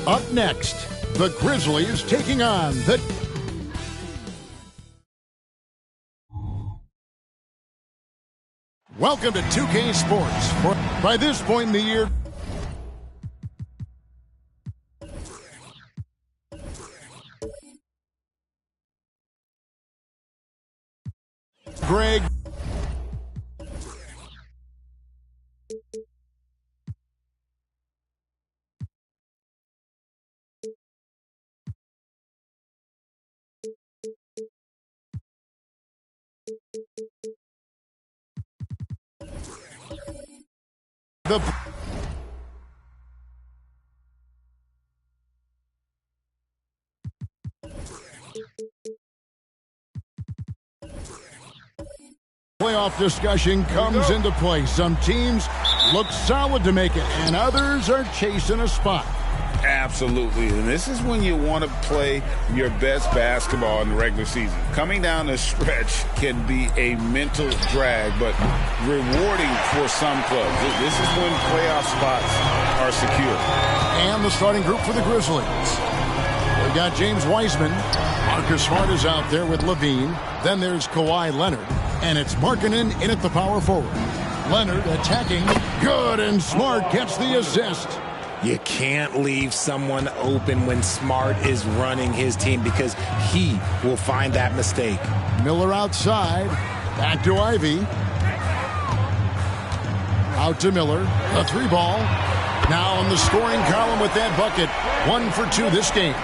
Up next, the Grizzlies taking on the... Welcome to 2K Sports. By this point in the year... Greg... The playoff discussion comes into play. Some teams look solid to make it, and others are chasing a spot. Absolutely, and this is when you want to play your best basketball in the regular season. Coming down the stretch can be a mental drag, but rewarding for some clubs. This is when playoff spots are secure. And the starting group for the Grizzlies. We've got James Wiseman. Marcus Smart is out there with Levine. Then there's Kawhi Leonard. And it's Markkanen in at the power forward. Leonard attacking. Good, and Smart gets the assist. You can't leave someone open when Smart is running his team because he will find that mistake. Miller outside. Back to Ivy. Out to Miller. A three ball. Now on the scoring column with that bucket. 1 for 2 this game.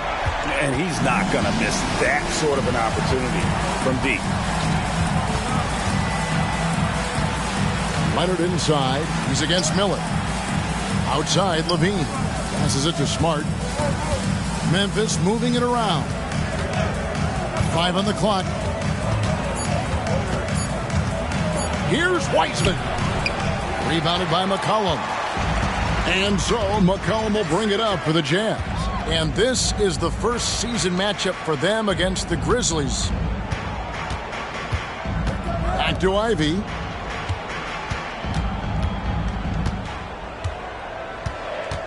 And he's not going to miss that sort of an opportunity from deep. Leonard inside. He's against Miller. Outside, Levine. Passes it to Smart. Memphis moving it around. 5 on the clock. Here's Wiseman. Rebounded by McCollum. And so McCollum will bring it up for the Jazz. And this is the first season matchup for them against the Grizzlies. Back to Ivy.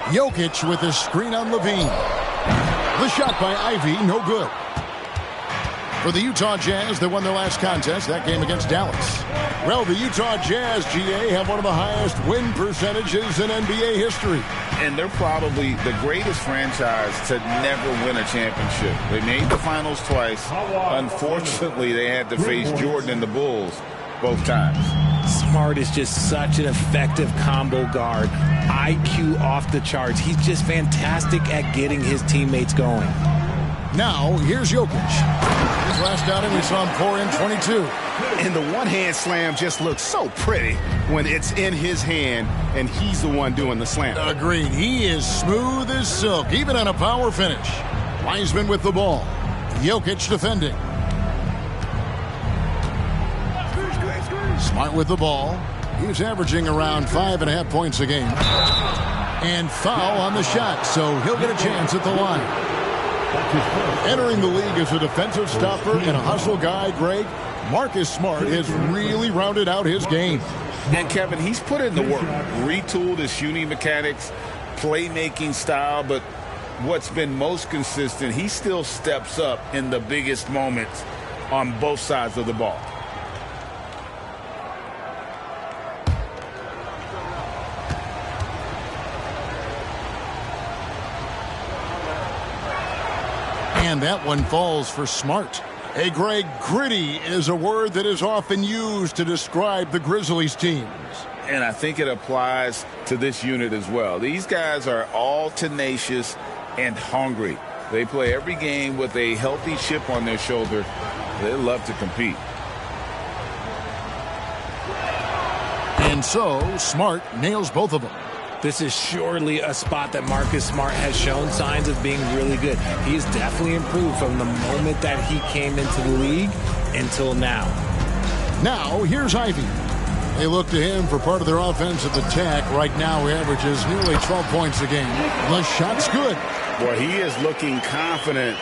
Jokic with a screen on Levine. The shot by Ivy, no good. For the Utah Jazz, they won their last contest, that game against Dallas. Well, the Utah Jazz, GA, have one of the highest win percentages in NBA history. And they're probably the greatest franchise to never win a championship. They made the finals twice. Unfortunately, they had to face Jordan and the Bulls both times. Smart is just such an effective combo guard. IQ off the charts. He's just fantastic at getting his teammates going. Now, here's Jokic. His last outing, we saw him pour in 22. And the one-hand slam just looks so pretty when it's in his hand and he's the one doing the slam. Agreed. He is smooth as silk, even on a power finish. Wiseman with the ball. Jokic defending. Smart with the ball. He's averaging around 5.5 points a game. And foul on the shot, so he'll get a chance at the line. Entering the league as a defensive stopper and a hustle guy, Greg, Marcus Smart has really rounded out his game. And Kevin, he's put in the work, retooled his shooting mechanics, playmaking style, but what's been most consistent, he still steps up in the biggest moments on both sides of the ball. And that one falls for Smart. Hey, Greg, gritty is a word that is often used to describe the Grizzlies teams. And I think it applies to this unit as well. These guys are all tenacious and hungry. They play every game with a healthy chip on their shoulder, They love to compete. And so, Smart nails both of them. This is surely a spot that Marcus Smart has shown signs of being really good. He's definitely improved from the moment that he came into the league until now. Now, here's Ivy. They look to him for part of their offensive attack. Right now, he averages nearly 12 points a game. The shot's good. Boy, he is looking confident.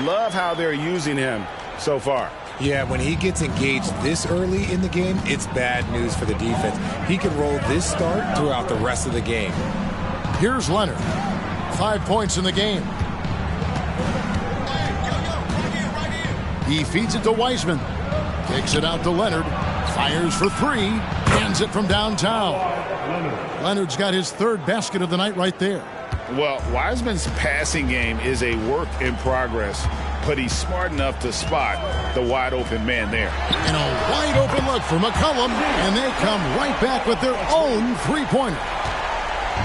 Love how they're using him so far. Yeah, when he gets engaged this early in the game, it's bad news for the defense. He can roll this start throughout the rest of the game. Here's Leonard. 5 points in the game. He feeds it to Wiseman. Takes it out to Leonard. Fires for three. Hands it from downtown. Leonard's got his third basket of the night right there. Well, Wiseman's passing game is a work in progress, but he's smart enough to spot the wide-open man there. And a wide-open look for McCollum, and they come right back with their own three-pointer.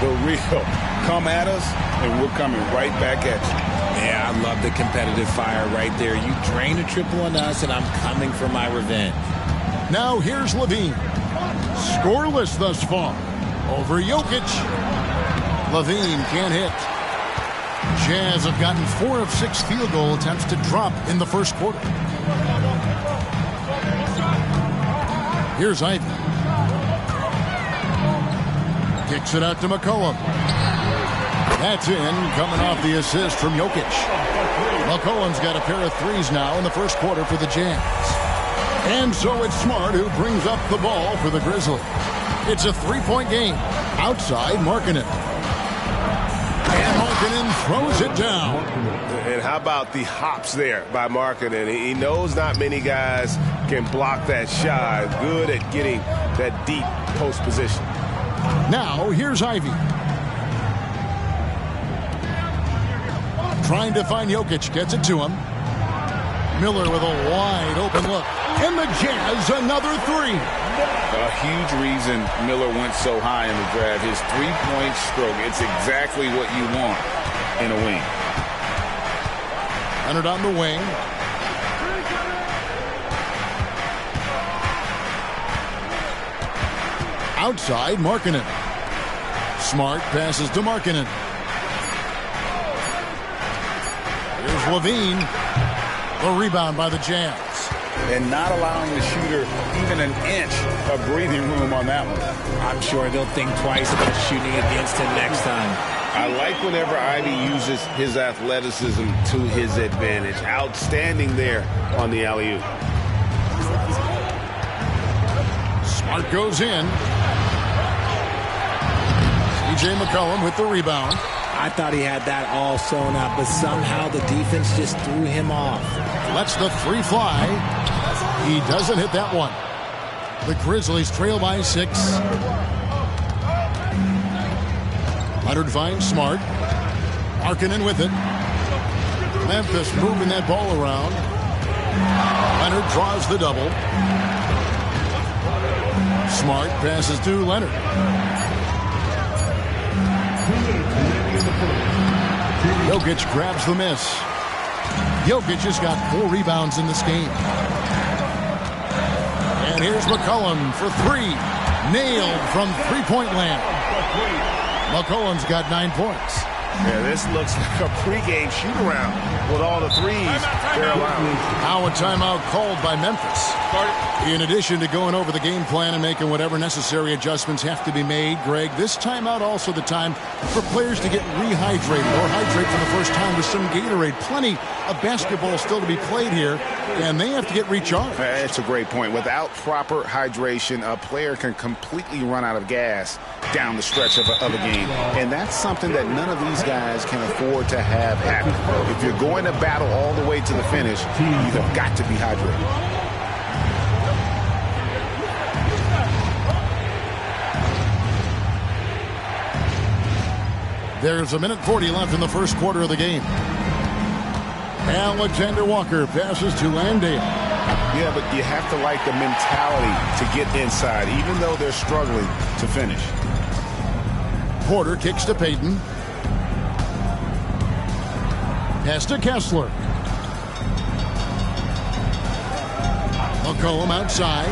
The real come at us, and we're coming right back at you. Yeah, I love the competitive fire right there. You drain a triple on us, and I'm coming for my revenge. Now here's Levine. Scoreless thus far. Over Jokic. Levine can't hit. Jazz have gotten 4 of 6 field goal attempts to drop in the first quarter. Here's Ivy. Kicks it out to McCollum. That's in, coming off the assist from Jokic. McCollum's got a pair of threes now in the first quarter for the Jazz. And so it's Smart who brings up the ball for the Grizzlies. It's a 3-point game. Outside, Markkanen. And Markkanen throws it down. And how about the hops there by Markkanen? He knows not many guys can block that shot. Good at getting that deep post position. Now, here's Ivy. Trying to find Jokic. Gets it to him. Miller with a wide open look. And the Jazz, another three. A huge reason Miller went so high in the draft. His three-point stroke. It's exactly what you want in a wing. Leonard on the wing. Outside, Markkanen. Smart passes to Markkanen. Here's Levine. The rebound by the Jazz. And not allowing the shooter even an inch of breathing room on that one. I'm sure they'll think twice about shooting against him next time. I like whenever Ivy uses his athleticism to his advantage. Outstanding there on the alley-oop. Smart goes in. C.J. McCollum with the rebound. I thought he had that all sewn up, but somehow the defense just threw him off. Lets the three fly. He doesn't hit that one. The Grizzlies trail by 6. Leonard finds Smart. Markkanen with it. Memphis moving that ball around. Leonard draws the double. Smart passes to Leonard. Jokic grabs the miss. Jokic has got 4 rebounds in this game. And here's McCollum for 3. Nailed from three-point land. McCollum's got 9 points. Yeah, this looks like a pregame shoot-around with all the threes they're allowing. Now a timeout called by Memphis. In addition to going over the game plan and making whatever necessary adjustments have to be made, Greg, this timeout also the time for players to get rehydrated or hydrate for the first time with some Gatorade. Plenty of basketball still to be played here, and they have to get recharged. That's a great point. Without proper hydration, a player can completely run out of gas down the stretch of a game. And that's something that none of these guys can afford to have happen. If you're going to battle all the way to the finish, you've got to be hydrated. There's a minute 40 left in the first quarter of the game. Alexander Walker passes to Landale. Yeah, but you have to like the mentality to get inside, even though they're struggling to finish. Porter kicks to Payton. Pass to Kessler. McCollum outside.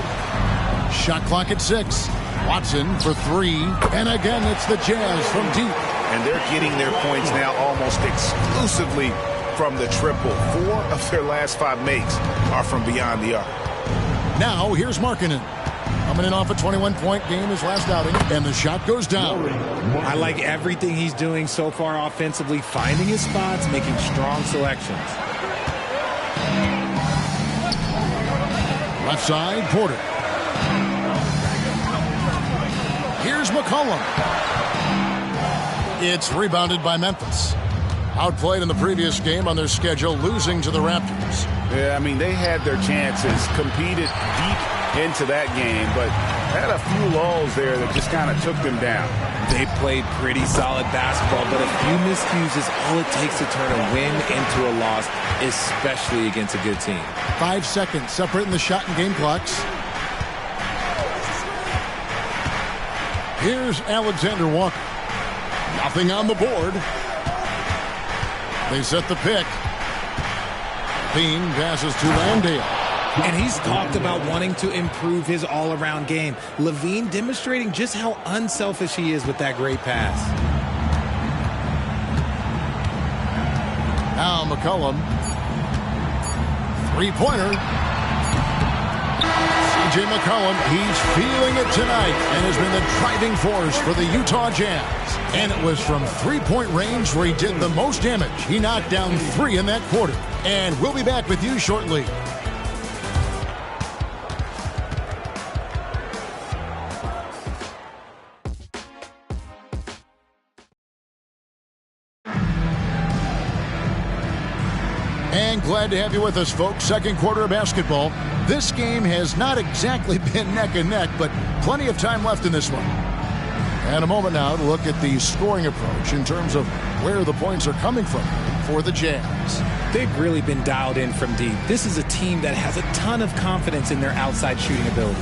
Shot clock at 6. Watson for 3. And again, it's the Jazz from deep. And they're getting their points now almost exclusively from the triple. 4 of their last 5 makes are from beyond the arc. Now, here's Markkanen. Coming in off a 21-point game his last outing, and the shot goes down. I like everything he's doing so far offensively, finding his spots, making strong selections. Left side, Porter. Here's McCollum. It's rebounded by Memphis. Outplayed in the previous game on their schedule, losing to the Raptors. Yeah, I mean, they had their chances, competed deep into that game, but had a few lulls there that just kind of took them down. They played pretty solid basketball, but a few miscues is all it takes to turn a win into a loss, especially against a good team. 5 seconds separating the shot and game clocks. Here's Alexander Walker. Nothing on the board. They set the pick. Bean passes to Landale. And he's talked about wanting to improve his all-around game. Levine demonstrating just how unselfish he is with that great pass. Now McCollum. Three-pointer. C.J. McCollum, he's feeling it tonight and has been the driving force for the Utah Jazz. And it was from three-point range where he did the most damage. He knocked down 3 in that quarter. And we'll be back with you shortly. And glad to have you with us, folks. Second quarter of basketball. This game has not exactly been neck and neck, but plenty of time left in this one. And a moment now to look at the scoring approach in terms of where the points are coming from for the Jazz. They've really been dialed in from deep. This is a team that has a ton of confidence in their outside shooting ability.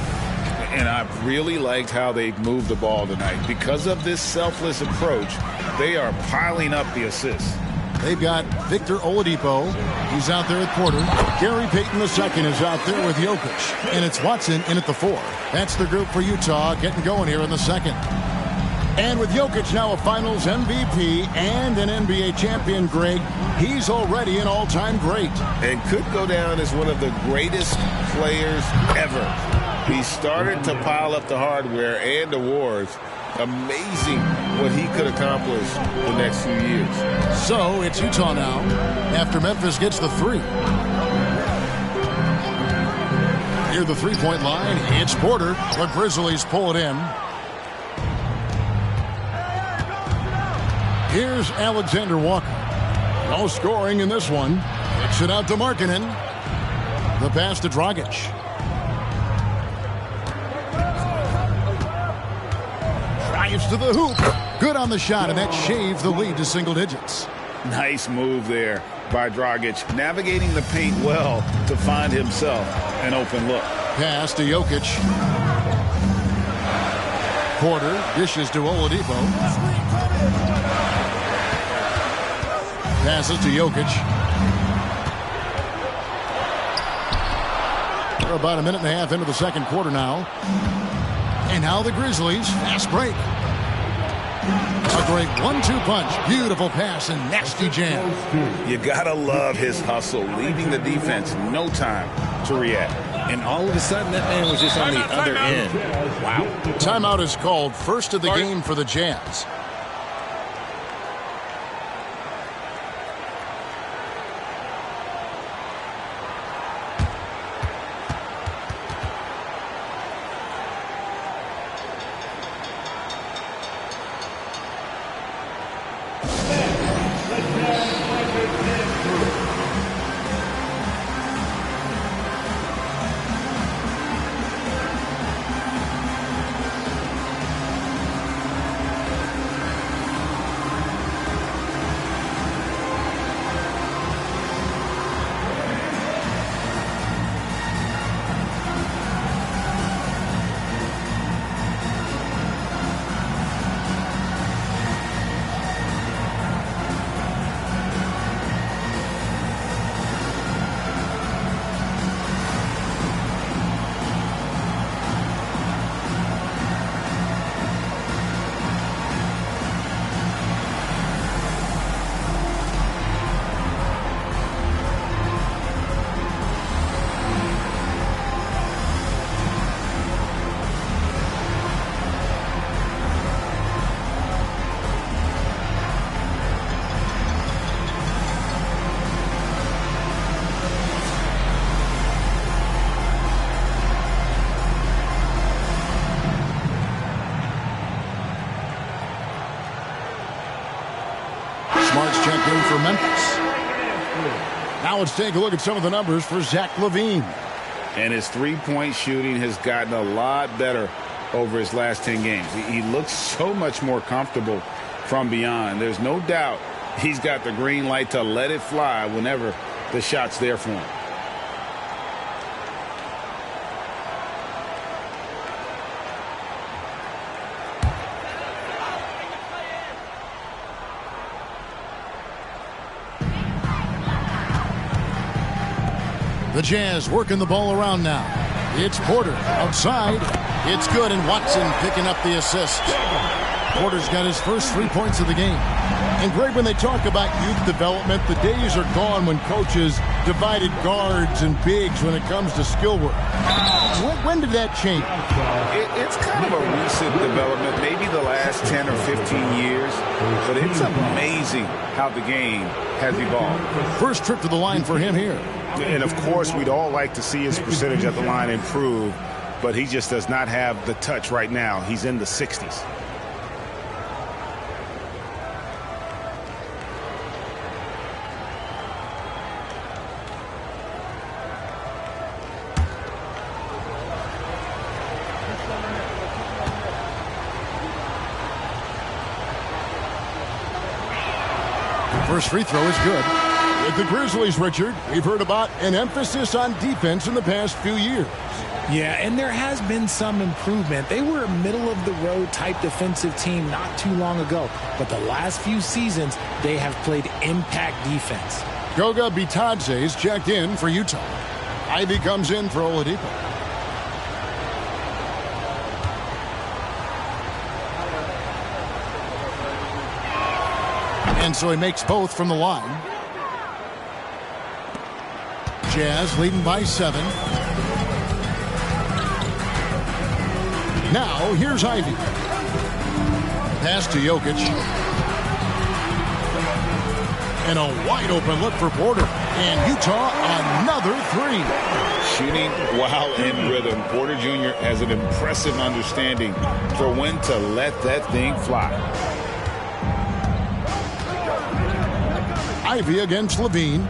And I've really liked how they've moved the ball tonight. Because of this selfless approach, they are piling up the assists. They've got Victor Oladipo. He's out there at Porter. Gary Payton II is out there with Jokic. And it's Watson in at the 4. That's the group for Utah getting going here in the second. And with Jokic now a Finals MVP and an NBA champion, Greg, he's already an all-time great. And could go down as one of the greatest players ever. He started to pile up the hardware and awards. Amazing what he could accomplish the next few years. So it's Utah now after Memphis gets the 3. Near the three-point line, it's Porter. The Grizzlies pull it in. Here's Alexander Walker. No scoring in this one. Kicks it out to Markkanen. The pass to Dragic. Drives to the hoop. Good on the shot, and that shaved the lead to single digits. Nice move there by Dragic, navigating the paint well to find himself an open look. Pass to Jokic. Porter dishes to Oladipo. Passes to Jokic. We're about a minute and a half into the second quarter now. And now the Grizzlies, fast break. A great 1-2 punch. Beautiful pass and nasty jam. You gotta love his hustle, leaving the defense no time to react. And all of a sudden, that man was just on the other end. Wow. Timeout is called, first of the game for the Jazz. game for Memphis. Now let's take a look at some of the numbers for Zach LaVine. And his three-point shooting has gotten a lot better over his last 10 games. He looks so much more comfortable from beyond. There's no doubt he's got the green light to let it fly whenever the shot's there for him. The Jazz working the ball around now. It's Porter outside. It's good, and Watson picking up the assist. Porter's got his first 3 points of the game. And Greg, when they talk about youth development, the days are gone when coaches divided guards and bigs when it comes to skill work. When did that change? It's kind of a recent development, maybe the last 10 or 15 years, but it's amazing how the game has evolved. First trip to the line for him here. And, of course, we'd all like to see his percentage at the line improve, but he just does not have the touch right now. He's in the 60s. First free throw is good. With the Grizzlies, Richard, we've heard about an emphasis on defense in the past few years. Yeah, and there has been some improvement. They were a middle-of-the-road type defensive team not too long ago, but the last few seasons, they have played impact defense. Goga Bitadze's checked in for Utah. Ivy comes in for Oladipo. And so he makes both from the line. Jazz leading by 7. Now here's Ivy. Pass to Jokic. And a wide open look for Porter. And Utah another 3. Shooting while in rhythm. Porter Jr. has an impressive understanding for when to let that thing fly. Ivy against LaVine.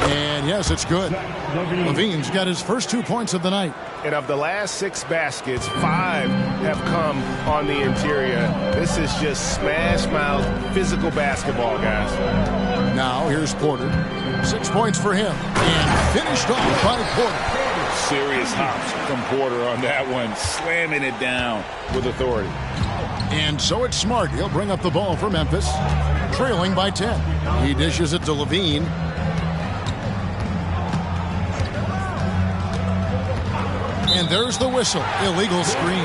And yes, it's good. LaVine's got his first 2 points of the night. And of the last 6 baskets, 5 have come on the interior. This is just smash mouth physical basketball, guys. Now here's Porter. 6 points for him. And finished off by Porter. Serious hops from Porter on that one. Slamming it down with authority. And so it's Smart. He'll bring up the ball for Memphis. Trailing by 10. He dishes it to LaVine. And there's the whistle. Illegal screen.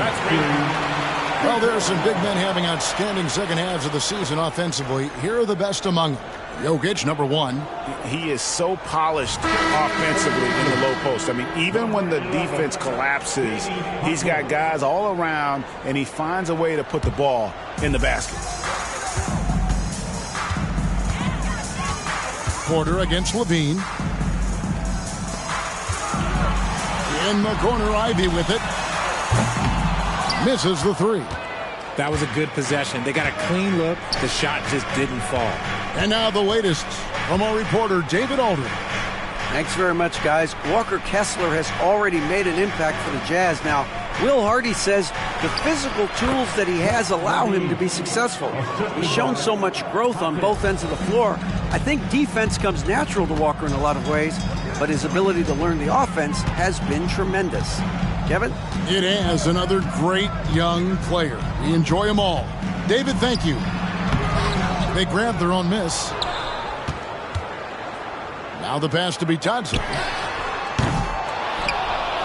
Well, there are some big men having outstanding second halves of the season offensively. Here are the best among them. Jokic, number 1. He is so polished offensively in the low post. I mean, even when the defense collapses, he's got guys all around, and he finds a way to put the ball in the basket. Porter against LaVine. In the corner, Ivy with it. Misses the 3. That was a good possession. They got a clean look. The shot just didn't fall. And now the latest from our reporter, David Aldridge. Thanks very much, guys. Walker Kessler has already made an impact for the Jazz. Now, Will Hardy says the physical tools that he has allow him to be successful. He's shown so much growth on both ends of the floor. I think defense comes natural to Walker in a lot of ways, but his ability to learn the offense has been tremendous. Kevin? It has another great young player. We enjoy them all. David, thank you. They grabbed their own miss. Now the pass to Bitadze.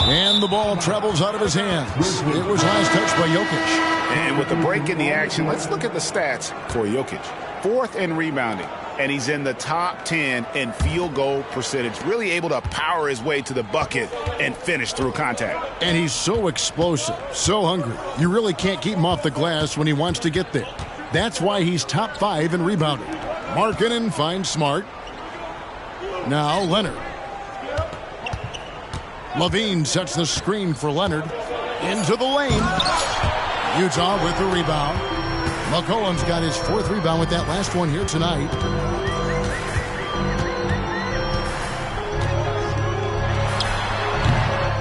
And the ball travels out of his hands. It was last touched by Jokic. And with the break in the action, let's look at the stats for Jokic. 4th in rebounding, and he's in the top 10 in field goal percentage. Really able to power his way to the bucket and finish through contact. And he's so explosive, so hungry. You really can't keep him off the glass when he wants to get there. That's why he's top 5 in rebounding. Markkanen finds Smart. Now Leonard. LaVine sets the screen for Leonard. Into the lane. Utah with the rebound. McCollum's got his 4th rebound with that last one here tonight.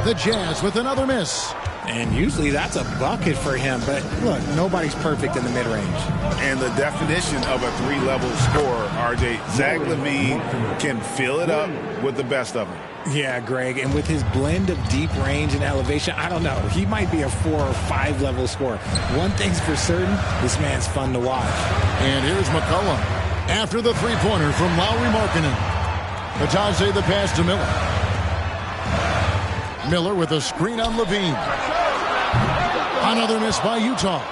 The Jazz with another miss. And usually that's a bucket for him. But look, nobody's perfect in the mid-range. And the definition of a 3-level scorer, RJ, Zach LaVine can fill it up with the best of them. Yeah, Greg, and with his blend of deep range and elevation, I don't know. He might be a 4 or 5 level scorer. One thing's for certain, this man's fun to watch. And here's McCollum after the three-pointer from Lauri Markkanen. Batadze the pass to Miller. Miller with a screen on LaVine. Another miss by Utah.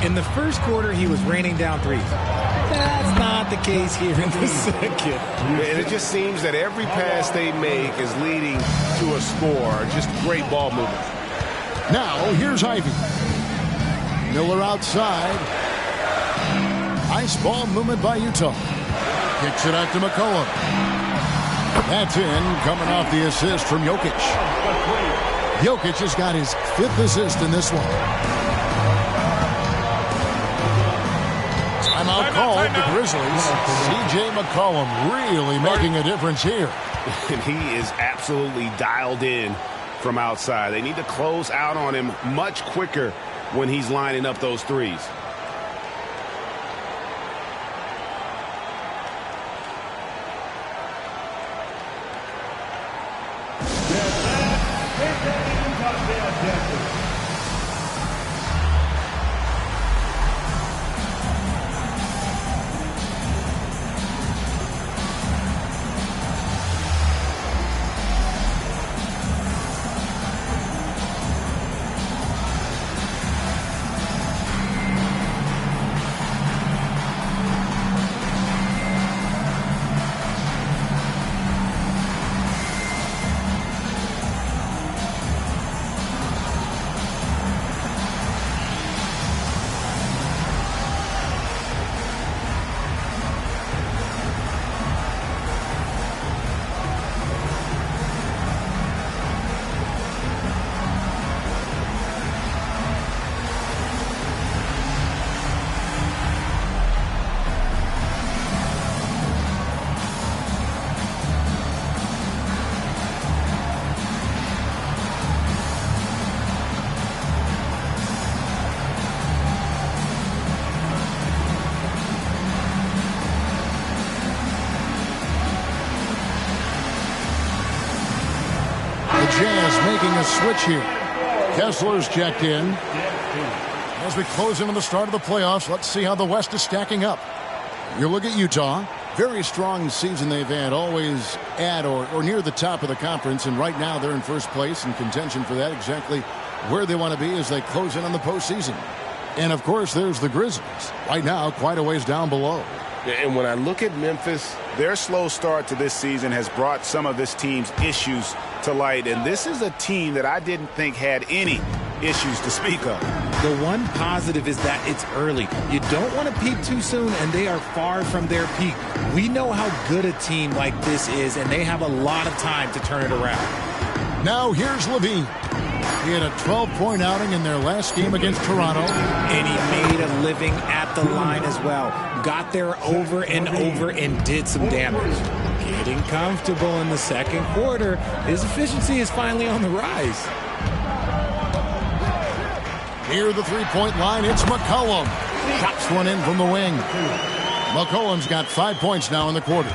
In the first quarter, he was raining down threes. That's not the case here in the second. And it just seems that every pass they make is leading to a score. Just great ball movement. Now, here's Ivy. Miller outside. Nice ball movement by Utah. Kicks it out to McCollum. That's in, coming off the assist from Jokic. Jokic has got his 5th assist in this one. Timeout called the Grizzlies. C.J. McCollum really making a difference here. And he is absolutely dialed in from outside. They need to close out on him much quicker when he's lining up those threes. Jazz making a switch here. Kessler's checked in. As we close in on the start of the playoffs, let's see how the West is stacking up. You look at Utah. Very strong season they've had, always at or near the top of the conference, and right now they're in first place in contention for that, exactly where they want to be as they close in on the postseason. And, of course, there's the Grizzlies. Right now, quite a ways down below. And when I look at Memphis, their slow start to this season has brought some of this team's issues to light. And this is a team that I didn't think had any issues to speak of. The one positive is that it's early. You don't want to peak too soon, and they are far from their peak. We know how good a team like this is, and they have a lot of time to turn it around. Now here's LaVine. He had a 12-point outing in their last game against Toronto. And he made a living at the line as well. Got there over and over and did some damage. Getting comfortable in the second quarter. His efficiency is finally on the rise. Near the three-point line, it's McCollum. Chops one in from the wing. McCollum's got 5 points now in the quarter.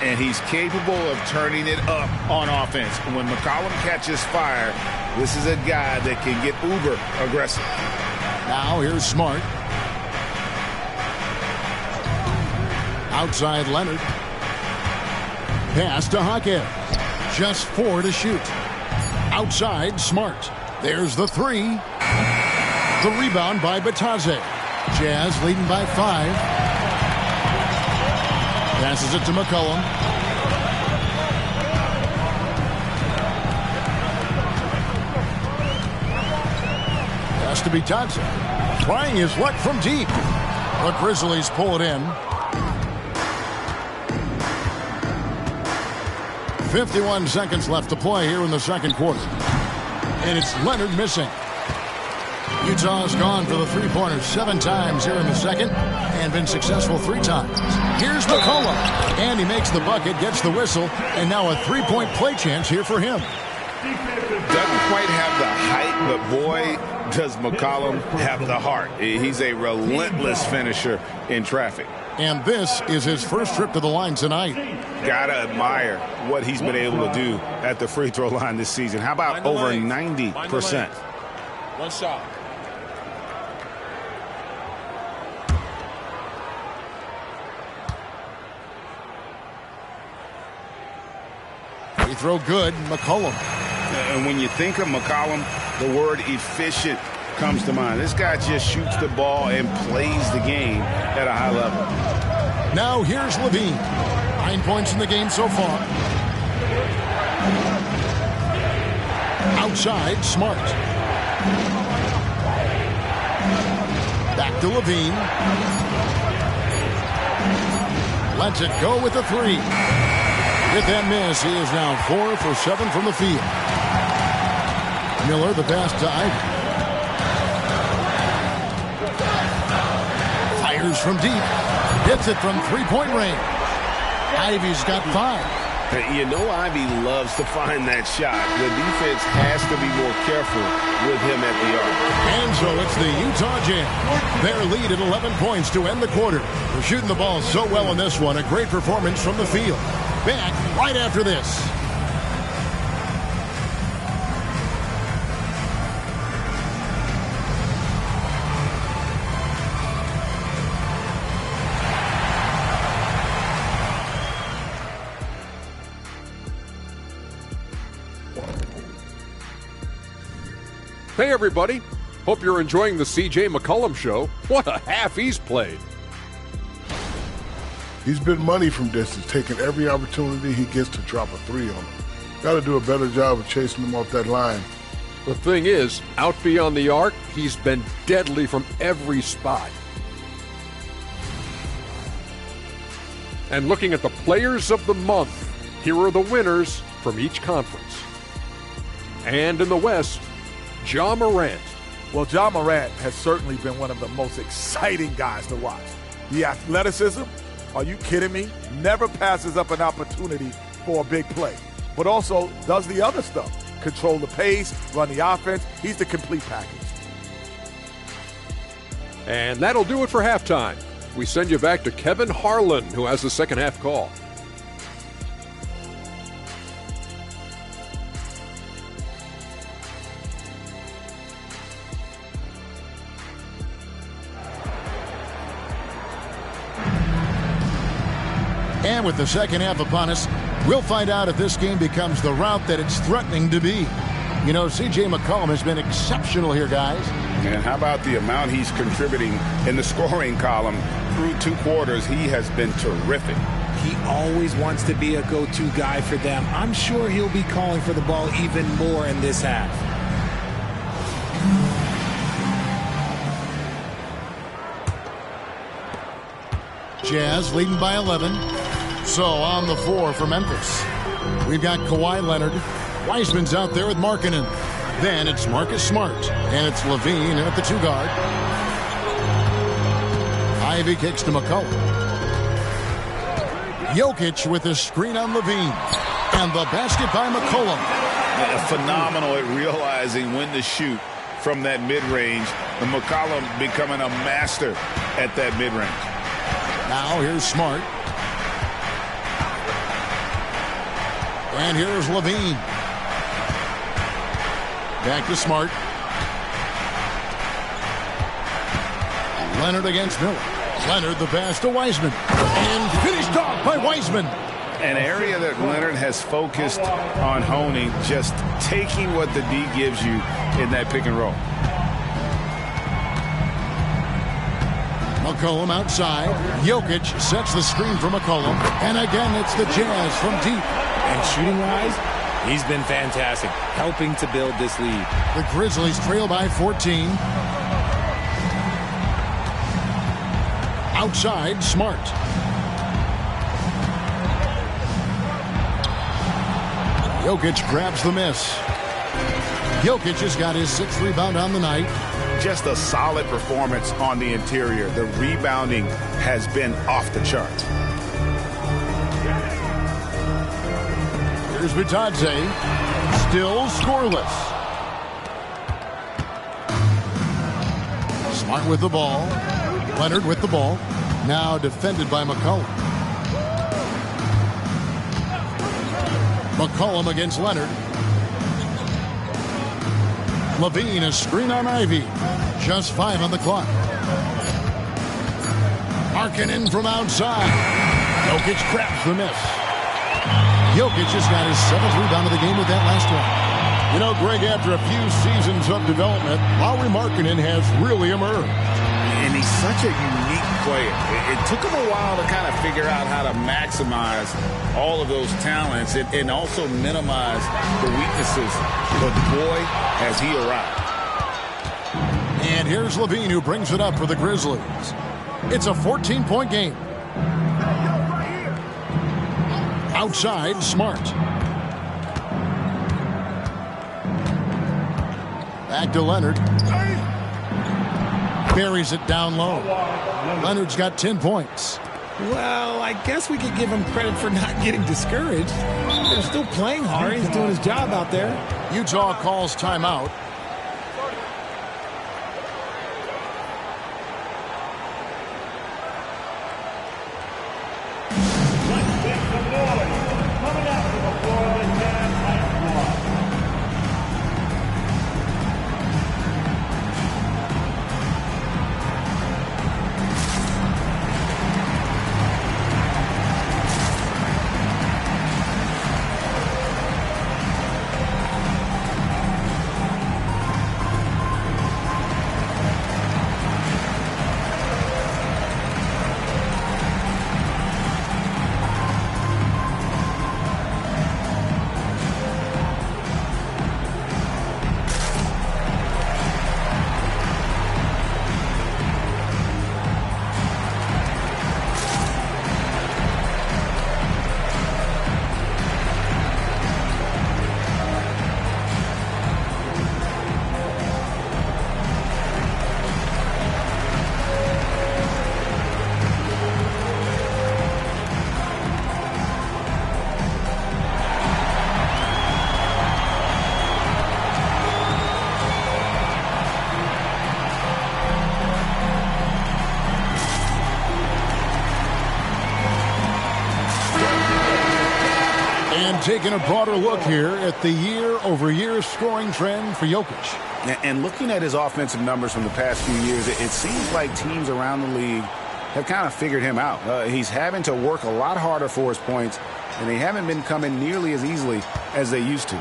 And he's capable of turning it up on offense. When McCollum catches fire, this is a guy that can get uber aggressive. Now here's Smart. Outside Leonard. Pass to Hackett. Just 4 to shoot. Outside Smart. There's the 3. The rebound by Batadze. Jazz leading by 5. Passes it to McCollum. Has to be Batadze. Trying his luck from deep. The Grizzlies pull it in. 51 seconds left to play here in the second quarter. And it's Leonard missing. Utah's gone for the three-pointers 7 times here in the second and been successful 3 times. Here's McCollum, and he makes the bucket, gets the whistle, and now a 3-point play chance here for him. Doesn't quite have the height, but boy, does McCollum have the heart. He's a relentless finisher in traffic. And this is his first trip to the line tonight. Gotta admire what he's been able to do at the free throw line this season. How about over 90%? One shot. Free throw good, McCollum. And when you think of McCollum, the word efficient comes to mind. This guy just shoots the ball and plays the game at a high level. Now here's Levine. 9 points in the game so far. Outside, Smart. Back to Levine. Lets it go with the 3. With that miss, he is now 4 for 7 from the field. Miller, the pass to Ivy. Fires from deep. Hits it from 3-point range. Ivy's got 5. You know Ivy loves to find that shot. The defense has to be more careful with him at the arc. And so it's the Utah Jazz. Their lead at 11 points to end the quarter. They're shooting the ball so well in this one. A great performance from the field. Back right after this. Hey everybody, hope you're enjoying the CJ McCollum show. What a half he's played. He's been money from distance, taking every opportunity he gets to drop a 3 on him. Got to do a better job of chasing him off that line. The thing is, out beyond the arc, he's been deadly from every spot. And looking at the players of the month, here are the winners from each conference. And in the West, Ja Morant. Well, Ja Morant has certainly been one of the most exciting guys to watch. The athleticism, are you kidding me? Never passes up an opportunity for a big play, but also does the other stuff. Control the pace, run the offense. He's the complete package. And that'll do it for halftime. We send you back to Kevin Harlan, who has the second half call. And with the second half upon us, we'll find out if this game becomes the route that it's threatening to be. You know, C.J. McCollum has been exceptional here, guys. And how about the amount he's contributing in the scoring column through 2 quarters? He has been terrific. He always wants to be a go-to guy for them. I'm sure he'll be calling for the ball even more in this half. Jazz leading by 11. So on the 4 for Memphis. We've got Kawhi Leonard. Wiseman's out there with Markkanen. Then it's Marcus Smart. And it's Levine at the 2 guard. Ivy kicks to McCollum. Jokic with a screen on Levine. And the basket by McCollum. Phenomenal at realizing when to shoot from that mid-range. And McCollum becoming a master at that mid-range. Now here's Smart. And here's Levine. Back to Smart. Leonard against Miller. Leonard the pass to Wiseman. And finished off by Wiseman. An area that Leonard has focused on honing, just taking what the D gives you in that pick and roll. McCollum outside. Jokic sets the screen for McCollum. And again, it's the Jazz from deep. And shooting-wise, he's been fantastic, helping to build this lead. The Grizzlies trail by 14. Outside, Smart. Jokic grabs the miss. Jokic has got his 6th rebound on the night. just a solid performance on the interior. The rebounding has been off the charts. Here's Bitadze, still scoreless. Smart with the ball. Leonard with the ball. Now defended by McCollum. McCollum against Leonard. Levine, a screen on Ivy. Just 5 on the clock. Markkanen from outside. Jokic craps the miss. Jokic just got his 7th rebound of the game with that last one. You know, Greg, after a few seasons of development, Lauri Markkanen has really emerged. And he's such a unique player. It took him a while to kind of figure out how to maximize all of those talents and also minimize the weaknesses. But boy, has he arrived. And here's Levine, who brings it up for the Grizzlies. It's a 14-point game. Outside, Smart. Back to Leonard. Buries it down low. Leonard's got 10 points. Well, I guess we could give him credit for not getting discouraged. They're still playing hard. He's doing his job out there. Utah calls timeout. Taking a broader look here at the year-over-year scoring trend for Jokic. And looking at his offensive numbers from the past few years, it seems like teams around the league have kind of figured him out. He's having to work a lot harder for his points, and they haven't been coming nearly as easily as they used to.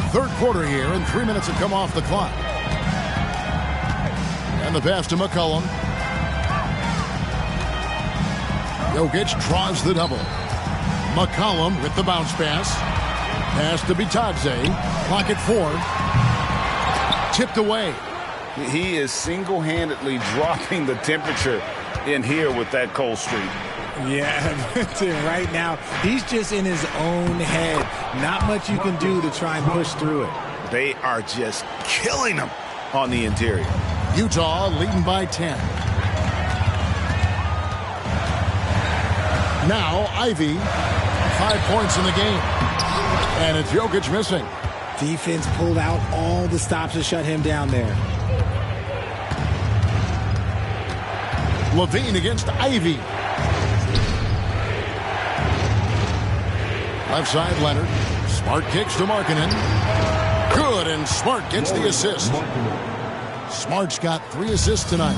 Third quarter here, and 3 minutes have come off the clock. And the pass to McCollum. Jokic draws the double. McCollum with the bounce pass. Pass to Bitadze. Clock at 4. Tipped away. He is single-handedly dropping the temperature in here with that cold streak. Yeah, right now, he's just in his own head. Not much you can do to try and push through it. They are just killing him on the interior. Utah leading by 10. Now, Ivy, 5 points in the game. And it's Jokic missing. Defense pulled out all the stops to shut him down there. Levine against Ivy. Left side, Leonard. Smart kicks to Markkanen. Good, and Smart gets the assist. Smart's got 3 assists tonight.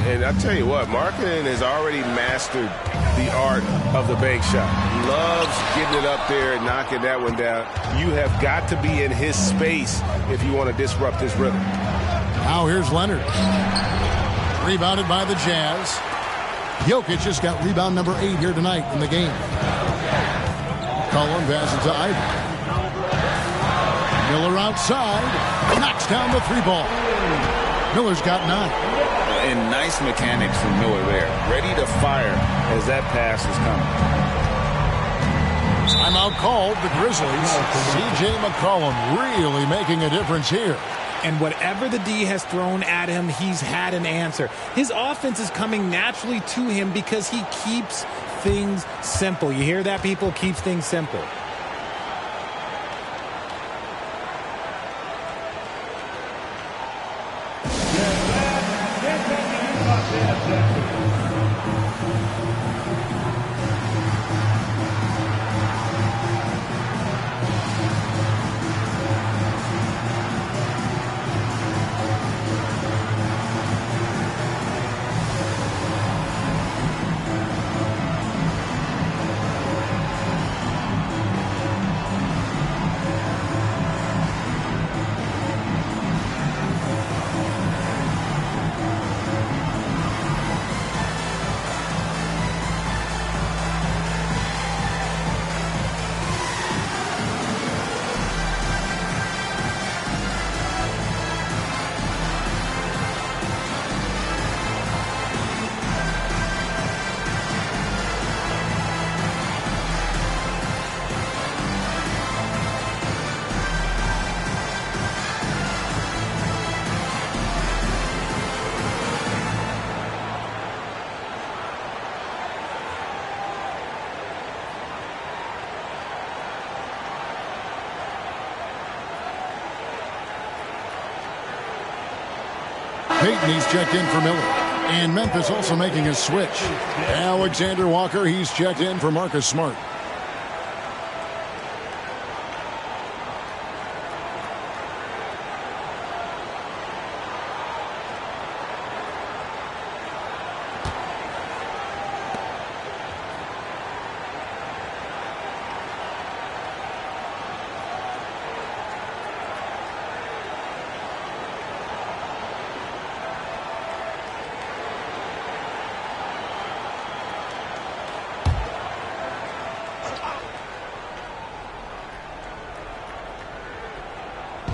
And I tell you what, Markkanen has already mastered the art of the bank shot. He loves getting it up there and knocking that one down. You have got to be in his space if you want to disrupt his rhythm. Now here's Leonard. Rebounded by the Jazz. Jokic just got rebound number 8 here tonight in the game. Cullen passes to Ivy. Miller outside, knocks down the 3 ball. Miller's got 9. And nice mechanics from Miller there. Ready to fire as that pass is coming. Timeout called, the Grizzlies. C.J. McCollum really making a difference here. And whatever the D has thrown at him, he's had an answer. His offense is coming naturally to him because he keeps things simple. You hear that, people? Keeps things simple. Payton, he's checked in for Miller. And Memphis also making a switch. Alexander Walker, he's checked in for Marcus Smart.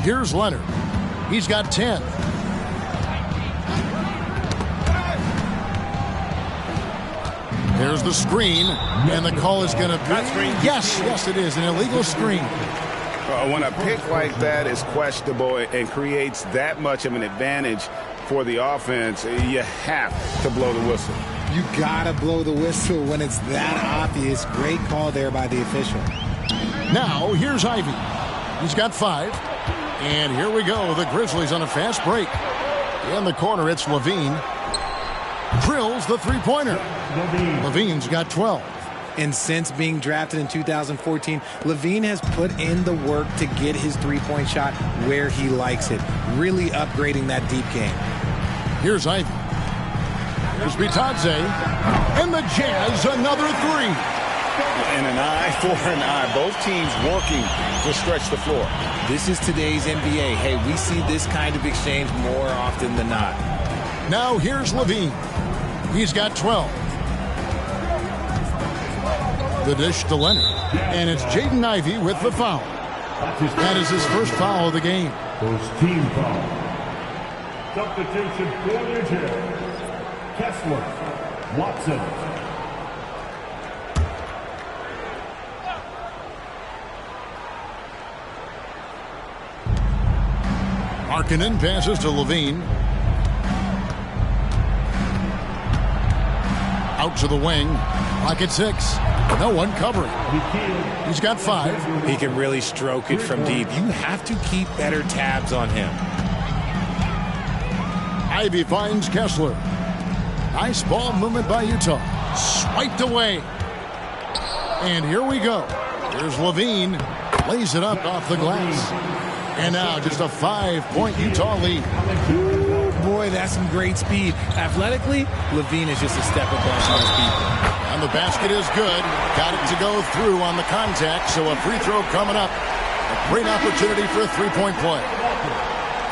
Here's Leonard. He's got 10. There's the screen, and the call is going to be... Yes, it is an illegal screen. When a pick like that is questionable and creates that much of an advantage for the offense, you have to blow the whistle. You gotta blow the whistle when it's that obvious. Great call there by the official. Now, here's Ivy. He's got 5. And here we go. The Grizzlies on a fast break. In the corner, it's Levine. Drills the three-pointer. Levine's got 12. And since being drafted in 2014, Levine has put in the work to get his three-point shot where he likes it, really upgrading that deep game. Here's Ivy. Here's Bitadze. And the Jazz, another 3. And an eye for an eye. Both teams working to stretch the floor. This is today's NBA. Hey, we see this kind of exchange more often than not. Now here's Levine. He's got 12. The dish to Leonard. And it's Jaden Ivey with the foul. That is his first foul of the game. First team foul. Substitution for New Jersey. Kessler. Watson. Markkanen passes to Levine. Out to the wing. Pocket 6. No one covering. He's got 5. He can really stroke it from deep. You have to keep better tabs on him. Ivy finds Kessler. Nice ball movement by Utah. Swiped away. And here we go. Here's Levine. Lays it up off the glass. And now just a 5-point Utah lead. Ooh, boy, that's some great speed. Athletically, Levine is just a step above most people. And the basket is good. Got it to go through on the contact, so a free throw coming up. A great opportunity for a three-point play.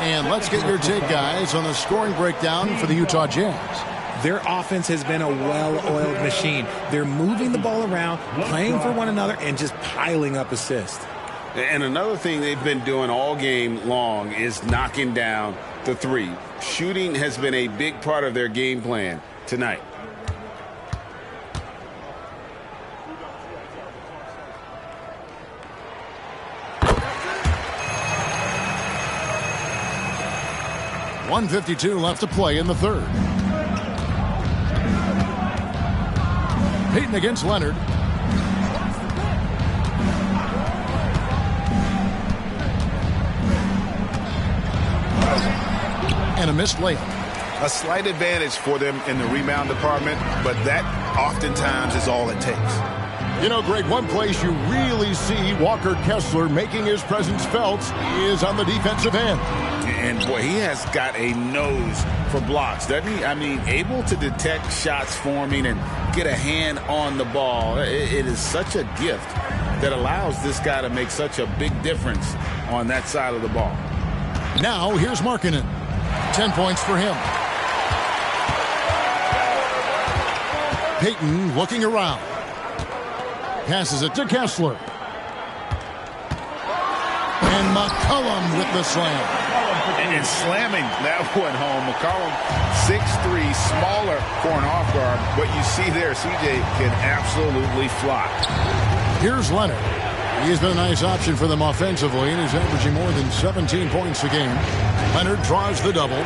And let's get your take, guys, on the scoring breakdown for the Utah Jazz. Their offense has been a well-oiled machine. They're moving the ball around, playing for one another, and just piling up assists. And another thing they've been doing all game long is knocking down the three. Shooting has been a big part of their game plan tonight. .152 left to play in the third. Payton against Leonard. And a missed layup. A slight advantage for them in the rebound department, but that oftentimes is all it takes. You know, Greg, one place you really see Walker Kessler making his presence felt is on the defensive end. And, boy, he has got a nose for blocks, doesn't he? I mean, able to detect shots forming and get a hand on the ball. It is such a gift that allows this guy to make such a big difference on that side of the ball. Now, here's Markkanen. 10 points for him. Payton looking around. Passes it to Kessler. And McCollum with the slam. And slamming that one home. McCollum, 6'3", smaller for an off guard. What you see there, CJ can absolutely fly. Here's Leonard. He's been a nice option for them offensively, and he's averaging more than 17 points a game. Leonard draws the double.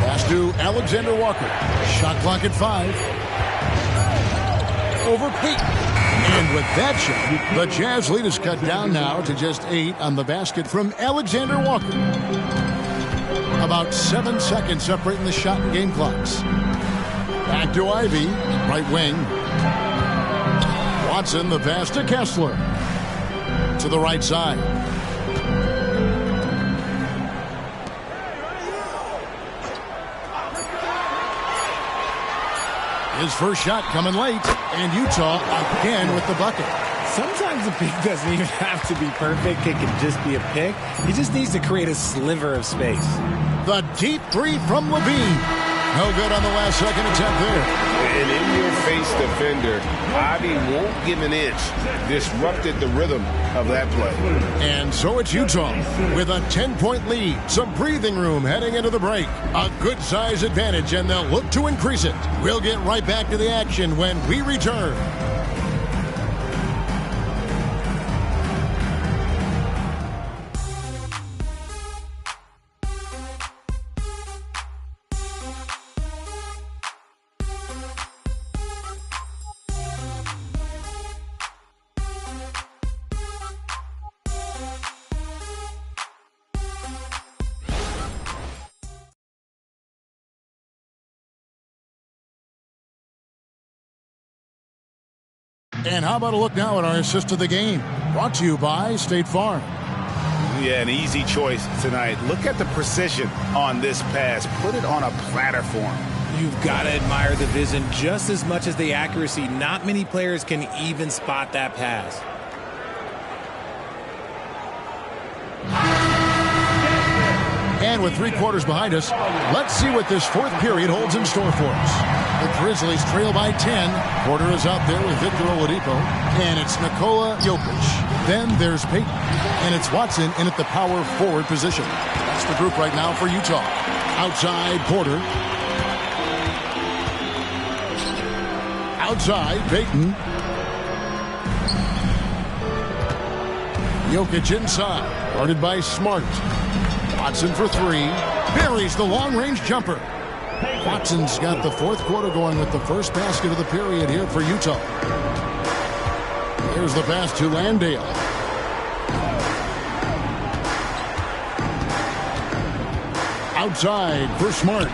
Pass to Alexander Walker. Shot clock at 5. Over Payton. And with that shot, the Jazz lead is cut down now to just 8 on the basket from Alexander Walker. About 7 seconds separating the shot and game clocks. Back to Ivy, right wing. Watson, the pass to Kessler. To the right side. His first shot coming late, and Utah again with the bucket. Sometimes the pick doesn't even have to be perfect. It can just be a pick. He just needs to create a sliver of space. The deep three from Levine. No good on the last second attempt there. An in-your-face defender, Ivy won't give an inch. Disrupted the rhythm of that play. And so it's Utah with a 10-point lead. Some breathing room heading into the break. A good size advantage, and they'll look to increase it. We'll get right back to the action when we return. And how about a look now at our assist of the game? Brought to you by State Farm. Yeah, an easy choice tonight. Look at the precision on this pass. Put it on a platter for him. You've got to admire the vision just as much as the accuracy. Not many players can even spot that pass. And with 3 quarters behind us, let's see what this fourth period holds in store for us. The Grizzlies trail by 10. Porter is out there with Victor Oladipo. And it's Nikola Jokic. Then there's Payton. And it's Watson in at the power forward position. That's the group right now for Utah. Outside, Porter. Outside, Payton. Jokic inside. Guarded by Smart. Watson for 3. Buries the long-range jumper. Watson's got the fourth quarter going with the first basket of the period here for Utah. Here's the pass to Landale. Outside for Smart.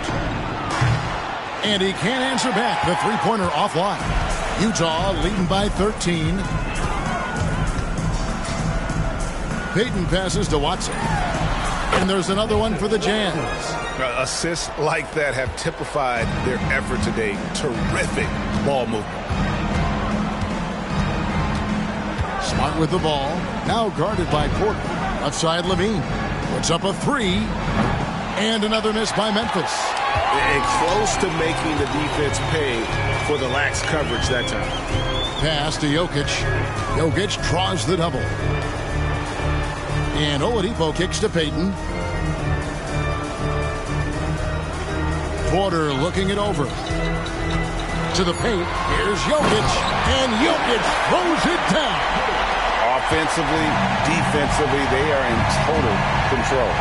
And he can't answer back. The three-pointer offline. Utah leading by 13. Payton passes to Watson. And there's another one for the Jazz. Assists like that have typified their effort today. Terrific ball movement. Smart with the ball. Now guarded by Porter. Left side, Levine. Puts up a 3. And another miss by Memphis. And close to making the defense pay for the lax coverage that time. Pass to Jokic. Jokic draws the double. And Oladipo kicks to Payton. Porter looking it over. To the paint. Here's Jokic. And Jokic throws it down. Offensively, defensively, they are in total control.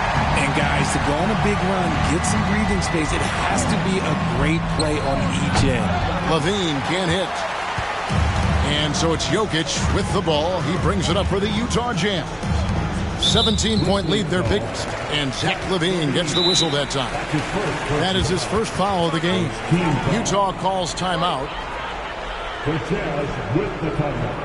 And guys, to go on a big run, get some breathing space, it has to be a great play on each end. Levine can't hit. And so it's Jokic with the ball. He brings it up for the Utah Jazz. 17-point lead, their biggest. And Zach LaVine gets the whistle that time. That is his first foul of the game. Utah calls timeout. The Jazz with the timeout.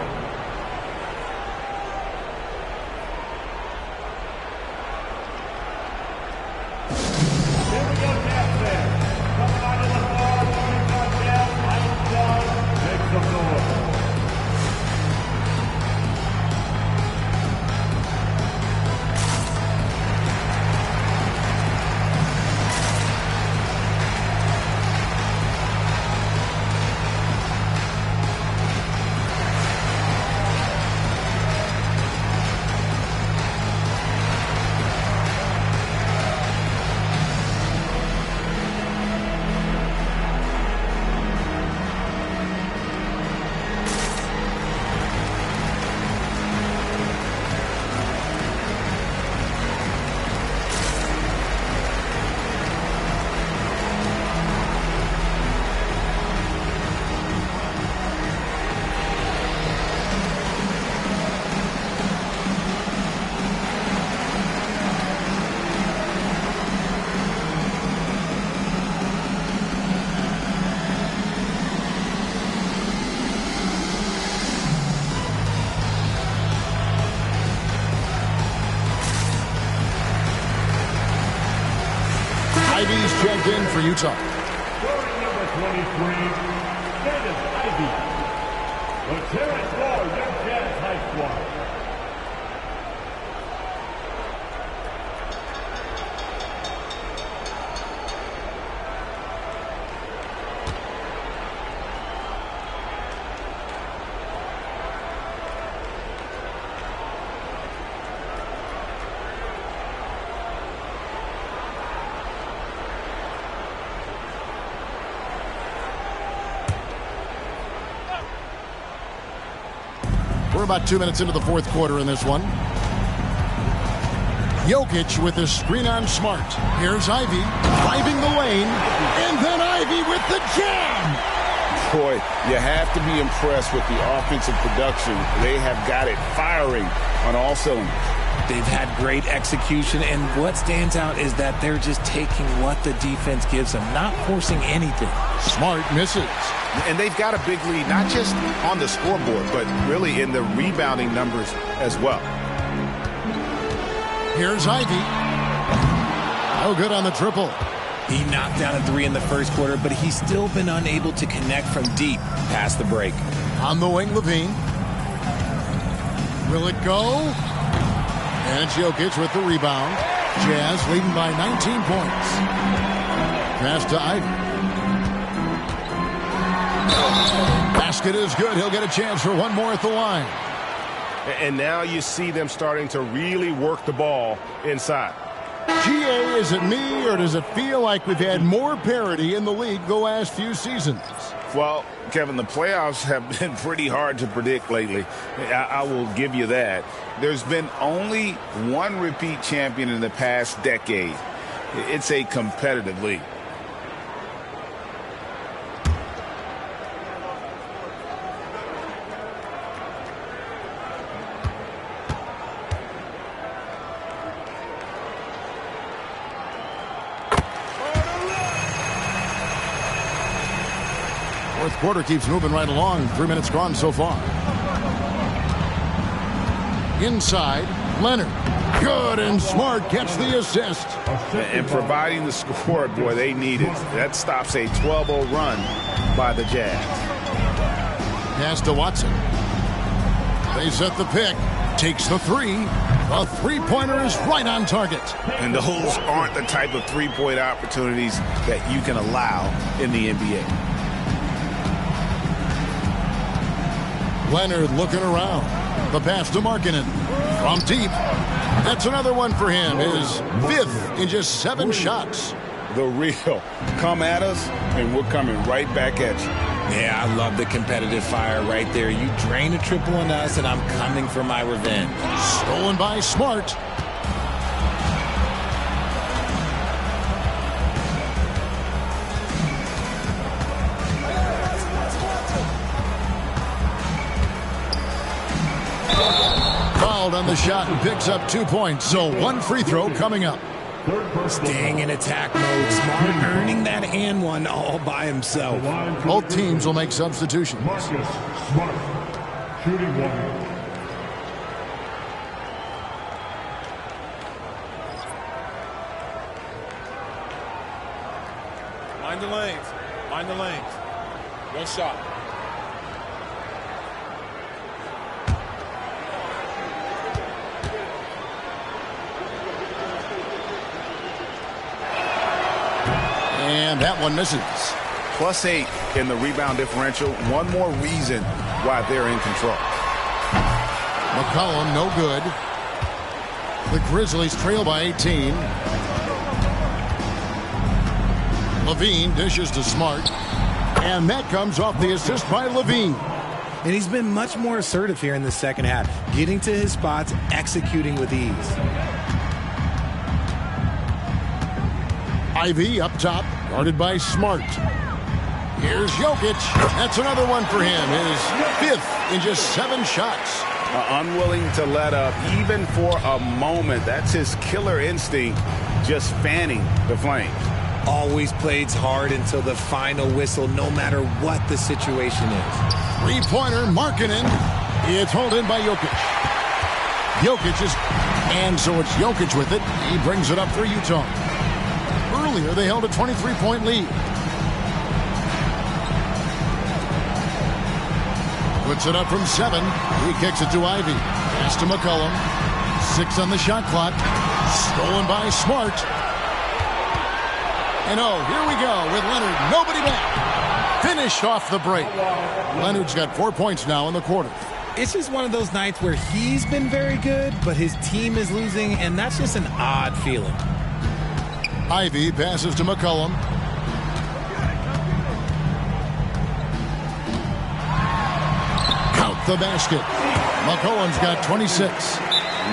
Ivy's checked in for Utah. Scoring number 23, Dennis Ivy. The Terrence Law Young Jazz High Squad. We're about 2 minutes into the fourth quarter in this one. Jokic with a screen on Smart. Here's Ivy driving the lane. And then Ivy with the jam. Boy, you have to be impressed with the offensive production. They have got it firing on all cylinders. They've had great execution, and what stands out is that they're just taking what the defense gives them, not forcing anything. Smart misses. And they've got a big lead, not just on the scoreboard, but really in the rebounding numbers as well. Here's Ivy. No good on the triple. He knocked down a three in the first quarter, but he's still been unable to connect from deep past the break. On the wing, Levine. Will it go? And it's Jokic with the rebound. Jazz leading by 19 points. Pass to Ivy. Basket is good. He'll get a chance for one more at the line. And now you see them starting to really work the ball inside. GA, is it me, or does it feel like we've had more parity in the league the last few seasons? Well, Kevin, the playoffs have been pretty hard to predict lately. I will give you that. There's been only one repeat champion in the past decade. It's a competitive league. Fourth quarter keeps moving right along. 3 minutes gone so far. Inside, Leonard. Good, and Smart gets the assist. And providing the score, boy, they need it. That stops a 12-0 run by the Jazz. Pass to Watson. They set the pick. Takes the three. The three-pointer is right on target. And those aren't the type of three-point opportunities that you can allow in the NBA. Leonard looking around. The pass to Markkanen. From deep. That's another one for him. His fifth in just 7 shots. The real. Come at us, and we're coming right back at you. Yeah, I love the competitive fire right there. You drain a triple on us, and I'm coming for my revenge. Stolen by Smart. Fouled on the shot and picks up 2 points. So 1 free throw coming up. Staying in attack mode. Smart earning that and one all by himself. Both teams will make substitutions. Marcus Smart, shooting 1. Mind the lanes. Mind the lanes. No shot. And that one misses. +8 in the rebound differential. One more reason why they're in control. McCollum, no good. The Grizzlies trail by 18. Levine dishes to Smart. And that comes off the assist by Levine. And he's been much more assertive here in the second half, getting to his spots, executing with ease. Ivy up top, guarded by Smart. Here's Jokic. That's another one for him. His fifth in just 7 shots. Unwilling to let up even for a moment. That's his killer instinct, just fanning the flames. Always plays hard until the final whistle, no matter what the situation is. Three-pointer, Markkanen. It's hauled in by Jokic. And so it's Jokic with it. He brings it up for Utah. Earlier, they held a 23-point lead. Puts it up from 7. He kicks it to Ivy. Pass to McCollum. 6 on the shot clock. Stolen by Smart. And here we go with Leonard. Nobody back. Finished off the break. Leonard's got 4 points now in the quarter. It's just one of those nights where he's been very good, but his team is losing, and that's just an odd feeling. Ivy passes to McCollum. Count the basket. McCollum's got 26.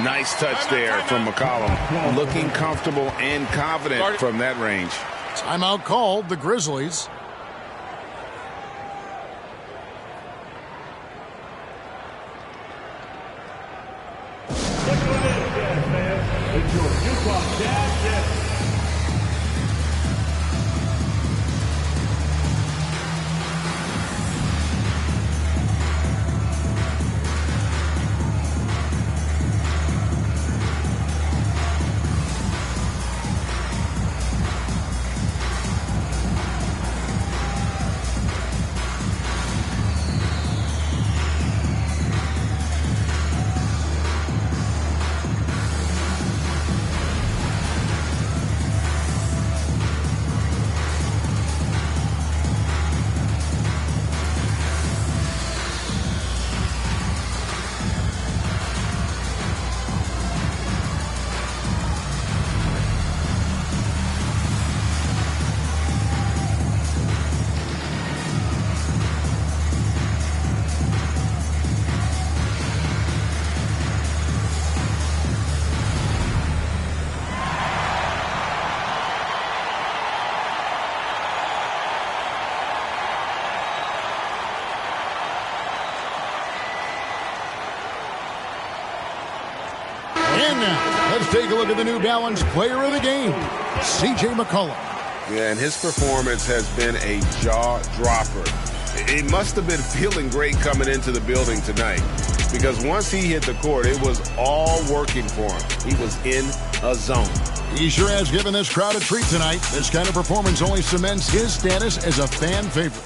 Nice touch there from McCollum. Looking comfortable and confident from that range. Timeout called, the Grizzlies. Look at this, Jazz fans. It's your Utah Jazz champions. And now, let's take a look at the New Balance player of the game, C.J. McCollum. Yeah, and his performance has been a jaw-dropper. It must have been feeling great coming into the building tonight, because once he hit the court, it was all working for him. He was in a zone. He sure has given this crowd a treat tonight. This kind of performance only cements his status as a fan favorite.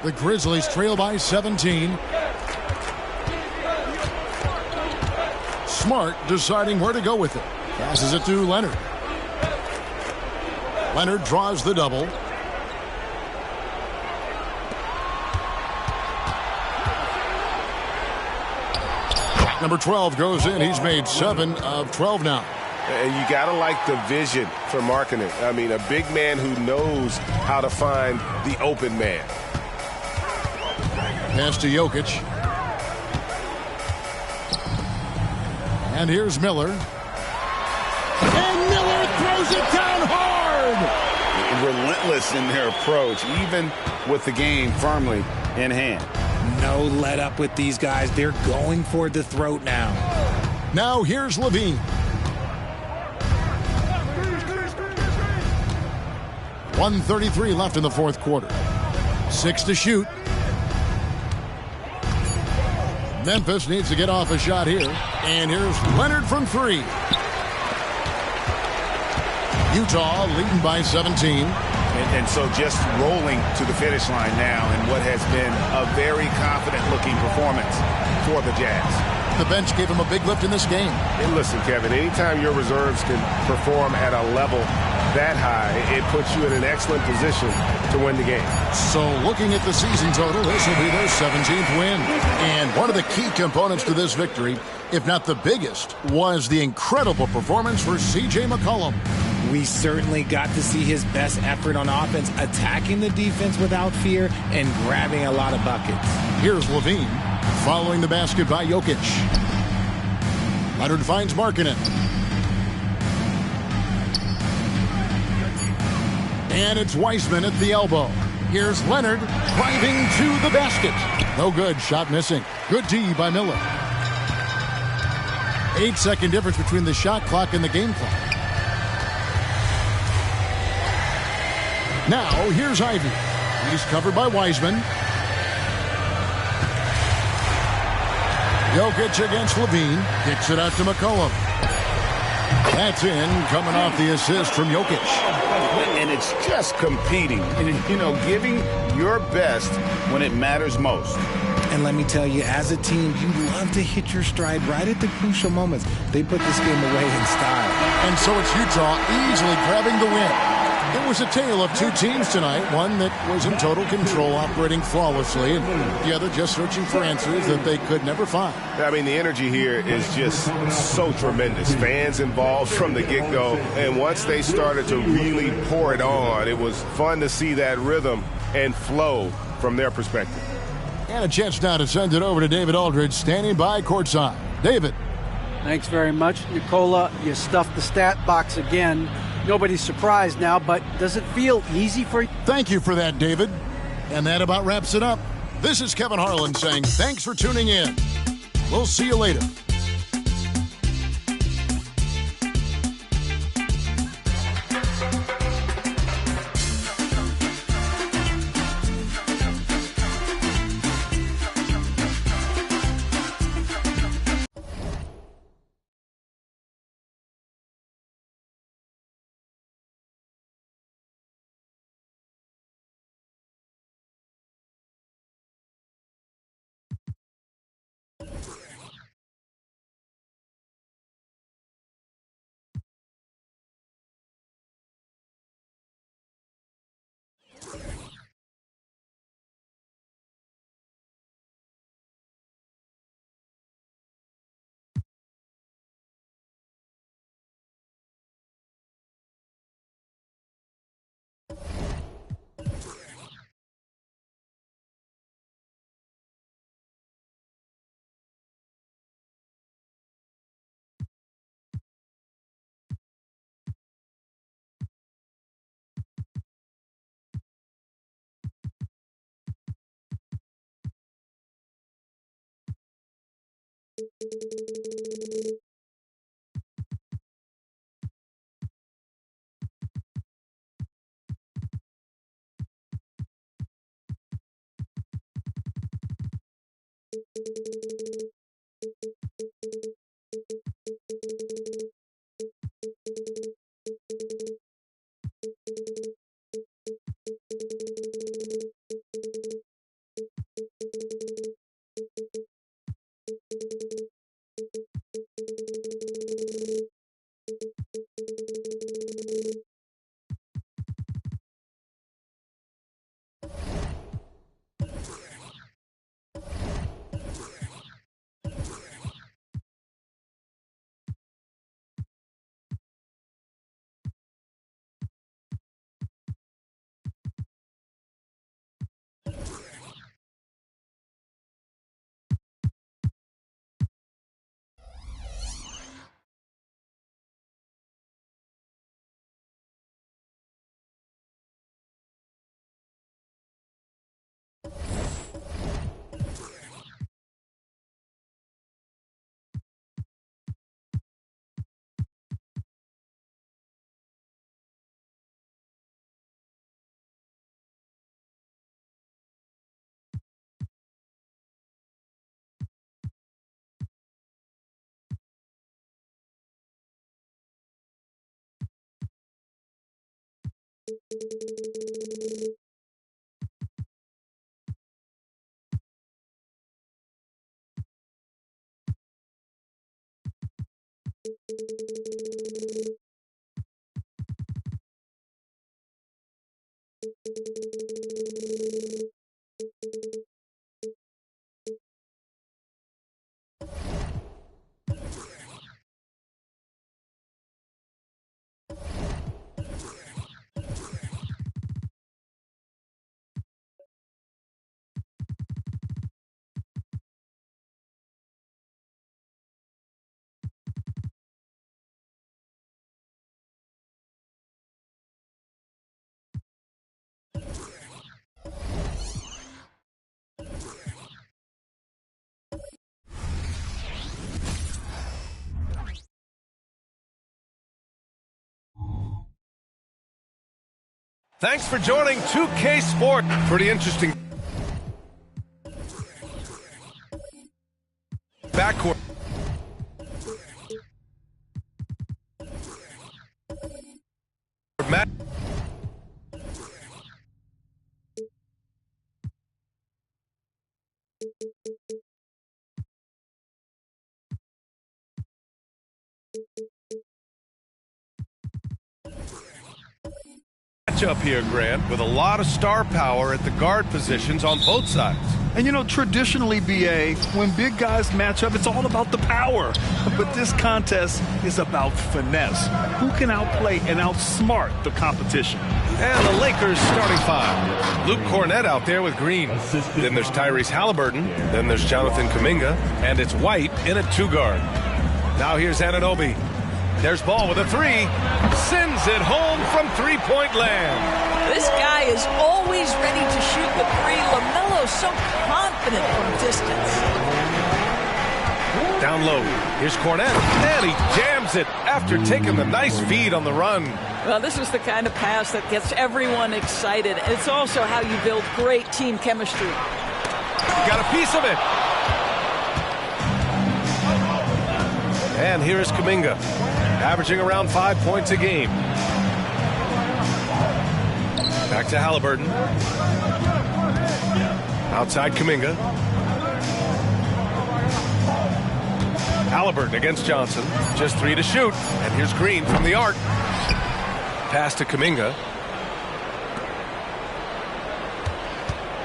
The Grizzlies trail by 17. Smart deciding where to go with it. Passes it to Leonard. Leonard draws the double. Number 12 goes in. He's made 7 of 12 now. And you got to like the vision for marketing. I mean, a big man who knows how to find the open man. Pass to Jokic. And here's Miller. And Miller throws it down hard! Relentless in their approach, even with the game firmly in hand. No let up with these guys. They're going for the throat now. Now here's Levine. 1:33 left in the fourth quarter. 6 to shoot. Memphis needs to get off a shot here. And here's Leonard from 3. Utah leading by 17. And so just rolling to the finish line now in what has been a very confident-looking performance for the Jazz. The bench gave him a big lift in this game. And listen, Kevin, anytime your reserves can perform at a level that high, it puts you in an excellent position to win the game. So looking at the season total, this will be their 17th win. And one of the key components to this victory, if not the biggest, was the incredible performance for C.J. McCollum. We certainly got to see his best effort on offense, attacking the defense without fear and grabbing a lot of buckets. Here's Levine, following the basket by Jokic. Leonard finds Markkanen. And it's Wiseman at the elbow. Here's Leonard driving to the basket. No good, shot missing. Good D by Miller. 8-second difference between the shot clock and the game clock. Now, here's Ivy. He's covered by Wiseman. Jokic against Levine. Kicks it out to McCollum. That's in, coming off the assist from Jokic. And it's just competing, giving your best when it matters most. And let me tell you, as a team, you love to hit your stride right at the crucial moments. They put this game away in style. And so it's Utah easily grabbing the win. It was a tale of two teams tonight, one that was in total control, operating flawlessly, and the other just searching for answers that they could never find. I mean, the energy here is just so tremendous. Fans involved from the get-go, and once they started to really pour it on, it was fun to see that rhythm and flow from their perspective. And a chance now to send it over to David Aldridge, standing by courtside. David. Thanks very much, Nicola. You stuffed the stat box again. Nobody's surprised now, but does it feel easy for you? Thank you for that, David. And that about wraps it up. This is Kevin Harlan saying thanks for tuning in. We'll see you later. Thanks for joining 2K Sport. Pretty interesting backcourt. Up here, Grant, with a lot of star power at the guard positions on both sides. And you know, traditionally, BA, when big guys match up, it's all about the power. But this contest is about finesse. Who can outplay and outsmart the competition? And the Lakers starting five. Luke Cornett out there with Green. Then there's Tyrese Halliburton. Then there's Jonathan Kuminga. And it's White in a two-guard. Now here's Anunoby. There's Ball with a three. Sends it home from three-point land. This guy is always ready to shoot the three. LaMelo's so confident from distance. Down low. Here's Cornett. And he jams it after taking the nice feed on the run. Well, this is the kind of pass that gets everyone excited. It's also how you build great team chemistry. Got a piece of it. And here is Kuminga, averaging around 5 points a game. Back to Halliburton. Outside Kuminga. Halliburton against Johnson. Just three to shoot. And here's Green from the arc. Pass to Kuminga.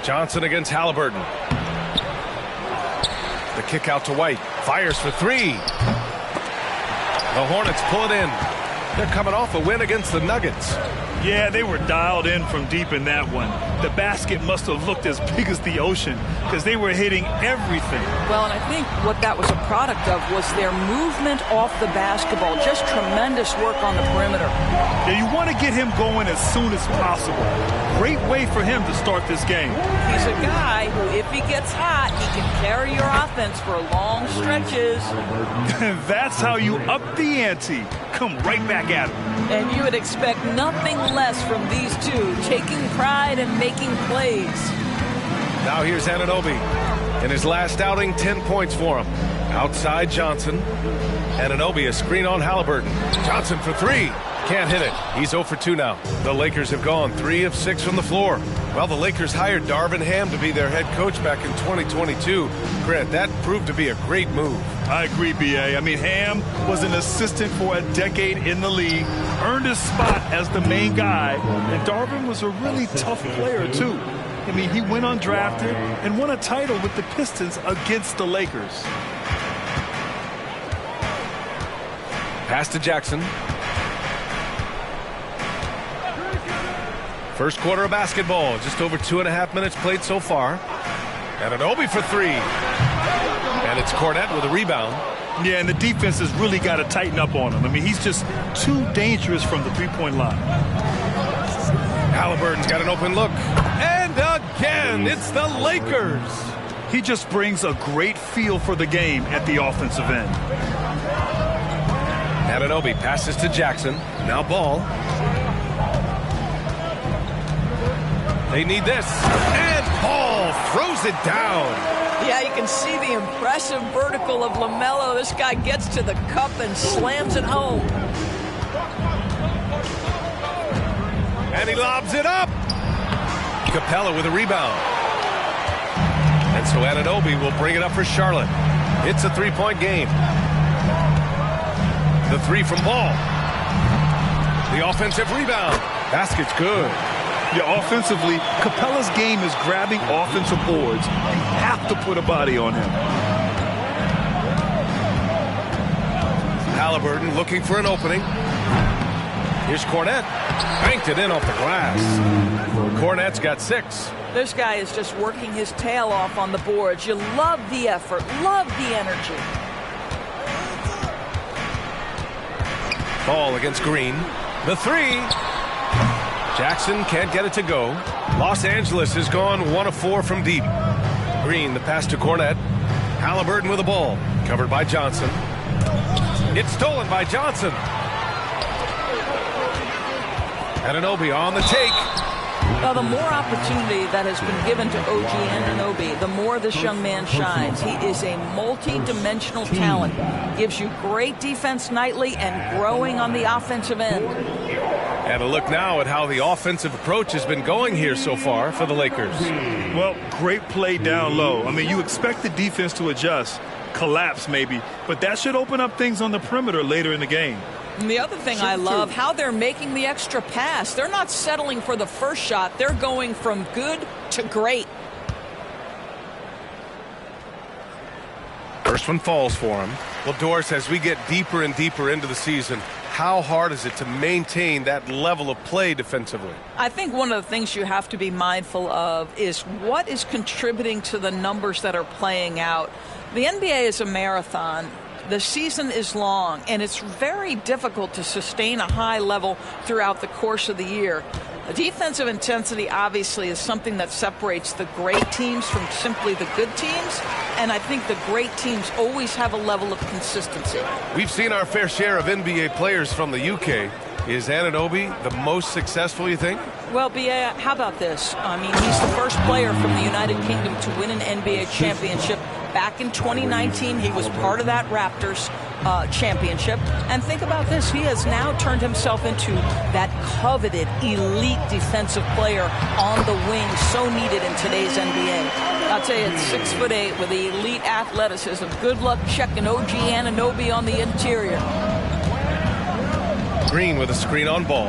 Johnson against Halliburton. The kick out to White. Fires for three. The Hornets pull it in. They're coming off a win against the Nuggets. Yeah, they were dialed in from deep in that one. The basket must have looked as big as the ocean because they were hitting everything. Well, and I think what that was a product of was their movement off the basketball. Just tremendous work on the perimeter. Yeah, you want to get him going as soon as possible. Great way for him to start this game. He's a guy who, if he gets hot, he can carry your offense for long stretches. That's how you up the ante. Come right back at him. And you would expect nothing less from these two, taking pride and making plays. Now here's Anunoby. In his last outing, 10 points for him. Outside Johnson. Anunoby, a screen on Halliburton. Johnson for three. Can't hit it. He's 0 for 2 now. The Lakers have gone 3 of 6 from the floor. Well, the Lakers hired Darvin Ham to be their head coach back in 2022. Grant, that proved to be a great move. I agree, BA. I mean, Ham was an assistant for a decade in the league, earned his spot as the main guy, and Darvin was a really tough player, too. I mean, he went undrafted and won a title with the Pistons against the Lakers. Pass to Jackson. First quarter of basketball, just over 2.5 minutes played so far. Anunoby for three. And it's Cornette with a rebound. Yeah, and the defense has really got to tighten up on him. I mean, he's just too dangerous from the three-point line. Halliburton's got an open look. And again, it's the Lakers. He just brings a great feel for the game at the offensive end. Anunoby passes to Jackson. Now Ball. They need this. And Ball throws it down. Yeah, you can see the impressive vertical of LaMelo. This guy gets to the cup and slams it home. And he lobs it up. Capella with a rebound. And so Anunoby will bring it up for Charlotte. It's a three-point game. The three from Ball. The offensive rebound. Basket's good. Yeah, offensively, Capella's game is grabbing offensive boards. You have to put a body on him. Halliburton looking for an opening. Here's Cornette. Banked it in off the glass. Cornette's got 6. This guy is just working his tail off on the boards. You love the effort, love the energy. Ball against Green. The three. Jackson can't get it to go. Los Angeles has gone 1 of 4 from deep. Green, the pass to Cornette. Halliburton with the ball. Covered by Johnson. It's stolen by Johnson. Anunoby on the take. Well, the more opportunity that has been given to OG Anunoby, the more this young man shines. He is a multi-dimensional talent. Gives you great defense nightly and growing on the offensive end. And a look now at how the offensive approach has been going here so far for the Lakers. Well, great play down low. I mean, you expect the defense to adjust, collapse maybe, but that should open up things on the perimeter later in the game. And the other thing I love, how they're making the extra pass. They're not settling for the first shot. They're going from good to great. First one falls for him. Well, Doris, as we get deeper and deeper into the season, how hard is it to maintain that level of play defensively? I think one of the things you have to be mindful of is what is contributing to the numbers that are playing out. The NBA is a marathon. The season is long, and it's very difficult to sustain a high level throughout the course of the year. The defensive intensity obviously is something that separates the great teams from simply the good teams, and I think the great teams always have a level of consistency. We've seen our fair share of NBA players from the UK. Is Anunoby the most successful, you think? Well, B.A., how about this? I mean, he's the first player from the United Kingdom to win an NBA championship. Back in 2019, he was part of that Raptors championship. And think about this. He has now turned himself into that coveted elite defensive player on the wing, so needed in today's NBA. I'll tell you, it's 6'8" with elite athleticism. Good luck checking OG Anunoby on the interior. Green with a screen on Ball.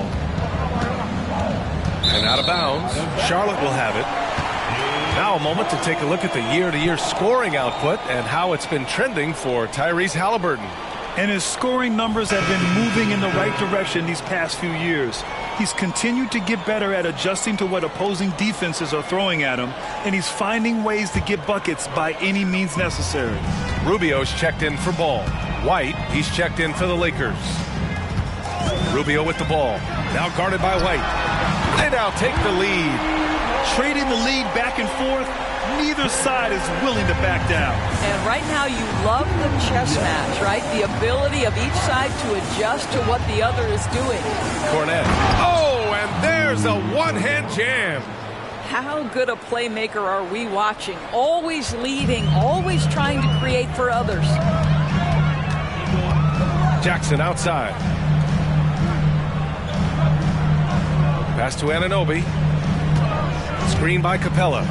And out of bounds. Charlotte will have it. Now a moment to take a look at the year-to-year scoring output and how it's been trending for Tyrese Halliburton. And his scoring numbers have been moving in the right direction these past few years. He's continued to get better at adjusting to what opposing defenses are throwing at him, and he's finding ways to get buckets by any means necessary. Rubio's checked in for Ball. White, he's checked in for the Lakers. Rubio with the ball. Now guarded by White. They now take the lead. Trading the lead back and forth, neither side is willing to back down. And right now you love the chess match, right? The ability of each side to adjust to what the other is doing. Cornette. Oh, and there's a one-hand jam. How good a playmaker are we watching? Always leading, always trying to create for others. Jackson outside. Pass to Anunoby. Screen by Capella.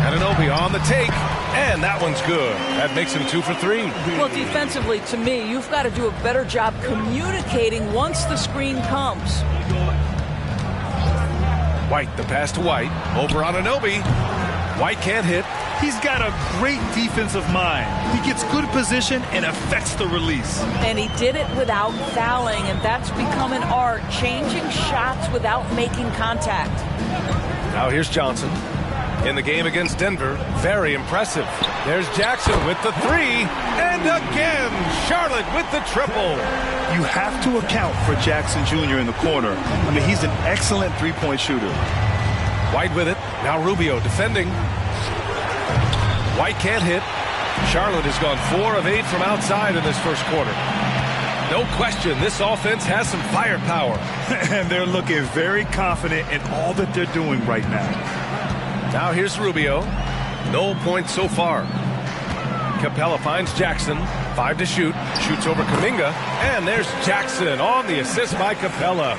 Anunoby on the take, and that one's good. That makes him 2 for 3. Well, defensively, to me, you've got to do a better job communicating once the screen comes. White, the pass to White. Over Anunoby. White can't hit. He's got a great defensive mind. He gets good position and affects the release. And he did it without fouling, and that's become an art, changing shots without making contact. Now here's Johnson. In the game against Denver, very impressive. There's Jackson with the three, and again, Charlotte with the triple. You have to account for Jackson Jr. in the corner. I mean, he's an excellent three-point shooter. White with it. Now Rubio defending. White can't hit. Charlotte has gone 4 of 8 from outside in this first quarter. No question, this offense has some firepower. And they're looking very confident in all that they're doing right now. Now here's Rubio. No points so far. Capella finds Jackson. 5 to shoot. Shoots over Kuminga. And there's Jackson on the assist by Capella.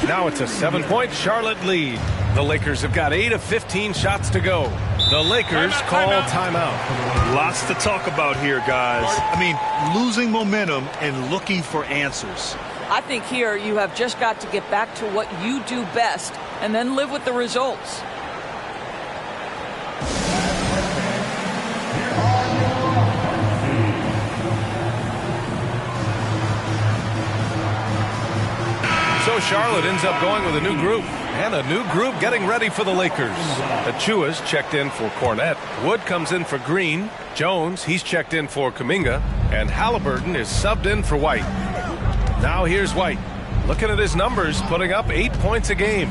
Now it's a 7-point Charlotte lead. The Lakers have got 8 of 15 shots to go. The Lakers call timeout. Lots to talk about here, guys. I mean, losing momentum and looking for answers. I think here you have just got to get back to what you do best and then live with the results. So Charlotte ends up going with a new group, and a new group getting ready for the Lakers. Achua's checked in for Cornette. Wood comes in for Green. Jones, he's checked in for Kuminga. And Halliburton is subbed in for White. Now here's White. Looking at his numbers, putting up 8 points a game.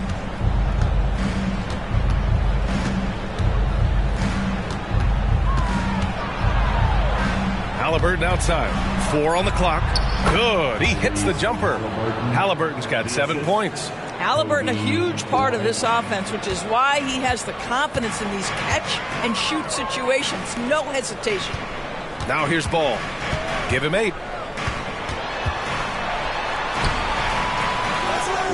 Halliburton outside. 4 on the clock. Good. He hits the jumper. Halliburton's got 7 points. Halliburton, a huge part of this offense, which is why he has the confidence in these catch and shoot situations. No hesitation. Now here's Ball. Give him 8.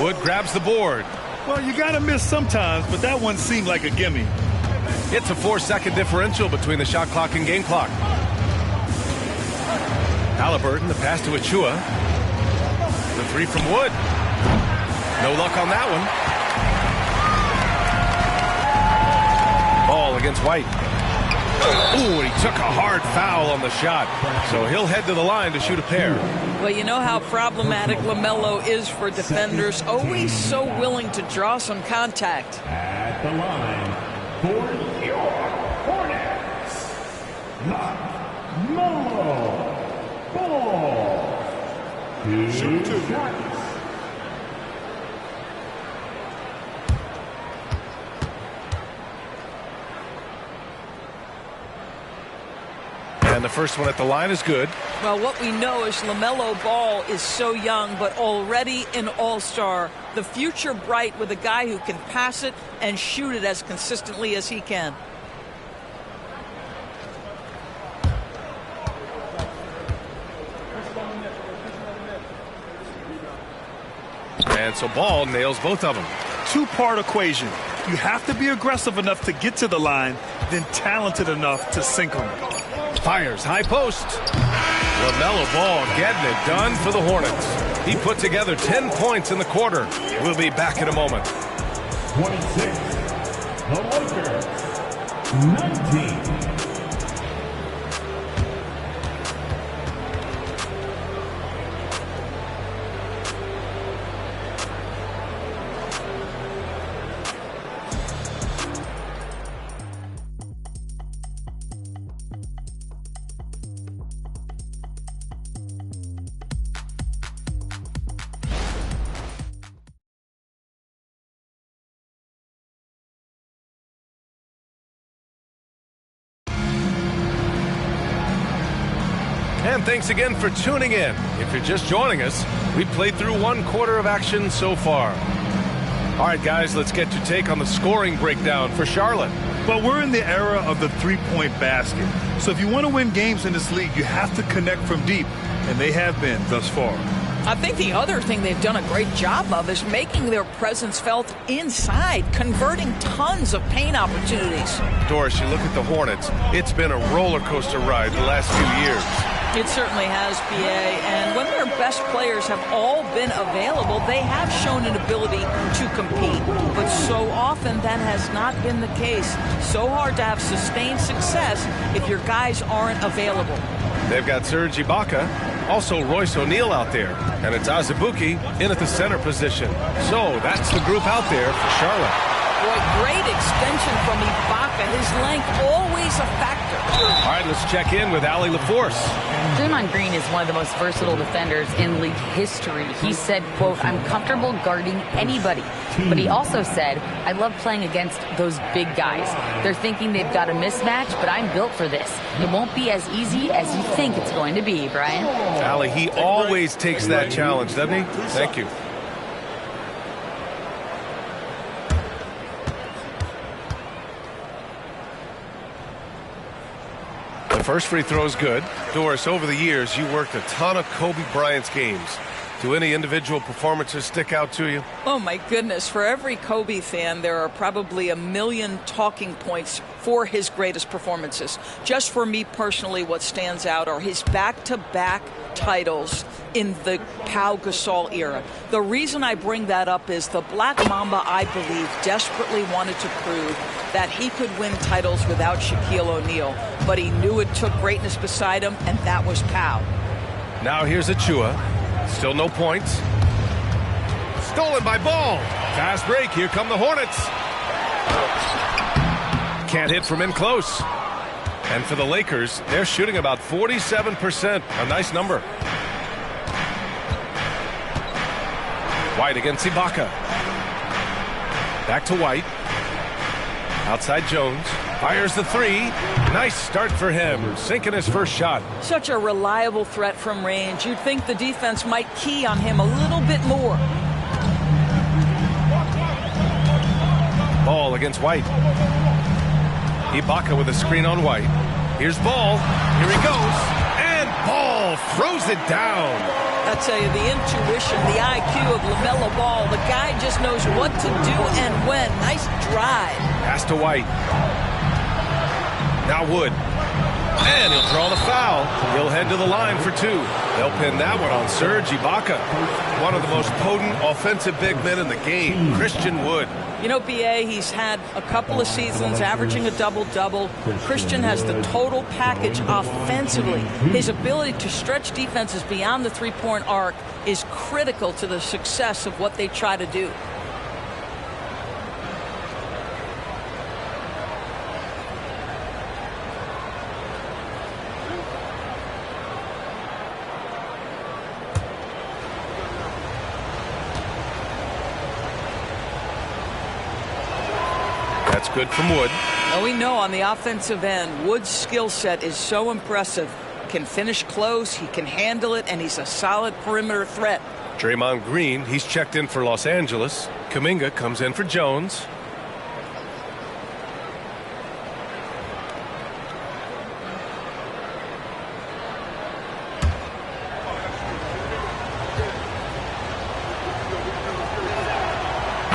Wood grabs the board. Well, you got to miss sometimes, but that one seemed like a gimme. It's a 4-second differential between the shot clock and game clock. Halliburton, the pass to Achua. The 3 from Wood. No luck on that one. Ball against White. Ooh, and he took a hard foul on the shot. So he'll head to the line to shoot a pair. Well, you know how problematic LaMelo is for defenders. Always so willing to draw some contact. At the line for your Hornets, LaMelo Ball. Shoot 2. And the first one at the line is good. Well, what we know is LaMelo Ball is so young, but already an all-star. The future bright with a guy who can pass it and shoot it as consistently as he can. And so Ball nails both of them. 2-part equation. You have to be aggressive enough to get to the line, then talented enough to sink them. Fires high post. LaMelo Ball getting it done for the Hornets. He put together 10 points in the quarter. We'll be back in a moment. 26, the Lakers, 19. And thanks again for tuning in. If you're just joining us, we played through 1 quarter of action so far. All right, guys, let's get your take on the scoring breakdown for Charlotte. But we're in the era of the three-point basket. So if you want to win games in this league, you have to connect from deep, and they have been thus far. I think the other thing they've done a great job of is making their presence felt inside, converting tons of paint opportunities. Doris, you look at the Hornets. It's been a roller coaster ride the last few years. It certainly has, BA. And when their best players have all been available, they have shown an ability to compete. But so often that has not been the case. So hard to have sustained success if your guys aren't available. They've got Serge Ibaka, also Royce O'Neal out there, and it's Azubuike in at the center position. So that's the group out there for Charlotte. Boy, great extension from Ibaka. His length always a factor. All right, let's check in with Allie LaForce. Draymond Green is one of the most versatile defenders in league history. He said, quote, "I'm comfortable guarding anybody." But he also said, "I love playing against those big guys. They're thinking they've got a mismatch, but I'm built for this. It won't be as easy as you think it's going to be," Brian. Allie, he always takes that challenge, doesn't he? Thank you. The first free throw is good. Doris, over the years, you worked a ton of Kobe Bryant's games. Do any individual performances stick out to you? Oh, my goodness. For every Kobe fan, there are probably a million talking points for his greatest performances. Just for me personally, what stands out are his back-to-back titles in the Pau Gasol era. The reason I bring that up is the Black Mamba, I believe, desperately wanted to prove that he could win titles without Shaquille O'Neal, but he knew it took greatness beside him, and that was Pau. Now here's Achua. Still no points. Stolen by Ball. Fast break. Here come the Hornets. Can't hit from in close. And for the Lakers, they're shooting about 47%. A nice number. White against Ibaka. Back to White. Outside Jones. Fires the three. Nice start for him. Sinking his first shot. Such a reliable threat from range. You'd think the defense might key on him a little bit more. Ball against White. Ibaka with a screen on White. Here's Ball. Here he goes. And Ball throws it down. I tell you, the intuition, the IQ of LaMelo Ball. The guy just knows what to do and when. Nice drive. Pass to White. Now Wood. And he'll draw the foul. He'll head to the line for two. They'll pin that one on Serge Ibaka. One of the most potent offensive big men in the game, Christian Wood. You know, BA, he's had a couple of seasons averaging a double-double. Christian has the total package offensively. His ability to stretch defenses beyond the three-point arc is critical to the success of what they try to do. That's good from Wood. Well, we know on the offensive end, Wood's skill set is so impressive. Can finish close, he can handle it, and he's a solid perimeter threat. Draymond Green, he's checked in for Los Angeles. Kuminga comes in for Jones.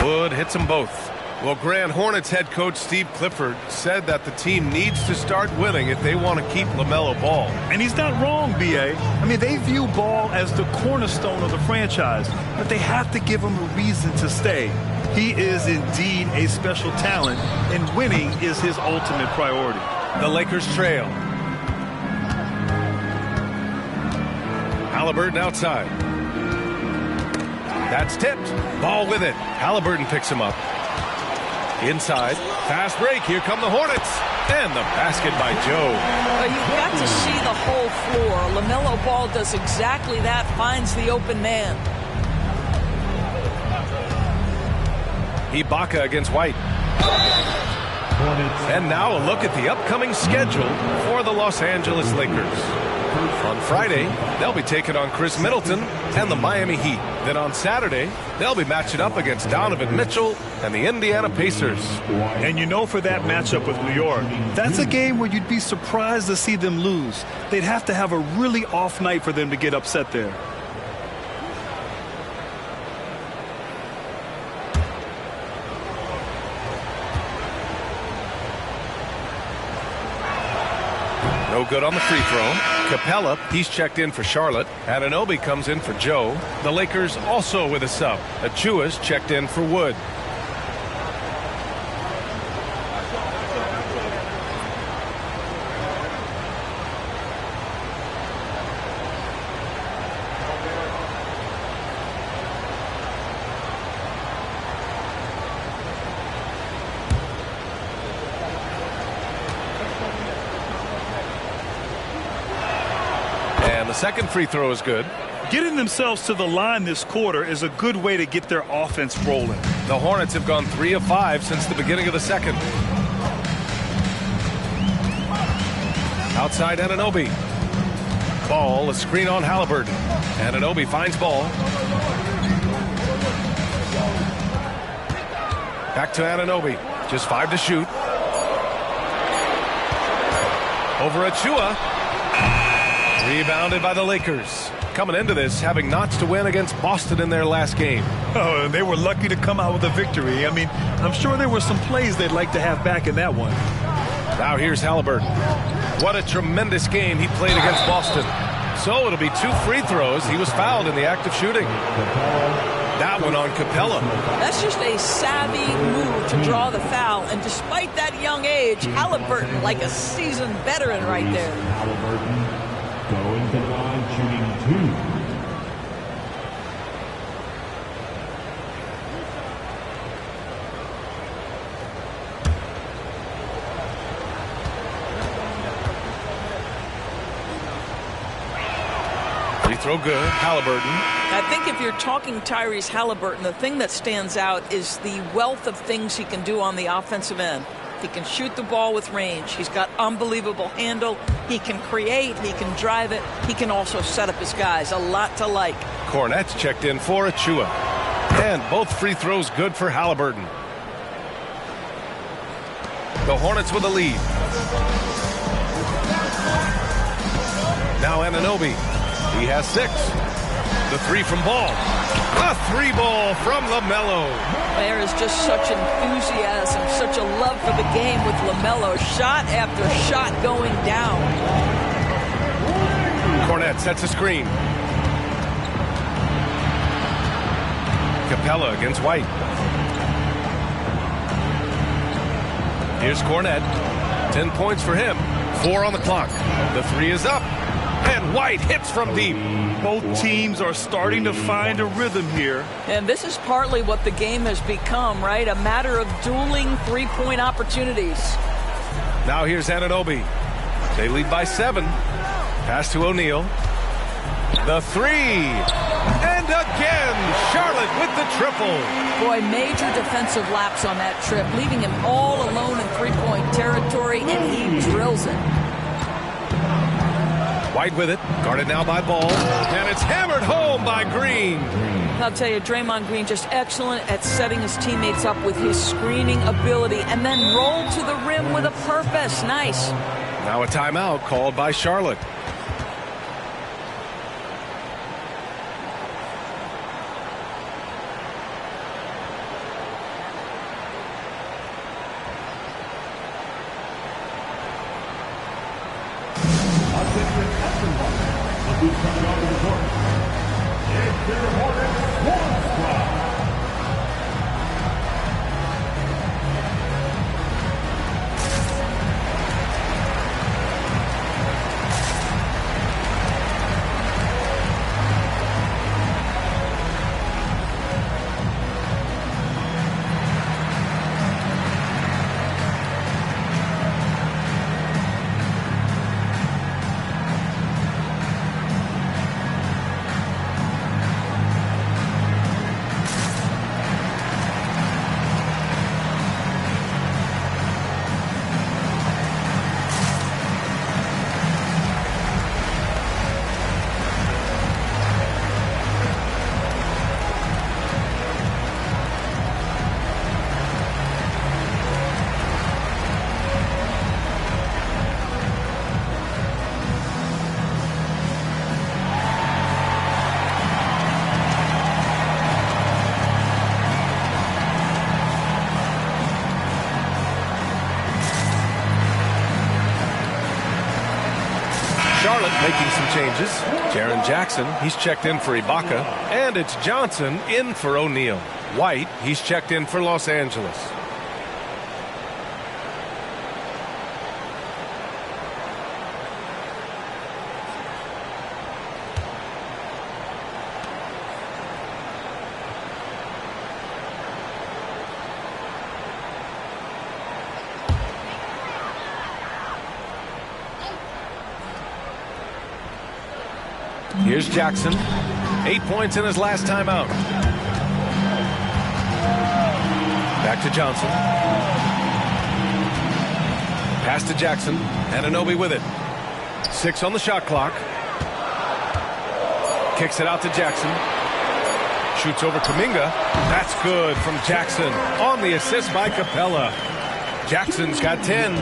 Wood hits them both. Well, Grand Hornets head coach Steve Clifford said that the team needs to start winning if they want to keep LaMelo Ball. And he's not wrong, B.A. I mean, they view Ball as the cornerstone of the franchise, but they have to give him a reason to stay. He is indeed a special talent, and winning is his ultimate priority. The Lakers trail. Halliburton outside. That's tipped. Ball with it. Halliburton picks him up. Inside, fast break, here come the Hornets, and the basket by Joe. Well, you've got to see the whole floor. LaMelo Ball does exactly that, finds the open man. Ibaka against White. And now a look at the upcoming schedule for the Los Angeles Lakers. On Friday, they'll be taking on Chris Middleton and the Miami Heat. Then on Saturday, they'll be matching up against Donovan Mitchell and the Indiana Pacers. And you know, for that matchup with New York, that's a game where you'd be surprised to see them lose. They'd have to have a really off night for them to get upset there. No good on the free throw. Capella, he's checked in for Charlotte. Anunoby comes in for Joe. The Lakers also with a sub. Achua's checked in for Wood. The second free throw is good. Getting themselves to the line this quarter is a good way to get their offense rolling. The Hornets have gone 3 of 5 since the beginning of the second. Outside Anunoby. Ball, a screen on Halliburton. Anunoby finds ball. Back to Anunoby. Just 5 to shoot. Over Achua. Rebounded by the Lakers. Coming into this, having notched to win against Boston in their last game. Oh, and they were lucky to come out with a victory. I mean, I'm sure there were some plays they'd like to have back in that one. Now here's Halliburton. What a tremendous game he played against Boston. So it'll be 2 free throws. He was fouled in the act of shooting. That one on Capella. That's just a savvy move to draw the foul. And despite that young age, Halliburton like a seasoned veteran right there. Halliburton going to the line, shooting 2. Free throw good. Halliburton. I think if you're talking Tyrese Halliburton, the thing that stands out is the wealth of things he can do on the offensive end. He can shoot the ball with range. He's got unbelievable handle. He can create. He can drive it. He can also set up his guys. A lot to like. Cornette's checked in for Achua. And both free throws good for Halliburton. The Hornets with the lead. Now Anunoby. He has 6. The 3 from Ball. A 3-ball from LaMelo. There is just such enthusiasm, such a love for the game with LaMelo. Shot after shot going down. Cornette sets a screen. Capella against White. Here's Cornette. 10 points for him. 4 on the clock. The 3 is up. And White hits from deep. Both teams are starting to find a rhythm here. And this is partly what the game has become, right? A matter of dueling three-point opportunities. Now here's Anunoby. They lead by 7. Pass to O'Neal. The 3. And again, Charlotte with the triple. Boy, major defensive lapse on that trip, leaving him all alone in three-point territory, and he drills it. White with it, guarded now by Ball, and it's hammered home by Green. I'll tell you, Draymond Green just excellent at setting his teammates up with his screening ability and then roll to the rim with a purpose. Nice. Now a timeout called by Charlotte. Charlotte making some changes. Jaren Jackson, he's checked in for Ibaka. And it's Johnson in for O'Neal. White, he's checked in for Los Angeles. Here's Jackson. 8 points in his last time out. Back to Johnson. Pass to Jackson. Anunoby with it. 6 on the shot clock. Kicks it out to Jackson. Shoots over Kuminga. That's good from Jackson. On the assist by Capella. Jackson's got 10.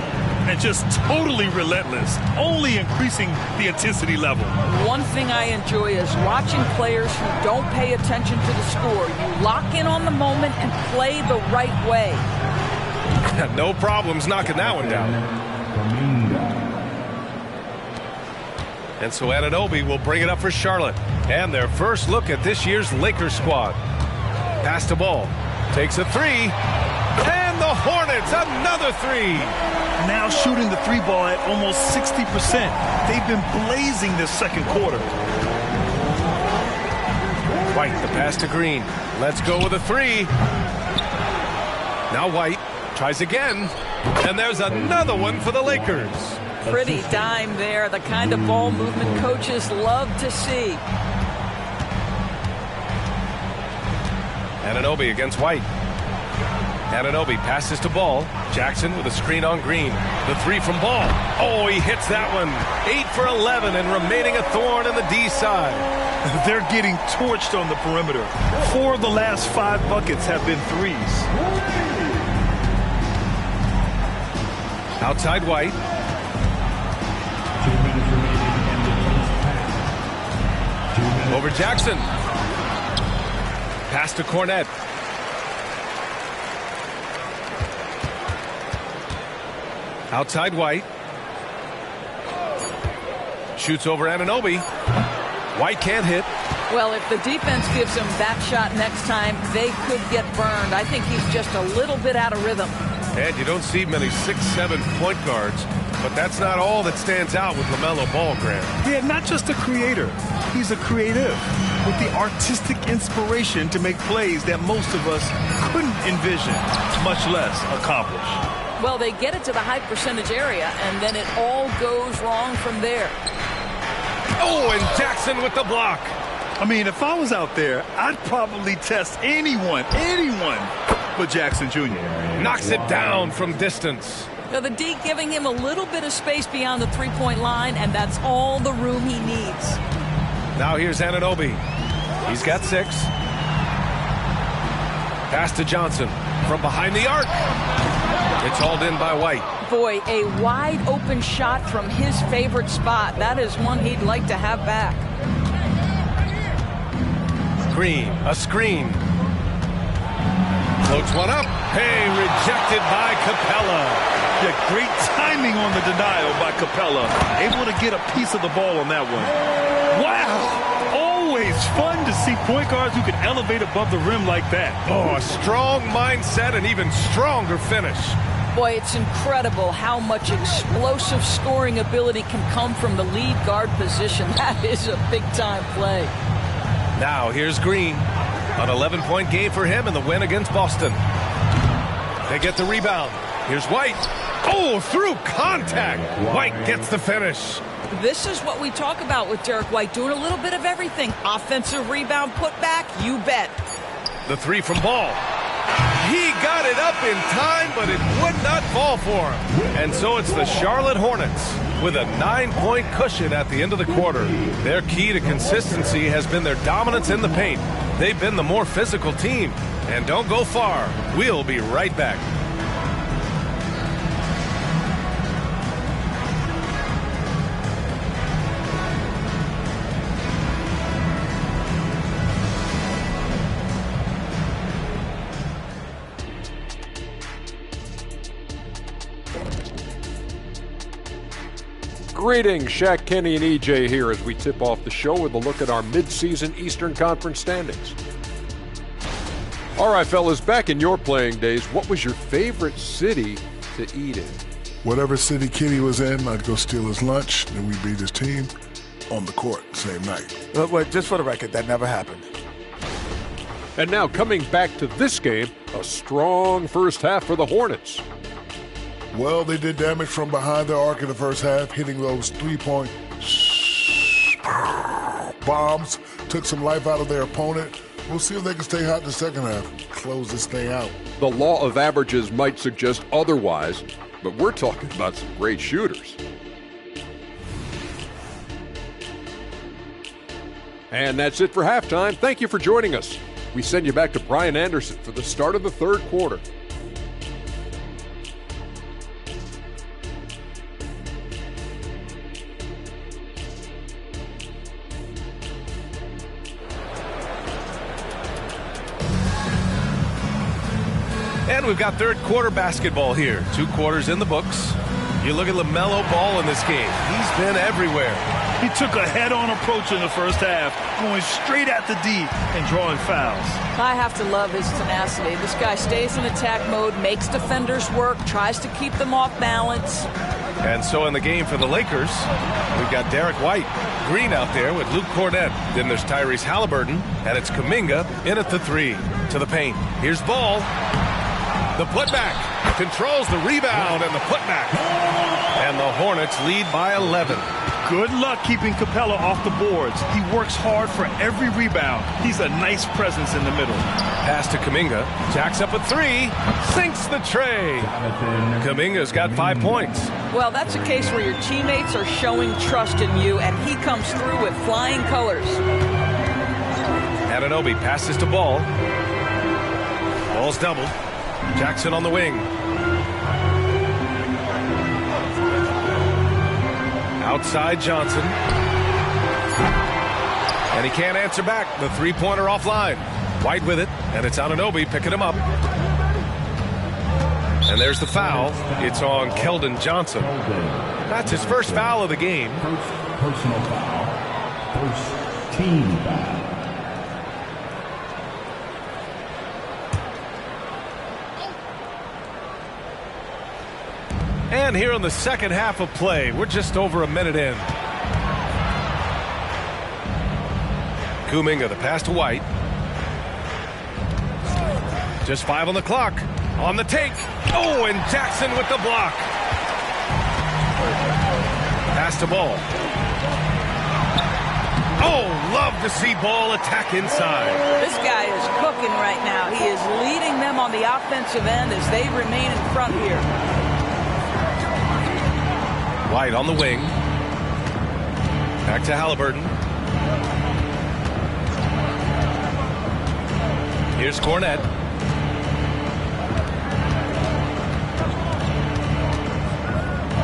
And just totally relentless, only increasing the intensity level. One thing I enjoy is watching players who don't pay attention to the score. You lock in on the moment and play the right way. No problems knocking that one down. And so Anunoby will bring it up for Charlotte. And their first look at this year's Lakers squad. Pass to Ball. Takes a three. And the Hornets, another three. Now shooting the three ball at almost 60%. They've been blazing this second quarter. White, the pass to Green. Let's go with a three. Now White tries again. And there's another one for the Lakers. Pretty dime there, the kind of ball movement coaches love to see. Anunoby against White. Anunoby passes to Ball. Jackson with a screen on Green. The three from Ball. Oh, he hits that one. 8 for 11 and remaining a thorn in the D side. They're getting torched on the perimeter. 4 of the last 5 buckets have been threes. Outside White. Over Jackson. Pass to Cornette. Outside White. Shoots over Anunoby. White can't hit. Well, if the defense gives him that shot next time, they could get burned. I think he's just a little bit out of rhythm. And you don't see many 6'7" point guards, but that's not all that stands out with LaMelo Ball, Grant. Yeah, not just a creator. He's a creative with the artistic inspiration to make plays that most of us couldn't envision, much less accomplish. Well, they get it to the high percentage area, and then it all goes wrong from there. Oh, and Jackson with the block. I mean, if I was out there, I'd probably test anyone but Jackson Jr. Knocks it down from distance. Now the D giving him a little bit of space beyond the three-point line, and that's all the room he needs. Now here's Anunoby. He's got 6. Pass to Johnson from behind the arc. It's hauled in by White. Boy, a wide open shot from his favorite spot. That is one he'd like to have back. Green, a screen. Floats one up. Hey, rejected by Capella. Yeah, great timing on the denial by Capella. Able to get a piece of the ball on that one. Wow! Always fun to see point guards who can elevate above the rim like that. Oh, a strong mindset and even stronger finish. Boy, it's incredible how much explosive scoring ability can come from the lead guard position. That is a big-time play. Now here's Green. An 11-point game for him in the win against Boston. They get the rebound. Here's White. Oh, through contact. White gets the finish. This is what we talk about with Derek White, doing a little bit of everything. Offensive rebound, putback, you bet. The three from Ball. He got it up in time, but it would not fall for him. And so it's the Charlotte Hornets with a 9-point cushion at the end of the quarter. Their key to consistency has been their dominance in the paint. They've been the more physical team. And don't go far. We'll be right back. Greetings, Shaq, Kenny, and EJ here as we tip off the show with a look at our midseason Eastern Conference standings. All right, fellas, back in your playing days, what was your favorite city to eat in? Whatever city Kenny was in, I'd go steal his lunch, then we'd beat his team on the court same night. Wait, just for the record, that never happened. And now coming back to this game, a strong first half for the Hornets. Well, they did damage from behind the arc in the first half, hitting those three-point bombs, took some life out of their opponent. We'll see if they can stay hot in the second half, close this thing out. The law of averages might suggest otherwise, but we're talking about some great shooters. And that's it for halftime. Thank you for joining us. We send you back to Brian Anderson for the start of the third quarter. And we've got third quarter basketball here. 2 quarters in the books. You look at LaMelo Ball in this game. He's been everywhere. He took a head-on approach in the first half, going straight at the D and drawing fouls. I have to love his tenacity. This guy stays in attack mode, makes defenders work, tries to keep them off balance. And so in the game for the Lakers, we've got Derek White, Green out there with Luke Cornett. Then there's Tyrese Halliburton, and it's Kuminga in at the 3 to the paint. Here's Ball. The putback controls the rebound and the putback. And the Hornets lead by 11. Good luck keeping Capella off the boards. He works hard for every rebound. He's a nice presence in the middle. Pass to Kuminga. Jacks up a 3. Sinks the tray. Kuminga's got 5 points. Well, that's a case where your teammates are showing trust in you, and he comes through with flying colors. Anunoby passes to Ball. Ball's doubled. Jackson on the wing. Outside Johnson. And he can't answer back. The three-pointer offline. White with it, and it's Anunoby picking him up. And there's the foul. It's on Keldon Johnson. That's his first foul of the game. Personal foul. First team foul. And here in the second half of play, we're just over a minute in. Kuminga, the pass to White. Just 5 on the clock. On the take. Oh, and Jackson with the block. Pass to Ball. Oh, love to see Ball attack inside. This guy is cooking right now. He is leading them on the offensive end as they remain in front here. White on the wing. Back to Halliburton. Here's Cornett.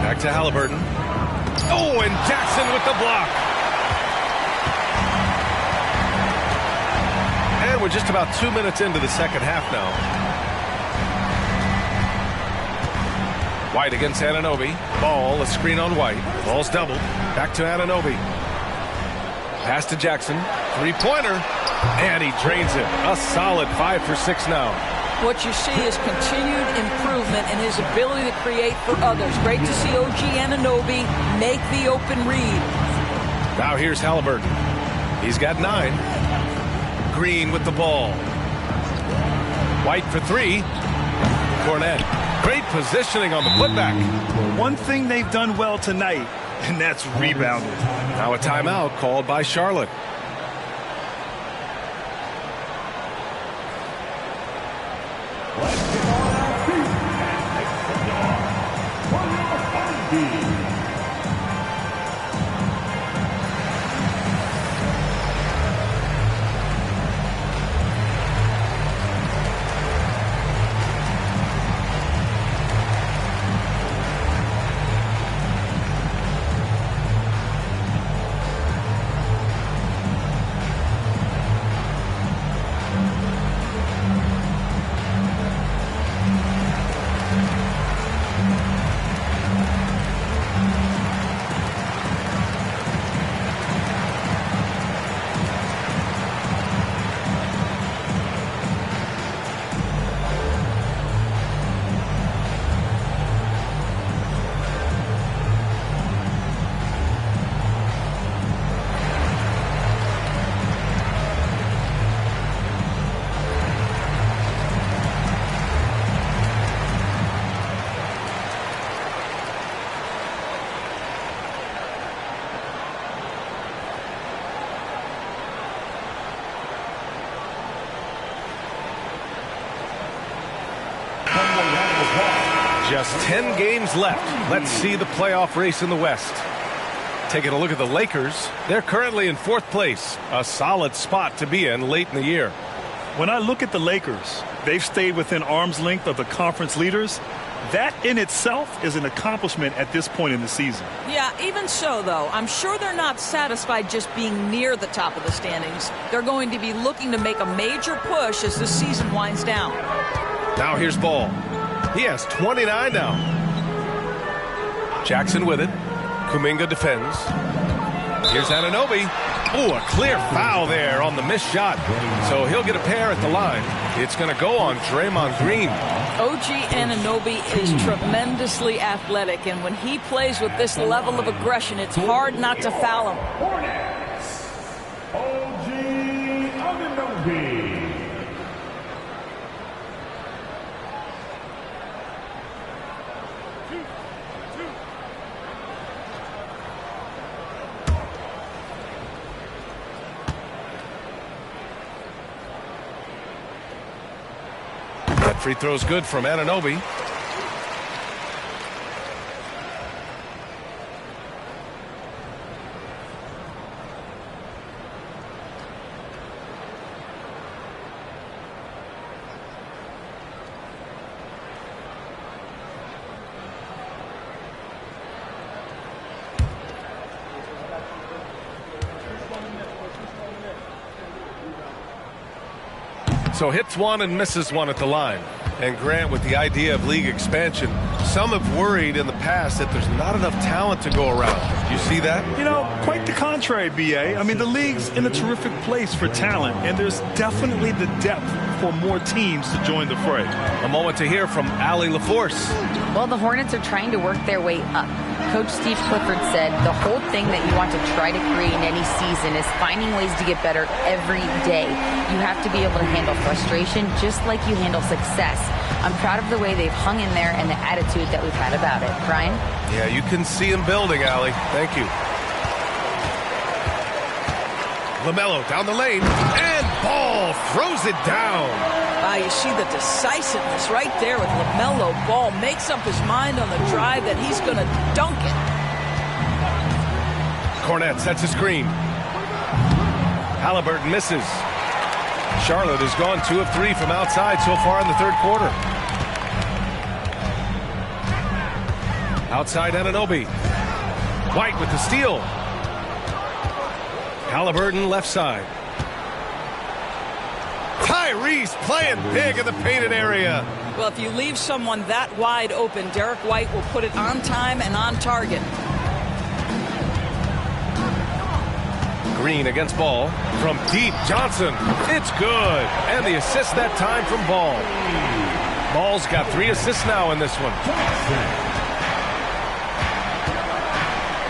Back to Halliburton. Oh, and Jackson with the block. And we're just about 2 minutes into the second half now. White against Anunoby. Ball, a screen on White. Ball's doubled. Back to Anunoby. Pass to Jackson. Three-pointer. And he drains it. A solid 5 for 6 now. What you see is continued improvement in his ability to create for others. Great to see OG Anunoby make the open read. Now here's Halliburton. He's got 9. Green with the ball. White for 3. Cornett. Great positioning on the putback. One thing they've done well tonight, and that's rebounding. Now a timeout called by Charlotte. Just 10 games left. Let's see the playoff race in the West. Taking a look at the Lakers, they're currently in 4th place, a solid spot to be in late in the year. When I look at the Lakers, they've stayed within arm's length of the conference leaders. That in itself is an accomplishment at this point in the season. Yeah, even so, though, I'm sure they're not satisfied just being near the top of the standings. They're going to be looking to make a major push as the season winds down. Now here's Ball. He has 29 now. Jackson with it. Kuminga defends. Here's Anunoby. Ooh, a clear foul there on the missed shot. So he'll get a pair at the line. It's going to go on Draymond Green. OG Anunoby is tremendously athletic, and when he plays with this level of aggression, it's hard not to foul him. OG Anunoby. That free throw's good from Anunoby. So hits one and misses one at the line. And Grant, with the idea of league expansion, some have worried in the past that there's not enough talent to go around. You see that? You know, quite the contrary, B.A. I mean, the league's in a terrific place for talent, and there's definitely the depth for more teams to join the fray. A moment to hear from Allie LaForce. Well, the Hornets are trying to work their way up. Coach Steve Clifford said the whole thing that you want to try to create in any season is finding ways to get better every day. You have to be able to handle frustration just like you handle success. I'm proud of the way they've hung in there and the attitude that we've had about it. Brian? Yeah, you can see him building, Allie. Thank you. LaMelo down the lane, and Ball throws it down. Wow, you see the decisiveness right there with LaMelo Ball. Makes up his mind on the drive that he's going to dunk it. Cornette sets a screen. Halliburton misses. Charlotte has gone 2 of 3 from outside so far in the 3rd quarter. Outside Anunoby. White with the steal. Halliburton left side. Tyrese playing big in the painted area. Well, if you leave someone that wide open, Derek White will put it on time and on target. Green against Ball. From deep, Johnson. It's good. And the assist that time from Ball. Ball's got 3 assists now in this one.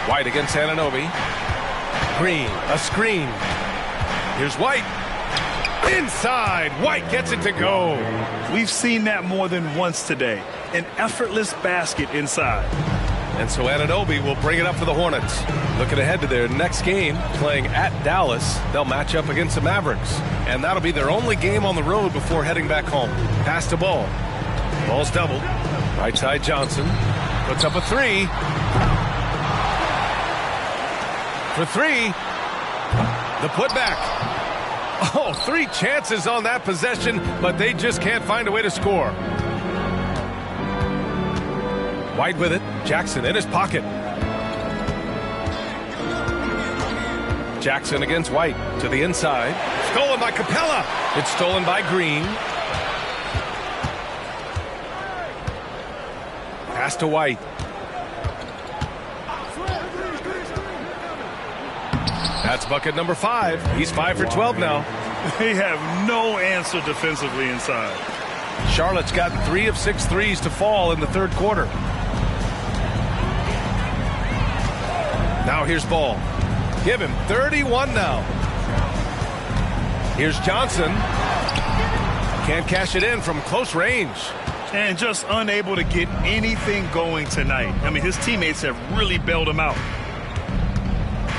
White against Anunoby. Green, a screen. Here's White. Inside, White gets it to go. We've seen that more than once today. An effortless basket inside. And so Anunoby will bring it up for the Hornets. Looking ahead to their next game, playing at Dallas. They'll match up against the Mavericks. And that'll be their only game on the road before heading back home. Pass to Ball. Ball's doubled. Right side Johnson. Puts up a 3. For 3. The putback. Oh, 3 chances on that possession, but they just can't find a way to score. White with it. Jackson in his pocket. Jackson against White to the inside. Stolen by Capella. It's stolen by Green. Pass to White. That's bucket number 5. He's 5 for 12 now. They have no answer defensively inside. Charlotte's gotten 3 of 6 threes to fall in the 3rd quarter. Now here's Ball. Give him 31 now. Here's Johnson. Can't cash it in from close range. And just unable to get anything going tonight. I mean, his teammates have really bailed him out.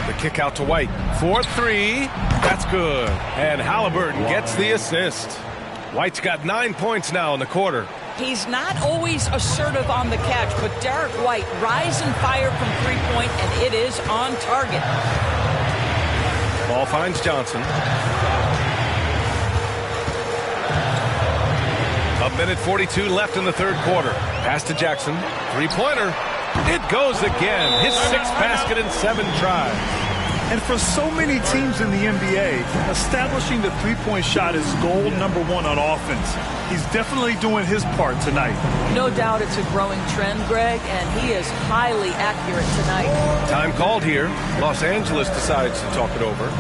The kick out to White. 4-3. That's good. And Halliburton gets the assist. White's got 9 points now in the quarter. He's not always assertive on the catch, but Derek White, rise and fire from three-point, and it is on target. Ball finds Johnson. A minute 42 left in the third quarter. Pass to Jackson. Three-pointer. It goes again. His 6th basket in 7 tries. And for so many teams in the NBA, establishing the three-point shot is goal number 1 on offense. He's definitely doing his part tonight. No doubt it's a growing trend, Greg, and he is highly accurate tonight. Time called here. Los Angeles decides to talk it over.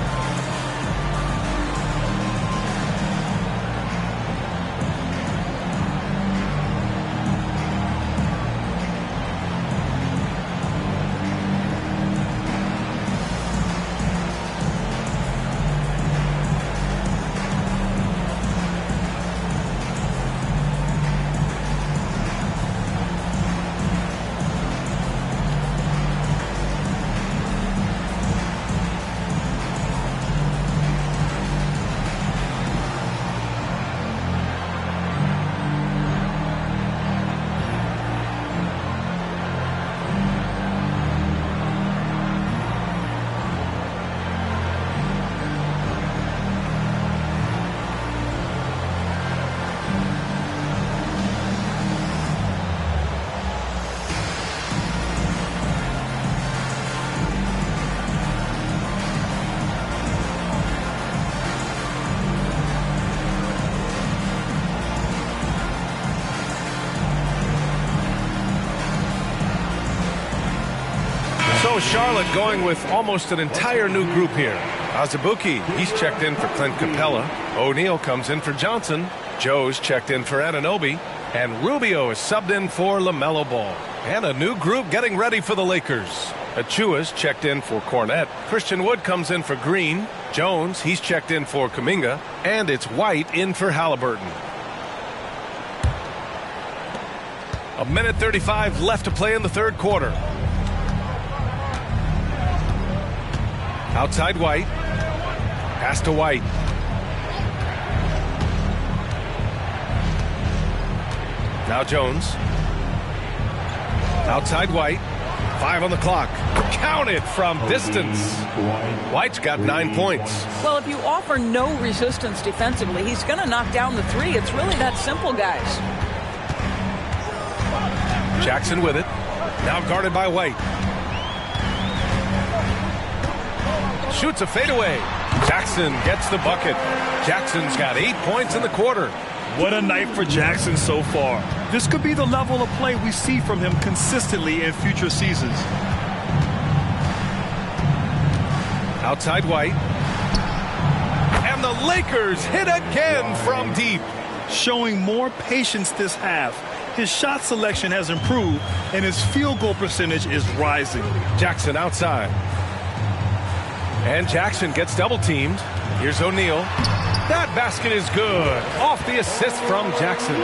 So Charlotte going with almost an entire new group here. Azubuike, he's checked in for Clint Capella. O'Neal comes in for Johnson. Joe's checked in for Anunoby. And Rubio is subbed in for LaMelo Ball. And a new group getting ready for the Lakers. Achua's checked in for Cornette. Christian Wood comes in for Green. Jones, he's checked in for Kuminga. And it's White in for Halliburton. A minute 35 left to play in the third quarter. Outside White. Pass to White. Now Jones. Outside White. 5 on the clock. Count it from distance. White's got 9 points. Well, if you offer no resistance defensively, he's going to knock down the three. It's really that simple, guys. Jackson with it. Now guarded by White. Shoots a fadeaway. Jackson gets the bucket. Jackson's got 8 points in the quarter. What a night for Jackson so far. This could be the level of play we see from him consistently in future seasons. Outside White. And the Lakers hit again from deep. Showing more patience this half. His shot selection has improved, and his field goal percentage is rising. Jackson outside. And Jackson gets double teamed. Here's O'Neal. That basket is good. Off the assist from Jackson.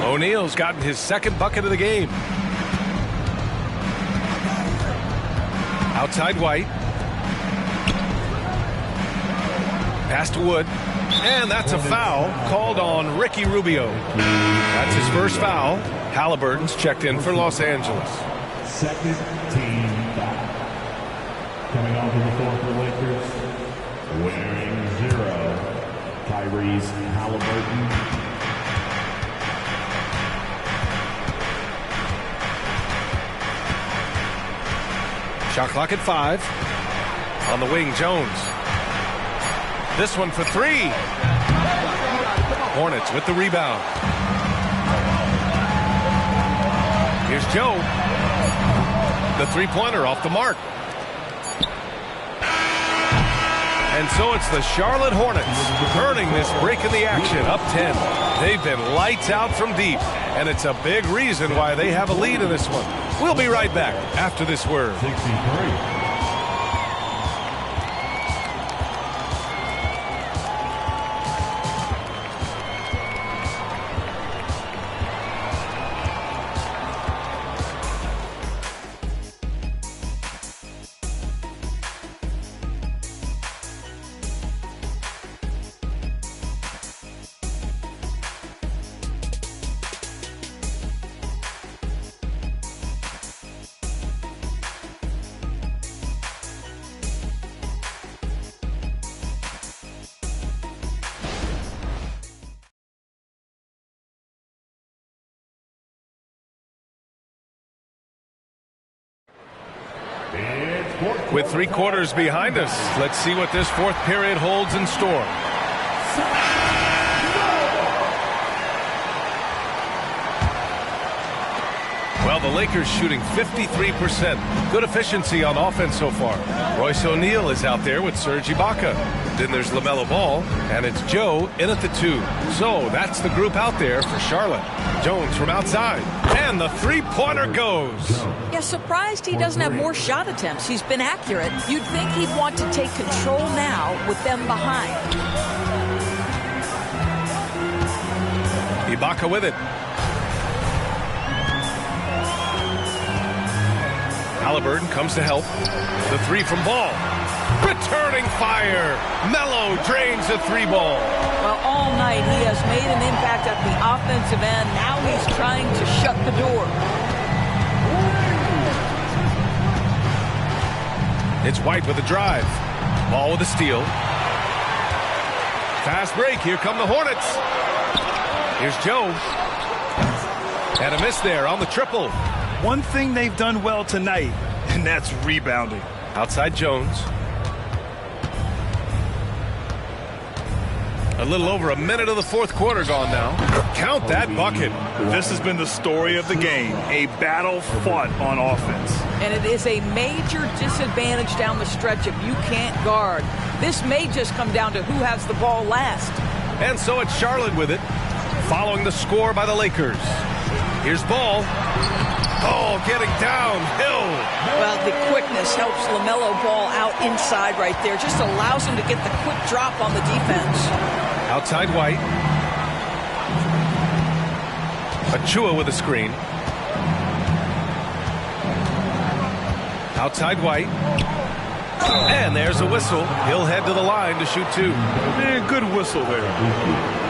O'Neal's gotten his second bucket of the game. Outside White. Pass to Wood. And that's a foul called on Ricky Rubio. That's his first foul. Halliburton's checked in for Los Angeles. Second team foul. Coming off the floor for Lakers, wearing 0, Tyrese Halliburton. Shot clock at 5. On the wing, Jones. This one for 3. Hornets with the rebound. Here's Joe. The three-pointer off the mark. And so it's the Charlotte Hornets earning this break in the action, up 10. They've been lights out from deep, and it's a big reason why they have a lead in this one. We'll be right back after this word. 63. With 3 quarters behind us, let's see what this fourth period holds in store. Well, the Lakers shooting 53%. Good efficiency on offense so far. Royce O'Neal is out there with Serge Ibaka. Then there's LaMelo Ball, and it's Joe in at the 2. So that's the group out there for Charlotte. Jones from outside, and the three-pointer goes. Yeah, surprised he doesn't have more shot attempts. He's been accurate. You'd think he'd want to take control now with them behind. Ibaka with it. Halliburton comes to help. The 3 from Ball. Returning fire. Melo drains the 3-ball. Well, all night he has made an impact at the offensive end. Now he's trying to shut the door. It's White with a drive. Ball with a steal. Fast break. Here come the Hornets. Here's Joe. And a miss there on the triple. One thing they've done well tonight, and that's rebounding. Outside Jones. A little over a minute of the fourth quarter gone now. Count that bucket. This has been the story of the game, a battle fought on offense. And it is a major disadvantage down the stretch if you can't guard. This may just come down to who has the ball last. And so it's Charlotte with it, following the score by the Lakers. Here's Ball. Ball getting downhill. Well, the quickness helps LaMelo Ball out inside right there. Just allows him to get the quick drop on the defense. Outside White. Achua with a screen. Outside White. And there's a whistle. He'll head to the line to shoot 2. Good whistle there.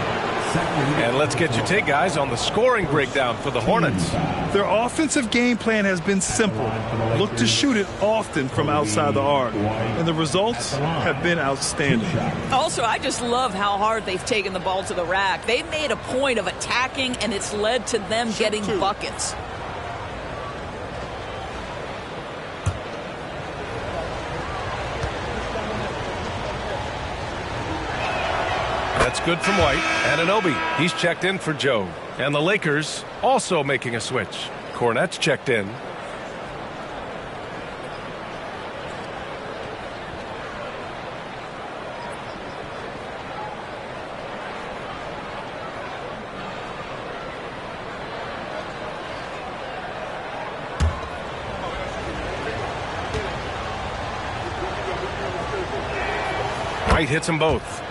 And let's get your take, guys, on the scoring breakdown for the Hornets. Their offensive game plan has been simple. Look to shoot it often from outside the arc. And the results have been outstanding. Also, I just love how hard they've taken the ball to the rack. They've made a point of attacking, and it's led to them getting buckets. That's good from White. Anunoby, he's checked in for Joe. And the Lakers also making a switch. Cornette's checked in. White hits them both.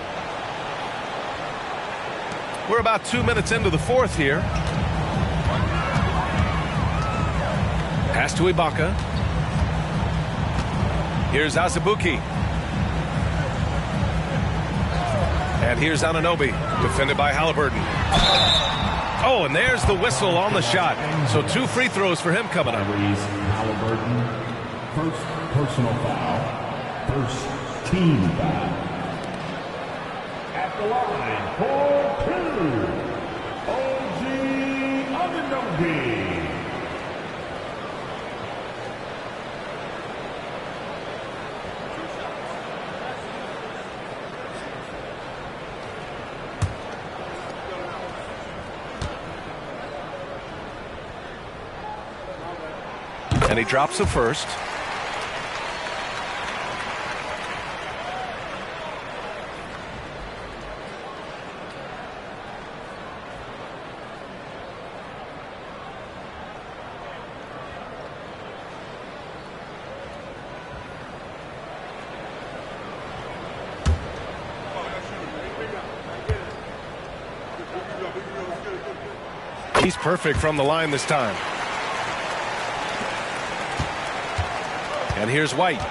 We're about 2 minutes into the fourth here. Pass to Ibaka. Here's Azubuike. And here's Anunoby, defended by Halliburton. Oh, and there's the whistle on the shot. So 2 free throws for him coming up. Halliburton, first personal foul, first team foul. At the line for 2, OG Anunoby. And he drops the first. He's perfect from the line this time. And here's White.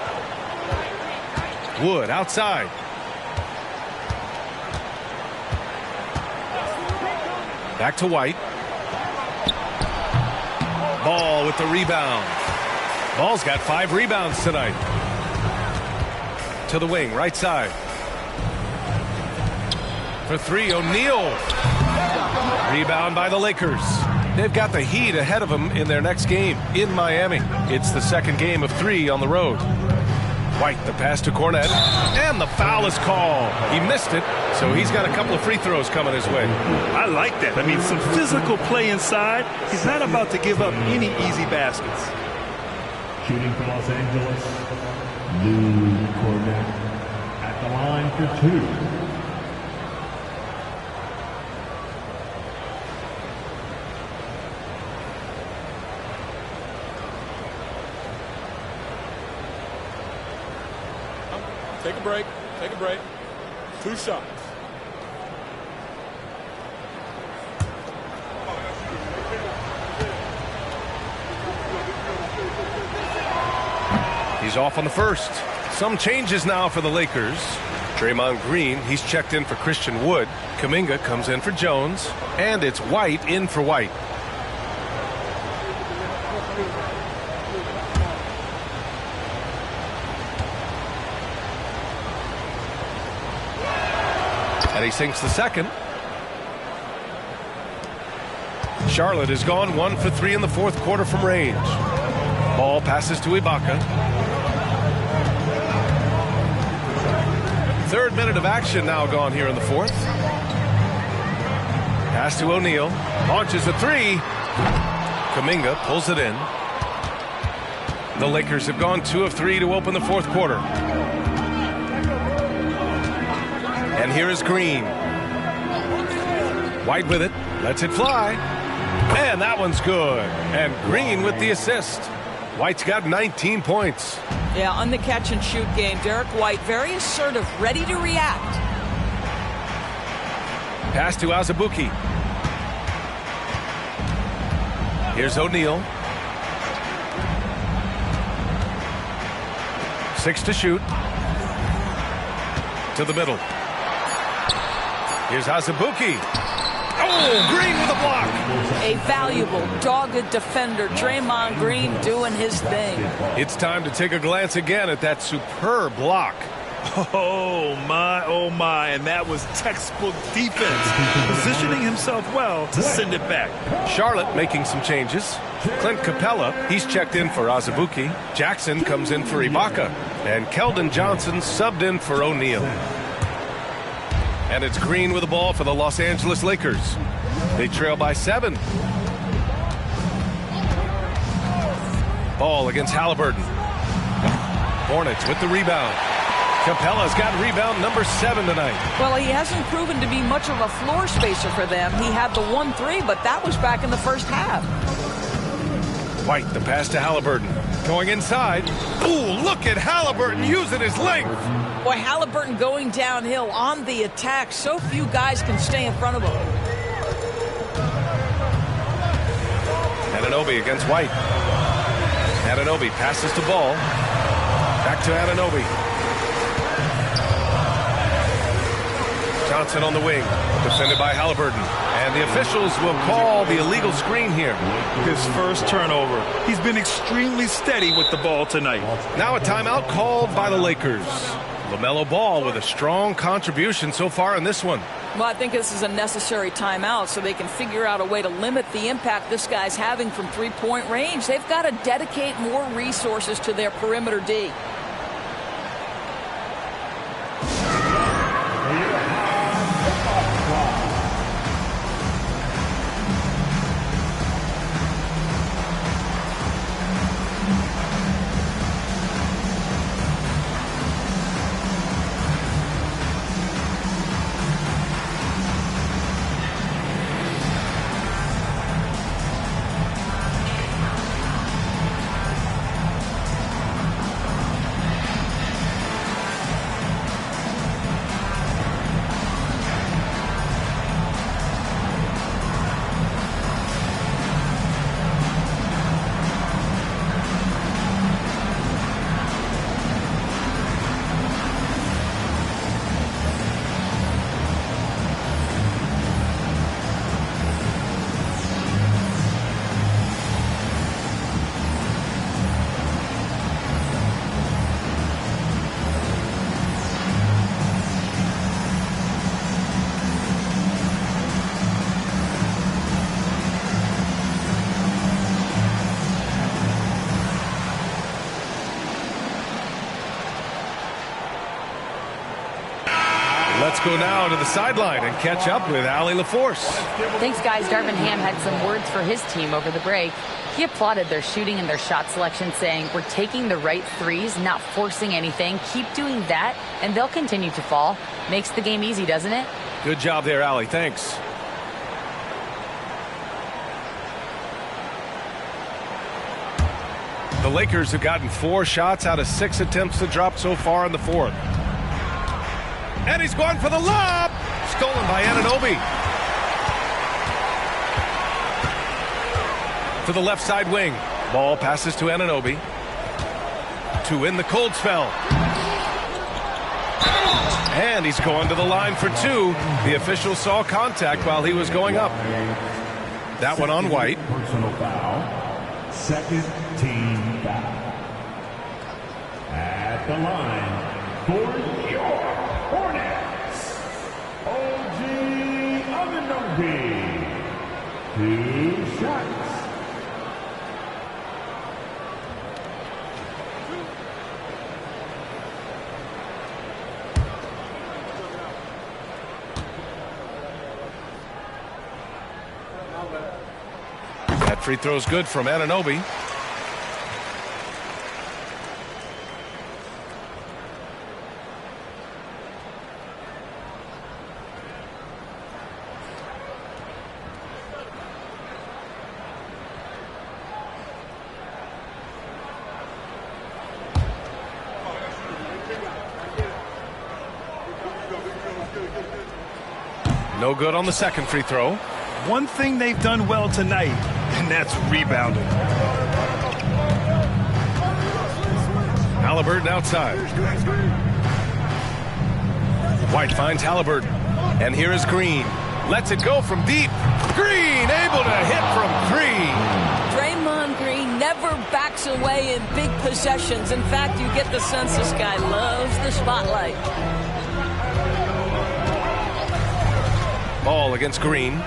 Wood outside. Back to White. Ball with the rebound. Ball's got 5 rebounds tonight. To the wing, right side. For 3, O'Neal. Rebound by the Lakers. They've got the Heat ahead of them in their next game in Miami. It's the second game of 3 on the road. White, the pass to Cornette, and the foul is called. He missed it, so he's got a couple of free throws coming his way. I like that. I mean, some physical play inside. He's not about to give up any easy baskets. Shooting for Los Angeles, Lou Cornette at the line for 2. Take a break. Take a break. 2 shots. He's off on the first. Some changes now for the Lakers. Draymond Green, he's checked in for Christian Wood. Kuminga comes in for Jones. And it's White in for White. And he sinks the second. Charlotte has gone 1 for 3 in the fourth quarter from range. Ball passes to Ibaka. 3rd minute of action now gone here in the fourth. Pass to O'Neal. Launches a 3. Kuminga pulls it in. The Lakers have gone 2 of 3 to open the fourth quarter. And here is Green. White with it. Lets it fly. And that one's good. And Green with the assist. White's got 19 points. Yeah, on the catch and shoot game, Derek White very assertive, ready to react. Pass to Azubuike. Here's O'Neal. 6 to shoot. To the middle. Here's Azubuike. Oh, Green with a block. A valuable, dogged defender, Draymond Green doing his thing. It's time to take a glance again at that superb block. Oh, my. And that was textbook defense. Positioning himself well to send it back. Charlotte making some changes. Clint Capella, he's checked in for Azubuike. Jackson comes in for Ibaka. And Keldon Johnson subbed in for O'Neal. And it's Green with the ball for the Los Angeles Lakers. They trail by 7. Ball against Halliburton. Hornets with the rebound. Capella's got rebound number 7 tonight. Well, he hasn't proven to be much of a floor spacer for them. He had the 1-3, but that was back in the first half. White, the pass to Halliburton. Going inside. Ooh, look at Halliburton using his length. Boy, Halliburton going downhill on the attack. So few guys can stay in front of him. Anunoby against White. Anunoby passes to Ball. Back to Anunoby. Johnson on the wing. Defended by Halliburton. And the officials will call the illegal screen here. His first turnover. He's been extremely steady with the ball tonight. Now a timeout called by the Lakers. LaMelo Ball with a strong contribution so far in this one. Well, I think this is a necessary timeout so they can figure out a way to limit the impact this guy's having from three-point range. They've got to dedicate more resources to their perimeter D. Let's go now to the sideline and catch up with Allie LaForce. Thanks, guys. Darvin Ham had some words for his team over the break. He applauded their shooting and their shot selection, saying, we're taking the right threes, not forcing anything. Keep doing that, and they'll continue to fall. Makes the game easy, doesn't it? Good job there, Allie. Thanks. The Lakers have gotten 4 shots out of 6 attempts to drop so far in the fourth. And he's going for the lob. Stolen by Anunoby. To the left side wing. Ball passes to Anunoby. To in the cold spell. And he's going to the line for 2. The official saw contact while he was going up. That one on White. Personal foul. Second team foul. At the line for your Hornets, OG Anunoby. 2 shots. That free throw's good from Anunoby. No good on the second free throw. One thing they've done well tonight, and that's rebounding. Halliburton outside. White finds Halliburton. And here is Green. Lets it go from deep. Green able to hit from 3. Draymond Green never backs away in big possessions. In fact, you get the sense this guy loves the spotlight. Ball against Green.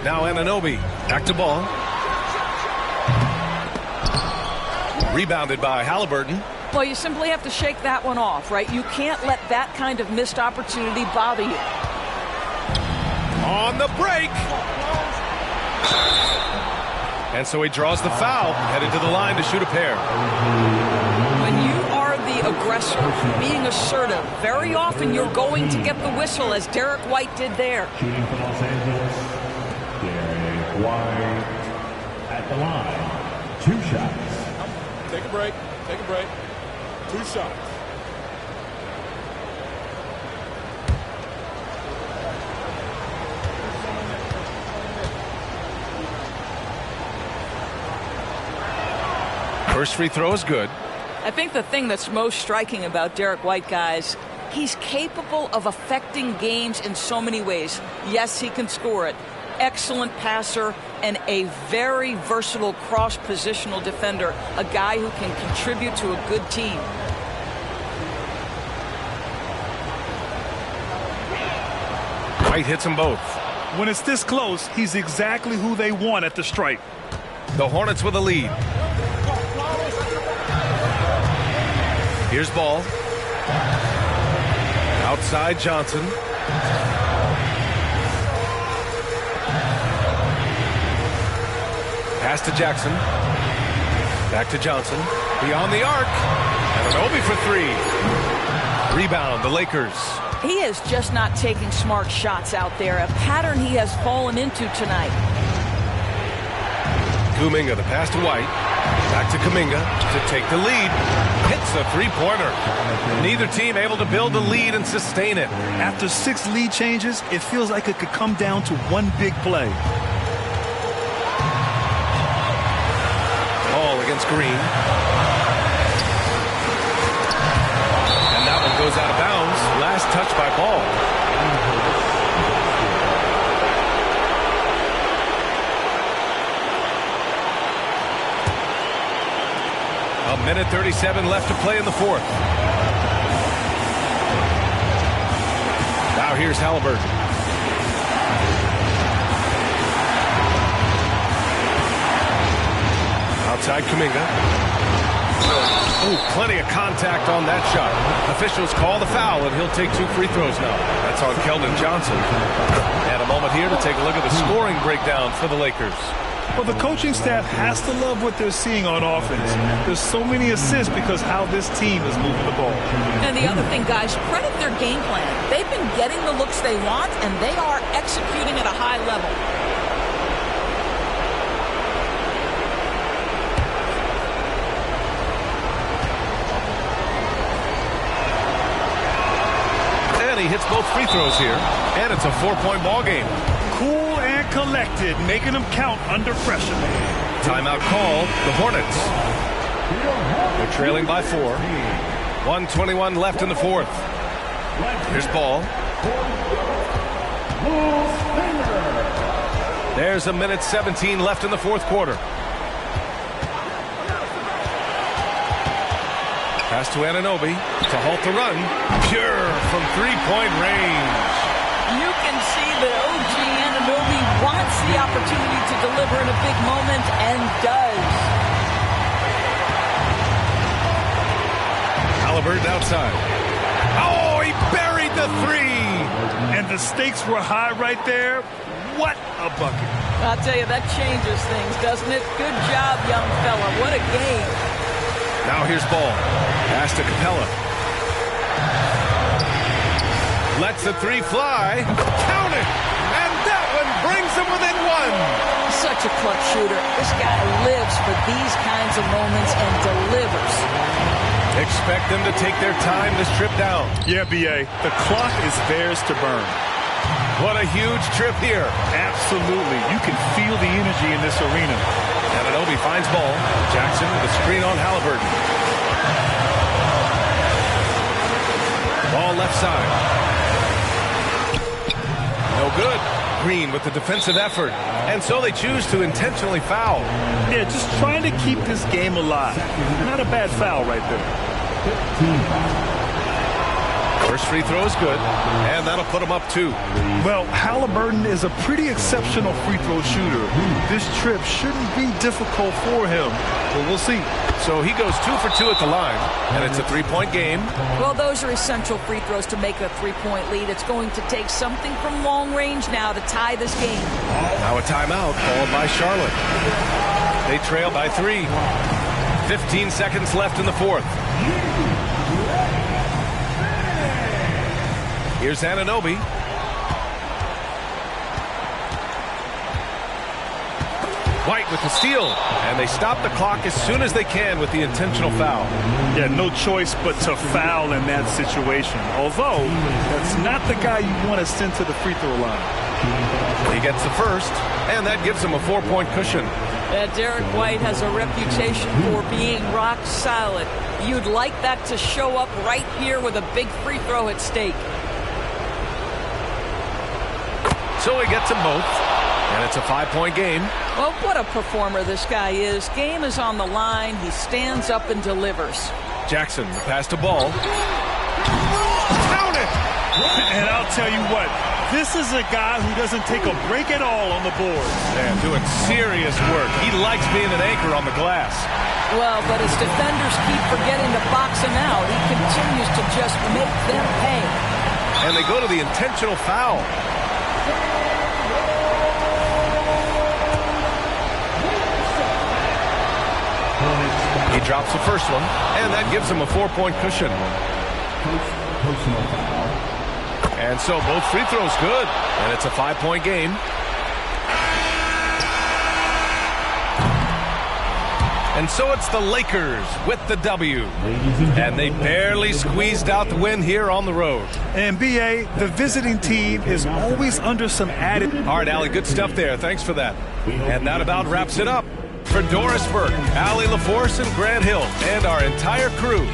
Now Anunoby. Back to Ball. Rebounded by Halliburton. Well, you simply have to shake that one off, right? You can't let that kind of missed opportunity bother you. On the break. And so he draws the foul, headed to the line to shoot a pair. When you are the aggressor, being assertive, very often you're going to get the whistle, as Derek White did there. Shooting for Los Angeles, Derek White at the line. 2 shots. Take a break. Take a break. 2 shots. First free throw is good. I think the thing that's most striking about Derek White, guys, he's capable of affecting games in so many ways. Yes, he can score it. Excellent passer and a very versatile cross-positional defender, a guy who can contribute to a good team. White hits them both. When it's this close, he's exactly who they want at the stripe. The Hornets with a lead. Here's Ball. Outside Johnson. Pass to Jackson. Back to Johnson. Beyond the arc. And Anunoby for 3. Rebound, the Lakers. He is just not taking smart shots out there, a pattern he has fallen into tonight. Kuminga, the pass to White. Back to Kuminga to take the lead. Hits a 3-pointer. Neither team able to build the lead and sustain it. After 6 lead changes, it feels like it could come down to one big play. Ball against Green. And that one goes out of bounds. Last touch by Ball. A minute 37 left to play in the fourth. Now here's Halliburton. Outside Kuminga. Ooh, plenty of contact on that shot. Officials call the foul, and he'll take 2 free throws now. That's on Keldon Johnson. And a moment here to take a look at the scoring breakdown for the Lakers. Well, the coaching staff has to love what they're seeing on offense. There's so many assists because how this team is moving the ball. And the other thing, guys, credit their game plan. They've been getting the looks they want, and they are executing at a high level. And he hits both free throws here, and it's a 4-point ball game. Cool and collected, making them count under pressure. Timeout called. The Hornets. They're trailing by 4. 1:21 left in the fourth. Here's ball. There's a minute 17 left in the fourth quarter. Pass to Anunoby to halt the run. Pure from 3-point range. You can see that OG Anunoby wants the opportunity to deliver in a big moment and does. Halliburton outside. Oh, he buried the 3. And the stakes were high right there. What a bucket. I'll tell you, that changes things, doesn't it? Good job, young fella. What a game. Now here's ball. Pass to Capella. Lets the 3 fly. Count it! And that one brings them within 1. Such a clutch shooter. This guy lives for these kinds of moments and delivers. Expect them to take their time this trip down. Yeah, B.A. The clock is theirs to burn. What a huge trip here. Absolutely. You can feel the energy in this arena. Anunoby finds ball. Jackson with a screen on Halliburton. Ball left side. No good. Green with the defensive effort. And so they choose to intentionally foul. Yeah, just trying to keep this game alive. Not a bad foul right there. First free throw is good, and that'll put him up 2. Well, Halliburton is a pretty exceptional free throw shooter. This trip shouldn't be difficult for him, but we'll see. So he goes 2 for 2 at the line, and it's a 3-point game. Well, those are essential free throws to make a 3-point lead. It's going to take something from long range now to tie this game. Now a timeout called by Charlotte. They trail by 3. 15 seconds left in the fourth. Here's Anunoby. White with the steal. And they stop the clock as soon as they can with the intentional foul. Yeah, no choice but to foul in that situation. Although, that's not the guy you want to send to the free throw line. He gets the first, and that gives him a 4-point cushion. Derek White has a reputation for being rock solid. You'd like that to show up right here with a big free throw at stake. So he gets them both, and it's a 5-point game. Well, what a performer this guy is. Game is on the line. He stands up and delivers. Jackson, the pass to ball. Count it! And I'll tell you what, this is a guy who doesn't take a break at all on the board. Man, doing serious work. He likes being an anchor on the glass. Well, but as defenders keep forgetting to box him out, he continues to just make them pay. And they go to the intentional foul. He drops the first one, and that gives him a 4-point cushion. And so both free throws good, and it's a 5-point game. And so it's the Lakers with the W. And they barely squeezed out the win here on the road. And B.A., the visiting team is always under some added... All right, Allie, good stuff there. Thanks for that. And that about wraps it up. For Doris Burke, Allie LaForce, and Grant Hill, and our entire crew,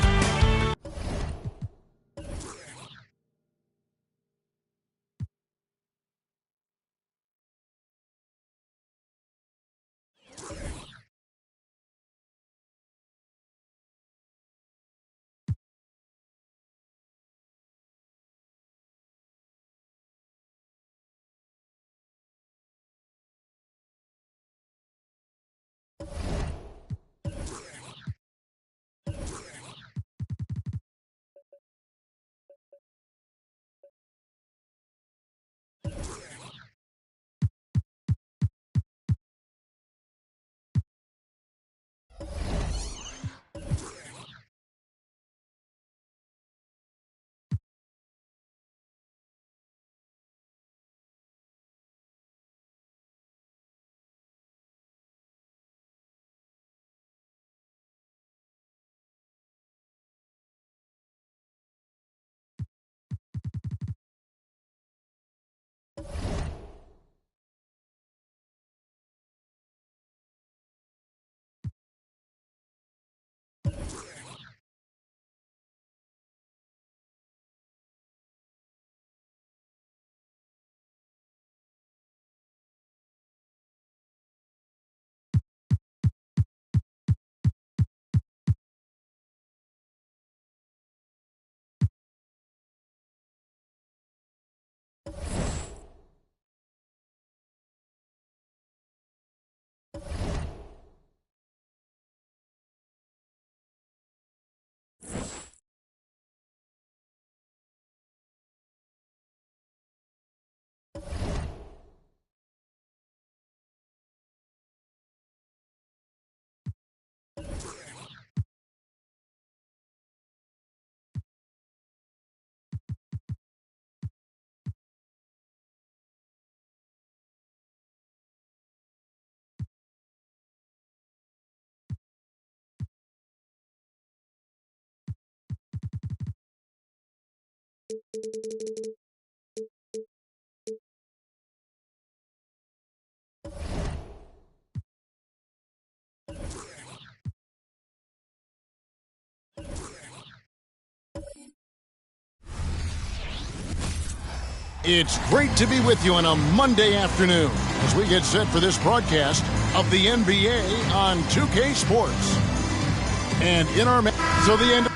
It's great to be with you on a Monday afternoon as we get set for this broadcast of the NBA on 2K Sports. And in our so the end of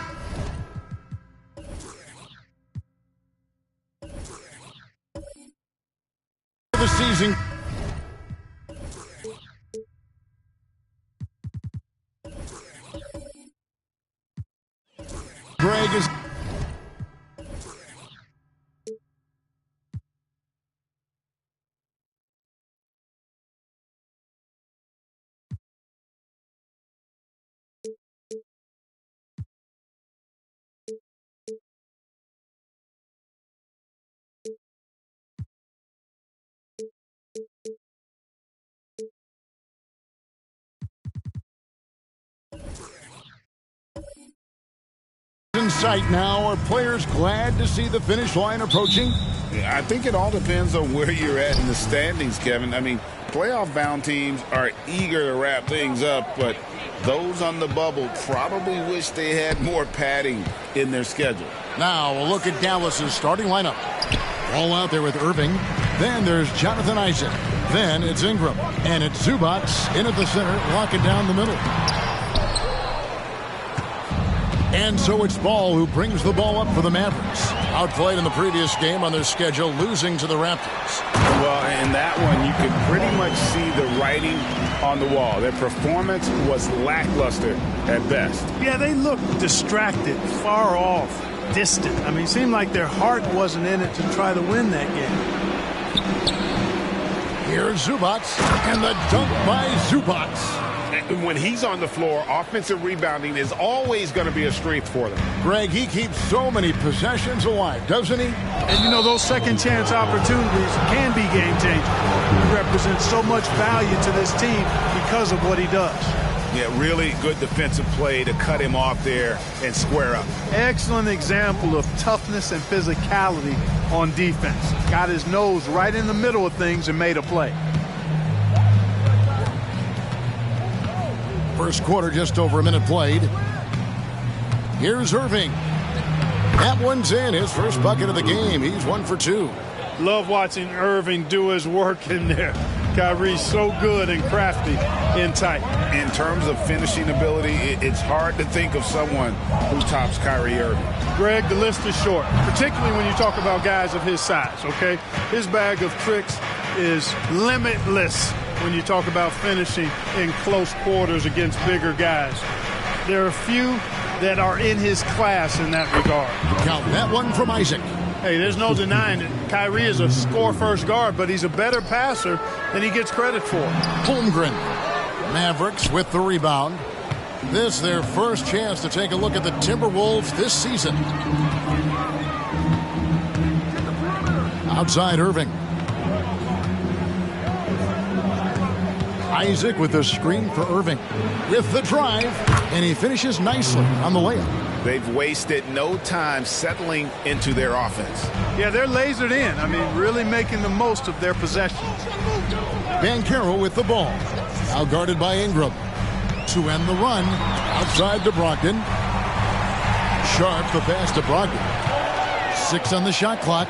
the season. Greg is in sight now. Are players glad to see the finish line approaching? I think it all depends on where you're at in the standings, Kevin. I mean, playoff-bound teams are eager to wrap things up, but those on the bubble probably wish they had more padding in their schedule. Now we'll look at Dallas's starting lineup. All out there with Irving. Then there's Jonathan Isaac. Then it's Ingram. And it's Zubac in at the center, locking down the middle. And so it's Ball who brings the ball up for the Mavericks. Outplayed in the previous game on their schedule, losing to the Raptors. Well, in that one, you could pretty much see the writing on the wall. Their performance was lackluster at best. Yeah, they looked distracted, far off, distant. I mean, it seemed like their heart wasn't in it to try to win that game. Here's Zubac, and the dunk by Zubac. When he's on the floor, offensive rebounding is always going to be a strength for them. Greg, he keeps so many possessions alive, doesn't he? And, you know, those second-chance opportunities can be game-changing. He represents so much value to this team because of what he does. Yeah, really good defensive play to cut him off there and square up. Excellent example of toughness and physicality on defense. Got his nose right in the middle of things and made a play. First quarter, just over a minute played. Here's Irving. That one's in. His first bucket of the game. He's 1 for 2. Love watching Irving do his work in there. Kyrie's so good and crafty in tight. In terms of finishing ability, it's hard to think of someone who tops Kyrie Irving. Greg, the list is short, particularly when you talk about guys of his size, okay? His bag of tricks is limitless when you talk about finishing in close quarters against bigger guys. There are few that are in his class in that regard. Count that one from Isaac. Hey, there's no denying it. Kyrie is a score-first guard, but he's a better passer than he gets credit for. Holmgren. Mavericks with the rebound. This their first chance to take a look at the Timberwolves this season. Outside Irving. Isaac with the screen for Irving. With the drive, and he finishes nicely on the layup. They've wasted no time settling into their offense. Yeah, they're lasered in. I mean, really making the most of their possessions. Banchero with the ball. Now guarded by Ingram. To end the run, outside to Brogdon. Sharp the pass to Brogdon. 6 on the shot clock.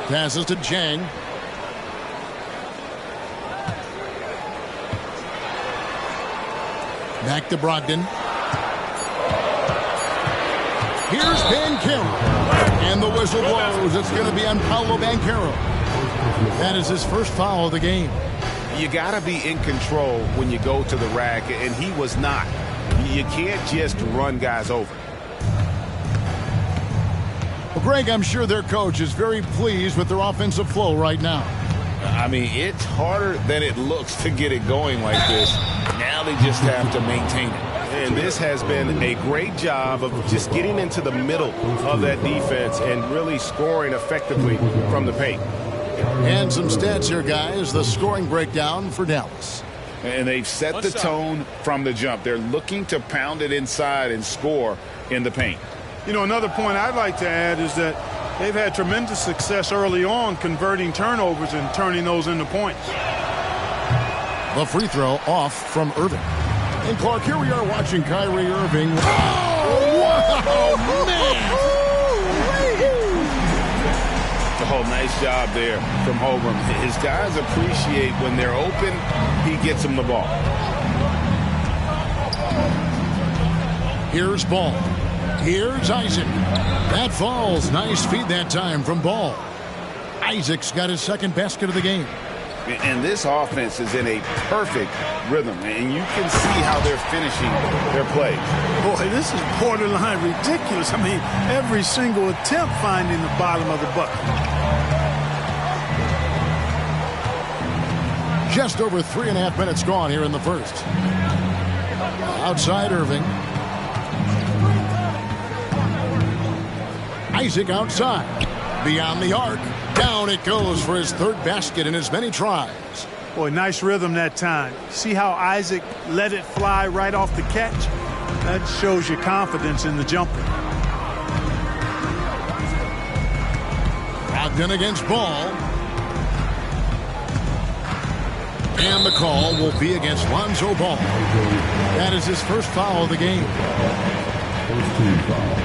Passes to Chang. Back to Brogdon. Here's Banchero. And the whistle blows. It's going to be on Paolo Banchero. That is his first foul of the game. You got to be in control when you go to the rack, and he was not. You can't just run guys over. Well, Greg, I'm sure their coach is very pleased with their offensive flow right now. I mean, it's harder than it looks to get it going like this. Now they just have to maintain it. And this has been a great job of just getting into the middle of that defense and really scoring effectively from the paint. And some stats here, guys. The scoring breakdown for Dallas. And they've set the tone from the jump. They're looking to pound it inside and score in the paint. You know, another point I'd like to add is that they've had tremendous success early on converting turnovers and turning those into points. The free throw off from Irving. And Clark, here we are watching Kyrie Irving. Oh, man! Oh, nice job there from Holmgren. His guys appreciate when they're open, he gets them the ball. Here's Ball. Here's Isaac. That falls. Nice feed that time from Ball. Isaac's got his second basket of the game. And this offense is in a perfect rhythm, and you can see how they're finishing their plays. Boy, this is borderline ridiculous. I mean, every single attempt finding the bottom of the bucket. Just over 3.5 minutes gone here in the first. Outside Irving. Isaac outside. Beyond the arc. Down it goes for his third basket in as many tries. Boy, nice rhythm that time. See how Isaac let it fly right off the catch? That shows you confidence in the jumper. Brogdon against Ball. And the call will be against Lonzo Ball. That is his first foul of the game. First team foul.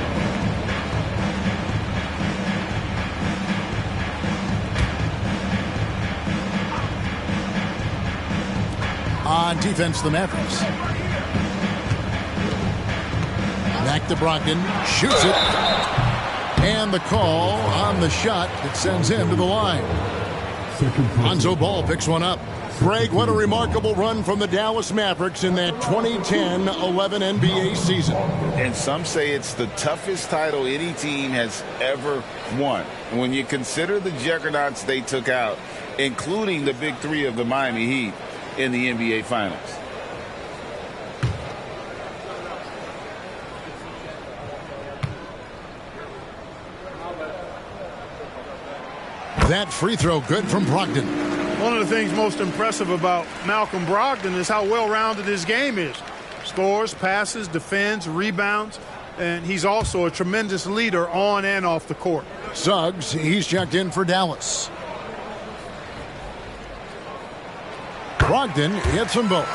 On defense, the Mavericks. Back to Brogdon. Shoots it. And the call on the shot that sends him to the line. Lonzo Ball picks one up. Greg, what a remarkable run from the Dallas Mavericks in that 2010-11 NBA season. And some say it's the toughest title any team has ever won. And when you consider the juggernauts they took out, including the big three of the Miami Heat in the NBA Finals. That free throw good from Brogdon. One of the things most impressive about Malcolm Brogdon is how well-rounded his game is. Scores, passes, defends, rebounds, and he's also a tremendous leader on and off the court. Suggs, he's checked in for Dallas. Brogdon hits them both.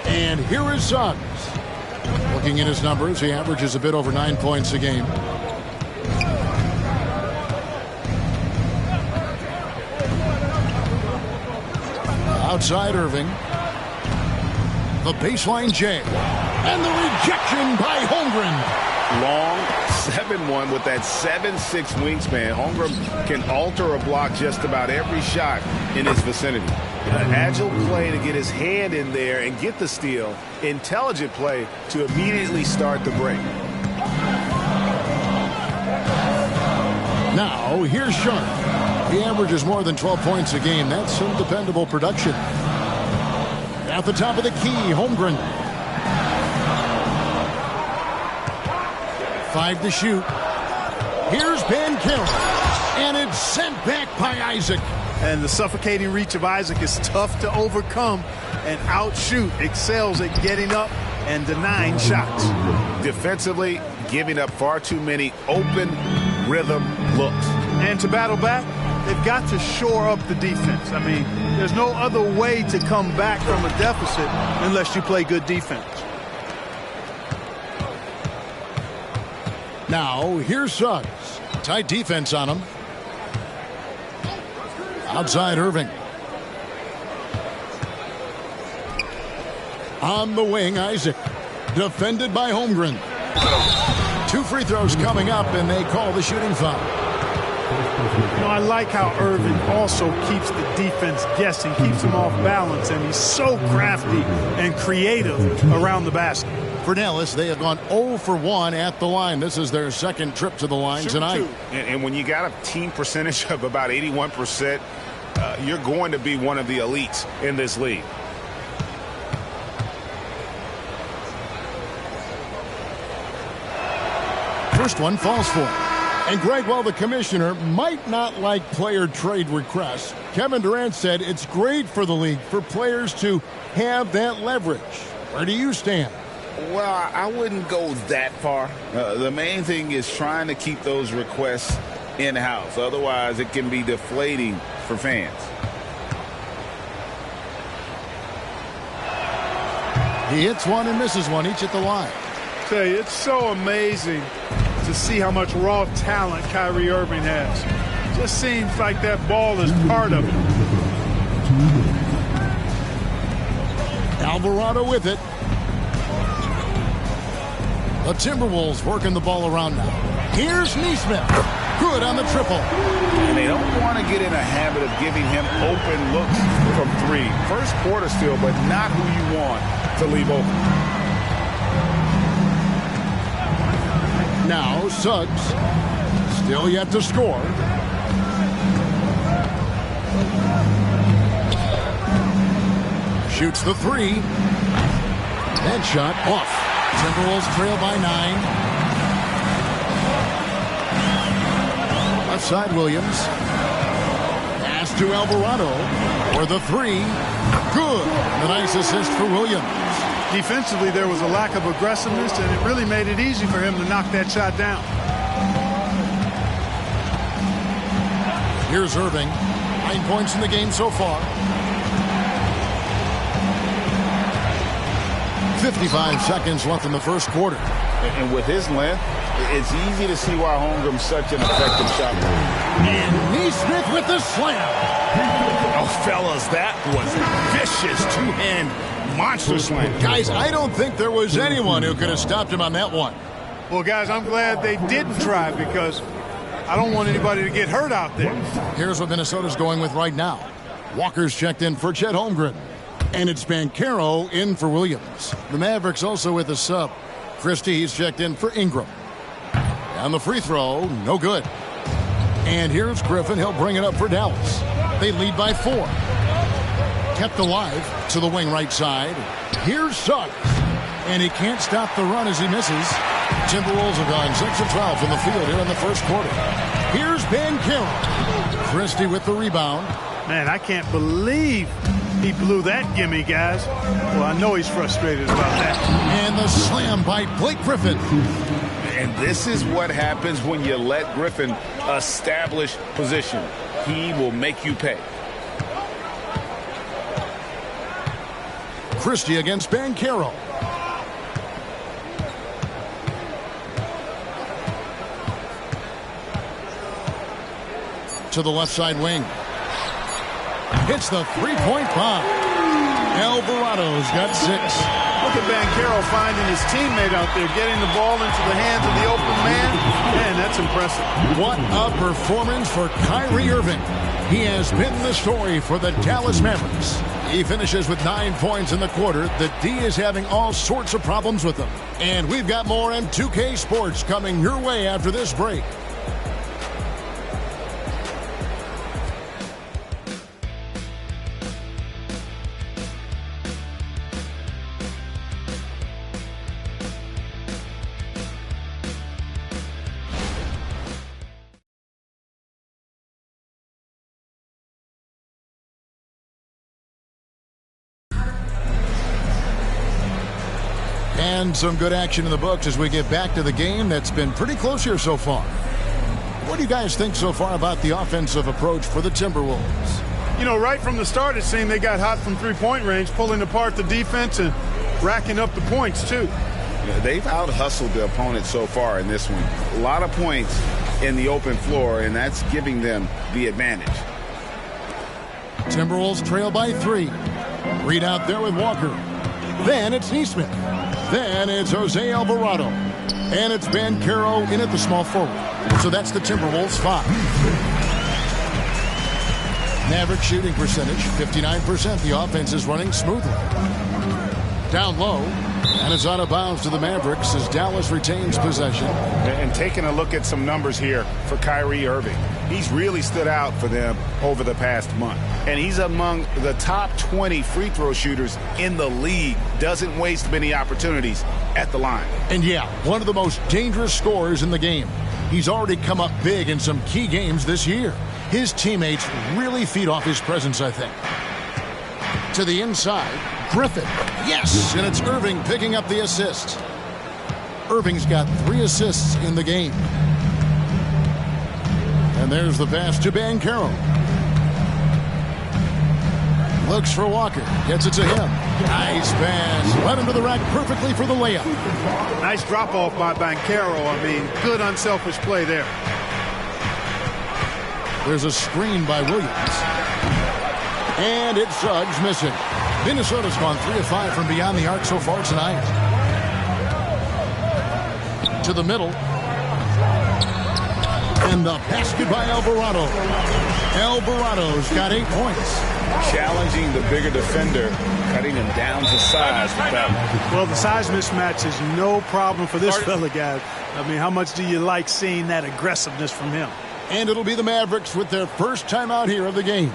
And here is Suggs. Looking at his numbers, he averages a bit over 9 points a game. Outside Irving. The baseline J. And the rejection by Holmgren. Long 7-1 with that 7'6" wingspan. Holmgren can alter a block just about every shot in his vicinity. An agile play to get his hand in there and get the steal. Intelligent play to immediately start the break. Now, here's Sharp. He averages more than 12 points a game. That's some dependable production. At the top of the key, Holmgren. 5 to shoot. Here's Banchero. And it's sent back by Isaac. And the suffocating reach of Isaac is tough to overcome, and outshoot excels at getting up and denying shots. Defensively, giving up far too many open rhythm looks. And to battle back, they've got to shore up the defense. I mean, there's no other way to come back from a deficit unless you play good defense. Now, here's Suggs. Tight defense on him. Outside Irving. On the wing, Isaac. Defended by Holmgren. 2 free throws coming up, and they call the shooting foul. You know, I like how Irving also keeps the defense guessing, keeps them off balance, and he's so crafty and creative around the basket. For Dallas, they have gone 0 for 1 at the line. This is their second trip to the line tonight. And when you got a team percentage of about 81%, you're going to be one of the elites in this league. First one falls for. And Greg, while the commissioner might not like player trade requests, Kevin Durant said it's great for the league for players to have that leverage. Where do you stand? Well, I wouldn't go that far. The main thing is trying to keep those requests in-house. Otherwise, it can be deflating for fans. He hits one and misses one, each at the line. Tell you, it's so amazing to see how much raw talent Kyrie Irving has. Just seems like that ball is part of it. Alvarado with it. The Timberwolves working the ball around now. Here's Nesmith. Good on the triple. And they don't want to get in a habit of giving him open looks from three. First quarter still, but not who you want to leave open. Now Suggs, still yet to score. Shoots the three. That shot off. Timberwolves trail by 9. Left side Williams. Pass to Alvarado for the three. Good. A nice assist for Williams. Defensively, there was a lack of aggressiveness, and it really made it easy for him to knock that shot down. Here's Irving. 9 points in the game so far. 55 seconds left in the first quarter. And with his length, it's easy to see why Holmgren's such an effective shot. And Nesmith with the slam. Oh, fellas, that was a vicious two-hand monster slam. Guys, I don't think there was anyone who could have stopped him on that one. Well, guys, I'm glad they didn't try because I don't want anybody to get hurt out there. Here's what Minnesota's going with right now. Walker's checked in for Chet Holmgren. And it's Banchero in for Williams. The Mavericks also with a sub. Christie, he's checked in for Ingram. On the free throw, no good. And here's Griffin. He'll bring it up for Dallas. They lead by 4. Kept alive to the wing right side. Here's Suggs. And he can't stop the run as he misses. Timberwolves have gone 6 of 12 from the field here in the first quarter. Here's Banchero. Christie with the rebound. Man, I can't believe he blew that gimme, guys. Well, I know he's frustrated about that. And the slam by Blake Griffin. And this is what happens when you let Griffin establish position. He will make you pay. Christie against Banchero. To the left side wing. Hits the three-point bomb. Alvarado's got 6. Look at Banchero finding his teammate out there, getting the ball into the hands of the open man. Man, that's impressive. What a performance for Kyrie Irving. He has been the story for the Dallas Mavericks. He finishes with 9 points in the quarter. The D is having all sorts of problems with him. And we've got more M2K Sports coming your way after this break. And some good action in the books as we get back to the game that's been pretty close here so far. What do you guys think so far about the offensive approach for the Timberwolves? You know, right from the start, it seemed they got hot from three-point range, pulling apart the defense and racking up the points, too. Yeah, they've out-hustled the opponent so far in this one. A lot of points in the open floor, and that's giving them the advantage. Timberwolves trail by 3. Reed out there with Walker. Then it's Nesmith. Then it's Jose Alvarado. And it's Banchero in at the small forward. So that's the Timberwolves 5. Maverick shooting percentage, 59%. The offense is running smoothly. Down low. And it's out of bounds to the Mavericks as Dallas retains possession. And taking a look at some numbers here for Kyrie Irving. He's really stood out for them over the past month. And he's among the top 20 free throw shooters in the league. Doesn't waste many opportunities at the line. And yeah, one of the most dangerous scorers in the game. He's already come up big in some key games this year. His teammates really feed off his presence, I think. To the inside, Griffin. Yes, and it's Irving picking up the assist. Irving's got 3 assists in the game. And there's the pass to Banchero. Looks for Walker. Gets it to him. Nice pass. Led him to the rack perfectly for the layup. Nice drop off by Banchero. I mean, good unselfish play there. There's a screen by Williams. And it's Suggs missing. Minnesota's gone 3 of 5 from beyond the arc so far tonight. To the middle. And the basket by Alvarado. Alvarado's got 8 points. Challenging the bigger defender, cutting him down to size with that one. Well, the size mismatch is no problem for this fella, guys. I mean, how much do you like seeing that aggressiveness from him? And it'll be the Mavericks with their first time out here of the game.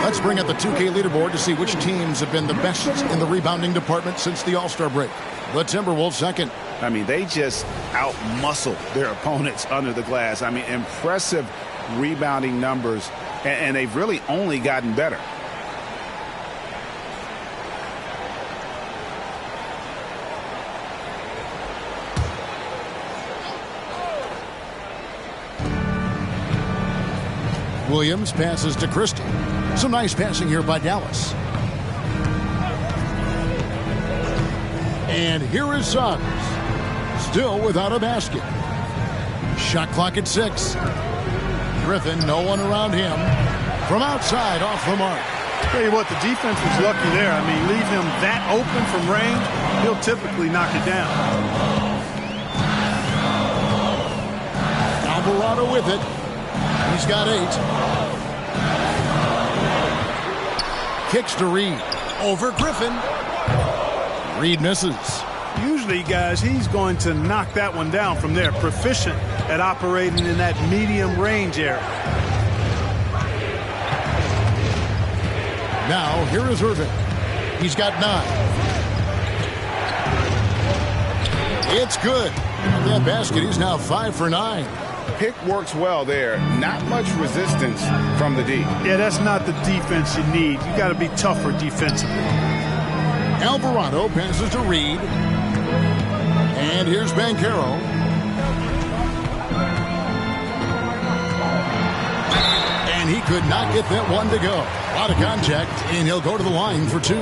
Let's bring up the 2K leaderboard to see which teams have been the best in the rebounding department since the All-Star break. The Timberwolves second. I mean, they just out-muscle their opponents under the glass. I mean, impressive rebounding numbers, and they've really only gotten better. Williams passes to Christie. Some nice passing here by Dallas. And here is Suggs. Still without a basket. Shot clock at 6. Griffin, no one around him. From outside, off the mark. Tell you what, the defense was lucky there. I mean, leave him that open from range, he'll typically knock it down. Alvarado with it. He's got 8. Kicks to Reed. Over Griffin. Reed misses. Usually, guys, he's going to knock that one down from there. Proficient at operating in that medium range area. Now, here is Irving. He's got 9. It's good. That basket, he's now 5 for 9. Pick works well there. Not much resistance from the D. Yeah, that's not the defense you need. You got to be tougher defensively. Alvarado passes to Reed. And here's Banchero. And he could not get that one to go. A lot of contact, and he'll go to the line for 2.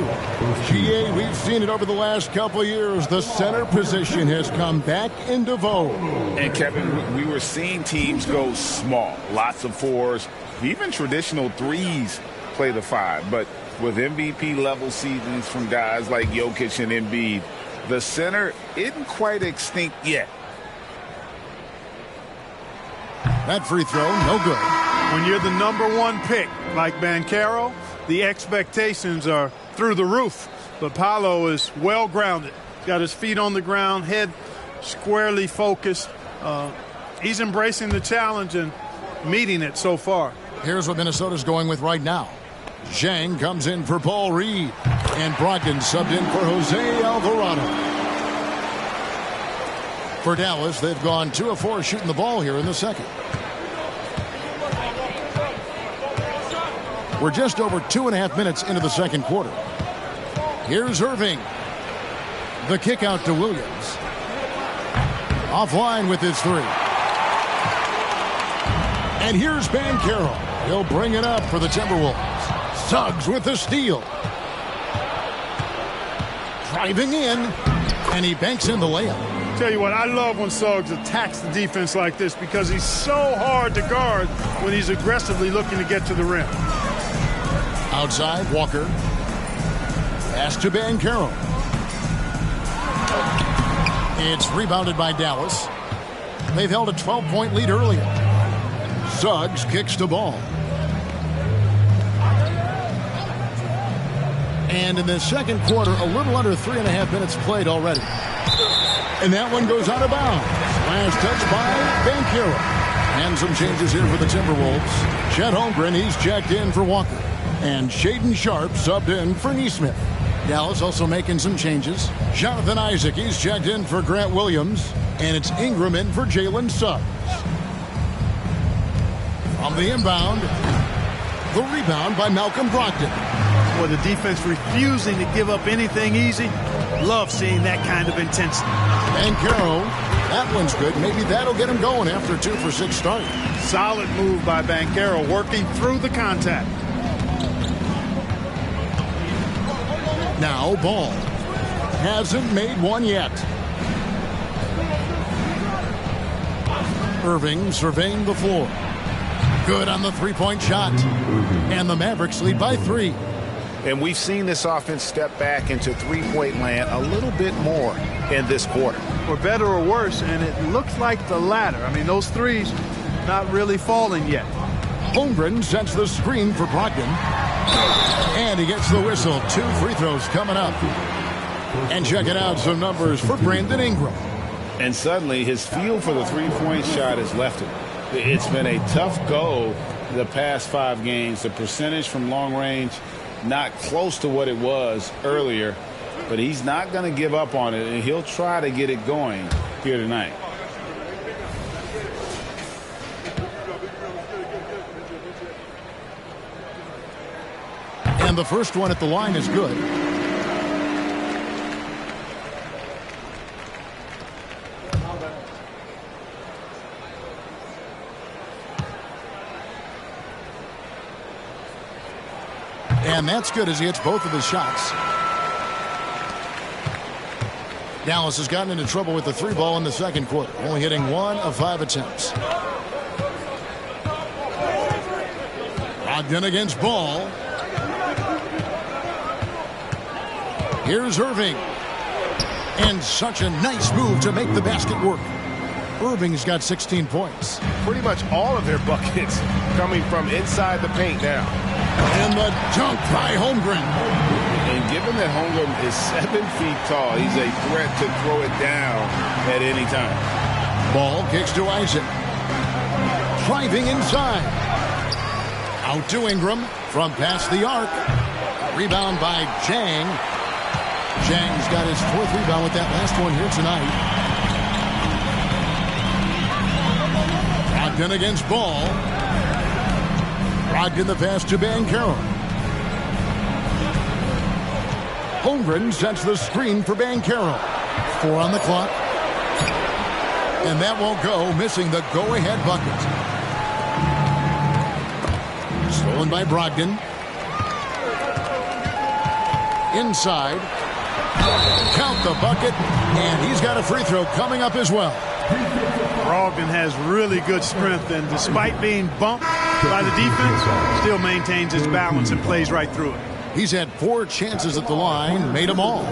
GA, we've seen it over the last couple years. The center position has come back into vogue. And, Kevin, we were seeing teams go small. Lots of 4s, even traditional 3s play the 5. But with MVP-level seasons from guys like Jokic and Embiid, the center isn't quite extinct yet. That free throw, no good. When you're the #1 pick, like Banchero, the expectations are through the roof. But Paolo is well-grounded. Got his feet on the ground, head squarely focused. He's embracing the challenge and meeting it so far. Here's what Minnesota's going with right now. Zhang comes in for Paul Reed. And Brogdon subbed in for Jose Alvarado. For Dallas, they've gone 2 of 4 shooting the ball here in the second. We're just over 2.5 minutes into the second quarter. Here's Irving. The kick out to Williams. Offline with his 3. And here's Banchero. He'll bring it up for the Timberwolves. Suggs with the steal. Driving in, and he banks in the layup. Tell you what, I love when Suggs attacks the defense like this because he's so hard to guard when he's aggressively looking to get to the rim. Outside, Walker. Pass to Banchero. It's rebounded by Dallas. They've held a 12-point lead earlier. Suggs kicks the ball. And in the second quarter, a little under 3.5 minutes played already. And that one goes out of bounds. Last touch by Banchero. And some changes here for the Timberwolves. Chet Holmgren, he's checked in for Walker. And Shaedon Sharpe subbed in for Nesmith. Dallas also making some changes. Jonathan Isaac, he's checked in for Grant Williams. And it's Ingram in for Jalen Suggs. On the inbound, the rebound by Malcolm Brogdon. Well, the defense refusing to give up anything easy. Love seeing that kind of intensity. Banchero, that one's good. Maybe that'll get him going after a 2 for 6 start. Solid move by Banchero, working through the contact. Now Ball. Hasn't made one yet. Irving surveying the floor. Good on the 3-point shot. And the Mavericks lead by 3. And we've seen this offense step back into three-point land a little bit more in this quarter. For better or worse, and it looks like the latter. I mean, those threes not really falling yet. Holmgren sets the screen for Brogdon. And he gets the whistle. 2 free throws coming up. And checking out some numbers for Brandon Ingram. And suddenly his feel for the three-point shot has left him. It's been a tough go the past 5 games. The percentage from long range not close to what it was earlier, but he's not going to give up on it, and he'll try to get it going here tonight. And the first one at the line is good. And that's good as he hits both of his shots. Dallas has gotten into trouble with the 3 ball in the second quarter, only hitting 1 of 5 attempts. Brogdon against Ball. Here's Irving. And such a nice move to make the basket work. Irving's got 16 points. Pretty much all of their buckets coming from inside the paint now. And the dunk by Holmgren. And given that Holmgren is 7 feet tall, he's a threat to throw it down at any time. Ball kicks to Isaac. Driving inside. Out to Ingram from past the arc. Rebound by Chang. Chang's got his 4th rebound with that last one here tonight. Brogdon against Ball. Brogdon the pass to Banchero. Holmgren sets the screen for Banchero. 4 on the clock. And that won't go, missing the go-ahead bucket. Stolen by Brogdon. Inside. Count the bucket, and he's got a free throw coming up as well. Brogdon has really good strength, and despite being bumped by the defense, still maintains his balance and plays right through it. He's had 4 chances at the line, made them all.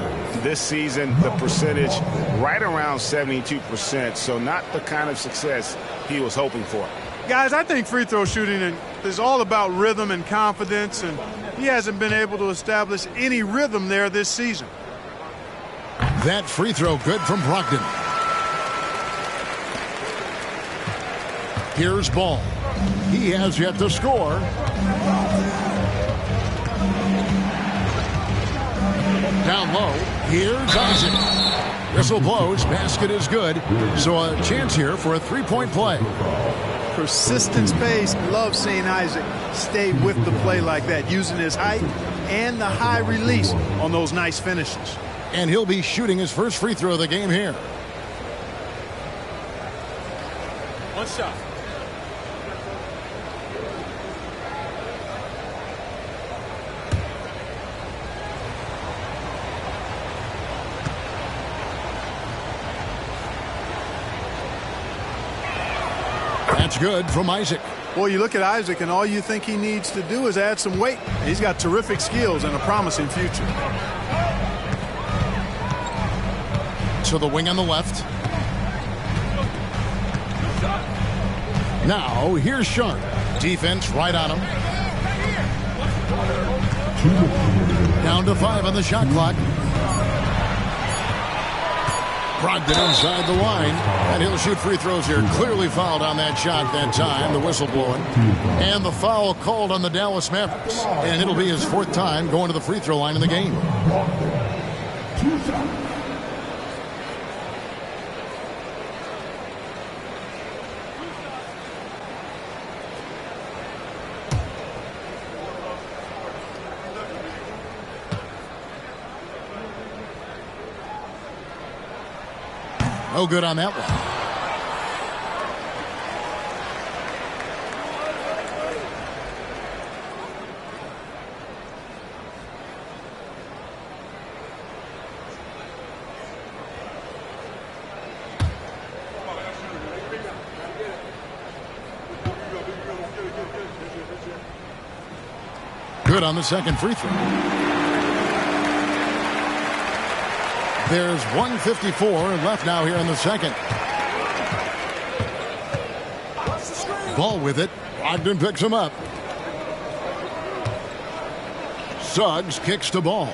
This season, the percentage right around 72%, so not the kind of success he was hoping for. Guys, I think free throw shooting is all about rhythm and confidence, and he hasn't been able to establish any rhythm there this season. That free throw good from Brogdon. Here's Ball. He has yet to score. Down low. Here's Isaac. Whistle blows. Basket is good. So a chance here for a three-point play. Persistence pays. Love seeing Isaac stay with the play like that, using his height and the high release on those nice finishes. And he'll be shooting his first free throw of the game here. One shot. That's good from Isaac. Well, you look at Isaac, and all you think he needs to do is add some weight. He's got terrific skills and a promising future. To the wing on the left. Now, here's Sharp. Defense right on him. Down to 5 on the shot clock. Brogdon inside the line, and he'll shoot free throws here. Clearly fouled on that shot that time, the whistle blowing. And the foul called on the Dallas Mavericks. And it'll be his 4th time going to the free throw line in the game. No good on that one. Good on the second free throw. There's 1:54 left now here in the second. Ball with it. Brogdon picks him up. Suggs kicks the ball.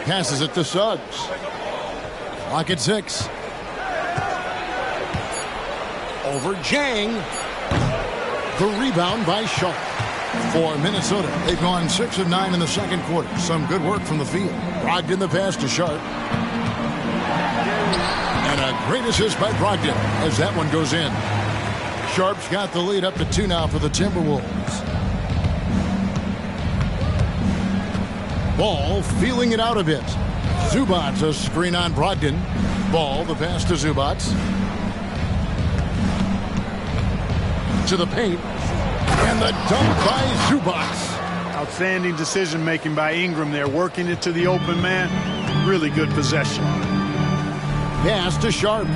Passes it to Suggs. Clock at 6. Over Jang. The rebound by Sharp. For Minnesota, they've gone 6 of 9 in the second quarter. Some good work from the field. Brogdon the pass to Sharp. And a great assist by Brogdon as that one goes in. Sharp's got the lead up to 2 now for the Timberwolves. Ball feeling it out a bit. Zubats a screen on Brogdon. Ball, the pass to Zubats. To the paint. And the dunk by Zubats. Outstanding decision-making by Ingram there, working it to the open man. Really good possession. Pass to Sharp.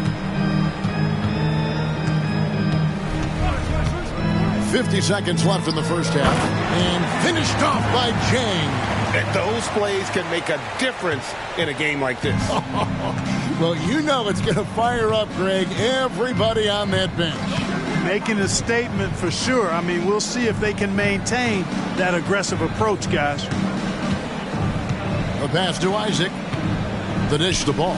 50 seconds left in the first half. And finished off by Jang. And those plays can make a difference in a game like this. Well, you know it's going to fire up, Greg, everybody on that bench. Making a statement for sure. I mean, we'll see if they can maintain that aggressive approach, guys. A pass to Isaac. The dish the ball.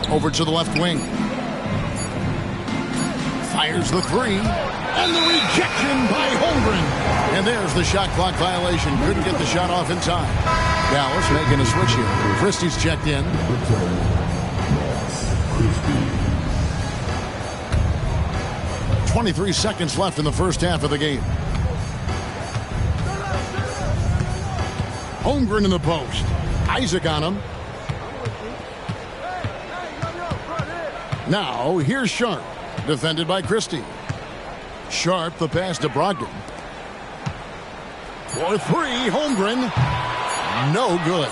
Over to the left wing. Fires the 3. And the rejection by Holmgren. And there's the shot clock violation. Couldn't get the shot off in time. Dallas making a switch here. Christie's checked in. 23 seconds left in the first half of the game. Holmgren in the post. Isaac on him. Now, here's Sharp. Defended by Christie. Sharp, the pass to Brogdon. For 3, Holmgren. No good.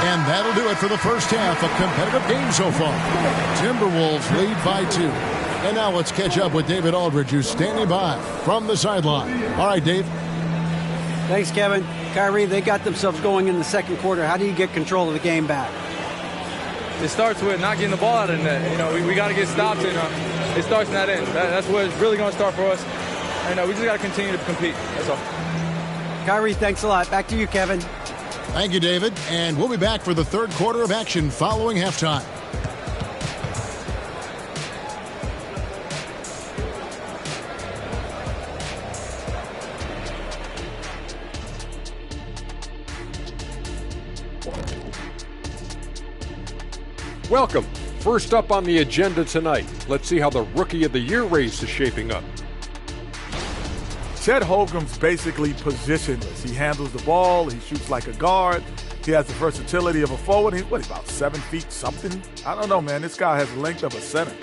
And that'll do it for the first half. A competitive game so far. Timberwolves lead by 2. And now let's catch up with David Aldridge, who's standing by from the sideline. All right, Dave. Thanks, Kevin. Kyrie, they got themselves going in the second quarter. How do you get control of the game back? It starts with not getting the ball out of the net. You know, we got to get stops, and it starts in that end. That's where it's really going to start for us. And we just got to continue to compete. That's all. Kyrie, thanks a lot. Back to you, Kevin. Thank you, David. And we'll be back for the third quarter of action following halftime. Welcome. First up on the agenda tonight, let's see how the Rookie of the Year race is shaping up. Chet Holmgren's basically positionless. He handles the ball. He shoots like a guard. He has the versatility of a forward. He's about 7 feet something? I don't know, man. This guy has the length of a center.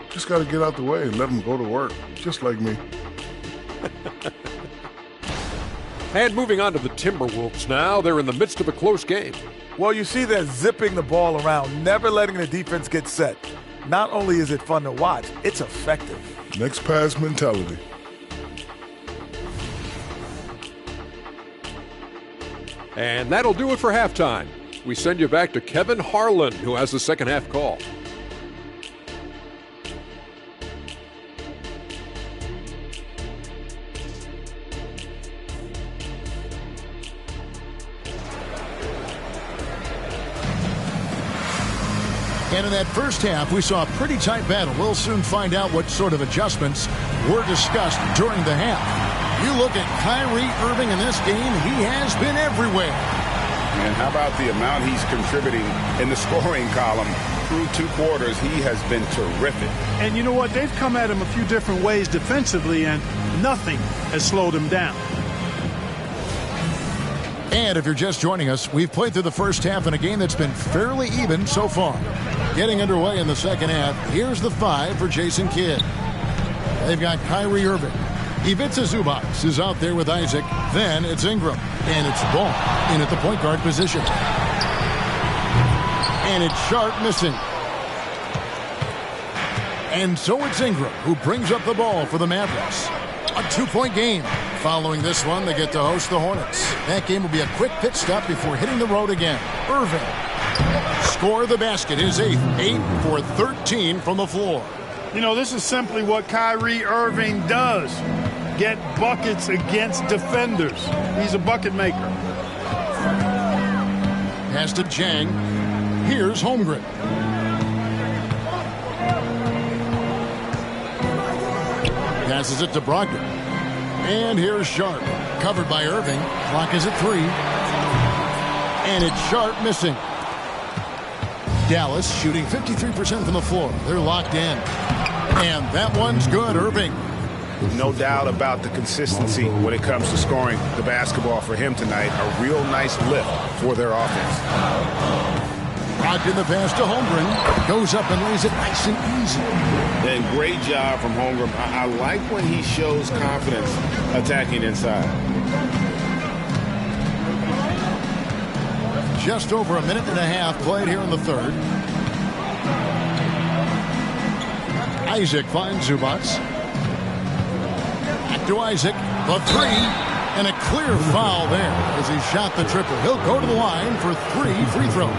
Just got to get out the way and let him go to work, just like me. And moving on to the Timberwolves now. They're in the midst of a close game. Well, you see they're zipping the ball around, never letting the defense get set. Not only is it fun to watch, it's effective. Next pass mentality. And that'll do it for halftime. We send you back to Kevin Harlan, who has the second half call. And in that first half, we saw a pretty tight battle. We'll soon find out what sort of adjustments were discussed during the half. You look at Kyrie Irving in this game, he has been everywhere. And how about the amount he's contributing in the scoring column? Through 2 quarters, he has been terrific. And you know what? They've come at him a few different ways defensively, and nothing has slowed him down. And if you're just joining us, we've played through the first half in a game that's been fairly even so far. Getting underway in the second half, here's the 5 for Jason Kidd. They've got Kyrie Irving. Ivica Zubac is out there with Isaac. Then it's Ingram. And it's Ball in at the point guard position. And it's Sharp missing. And so it's Ingram who brings up the ball for the Mavericks. A 2-point game. Following this one, they get to host the Hornets. That game will be a quick pit stop before hitting the road again. Irving. Score the basket, his 8th. 8 for 13 from the floor. You know, this is simply what Kyrie Irving does. Get buckets against defenders. He's a bucket maker. Pass to Jang. Here's Holmgren. Passes it to Brogdon. And here's Sharp. Covered by Irving. Clock is at 3. And it's Sharp missing. Dallas shooting 53% from the floor. They're locked in. And that one's good, Irving. No doubt about the consistency when it comes to scoring the basketball for him tonight. A real nice lift for their offense. Brogdon the pass to Holmgren. Goes up and lays it nice and easy. And great job from Holmgren. I like when he shows confidence attacking inside. Just over a minute and a half played here in the third. Isaac finds Zubac. Back to Isaac. The 3. And a clear foul there as he shot the triple. He'll go to the line for 3 free throws.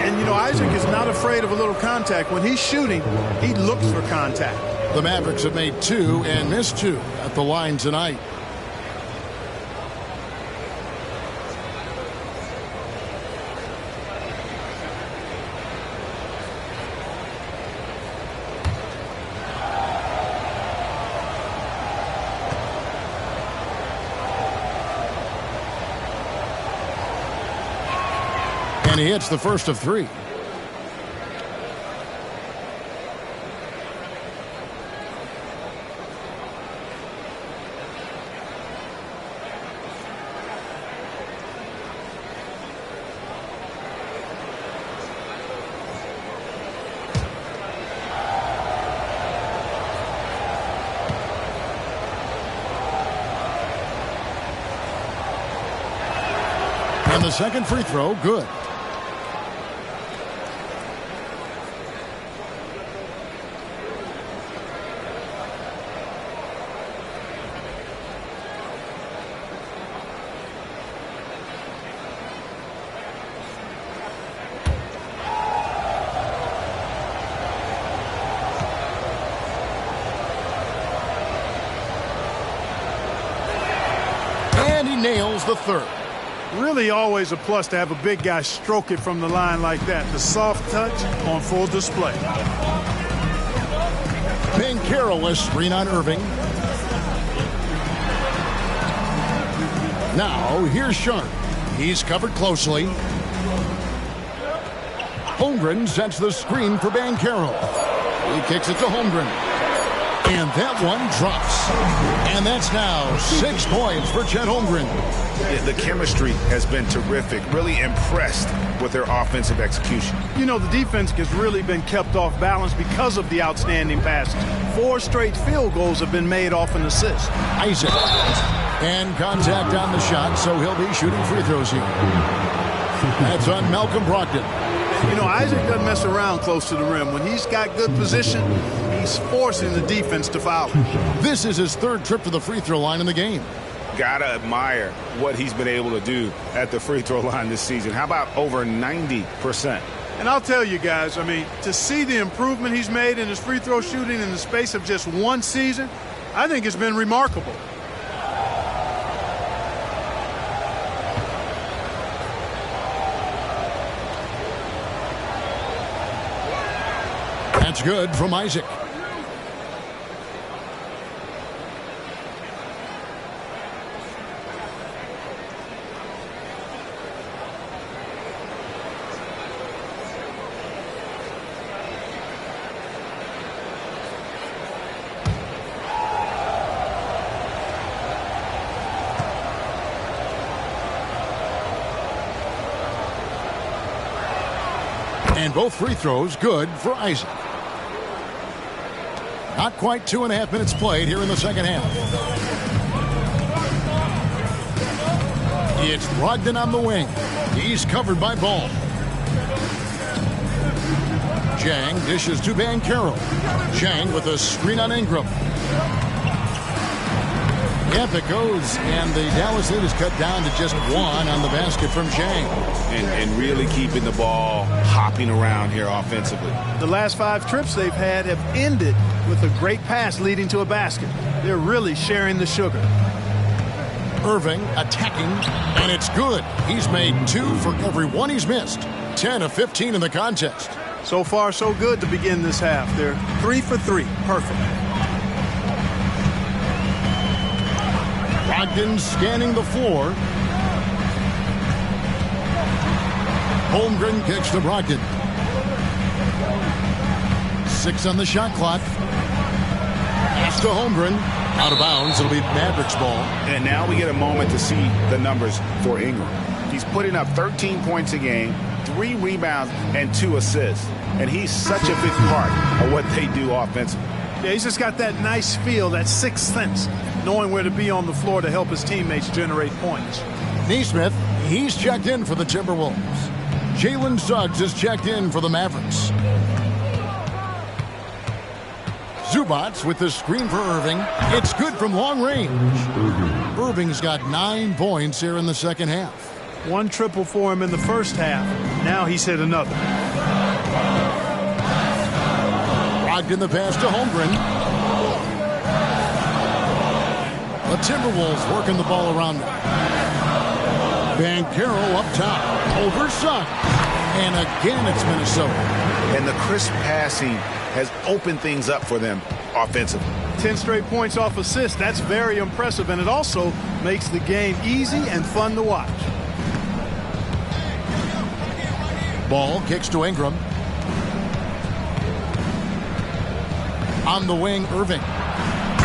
And, you know, Isaac is not afraid of a little contact. When he's shooting, he looks for contact. The Mavericks have made 2 and missed 2 at the line tonight. And he hits the first of 3. And the second free throw, good. And he nails the third. Really always a plus to have a big guy stroke it from the line like that. The soft touch on full display. Banchero with screen on Irving. Now here's Sharp. He's covered closely. Holmgren sets the screen for Banchero. He kicks it to Holmgren. And that one drops. And that's now 6 points for Chet Holmgren. Yeah, the chemistry has been terrific. Really impressed with their offensive execution. You know, the defense has really been kept off balance because of the outstanding passes. 4 straight field goals have been made off an assist. Isaac. And contact on the shot, so he'll be shooting free throws here. That's on Malcolm Brogdon. You know, Isaac doesn't mess around close to the rim. When he's got good position, he's forcing the defense to foul him. This is his 3rd trip to the free throw line in the game. Gotta admire what he's been able to do at the free throw line this season. How about over 90%? And I'll tell you guys, I mean, to see the improvement he's made in his free throw shooting in the space of just 1 season, I think it's been remarkable. That's good from Isaac. And both free throws good for Isaac. Not quite 2.5 minutes played here in the second half. It's Brogdon on the wing. He's covered by Ball. Jang dishes to Banchero. Jang with a screen on Ingram. Yep, it goes, and the Dallas lead is cut down to just 1 on the basket from Jang. And really keeping the ball hopping around here offensively. The last 5 trips they've had have ended with a great pass leading to a basket. They're really sharing the sugar. Irving attacking, and it's good. He's made 2 for every 1 he's missed. 10 of 15 in the contest. So far, so good to begin this half. They're 3 for 3. Perfect. Brogdon scanning the floor. Holmgren kicks to Brogdon. 6 on the shot clock. Pass to Holmgren. Out of bounds. It'll be Mavericks ball. And now we get a moment to see the numbers for Ingram. He's putting up 13 points a game, 3 rebounds, and 2 assists. And he's such a big part of what they do offensively. Yeah, he's just got that nice feel, that 6th sense, knowing where to be on the floor to help his teammates generate points. Neesmith, he's checked in for the Timberwolves. Jalen Suggs is checked in for the Mavericks. Zubats with the screen for Irving. It's good from long range. Irving's got 9 points here in the second half. 1 triple for him in the first half. Now he's hit another. Brogdon the pass to Holmgren. The Timberwolves working the ball around them. Banchero up top. Over Suggs. And again it's Minnesota. And the crisp passing has opened things up for them offensively. 10 straight points off assists. That's very impressive, and it also makes the game easy and fun to watch. Ball kicks to Ingram. On the wing, Irving.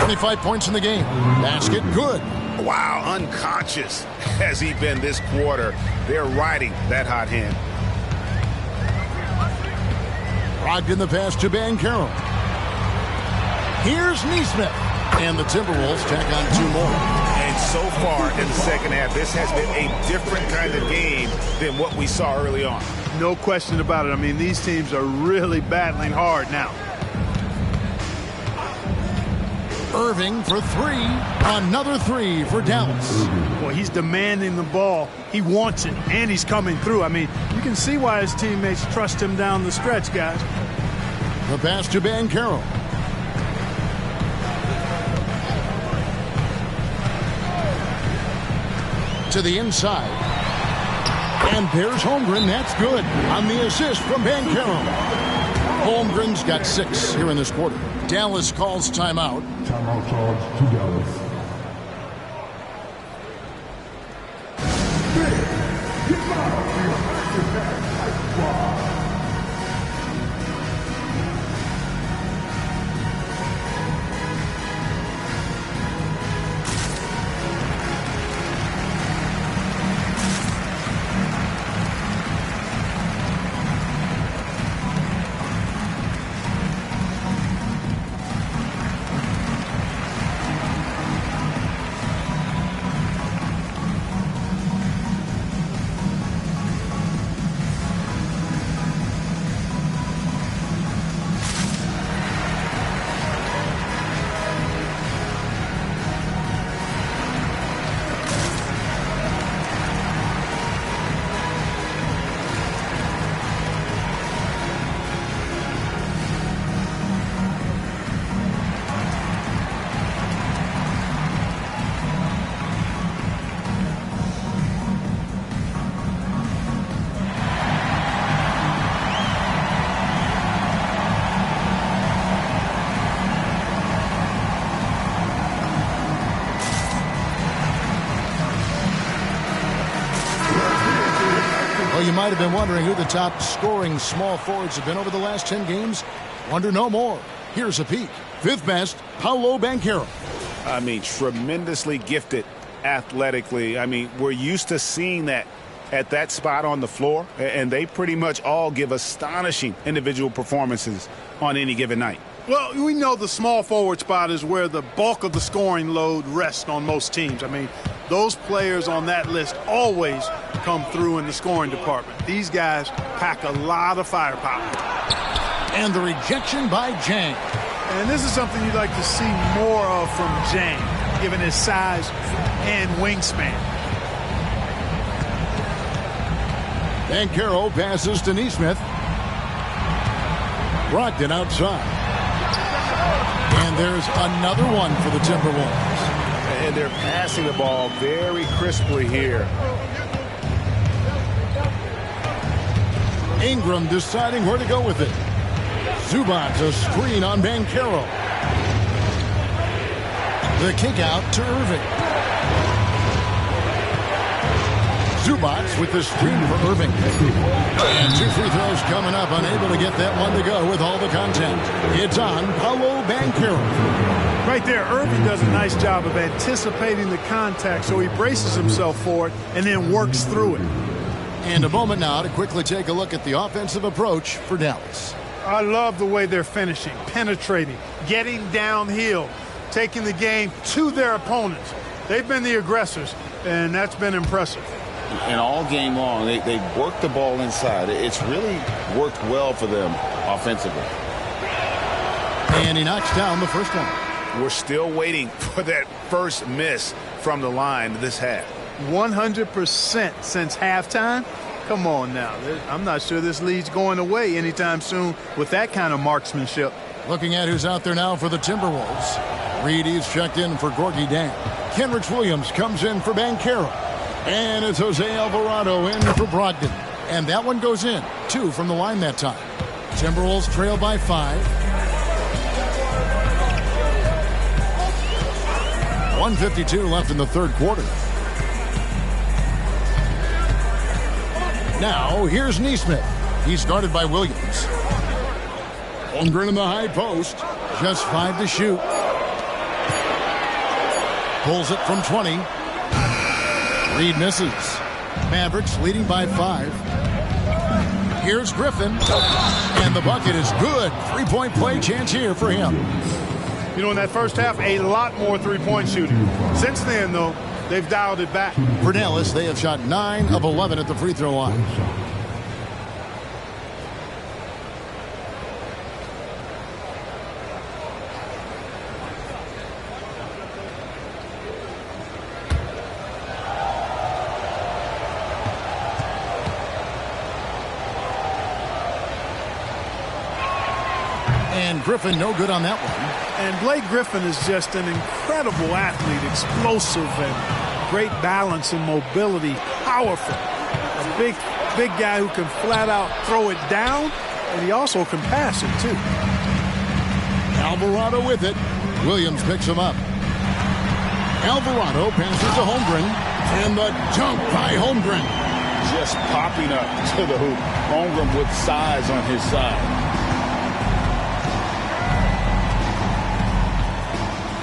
25 points in the game. Basket, good. Wow, unconscious has he been this quarter. They're riding that hot hand. Brogdon the pass to Banchero. Here's Neesmith. And the Timberwolves tack on 2 more. And so far in the second half, this has been a different kind of game than what we saw early on. No question about it. I mean, these teams are really battling hard now. Irving for 3. Another 3 for Dallas. Well, he's demanding the ball. He wants it, and he's coming through. I mean, you can see why his teammates trust him down the stretch, guys. The pass to Banchero. To the inside. And there's Holmgren. That's good on the assist from Banchero. Holmgren's got 6 here in this quarter. Dallas calls timeout. Timeout charge to Dallas. Well, you might have been wondering who the top scoring small forwards have been over the last 10 games. Wonder no more. Here's a peek. Fifth best, Paolo Banchero. I mean, tremendously gifted athletically. I mean, we're used to seeing that at that spot on the floor, and they pretty much all give astonishing individual performances on any given night. Well, we know the small forward spot is where the bulk of the scoring load rests on most teams. I mean, those players on that list always come through in the scoring department. These guys pack a lot of firepower. And the rejection by Jang. And this is something you'd like to see more of from Jang, given his size and wingspan. Banchero passes to Neesmith. Brogdon outside. And there's another one for the Timberwolves. And they're passing the ball very crisply here. Ingram deciding where to go with it. Zubac a screen on Banchero. The kick out to Irving. Zubac with the screen for Irving. And 2 free throws coming up, unable to get that one to go with all the content. It's on Paolo Banchero. Right there, Irving does a nice job of anticipating the contact, so he braces himself for it and then works through it. And a moment now to quickly take a look at the offensive approach for Dallas. I love the way they're finishing, penetrating, getting downhill, taking the game to their opponents. They've been the aggressors, and that's been impressive. And all game long, they've worked the ball inside. It's really worked well for them offensively. And he knocks down the first one. We're still waiting for that first miss from the line this half. 100% since halftime? Come on now. I'm not sure this lead's going away anytime soon with that kind of marksmanship. Looking at who's out there now for the Timberwolves. Reedy's checked in for Gorgie Dan. Kenrich Williams comes in for Banchero. And it's Jose Alvarado in for Brogdon. And that one goes in. 2 from the line that time. Timberwolves trail by 5. 1:52 left in the third quarter. Now, here's Neesmith. He's guarded by Williams. Holmgren in the high post. Just 5 to shoot. Pulls it from 20. Reed misses. Mavericks leading by 5. Here's Griffin. And the bucket is good. 3-point play chance here for him. You know, in that first half, a lot more three-point shooting. Since then, though, they've dialed it back. For Dallas, they have shot 9 of 11 at the free throw line. And Griffin no good on that one. And Blake Griffin is just an incredible athlete, explosive and great balance and mobility, powerful. A big guy who can flat out throw it down, and he also can pass it too. Alvarado with it. Williams picks him up. Alvarado passes to Holmgren. And the dunk by Holmgren. Just popping up to the hoop. Holmgren with size on his side.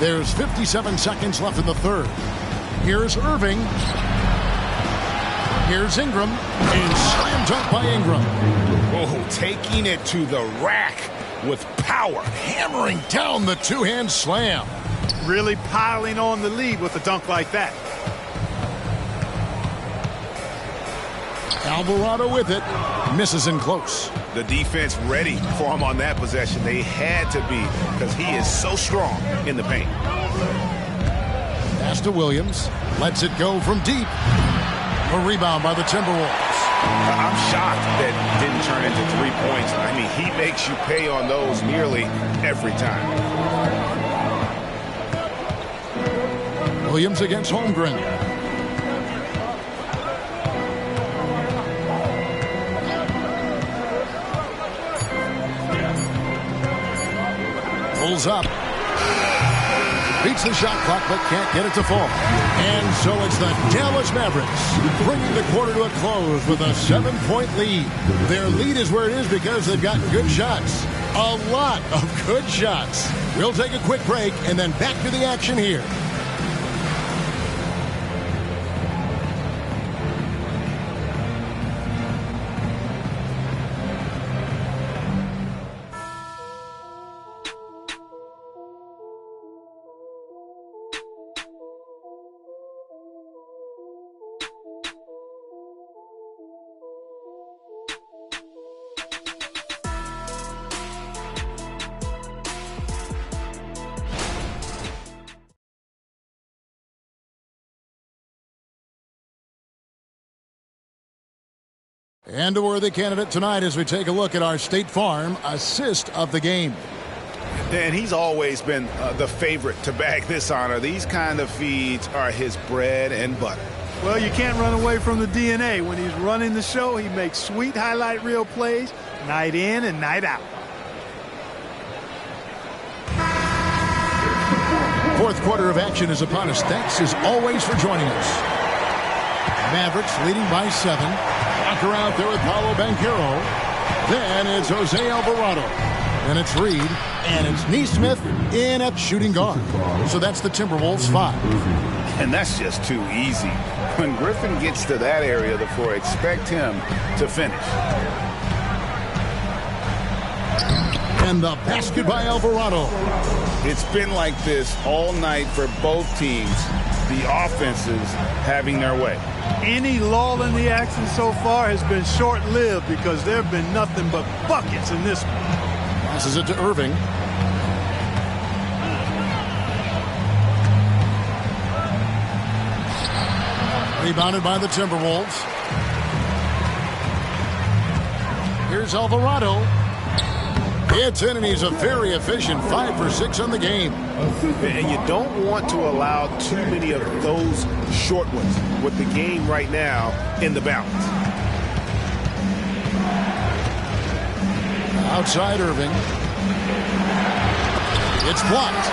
There's 57 seconds left in the third. Here's Irving. Here's Ingram. And slam dunk by Ingram. Oh, taking it to the rack with power. Hammering down the two-hand slam. Really piling on the lead with a dunk like that. Alvarado with it. Misses in close. The defense ready for him on that possession. They had to be because he is so strong in the paint. Pass to Williams. Lets it go from deep. A rebound by the Timberwolves. I'm shocked that didn't turn into 3 points. I mean, he makes you pay on those nearly every time. Williams against Holmgren. Pulls up. Beats the shot clock, but can't get it to fall. And so it's the Dallas Mavericks bringing the quarter to a close with a 7-point lead. Their lead is where it is because they've gotten good shots. A lot of good shots. We'll take a quick break and then back to the action here. And a worthy candidate tonight as we take a look at our State Farm assist of the game. And he's always been the favorite to bag this honor. These kind of feeds are his bread and butter. Well, you can't run away from the DNA. When he's running the show, he makes sweet highlight reel plays night in and night out. Fourth quarter of action is upon us. Thanks as always for joining us. Mavericks leading by 7. Walker out there with Paolo Banchero. Then it's Jose Alvarado. Then it's Reed. And it's Neesmith in at shooting guard. So that's the Timberwolves 5. And that's just too easy. When Griffin gets to that area of the floor, expect him to finish. And the basket by Alvarado. It's been like this all night for both teams. The offenses having their way. Any lull in the action so far has been short-lived because there have been nothing but buckets in this one. Passes it to Irving. Rebounded by the Timberwolves. Here's Alvarado. It's in, and he's a very efficient 5 for 6 on the game. And you don't want to allow too many of those short ones with the game right now in the balance. Outside Irving. It's blocked.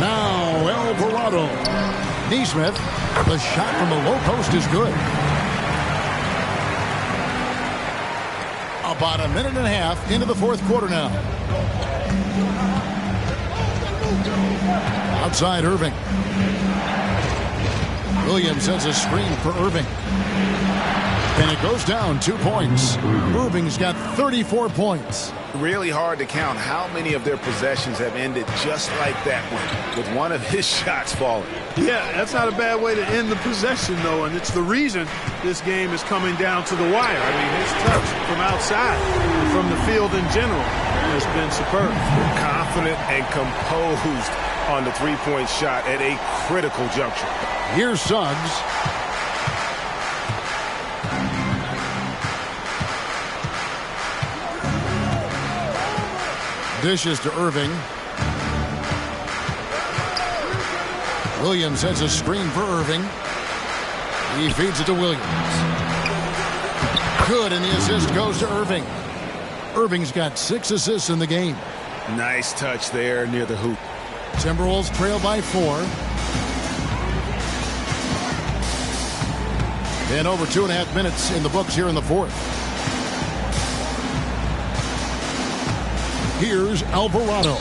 Now Alvarado. Neesmith. The shot from the low post is good. About a minute and a half into the fourth quarter now. Outside Irving. Williams sends a screen for Irving. And it goes down 2 points. Irving's got 34 points. Really hard to count how many of their possessions have ended just like that one, with one of his shots falling. Yeah, that's not a bad way to end the possession, though, and it's the reason this game is coming down to the wire. I mean, his touch from outside and from the field in general has been superb. Confident and composed on the three-point shot at a critical juncture. Here's Suggs. Dishes to Irving. Williams has a screen for Irving. He feeds it to Williams. Good, and the assist goes to Irving. Irving's got 6 assists in the game. Nice touch there near the hoop. Timberwolves trail by 4. And over 2.5 minutes in the books here in the fourth. Here's Alvarado.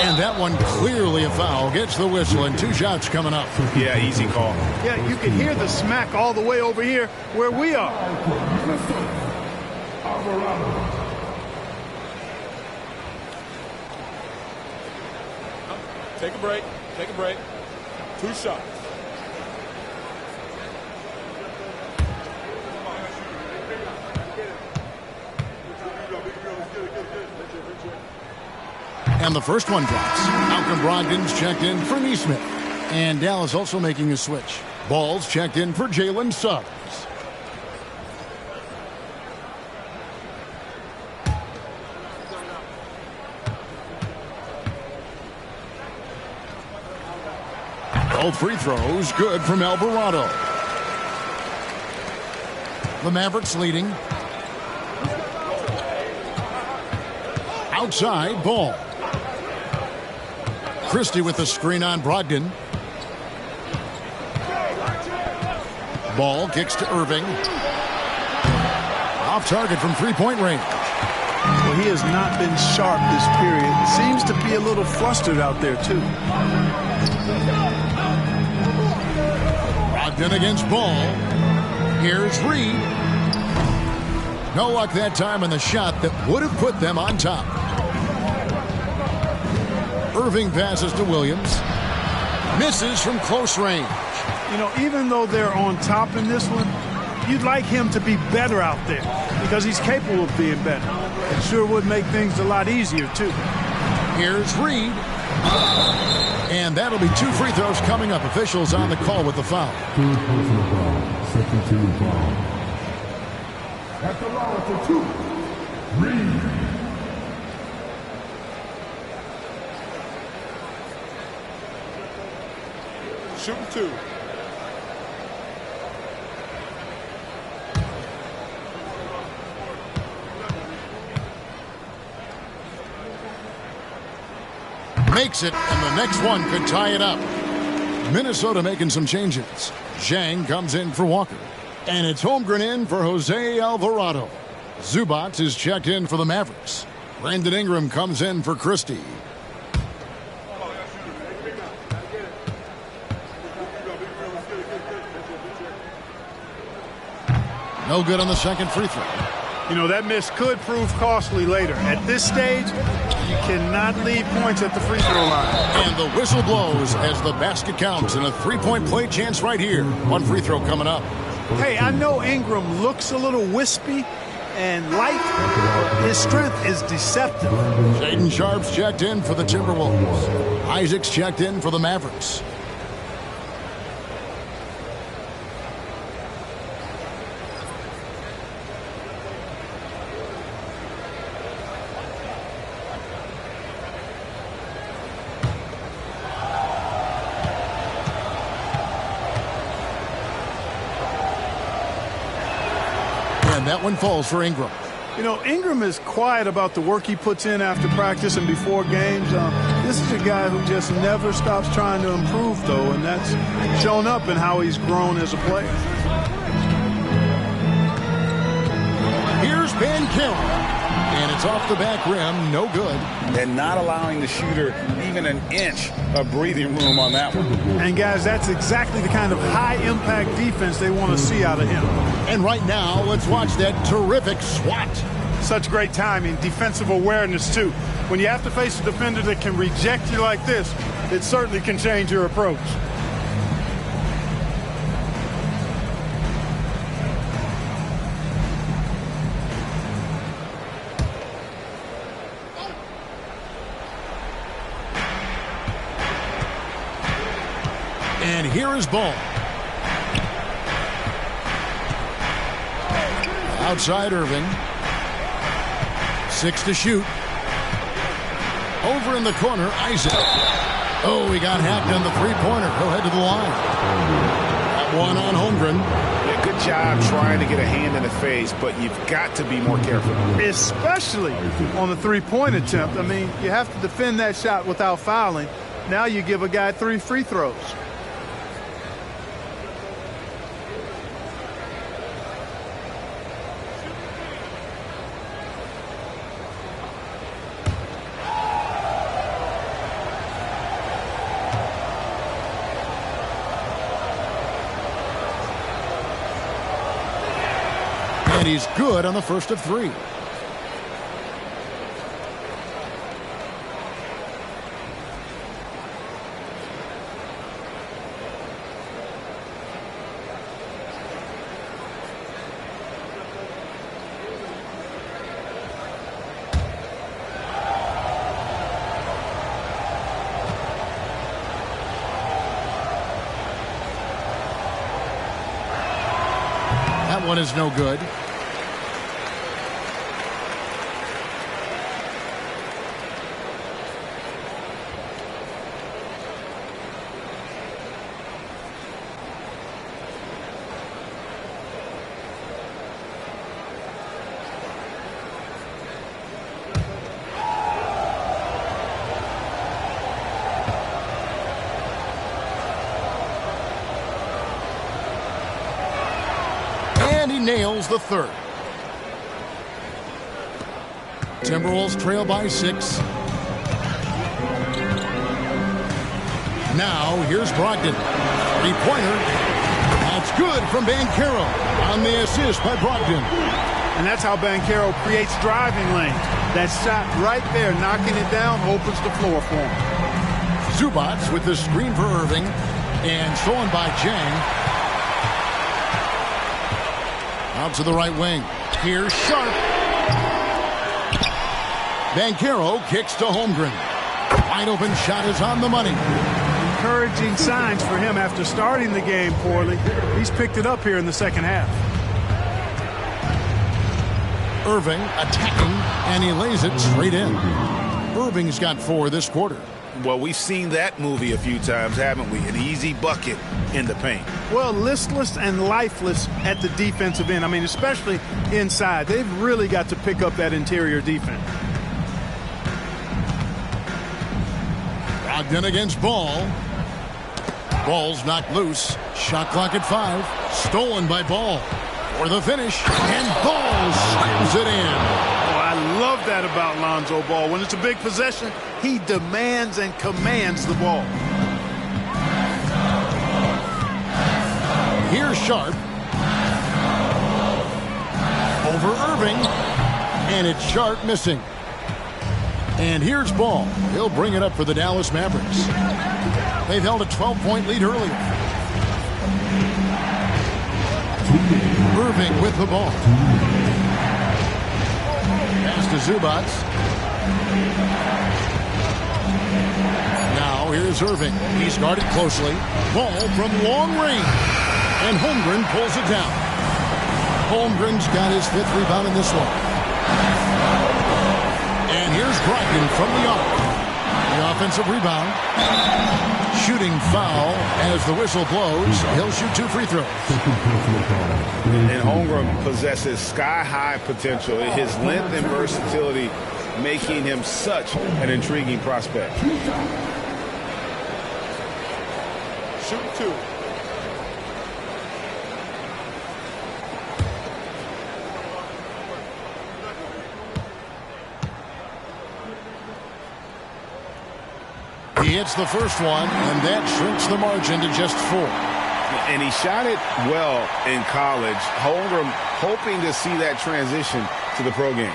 And that one clearly a foul. Gets the whistle, and 2 shots coming up. Yeah, easy call. Yeah, you can hear the smack all the way over here where we are. Take a break. Take a break. 2 shots. And the first one drops. Malcolm Brogdon's checked in for Neesmith. And Dallas also making a switch. Ball's checked in for Jalen Suggs. Both free throws good from Alvarado. The Mavericks leading. Outside, Ball. Christie with the screen on Brogdon. Ball kicks to Irving. Off target from three-point range. Well, he has not been sharp this period. Seems to be a little flustered out there, too. Brogdon against Ball. Here's Reed. No luck that time on the shot that would have put them on top. Irving passes to Williams. Misses from close range. You know, even though they're on top in this one, you'd like him to be better out there because he's capable of being better. It sure would make things a lot easier, too. Here's Reed. And that'll be 2 free throws coming up. Officials on the call with the foul. Second team foul. At the line for 2, Reed. Shooting 2. Makes it, and the next one could tie it up. Minnesota making some changes. Zhang comes in for Walker. And it's Holmgren in for Jose Alvarado. Zubac is checked in for the Mavericks. Brandon Ingram comes in for Christie. No good on the second free throw. You know, that miss could prove costly later. At this stage, you cannot leave points at the free throw line. And the whistle blows as the basket counts, and a three-point play chance right here. One free throw coming up. Hey, I know Ingram looks a little wispy and light, but his strength is deceptive. Shaedon Sharpe's checked in for the Timberwolves. Isaac's checked in for the Mavericks. That one falls for Ingram. You know, Ingram is quiet about the work he puts in after practice and before games. This is a guy who just never stops trying to improve, though, and that's shown up in how he's grown as a player. Here's Banchero. And it's off the back rim, no good. And not allowing the shooter even an inch of breathing room on that one. And, guys, that's exactly the kind of high-impact defense they want to see out of him. And right now, let's watch that terrific swat. Such great timing, defensive awareness, too. When you have to face a defender that can reject you like this, it certainly can change your approach. And here is Ball. Outside Irving. 6 to shoot. Over in the corner, Isaac. Oh, he got hacked on the three-pointer. He'll head to the line. That one on Holmgren. Yeah, good job trying to get a hand in the face, but you've got to be more careful. Especially on the three-point attempt. I mean, you have to defend that shot without fouling. Now you give a guy 3 free throws. And he's good on the first of 3. That one is no good. nails the third. Timberwolves trail by 6. Now, here's Brogdon. 3-pointer. That's good from Banchero on the assist by Brogdon. And that's how Banchero creates driving lanes. That shot right there, knocking it down, opens the floor for him. Zubats with the screen for Irving. And stolen by Jang. Out to the right wing. Here's Sharp. Banchero kicks to Holmgren. Wide open shot is on the money. Encouraging signs for him after starting the game poorly. He's picked it up here in the second half. Irving attacking, and he lays it straight in. Irving's got 4 this quarter. Well, we've seen that movie a few times, haven't we? An easy bucket in the paint. Well, listless and lifeless at the defensive end. I mean, especially inside. They've really got to pick up that interior defense. Brogdon against Ball. Ball's knocked loose. Shot clock at 5. Stolen by Ball. For the finish. And Ball slams it in. Oh, I love that about Lonzo Ball. When it's a big possession, he demands and commands the ball. Here's Sharp. Over Irving. And it's Sharp missing. And here's Ball. He'll bring it up for the Dallas Mavericks. They've held a 12-point lead earlier. Irving with the ball. Pass to Zubats. Now here's Irving. He's guarded closely. Ball from long range. And Holmgren pulls it down. Holmgren's got his 5th rebound in this one. And here's Brogdon from the arc. The offensive rebound. Shooting foul as the whistle blows. He'll shoot 2 free throws. And Holmgren possesses sky-high potential. His length and versatility making him such an intriguing prospect. Shoot 2. He hits the first one, and that shrinks the margin to just 4. And he shot it well in college. Holmgren hoping to see that transition to the pro game.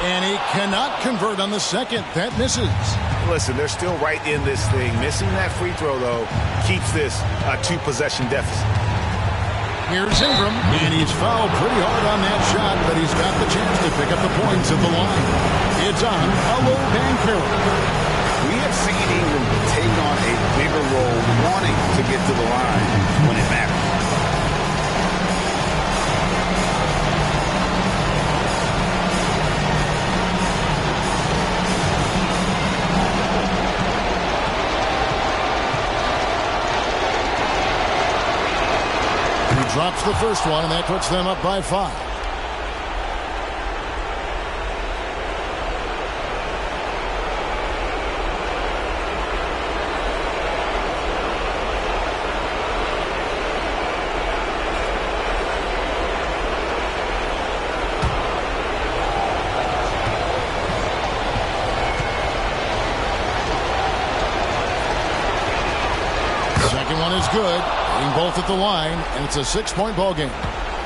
And he cannot convert on the second. That misses. Listen, they're still right in this thing. Missing that free throw, though, keeps this a 2-possession deficit. Here's Ingram, and he's fouled pretty hard on that shot, but he's got the chance to pick up the points at the line. It's on Paolo Banchero. We have seen Ingram take on a bigger role, wanting to get to the line when it matters. Drops the first one, and that puts them up by 5. Second one is good. Both at the line, and it's a 6-point ball game.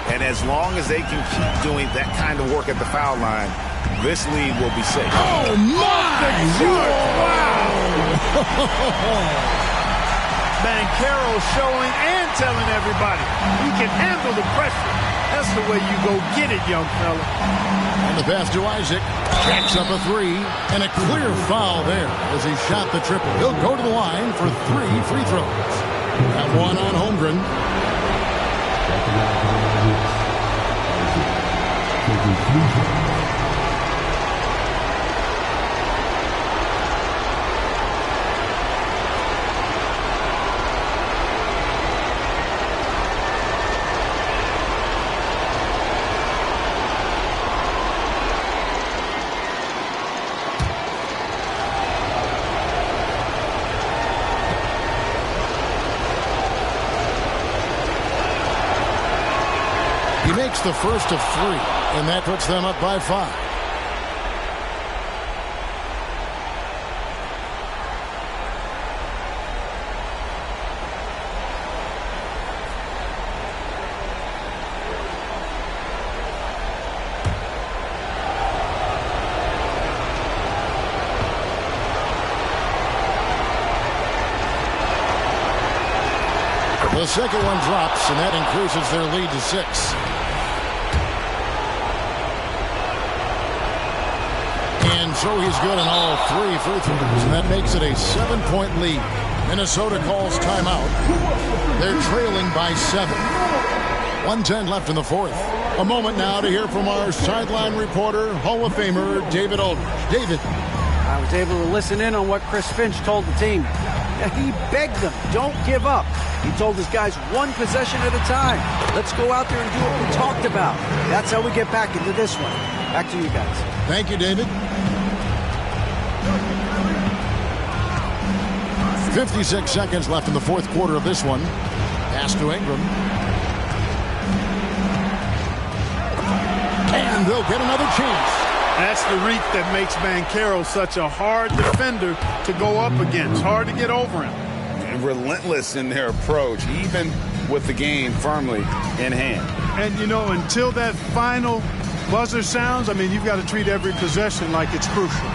And as long as they can keep doing that kind of work at the foul line, this lead will be safe. Oh, my! Wow! Banchero showing and telling everybody he can handle the pressure. That's the way you go get it, young fella. And the pass to Isaac. Jacks up a 3, and a clear foul there as he shot the triple. He'll go to the line for 3 free throws. That one on Holmgren. He makes the first of 3, and that puts them up by 5. The second one drops, and that increases their lead to 6. And so he's good on all 3 free throws, and that makes it a 7-point lead. Minnesota calls timeout. They're trailing by 7. 1:10 left in the fourth. A moment now to hear from our sideline reporter, Hall of Famer David Aldridge. David. I was able to listen in on what Chris Finch told the team. He begged them, don't give up. He told his guys 1 possession at a time. Let's go out there and do what we talked about. That's how we get back into this one. Back to you guys. Thank you, David. 56 seconds left in the fourth quarter of this one. Pass to Ingram. And they'll get another chance. That's the reek that makes Banchero such a hard defender to go up against. Hard to get over him. And relentless in their approach, even with the game firmly in hand. And, you know, until that final buzzer sounds, I mean, you've got to treat every possession like it's crucial.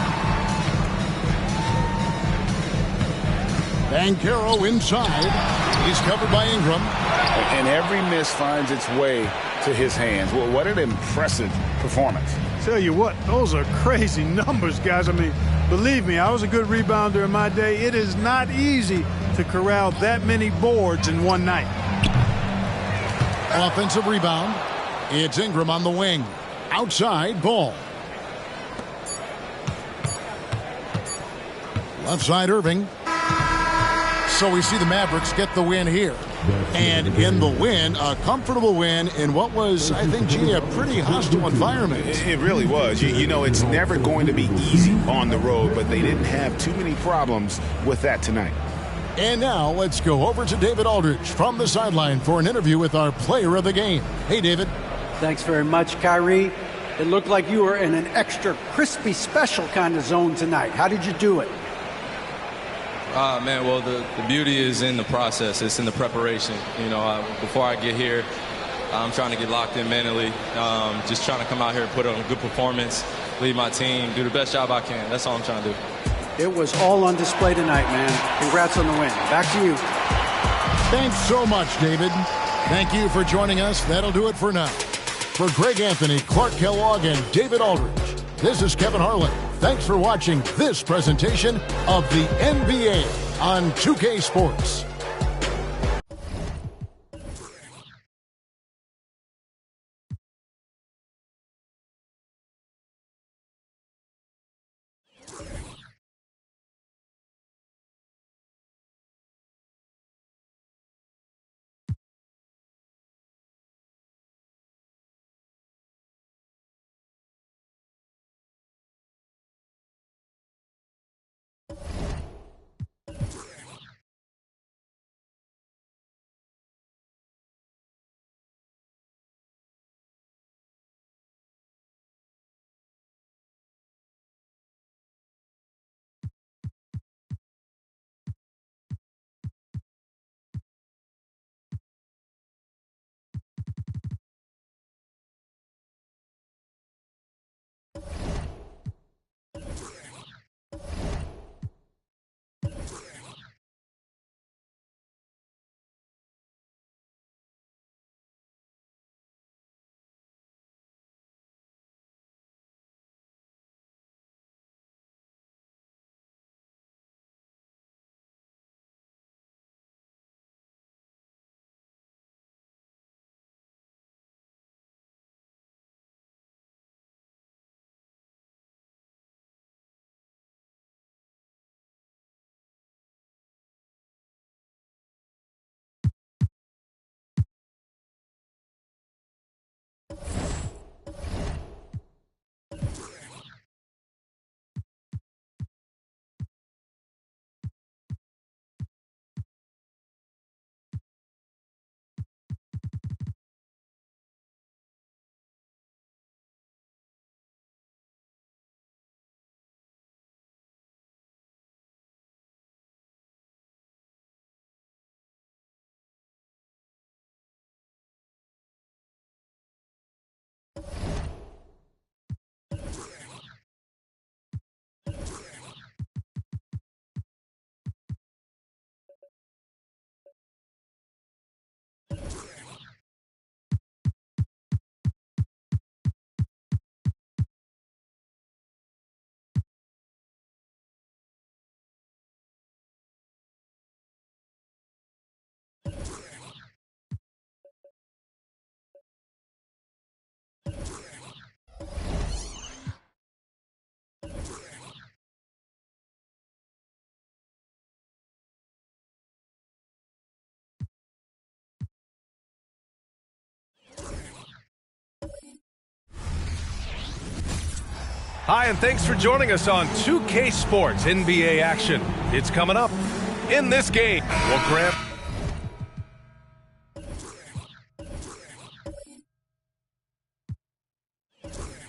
Banchero inside. He's covered by Ingram. And every miss finds its way to his hands. Well, what an impressive performance. Tell you what, those are crazy numbers, guys. I mean, believe me, I was a good rebounder in my day. It is not easy to corral that many boards in one night. Offensive rebound. It's Ingram on the wing. Outside ball. Left side Irving. So we see the Mavericks get the win here. And in the win, a comfortable win in what was, I think, a pretty hostile environment. It really was. You know, it's never going to be easy on the road, but they didn't have too many problems with that tonight. And now let's go over to David Aldridge from the sideline for an interview with our player of the game. Hey, David. Thanks very much, Kyrie. It looked like you were in an extra crispy special kind of zone tonight. How did you do it? Man, well, the beauty is in the process. It's in the preparation. You know, before I get here, I'm trying to get locked in mentally. Just trying to come out here and put on a good performance, lead my team, do the best job I can. That's all I'm trying to do. It was all on display tonight, man. Congrats on the win. Back to you. Thanks so much, David. Thank you for joining us. That'll do it for now. For Greg Anthony, Clark Kellogg, and David Aldridge, this is Kevin Harlan. Thanks for watching this presentation of the NBA on 2K Sports. Hi, and thanks for joining us on 2K Sports NBA action. It's coming up in this game. Well, Grant.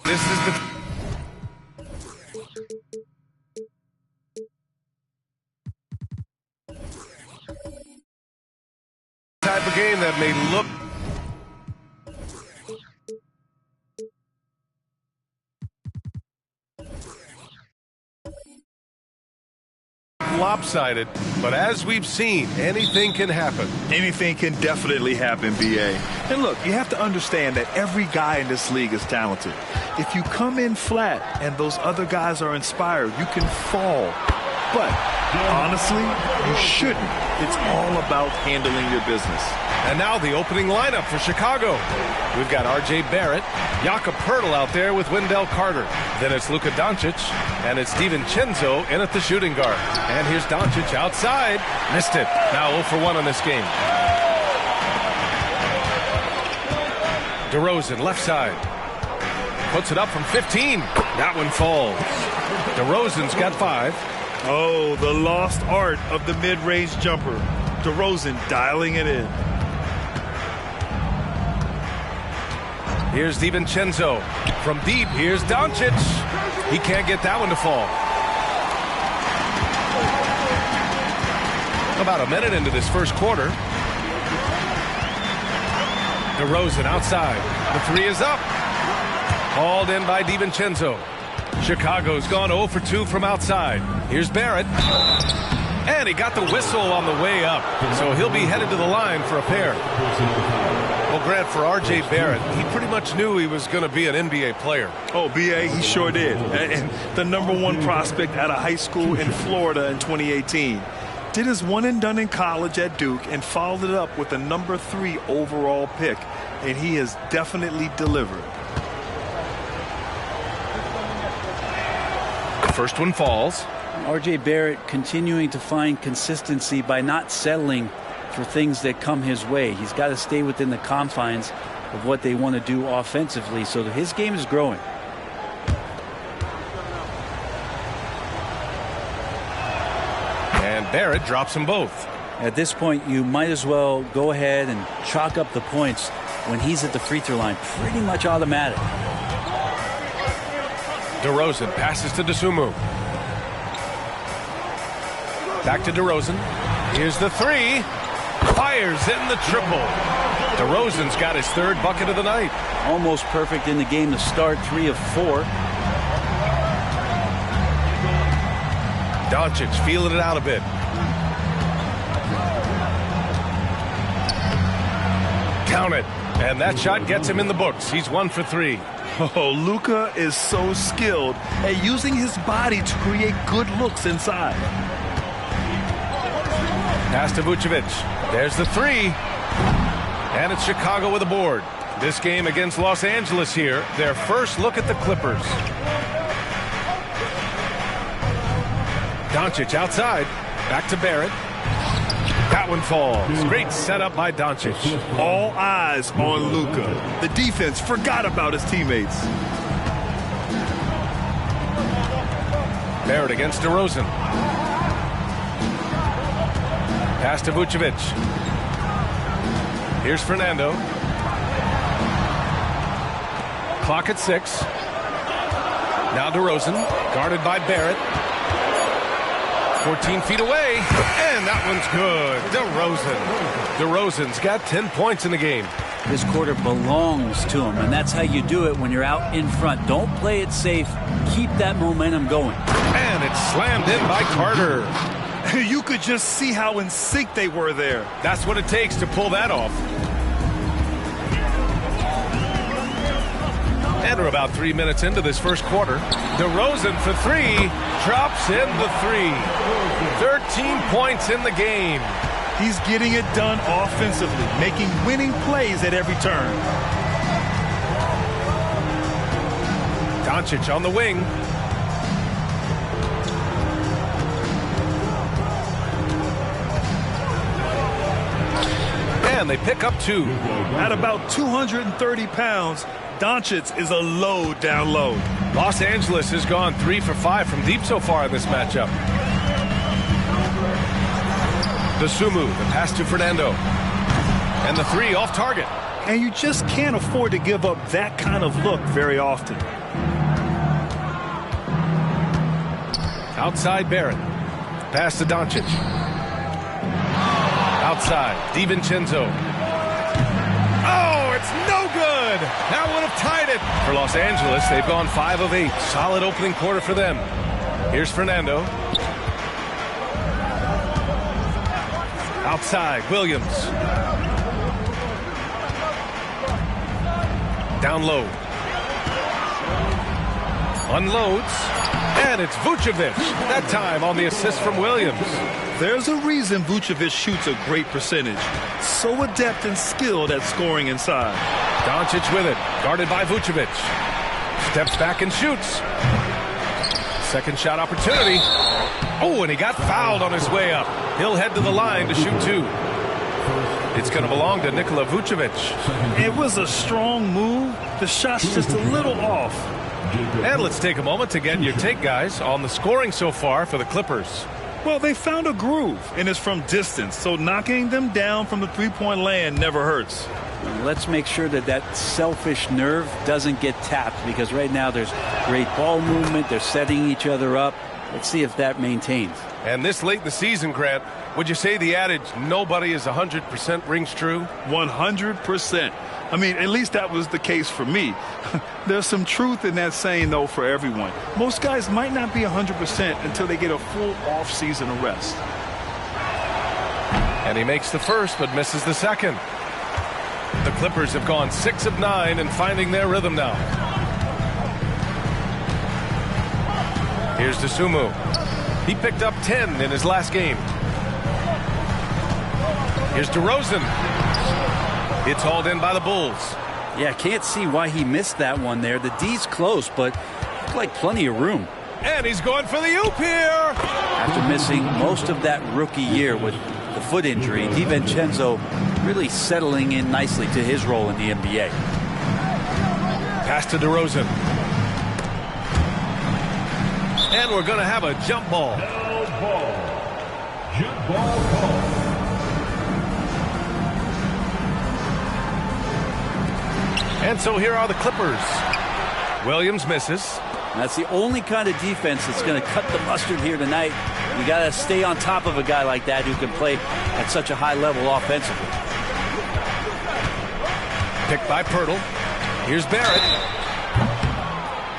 This is the type of game that may look lopsided, but as we've seen, anything can happen. Anything can definitely happen, BA. And look, you have to understand that every guy in this league is talented. If you come in flat and those other guys are inspired, you can fall. But honestly, you shouldn't. It's all about handling your business. And now the opening lineup for Chicago. We've got R.J. Barrett, Jakob Poeltl out there with Wendell Carter. Then it's Luka Doncic, and it's DiVincenzo in at the shooting guard. And here's Doncic outside. Missed it. Now 0 for 1 on this game. DeRozan, left side. Puts it up from 15. That one falls. DeRozan's got 5. Oh, the lost art of the mid-range jumper. DeRozan dialing it in. Here's DiVincenzo. From deep, here's Doncic. He can't get that one to fall. About a minute into this first quarter. DeRozan outside. The 3 is up. Hauled in by DiVincenzo. Chicago's gone 0 for 2 from outside. Here's Barrett. And he got the whistle on the way up. So he'll be headed to the line for a pair. Well, Grant, for R.J. Barrett, he pretty much knew he was going to be an NBA player. Oh, B.A., he sure did. And the #1 prospect out of high school in Florida in 2018. Did his one and done in college at Duke and followed it up with a #3 overall pick. And he has definitely delivered. First one falls. R.J. Barrett continuing to find consistency by not settling for things that come his way. He's got to stay within the confines of what they want to do offensively, so his game is growing. And Barrett drops them both. At this point, you might as well go ahead and chalk up the points when he's at the free throw line. Pretty much automatic. DeRozan passes to Dosunmu. Back to DeRozan. Here's the 3. Fires in the triple. DeRozan's got his 3rd bucket of the night. Almost perfect in the game to start. 3 of 4. Doncic feeling it out a bit. Count it. And that shot gets him in the books. He's 1 for 3. Oh, Luka is so skilled at using his body to create good looks inside. Pass to Vucevic. There's the 3. And it's Chicago with a board. This game against Los Angeles here. Their first look at the Clippers. Doncic outside. Back to Barrett. That one falls. Great setup by Doncic. All eyes on Luka. The defense forgot about his teammates. Barrett against DeRozan. Pass to Vucevic. Here's Fernando. Clock at 6. Now DeRozan, guarded by Barrett. 14 feet away, and that one's good. DeRozan's got 10 points in the game. This quarter belongs to him, and that's how you do it when you're out in front. Don't play it safe. Keep that momentum going. And it's slammed in by Carter. You could just see how in sync they were there. That's what it takes to pull that off. And we're about 3 minutes into this first quarter. DeRozan for 3. Drops in the 3. 13 points in the game. He's getting it done offensively, making winning plays at every turn. Doncic on the wing. And they pick up 2. At about 230 pounds, Doncic is a load down low. Los Angeles has gone 3 for 5 from deep so far in this matchup. Dosunmu, the pass to Fernando. And the three off target. And you just can't afford to give up that kind of look very often. Outside Barrett. Pass to Doncic. Outside, DiVincenzo. Oh, it's no good. That would have tied it. For Los Angeles, they've gone 5 of 8. Solid opening quarter for them. Here's Fernando. Outside, Williams. Down low. Unloads. And it's Vucevic. That time on the assist from Williams. There's a reason Vucevic shoots a great percentage. So adept and skilled at scoring inside. Doncic with it. Guarded by Vucevic. Steps back and shoots. Second shot opportunity. Oh, and he got fouled on his way up. He'll head to the line to shoot 2. It's going to belong to Nikola Vucevic. It was a strong move. The shot's just a little off. And let's take a moment to get your take, guys, on the scoring so far for the Clippers. Well, they found a groove, and it's from distance, so knocking them down from the three-point land never hurts. Let's make sure that that selfish nerve doesn't get tapped, because right now there's great ball movement. They're setting each other up. Let's see if that maintains. And this late in the season, Grant, would you say the adage, nobody is 100% rings true? 100%. I mean, at least that was the case for me. There's some truth in that saying, though, for everyone. Most guys might not be 100% until they get a full off-season of rest. And he makes the first, but misses the second. The Clippers have gone 6 of 9 and finding their rhythm now. Here's Dosunmu. He picked up 10 in his last game. Here's DeRozan. It's hauled in by the Bulls. Yeah, can't see why he missed that one there. The D's close, but looked like plenty of room. And he's going for the oop here. After missing most of that rookie year with the foot injury, DiVincenzo really settling in nicely to his role in the NBA. Pass to DeRozan. And we're going to have a jump ball. Jump ball call. And so here are the Clippers. Williams misses. That's the only kind of defense that's going to cut the mustard here tonight. You got to stay on top of a guy like that who can play at such a high level offensively. Picked by Pirtle. Here's Barrett.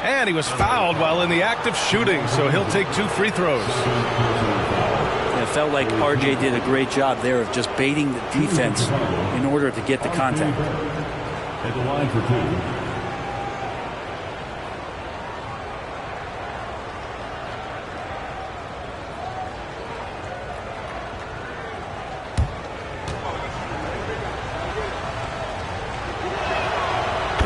And he was fouled while in the act of shooting, so he'll take 2 free throws. It felt like RJ did a great job there of just baiting the defense in order to get the contact. At the line for 2.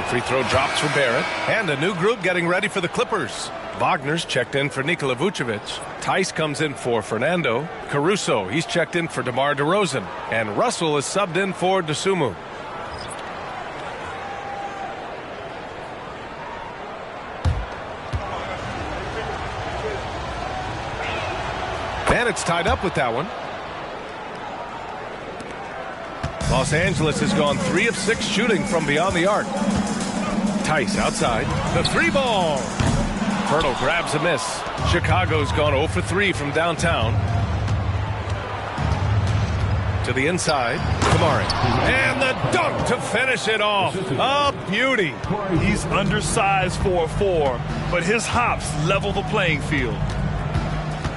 Free throw drops for Barrett. And a new group getting ready for the Clippers. Wagner's checked in for Nikola Vucevic. Tice comes in for Fernando. Caruso, he's checked in for DeMar DeRozan. And Russell is subbed in for Dosunmu. And it's tied up with that one. Los Angeles has gone 3 of 6 shooting from beyond the arc. Tice outside. The 3 ball. Pirtle grabs a miss. Chicago's gone 0 for 3 from downtown. To the inside. Kamari. And the dunk to finish it off. A beauty. He's undersized for a 4, but his hops level the playing field.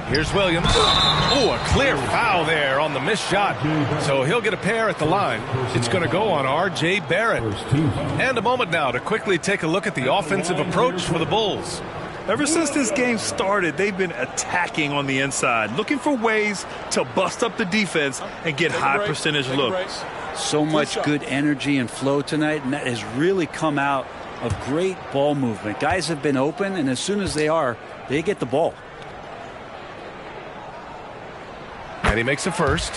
Here's Williams. Oh, a clear foul there on the missed shot. So he'll get a pair at the line. It's going to go on R.J. Barrett. And a moment now to quickly take a look at the offensive approach for the Bulls. Ever since this game started, they've been attacking on the inside, looking for ways to bust up the defense and get high percentage looks. So much good energy and flow tonight, and that has really come out of great ball movement. Guys have been open, and as soon as they get the ball. And he makes a first.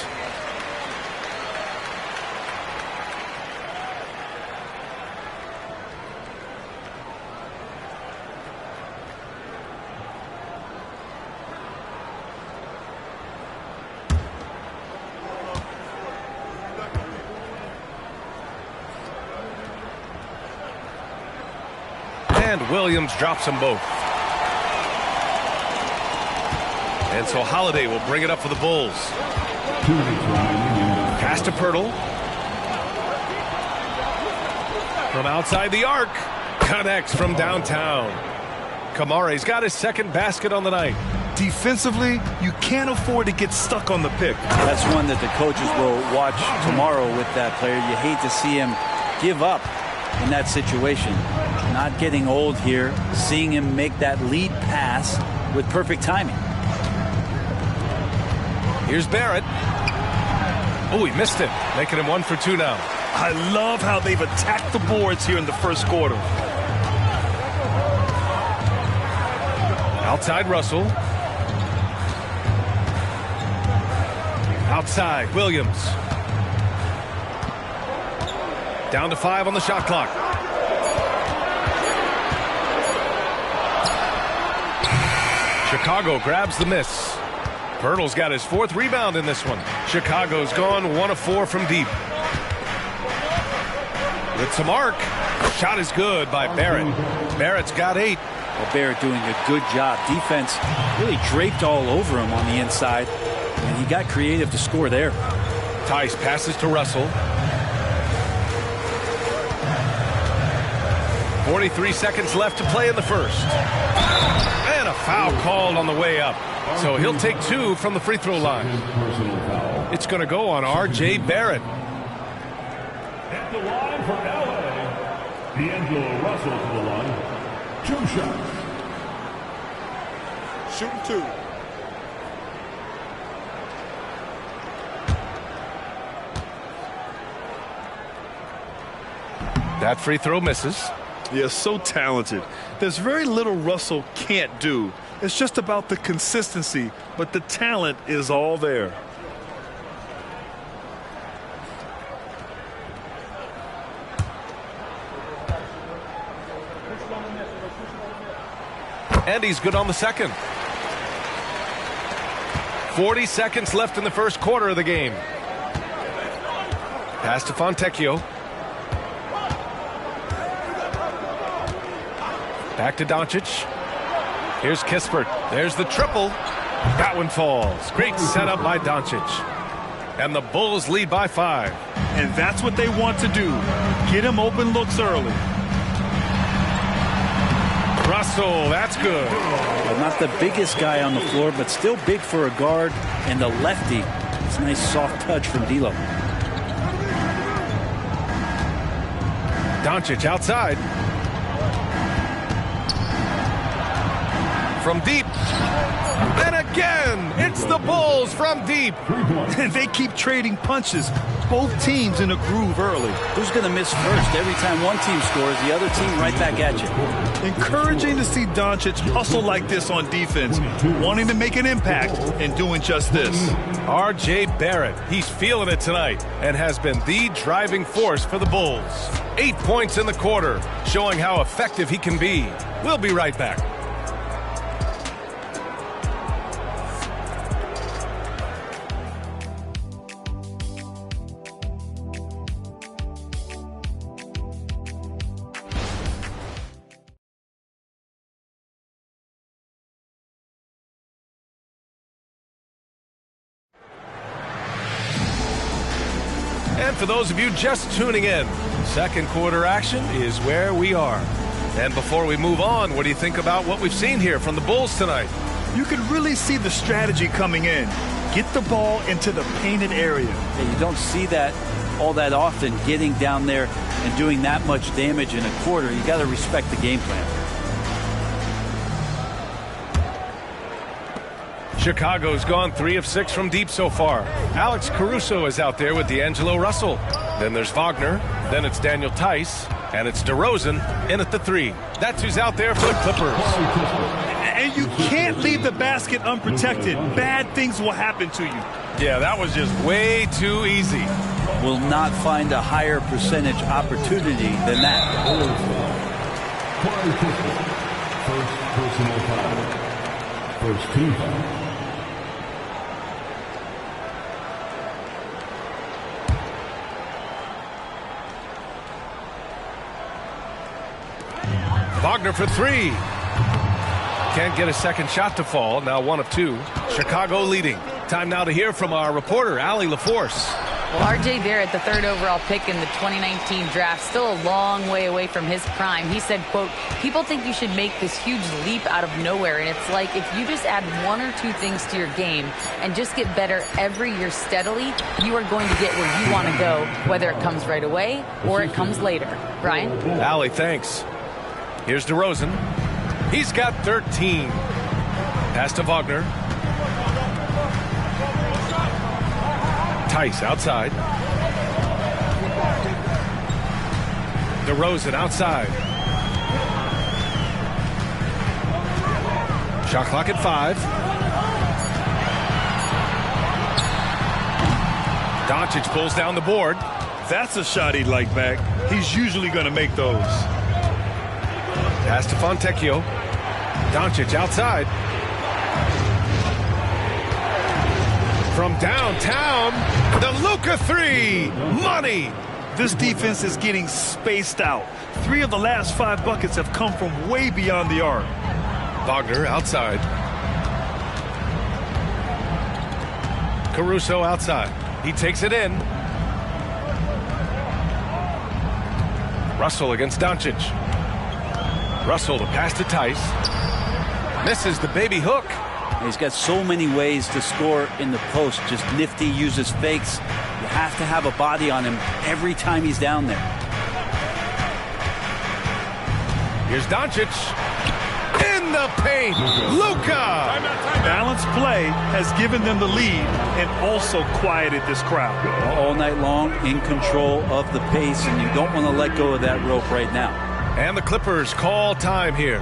And Williams drops them both. And so Holiday will bring it up for the Bulls. Pass to Pirtle. From outside the arc. Connects from downtown. Kamare's got his second basket on the night. Defensively, you can't afford to get stuck on the pick. That's one that the coaches will watch tomorrow with that player. You hate to see him give up in that situation. Not getting old here, seeing him make that lead pass with perfect timing. Here's Barrett. Oh, he missed it, making him 1 for 2 now. I love how they've attacked the boards here in the first quarter. Outside Russell. Outside Williams. Down to 5 on the shot clock. Chicago grabs the miss. Pirtle's got his 4th rebound in this one. Chicago's gone 1 of 4 from deep. With some arc. Shot is good by Barrett. Barrett's got 8. Well, Barrett doing a good job. Defense really draped all over him on the inside, and he got creative to score there. Tice passes to Russell. 43 seconds left to play in the first. And a foul called on the way up. So he'll take 2 from the free throw line. It's going to go on R.J. Barrett. At the line for L.A., D'Angelo Russell to the line. 2 shots. Shooting 2. That free throw misses. Yeah, so talented. There's very little Russell can't do. It's just about the consistency, but the talent is all there. And he's good on the second. 40 seconds left in the first quarter of the game. Pass to Fontecchio. Back to Doncic. Here's Kispert. There's the triple. That one falls. Great setup by Doncic. And the Bulls lead by 5. And that's what they want to do. Get him open looks early. Russell, that's good. Well, not the biggest guy on the floor, but still big for a guard. And the lefty. It's a nice soft touch from D'Lo. Doncic outside. From deep. And again, it's the Bulls from deep. And they keep trading punches. Both teams in a groove early. Who's going to miss first? Every time one team scores, the other team right back at you. Encouraging to see Doncic hustle like this on defense, wanting to make an impact and doing just this. R.J. Barrett, he's feeling it tonight and has been the driving force for the Bulls. 8 points in the quarter, showing how effective he can be. We'll be right back. And for those of you just tuning in, second quarter action is where we are. And before we move on, what do you think about what we've seen here from the Bulls tonight? You can really see the strategy coming in. Get the ball into the painted area. Yeah, you don't see that all that often, getting down there and doing that much damage in a quarter. You got to respect the game plan. Chicago's gone 3 of 6 from deep so far. Alex Caruso is out there with D'Angelo Russell. Then there's Wagner. Then it's Daniel Tice. And it's DeRozan in at the 3. That's who's out there for the Clippers. And you can't leave the basket unprotected. Bad things will happen to you. Yeah, that was just way too easy. Will not find a higher percentage opportunity than that. First personal foul. First team foul. Wagner for three. Can't get a second shot to fall. Now 1 of 2. Chicago leading. Time now to hear from our reporter, Allie LaForce. Well, R.J. Barrett, the 3rd overall pick in the 2019 draft, still a long way away from his prime. He said, quote, people think you should make this huge leap out of nowhere. And it's like if you just add 1 or 2 things to your game and just get better every year steadily, you are going to get where you want to go, whether it comes right away or it comes later. Brian? Allie, thanks. Here's DeRozan. He's got 13. Pass to Wagner. Tice outside. DeRozan outside. Shot clock at 5. Doncic pulls down the board. That's a shot he'd like back. He's usually going to make those. Pass to Fontecchio. Doncic outside. From downtown, the Luka 3. Money. This defense is getting spaced out. 3 of the last 5 buckets have come from way beyond the arc. Wagner outside. Caruso outside. He takes it in. Russell against Doncic. Russell to pass to Tice. Misses the baby hook. He's got so many ways to score in the post. Just nifty, uses fakes. You have to have a body on him every time he's down there. Here's Doncic. In the paint. Luka. Balanced play has given them the lead and also quieted this crowd. All night long, in control of the pace, and you don't want to let go of that rope right now. And the Clippers call time here.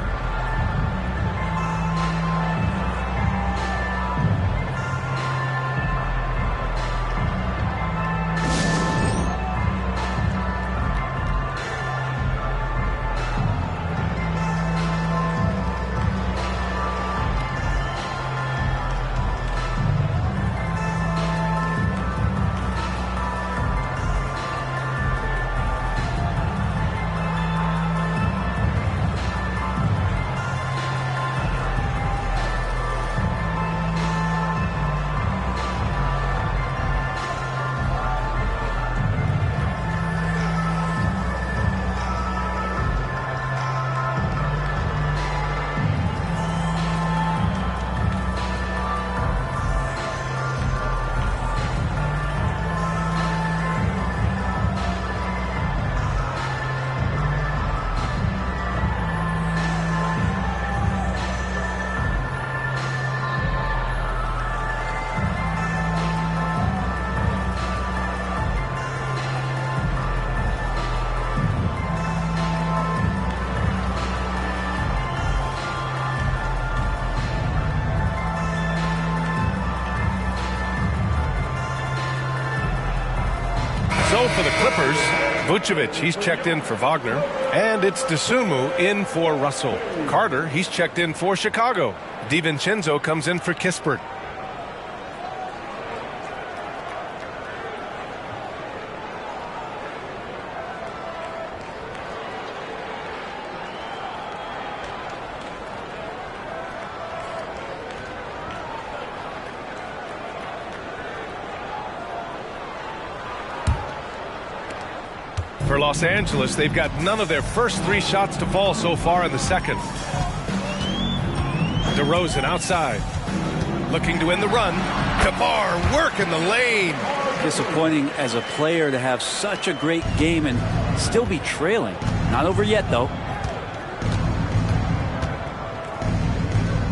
So for the Clippers, Vucevic, he's checked in for Wagner. And it's DeSumo in for Russell. Carter, he's checked in for Chicago. DiVincenzo comes in for Kispert. For Los Angeles, they've got none of their first 3 shots to fall so far in the second. DeRozan outside. Looking to win the run. Kabar work in the lane. Disappointing as a player to have such a great game and still be trailing. Not over yet, though.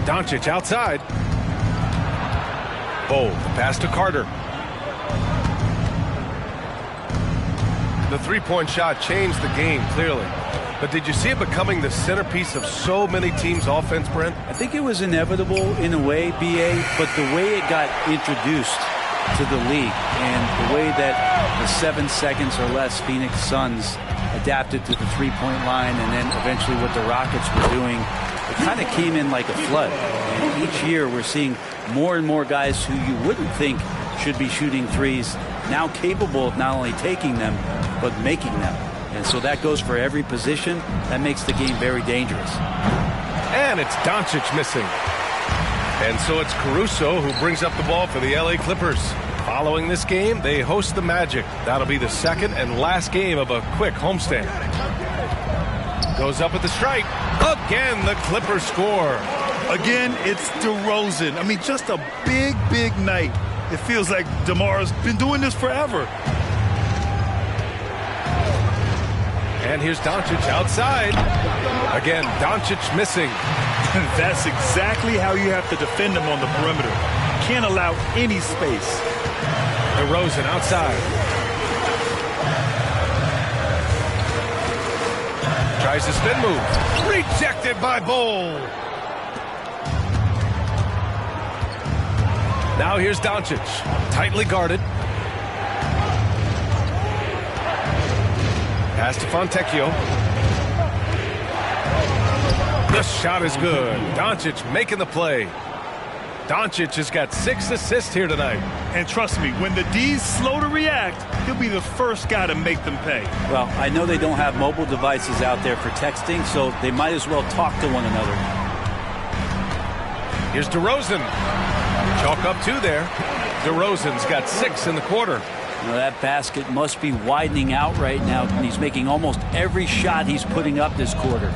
Doncic outside. Bold pass to Carter. The three-point shot changed the game, clearly. But did you see it becoming the centerpiece of so many teams' offense, Brent? I think it was inevitable in a way, B.A., but the way it got introduced to the league and the way that the 7 seconds or less Phoenix Suns adapted to the three-point line and then eventually what the Rockets were doing, it kind of came in like a flood. And each year we're seeing more and more guys who you wouldn't think should be shooting threes now capable of not only taking them, but making them. And so that goes for every position. That makes the game very dangerous. And it's Doncic missing. And so it's Caruso who brings up the ball for the LA Clippers. Following this game, they host the Magic. That'll be the second and last game of a quick homestand. Goes up at the stripe. Again, the Clippers score. Again, it's DeRozan. I mean, just a big, big night. It feels like DeMar's been doing this forever. And here's Doncic outside. Again, Doncic missing. That's exactly how you have to defend him on the perimeter. Can't allow any space. DeRozan outside. Tries the spin move. Rejected by Bol. Now here's Doncic. Tightly guarded. Pass to Fontecchio. The shot is good. Doncic making the play. Doncic has got 6 assists here tonight. And trust me, when the D's slow to react, he'll be the first guy to make them pay. Well, I know they don't have mobile devices out there for texting, so they might as well talk to one another. Here's DeRozan. Chalk up 2 there. DeRozan's got 6 in the quarter. Now that basket must be widening out right now, and he's making almost every shot he's putting up this quarter.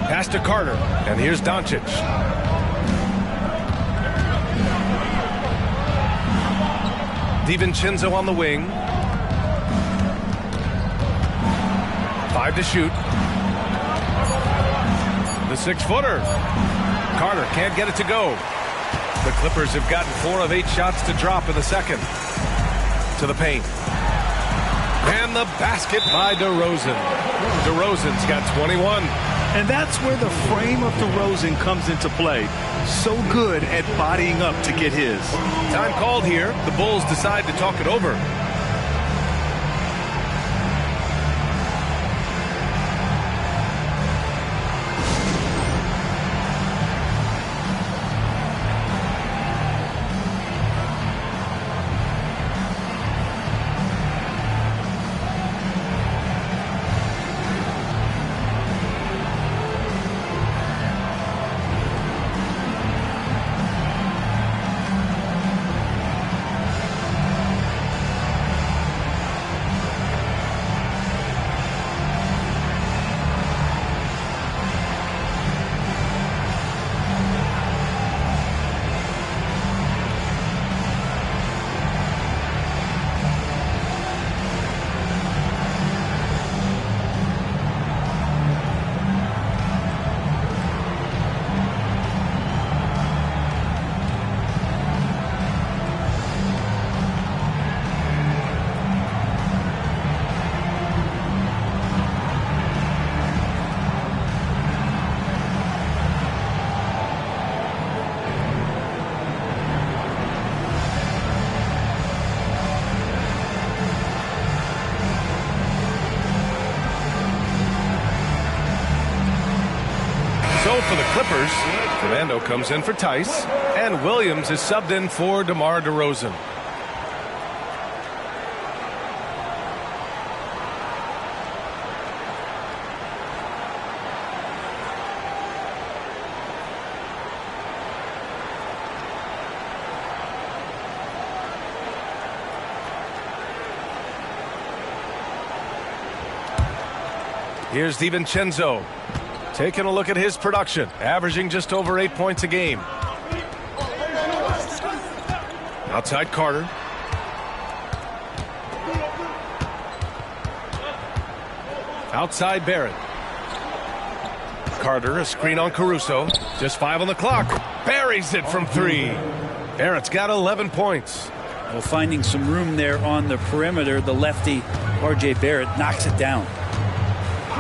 Pass to Carter, and here's Doncic. DiVincenzo on the wing. 5 to shoot. The 6-footer. Carter can't get it to go. The Clippers have gotten 4 of 8 shots to drop in the second. To the paint. And the basket by DeRozan. DeRozan's got 21. And that's where the frame of DeRozan comes into play. So good at bodying up to get his. Time called here. The Bulls decide to talk it over. For the Clippers, Fernando comes in for Tice, and Williams is subbed in for DeMar DeRozan. Here's DiVincenzo. Taking a look at his production, averaging just over 8 points a game. Outside Carter. Outside Barrett. Carter, a screen on Caruso. Just 5 on the clock. Buries it from 3. Barrett's got 11 points. Well, finding some room there on the perimeter, the lefty, R.J. Barrett, knocks it down.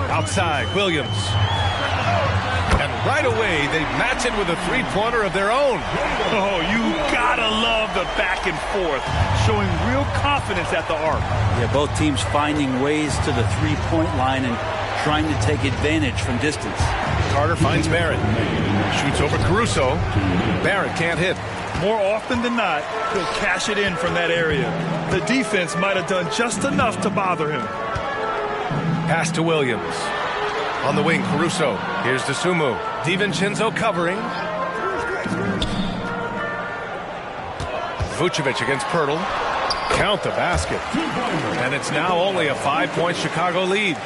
Outside, Williams. And right away, they match it with a three-pointer of their own. Oh, you gotta love the back and forth, showing real confidence at the arc. Yeah, both teams finding ways to the three-point line and trying to take advantage from distance. Carter finds Barrett. Shoots over Caruso. Barrett can't hit. More often than not, he'll cash it in from that area. The defense might have done just enough to bother him. Pass to Williams. On the wing, Caruso. Here's DeSumo. DiVincenzo covering. Vucevic against Pirtle. Count the basket. And it's now only a 5-point Chicago lead.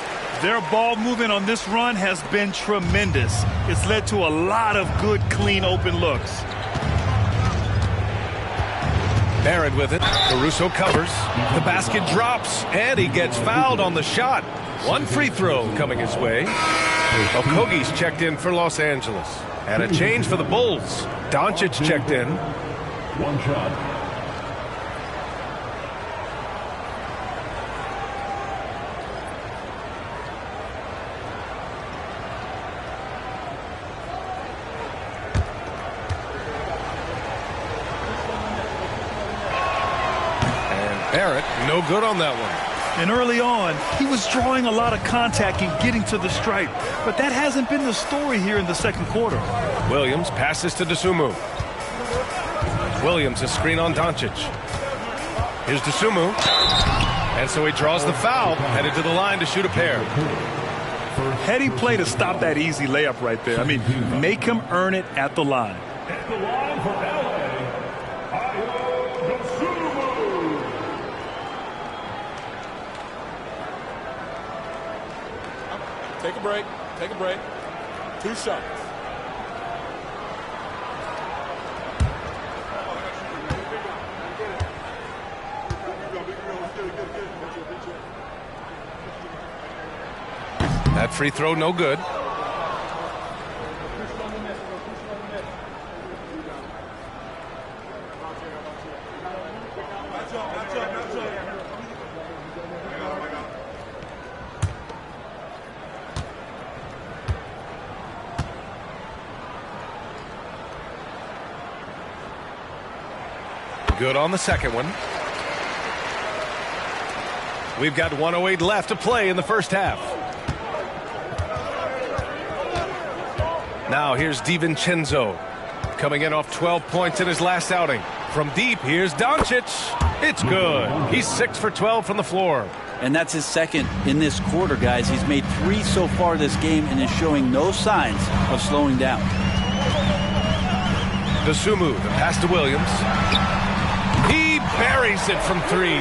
Their ball movement on this run has been tremendous. It's led to a lot of good, clean, open looks. Barrett with it. Caruso covers. The basket drops, and he gets fouled on the shot. One free throw coming his way. Okogie's checked in for Los Angeles. And a change for the Bulls. Doncic checked in. One shot. Barrett, no good on that one. And early on, he was drawing a lot of contact and getting to the stripe. But that hasn't been the story here in the second quarter. Williams passes to DeSumo. Williams, a screen on Doncic. Here's DeSumo. And so he draws the foul, headed to the line to shoot a pair. Heady play to stop that easy layup right there. I mean, make him earn it at the line. At the line for LA, Take a break. Take a break. 2 shots. That free throw, no good. Good on the second one. We've got 1:08 left to play in the first half. Now here's DiVincenzo coming in off 12 points in his last outing. From deep, here's Doncic. It's good. He's 6 for 12 from the floor. And that's his second in this quarter, guys. He's made 3 so far this game and is showing no signs of slowing down. DeSumo, the pass to Williams. He buries it from 3.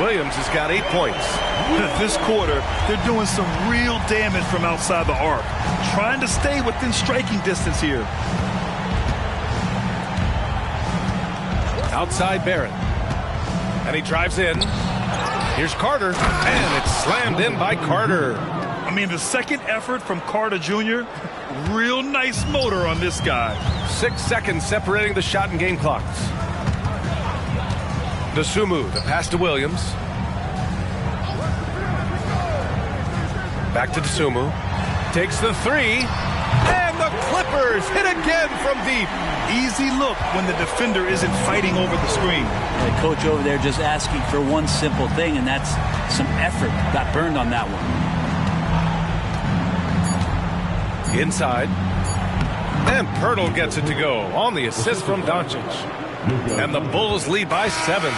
Williams has got 8 points. This quarter, they're doing some real damage from outside the arc. Trying to stay within striking distance here. Outside Barrett. And he drives in. Here's Carter. And it's slammed in by Carter. I mean, the second effort from Carter Jr., real nice motor on this guy. 6 seconds separating the shot and game clocks. DeSumo, the pass to Williams. Back to DeSumo. Takes the 3. And the Clippers hit again from deep. Easy look when the defender isn't fighting over the screen. The coach over there just asking for one simple thing, and that's some effort. Got burned on that one. Inside. And Pirtle gets it to go on the assist from Doncic. And the Bulls lead by 7.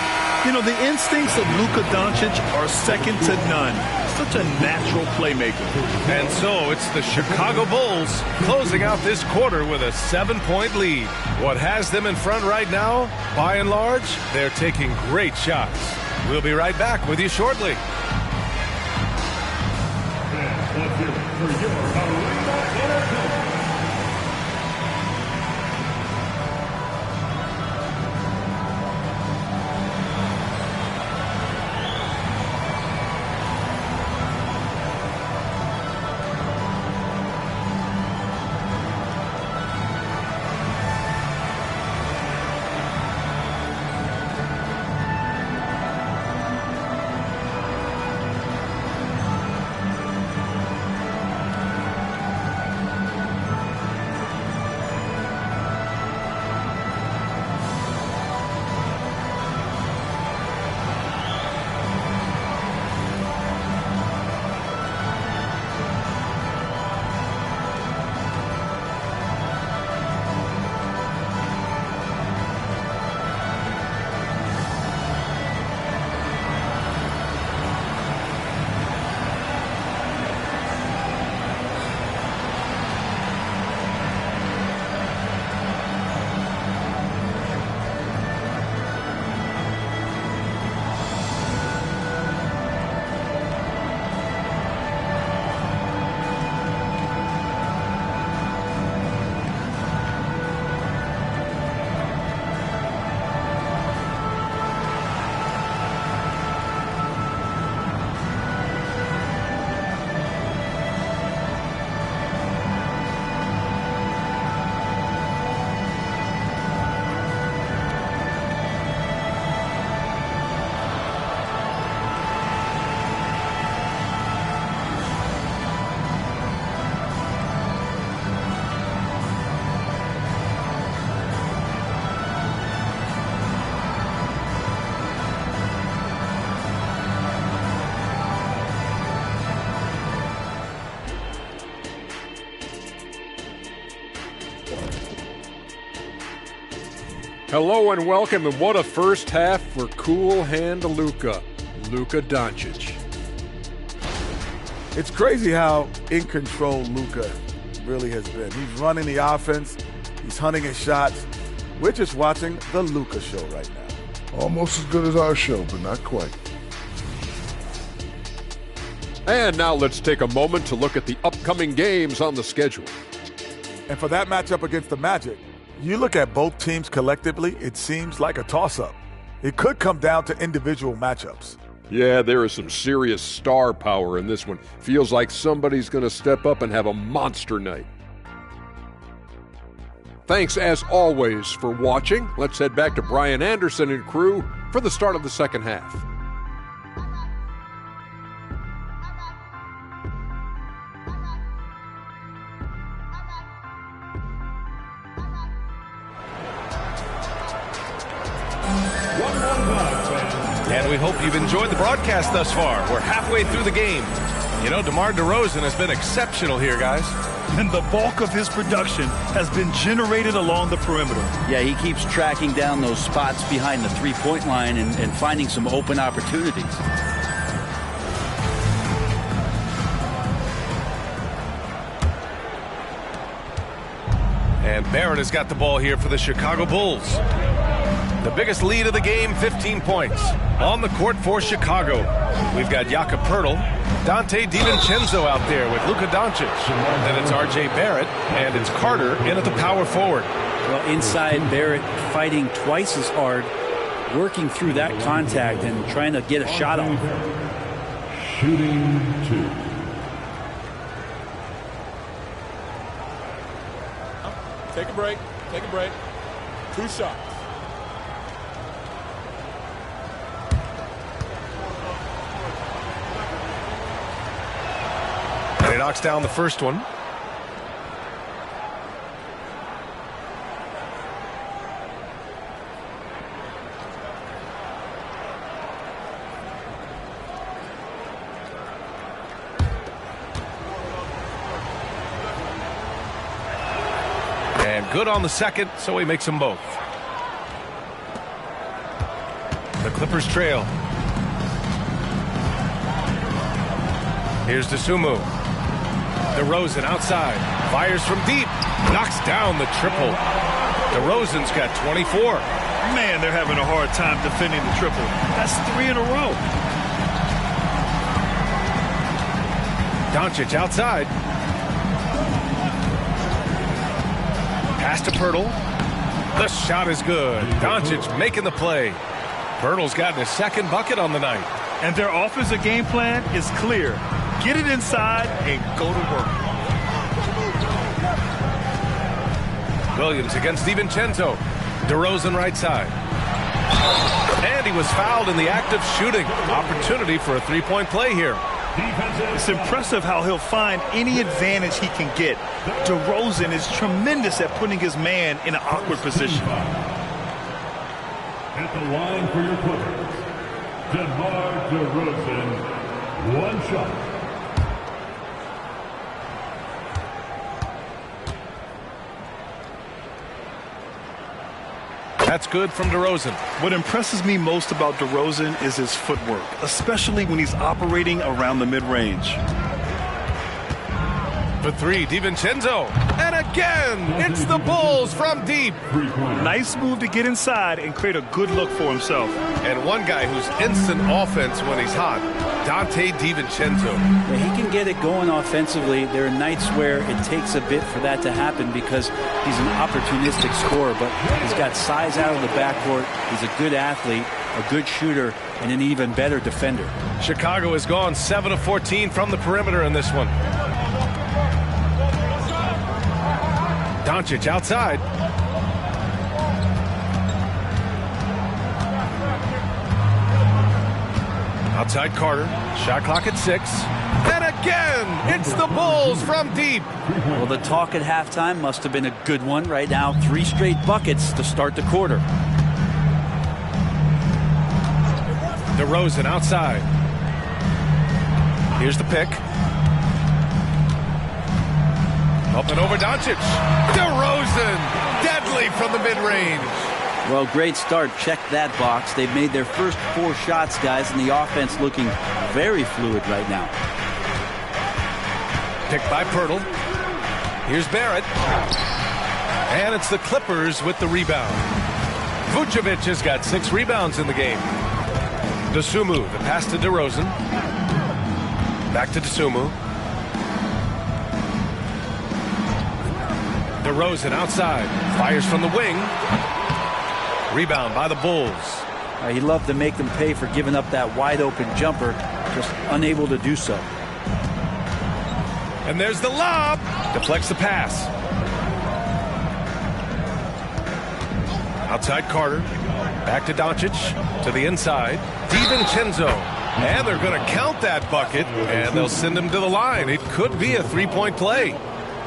You know, the instincts of Luka Doncic are second to none. Such a natural playmaker. And so it's the Chicago Bulls closing out this quarter with a 7-point lead. What has them in front right now, by and large, they're taking great shots. We'll be right back with you shortly. let's hear it for your Arena Entertainment. Hello and welcome, and what a first half for cool hand Luka Doncic. It's crazy how in control Luka really has been. He's running the offense. He's hunting his shots. We're just watching the Luka show right now. Almost as good as our show, but not quite. And now let's take a moment to look at the upcoming games on the schedule. And for that matchup against the Magic, you look at both teams collectively, it seems like a toss-up. It could come down to individual matchups. Yeah, there is some serious star power in this one. Feels like somebody's going to step up and have a monster night. Thanks, as always, for watching. Let's head back to Brian Anderson and crew for the start of the second half. And we hope you've enjoyed the broadcast thus far. We're halfway through the game. You know, DeMar DeRozan has been exceptional here, guys. And the bulk of his production has been generated along the perimeter. Yeah, he keeps tracking down those spots behind the three-point line and finding some open opportunities. And Barrett has got the ball here for the Chicago Bulls. The biggest lead of the game, 15 points. On the court for Chicago, we've got Jakob Poeltl, Dante DiVincenzo out there with Luka Doncic. Then it's R.J. Barrett, and it's Carter in at the power forward. Well, inside, Barrett fighting twice as hard, working through that contact and trying to get a shot off. Shooting 2. Take a break. Take a break. 2 shots. And he knocks down the first one. And good on the second, so he makes them both. The Clippers trail. Here's DeSumo. DeRozan outside. Fires from deep. Knocks down the triple. DeRozan's got 24. Man, they're having a hard time defending the triple. That's 3 in a row. Doncic outside. Pass to Poeltl. The shot is good. Doncic making the play. Poeltl's gotten his second bucket on the night. And their offensive game plan is clear. Get it inside and go to work. Williams against DiVincenzo. DeRozan right side. And he was fouled in the act of shooting. Opportunity for a three-point play here. It's impressive how he'll find any advantage he can get. DeRozan is tremendous at putting his man in an awkward position. At the line for your Clippers, DeMar DeRozan, 1 shot. That's good from DeRozan. What impresses me most about DeRozan is his footwork, especially when he's operating around the mid-range. For 3, DiVincenzo. And again, it's the Bulls from deep. Nice move to get inside and create a good look for himself. And one guy who's instant offense when he's hot, Dante DiVincenzo. Yeah, he can get it going offensively. There are nights where it takes a bit for that to happen because he's an opportunistic scorer, but he's got size out of the backcourt. He's a good athlete, a good shooter, and an even better defender. Chicago has gone 7 of 14 from the perimeter in this one. Doncic outside. Outside Carter. Shot clock at 6. And again, it's the Bulls from deep. Well, the talk at halftime must have been a good one. Right now, 3 straight buckets to start the quarter. DeRozan outside. Here's the pick. Up and over Doncic. DeRozan, deadly from the mid-range. Well, great start. Check that box. They've made their first 4 shots, guys, and the offense looking very fluid right now. Picked by Pirtle. Here's Barrett. And it's the Clippers with the rebound. Vucevic has got 6 rebounds in the game. Dosunmu, the pass to DeRozan. Back to Dosunmu. DeRozan outside. Fires from the wing. Rebound by the Bulls. He loved to make them pay for giving up that wide-open jumper, just unable to do so. And there's the lob. Deflects the pass. Outside Carter. Back to Doncic. To the inside. DiVincenzo. And they're going to count that bucket. And they'll send him to the line. It could be a 3-point play.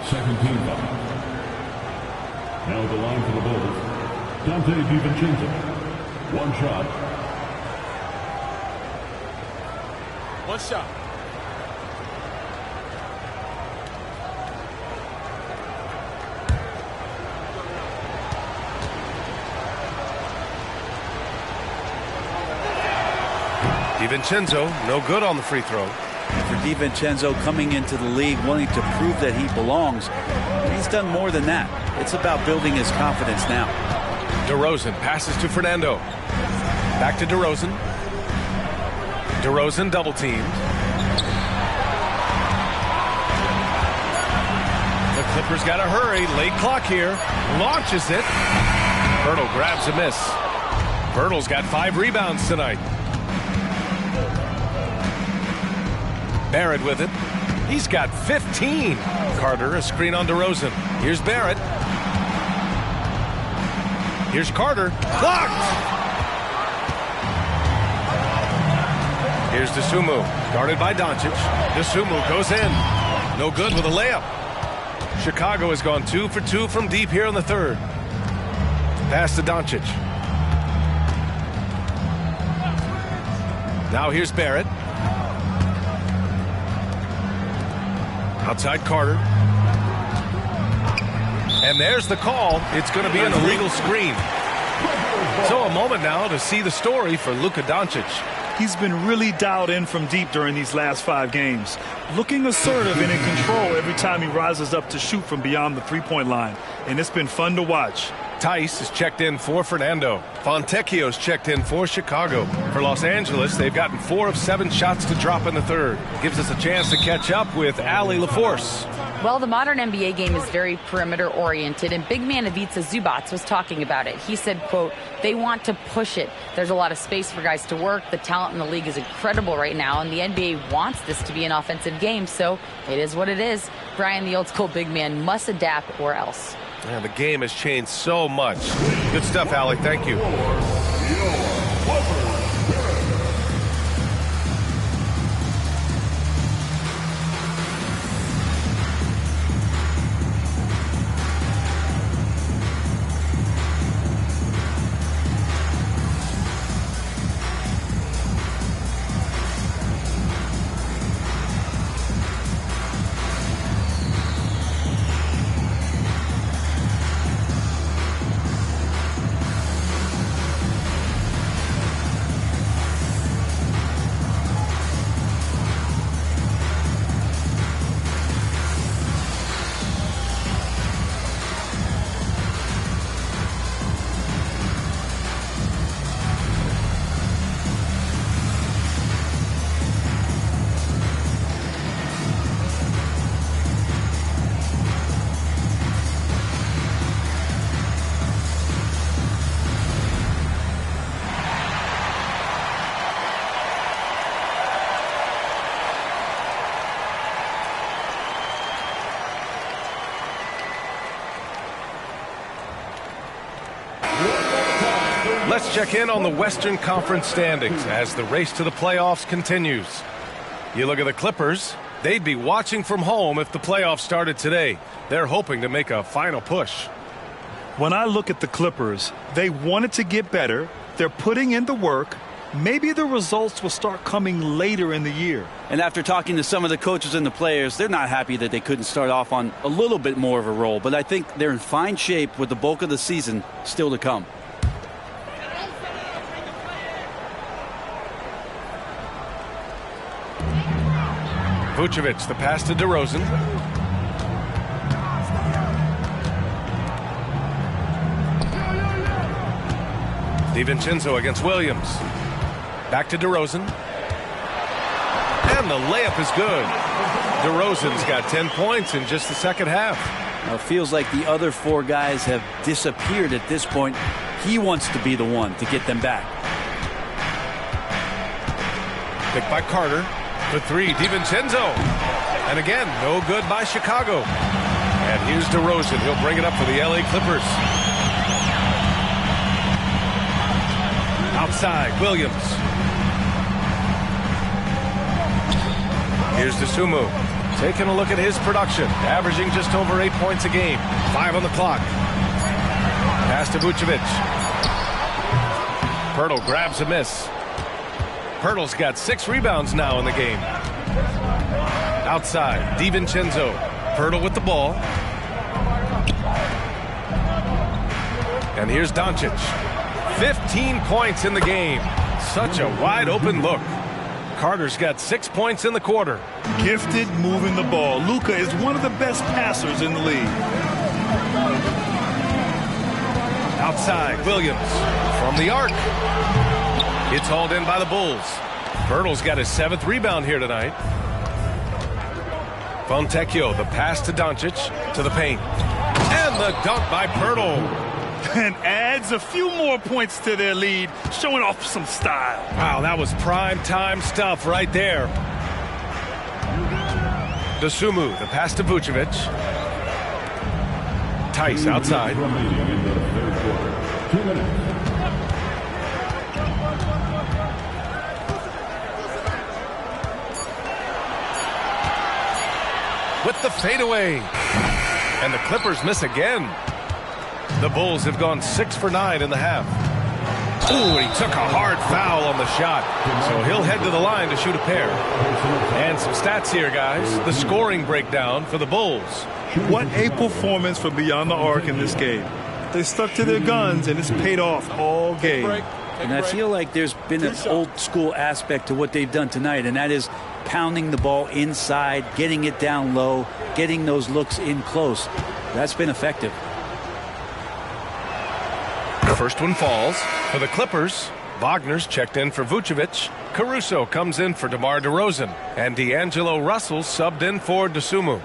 Second team foul. Now the line for the Bulls. Dante DiVincenzo. 1 shot. 1 shot. DiVincenzo, no good on the free throw. For DiVincenzo coming into the league wanting to prove that he belongs, he's done more than that. It's about building his confidence now. DeRozan passes to Fernando. Back to DeRozan. DeRozan double teamed. The Clippers got to hurry. Late clock here. Launches it. Pirtle grabs a miss. Pirtle's got 5 rebounds tonight. Barrett with it. He's got 15. Carter, a screen on DeRozan. Here's Barrett. Here's Carter. Blocked! Here's Dosunmu. Guarded by Doncic. Dosunmu goes in. No good with a layup. Chicago has gone 2 for 2 from deep here in the third. Pass to Doncic. Now here's Barrett. Outside Carter. And there's the call. It's going to be an illegal screen. So a moment now to see the story for Luka Doncic. He's been really dialed in from deep during these last 5 games. Looking assertive and in control every time he rises up to shoot from beyond the 3-point line. And it's been fun to watch. Tice is checked in for Fernando. Fontecchio's checked in for Chicago. For Los Angeles, they've gotten 4 of 7 shots to drop in the third. Gives us a chance to catch up with Allie LaForce. Well, the modern NBA game is very perimeter-oriented, and big man Ivica Zubac was talking about it. He said, quote, they want to push it. There's a lot of space for guys to work. The talent in the league is incredible right now, and the NBA wants this to be an offensive game, so it is what it is. Brian, the old-school big man, must adapt or else. Yeah, the game has changed so much. Good stuff, Allie. Thank you. Let's check in on the Western Conference standings as the race to the playoffs continues. You look at the Clippers, they'd be watching from home if the playoffs started today. They're hoping to make a final push. When I look at the Clippers, they wanted to get better. They're putting in the work. Maybe the results will start coming later in the year. And after talking to some of the coaches and the players, they're not happy that they couldn't start off on a little bit more of a roll. But I think they're in fine shape with the bulk of the season still to come. Vucevic, the pass to DeRozan. DiVincenzo against Williams. Back to DeRozan. And the layup is good. DeRozan's got 10 points in just the second half. Now it feels like the other 4 guys have disappeared at this point. He wants to be the one to get them back. Picked by Carter. For 3, DiVincenzo. And again, no good by Chicago. And here's DeRozan. He'll bring it up for the LA Clippers. Outside, Williams. Here's DeSumo. Taking a look at his production. Averaging just over 8 points a game. 5 on the clock. Pass to Vucevic. Pirtle grabs a miss. Pirtle's got 6 rebounds now in the game. Outside, DiVincenzo. Pirtle with the ball. And here's Doncic. 15 points in the game. Such a wide open look. Carter's got 6 points in the quarter. Gifted moving the ball. Luka is one of the best passers in the league. Outside, Williams from the arc. It's hauled in by the Bulls. Pirtle's got his 7th rebound here tonight. Fontecchio, the pass to Doncic, to the paint. And the dunk by Pirtle. And adds a few more points to their lead, showing off some style. Wow, that was prime time stuff right there. DeSumo, the pass to Vucevic. Tice outside. With the fadeaway. And the Clippers miss again. The Bulls have gone 6 for 9 in the half. Ooh, he took a hard foul on the shot. So he'll head to the line to shoot a pair. And some stats here, guys. The scoring breakdown for the Bulls. What a performance from beyond the arc in this game. They stuck to their guns, and it's paid off all game. And I feel like there's been an old school aspect to what they've done tonight, and that is pounding the ball inside, getting it down low, getting those looks in close. That's been effective. The first one falls. For the Clippers, Wagner's checked in for Vucevic. Caruso comes in for DeMar DeRozan. And D'Angelo Russell subbed in for DeSumo.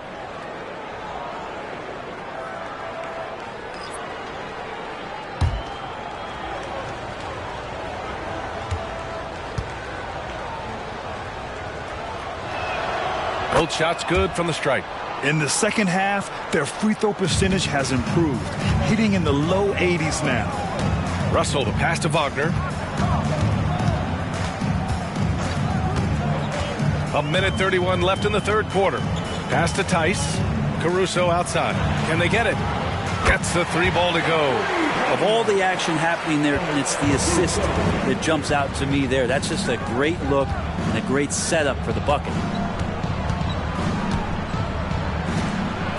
Both shots good from the stripe. In the second half, their free throw percentage has improved, hitting in the low 80s now. Russell, the pass to Wagner. 1:31 left in the third quarter. Pass to Tice. Caruso outside. Can they get it? Gets the 3 ball to go. Of all the action happening there, it's the assist that jumps out to me there. That's just a great look and a great setup for the bucket.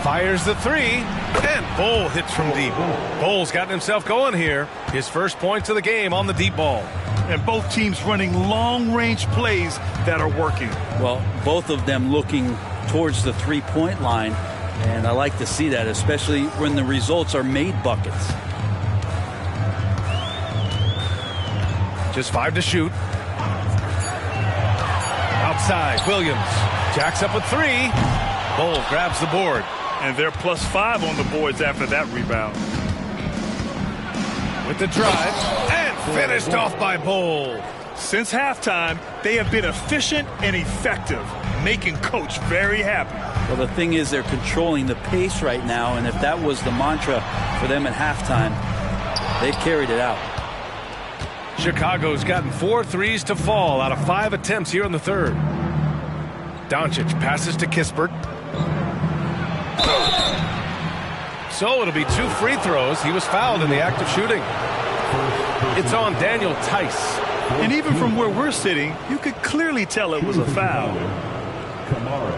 Fires the 3, and Bull hits from deep. Bull's gotten himself going here. His first points of the game on the deep ball. And both teams running long-range plays that are working. Well, both of them looking towards the three-point line, and I like to see that, especially when the results are made buckets. Just 5 to shoot. Outside, Williams jacks up with 3. Bull grabs the board. And they're +5 on the boards after that rebound. With the drive, and finished off by Bull. Since halftime, they have been efficient and effective, making Coach very happy. Well, the thing is, they're controlling the pace right now, and if that was the mantra for them at halftime, they've carried it out. Chicago's gotten 4 threes to fall out of 5 attempts here in the third. Doncic passes to Kispert. So it'll be 2 free throws. He was fouled in the act of shooting. It's on Daniel Tice. And even from where we're sitting, you could clearly tell it was a foul. Kamara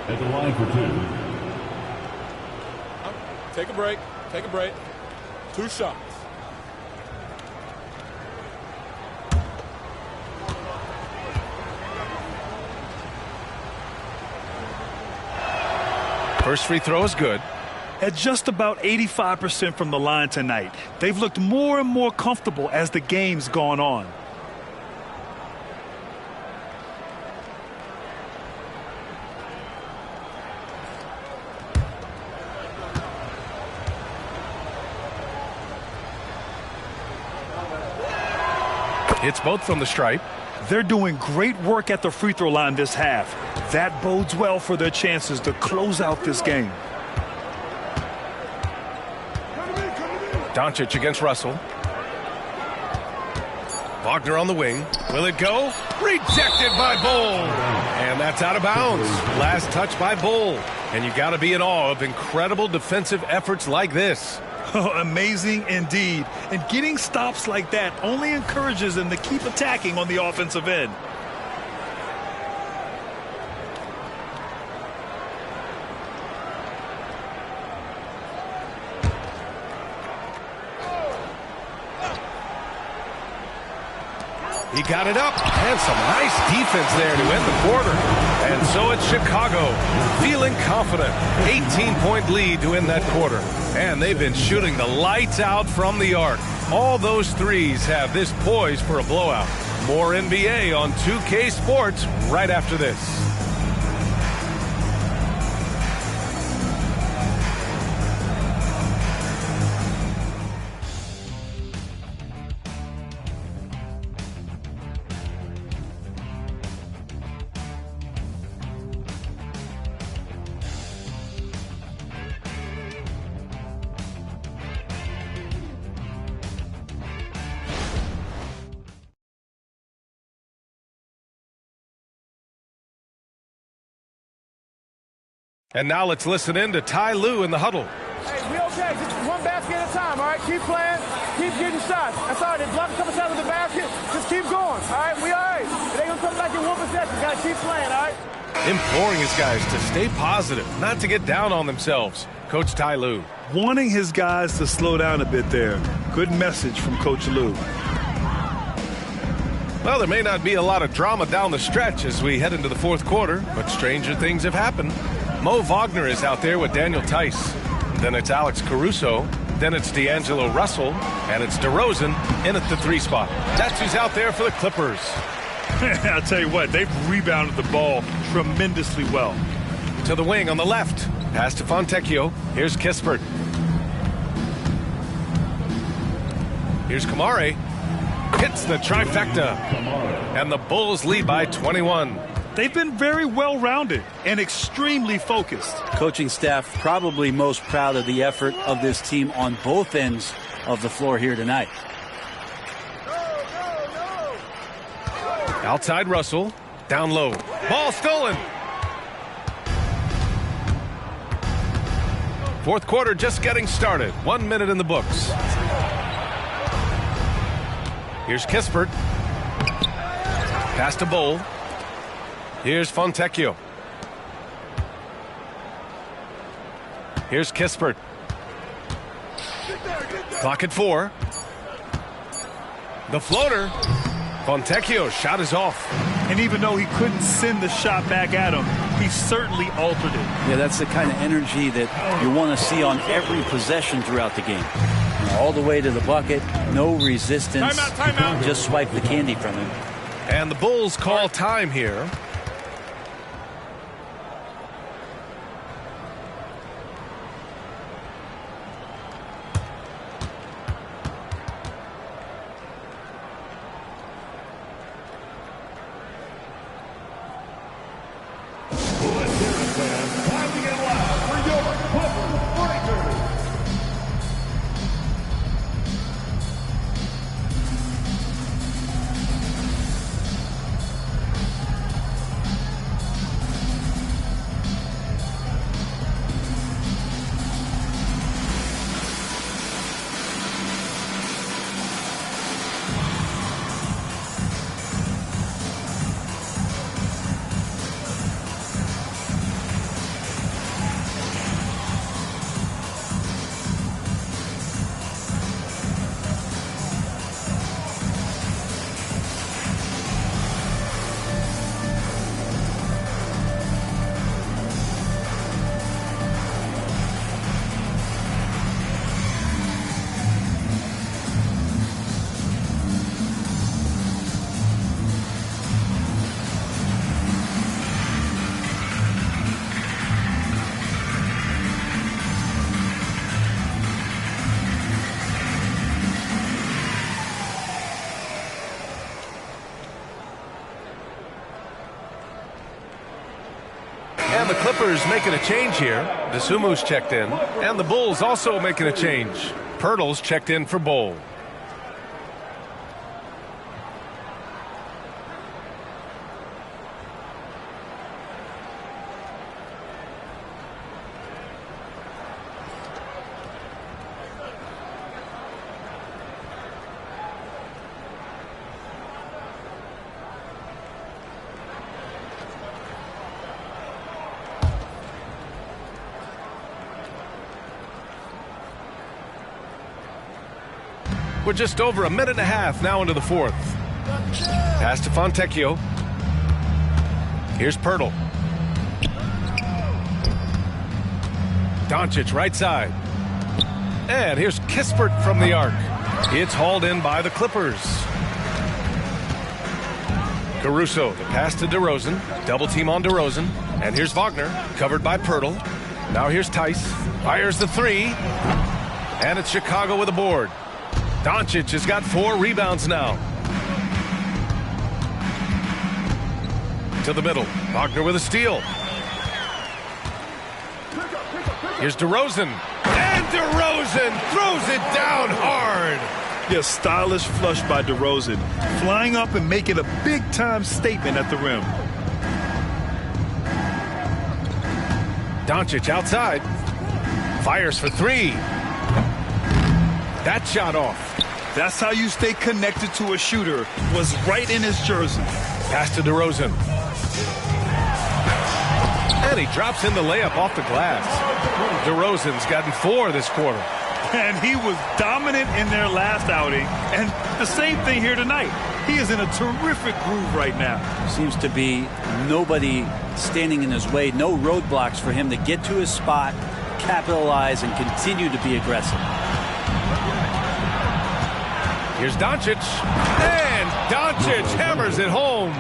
at the line for 2. Take a break. Take a break. 2 shots. First free throw is good. At just about 85% from the line tonight, they've looked more and more comfortable as the game's gone on. Hits both from the stripe. They're doing great work at the free throw line this half. That bodes well for their chances to close out this game. Doncic against Russell. Wagner on the wing. Will it go? Rejected by Bull. And that's out of bounds. Last touch by Bull. And you got to be in awe of incredible defensive efforts like this. Amazing indeed. And getting stops like that only encourages them to keep attacking on the offensive end. He got it up, and some nice defense there to end the quarter. And so it's Chicago, feeling confident. 18-point lead to end that quarter. And they've been shooting the lights out from the arc. All those threes have this poised for a blowout. More NBA on 2K Sports right after this. And now let's listen in to Ty Lue in the huddle. Hey, we okay. Just one basket at a time, all right? Keep playing. Keep getting shots. That's all right. They block a couple shots with the basket. Just keep going, all right? We all right. It ain't going to come back in one possession. Got to keep playing, all right? Imploring his guys to stay positive, not to get down on themselves. Coach Ty Lue. Wanting his guys to slow down a bit there. Good message from Coach Lue. Well, there may not be a lot of drama down the stretch as we head into the fourth quarter, but stranger things have happened. Mo Wagner is out there with Daniel Tice. Then it's Alex Caruso. Then it's D'Angelo Russell. And it's DeRozan in at the 3 spot. That's who's out there for the Clippers. I'll tell you what, they've rebounded the ball tremendously well. To the wing on the left. Pass to Fontecchio. Here's Kispert. Here's Kamare. Hits the trifecta. And the Bulls lead by 21. They've been very well-rounded and extremely focused. Coaching staff probably most proud of the effort of this team on both ends of the floor here tonight. Outside Russell. Down low. Ball stolen. Fourth quarter just getting started. 1 minute in the books. Here's Kispert. Pass to Bull. Here's Fontecchio. Here's Kispert. Clock at 4. The floater. Fontecchio's shot is off. And even though he couldn't send the shot back at him, he certainly altered it. Yeah, that's the kind of energy that you want to see on every possession throughout the game. All the way to the bucket, no resistance. Timeout. Just swipe the candy from him. And the Bulls call time here. the Clippers making a change here. DeSumu's checked in. And the Bulls also making a change. Pirtle's checked in for Bowl. We're just over a minute and a half now into the fourth. Pass to Fontecchio. Here's Pirtle. Doncic right side. And here's Kispert from the arc. It's hauled in by the Clippers. Caruso, the pass to DeRozan. Double team on DeRozan. And here's Wagner, covered by Pirtle. Now here's Tice. Fires the three. And it's Chicago with a board. Doncic has got 4 rebounds now. To the middle. Wagner with a steal. Here's DeRozan. And DeRozan throws it down hard. Yeah, stylish flush by DeRozan. Flying up and making a big-time statement at the rim. Doncic outside. Fires for 3. That shot off. That's how you stay connected to a shooter. Was right in his jersey. Pass to DeRozan. And he drops in the layup off the glass. DeRozan's gotten 4 this quarter. And he was dominant in their last outing. And the same thing here tonight. He is in a terrific groove right now. Seems to be nobody standing in his way. No roadblocks for him to get to his spot, capitalize, and continue to be aggressive. Here's Doncic. And Doncic hammers it home.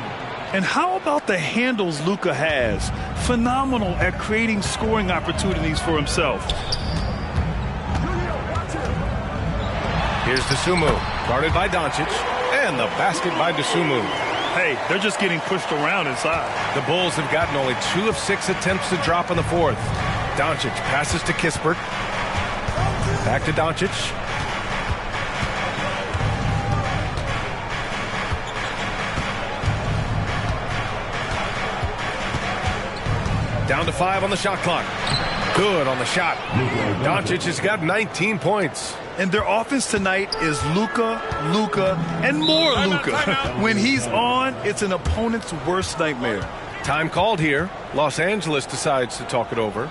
And how about the handles Luka has? Phenomenal at creating scoring opportunities for himself. Here's DeSumo, guarded by Doncic. And the basket by DeSumo. Hey, they're just getting pushed around inside. The Bulls have gotten only 2 of 6 attempts to drop in the fourth. Doncic passes to Kispert. Back to Doncic. Down to 5 on the shot clock. Good on the shot. Doncic has got 19 points. And their offense tonight is Luka, and more Luka. When he's on, it's an opponent's worst nightmare. Time called here. Los Angeles decides to talk it over.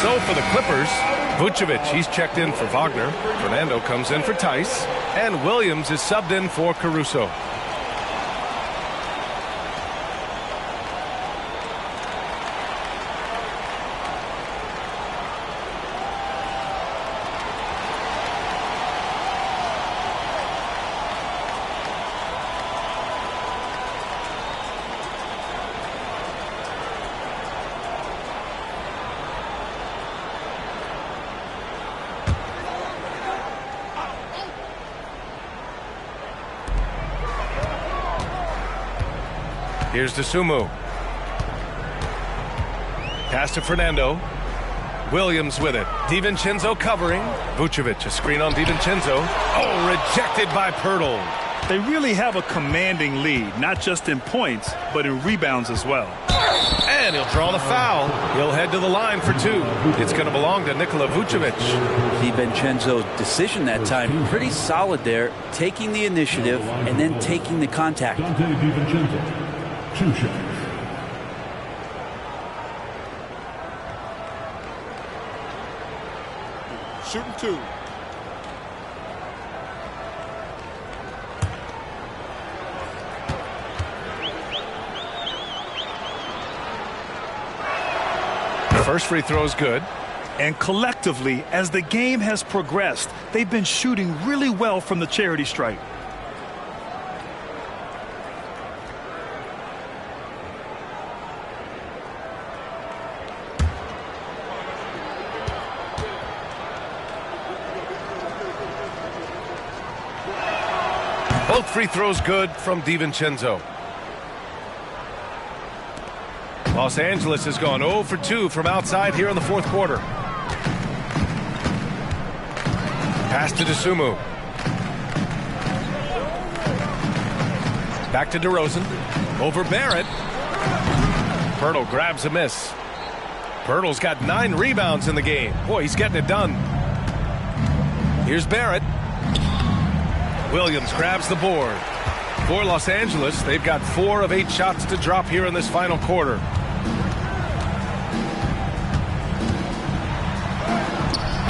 So for the Clippers, Vucevic, he's checked in for Wagner. Fernando comes in for Tice. And Williams is subbed in for Caruso. Here's DeSumo. Pass to Fernando. Williams with it. DiVincenzo covering. Vucevic, a screen on DiVincenzo. Oh, rejected by Pirtle. They really have a commanding lead, not just in points, but in rebounds as well. And he'll draw the foul. He'll head to the line for 2. It's going to belong to Nikola Vucevic. DiVincenzo's decision that time, pretty solid there, taking the initiative and then taking the contact. DiVincenzo, 2 shots. Shooting 2. First free throw is good. And collectively, as the game has progressed, they've been shooting really well from the charity stripe. Both free throws good from DiVincenzo. Los Angeles has gone 0 for 2 from outside here in the 4th quarter. Pass to DeSumo. Back to DeRozan. Over Barrett. Pirtle grabs a miss. Pirtle's got 9 rebounds in the game. Boy, he's getting it done. Here's Barrett. Williams grabs the board. For Los Angeles, they've got 4 of 8 shots to drop here in this final quarter.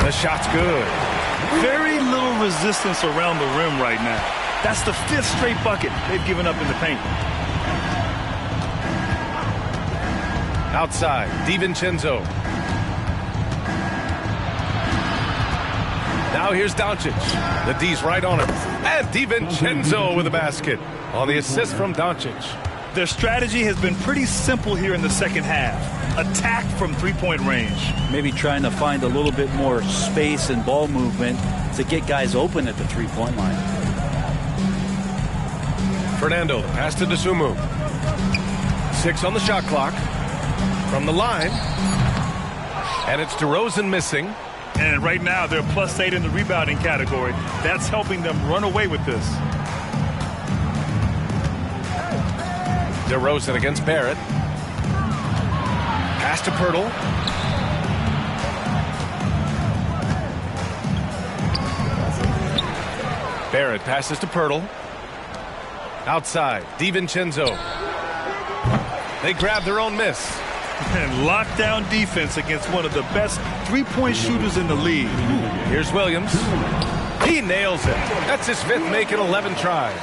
The shot's good. Very little resistance around the rim right now. That's the 5th straight bucket they've given up in the paint. Outside, DiVincenzo. Now here's Doncic. The D's right on him. And DiVincenzo with a basket on the assist from Doncic. Their strategy has been pretty simple here in the second half. Attack from 3-point range. Maybe trying to find a little bit more space and ball movement to get guys open at the 3-point line. Fernando, the pass to DeSumo. 6 on the shot clock. From the line. And it's DeRozan missing. And right now they're +8 in the rebounding category. That's helping them run away with this. DeRozan against Barrett. Pass to Pirtle. Barrett passes to Pirtle. Outside, DiVincenzo. They grab their own miss. And lockdown defense against one of the best 3-point shooters in the league. Here's Williams. He nails it. That's his 5th make in 11 tries.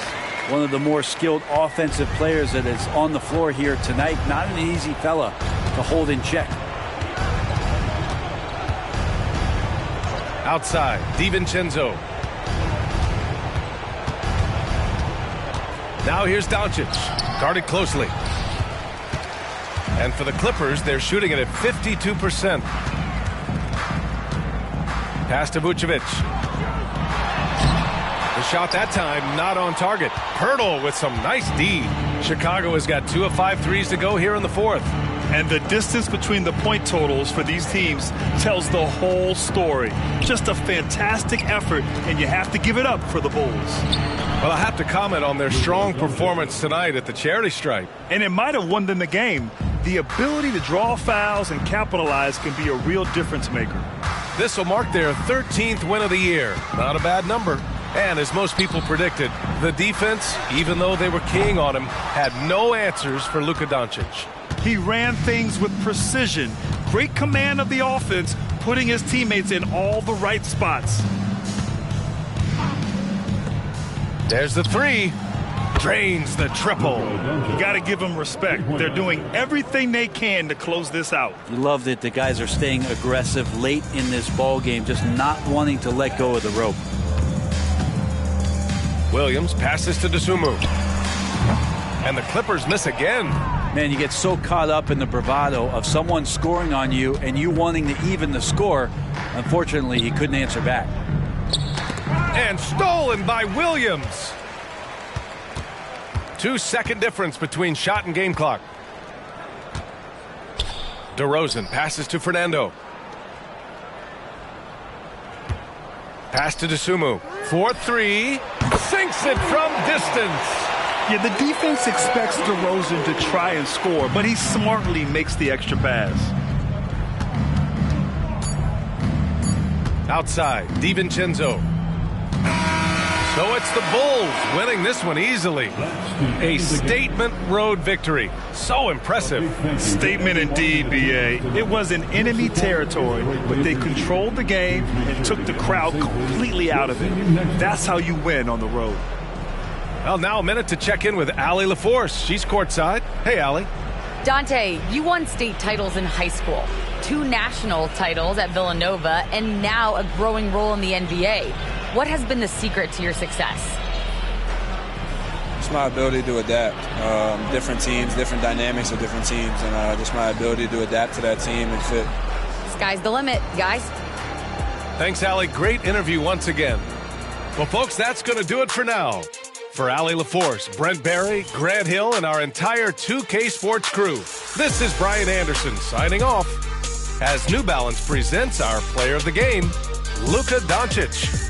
One of the more skilled offensive players that is on the floor here tonight. Not an easy fella to hold in check. Outside, DiVincenzo. Now here's Doncic. Guarded closely. And for the Clippers, they're shooting it at 52%. Pass to Vucevic. The shot that time not on target. Pirtle with some nice D. Chicago has got 2 of 5 threes to go here in the 4th. And the distance between the point totals for these teams tells the whole story. Just a fantastic effort, and you have to give it up for the Bulls. Well, I have to comment on their strong performance tonight at the charity stripe. And it might have won them the game. The ability to draw fouls and capitalize can be a real difference maker. This will mark their 13th win of the year. Not a bad number. And as most people predicted, the defense, even though they were keying on him, had no answers for Luka Doncic. He ran things with precision. Great command of the offense, putting his teammates in all the right spots. There's the 3. Drains the triple. You got to give them respect. They're doing everything they can to close this out. You love that the guys are staying aggressive late in this ball game, just not wanting to let go of the rope. Williams passes to DeSumo. And the Clippers miss again. Man, you get so caught up in the bravado of someone scoring on you and you wanting to even the score. Unfortunately, he couldn't answer back. And stolen by Williams. 2-second difference between shot and game clock. DeRozan passes to Fernando. Pass to DeSumo. 4-3. Sinks it from distance. Yeah, the defense expects DeRozan to try and score, but he smartly makes the extra pass. Outside, DiVincenzo. So it's the Bulls winning this one easily. A statement road victory. So impressive. Statement indeed, B.A. It was in enemy territory, but they controlled the game and took the crowd completely out of it. That's how you win on the road. Well, now a minute to check in with Allie LaForce. She's courtside. Hey, Allie. Dante, you won state titles in high school, 2 national titles at Villanova, and now a growing role in the NBA. What has been the secret to your success? It's my ability to adapt. Different teams, different dynamics of different teams, and just my ability to adapt to that team and fit. Sky's the limit, guys. Thanks, Allie. Great interview once again. Well, folks, that's going to do it for now. For Allie LaForce, Brent Barry, Grant Hill, and our entire 2K Sports crew, this is Brian Anderson signing off as New Balance presents our player of the game, Luka Doncic.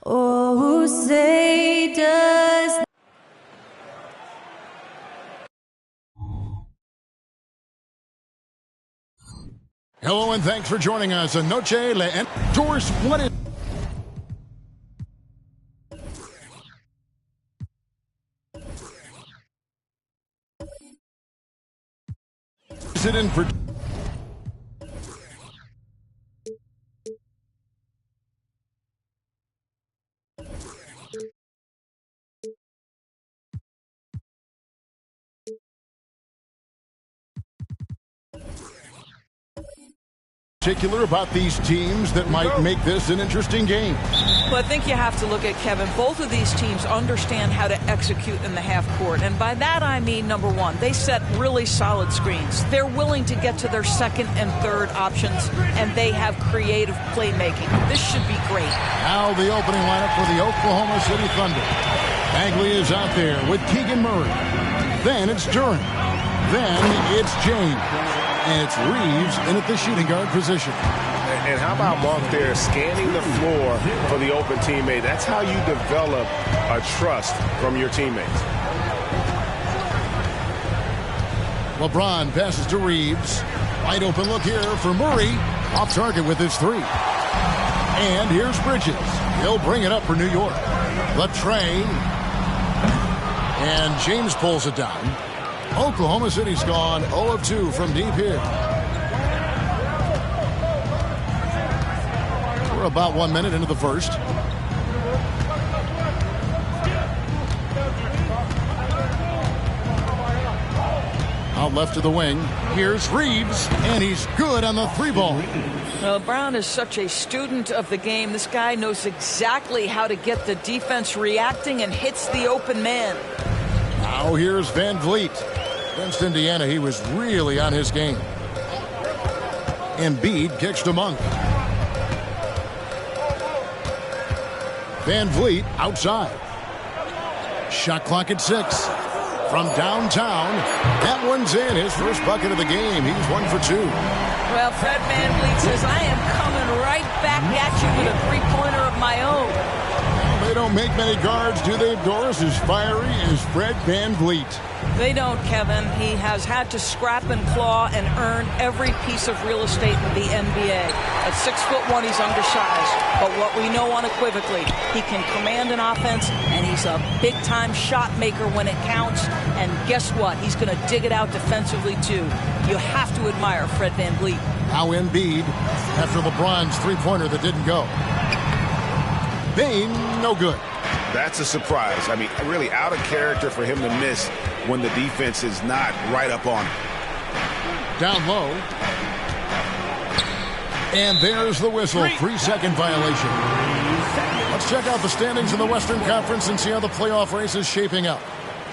Oh, say does Hello and thanks for joining us. Noche le Tours. What is it in for? Particular about these teams that might make this an interesting game? Well, I think you have to look at, Kevin, both of these teams understand how to execute in the half court. And by that, I mean, number one, they set really solid screens. They're willing to get to their second and third options, and they have creative playmaking. This should be great. Now the opening lineup for the Oklahoma City Thunder. Bagley is out there with Keegan Murray. Then it's Duren. Then it's James. And it's Reeves in at the shooting guard position. And how about Monk there scanning the floor for the open teammate? That's how you develop a trust from your teammates. LeBron passes to Reeves. Wide open look here for Murray. Off target with his three. And here's Bridges. He'll bring it up for New York. Latrey. And James pulls it down. Oklahoma City's gone 0 of 2 from deep here. We're about 1 minute into the first. Out left of the wing. Here's Reeves, and he's good on the three ball. Well, Brown is such a student of the game. This guy knows exactly how to get the defense reacting and hits the open man. Now here's Van Vliet. Against Indiana, he was really on his game. Embiid kicks to Monk. Van Vliet outside. Shot clock at 6. From downtown, that one's in. His first bucket of the game. He's 1 for 2. Well, Fred Van Vliet says, I am coming right back at you with a three-pointer of my own. Well, they don't make many guards, do they, Doris? As fiery as Fred Van Vliet. They don't, Kevin. He has had to scrap and claw and earn every piece of real estate in the NBA. At 6'1", he's undersized. But what we know unequivocally, he can command an offense, and he's a big-time shot maker when it counts. And guess what? He's going to dig it out defensively, too. You have to admire Fred Van Vliet. Now Embiid, after LeBron's three-pointer that didn't go. Bain, no good. That's a surprise. I mean, really out of character for him to miss when the defense is not right up on him. Down low. And there's the whistle. 3-second violation. Let's check out the standings in the Western Conference and see how the playoff race is shaping up.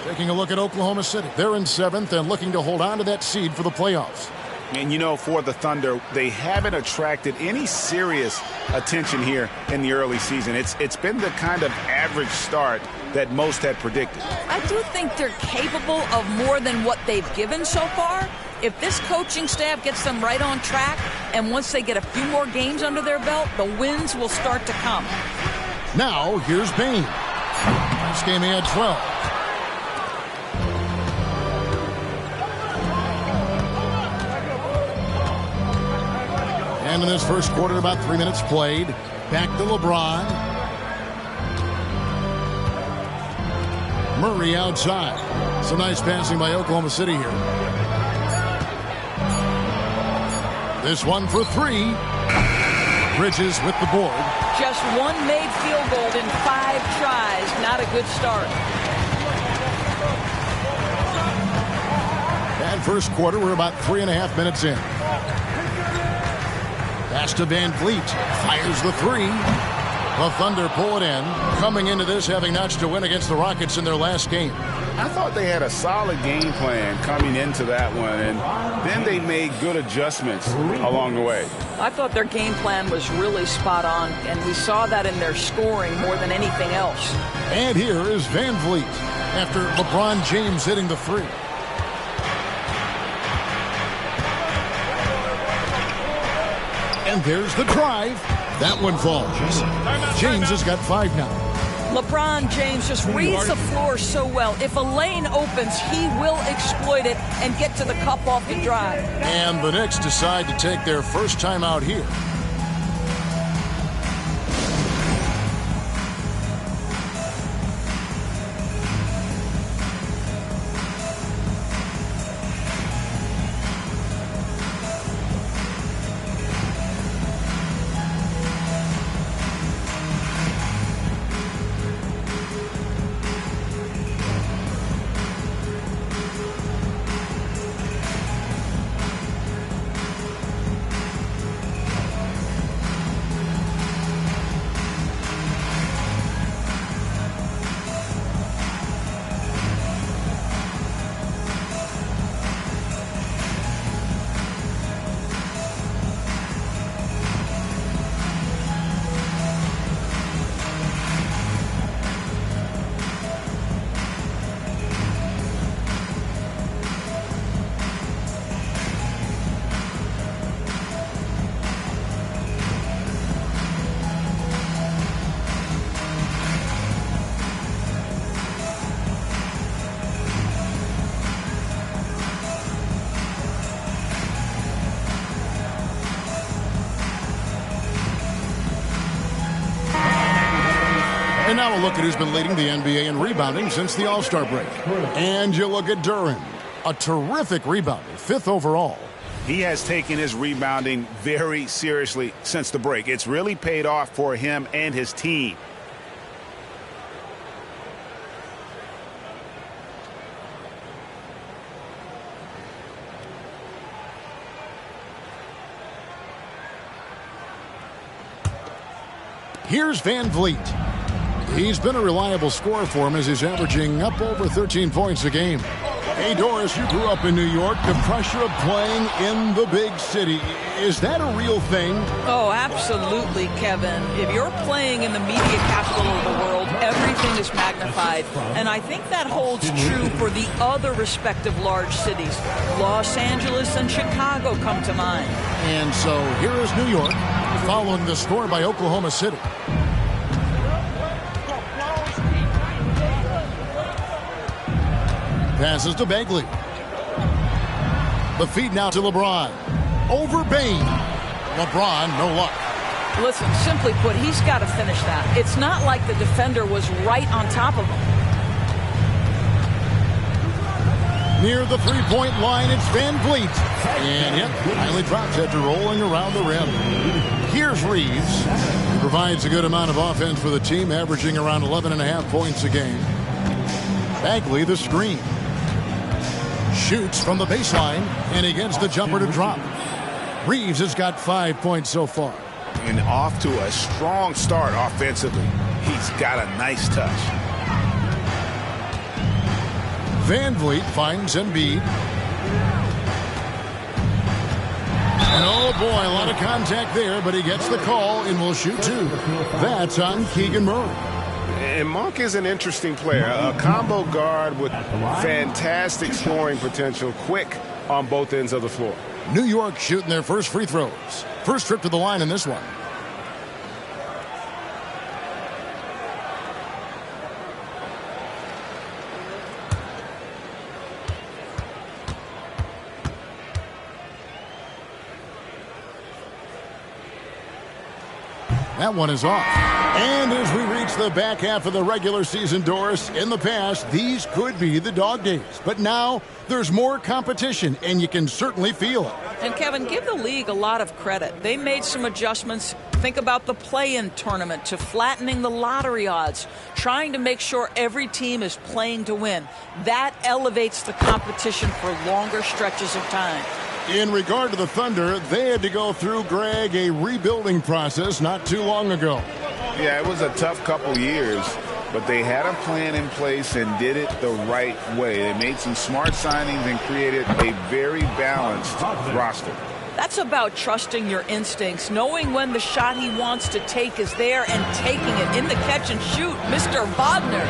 Taking a look at Oklahoma City. They're in 7th and looking to hold on to that seed for the playoffs. And, you know, for the Thunder, they haven't attracted any serious attention here in the early season. It's been the kind of average start that most had predicted. I do think they're capable of more than what they've given so far. If this coaching staff gets them right on track, and once they get a few more games under their belt, the wins will start to come. Now, here's Bain. This game he had 12. And in this first quarter, about 3 minutes played. Back to LeBron. Murray outside. Some nice passing by Oklahoma City here. This one for 3. Bridges with the board. Just one made field goal in 5 tries. Not a good start. And first quarter, we're about 3.5 minutes in. Pass to Van Vliet. Fires the 3. The Thunder pull it in. Coming into this, having notched a win against the Rockets in their last game. I thought they had a solid game plan coming into that one, and then they made good adjustments along the way. I thought their game plan was really spot on, and we saw that in their scoring more than anything else. And here is Van Vliet after LeBron James hitting the 3. And there's the drive. That one falls. James has got 5 now. LeBron James just reads the floor so well. If a lane opens, he will exploit it and get to the cup off the drive. And the Knicks decide to take their first time out here. And now a look at who's been leading the NBA in rebounding since the All-Star break. And you look at Duren, a terrific rebounder, 5th overall. He has taken his rebounding very seriously since the break. It's really paid off for him and his team. Here's Van Vliet. He's been a reliable scorer for him as he's averaging up over 13 points a game. Hey, Doris, you grew up in New York. The pressure of playing in the big city, is that a real thing? Oh, absolutely, Kevin. If you're playing in the media capital of the world, everything is magnified. And I think that holds true for the other respective large cities. Los Angeles and Chicago come to mind. And so here is New York, following the score by Oklahoma City. Passes to Bagley. The feed now to LeBron. Over Bain. LeBron, no luck. Listen, simply put, he's got to finish that. It's not like the defender was right on top of him. Near the three-point line, it's Van Vliet. And yep, finally drops after rolling around the rim. Here's Reeves. He provides a good amount of offense for the team, averaging around 11.5 points a game. Bagley, the screen. Shoots from the baseline, and he gets the jumper to drop. Reeves has got 5 points so far. And off to a strong start offensively. He's got a nice touch. Van Vliet finds Embiid. And oh boy, a lot of contact there, but he gets the call and will shoot two. That's on Keegan Murray. And Monk is an interesting player, a combo guard with fantastic scoring potential, quick on both ends of the floor. New York shooting their first free throws. First trip to the line in this one. That one is off. And as we reach the back half of the regular season, Doris, in the past, these could be the dog days. But now there's more competition, and you can certainly feel it. And, Kevin, give the league a lot of credit. They made some adjustments. Think about the play-in tournament to flattening the lottery odds, trying to make sure every team is playing to win. That elevates the competition for longer stretches of time. In regard to the Thunder, they had to go through, Greg, a rebuilding process not too long ago. Yeah, it was a tough couple years, but they had a plan in place and did it the right way. They made some smart signings and created a very balanced roster. That's about trusting your instincts, knowing when the shot he wants to take is there and taking it in the catch and shoot, Mr. Wagner.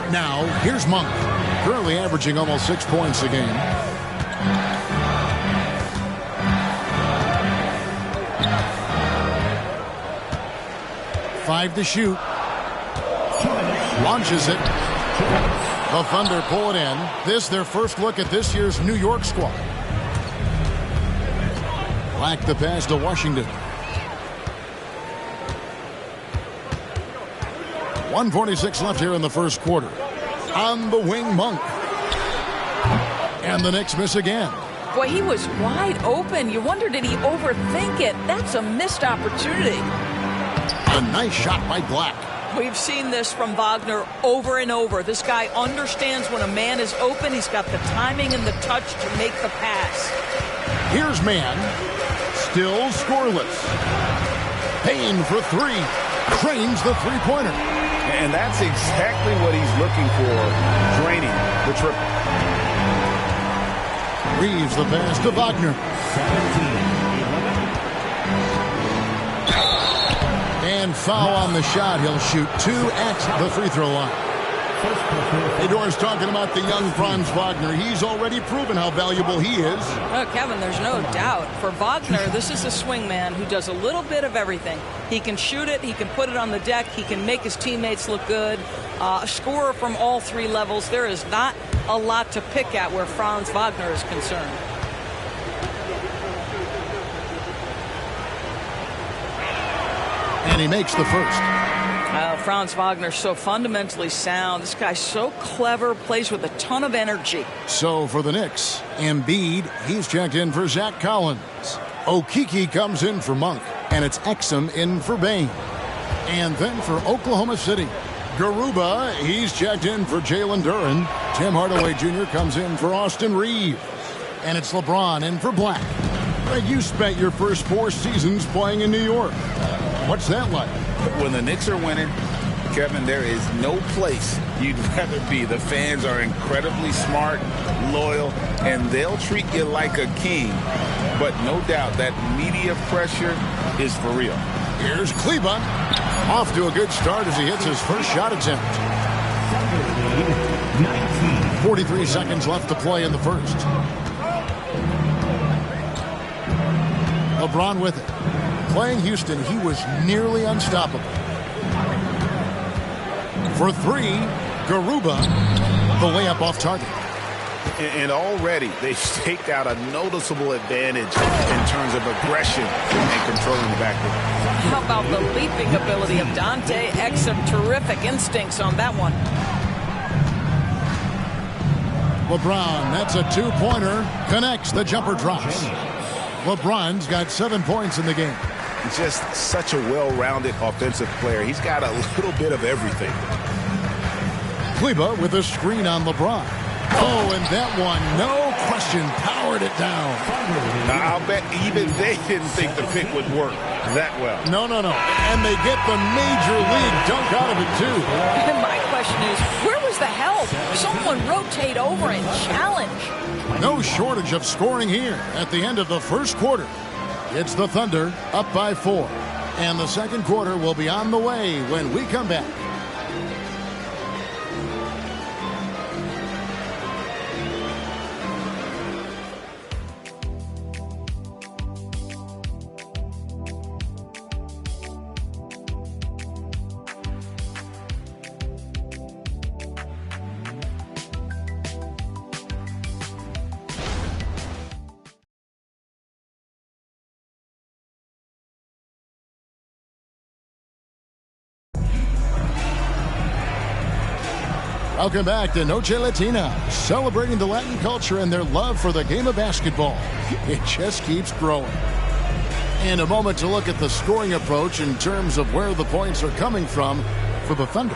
Now, here's Monk, currently averaging almost 6 points a game. Five to shoot. Launches it. The Thunder pull it in. This their first look at this year's New York squad. Black the pass to Washington. 1:46 left here in the first quarter. On the wing, Monk. And the Knicks miss again. Boy, he was wide open. You wonder, did he overthink it? That's a missed opportunity. A nice shot by Black. We've seen this from Wagner over and over. This guy understands when a man is open. He's got the timing and the touch to make the pass. Here's Mann. Still scoreless. Payne for three. Cranes the three-pointer. And that's exactly what he's looking for. Draining the triple. Reeves the pass to Wagner. And foul on the shot. He'll shoot 2 at the free throw line. Hey, Doris, talking about the young Franz Wagner. He's already proven how valuable he is. Oh, Kevin, there's no doubt. For Wagner, this is a swing man who does a little bit of everything. He can shoot it. He can put it on the deck. He can make his teammates look good. A scorer from all 3 levels. There is not a lot to pick at where Franz Wagner is concerned. And he makes the first. Franz Wagner so fundamentally sound. This guy's so clever, plays with a ton of energy. So for the Knicks, Embiid, he's checked in for Zach Collins. Okeke comes in for Monk, and it's Exum in for Bane. And then for Oklahoma City, Garuba, he's checked in for Jalen Duren. Tim Hardaway Jr. comes in for Austin Reeves. And it's LeBron in for Black. Greg, you spent your first 4 seasons playing in New York. What's that like? When the Knicks are winning, Kevin, there is no place you'd rather be. The fans are incredibly smart, loyal, and they'll treat you like a king. But no doubt that media pressure is for real. Here's Kleba. Off to a good start as he hits his first shot attempt. 43 seconds left to play in the first. LeBron with it. Playing Houston, he was nearly unstoppable. For 3, Garuba, the layup off target. And already they've staked out a noticeable advantage in terms of aggression and controlling the backcourt. How about the leaping ability of Dante Exum? Terrific instincts on that one. LeBron, that's a 2-pointer. Connects, the jumper drops. LeBron's got 7 points in the game. Just such a well-rounded offensive player. He's got a little bit of everything. Kleba with a screen on LeBron. Oh, and that one, no question, powered it down. I'll bet even they didn't think the pick would work that well. No. And they get the major league dunk out of it, too. And my question is, where was the help? Someone rotate over and challenge. No shortage of scoring here at the end of the first quarter. It's the Thunder up by 4. And the second quarter will be on the way when we come back. Welcome back to Noche Latina, celebrating the Latin culture and their love for the game of basketball. It just keeps growing. And a moment to look at the scoring approach in terms of where the points are coming from for the Thunder.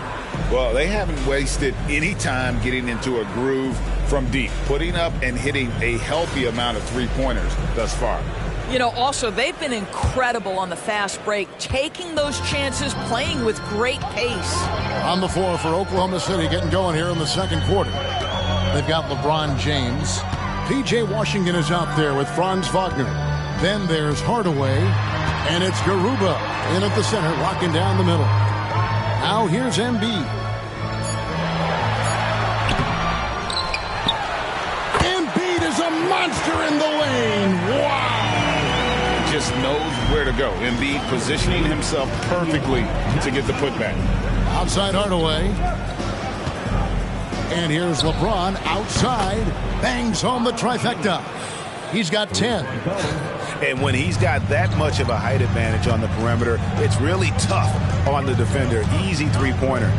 Well, they haven't wasted any time getting into a groove from deep, putting up and hitting a healthy amount of three-pointers thus far. You know, also, they've been incredible on the fast break, taking those chances, playing with great pace. On the floor for Oklahoma City, getting going here in the second quarter. They've got LeBron James. P.J. Washington is out there with Franz Wagner. Then there's Hardaway, and it's Garuba in at the center, locking down the middle. Now here's Embiid. Embiid is a monster in the lane. Wow! Just knows where to go. Embiid positioning himself perfectly to get the putback. Outside Hardaway. And here's LeBron outside. Bangs home the trifecta. He's got 10. And when he's got that much of a height advantage on the perimeter, it's really tough on the defender. Easy three-pointer.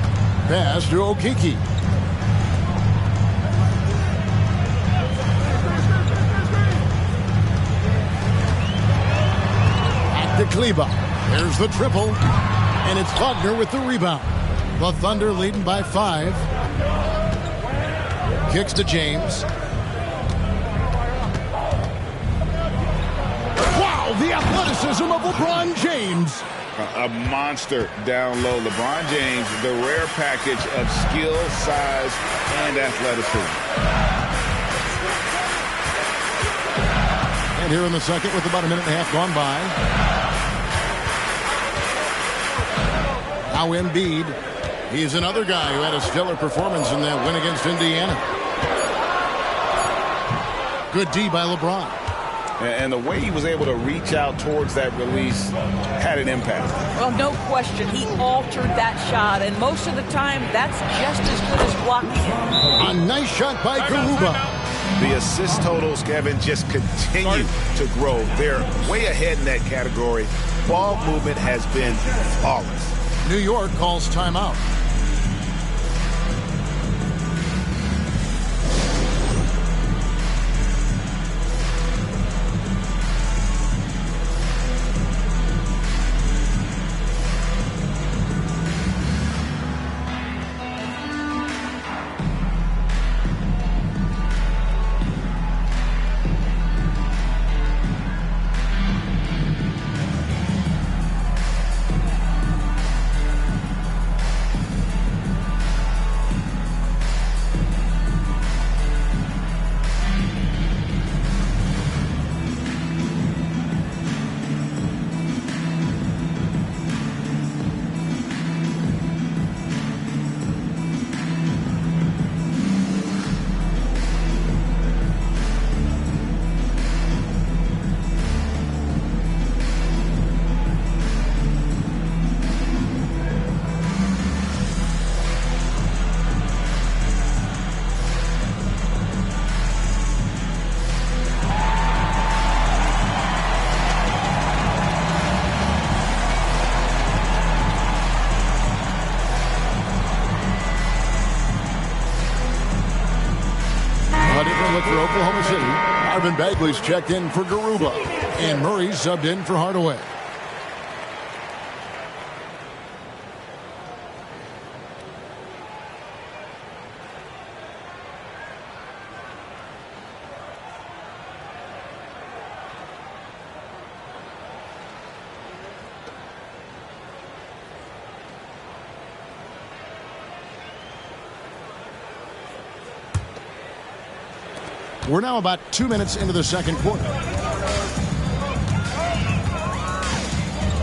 Pass to Okeke. Back to Kleba. There's the triple. And it's Wagner with the rebound. The Thunder leading by 5. Kicks to James. Wow, the athleticism of LeBron James. A monster down low. LeBron James, the rare package of skill, size, and athleticism. And here in the second with about a minute and a half gone by. Now Embiid. He's another guy who had a stellar performance in that win against Indiana. Good D by LeBron. And the way he was able to reach out towards that release had an impact. Well, no question. He altered that shot, and most of the time, that's just as good as blocking it. A nice shot by Garuba. The assist totals, Kevin, just continue to grow. They're way ahead in that category. Ball movement has been flawless. New York calls timeout. For Oklahoma City, Marvin Bagley's checked in for Garuba, and Murray's subbed in for Hardaway. We're now about 2 minutes into the second quarter.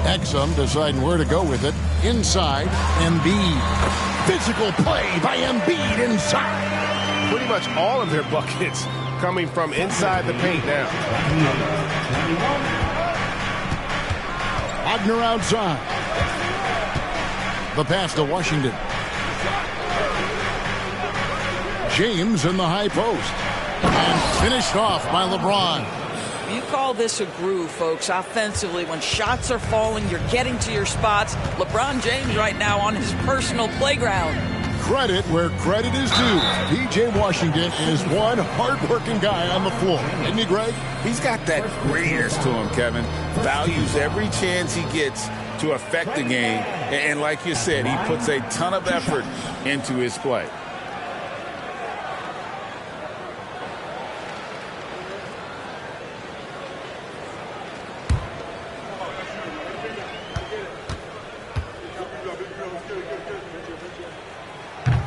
Exum deciding where to go with it. Inside, Embiid. Physical play by Embiid inside. Pretty much all of their buckets coming from inside the paint now. Wagner outside. The pass to Washington. James in the high post. And finished off by LeBron. You call this a groove, folks. Offensively, when shots are falling, you're getting to your spots. LeBron James right now on his personal playground. Credit where credit is due. P.J. Washington is one hard-working guy on the floor. Isn't he, Greg? He's got that grittiness to him, Kevin. Values every chance he gets to affect the game. And like you said, he puts a ton of effort into his play.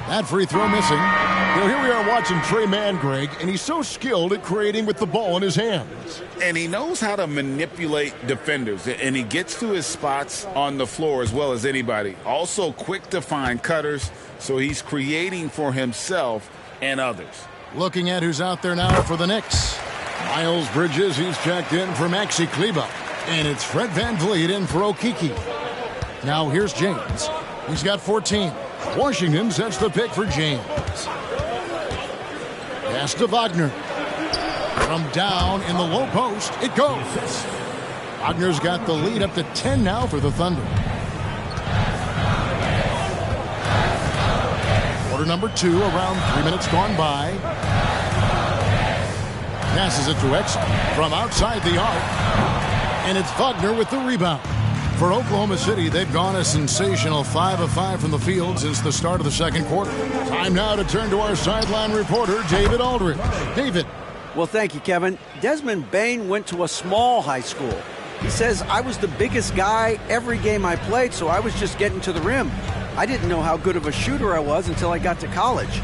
That free throw missing. Here we are watching Trey Mann, Greg, and he's so skilled at creating with the ball in his hands. And he knows how to manipulate defenders, and he gets to his spots on the floor as well as anybody. Also quick to find cutters, so he's creating for himself and others. Looking at who's out there now for the Knicks. Miles Bridges, he's checked in for Maxi Kleba. And it's Fred VanVleet in for Okeke. Now here's James. He's got 14. Washington sets the pick for James. Pass to Wagner. From down in the low post, it goes. Wagner's got the lead up to 10 now for the Thunder. Quarter number 2, around 3 minutes gone by. Passes it to Exum from outside the arc. And it's Wagner with the rebound. For Oklahoma City, they've gone a sensational 5 of 5 from the field since the start of the second quarter. Time now to turn to our sideline reporter, David Aldridge. David. Well, thank you, Kevin. Desmond Bane went to a small high school. He says, I was the biggest guy every game I played, so I was just getting to the rim. I didn't know how good of a shooter I was until I got to college.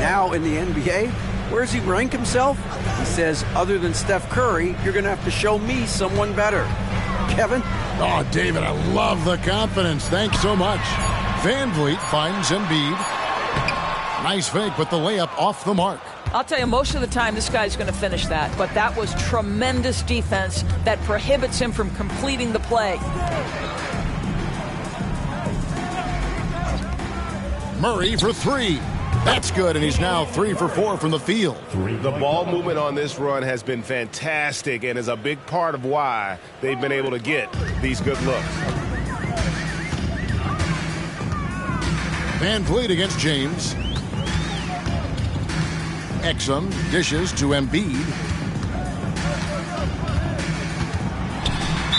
Now in the NBA, where does he rank himself? He says, other than Steph Curry, you're going to have to show me someone better. Kevin? Oh, David, I love the confidence. Thanks so much. Van Vliet finds Embiid. Nice fake, but the layup off the mark. I'll tell you, most of the time this guy's going to finish that, but that was tremendous defense that prohibits him from completing the play. Murray for 3. That's good, and he's now 3 for 4 from the field. The ball movement on this run has been fantastic and is a big part of why they've been able to get these good looks. Van Vliet against James. Exum dishes to Embiid.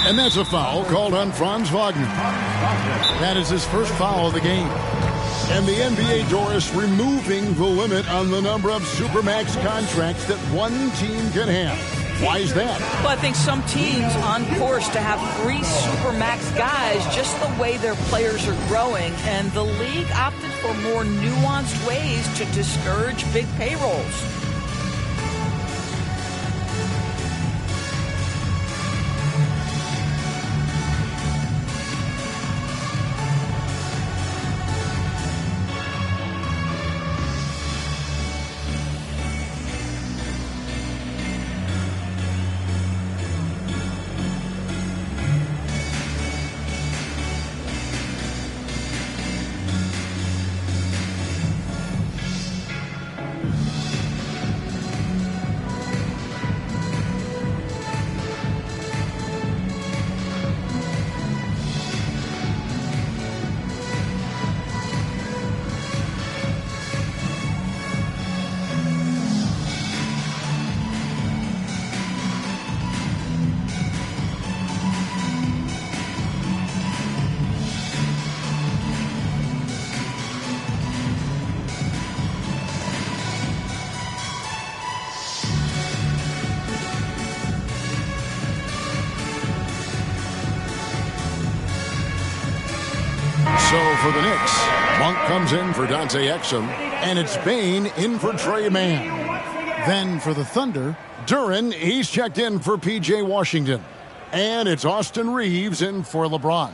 And that's a foul called on Franz Wagner. That is his first foul of the game. And the NBA, Doris, removing the limit on the number of Supermax contracts that one team can have. Why is that? Well, I think some teams on course to have 3 Supermax guys, just the way their players are growing, and the league opted for more nuanced ways to discourage big payrolls. So for the Knicks, Monk comes in for Dante Exum, and it's Bane in for Trey Mann. Then for the Thunder, Duren, he's checked in for P.J. Washington. And it's Austin Reeves in for LeBron.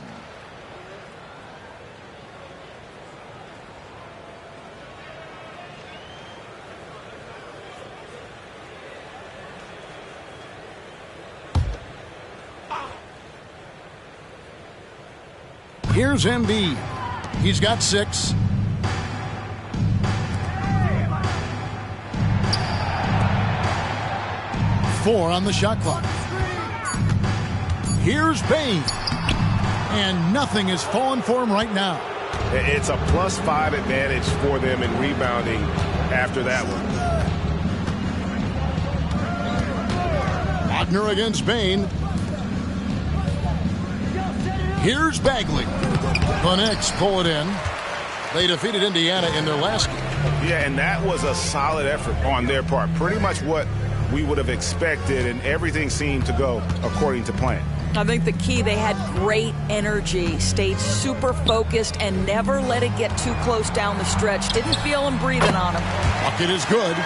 Here's Embiid. He's got 6. Four on the shot clock. Here's Bane. And nothing is falling for him right now. It's a +5 advantage for them in rebounding after that one. Wagner against Bane. Here's Bagley. The Knicks pull it in. They defeated Indiana in their last game. Yeah, and that was a solid effort on their part. Pretty much what we would have expected, and everything seemed to go according to plan. I think the key, they had great energy, stayed super focused, and never let it get too close down the stretch. Didn't feel him breathing on him. Bucket is good.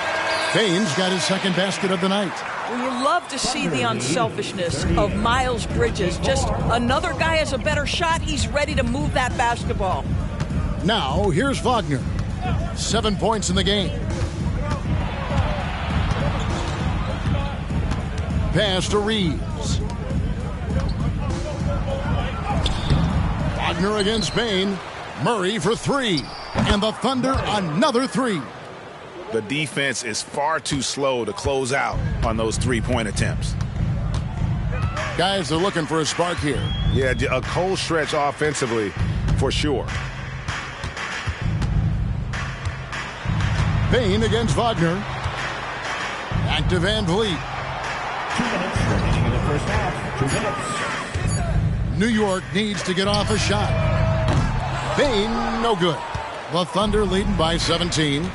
Bane's got his second basket of the night. Well, you love to see the unselfishness of Miles Bridges. Just another guy has a better shot. He's ready to move that basketball. Now, here's Wagner. 7 points in the game. Pass to Reeves. Wagner against Bane. Murray for three. And the Thunder another three. The defense is far too slow to close out on those three-point attempts. Guys are looking for a spark here. Yeah, a cold stretch offensively for sure. Payne against Wagner. Back to Van Vliet. 2 minutes remaining in the first half. 2 minutes. New York needs to get off a shot. Payne, no good. The Thunder leading by 17.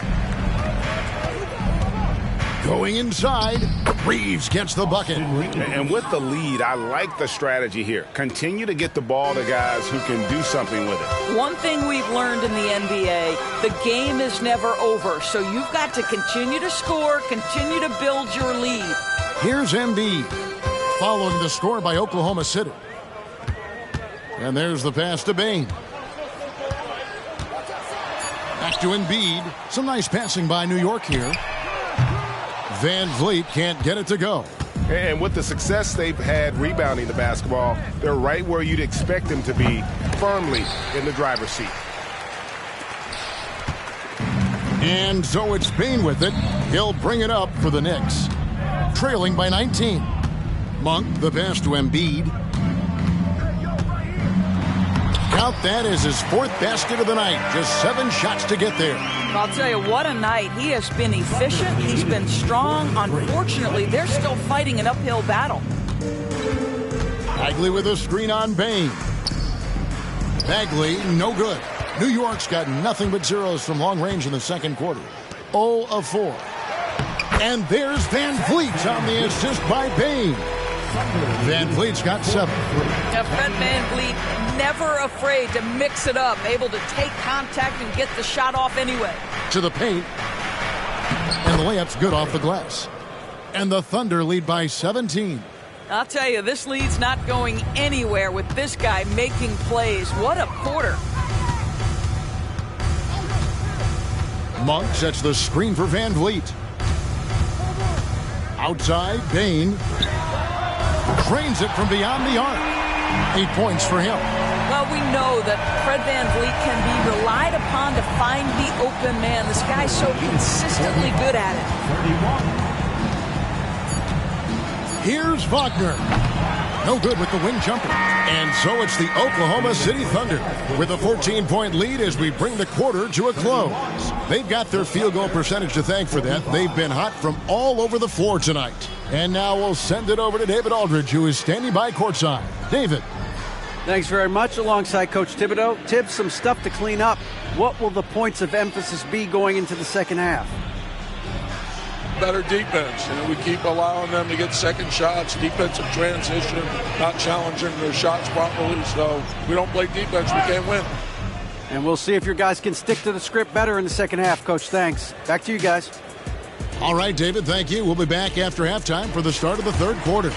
Going inside, Reeves gets the bucket. And with the lead, I like the strategy here. Continue to get the ball to guys who can do something with it. One thing we've learned in the NBA, the game is never over. So you've got to continue to score, continue to build your lead. Here's Embiid, following the score by Oklahoma City. And there's the pass to Bane. Back to Embiid. Some nice passing by New York here. Van Vliet can't get it to go. And with the success they've had rebounding the basketball, they're right where you'd expect them to be, firmly in the driver's seat. And so it's Payne with it. He'll bring it up for the Knicks. Trailing by 19. Monk, the pass to Embiid. Count that as his fourth basket of the night. Just 7 shots to get there. I'll tell you, what a night. He has been efficient. He's been strong. Unfortunately, they're still fighting an uphill battle. Bagley with a screen on Bane. Bagley, no good. New York's got nothing but zeros from long range in the second quarter. 0 of 4. And there's Van Vliet on the assist by Bane. Van Vliet's got 7. Now, Fred Van Vliet, never afraid to mix it up, able to take contact and get the shot off anyway. To the paint. And the layup's good off the glass. And the Thunder lead by 17. I'll tell you, this lead's not going anywhere with this guy making plays. What a quarter. Monk sets the screen for Van Vliet. Outside, Bane drains it from beyond the arc. 8 points for him. Well, we know that Fred Van Vliet can be relied upon to find the open man. This guy's so consistently good at it. Here's Wagner. No good with the wing jumper. And so it's the Oklahoma City Thunder with a 14-point lead as we bring the quarter to a close. They've got their field goal percentage to thank for that. They've been hot from all over the floor tonight. And now we'll send it over to David Aldridge, who is standing by courtside. David. Thanks very much. Alongside Coach Thibodeau. Tibbs, some stuff to clean up. What will the points of emphasis be going into the second half? Better defense. We keep allowing them to get second shots, defensive transition, not challenging their shots properly. So we don't play defense, we can't win. And we'll see if your guys can stick to the script better in the second half, Coach. Thanks. Back to you guys. All right, David, thank you. We'll be back after halftime for the start of the third quarter.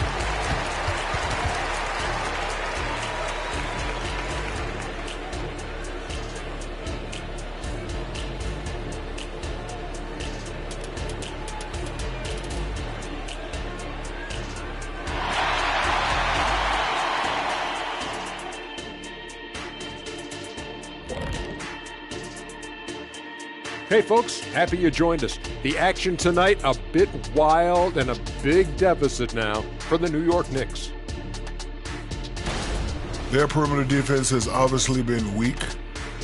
Hey folks, happy you joined us. The action tonight, a bit wild and a big deficit now for the New York Knicks. Their perimeter defense has obviously been weak.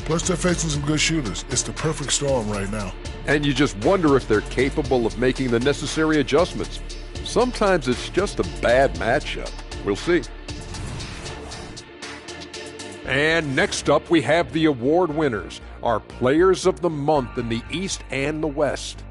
Plus they're facing some good shooters. It's the perfect storm right now. And you just wonder if they're capable of making the necessary adjustments. Sometimes it's just a bad matchup. We'll see. And next up, we have the award winners, our players of the month in the East and the West.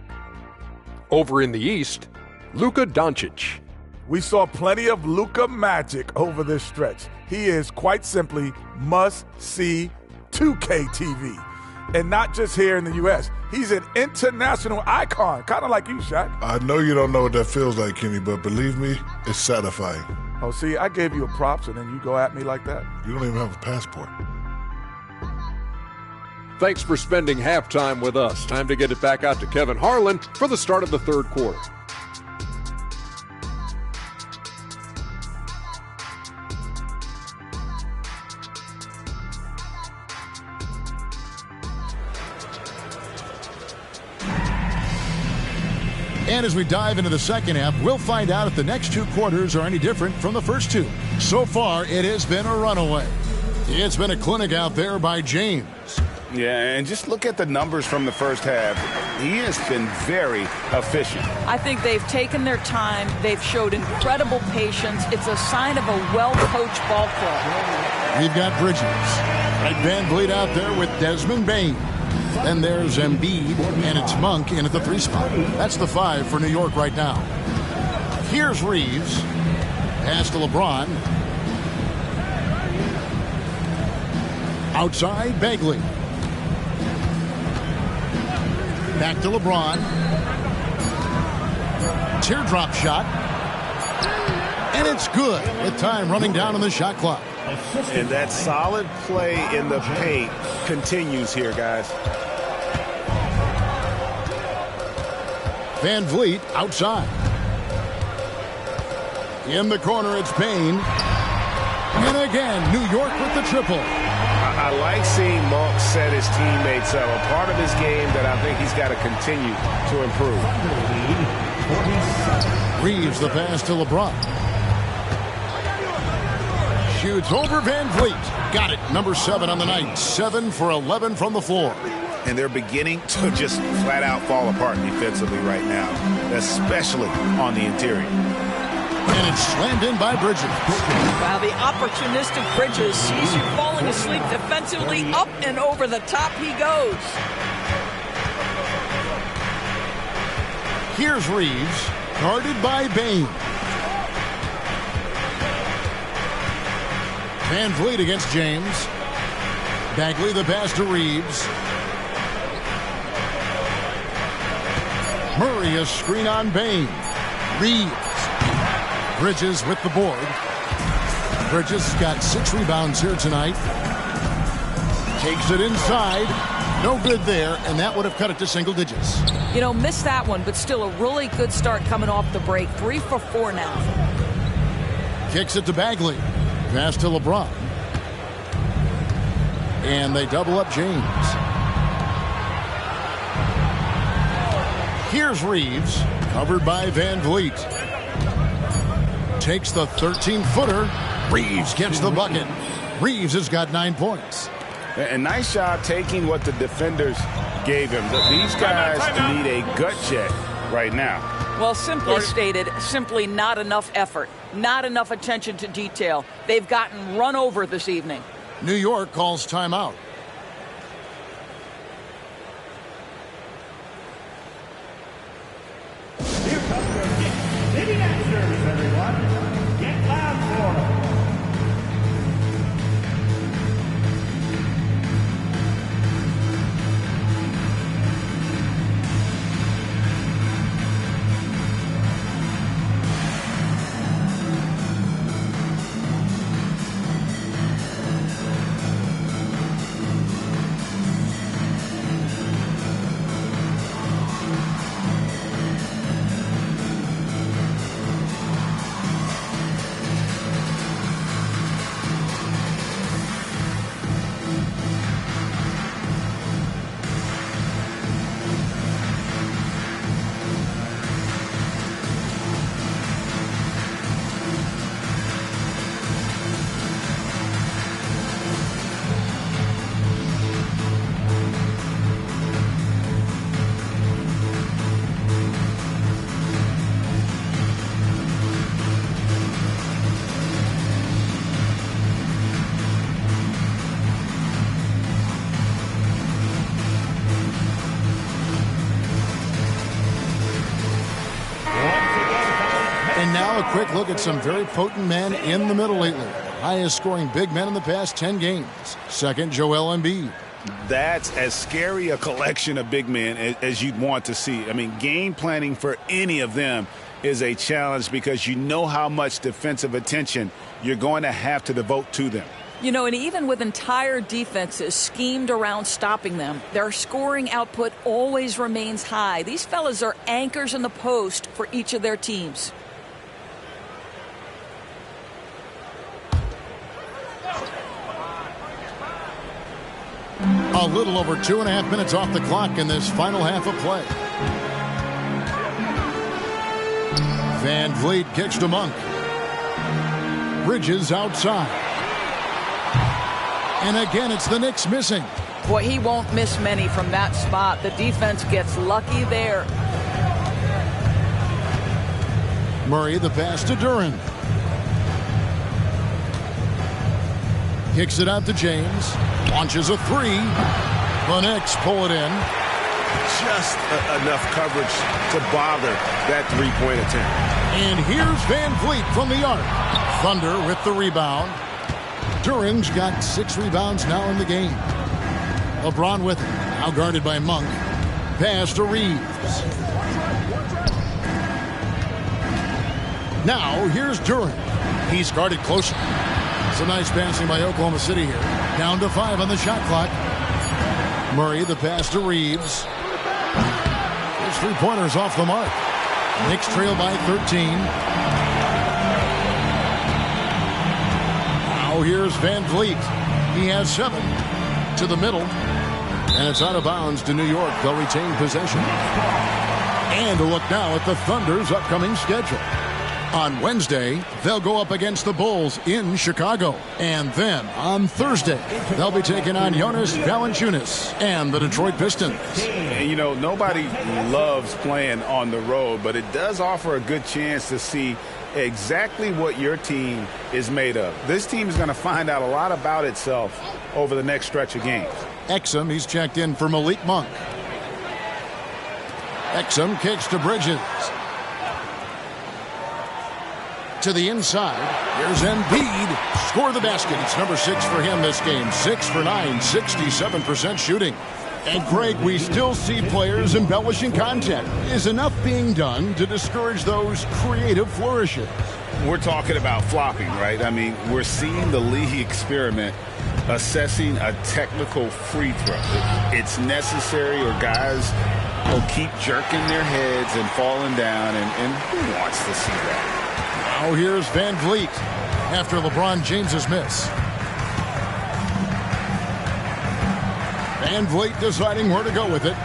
Over in the East, Luka Doncic. We saw plenty of Luka magic over this stretch. He is quite simply must-see 2K TV. And not just here in the U.S. He's an international icon, kind of like you, Shaq. I know you don't know what that feels like, Kenny, but believe me, it's satisfying. Oh, see, I gave you a props, and then you go at me like that? You don't even have a passport. Thanks for spending halftime with us. Time to get it back out to Kevin Harlan for the start of the third quarter. And as we dive into the second half, we'll find out if the next 2 quarters are any different from the first 2. So far, it has been a runaway. It's been a clinic out there by James. Yeah, and just look at the numbers from the first half. He has been very efficient. I think they've taken their time. They've showed incredible patience. It's a sign of a well-coached ball club. We've got Bridges. Right, Van Vliet out there with Desmond Bain. Then there's Embiid, and it's Monk in at the 3 spot. That's the 5 for New York right now. Here's Reeves. Pass to LeBron. Outside, Bagley. Back to LeBron. Teardrop shot. And it's good with time running down on the shot clock. And that solid play in the paint continues here, guys. Van Vliet outside. In the corner, it's Payne. And again, New York with the triple. I like seeing Monk set his teammates up. A part of his game that I think he's got to continue to improve. Reeves the pass to LeBron. Shoots over Van Vliet. Got it. Number 7 on the night. 7 for 11 from the floor. And they're beginning to just flat out fall apart defensively right now, especially on the interior. And it's slammed in by Bridges. Wow, the opportunistic Bridges sees you falling asleep defensively. Up and over the top he goes. Here's Reeves, guarded by Bain. Van Vliet against James. Bagley the pass to Reeves. Murray a screen on Bain. Reeves. Bridges with the board. Bridges got 6 rebounds here tonight. Takes it inside. No good there, and that would have cut it to single digits. You know, missed that one, but still a really good start coming off the break. 3 for 4 now. Kicks it to Bagley. Pass to LeBron. And they double up James. Here's Reeves, covered by Van Vliet. Takes the 13-footer. Reeves gets the bucket. Reeves has got 9 points. A nice job taking what the defenders gave him. These guys need a gut check right now. Well, simply stated, simply not enough effort. Not enough attention to detail. They've gotten run over this evening. New York calls timeout. Here comes your city answers, everyone. Get loud for them. Now a quick look at some very potent men in the middle lately. Highest scoring big men in the past 10 games. Second, Joel Embiid. That's as scary a collection of big men as you'd want to see. I mean, game planning for any of them is a challenge because you know how much defensive attention you're going to have to devote to them. You know, and even with entire defenses schemed around stopping them, their scoring output always remains high. These fellas are anchors in the post for each of their teams. A little over 2.5 minutes off the clock in this final half of play. Van Vliet kicks to Monk. Bridges outside. And again, it's the Knicks missing. Boy, he won't miss many from that spot. The defense gets lucky there. Murray, the pass to Duren. Kicks it out to James. Launches a three. The Knicks pull it in. Just enough coverage to bother that three-point attempt. And here's Van Vliet from the arc. Thunder with the rebound. Duren's got 6 rebounds now in the game. LeBron with it. Now guarded by Monk. Pass to Reeves. Now here's Duren. He's guarded closer. Some nice passing by Oklahoma City here. Down to 5 on the shot clock. Murray, the pass to Reeves. His three-pointers off the mark. Knicks trail by 13. Now here's Van Vliet. He has 7 to the middle. And it's out of bounds to New York. They'll retain possession. And a look now at the Thunder's upcoming schedule. On Wednesday, they'll go up against the Bulls in Chicago. And then on Thursday, they'll be taking on Jonas Valanciunas and the Detroit Pistons. And, you know, nobody loves playing on the road, but it does offer a good chance to see exactly what your team is made of. This team is going to find out a lot about itself over the next stretch of games. Exum, he's checked in for Malik Monk. Exum kicks to Bridges. To the inside. Here's Embiid. Score the basket. It's number 6 for him this game. 6 for 9, 67% shooting. And Greg, we still see players embellishing content. Is enough being done to discourage those creative flourishes? We're talking about flopping, right? I mean, we're seeing the league experiment assessing a technical free throw. It's necessary, or guys will keep jerking their heads and falling down, and who wants to see that? Now here's Van Vliet after LeBron James's miss. Van Vliet deciding where to go with it.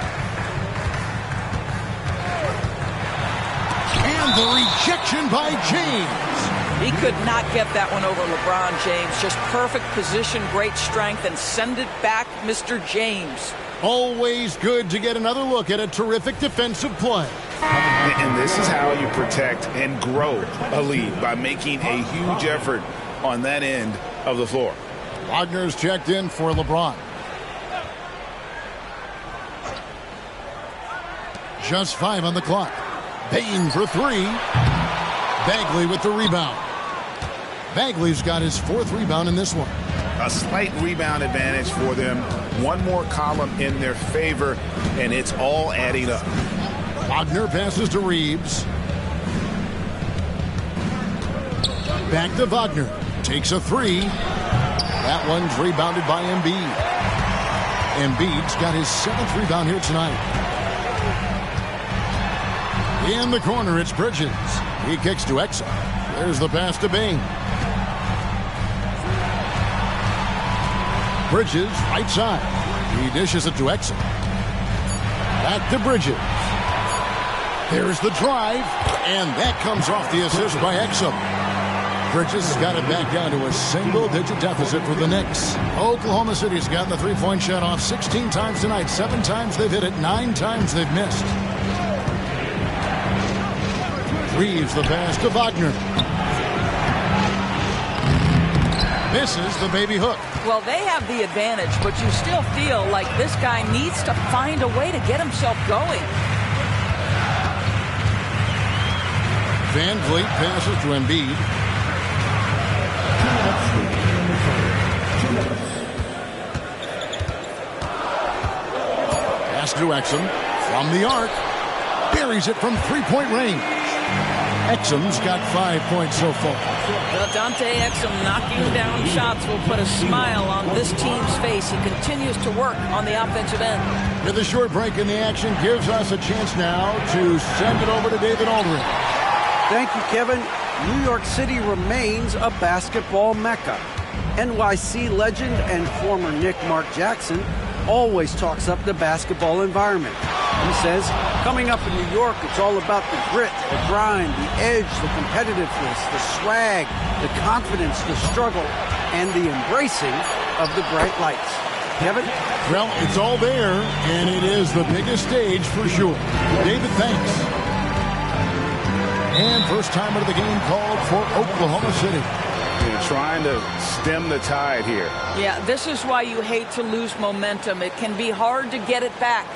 And the rejection by James. He could not get that one over LeBron James. Just perfect position, great strength, and send it back, Mr. James. Always good to get another look at a terrific defensive play. And this is how you protect and grow a lead, by making a huge effort on that end of the floor. Wagner's checked in for LeBron. Just 5 on the clock. Payne for 3. Bagley with the rebound. Bagley's got his 4th rebound in this one. A slight rebound advantage for them. One more column in their favor, and it's all adding up. Wagner passes to Reeves. Back to Wagner. Takes a 3. That one's rebounded by Embiid. Embiid's got his 7th rebound here tonight. In the corner, it's Bridges. He kicks to Exum. There's the pass to Bain. Bridges, right side. He dishes it to Exum. Back to Bridges. There's the drive, and that comes off the assist by Exum. Bridges has got it back down to a single-digit deficit for the Knicks. Oklahoma City's gotten the three-point shot off 16 times tonight. 7 times they've hit it, 9 times they've missed. Reeves the pass to Wagner. Misses the baby hook. Well, they have the advantage, but you still feel like this guy needs to find a way to get himself going. Van Vliet passes to Embiid. Pass to Exum from the arc. Buries it from 3-point range. Exum's got 5 points so far. Well, Dante Exum knocking down shots will put a smile on this team's face. He continues to work on the offensive end. With a short break in the action gives us a chance now to send it over to David Aldridge. Thank you, Kevin. New York City remains a basketball mecca. NYC legend and former Knick Mark Jackson always talks up the basketball environment. He says, coming up in New York, it's all about the grit, the grind, the edge, the competitiveness, the swag, the confidence, the struggle, and the embracing of the bright lights. Kevin? Well, it's all there, and it is the biggest stage for sure. David, thanks. And first timer of the game called for Oklahoma City. You're trying to stem the tide here. Yeah, this is why you hate to lose momentum. It can be hard to get it back.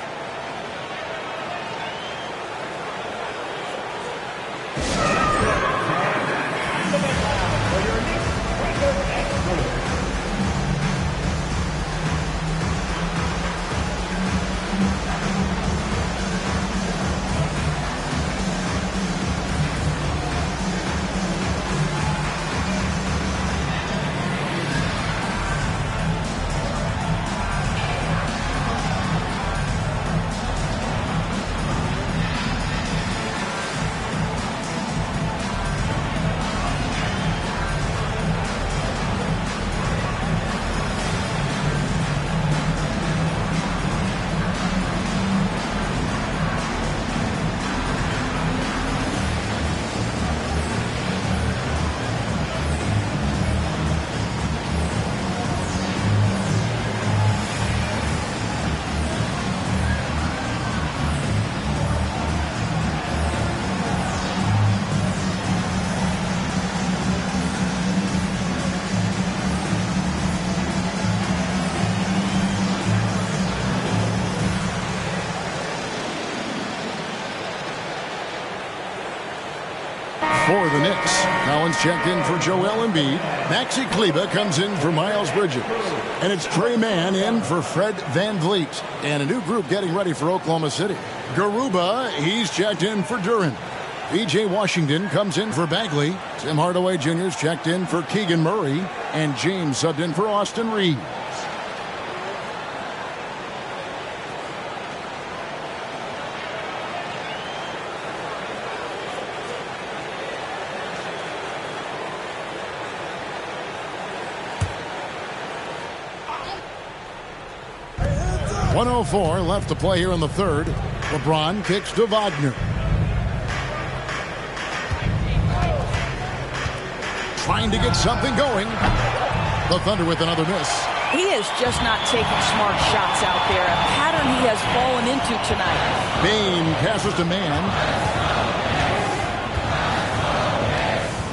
For the Knicks, Collins checked in for Joel Embiid. Maxi Kleber comes in for Miles Bridges. And it's Trey Mann in for Fred VanVleet. And a new group getting ready for Oklahoma City. Garuba, he's checked in for Duren. E.J. Washington comes in for Bagley. Tim Hardaway Jr.'s checked in for Keegan Murray. And James subbed in for Austin Reeves. .104 left to play here in the third. LeBron kicks to Wagner. Trying to get something going. The Thunder with another miss. He is just not taking smart shots out there. A pattern he has fallen into tonight. Bane passes to Mann.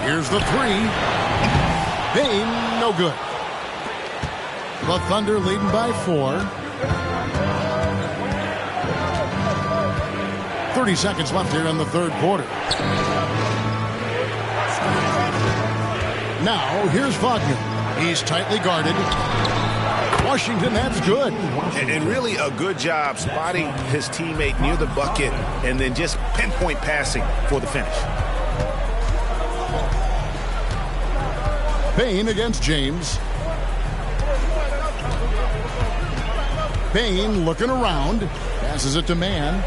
Here's the three. Bane, no good. The Thunder leading by 4. 30 seconds left here in the third quarter. Now, here's Wagner. He's tightly guarded. Washington, that's good. And really a good job spotting his teammate near the bucket and then just pinpoint passing for the finish. Bane against James. Bane looking around. Passes it to Mann.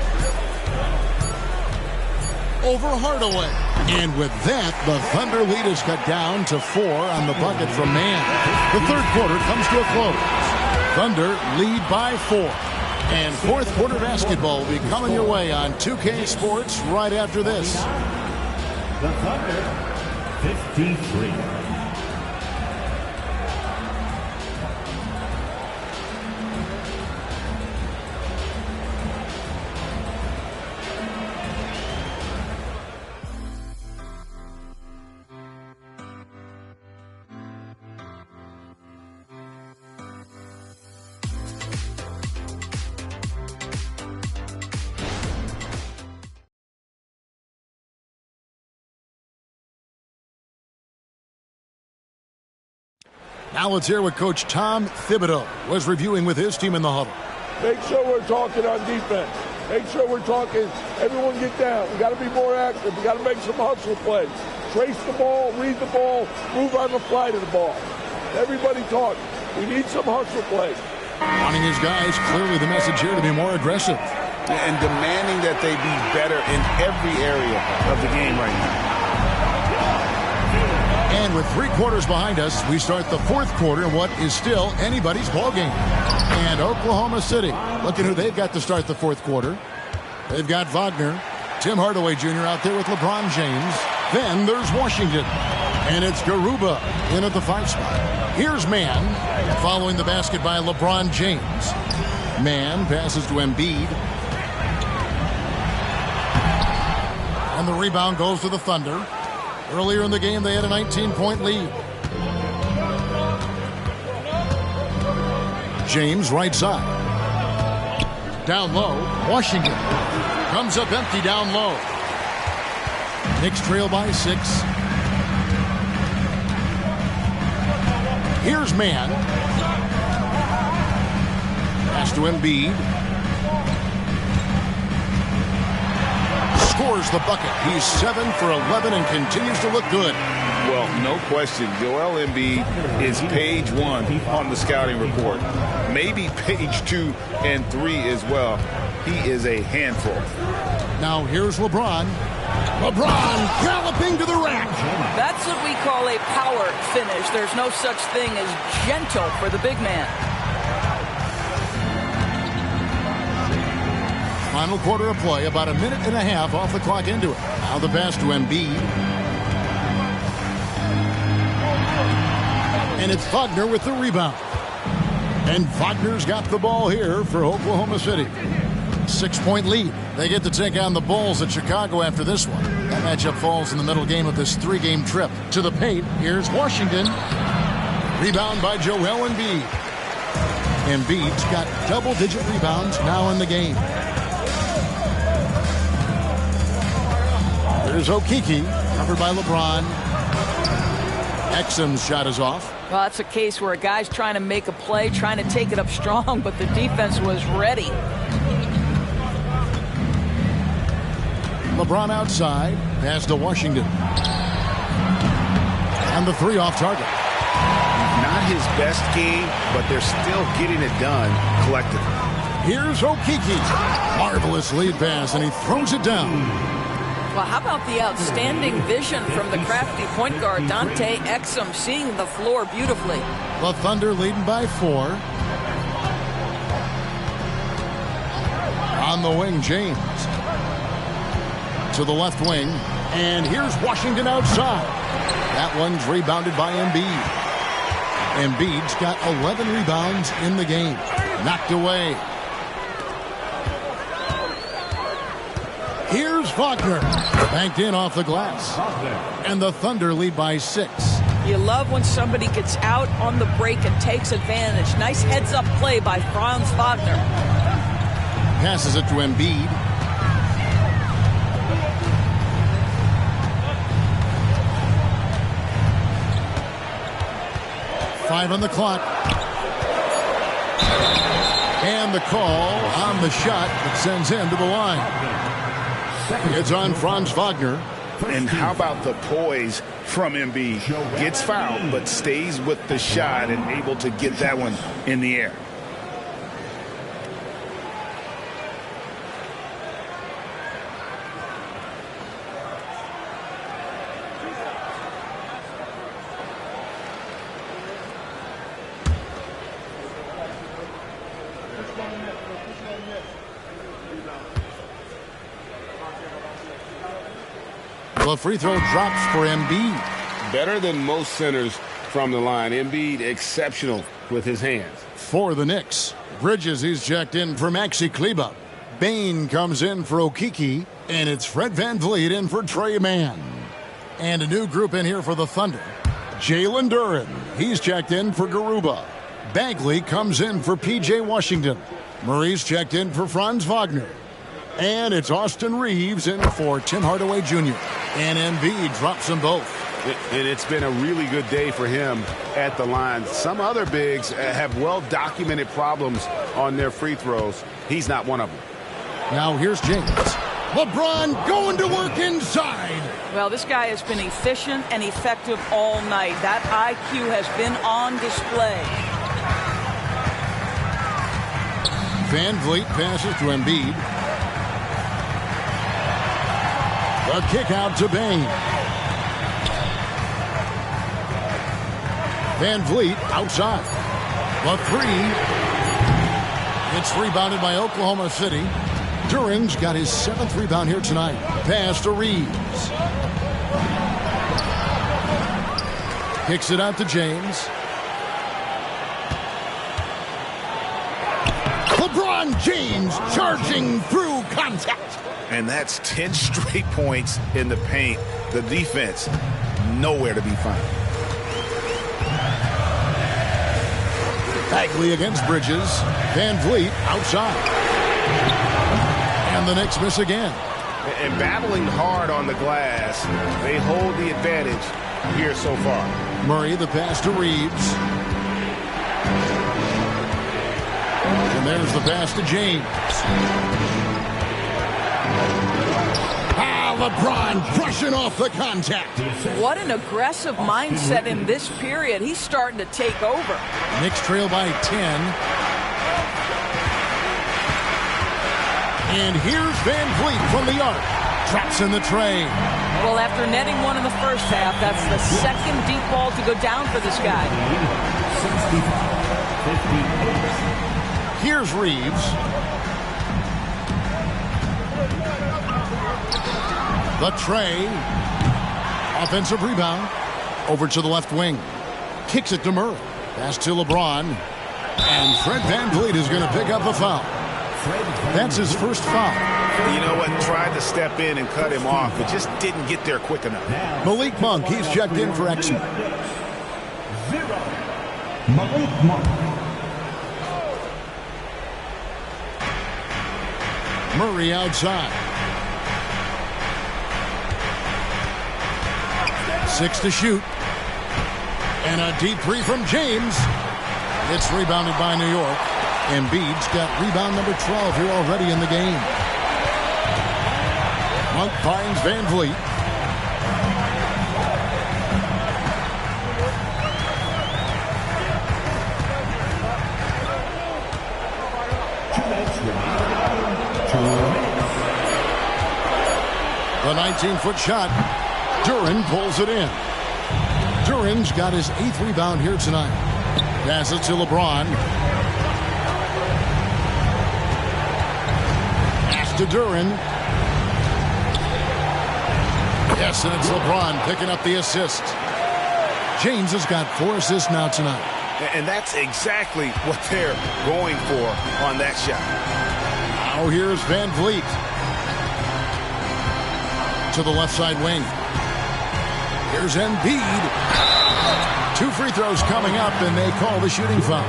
Over Hardaway. And with that, the Thunder lead is cut down to 4 on the bucket from Mann. The third quarter comes to a close. Thunder lead by 4. And fourth quarter basketball will be coming your way on 2K Sports right after this. The Thunder, 53. Now let's hear what Coach Tom Thibodeau was reviewing with his team in the huddle. Make sure we're talking on defense. Make sure we're talking, everyone get down. We got to be more active. We got to make some hustle plays. Trace the ball, read the ball, move on the fly to the ball. Everybody talk. We need some hustle plays. Wanting his guys, clearly the message here to be more aggressive. And demanding that they be better in every area of the game right now. And with 3 quarters behind us, we start the fourth quarter in what is still anybody's ball game. And Oklahoma City, look at who they've got to start the fourth quarter. They've got Wagner. Tim Hardaway Jr. out there with LeBron James. Then there's Washington. And it's Garuba in at the 5 spot. Here's Mann following the basket by LeBron James. Mann passes to Embiid. And the rebound goes to the Thunder. Earlier in the game, they had a 19-point lead. James, right side. Down low, Washington. Comes up empty down low. Knicks trail by 6. Here's Mann. Pass to Embiid. Scores the bucket. He's 7 for 11 and continues to look good. Well, no question. Joel Embiid is page 1 on the scouting report. Maybe page 2 and 3 as well. He is a handful. Now here's LeBron. LeBron galloping to the rack. That's what we call a power finish. There's no such thing as gentle for the big man. Final quarter of play, about a minute and a half off the clock into it. Now the pass to Embiid. And it's Wagner with the rebound. And Wagner's got the ball here for Oklahoma City. 6-point lead. They get to take on the Bulls at Chicago after this one. That matchup falls in the middle game of this 3-game trip. To the paint, here's Washington. Rebound by Joel Embiid. Embiid's got double-digit rebounds now in the game. There's Okeke, covered by LeBron. Exum's shot is off. Well, that's a case where a guy's trying to make a play, trying to take it up strong, but the defense was ready. LeBron outside, pass to Washington. And the 3 off target. Not his best game, but they're still getting it done collectively. Here's Okeke. Marvelous lead pass, and he throws it down. Well, how about the outstanding vision from the crafty point guard, Dante Exum, seeing the floor beautifully. The Thunder leading by 4. On the wing, James. To the left wing. And here's Washington outside. That one's rebounded by Embiid. Embiid's got 11 rebounds in the game. Knocked away. Here's Wagner. Banked in off the glass. And the Thunder lead by 6. You love when somebody gets out on the break and takes advantage. Nice heads-up play by Franz Wagner. Passes it to Embiid. Five on the clock. And the call on the shot that sends him to the line. It's on Franz Wagner. And how about the poise from Embiid? Gets fouled, but stays with the shot and able to get that one in the air. The free throw drops for Embiid. Better than most centers from the line. Embiid exceptional with his hands. For the Knicks, Bridges, he's checked in for Maxi Kleber. Bain comes in for Okeke. And it's Fred VanVleet in for Trey Mann. And a new group in here for the Thunder. Jalen Duren, he's checked in for Garuba. Bagley comes in for P.J. Washington. Murray's checked in for Franz Wagner. And it's Austin Reeves in for Tim Hardaway Jr. And Embiid drops them both. And it's been a really good day for him at the line. Some other bigs have well-documented problems on their free throws. He's not one of them. Now here's James. LeBron going to work inside. Well, this guy has been efficient and effective all night. That IQ has been on display. VanVleet passes to Embiid. A kick out to Bain. VanVleet outside. The 3. It's rebounded by Oklahoma City. Duran's got his 7th rebound here tonight. Pass to Reeves. Kicks it out to James. LeBron James charging through contact. And that's 10 straight points in the paint. The defense, nowhere to be found. Bagley against Bridges. Van Vliet outside. And the Knicks miss again. And battling hard on the glass, they hold the advantage here so far. Murray, the pass to Reeves. And there's the pass to James. LeBron brushing off the contact. What an aggressive mindset in this period. He's starting to take over. Knicks trail by 10. And here's Van Vliet from the arc. Traps in the tray. Well, after netting one in the first half, that's the second deep ball to go down for this guy. Here's Reeves. The tray. Offensive rebound. Over to the left wing. Kicks it to Murray. Pass to LeBron. And Fred Van Vliet is going to pick up a foul. That's his first foul. You know what? Tried to step in and cut him off, but just didn't get there quick enough. Malik Monk, he's checked in for X-Men. Malik Monk. Murray outside. 6 to shoot. And a deep three from James. It's rebounded by New York. Embiid's got rebound number 12 here already in the game. Monk finds Van Vliet. The 19-foot shot. Duran pulls it in. Duran's got his 8th rebound here tonight. Passes to LeBron. Pass to Duran. Yes, and it's LeBron picking up the assist. James has got 4 assists now tonight. And that's exactly what they're going for on that shot. Now here's Van Vliet. To the left side wing. Here's Embiid. 2 free throws coming up, and they call the shooting foul.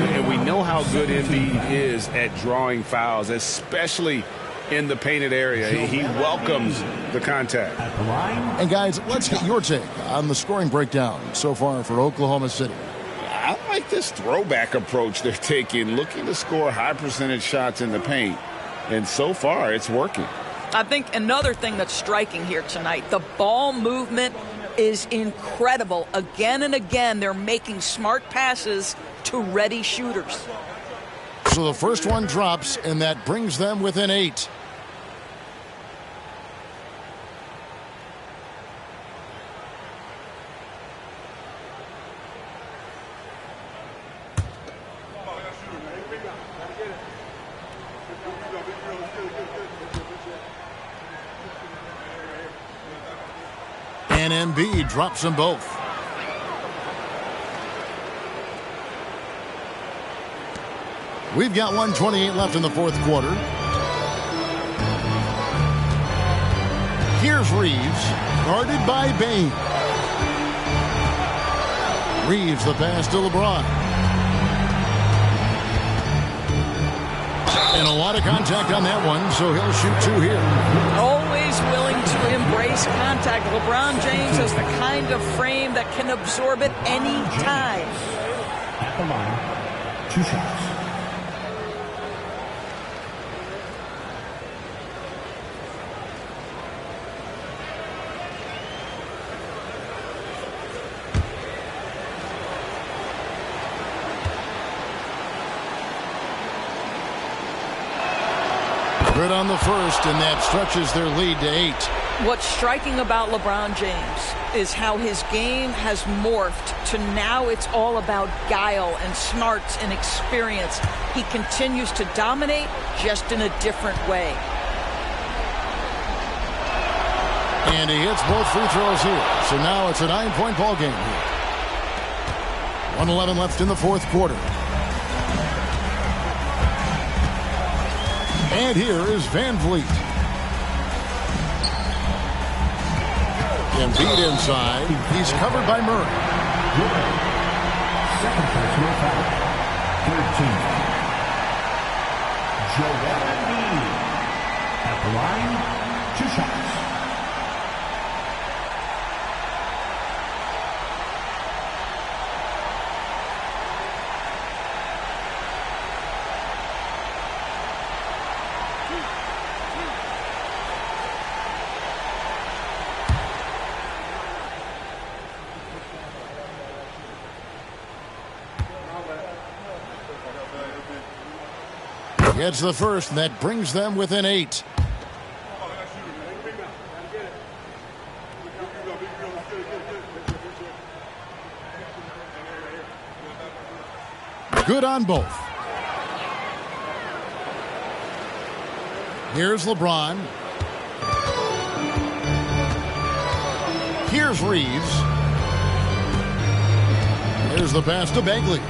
And we know how good Embiid is at drawing fouls, especially in the painted area. He welcomes the contact. And guys, let's get your take on the scoring breakdown so far for Oklahoma City. I like this throwback approach they're taking, looking to score high percentage shots in the paint. And so far, it's working. I think another thing that's striking here tonight, the ball movement is incredible. Again and again, they're making smart passes to ready shooters. So the first one drops, and that brings them within 8. And Embiid drops them both. We've got 1:28 left in the 4th quarter. Here's Reeves, guarded by Bain. Reeves, the pass to LeBron. And a lot of contact on that one, so he'll shoot 2 here. Always willing to embrace contact. LeBron James has the kind of frame that can absorb it any time. At the line, 2 shots. Good on the first, and that stretches their lead to 8. What's striking about LeBron James is how his game has morphed to now it's all about guile and smarts and experience. He continues to dominate, just in a different way. And he hits both free throws here. So now it's a 9-point ball game here. 1:11 left in the fourth quarter. And here is Van Vliet. Embiid inside. He's covered by Murray. Second personal foul. 13. Joel Embiid. At the line, 2 shots. Gets the first, and that brings them within 8. Good on both. Here's LeBron. Here's Reeves. Here's the pass to Bagley.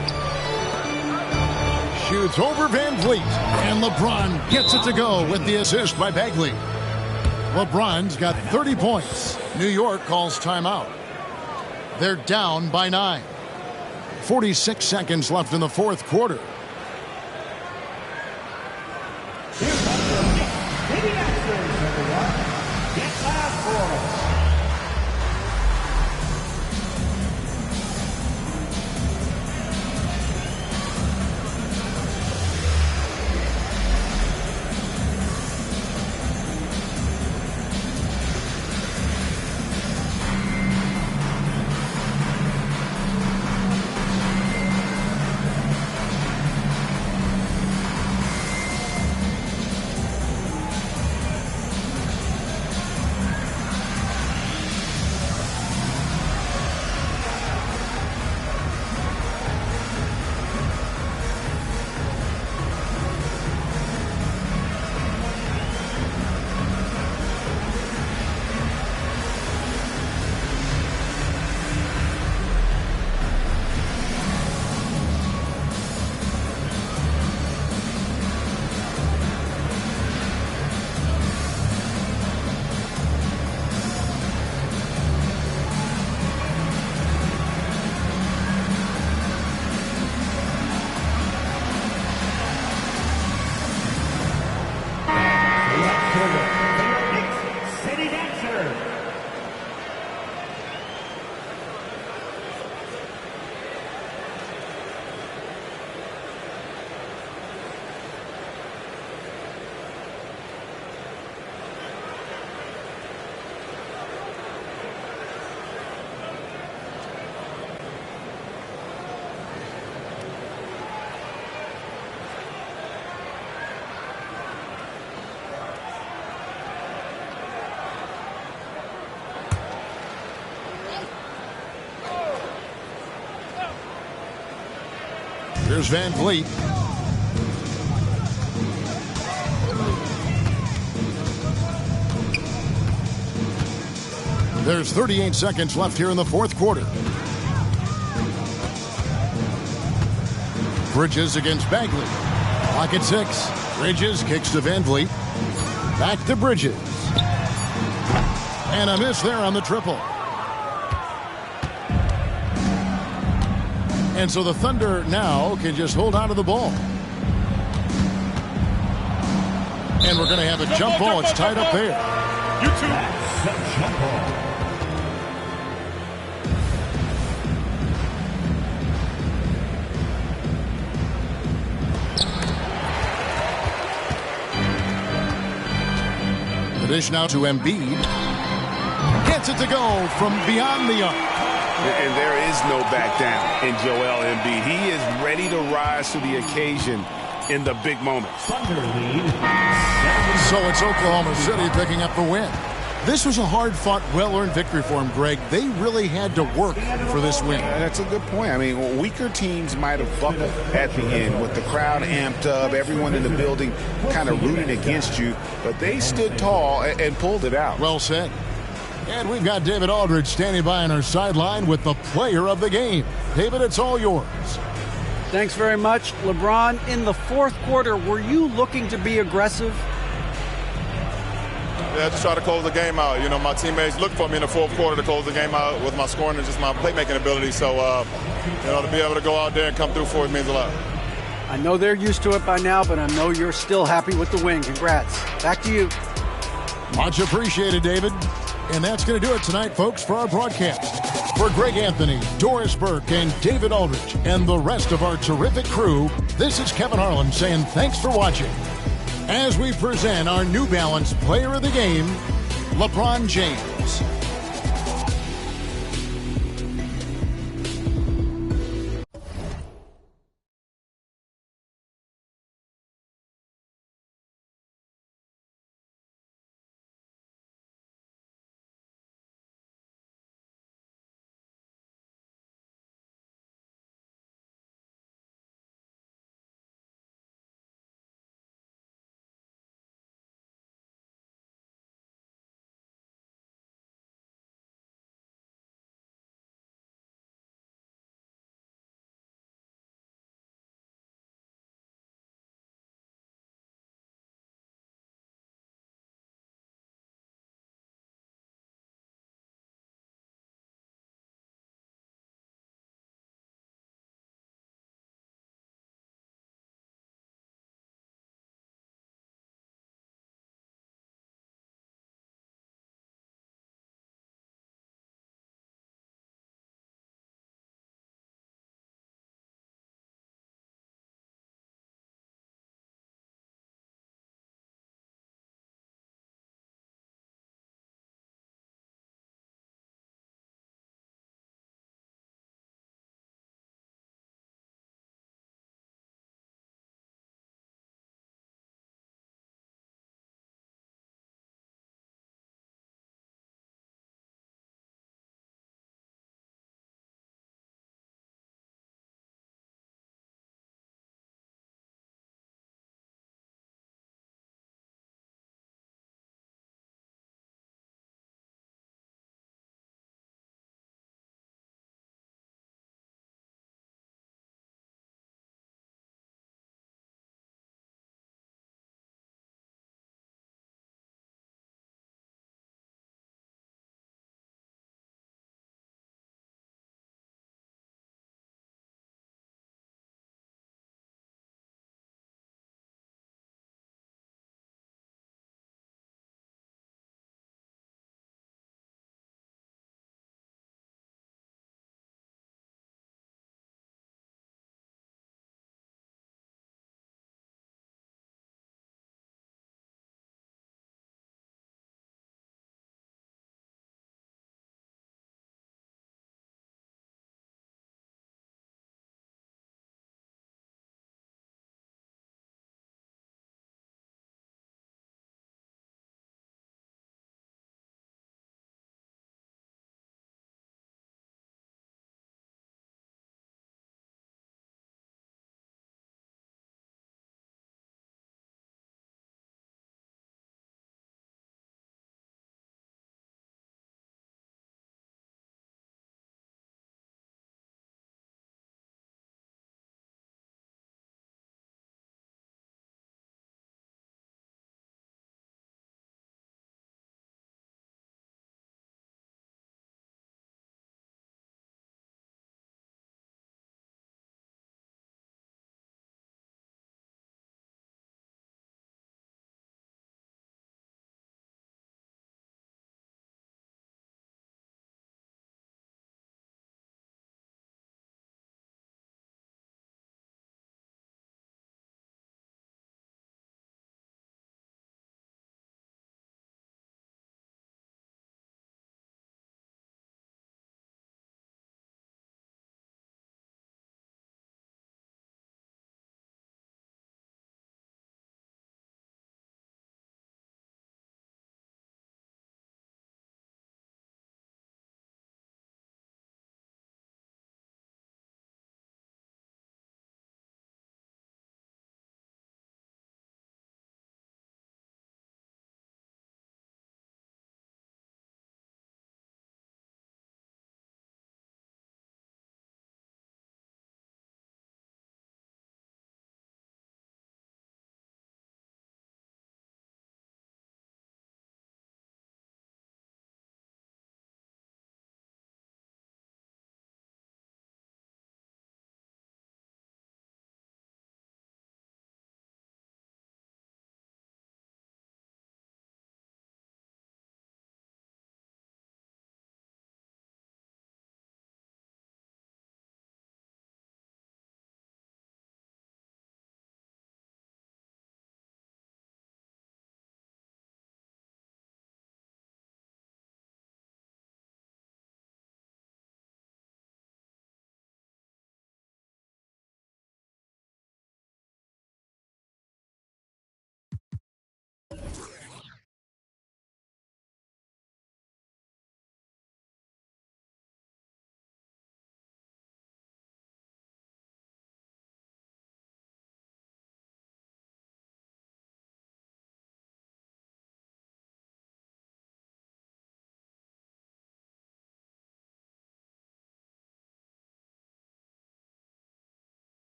Shoots over Van Vliet, and LeBron gets it to go with the assist by Bagley. LeBron's got 30 points. New York calls timeout. They're down by 9. 46 seconds left in the fourth quarter. Here's Van Vliet. There's 38 seconds left here in the fourth quarter. Bridges against Bagley. Clock at 6. Bridges kicks to Van Vliet. Back to Bridges. And a miss there on the triple. And so the Thunder now can just hold on to the ball. And we're going to have a jump ball. It's tied up there. You two. That's a jump ball. The dish now to Embiid. Gets it to go from beyond the arc. And there is no back down in Joel Embiid. He is ready to rise to the occasion in the big moments. So it's Oklahoma City picking up the win. This was a hard-fought, well-earned victory for them, Greg. They really had to work for this win. That's a good point. I mean, weaker teams might have buckled at the end with the crowd amped up, everyone in the building kind of rooting against you, but they stood tall and pulled it out. Well said. And we've got David Aldridge standing by on our sideline with the player of the game. David, it's all yours. Thanks very much. LeBron, in the fourth quarter, were you looking to be aggressive? Yeah, just try to close the game out. You know, my teammates looked for me in the fourth quarter to close the game out with my scoring and just my playmaking ability. So, you know, to be able to go out there and come through for it means a lot. I know they're used to it by now, but I know you're still happy with the win. Congrats. Back to you. Much appreciated, David. And that's going to do it tonight, folks, for our broadcast. For Greg Anthony, Doris Burke, and David Aldridge, and the rest of our terrific crew, this is Kevin Harlan saying thanks for watching. As we present our New Balance Player of the Game, LeBron James.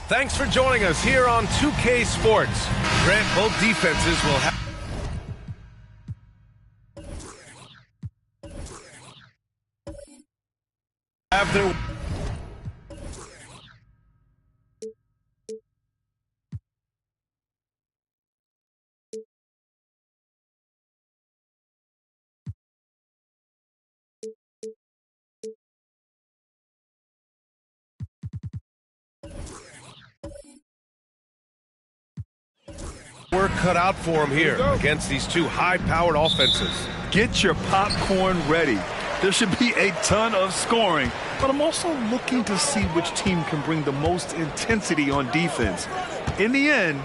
Thanks for joining us here on 2K Sports. Grant, both defenses will have their... work cut out for him here against these two high-powered offenses. Get your popcorn ready. There should be a ton of scoring, but I'm also looking to see which team can bring the most intensity on defense. In the end,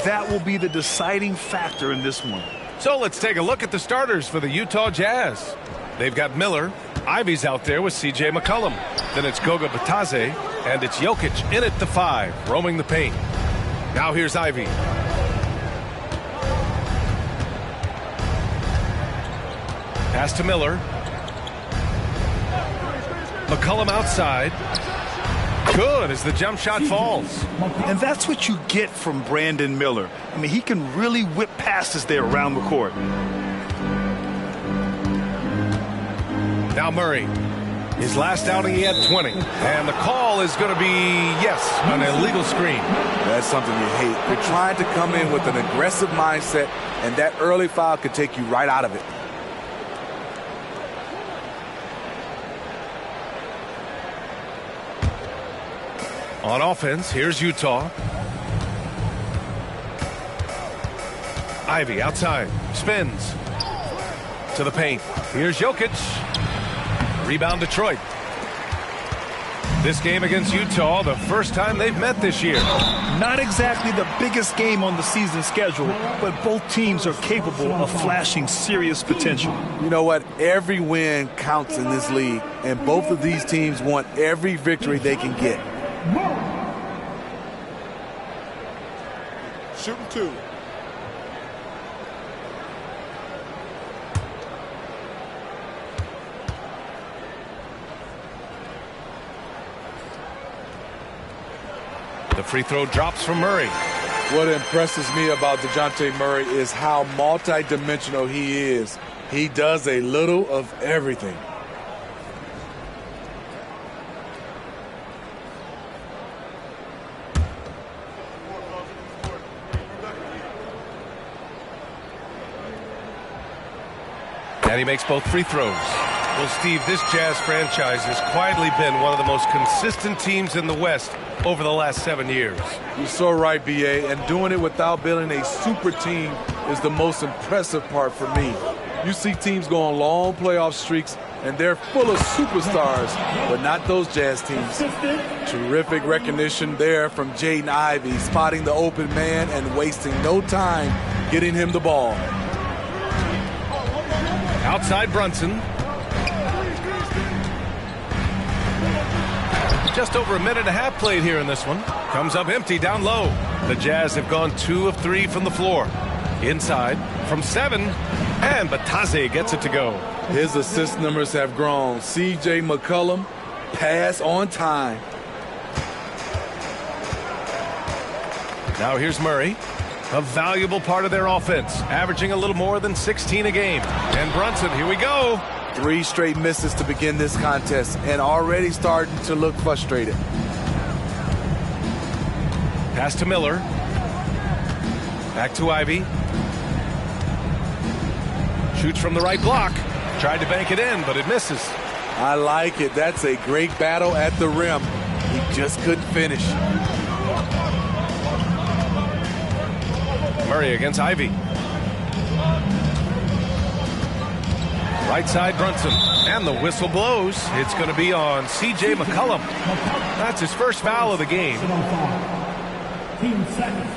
that will be the deciding factor in this one. So let's take a look at the starters for the Utah Jazz. They've got Miller. Ivy's out there with C.J. McCollum. Then it's Goga Bitadze, and it's Jokic in at the 5, roaming the paint. Now here's Ivy. Pass to Miller. McCollum outside. Good as the jump shot falls. And that's what you get from Brandon Miller. I mean, he can really whip passes there around the court. Now Murray. His last outing, he had 20. And the call is going to be, yes, an illegal screen. That's something you hate. You're trying to come in with an aggressive mindset, and that early foul could take you right out of it. On offense, here's Utah. Ivy outside, spins to the paint. Here's Jokic. Rebound Detroit. This game against Utah, the first time they've met this year. Not exactly the biggest game on the season schedule, but both teams are capable of flashing serious potential. You know what? Every win counts in this league, and both of these teams want every victory they can get. Shooting 2. The free throw drops from Murray. What impresses me about DeJounte Murray is how multi-dimensional he is. He does a little of everything. And he makes both free throws. Well, Steve, this Jazz franchise has quietly been one of the most consistent teams in the West over the last 7 years. You're so right, B.A., and doing it without building a super team is the most impressive part for me. You see teams go on long playoff streaks, and they're full of superstars, but not those Jazz teams. Terrific recognition there from Jaden Ivey, spotting the open man and wasting no time getting him the ball. Outside Brunson. Just over a minute and a half played here in this one. Comes up empty down low. The Jazz have gone 2 of 3 from the floor. Inside from 7, and Bitadze gets it to go. His assist numbers have grown. C.J. McCollum, pass on time. Now here's Murray. A valuable part of their offense, averaging a little more than 16 a game. And Brunson, here we go. 3 straight misses to begin this contest, and already starting to look frustrated. Pass to Miller. Back to Ivy. Shoots from the right block. Tried to bank it in, but it misses. I like it. That's a great battle at the rim. He just couldn't finish. Murray against Ivy. Right side Brunson. And the whistle blows. It's going to be on C.J. McCollum. That's his first foul of the game. Team second.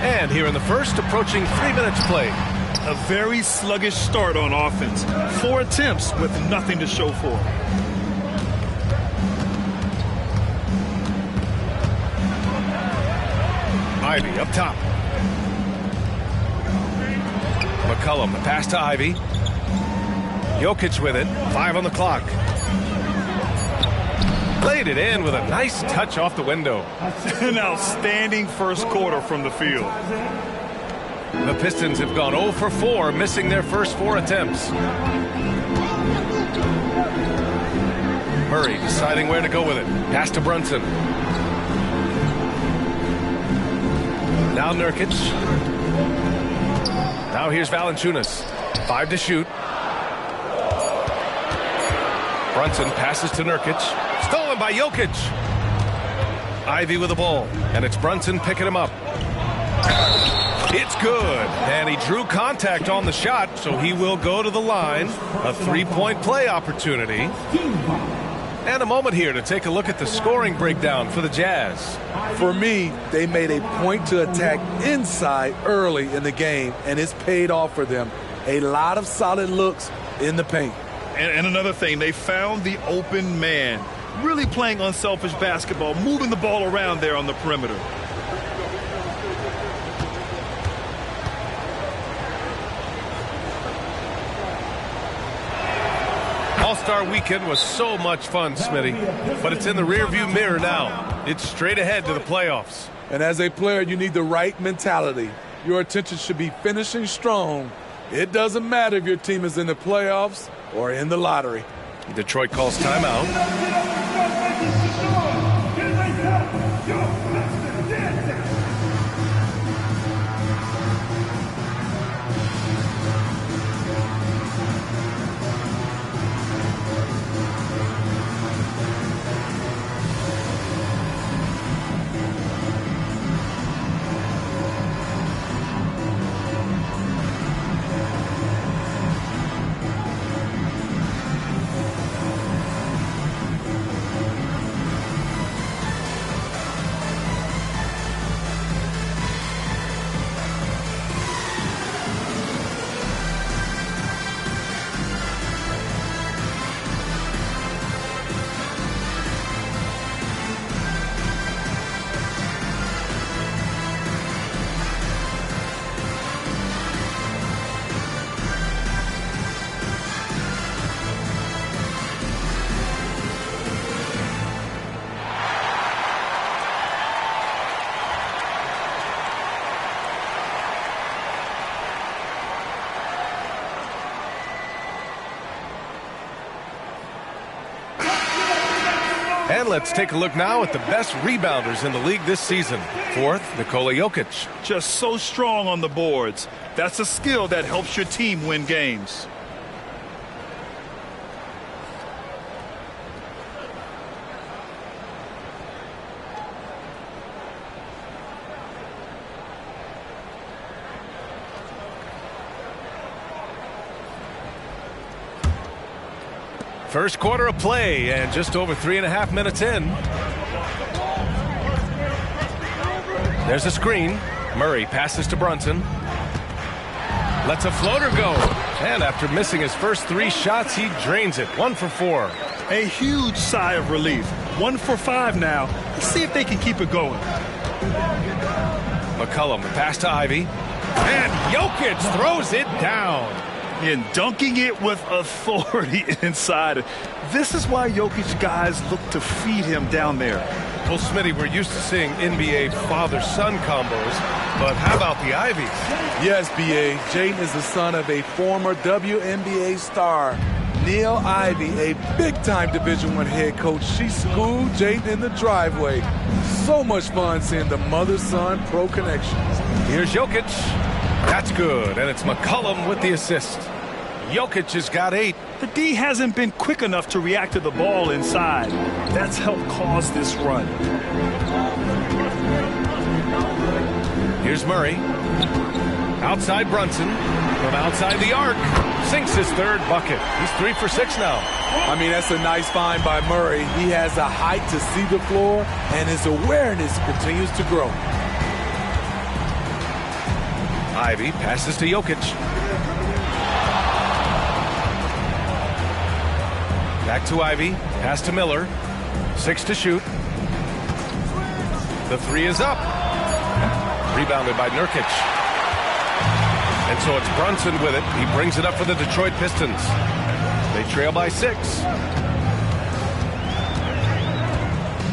And here in the first, approaching 3 minutes played. A very sluggish start on offense. 4 attempts with nothing to show for it. Ivy up top. McCollum, the pass to Ivy. Jokic with it. 5 on the clock. Laid it in with a nice touch off the window. An outstanding first quarter from the field. The Pistons have gone 0 for 4, missing their first 4 attempts. Murray deciding where to go with it. Pass to Brunson. Now Nurkic. Now here's Valanciunas. 5 to shoot. Brunson passes to Nurkic. Stolen by Jokic. Ivy with the ball. And it's Brunson picking him up. It's good. And he drew contact on the shot, so he will go to the line. A 3-point play opportunity. And a moment here to take a look at the scoring breakdown for the Jazz. For me, they made a point to attack inside early in the game, and it's paid off for them. A lot of solid looks in the paint. And another thing, they found the open man. Really playing unselfish basketball, moving the ball around there on the perimeter. All-Star Weekend was so much fun, Smitty, but it's in the rearview mirror now. It's straight ahead to the playoffs. And as a player, you need the right mentality. Your attention should be finishing strong. It doesn't matter if your team is in the playoffs or in the lottery. Detroit calls timeout. And let's take a look now at the best rebounders in the league this season. Fourth, Nikola Jokic. Just so strong on the boards. That's a skill that helps your team win games. First quarter of play and just over 3.5 minutes in. There's a screen. Murray passes to Brunson. Lets a floater go. And after missing his first 3 shots, he drains it. 1 for 4. A huge sigh of relief. 1 for 5 now. Let's see if they can keep it going. McCollum, pass to Ivy. And Jokic throws it down. And dunking it with authority inside. This is why Jokic guys look to feed him down there. Well, Smitty, we're used to seeing NBA father-son combos, but how about the Ivies? Yes, B.A. Jaden is the son of a former WNBA star, Neil Ivy, a big-time Division I head coach. She schooled Jaden in the driveway. So much fun seeing the mother-son pro connections. Here's Jokic. That's good, and it's McCollum with the assist. Jokic has got 8. The D hasn't been quick enough to react to the ball inside. That's helped cause this run. Here's Murray. Outside Brunson. From outside the arc. Sinks his 3rd bucket. He's 3 for 6 now. I mean, that's a nice find by Murray. He has the height to see the floor, and his awareness continues to grow. Ivy passes to Jokic. Back to Ivy. Pass to Miller. 6 to shoot. The 3 is up. Rebounded by Nurkic. And so it's Brunson with it. He brings it up for the Detroit Pistons. They trail by 6.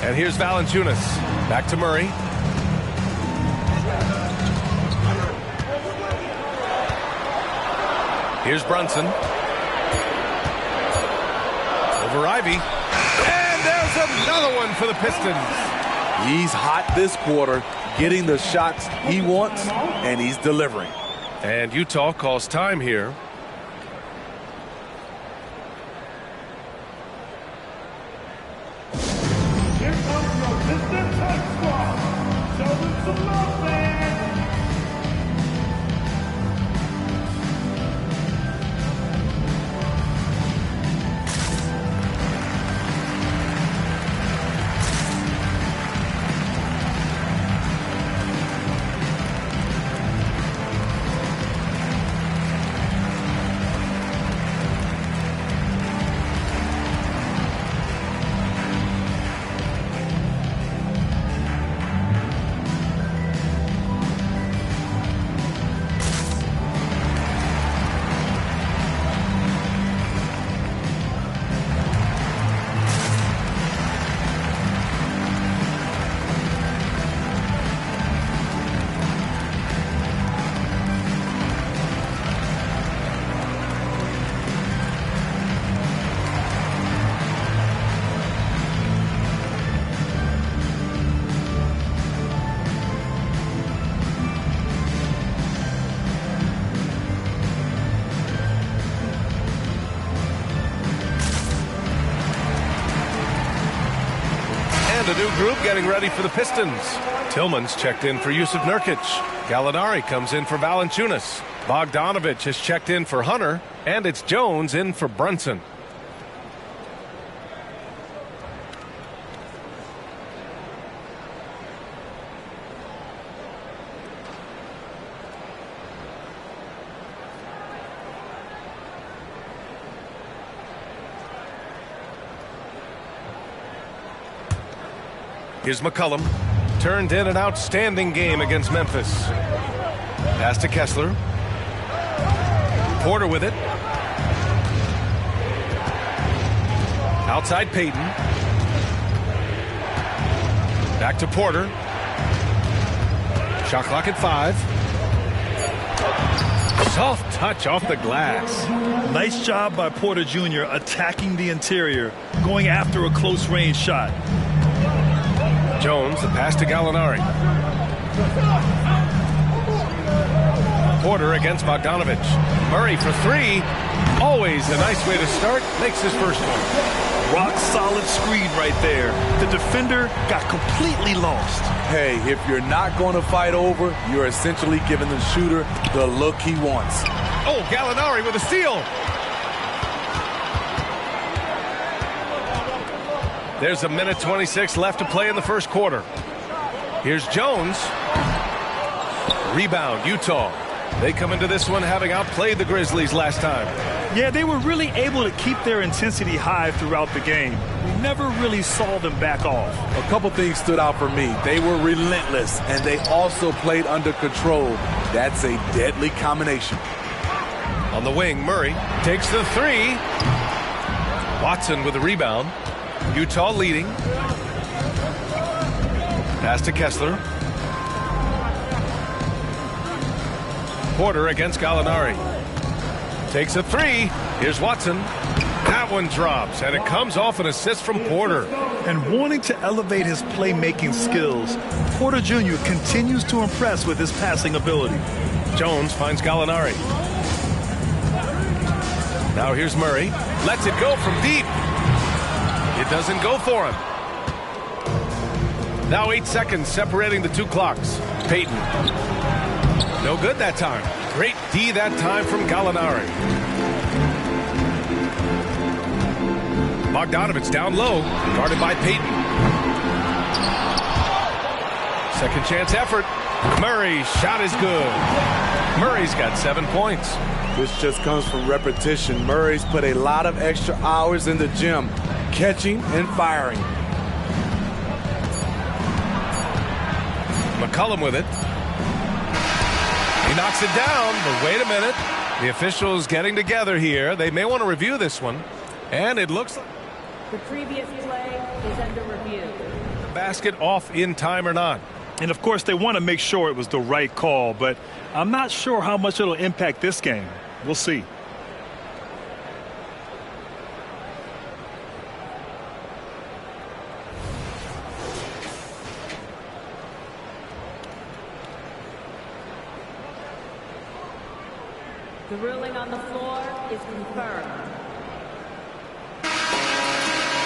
And here's Valanciunas. Back to Murray. Here's Brunson. Over Ivy. And there's another one for the Pistons. He's hot this quarter, getting the shots he wants, and he's delivering. And Utah calls time here. Here comes your Pistons High Squad. Show them some love, man. And a new group getting ready for the Pistons. Tillman's checked in for Yusuf Nurkic. Gallinari comes in for Valanciunas. Bogdanovich has checked in for Hunter. And it's Jones in for Brunson. Here's McCollum. Turned in an outstanding game against Memphis. Pass to Kessler. Porter with it. Outside Payton. Back to Porter. Shot clock at 5. Soft touch off the glass. Nice job by Porter Jr. attacking the interior, going after a close range shot. Jones, the pass to Gallinari. Porter against Bogdanovich. Murray for 3. Always a nice way to start. Makes his first one. Rock solid screen right there. The defender got completely lost. Hey, if you're not going to fight over, you're essentially giving the shooter the look he wants. Oh, Gallinari with a steal. There's a minute 26 left to play in the first quarter. Here's Jones. Rebound, Utah. They come into this one having outplayed the Grizzlies last time. Yeah, they were really able to keep their intensity high throughout the game. We never really saw them back off. A couple things stood out for me. They were relentless, and they also played under control. That's a deadly combination. On the wing, Murray takes the 3. Watson with the rebound. Utah leading. Pass to Kessler. Porter against Gallinari. Takes a 3. Here's Watson. That one drops, and it comes off an assist from Porter. And wanting to elevate his playmaking skills, Porter Jr. continues to impress with his passing ability. Jones finds Gallinari. Now here's Murray. Lets it go from deep. It doesn't go for him. Now 8 seconds separating the two clocks. Payton. No good that time. Great D that time from Gallinari. Bogdanovich down low. Guarded by Payton. Second chance effort. Murray's shot is good. Murray's got 7 points. This just comes from repetition. Murray's put a lot of extra hours in the gym, catching and firing. McCollum with it. He knocks it down, but wait a minute. The officials getting together here. They may want to review this one. And it looks like the previous play is under review. basket off in time or not. And, of course, they want to make sure it was the right call, but I'm not sure how much it'll impact this game. We'll see. The ruling on the floor is confirmed.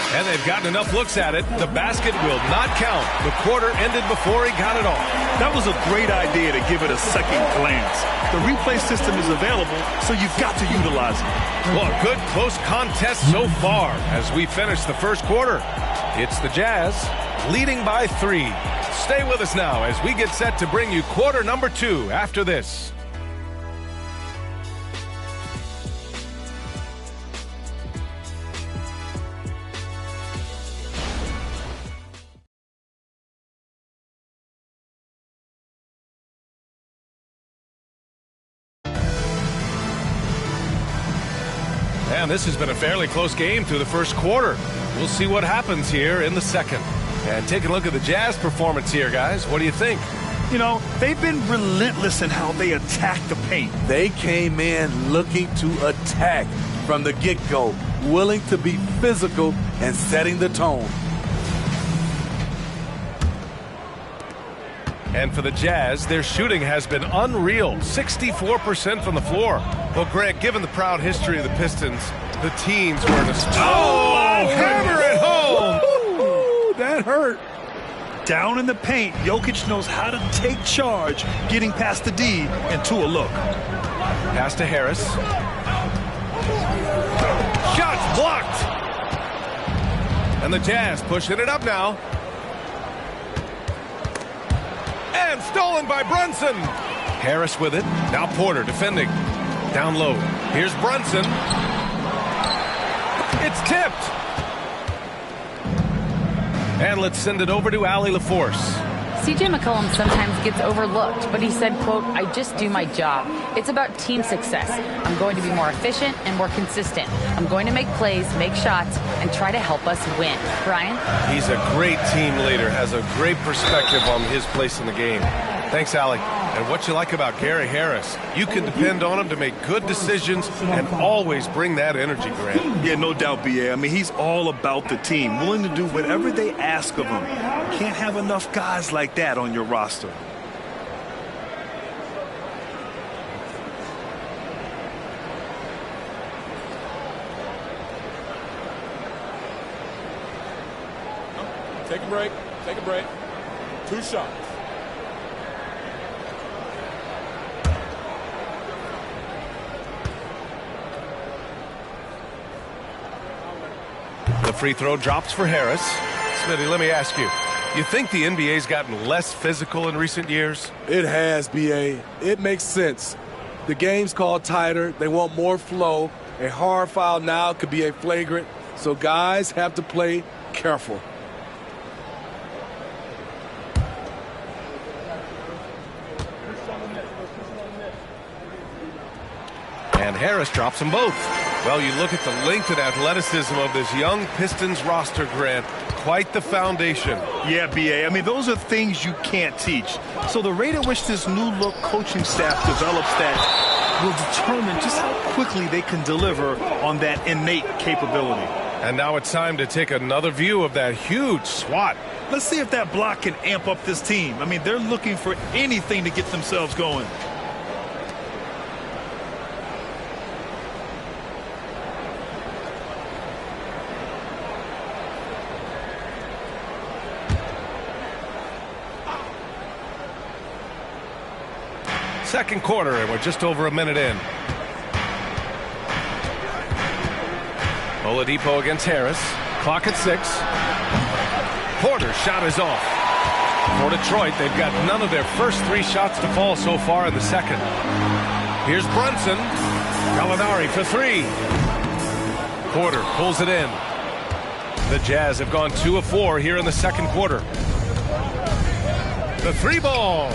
And they've gotten enough looks at it. The basket will not count. The quarter ended before he got it off. That was a great idea to give it a second glance. The replay system is available, so you've got to utilize it. Well, a good close contest so far as we finish the first quarter. It's the Jazz leading by 3. Stay with us now as we get set to bring you quarter number 2 after this. And this has been a fairly close game through the first quarter. We'll see what happens here in the second. And take a look at the Jazz performance here, guys. What do you think? You know, they've been relentless in how they attack the paint. They came in looking to attack from the get-go, willing to be physical and setting the tone. And for the Jazz, their shooting has been unreal. 64% from the floor. Well, Grant, given the proud history of the Pistons, the teams were in a... hammer it home! Ooh, that hurt. Down in the paint, Jokic knows how to take charge, getting past the D and to a look. Pass to Harris. Shots blocked! And the Jazz pushing it up now. And stolen by Brunson. Harris with it. Now Porter defending. Down low. Here's Brunson. It's tipped. And let's send it over to Allie LaForce. CJ McCollum sometimes gets overlooked, but he said, quote, "I just do my job. It's about team success. I'm going to be more efficient and more consistent. I'm going to make plays, make shots, and try to help us win." Brian? He's a great team leader, has a great perspective on his place in the game. Thanks, Allie. And what you like about Gary Harris, you can depend on him to make good decisions and always bring that energy, Grant. Yeah, no doubt, B.A. I mean, he's all about the team, willing to do whatever they ask of him. Can't have enough guys like that on your roster. Take a break. Take a break. 2 shots. The free throw drops for Harris. Smitty, let me ask you, you think the NBA's gotten less physical in recent years? It has, B.A. It makes sense. The game's called tighter. They want more flow. A hard foul now could be a flagrant, so guys have to play careful. And Harris drops them both. Well, you look at the length and athleticism of this young Pistons roster, Grant. Quite the foundation. Yeah, B.A. I mean, those are things you can't teach. So the rate at which this new look coaching staff develops that will determine just how quickly they can deliver on that innate capability. And now it's time to take another view of that huge swat. Let's see if that block can amp up this team. I mean, they're looking for anything to get themselves going. Second quarter, and we're just over a minute in. Oladipo against Harris. Clock at 6. Porter's shot is off. For Detroit, they've got none of their first 3 shots to fall so far in the second. Here's Brunson. Gallinari for 3. Porter pulls it in. The Jazz have gone 2 of 4 here in the second quarter. The 3 ball.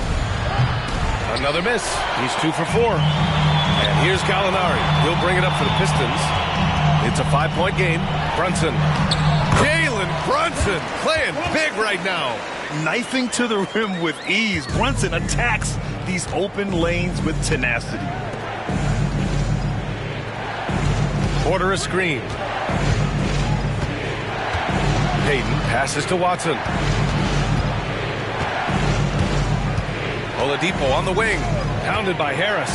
Another miss. He's 2 for 4. And here's Gallinari. He'll bring it up for the Pistons. It's a 5-point game. Brunson. Jalen Brunson playing big right now. Knifing to the rim with ease. Brunson attacks these open lanes with tenacity. Porter a screen. Payton passes to Watson. Oladipo on the wing. Pounded by Harris.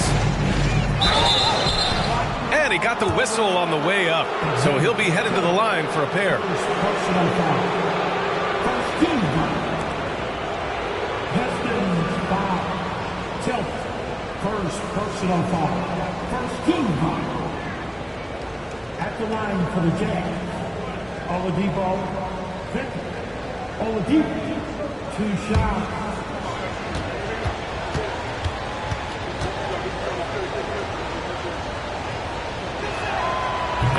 And he got the whistle on the way up. So he'll be headed to the line for a pair. First personal foul. First team foul. At the line for the Jazz, Oladipo, Victor. Oladipo, 2 shots.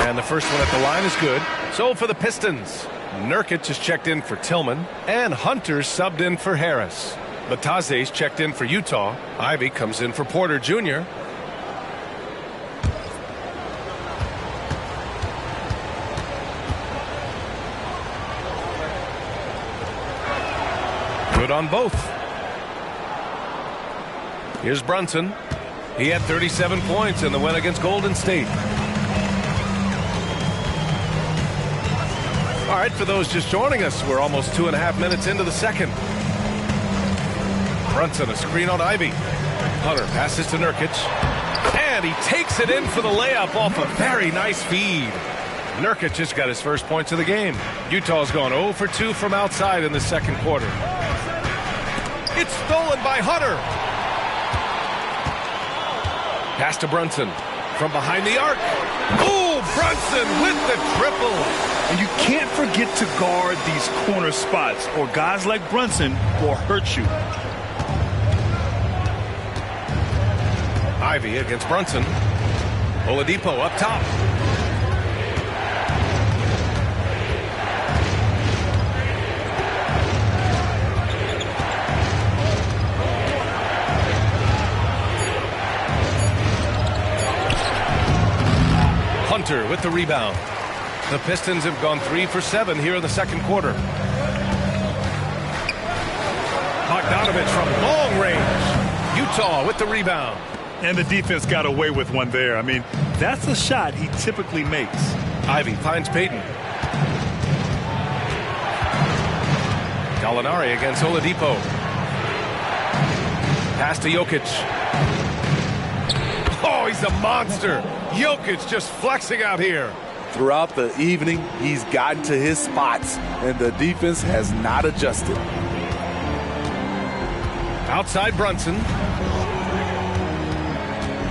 And the first one at the line is good. So for the Pistons, Nurkic is checked in for Tillman, and Hunter subbed in for Harris. Batase's checked in for Utah. Ivy comes in for Porter Jr. Good on both. Here's Brunson. He had 37 points in the win against Golden State. All right, for those just joining us, we're almost 2.5 minutes into the second. Brunson, a screen on Ivy. Hunter passes to Nurkic. And he takes it in for the layup off a very nice feed. Nurkic just got his first points of the game. Utah's gone 0 for 2 from outside in the second quarter. It's stolen by Hunter. Pass to Brunson from behind the arc. Oh, Brunson with the triple. And you can't forget to guard these corner spots, or guys like Brunson will hurt you. Ivy against Brunson. Oladipo up top. Hunter with the rebound. The Pistons have gone 3 for 7 here in the second quarter. Bogdanovich from long range. Utah with the rebound. And the defense got away with one there. I mean, that's a shot he typically makes. Ivy finds Payton. Gallinari against Oladipo. Pass to Jokic. Oh, he's a monster. Jokic just flexing out here. Throughout the evening, he's gotten to his spots, and the defense has not adjusted. Outside Brunson.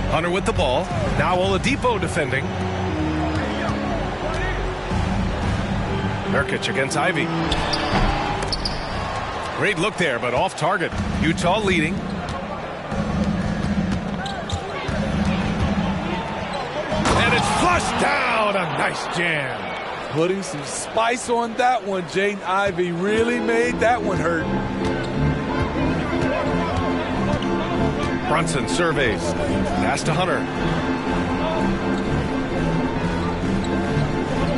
Hunter with the ball. Now Oladipo defending. Nurkic against Ivy. Great look there, but off target. Utah leading. And it's flushed down. A nice jam. Putting some spice on that one. Jaden Ivey really made that one hurt. Brunson surveys. Pass to Hunter.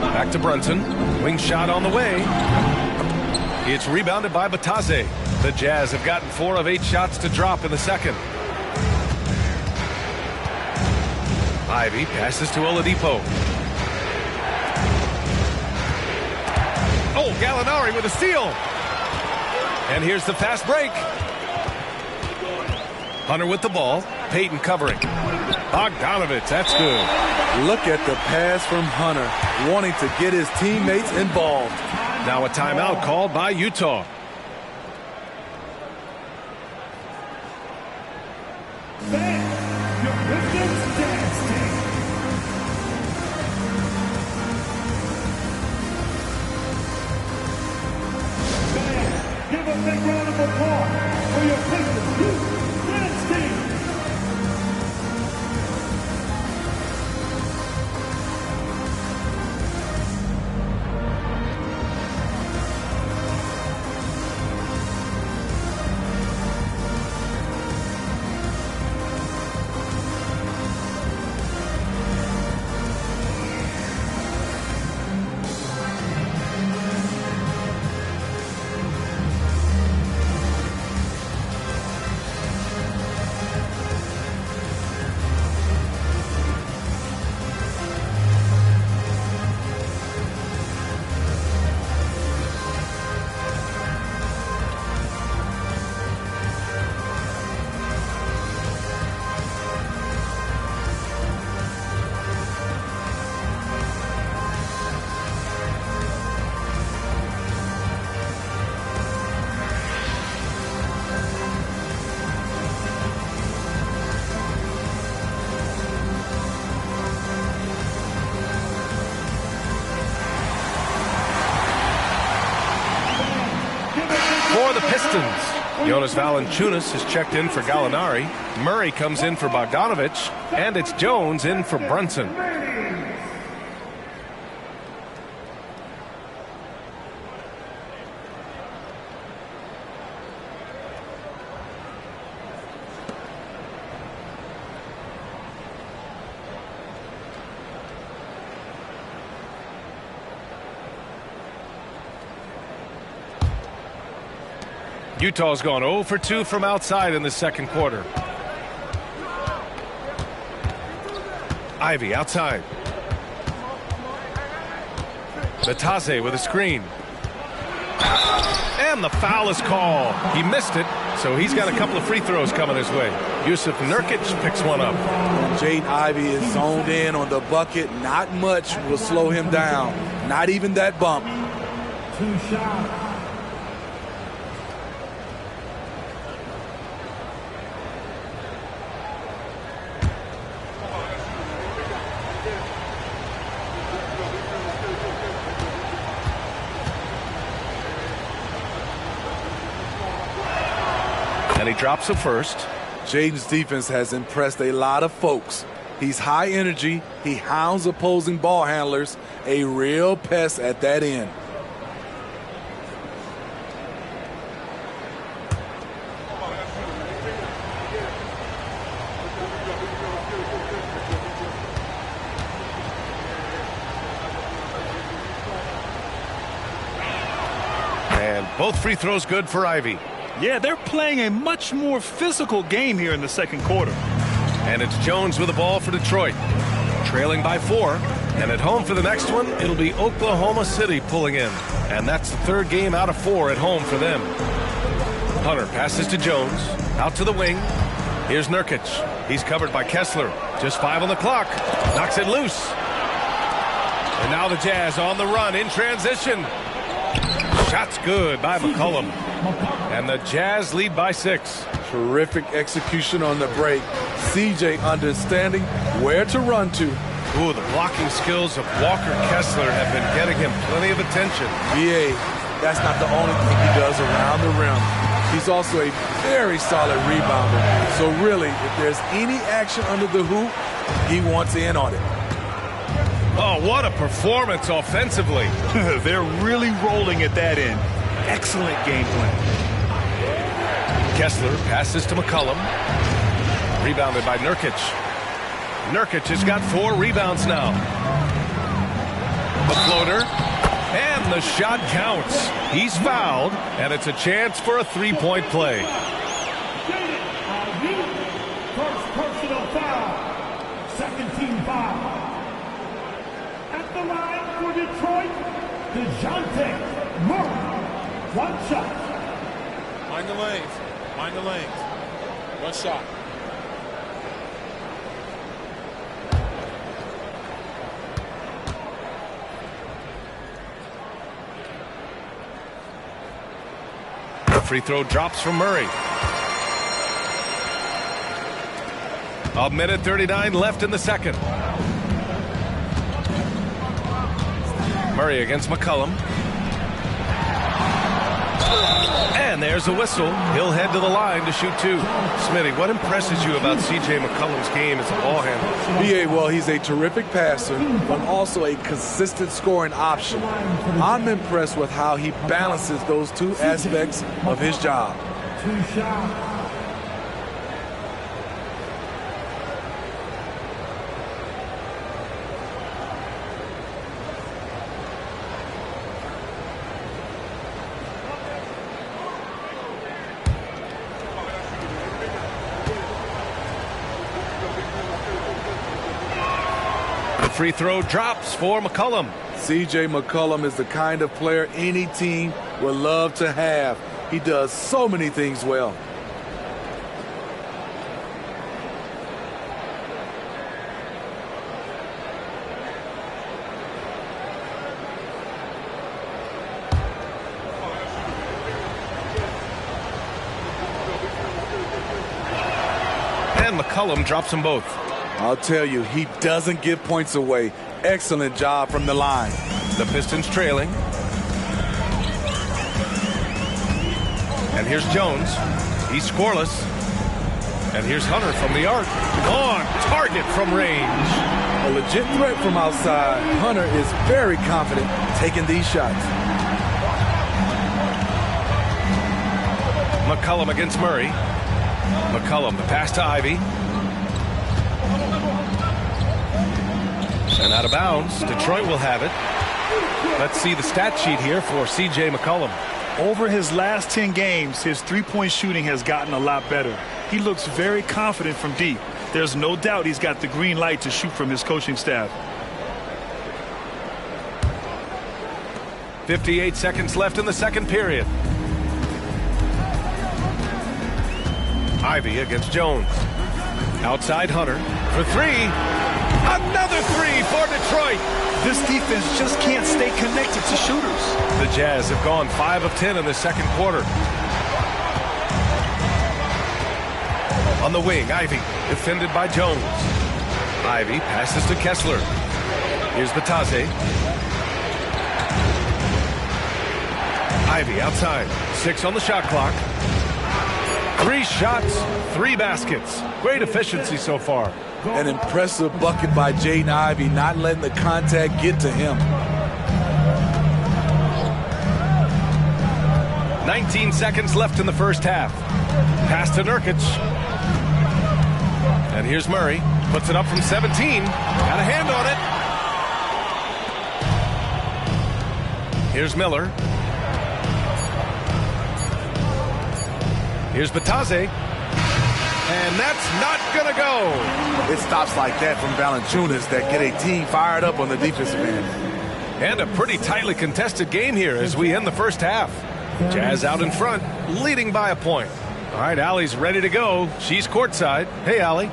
Back to Brunson. Wing shot on the way. It's rebounded by Batase. The Jazz have gotten 4 of 8 shots to drop in the second. Ivy passes to Oladipo. Oh, Gallinari with a steal. And here's the fast break. Hunter with the ball. Payton covering. Bogdanovich, that's good. Look at the pass from Hunter, wanting to get his teammates involved. Now a timeout called by Utah. Give a big round of applause for your Pistons dance team. for the Pistons. Jonas Valanciunas is checked in for Gallinari. Murray comes in for Bogdanovich. And it's Jones in for Brunson. Utah's gone 0 for 2 from outside in the second quarter. Ivy outside. Batase with a screen. And the foul is called. He missed it, so he's got a couple of free throws coming his way. Yusuf Nurkic picks one up. Jaden Ivey is zoned in on the bucket. Not much will slow him down. Not even that bump. 2 shots. And he drops the first. Jaden's defense has impressed a lot of folks. He's high energy. He hounds opposing ball handlers. A real pest at that end. And both free throws good for Ivy. Yeah, they're playing a much more physical game here in the second quarter. And it's Jones with the ball for Detroit. Trailing by 4. And at home for the next one, it'll be Oklahoma City pulling in. And that's the third game out of 4 at home for them. Hunter passes to Jones. Out to the wing. Here's Nurkic. He's covered by Kessler. Just 5 on the clock. Knocks it loose. And now the Jazz on the run in transition. Shot's good by McCollum. And the Jazz lead by 6. Terrific execution on the break. CJ understanding where to run to. Ooh, the blocking skills of Walker Kessler have been getting him plenty of attention. BA, that's not the only thing he does around the rim. He's also a very solid rebounder. So really, if there's any action under the hoop, he wants in on it. Oh, what a performance offensively. They're really rolling at that end. Excellent game plan. Kessler passes to McCollum. Rebounded by Nurkic. Nurkic has got 4 rebounds now. The floater. And the shot counts. He's fouled, and it's a chance for a 3-point play. First personal foul. Second team foul. At the line for Detroit, DeJounte Murray. 1 shot. Mind the lanes. Mind the lanes. 1 shot. The free throw drops from Murray. 1:39 left in the second. Murray against McCollum. And there's a whistle. He'll head to the line to shoot 2. Smitty, what impresses you about C.J. McCollum's game as a ball handler? BA, well, he's a terrific passer, but also a consistent scoring option. I'm impressed with how he balances those 2 aspects of his job. 2 shots. Free throw drops for McCollum. C.J. McCollum is the kind of player any team would love to have. He does so many things well. And McCollum drops them both. I'll tell you, he doesn't give points away. Excellent job from the line. The Pistons trailing. And here's Jones. He's scoreless. And here's Hunter from the arc. On target from range. A legit threat from outside. Hunter is very confident taking these shots. McCollum against Murray. McCollum, the pass to Ivy. And out of bounds. Detroit will have it. Let's see the stat sheet here for C.J. McCollum. Over his last 10 games, his three-point shooting has gotten a lot better. He looks very confident from deep. There's no doubt he's got the green light to shoot from his coaching staff. 58 seconds left in the second period. Ivy against Jones. Outside Hunter for three. Another three for Detroit. This defense just can't stay connected to shooters. The Jazz have gone 5 of 10 in the second quarter. On the wing, Ivy, defended by Jones. Ivy passes to Kessler. Here's Batase. Ivy outside. 6 on the shot clock. 3 shots, 3 baskets. Great efficiency so far. An impressive bucket by Jaden Ivey, not letting the contact get to him. 19 seconds left in the first half. Pass to Nurkic. And here's Murray. Puts it up from 17. Got a hand on it. Here's Miller. Here's Batase. And that's not going to go. It stops like that from Valanciunas that get a team fired up on the defensive end. And a pretty tightly contested game here as we end the first half. Jazz out in front, leading by a point. All right, Allie's ready to go. She's courtside. Hey, Allie.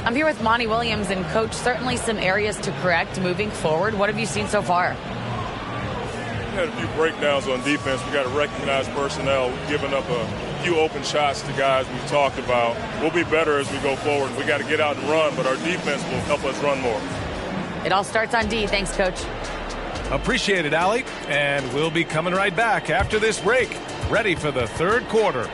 I'm here with Monty Williams, and Coach, certainly some areas to correct moving forward. What have you seen so far? We had a few breakdowns on defense. We got to recognize personnel. We've given up a few open shots to guys we've talked about. We'll be better as we go forward. We got to get out and run, but our defense will help us run more. It all starts on D. Thanks, Coach. Appreciate it, Allie. And we'll be coming right back after this break. Ready for the third quarter.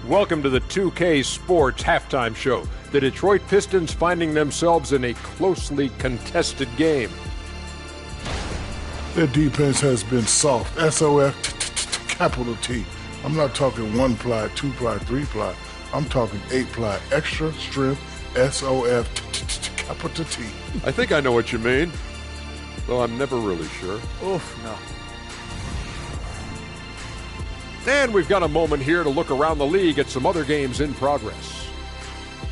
Welcome to the 2K Sports Halftime Show. The Detroit Pistons finding themselves in a closely contested game. Their defense has been soft. SOF, capital T. I'm not talking 1-ply, 2-ply, 3-ply. I'm talking 8-ply, extra strength, SOF, capital T. I think I know what you mean, though I'm never really sure. Oof, no. And we've got a moment here to look around the league at some other games in progress.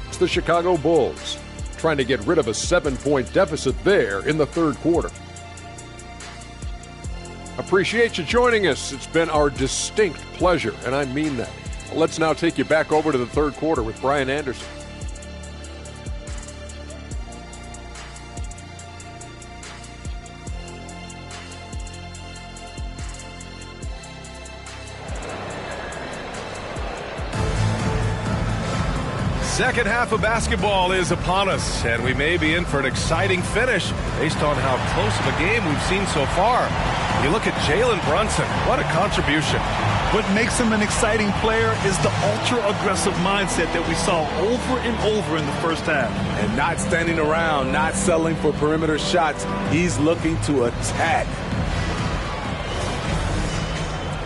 It's the Chicago Bulls trying to get rid of a 7-point deficit there in the third quarter. Appreciate you joining us. It's been our distinct pleasure, and I mean that. Let's now take you back over to the third quarter with Brian Anderson. Second half of basketball is upon us, and we may be in for an exciting finish based on how close of a game we've seen so far. You look at Jalen Brunson, what a contribution. What makes him an exciting player is the ultra-aggressive mindset that we saw over and over in the first half. And not standing around, not settling for perimeter shots. He's looking to attack.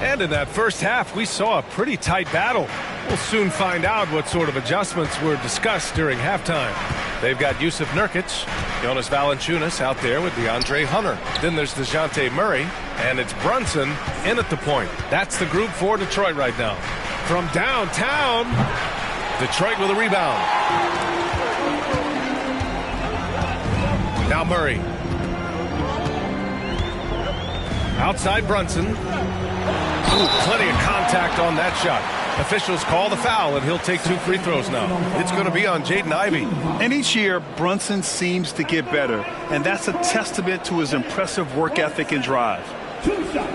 And in that first half, we saw a pretty tight battle. We'll soon find out what sort of adjustments were discussed during halftime. They've got Yusuf Nurkic, Jonas Valanciunas out there with DeAndre Hunter. Then there's DeJounte Murray, and it's Brunson in at the point. That's the group for Detroit right now. From downtown, Detroit with a rebound. Now Murray. Outside Brunson. Ooh, plenty of contact on that shot. Officials call the foul, and he'll take 2 free throws now. It's going to be on Jaden Ivey. And each year, Brunson seems to get better, and that's a testament to his impressive work ethic and drive. 2 shots.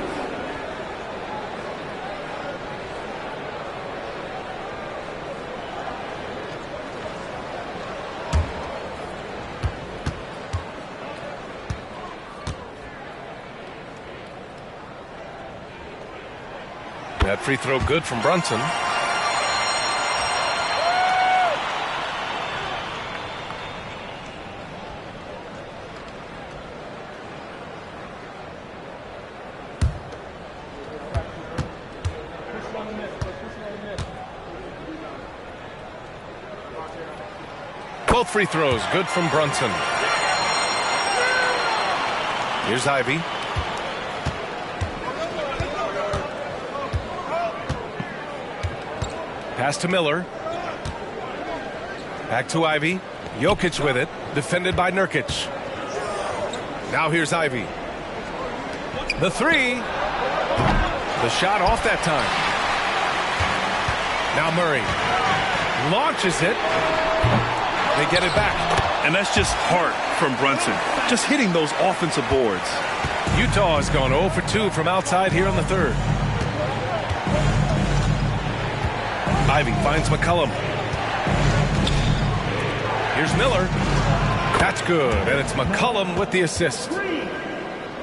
That free throw good from Brunson. Both free throws good from Brunson. Here's Ivy. Pass to Miller. Back to Ivy. Jokic with it. Defended by Nurkic. Now here's Ivy. The three. The shot off that time. Now Murray. Launches it. They get it back. And that's just heart from Brunson. Just hitting those offensive boards. Utah has gone 0 for 2 from outside here in the third. Ivy finds McCollum. Here's Miller. That's good. And it's McCollum with the assist.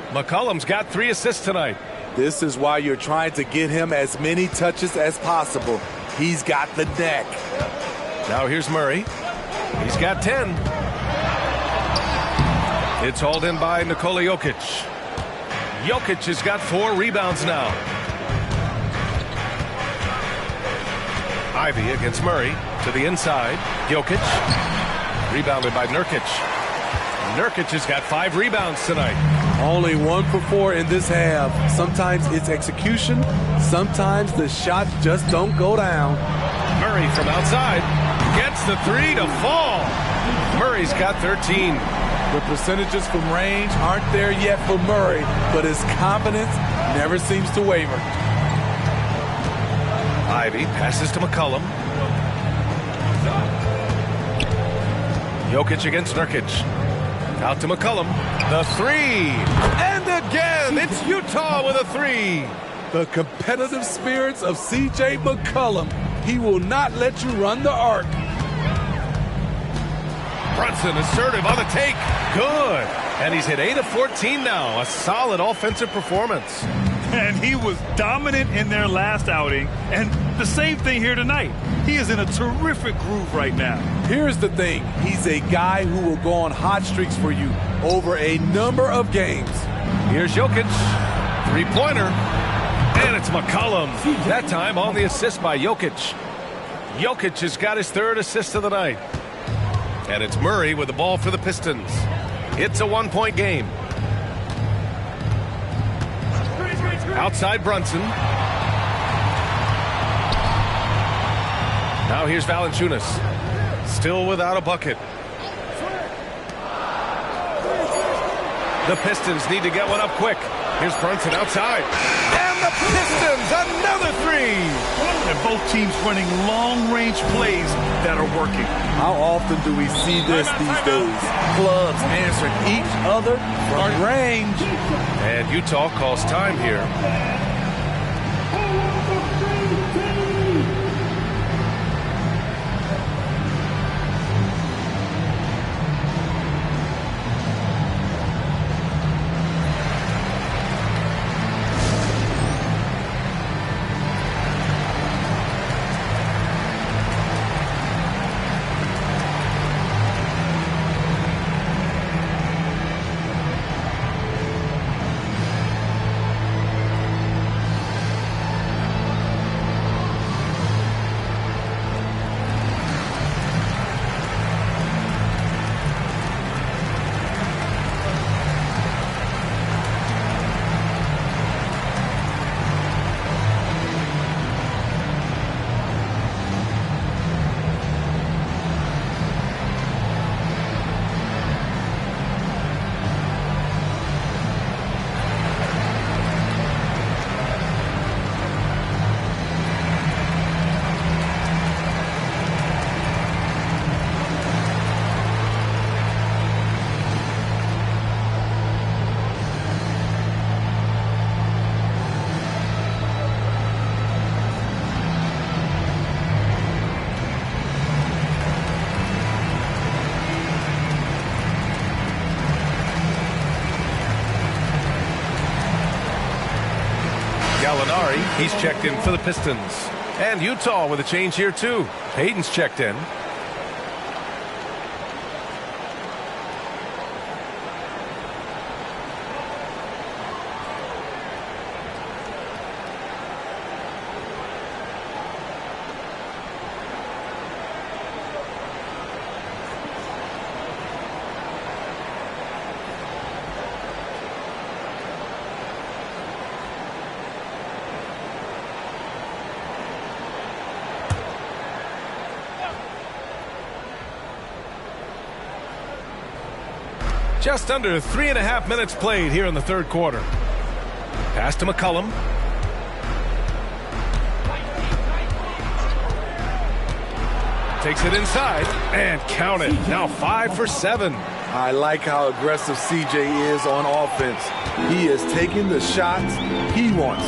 McCollum's got 3 assists tonight. This is why you're trying to get him as many touches as possible. He's got the neck. Now here's Murray. He's got 10. It's hauled in by Nikola Jokic. Jokic has got 4 rebounds now. Ivy against Murray to the inside. Jokic. Rebounded by Nurkic. Nurkic has got 5 rebounds tonight. Only 1 for 4 in this half. Sometimes it's execution. Sometimes the shots just don't go down. Murray from outside. Gets the 3 to fall. Murray's got 13. The percentages from range aren't there yet for Murray, but his confidence never seems to waver. Ivy passes to McCollum. Jokic against Nurkic. Out to McCollum. The 3. And again, it's Utah with a 3. The competitive spirits of C.J. McCollum. He will not let you run the arc. Brunson assertive on the take. Good. And he's hit 8 of 14 now. A solid offensive performance. And he was dominant in their last outing. And the same thing here tonight. He is in a terrific groove right now. Here's the thing. He's a guy who will go on hot streaks for you over a number of games. Here's Jokic. 3-pointer. And it's McCollum. That time on the assist by Jokic. Jokic has got his 3rd assist of the night. And it's Murray with the ball for the Pistons. It's a 1-point game. Outside Brunson. Now here's Valanciunas. Still without a bucket. The Pistons need to get one up quick. Here's Brunson outside. And the Pistons, another 3. And both teams running long-range plays that are working. How often do we see this these days? Clubs answering each other from range. And Utah calls time here. Gallinari, he's checked in for the Pistons. And Utah with a change here too. Payton's checked in. Just under 3.5 minutes played here in the third quarter. Pass to McCollum. Takes it inside and count it. Now 5 for 7. I like how aggressive CJ is on offense. He is taking the shots he wants.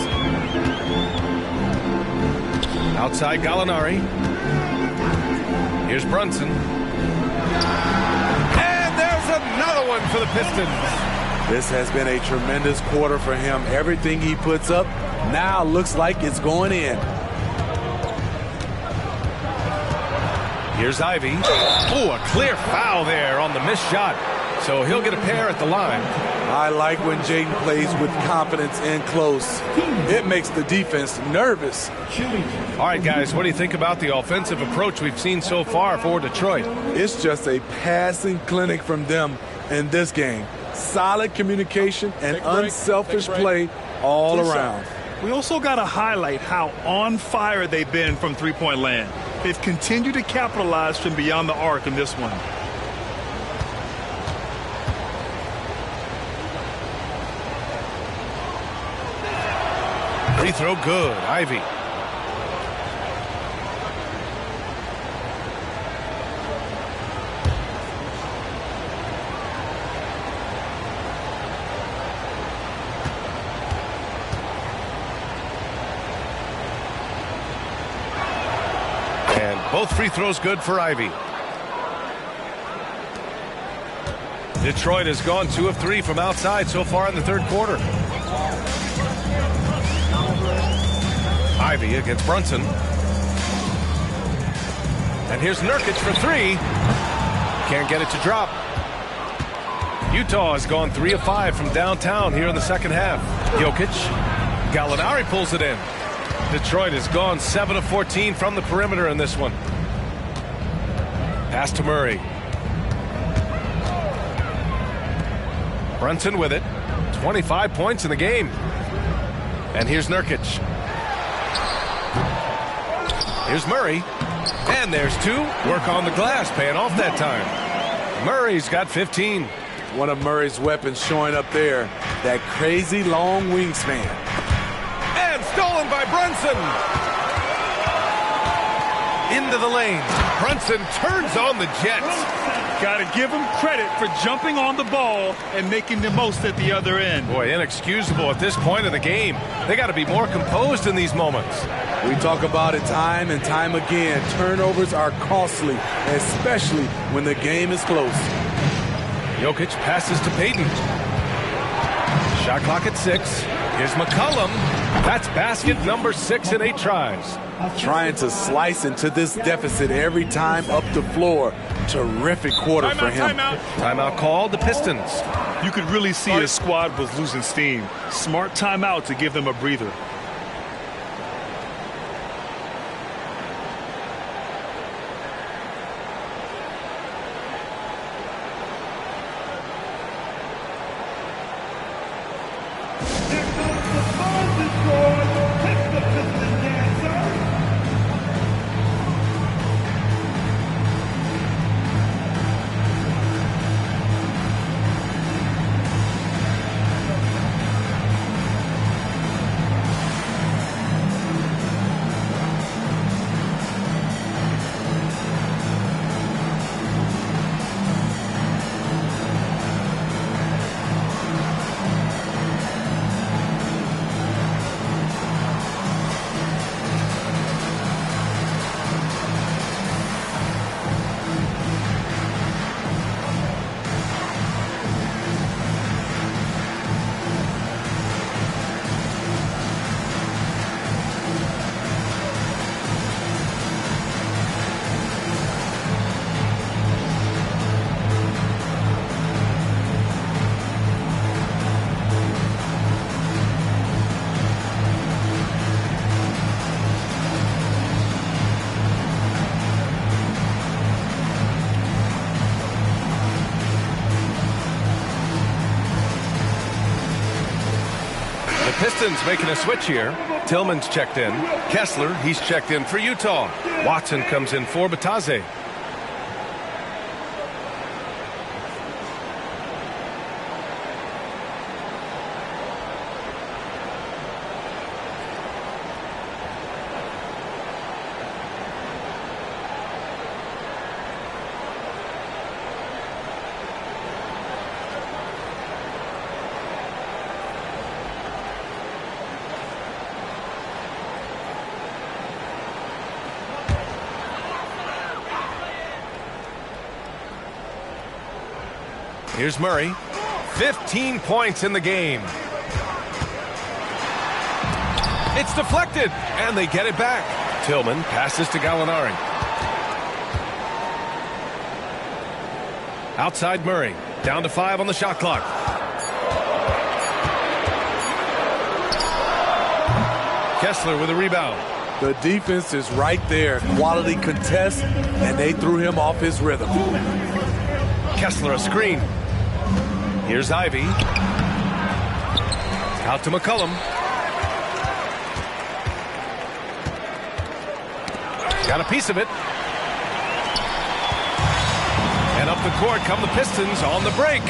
Outside Gallinari. Here's Brunson. Another one for the Pistons. This has been a tremendous quarter for him. Everything he puts up now looks like it's going in. Here's Ivy. Oh, a clear foul there on the missed shot. So he'll get a pair at the line. I like when Jaden plays with confidence and close. It makes the defense nervous. All right, guys, what do you think about the offensive approach we've seen so far for Detroit? It's just a passing clinic from them in this game. Solid communication and unselfish play all around. We also got to highlight how on fire they've been from three-point land. They've continued to capitalize from beyond the arc in this one. Free throw good. Ivy. And both free throws good for Ivy. Detroit has gone 2 of 3 from outside so far in the third quarter. Ivy against Brunson. And here's Nurkic for 3. Can't get it to drop. Utah has gone 3 of 5 from downtown here in the second half. Jokic. Gallinari pulls it in. Detroit has gone 7 of 14 from the perimeter in this one. Pass to Murray. Brunson with it. 25 points in the game. And here's Nurkic. Here's Murray. And there's 2. Work on the glass, paying off that time. Murray's got 15. One of Murray's weapons showing up there. That crazy long wingspan. And stolen by Brunson. Into the lane. Brunson turns on the Jets. Got to give him credit for jumping on the ball and making the most at the other end. Boy, inexcusable at this point of the game. They got to be more composed in these moments. We talk about it time and time again. Turnovers are costly, especially when the game is close. Jokic passes to Payton. Shot clock at 6. Here's McCollum. That's basket number 6 in 8 tries. Trying to slice into this deficit every time up the floor. Terrific quarter for him. Timeout called, the Pistons. You could really see his squad was losing steam. Smart timeout to give them a breather. Pistons making a switch here. Tillman's checked in. Kessler, he's checked in for Utah. Watson comes in for Batase. Here's Murray. 15 points in the game. It's deflected, and they get it back. Tillman passes to Gallinari. Outside Murray. Down to 5 on the shot clock. Kessler with a rebound. The defense is right there. Quality contest, and they threw him off his rhythm. Kessler a screen. Here's Ivy. Out to McCollum. Got a piece of it. And up the court come the Pistons on the break.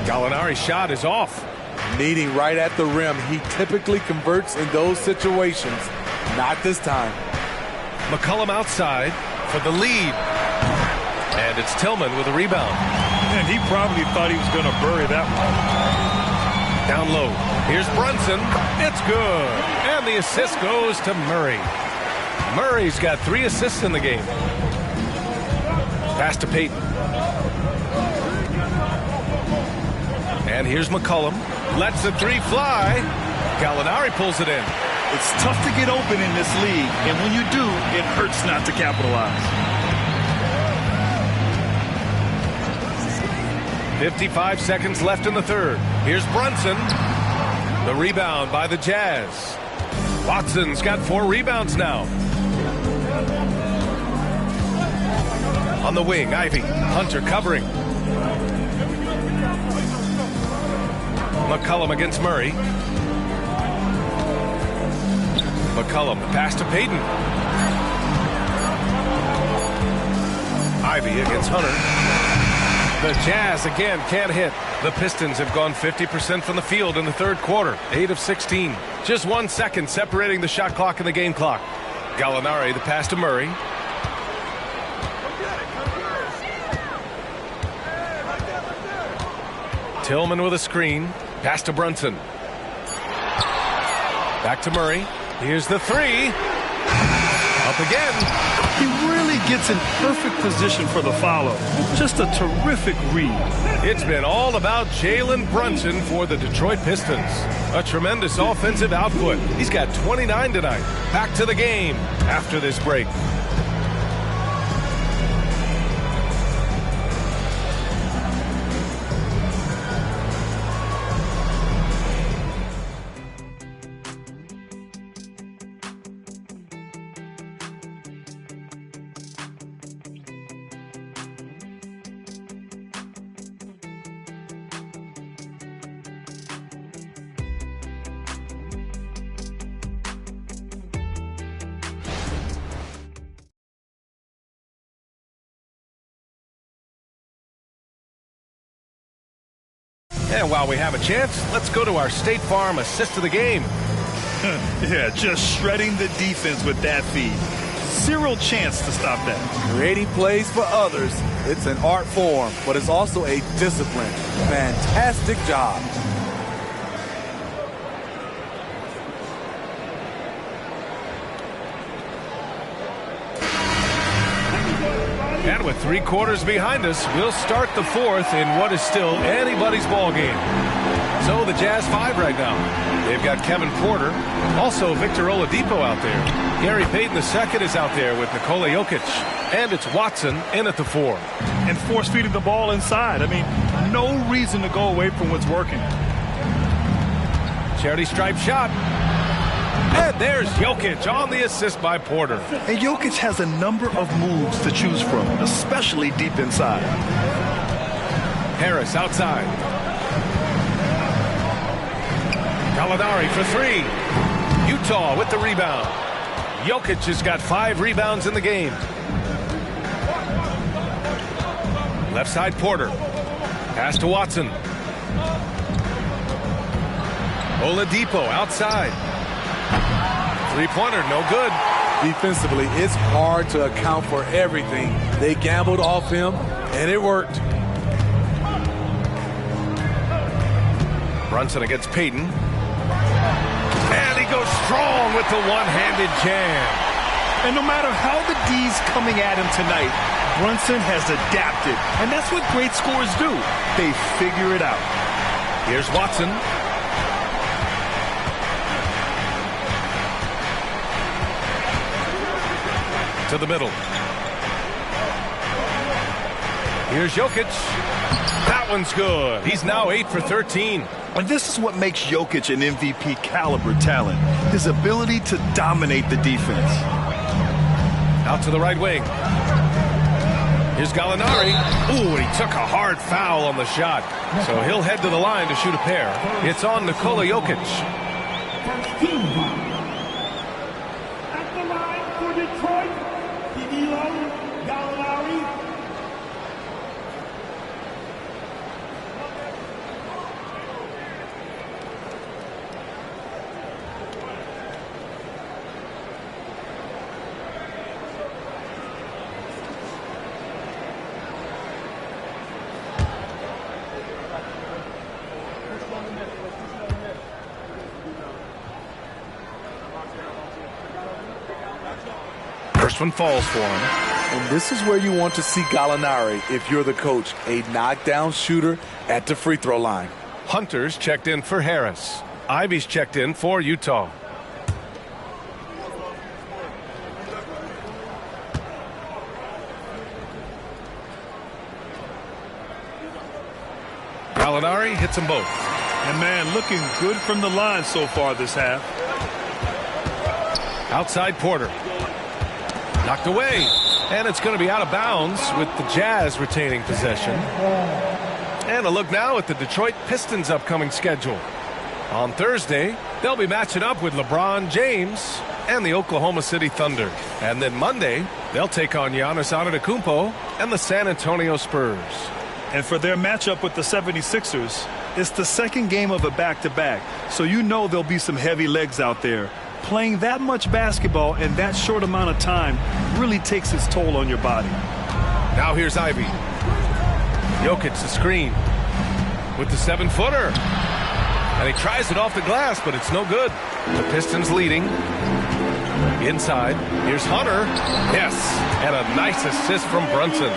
Gallinari's shot is off. Needing right at the rim. He typically converts in those situations. Not this time. McCollum outside for the lead. And it's Tillman with a rebound. And he probably thought he was going to bury that one. Down low. Here's Brunson. It's good. And the assist goes to Murray. Murray's got 3 assists in the game. Pass to Payton. And here's McCollum. Lets the 3 fly. Gallinari pulls it in. It's tough to get open in this league. And when you do, it hurts not to capitalize. 55 seconds left in the third. Here's Brunson. The rebound by the Jazz. Watson's got 4 rebounds now. On the wing, Ivy. Hunter covering. McCollum against Murray. McCollum, pass to Payton. Ivy against Hunter. The Jazz again can't hit. The Pistons have gone 50% from the field in the third quarter. 8 of 16. Just 1 second separating the shot clock and the game clock. Gallinari, the pass to Murray. Tillman with a screen. Pass to Brunson. Back to Murray. Here's the 3. Up again. He really gets in perfect position for the follow. Just a terrific read. It's been all about Jalen Brunson for the Detroit Pistons. A tremendous offensive output. He's got 29 tonight. Back to the game after this break. And while we have a chance, let's go to our State Farm assist of the game. Yeah, just shredding the defense with that feed. Zero chance to stop that. Creating plays for others. It's an art form, but it's also a discipline. Fantastic job. And with 3 quarters behind us, we'll start the fourth in what is still anybody's ball game. So the Jazz 5 right now. They've got Kevin Porter, also Victor Oladipo out there. Gary Payton II is out there with Nikola Jokic. And it's Watson in at the 4. And force feeding the ball inside. I mean, no reason to go away from what's working. Charity stripe shot. And there's Jokic on the assist by Porter. And Jokic has a number of moves to choose from, especially deep inside. Harris outside. Gallinari for three. Utah with the rebound. Jokic has got 5 rebounds in the game. Left side Porter. Pass to Watson. Oladipo outside. Three-pointer, no good. Defensively, it's hard to account for everything. They gambled off him, and it worked. Brunson against Payton. And he goes strong with the one-handed jam. And no matter how the D's coming at him tonight, Brunson has adapted. And that's what great scorers do. They figure it out. Here's Watson. To the middle. Here's Jokic. That one's good. He's now 8 for 13. And this is what makes Jokic an MVP caliber talent. His ability to dominate the defense. Out to the right wing. Here's Gallinari. Ooh, and he took a hard foul on the shot. So he'll head to the line to shoot a pair. It's on Nikola Jokic. First team foul. At the line for Detroit, Danilo Gallinari. First one falls for him. And this is where you want to see Gallinari if you're the coach. A knockdown shooter at the free throw line. Hunter's checked in for Harris. Ivy's checked in for Utah. Gallinari hits them both. And man, looking good from the line so far this half. Outside Porter. Knocked away. And it's going to be out of bounds with the Jazz retaining possession. And a look now at the Detroit Pistons' upcoming schedule. On Thursday, they'll be matching up with LeBron James and the Oklahoma City Thunder. And then Monday, they'll take on Giannis Antetokounmpo and the San Antonio Spurs. And for their matchup with the 76ers, it's the second game of a back-to-back. So you know there'll be some heavy legs out there. Playing that much basketball in that short amount of time really takes its toll on your body. Now here's Ivy. Jokic the screen with the 7-footer. And he tries it off the glass, but it's no good. The Pistons leading. Inside. Here's Hunter. Yes. And a nice assist from Brunson.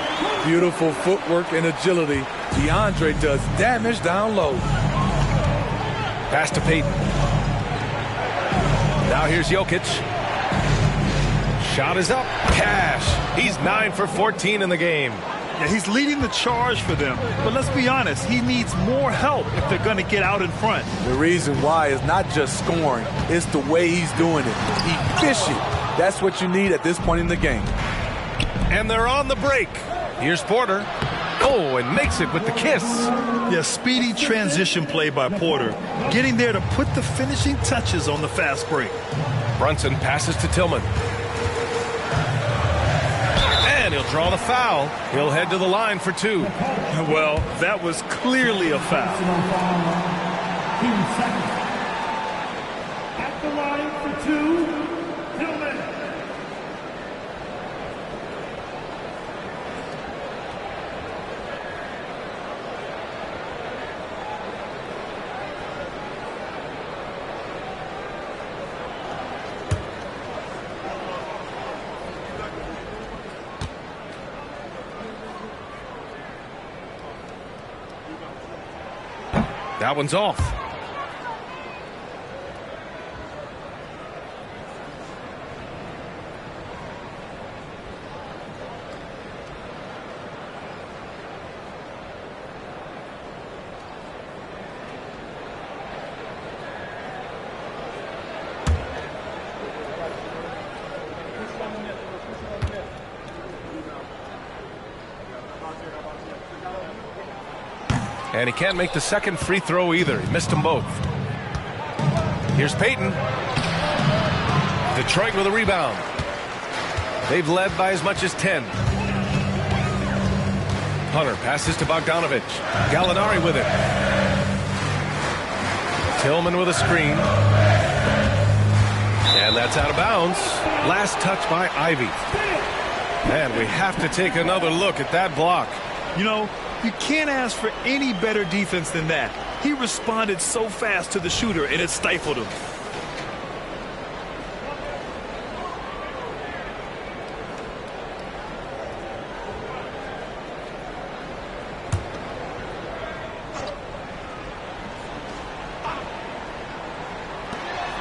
Beautiful footwork and agility. DeAndre does damage down low. Pass to Payton. Now here's Jokic. Shot is up. Cash. He's 9 for 14 in the game. Yeah, he's leading the charge for them. But let's be honest, he needs more help if they're going to get out in front. The reason why is not just scoring, it's the way he's doing it. Efficient. That's what you need at this point in the game. And they're on the break. Here's Porter. Oh, and makes it with the kiss. Yeah, speedy transition play by Porter. Getting there to put the finishing touches on the fast break. Brunson passes to Tillman. And he'll draw the foul. He'll head to the line for 2. Well, that was clearly a foul. At the line for 2, Tillman. That one's off. And he can't make the second free throw either. He missed them both. Here's Payton. Detroit with a rebound. They've led by as much as 10. Hunter passes to Bogdanovich. Gallinari with it. Tillman with a screen. And that's out of bounds. Last touch by Ivy. And we have to take another look at that block. You know, you can't ask for any better defense than that. He responded so fast to the shooter, and it stifled him.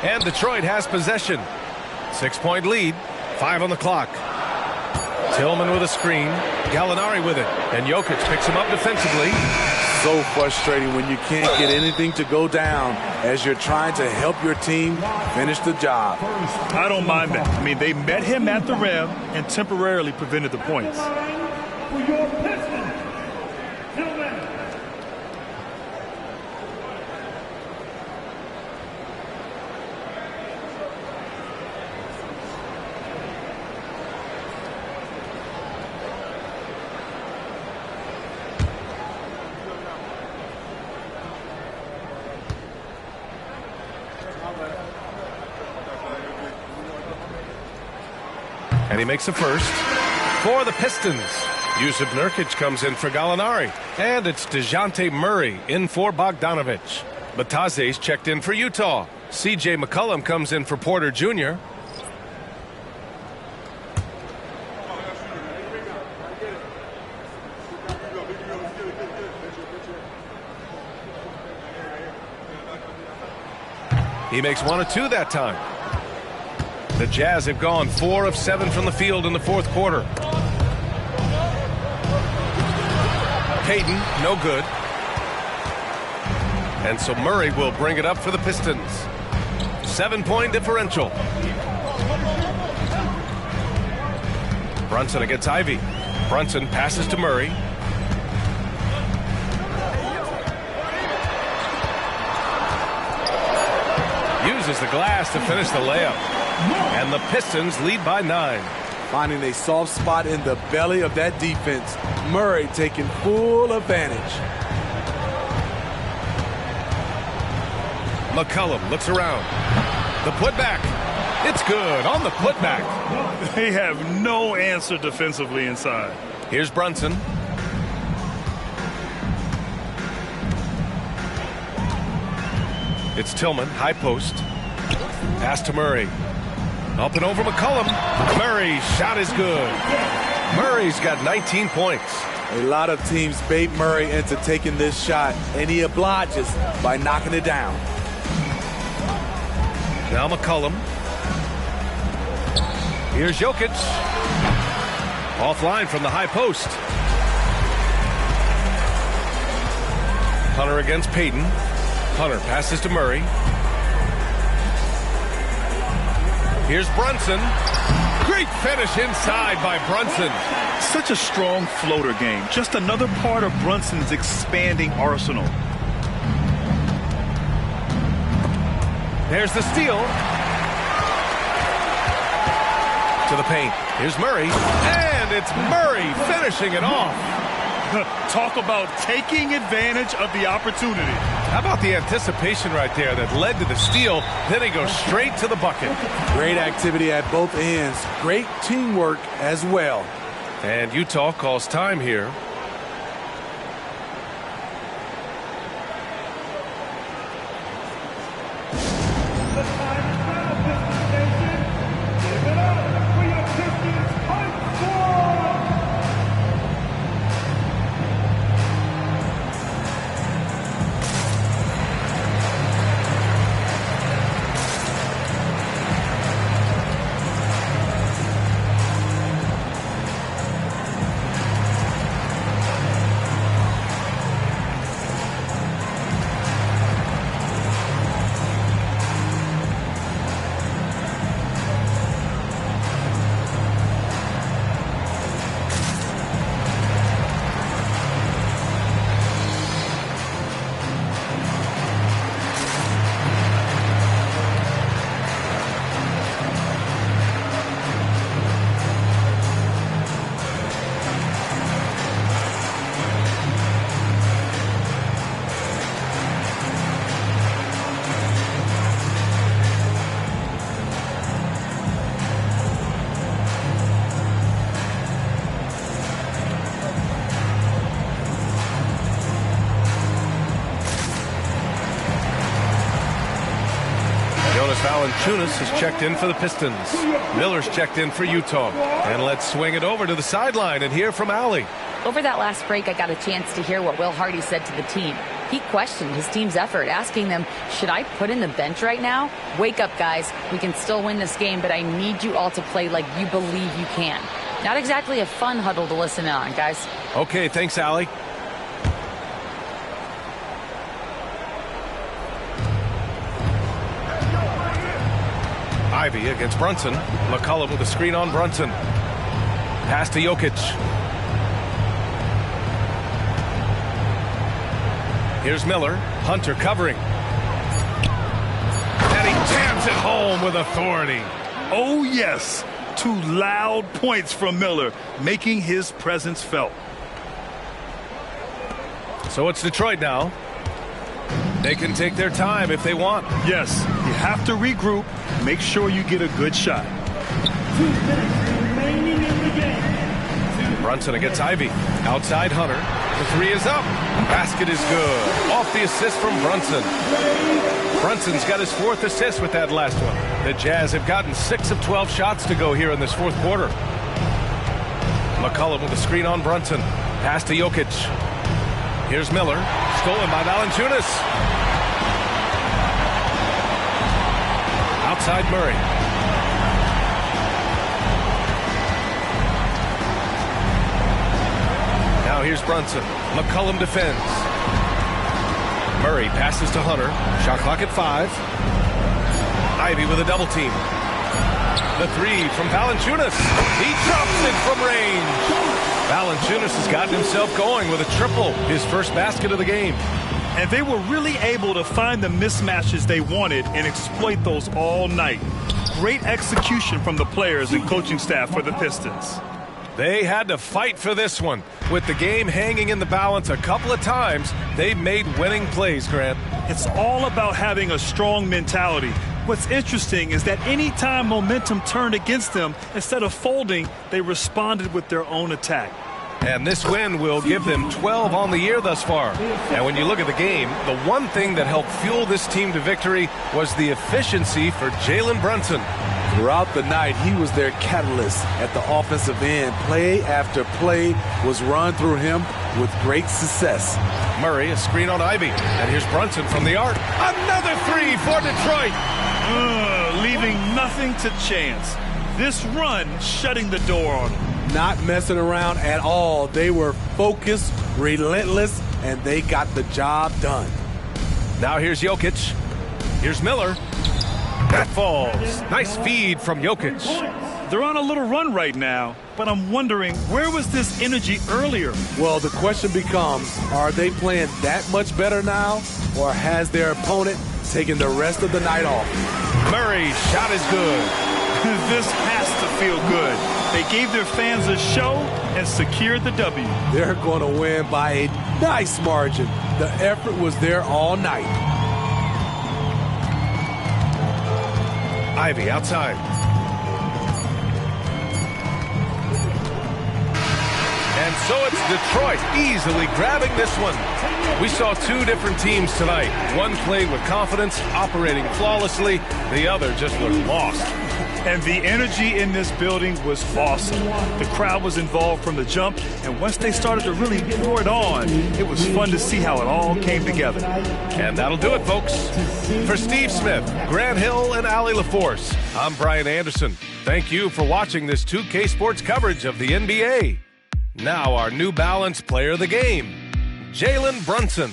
And Detroit has possession. 6-point lead. 5 on the clock. Tillman with a screen. Gallinari with it. And Jokic picks him up defensively. So frustrating when you can't get anything to go down as you're trying to help your team finish the job. I don't mind that. I mean, they met him at the rim and temporarily prevented the points. For your Pistons, Tillman. And he makes a first for the Pistons. Yusuf Nurkic comes in for Gallinari. And it's DeJounte Murray in for Bogdanovich. Bataze's checked in for Utah. C.J. McCollum comes in for Porter Jr. He makes 1 of 2 that time. The Jazz have gone 4 of 7 from the field in the fourth quarter. Payton, no good. And so Murray will bring it up for the Pistons. 7-point differential. Brunson against Ivy. Brunson passes to Murray. Uses the glass to finish the layup. And the Pistons lead by 9. Finding a soft spot in the belly of that defense. Murray taking full advantage. McCollum looks around. The putback. It's good on the putback. They have no answer defensively inside. Here's Brunson. It's Tillman, high post. Pass to Murray. Up and over McCollum. Murray's shot is good. Murray's got 19 points. A lot of teams bait Murray into taking this shot, and he obliges by knocking it down. Now McCollum. Here's Jokic. Offline from the high post. Hunter against Payton. Hunter passes to Murray. Here's Brunson. Great finish inside by Brunson. Such a strong floater game. Just another part of Brunson's expanding arsenal. There's the steal. To the paint. Here's Murray. And it's Murray finishing it off. Talk about taking advantage of the opportunity. How about the anticipation right there that led to the steal? Then he goes straight to the bucket. Great activity at both ends. Great teamwork as well. And Utah calls time here. Jonas Valanciunas has checked in for the Pistons. Miller's checked in for Utah. And let's swing it over to the sideline and hear from Allie. Over that last break, I got a chance to hear what Will Hardy said to the team. He questioned his team's effort, asking them, should I put in the bench right now? Wake up, guys. We can still win this game, but I need you all to play like you believe you can. Not exactly a fun huddle to listen in on, guys. Okay, thanks, Allie. Ivy against Brunson. McCollum with a screen on Brunson. Pass to Jokic. Here's Miller. Hunter covering. And he jams it home with authority. Oh, yes. 2 loud points from Miller, making his presence felt. So it's Detroit now. They can take their time if they want. Yes, you have to regroup. Make sure you get a good shot. 2 minutes remaining in the game. Brunson against Ivy. Outside Hunter. The 3 is up. Basket is good. Off the assist from Brunson. Brunson's got his 4th assist with that last one. The Jazz have gotten 6 of 12 shots to go here in this 4th quarter. McCollum with a screen on Brunson. Pass to Jokic. Here's Miller. Stolen by Valanciunas. Outside Murray. Now here's Brunson. McCollum defends. Murray passes to Hunter. Shot clock at 5. Ivy with a double team. The 3 from Valanciunas. He drops it from range. Valanciunas has gotten himself going with a triple, his first basket of the game. And they were really able to find the mismatches they wanted and exploit those all night. Great execution from the players and coaching staff for the Pistons. They had to fight for this one. With the game hanging in the balance a couple of times, they've made winning plays, Grant. It's all about having a strong mentality. What's interesting is that any time momentum turned against them, instead of folding, they responded with their own attack. And this win will give them 12 on the year thus far. And when you look at the game, the one thing that helped fuel this team to victory was the efficiency for Jalen Brunson. Throughout the night, he was their catalyst at the offensive end. Play after play was run through him with great success. Murray, a screen on Ivy. And here's Brunson from the arc. Another 3 for Detroit. Leaving nothing to chance. This run shutting the door on them. Not messing around at all. They were focused, relentless, and they got the job done. Now here's Jokic. Here's Miller. That falls. Nice feed from Jokic. They're on a little run right now, but I'm wondering, where was this energy earlier? Well, the question becomes, are they playing that much better now, or has their opponent taken the rest of the night off? Murray's shot is good. This has to feel good. They gave their fans a show and secured the W. They're going to win by a nice margin. The effort was there all night. Ivy outside. And so it's Detroit easily grabbing this one. We saw 2 different teams tonight. One played with confidence, operating flawlessly. The other just looked lost. And the energy in this building was awesome. The crowd was involved from the jump, and once they started to really pour it on, it was fun to see how it all came together. And that'll do it, folks. For Steve Smith, Grant Hill, and Allie LaForce, I'm Brian Anderson. Thank you for watching this 2K Sports coverage of the NBA. Now our New Balance player of the game, Jalen Brunson.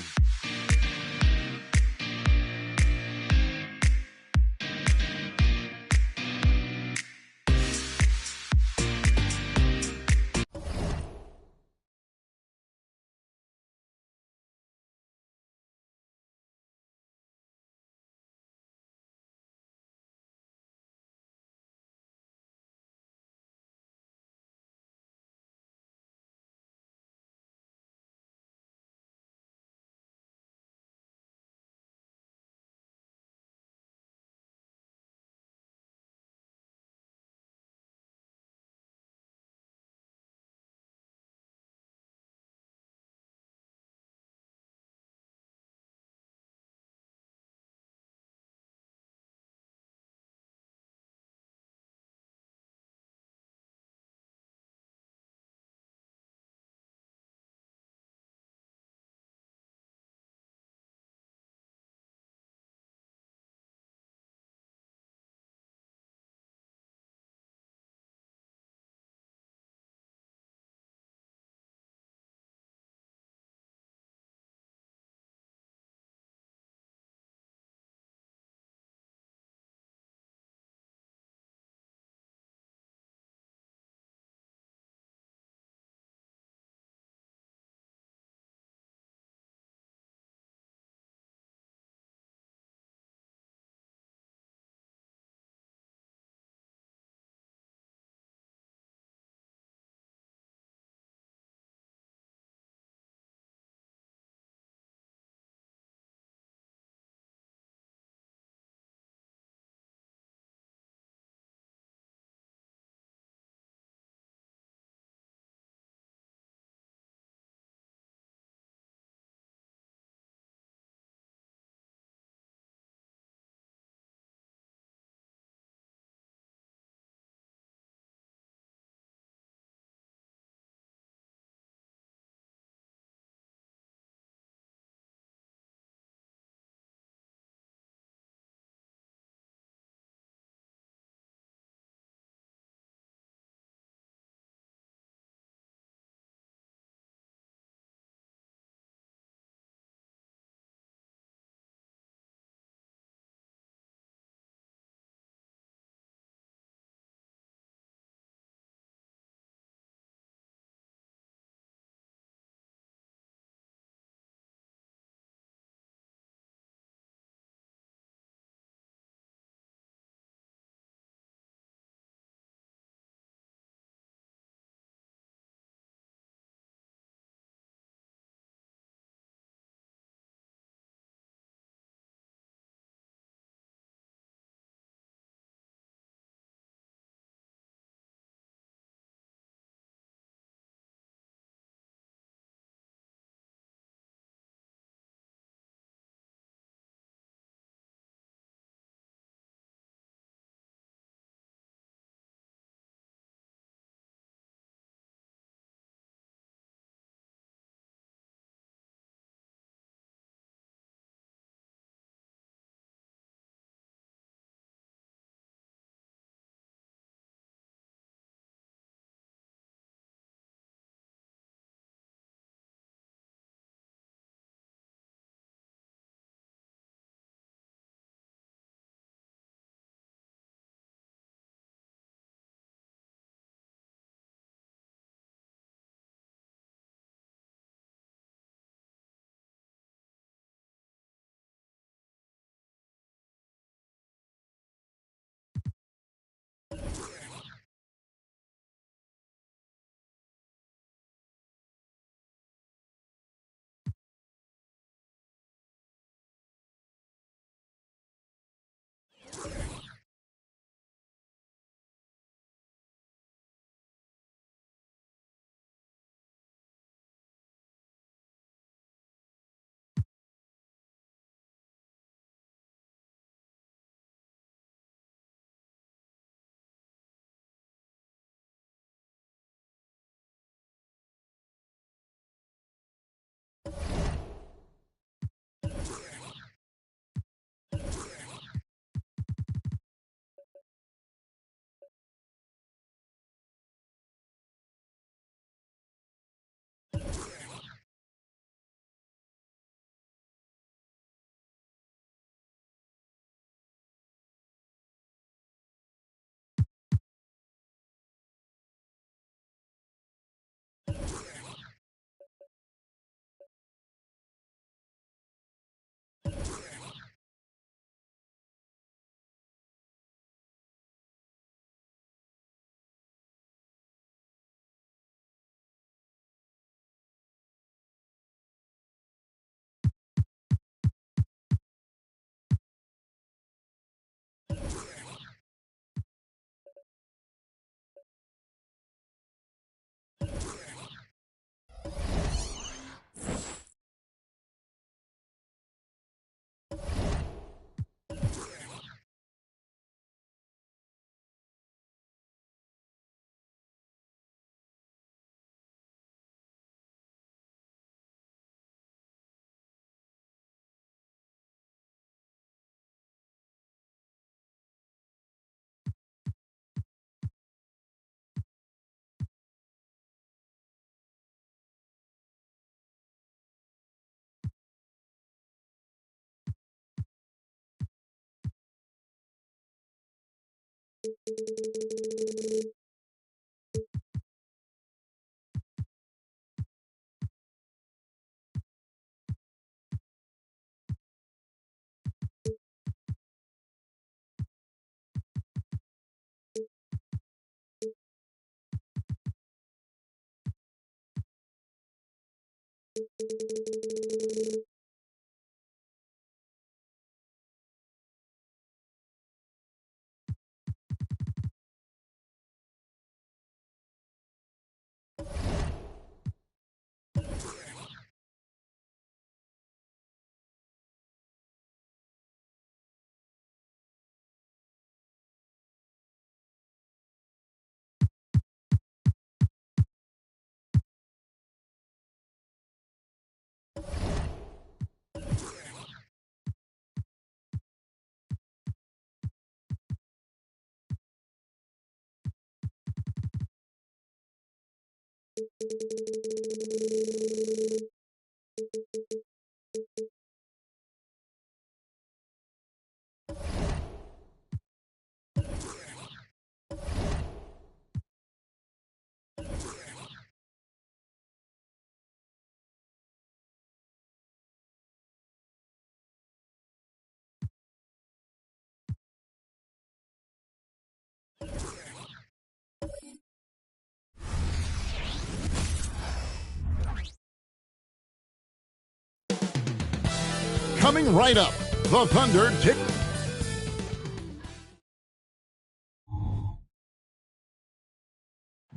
Coming right up, the Thunder tip.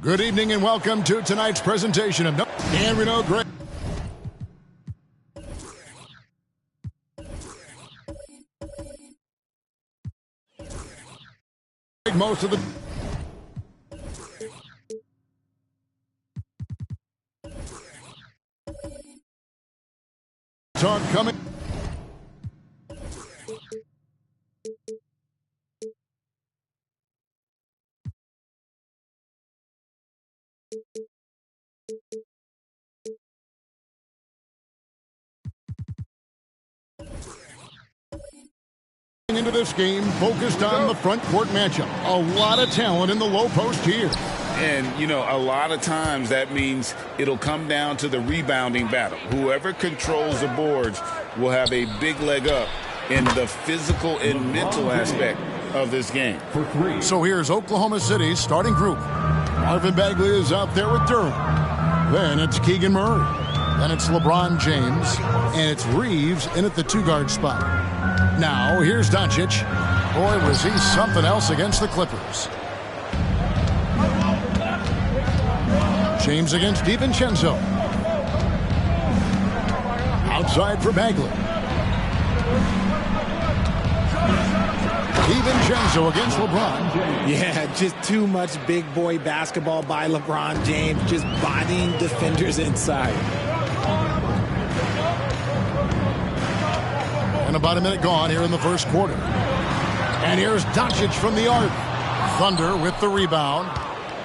Good evening and welcome to tonight's presentation of and we know Greg. Most of the talk coming. Into this game focused on the front court matchup. A lot of talent in the low post here. And, you know, a lot of times that means it'll come down to the rebounding battle. Whoever controls the boards will have a big leg up in the physical and mental aspect of this game. So here's Oklahoma City's starting group. Marvin Bagley is out there with Durham. Then it's Keegan Murray. Then it's LeBron James. And it's Reeves in at the two-guard spot. Now, here's Doncic. Boy, was he something else against the Clippers. James against DiVincenzo. Outside for Bagley. DiVincenzo against LeBron. Yeah, just too much big boy basketball by LeBron James, just bodying defenders inside. And about a minute gone here in the first quarter. And here's Doncic from the arc. Thunder with the rebound.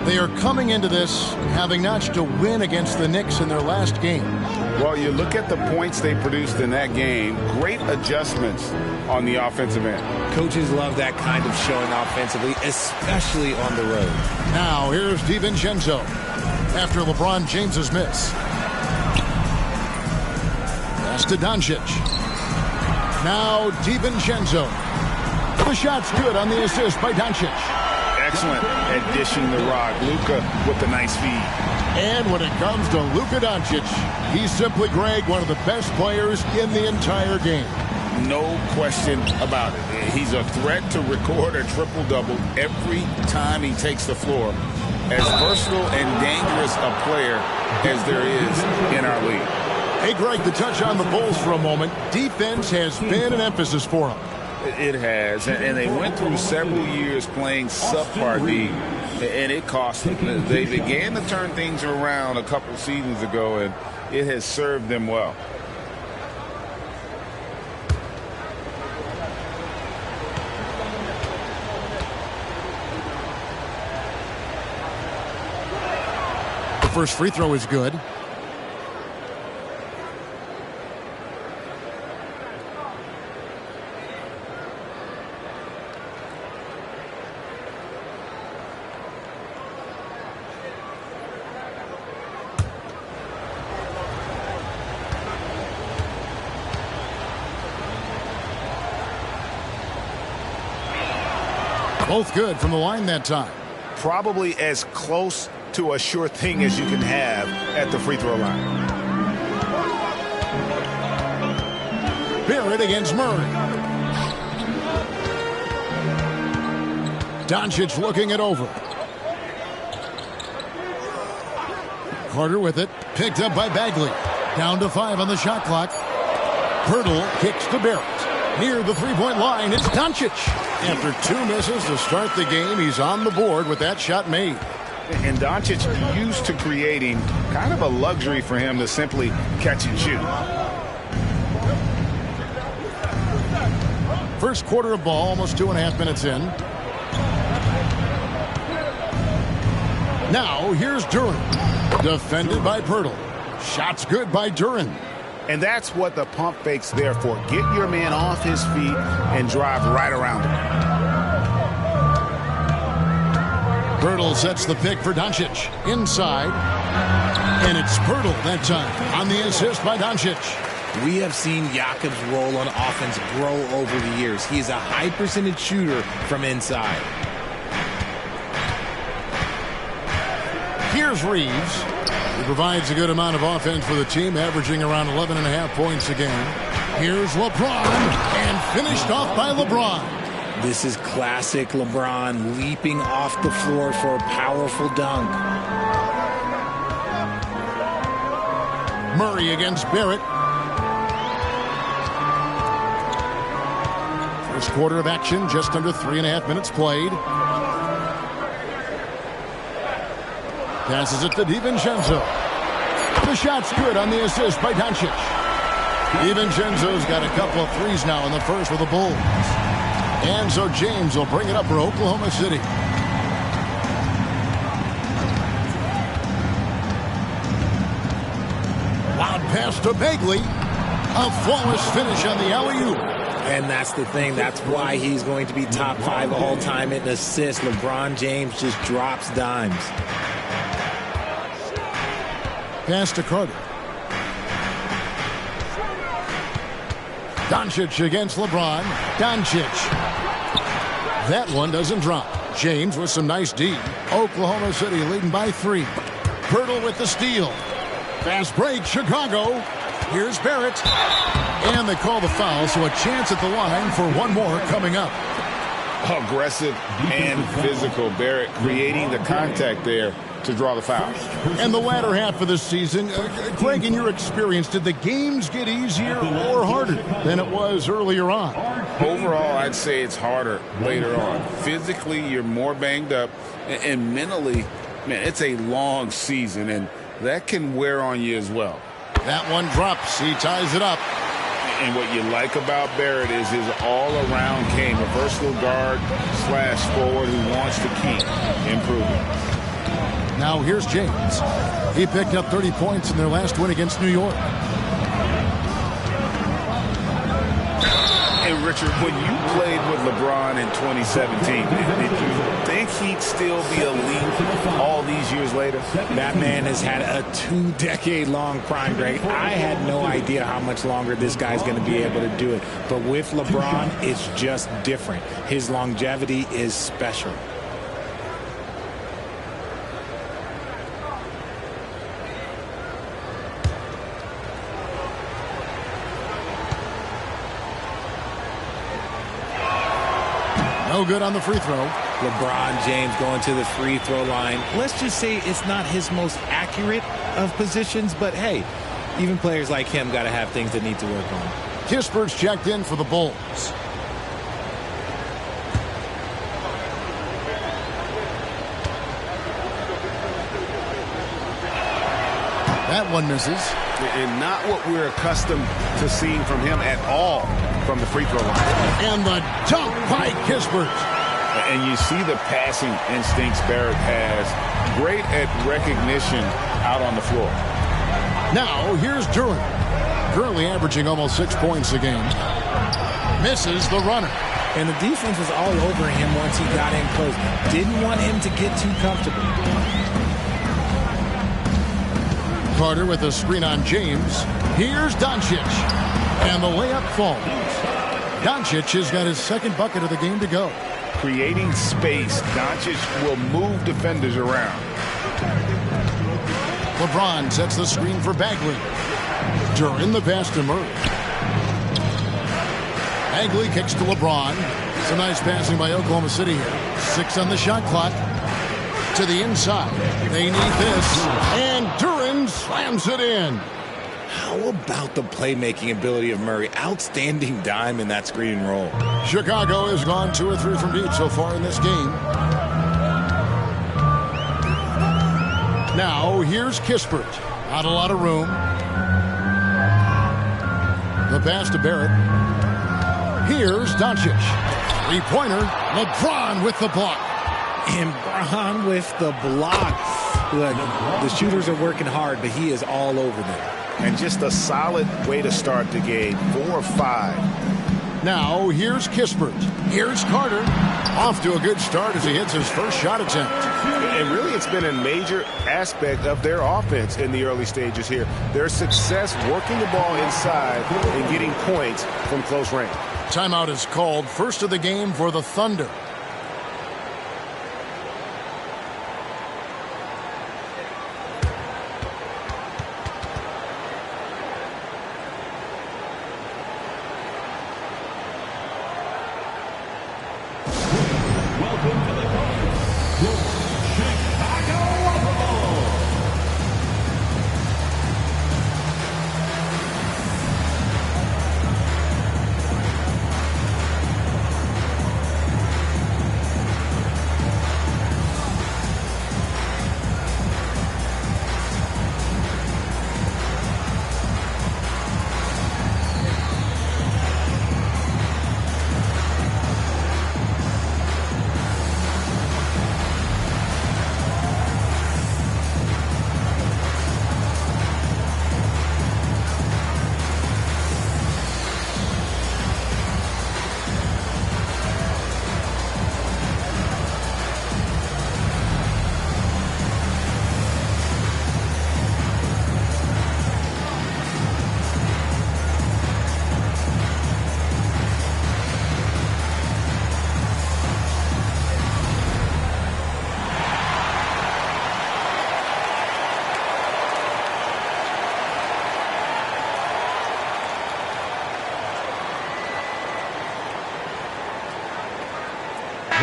They are coming into this having notched a win against the Knicks in their last game. Well, you look at the points they produced in that game. Great adjustments on the offensive end. Coaches love that kind of showing offensively, especially on the road. Now, here's DiVincenzo after LeBron James's miss. Pass to Doncic. Now, DiVincenzo. The shot's good on the assist by Doncic. Excellent at dishing the rock. Luka with a nice feed. And when it comes to Luka Doncic, he's simply, Greg, one of the best players in the entire game. No question about it. He's a threat to record a triple-double every time he takes the floor. As versatile and dangerous a player as there is in our league. Hey, Greg, to touch on the Bulls for a moment, defense has been an emphasis for them. It has, and they went through several years playing subpar D, and it cost them. They began to turn things around a couple seasons ago, and it has served them well. The first free throw is good. Both good from the line that time. Probably as close to a sure thing as you can have at the free throw line. Barrett against Murray. Doncic looking it over. Carter with it. Picked up by Bagley. Down to 5 on the shot clock. Pirtle kicks to Barrett. Near the three-point line, it's Doncic. After 2 misses to start the game, he's on the board with that shot made. And Doncic used to creating kind of a luxury for him to simply catch and shoot. First quarter of ball, almost 2.5 minutes in. Now, here's Duren. Defended by Pirtle. Shots good by Duren. And that's what the pump fake's there for. Get your man off his feet and drive right around him. Pirtle sets the pick for Doncic. Inside. And it's Pirtle that time on the assist by Doncic. We have seen Jakob's role on offense grow over the years. He is a high percentage shooter from inside. Here's Reeves. He provides a good amount of offense for the team, averaging around 11.5 points a game. Here's LeBron, and finished off by LeBron. This is classic LeBron leaping off the floor for a powerful dunk. Murray against Barrett. First quarter of action, just under 3.5 minutes played. Passes it to DiVincenzo. The shot's good on the assist by Doncic. DiVincenzo's got a couple of threes now in the first for the Bulls. And so James will bring it up for Oklahoma City. Loud pass to Bagley. A flawless finish on the alley-oop. And that's the thing. That's why he's going to be top 5 all-time in assists. LeBron James just drops dimes. Pass to Carter. Doncic against LeBron. Doncic. That one doesn't drop. James with some nice D. Oklahoma City leading by 3. Pirtle with the steal. Fast break, Chicago. Here's Barrett. And they call the foul, so a chance at the line for one more coming up. Aggressive and physical. Barrett creating the contact there to draw the foul. And the latter half of this season, Greg, in your experience, did the games get easier or harder than it was earlier on? Overall, I'd say it's harder later on. Physically, you're more banged up, and mentally, man, it's a long season, and that can wear on you as well. That one drops. He ties it up. And what you like about Barrett is his all-around game, a versatile guard / forward who wants to keep improving. Now here's James. He picked up 30 points in their last win against New York. And Richard, when you played with LeBron in 2017, did you think he'd still be elite all these years later? That man has had a 2-decade-long prime, Greg. I had no idea how much longer this guy's going to be able to do it. But with LeBron, it's just different. His longevity is special. No good on the free throw. LeBron James going to the free throw line. Let's just say it's not his most accurate of positions, but hey, even players like him got to have things that need to work on. Kispert's checked in for the Bulls. That one misses. And not what we're accustomed to seeing from him at all from the free throw line. And the dunk by Kispert. And you see the passing instincts Barrett has. Great at recognition out on the floor. Now, here's Duren. Currently averaging almost 6 points a game. Misses the runner. And the defense was all over him once he got in close. Didn't want him to get too comfortable. Carter with a screen on James. Here's Doncic. And the layup falls. Doncic has got his second bucket of the game to go. creating space. Doncic will move defenders around. LeBron sets the screen for Bagley. Duran the pass to Murray. Bagley kicks to LeBron. Some nice passing by Oklahoma City here. 6 on the shot clock. To the inside. They need this. And Duran slams it in. How about the playmaking ability of Murray? Outstanding dime in that screen and roll. Chicago has gone 2 or 3 from deep so far in this game. Now, here's Kispert. Not a lot of room. The pass to Barrett. Here's Doncic. Three-pointer. LeBron with the block. And Bron with the block. Look, the shooters are working hard, but he is all over them. And just a solid way to start the game. 4 of 5. Now, here's Kispert. Here's Carter. Off to a good start as he hits his first shot attempt. And really, it's been a major aspect of their offense in the early stages here. Their success working the ball inside and getting points from close range. Timeout is called. First of the game for the Thunder.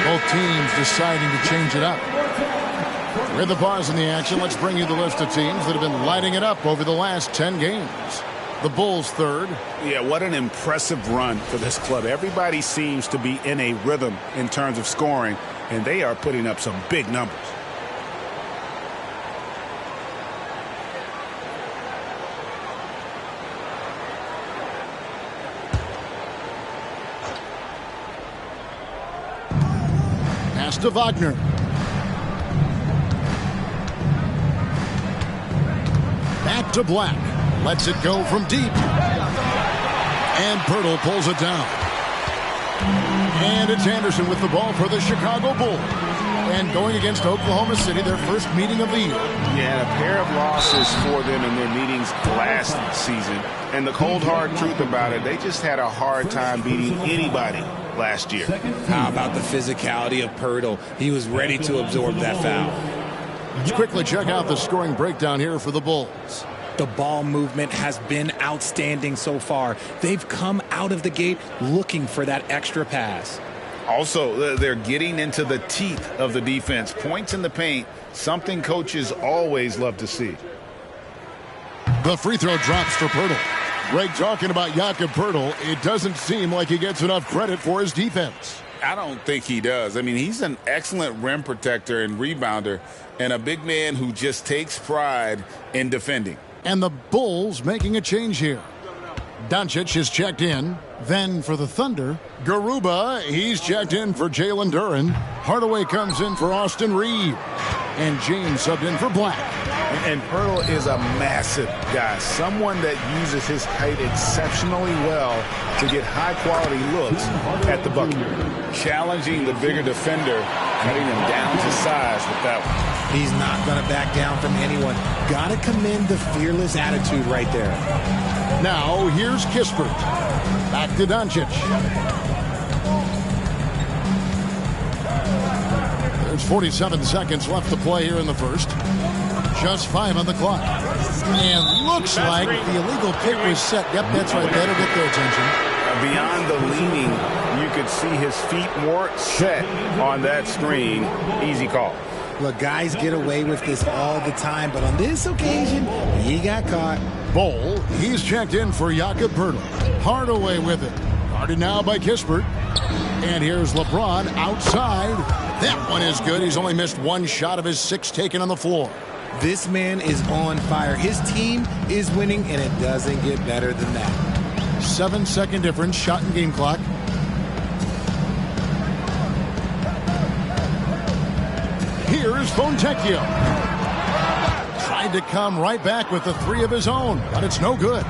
Both teams deciding to change it up. With the pause in the action, let's bring you the list of teams that have been lighting it up over the last 10 games. The Bulls third. Yeah, what an impressive run for this club. Everybody seems to be in a rhythm in terms of scoring, and they are putting up some big numbers. Pass to Wagner. Back to Black. Lets it go from deep. And Pirtle pulls it down. And it's Anderson with the ball for the Chicago Bulls. And going against Oklahoma City, their first meeting of the year. Yeah, a pair of losses for them in their meetings last season. And the cold, hard truth about it, they just had a hard time beating anybody last year. How about the physicality of Pirtle? He was ready to absorb that foul. Let's quickly check out the scoring breakdown here for the Bulls. The ball movement has been outstanding so far. They've come out of the gate looking for that extra pass. Also, they're getting into the teeth of the defense. Points in the paint, something coaches always love to see. The free throw drops for Pirtle. Greg talking about Jakob Pirtle. It doesn't seem like he gets enough credit for his defense. I don't think he does. I mean, he's an excellent rim protector and rebounder and a big man who just takes pride in defending. And the Bulls making a change here. Doncic is checked in. Then for the Thunder, Garuba, he's checked in for Jalen Duran. Hardaway comes in for Austin Reeves. And James subbed in for Black. And Pirtle is a massive guy, someone that uses his height exceptionally well to get high-quality looks at the bucket. Challenging the bigger defender, cutting him down to size with that one. He's not going to back down from anyone. Got to commend the fearless attitude right there. Now, here's Kispert. Back to Doncic. There's 47 seconds left to play here in the first. Just 5 on the clock. And looks like the illegal kick was set. Yep, that's right. That'll get their attention. Beyond the leaning, you could see his feet more set on that screen. Easy call. Look, guys get away with this all the time, but on this occasion, he got caught. Bowl, he's checked in for Jakob Poeltl. Hardaway with it. Guarded now by Kispert. And here's LeBron outside. That one is good. He's only missed 1 shot of his 6 taken on the floor. This man is on fire. His team is winning, and it doesn't get better than that. 7-second difference, shot and game clock. Here's Fontecchio. Tried to come right back with the 3 of his own, but it's no good.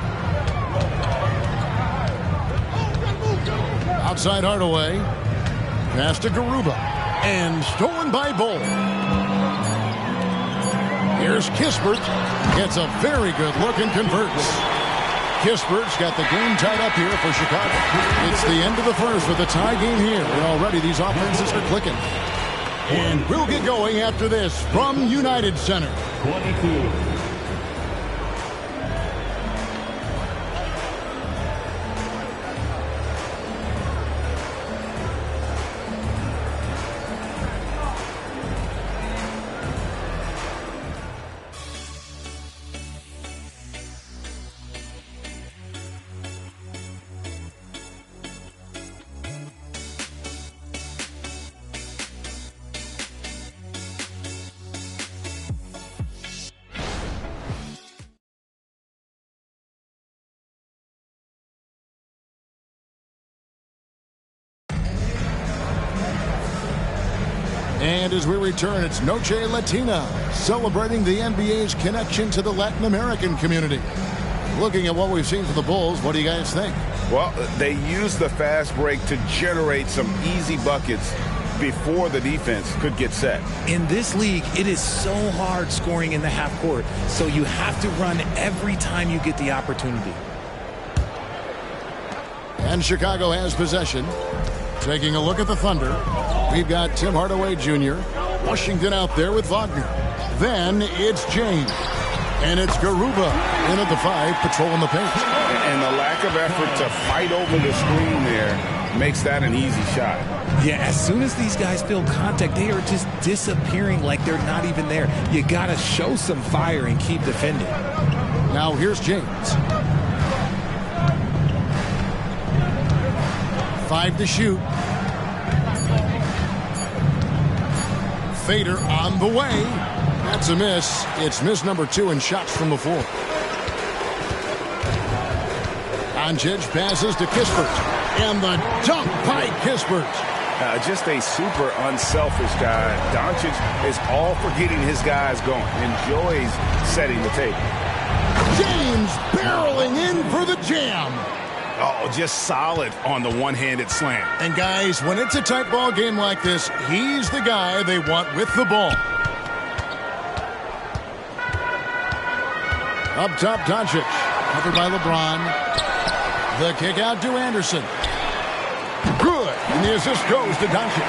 Outside Hardaway. Pass to Garuba. And stolen by Bowl. Here's Kispert. Gets a very good look and converts. Kispert's got the game tied up here for Chicago. It's the end of the first with a tie game here. And already these offenses are clicking. And we'll get going after this from United Center. 22. And as we return, it's Noche Latina, celebrating the NBA's connection to the Latin American community. Looking at what we've seen from the Bulls, what do you guys think? Well, they used the fast break to generate some easy buckets before the defense could get set. In this league, it is so hard scoring in the half court, so you have to run every time you get the opportunity. And Chicago has possession. Taking a look at the Thunder, we've got Tim Hardaway Jr., Washington out there with Wagner. Then it's James. And it's Garuba in at the 5, patrolling the paint. And the lack of effort to fight over the screen there makes that an easy shot. Yeah, as soon as these guys feel contact, they are just disappearing like they're not even there. You got to show some fire and keep defending. Now here's James. 5 to shoot. Fader on the way. That's a miss. It's miss number 2 in shots from the floor. Doncic passes to Kispert. And the dunk by Kispert. Just a super unselfish guy. Doncic is all for getting his guys going. Enjoys setting the table. James barreling in for the jam. Oh, just solid on the one-handed slam. And guys, when it's a tight ball game like this, he's the guy they want with the ball. Up top, Doncic. Covered by LeBron. The kick out to Anderson. Good. And the assist goes to Doncic.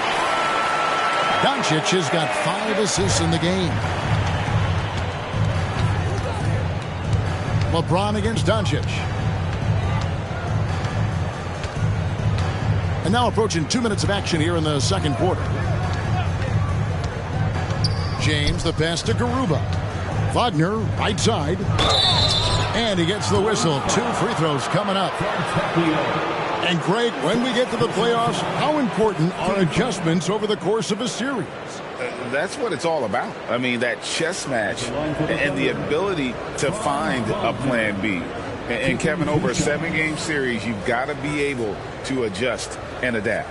Doncic has got 5 assists in the game. LeBron against Doncic. And now approaching 2 minutes of action here in the second quarter. James, the pass to Garuba. Wagner, right side. And he gets the whistle. 2 free throws coming up. And Greg, when we get to the playoffs, how important are adjustments over the course of a series? That's what it's all about. I mean, that chess match and the ability to find a plan B. And Kevin, over a 7-game series, you've got to be able to adjust and adapt.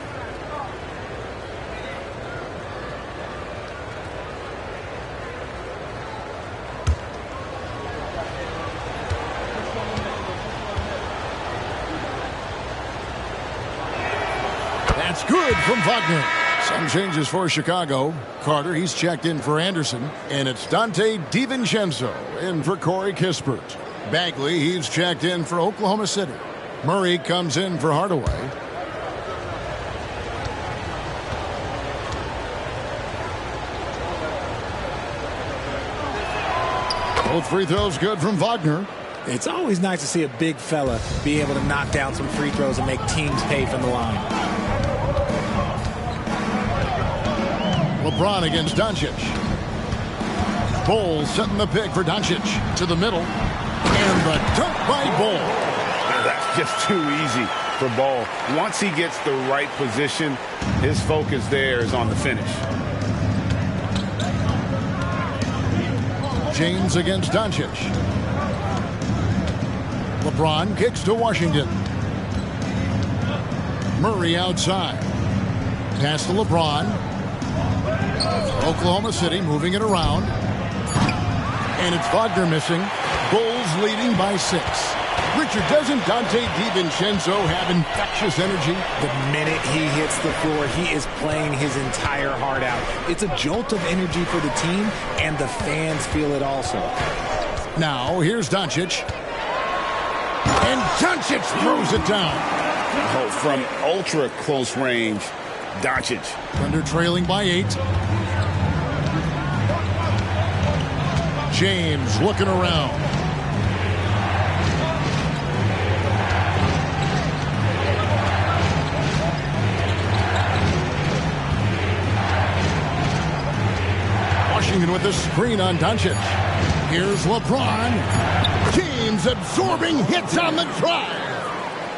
That's good from Wagner. Some changes for Chicago. Carter, he's checked in for Anderson. And it's Dante DiVincenzo in for Corey Kispert. Bagley, he's checked in for Oklahoma City. Murray comes in for Hardaway. Both free throws good from Wagner. It's always nice to see a big fella be able to knock down some free throws and make teams pay from the line. LeBron against Doncic. Bol setting the pick for Doncic to the middle. And the dunk by Bol. That's just too easy for Bol. Once he gets the right position, his focus there is on the finish. James against Doncic. LeBron kicks to Washington. Murray outside. Pass to LeBron. Oklahoma City moving it around. And it's Wagner missing. Bulls leading by 6. Richard, doesn't Dante DiVincenzo have infectious energy? The minute he hits the floor, he is playing his entire heart out. It's a jolt of energy for the team, and the fans feel it also. Now, here's Doncic. And Doncic throws it down. Oh, from ultra close range, Doncic. Thunder trailing by 8. James looking around. Washington with the screen on Doncic. Here's LeBron. James absorbing hits on the drive.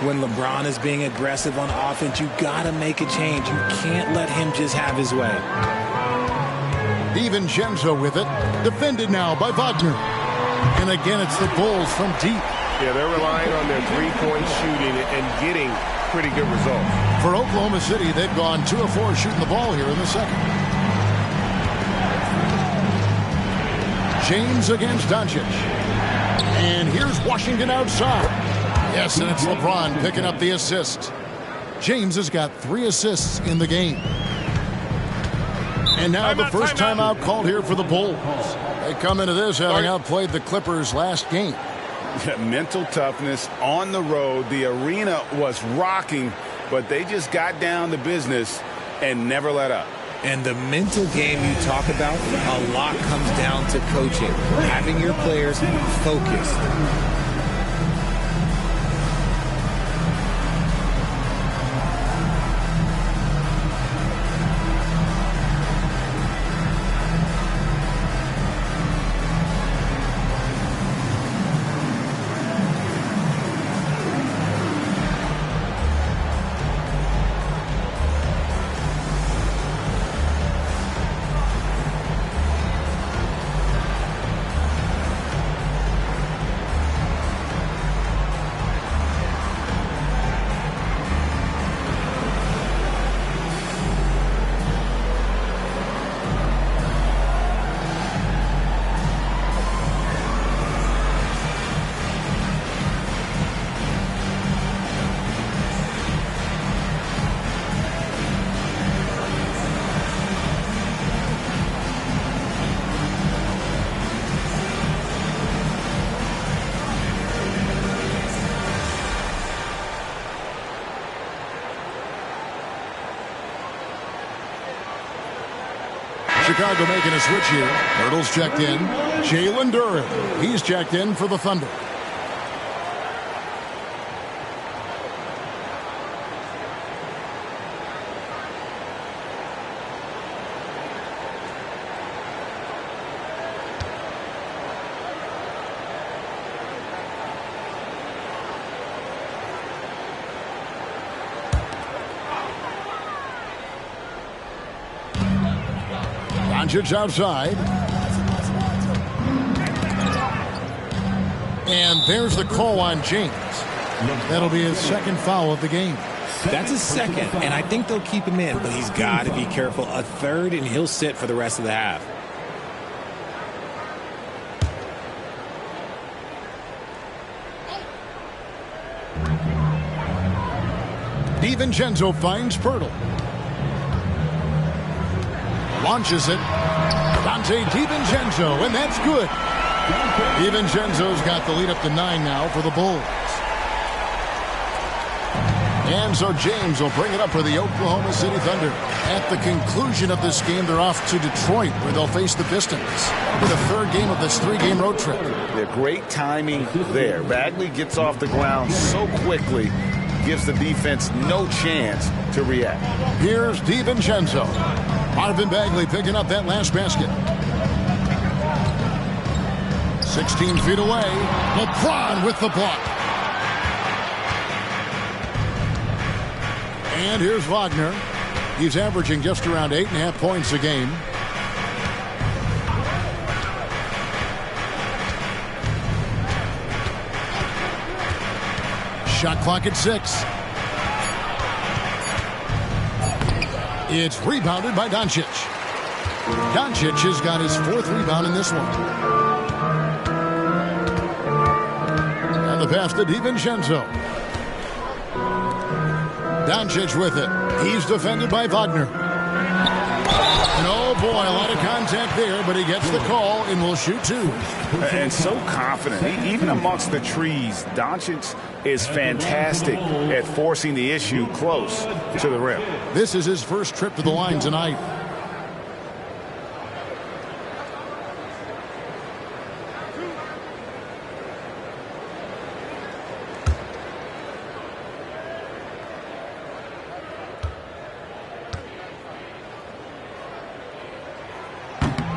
When LeBron is being aggressive on offense, you got to make a change. You can't let him just have his way. DiVincenzo with it. Defended now by Wagner. And again, it's the Bulls from deep. Yeah, they're relying on their three-point shooting and getting pretty good results. For Oklahoma City, they've gone 2 of 4 shooting the ball here in the second. James against Doncic. And here's Washington outside. Yes, and it's LeBron picking up the assist. James has got 3 assists in the game. And now the first timeout called here for the Bulls. They come into this having outplayed the Clippers last game. Mental toughness on the road. The arena was rocking, but they just got down to business and never let up. And the mental game you talk about, a lot comes down to coaching, having your players focused. Chicago making a switch here. Hurdle's checked in. Jalen Duren. He's checked in for the Thunder. Doncic outside. And there's the call on James. That'll be his second foul of the game. That's his second, and I think they'll keep him in, but he's got to be careful. A third, and he'll sit for the rest of the half. DiVincenzo finds Pirtle. Launches it. Dante DiVincenzo, and that's good. DiVincenzo's got the lead up to 9 now for the Bulls. And so James will bring it up for the Oklahoma City Thunder. At the conclusion of this game, they're off to Detroit, where they'll face the Pistons for the third game of this 3-game road trip. Yeah, great timing there. Bagley gets off the ground so quickly, gives the defense no chance to react. Here's DiVincenzo. Marvin Bagley picking up that last basket. 16 feet away. LeBron with the block. And here's Wagner. He's averaging just around 8.5 points a game. Shot clock at 6. It's rebounded by Doncic. Doncic has got his 4th rebound in this one. And the pass to DiVincenzo. Doncic with it. He's defended by Wagner. And oh boy, a lot of contact there, but he gets the call and will shoot 2. And so confident. Even amongst the trees, Doncic is fantastic at forcing the issue close to the rim. This is his first trip to the line tonight.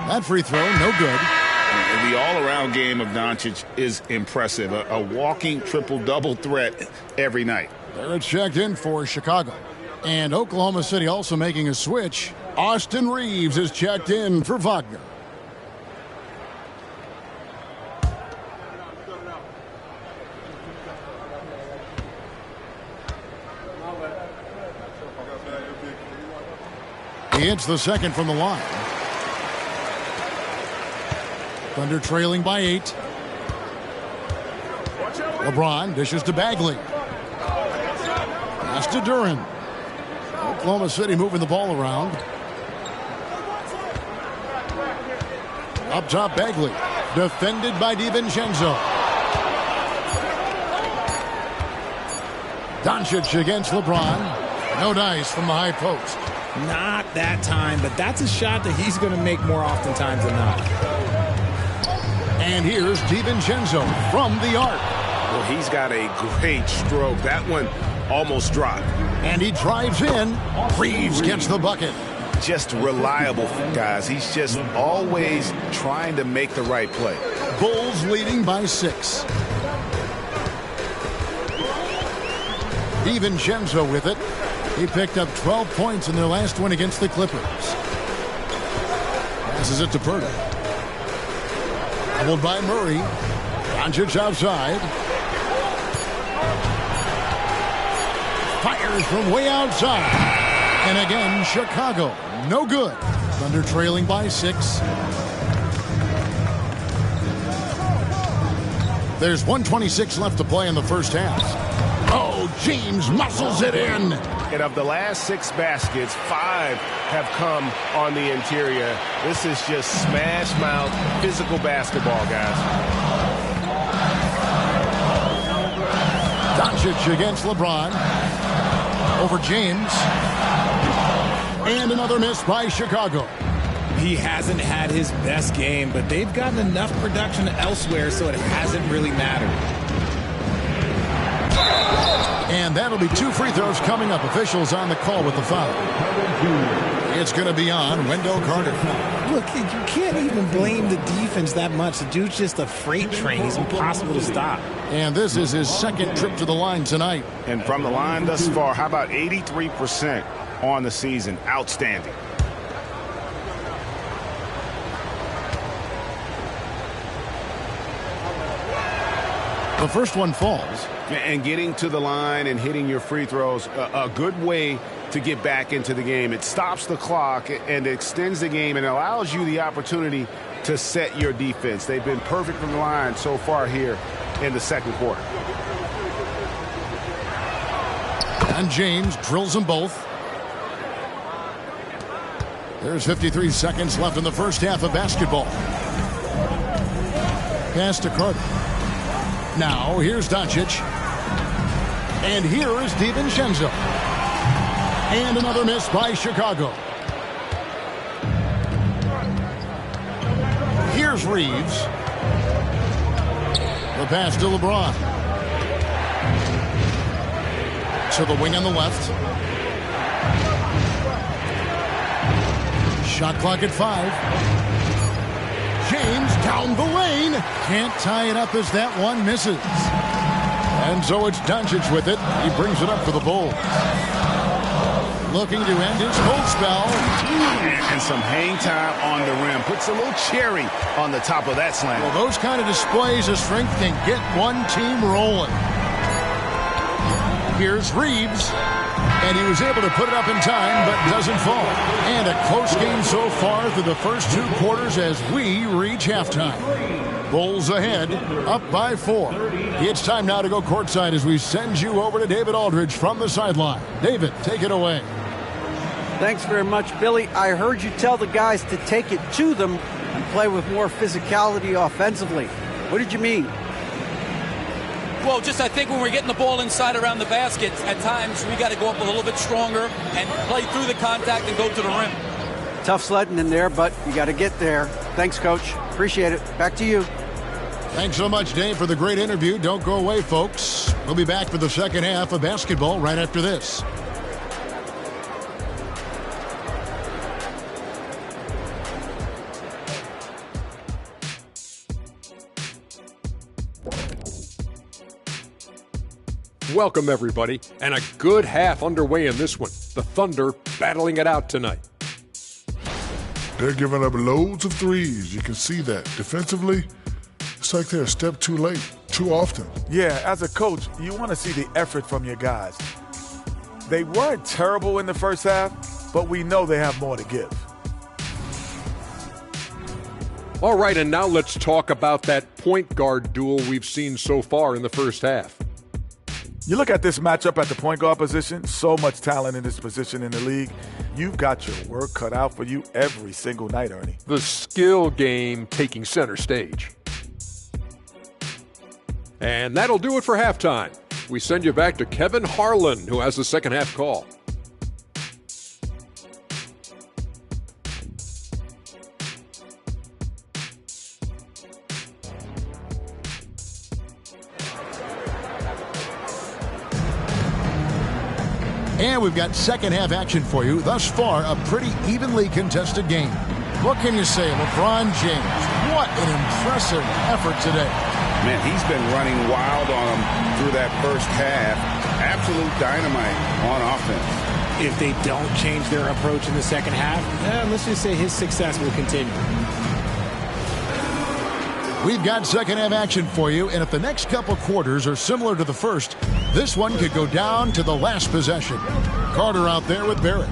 That free throw, no good. And the all-around game of Doncic is impressive. A walking triple-double threat every night. There it's checked in for Chicago. And Oklahoma City also making a switch. Austin Reeves is checked in for Wagner. He hits the second from the line. Thunder trailing by 8. LeBron dishes to Bagley. Pass to Duren. Oklahoma City moving the ball around. Up top, Bagley. Defended by DiVincenzo. Doncic against LeBron. No dice from the high post. Not that time, but that's a shot that he's going to make more oftentimes than not. And here's DiVincenzo from the arc. Well, he's got a great stroke. That one almost dropped. And he drives in. Reeves gets the bucket. Just reliable, guys. He's just always trying to make the right play. Bulls leading by 6. DiVincenzo with it. He picked up 12 points in their last win against the Clippers. Passes it to Purdy. Doubled by Murray. Doncic outside. Fires from way outside. And again, Chicago. No good. Thunder trailing by 6. There's 1:26 left to play in the first half. Oh, James muscles it in. And of the last 6 baskets, 5 have come on the interior. This is just smash mouth physical basketball, guys. Doncic against LeBron. Over James. And another miss by Chicago. He hasn't had his best game, but they've gotten enough production elsewhere, so it hasn't really mattered. And that'll be 2 free throws coming up. Officials on the call with the foul. It's going to be on Wendell Carter. Look, you can't even blame the defense that much. The dude's just a freight train. He's impossible to stop. And this is his second trip to the line tonight. And from the line thus far, how about 83% on the season? Outstanding. The first one falls. And getting to the line and hitting your free throws, a good way to get back into the game. It stops the clock and extends the game and allows you the opportunity to set your defense. They've been perfect from the line so far here in the second quarter. And James drills them both. There's 53 seconds left in the first half of basketball. Pass to Carter. Now, here's Doncic. And here is DiVincenzo. And another miss by Chicago. Here's Reeves. The pass to LeBron. To the wing on the left. Shot clock at 5. James down the lane. Can't tie it up as that one misses. And so it's Doncic with it. He brings it up for the Bulls. Looking to end his cold spell. And some hang time on the rim. Puts a little cherry on the top of that slam. Well, those kind of displays of strength can get one team rolling. Here's Reeves. And he was able to put it up in time, but doesn't fall. And a close game so far through the first 2 quarters as we reach halftime. Bulls ahead, up by 4. It's time now to go courtside as we send you over to David Aldridge from the sideline. David, take it away. Thanks very much, Billy. I heard you tell the guys to take it to them and play with more physicality offensively. What did you mean? Well, just I think when we're getting the ball inside around the basket, at times we got to go up a little bit stronger and play through the contact and go to the rim. Tough sledding in there, but you got to get there. Thanks, Coach. Appreciate it. Back to you. Thanks so much, Dave, for the great interview. Don't go away, folks. We'll be back for the second half of basketball right after this. Welcome, everybody, and a good half underway in this one. The Thunder battling it out tonight. They're giving up loads of threes. You can see that. Defensively, it's like they're a step too late, too often. Yeah, as a coach, you want to see the effort from your guys. They weren't terrible in the first half, but we know they have more to give. All right, and now let's talk about that point guard duel we've seen so far in the first half. You look at this matchup at the point guard position, so much talent in this position in the league. You've got your work cut out for you every single night, Ernie. The skill game taking center stage. And that'll do it for halftime. We send you back to Kevin Harlan, who has the second half call. And we've got second half action for you. Thus far, a pretty evenly contested game. What can you say, LeBron James? What an impressive effort today. Man, he's been running wild on them through that first half. Absolute dynamite on offense. If they don't change their approach in the second half, let's just say his success will continue. We've got second half action for you, and if the next couple quarters are similar to the first, this one could go down to the last possession. Carter out there with Barrett.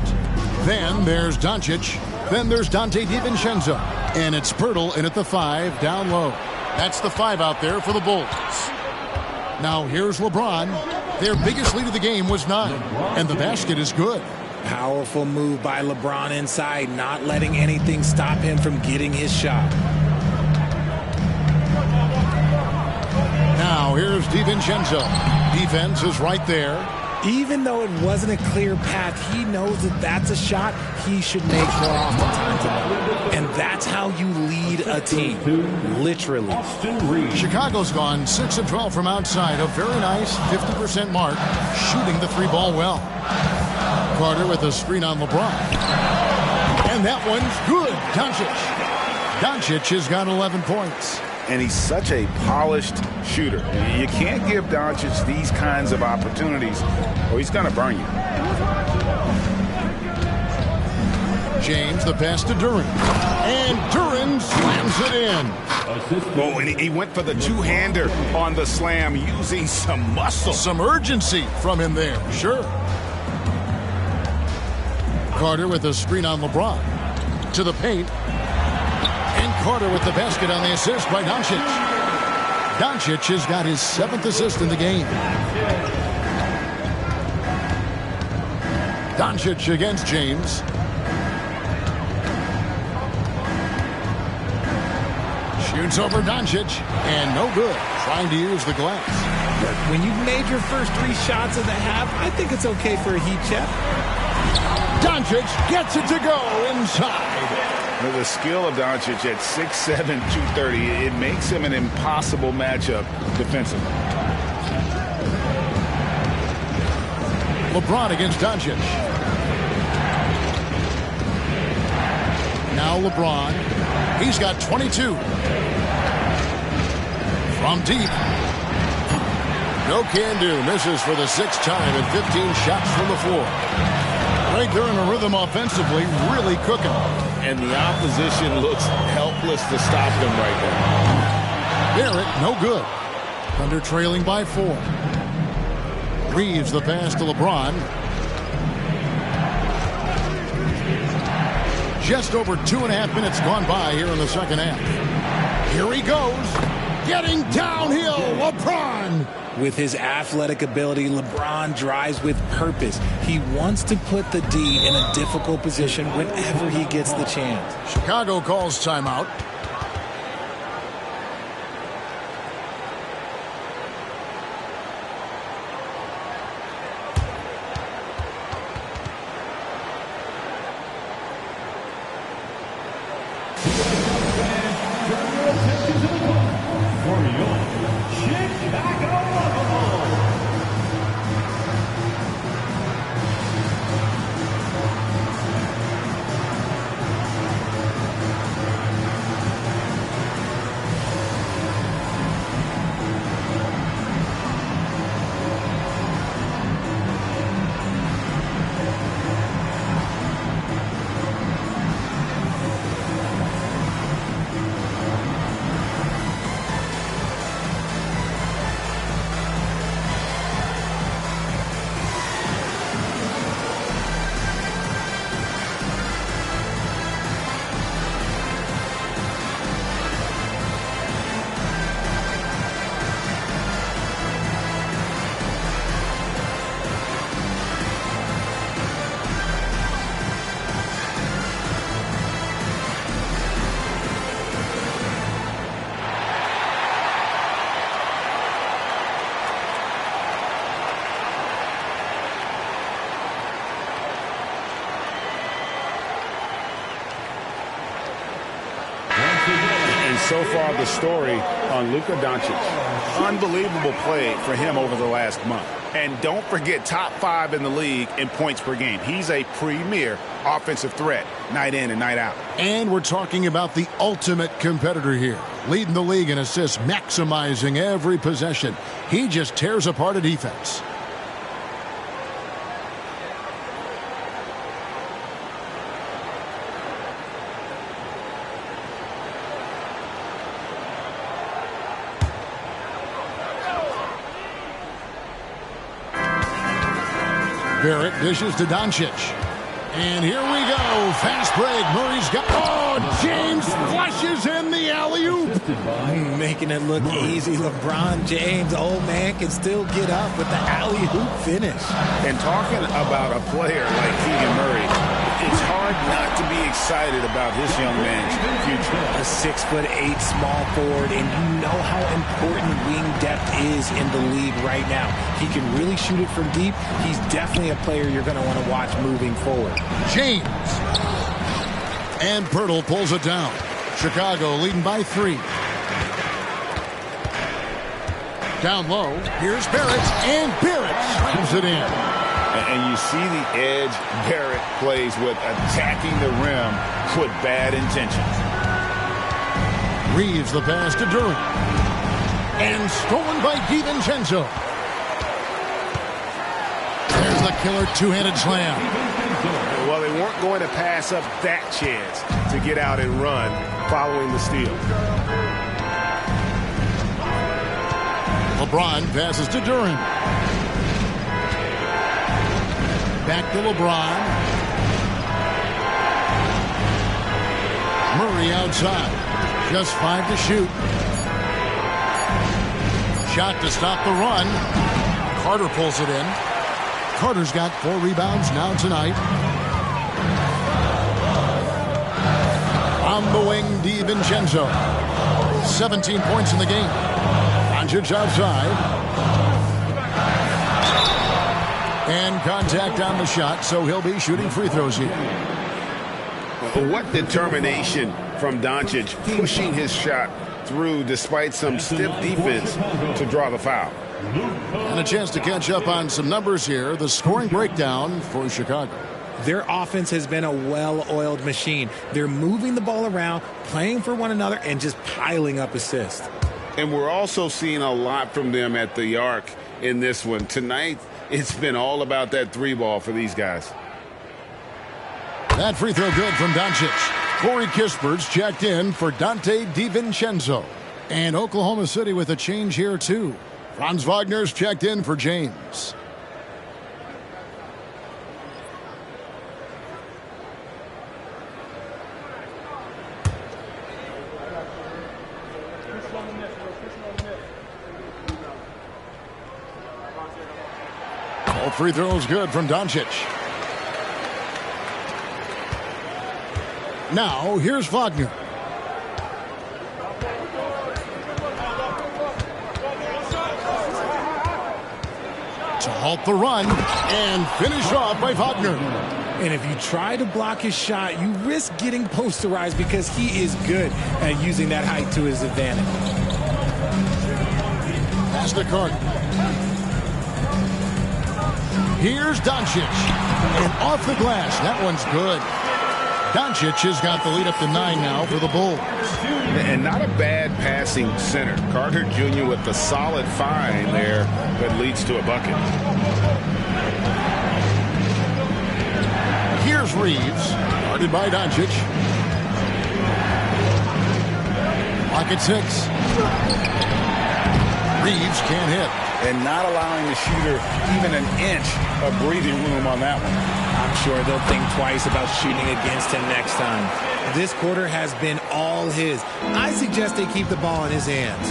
Then there's Doncic. Then there's Dante DiVincenzo. And it's Pirtle in at the 5 down low. That's the 5 out there for the Bulls. Now here's LeBron. Their biggest lead of the game was 9, and the basket is good. Powerful move by LeBron inside, not letting anything stop him from getting his shot. Now here's DiVincenzo. Defense is right there. Even though it wasn't a clear path, he knows that that's a shot he should make more oftentimes than. And that's how you lead a team, literally. Chicago's gone 6 of 12 from outside. A very nice 50% mark, shooting the 3 ball well. Carter with a screen on LeBron. And that one's good. Doncic has got 11 points. And he's such a polished shooter. You can't give Doncic these kinds of opportunities or he's going to burn you. James, the pass to Duren. And Duren slams it in. Oh, and he went for the two-hander on the slam using some muscle. Some urgency from him there, sure. Carter with a screen on LeBron. To the paint. And Carter with the basket on the assist by Doncic. Doncic has got his 7th assist in the game. Doncic against James. Shoots over Doncic. And no good. Trying to use the glass. When you've made your first 3 shots of the half, I think it's okay for a heat check. Doncic gets it to go inside. The skill of Doncic at 6'7", 230, it makes him an impossible matchup defensively. LeBron against Doncic. Now LeBron. He's got 22. From deep. No can do. Misses for the 6th time and 15 shots from the floor. Right there in a rhythm offensively, really cooking. And the opposition looks helpless to stop them right there. Barrett, no good. Thunder trailing by 4. Reeves the pass to LeBron. Just over 2.5 minutes gone by here in the second half. Here he goes. Getting downhill, LeBron. With his athletic ability, LeBron drives with purpose. He wants to put the D in a difficult position whenever he gets the chance. Chicago calls timeout. So far, the story on Luka Doncic. Unbelievable play for him over the last month. And don't forget, top 5 in the league in points per game. He's a premier offensive threat, night in and night out. And we're talking about the ultimate competitor here. Leading the league in assists, maximizing every possession. He just tears apart a defense. Barrett dishes to Doncic. And here we go. Fast break. Murray's got... Oh, James flushes in the alley-oop. Making it look easy. LeBron James, old man, can still get up with the alley-oop finish. And talking about a player like Keegan Murray, it's hard not to be excited about this young man's future. A 6'8" small forward, and you know how important wing depth is in the league right now. He can really shoot it from deep. He's definitely a player you're going to want to watch moving forward. James. And Pirtle pulls it down. Chicago leading by 3. Down low. Here's Barrett. And Barrett slams it in. And you see the edge Barrett plays with, attacking the rim with bad intentions. Reeves the pass to Durant. And stolen by DiVincenzo. There's the killer two-handed slam. Well, they weren't going to pass up that chance to get out and run following the steal. LeBron passes to Durant. Back to LeBron. Murray outside. Just 5 to shoot. Shot to stop the run. Carter pulls it in. Carter's got 4 rebounds now tonight. On the wing, DiVincenzo. 17 points in the game. Doncic outside. And contact on the shot, so he'll be shooting free throws here. What determination from Doncic, pushing his shot through despite some stiff defense to draw the foul. And a chance to catch up on some numbers here. The scoring breakdown for Chicago. Their offense has been a well-oiled machine. They're moving the ball around, playing for one another, and just piling up assists. And we're also seeing a lot from them at the arc in this one. Tonight, it's been all about that three ball for these guys. That free throw good from Doncic. Corey Kispert's checked in for Dante DiVincenzo. And Oklahoma City with a change here, too. Franz Wagner's checked in for James. All free throws good from Doncic. Now, here's Wagner. To halt the run and finish off by Wagner. And if you try to block his shot, you risk getting posterized because he is good at using that height to his advantage. Pass to Carter. Here's Doncic. And off the glass. That one's good. Doncic has got the lead up to 9 now for the Bulls. And not a bad passing center. Carter Jr. with the solid find there that leads to a bucket. Here's Reeves. Guarded by Doncic. Clock at 6. Reeves can't hit. And not allowing the shooter even an inch of breathing room on that one. I'm sure they'll think twice about shooting against him next time. This quarter has been all his. I suggest they keep the ball in his hands.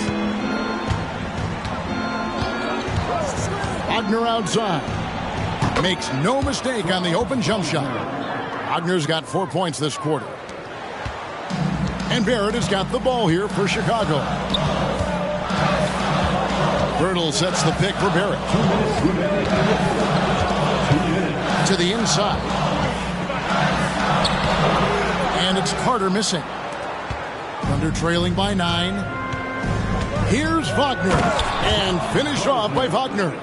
Wagner outside. Makes no mistake on the open jump shot. Wagner's got 4 points this quarter. And Barrett has got the ball here for Chicago. Birtle sets the pick for Barrett. To the inside. And it's Carter missing. Thunder trailing by 9. Here's Wagner. And finished off by Wagner.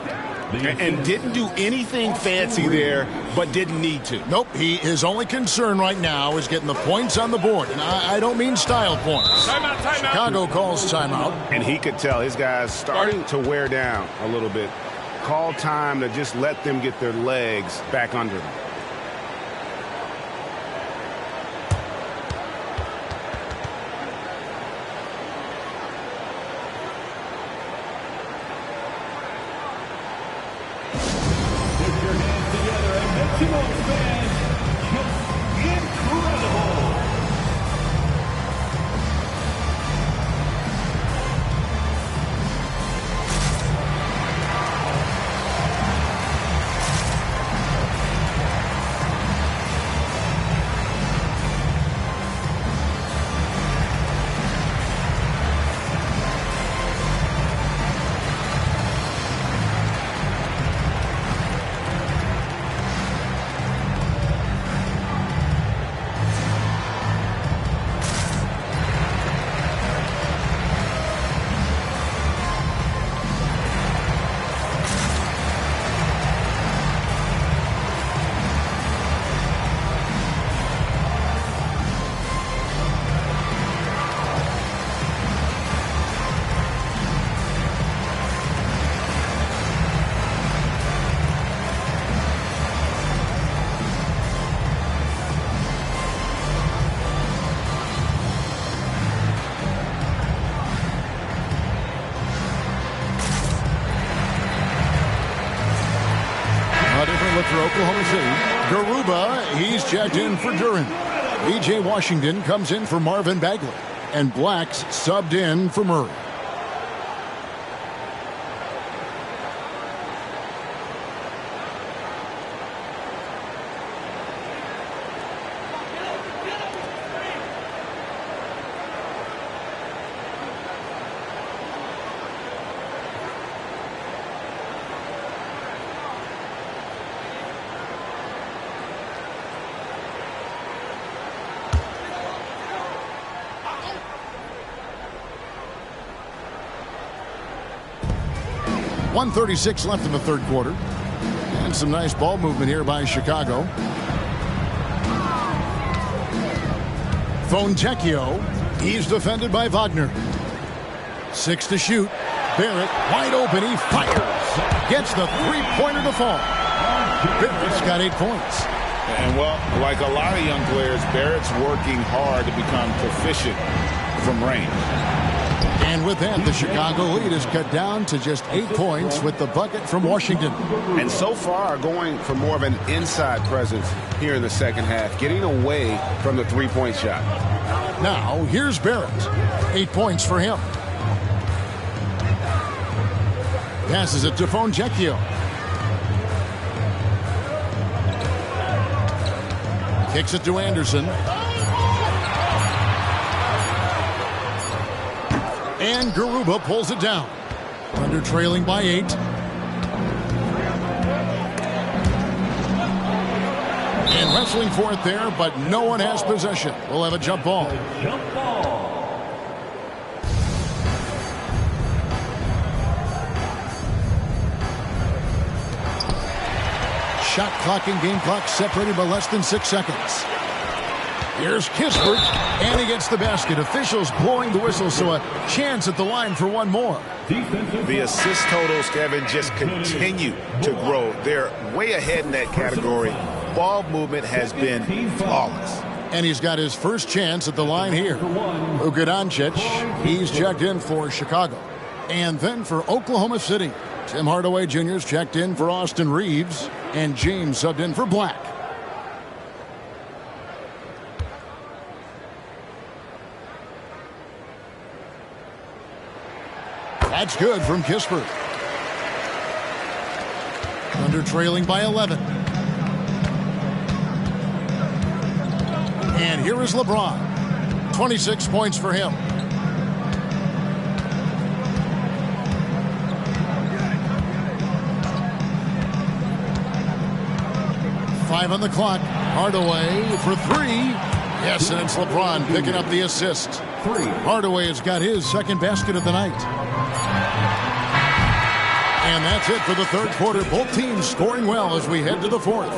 And didn't do anything fancy there, but didn't need to. Nope, his only concern right now is getting the points on the board. And I don't mean style points. Timeout. Chicago calls timeout. And he could tell his guys starting to wear down a little bit. Call time to just let them get their legs back under them. For Oklahoma City, Garuba, he's checked in for Duran. B.J. Washington comes in for Marvin Bagley. And Black's subbed in for Murray. 1:36 left in the third quarter. And some nice ball movement here by Chicago. Fontecchio. He's defended by Wagner. 6 to shoot. Barrett wide open. He fires. Gets the three-pointer to fall. Barrett's got 8 points. And, well, like a lot of young players, Barrett's working hard to become proficient from range. And with that, the Chicago lead is cut down to just 8 points with the bucket from Washington. And so far going for more of an inside presence here in the second half, getting away from the three-point shot. Now, here's Barrett. 8 points for him. Passes it to Fontecchio. Kicks it to Anderson. And Garuba pulls it down. Thunder trailing by 8. And wrestling for it there, but no one has possession. We'll have a jump ball. Jump ball. Shot clock and game clock separated by less than 6 seconds. Here's Kispert, and he gets the basket. Officials blowing the whistle, so a chance at the line for one more. The assist totals, Kevin, just continue to grow. They're way ahead in that category. Ball movement has been flawless. And he's got his first chance at the line here. Luka Doncic, he's checked in for Chicago. And then for Oklahoma City, Tim Hardaway Jr.'s checked in for Austin Reeves, and James subbed in for Black. That's good from Kispert. Thunder trailing by 11. And here is LeBron. 26 points for him. Five on the clock. Hardaway for 3. Yes, and it's LeBron picking up the assist. Hardaway has got his second basket of the night. And that's it for the third quarter. Both teams scoring well as we head to the fourth.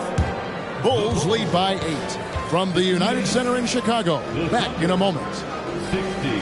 Bulls lead by 8 from the United Center in Chicago. Back in a moment. 60.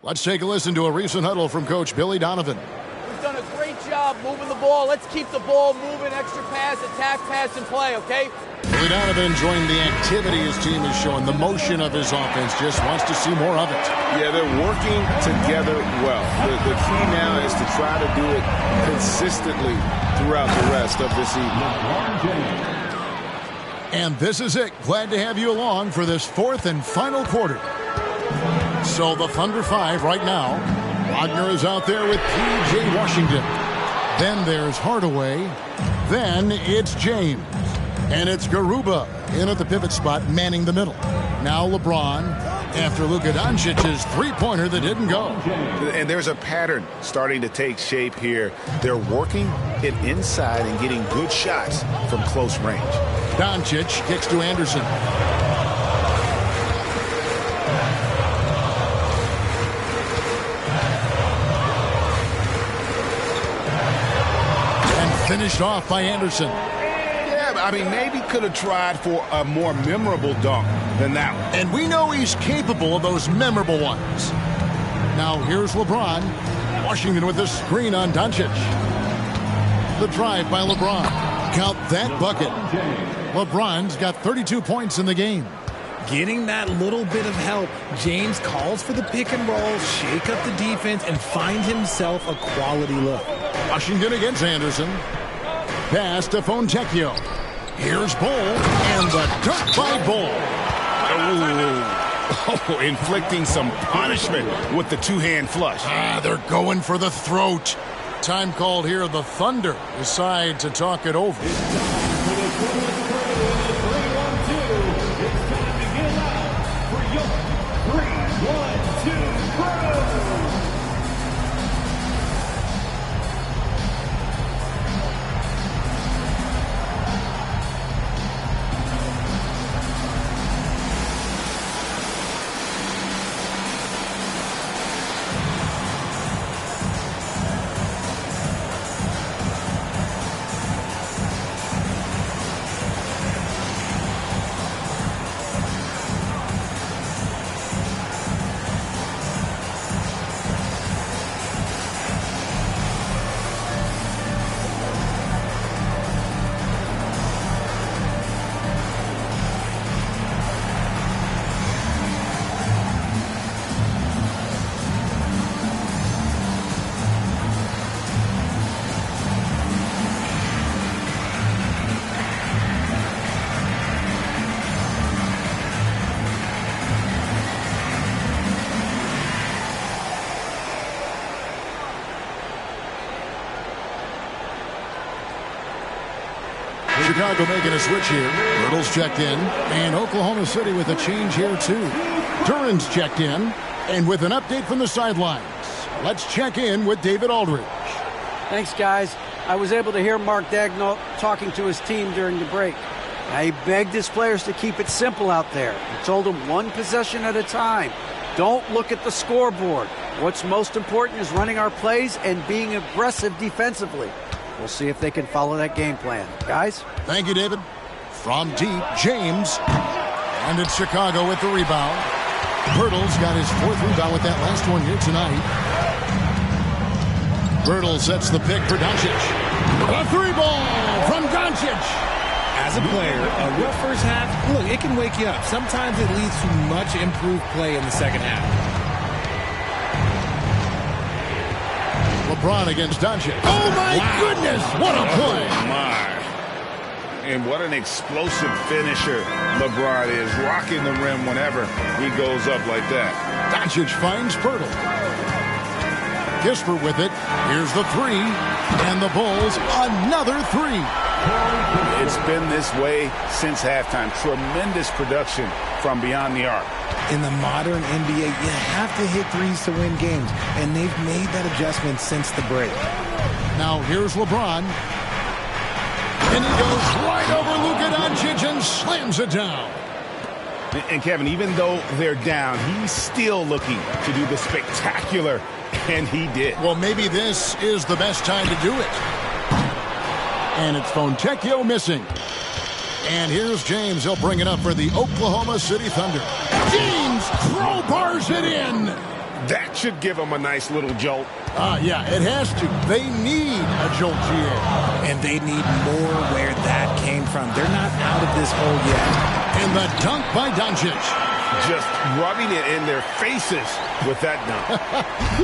Let's take a listen to a recent huddle from Coach Billy Donovan. We've done a great job moving the ball. Let's keep the ball moving, extra pass, attack, pass, and play, okay? Billy Donovan enjoying the activity his team is showing, the motion of his offense, just wants to see more of it. Yeah, they're working together well. The key now is to try to do it consistently throughout the rest of this evening. And this is it. Glad to have you along for this fourth and final quarter. So the Thunder 5 right now. Wagner is out there with P.J. Washington. Then there's Hardaway. Then it's James. And it's Garuba in at the pivot spot, manning the middle. Now LeBron after Luka Doncic's three-pointer that didn't go. And there's a pattern starting to take shape here. They're working it inside and getting good shots from close range. Doncic kicks to Anderson. Finished off by Anderson. Yeah, I mean, maybe could have tried for a more memorable dunk than that one. And we know he's capable of those memorable ones. Now here's LeBron. Washington with the screen on Doncic. The drive by LeBron. Count that bucket. LeBron's got 32 points in the game. Getting that little bit of help. James calls for the pick and roll, shake up the defense, and find himself a quality look. Washington against Anderson. Pass to Fontecchio. Here's Bull, and the dunk by Bull. Oh, inflicting some punishment with the two-hand flush. They're going for the throat. Time called here. The Thunder decide to talk it over. Chicago making a switch here. Hurdle's checked in. And Oklahoma City with a change here, too. Duran's checked in. And with an update from the sidelines, let's check in with David Aldridge. Thanks, guys. I was able to hear Mark Daigneault talking to his team during the break. He begged his players to keep it simple out there. He told them one possession at a time. Don't look at the scoreboard. What's most important is running our plays and being aggressive defensively. We'll see if they can follow that game plan. Guys? Thank you, David. From deep, James. And it's Chicago with the rebound. Hurdle's got his fourth rebound with that last one here tonight. Hurdle sets the pick for Doncic. A three ball from Doncic. As a player, a rough first half, look, it can wake you up. Sometimes it leads to much improved play in the second half. LeBron against Doncic. Oh, my goodness. What a play. Oh, my. And what an explosive finisher LeBron is. Rocking the rim whenever he goes up like that. Doncic finds Pirtle. Kispert with it. Here's the three. And the Bulls, another three. It's been this way since halftime. Tremendous production from beyond the arc. In the modern NBA, you have to hit threes to win games, and they've made that adjustment since the break. Now here's LeBron. And he goes right over Luka Doncic and slams it down. And Kevin, even though they're down, he's still looking to do the spectacular, and he did. Well, maybe this is the best time to do it. And it's Fontecchio missing. And here's James. He'll bring it up for the Oklahoma City Thunder. James crowbars it in. That should give them a nice little jolt. Yeah, it has to. They need a jolt, GA. And they need more where that came from. They're not out of this hole yet. And the dunk by Doncic. Just rubbing it in their faces with that dunk.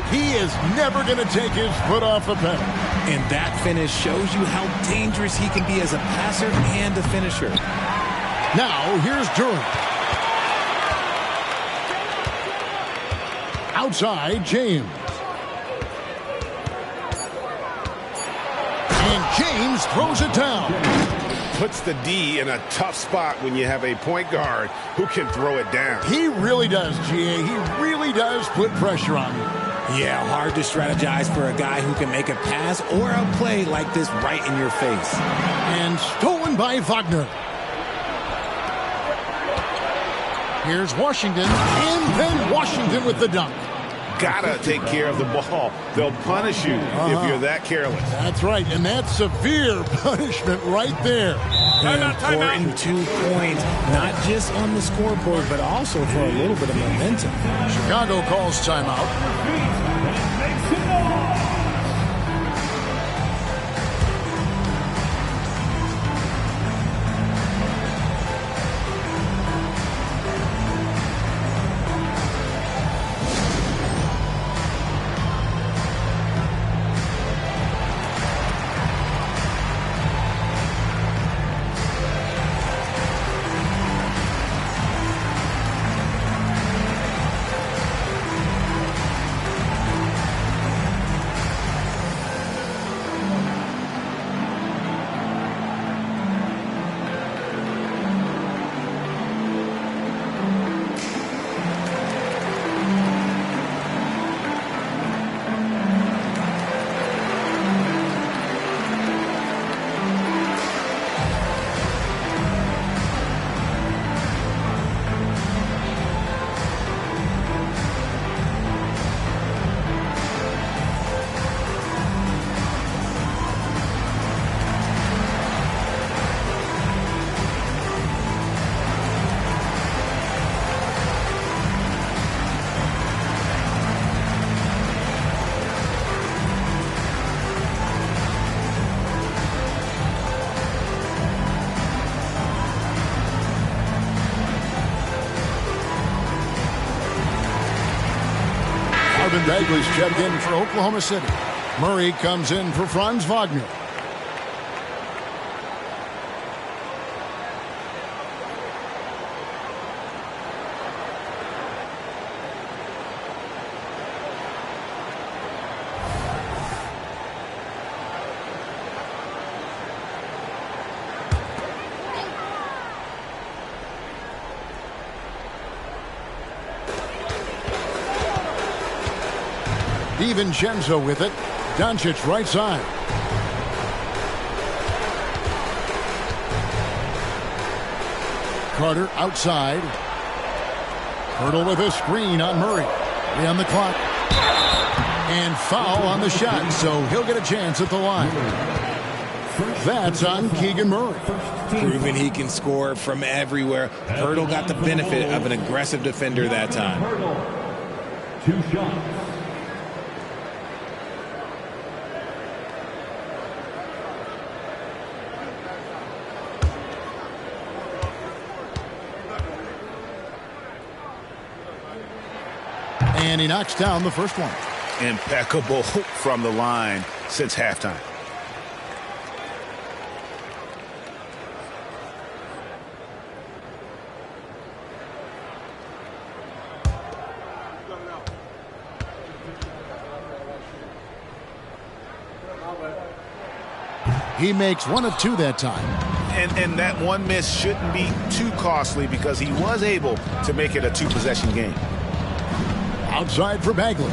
He is never going to take his foot off the pedal. And that finish shows you how dangerous he can be as a passer and a finisher. Now, here's Durant. Outside, James. And James throws it down. Puts the D in a tough spot when you have a point guard who can throw it down. He really does, GA. He really does put pressure on you. Yeah, hard to strategize for a guy who can make a pass or a play like this right in your face. And stolen by Wagner. Here's Washington, and then Washington with the dunk. Gotta take care of the ball. They'll punish you if you're that careless. That's right, and that's severe punishment right there. An important 2 points, not just on the scoreboard, but also for a little bit of momentum. Chicago calls timeout. Marvin Bagley's checked in for Oklahoma City. Murray comes in for Franz Wagner. DiVincenzo with it. Doncic right side. Carter outside. Hurdle with a screen on Murray. 3 on the clock. And foul on the shot, so he'll get a chance at the line. That's on Keegan Murray. Proving he can score from everywhere. Hurdle got the benefit of an aggressive defender that time. 2 shots. And he knocks down the first one. Impeccable from the line since halftime. He makes 1 of 2 that time. And that one miss shouldn't be too costly because he was able to make it a 2-possession game. Outside for Bagley.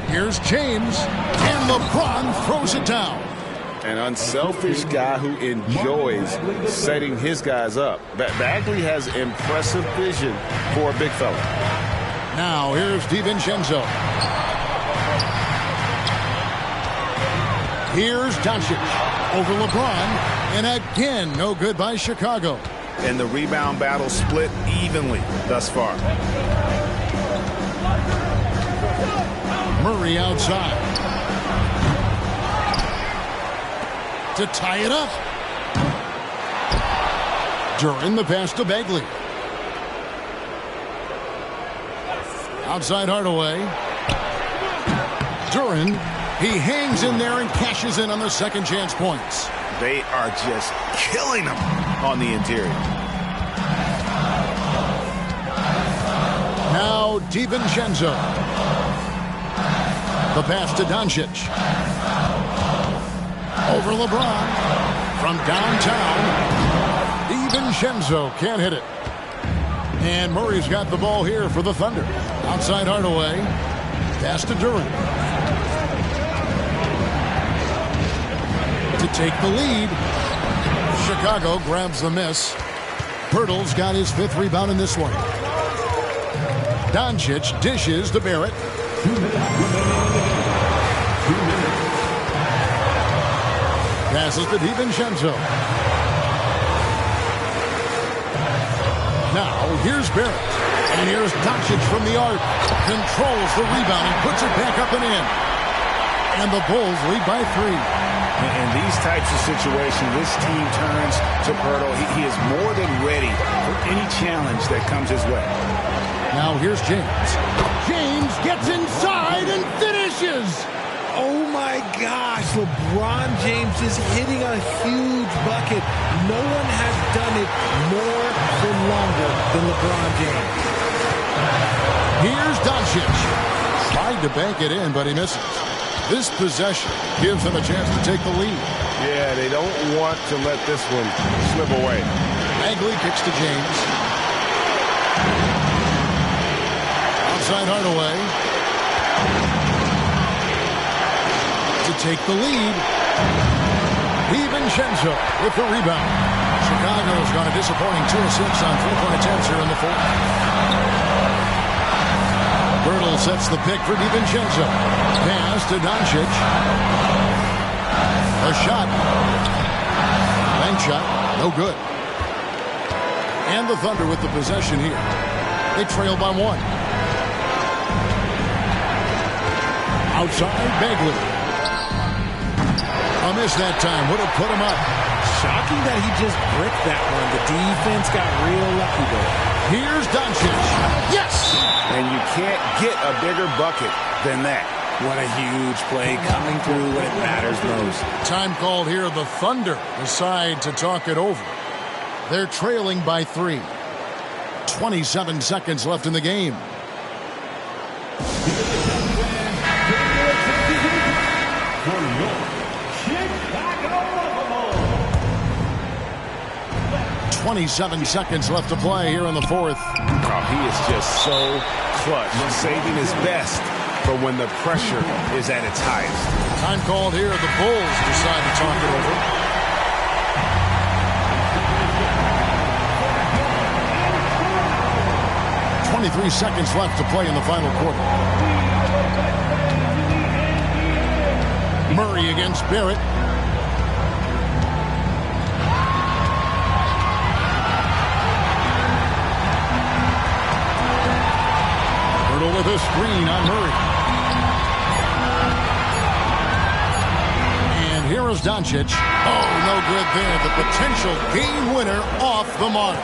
Here's James, and LeBron throws it down. An unselfish guy who enjoys setting his guys up. Bagley has impressive vision for a big fella. Now here's DiVincenzo. Here's Doncic over LeBron, and again, no good by Chicago. And the rebound battle split evenly thus far. Murray outside. To tie it up. Duran the pass to Bagley. Outside Hardaway. Duran, he hangs in there and cashes in on the second chance points. They are just killing him on the interior. Now DiVincenzo. The pass to Doncic. Over LeBron. From downtown. DiVincenzo can't hit it. And Murray's got the ball here for the Thunder. Outside Hardaway. Pass to Duran. To take the lead. Chicago grabs the miss. Pirtle's got his 5th rebound in this one. Doncic dishes to Barrett. 2 minutes. 2 minutes. Passes to DiVincenzo. Now here's Barrett. And here's Doncic from the arc. Controls the rebound and puts it back up and in. And the Bulls lead by 3. In these types of situations, this team turns to Pirtle. He is more than ready for any challenge that comes his way. Now here's James. James gets inside and finishes. Oh my gosh, LeBron James is hitting a huge bucket. No one has done it more for longer than LeBron James. Here's Doncic. Tried to bank it in, but he misses. This possession gives them a chance to take the lead. Yeah, they don't want to let this one slip away. Bagley kicks to James. Outside Hardaway. To take the lead. DiVincenzo with the rebound. Chicago's got a disappointing 2 of 6 on 3-point attempts here in the 4th. Pirtle sets the pick for DiVincenzo. Pass to Doncic. A shot. Bank shot. No good. And the Thunder with the possession here. They trail by 1. Outside Bagley. A miss that time would have put him up. Shocking that he just bricked that one. The defense got real lucky there. Here's Doncic. Yes! And you can't get a bigger bucket than that. What a huge play coming through when it matters most. Time called here. The Thunder decide to talk it over. They're trailing by 3. 27 seconds left in the game. .27 seconds left to play here in the fourth. Oh, he is just so clutch, saving his best for when the pressure is at its highest. Time called here. The Bulls decide to talk it over. .23 seconds left to play in the final quarter. Murray against Barrett. With a screen on Murray. And here is Doncic. Oh, no good there. The potential game winner off the mark.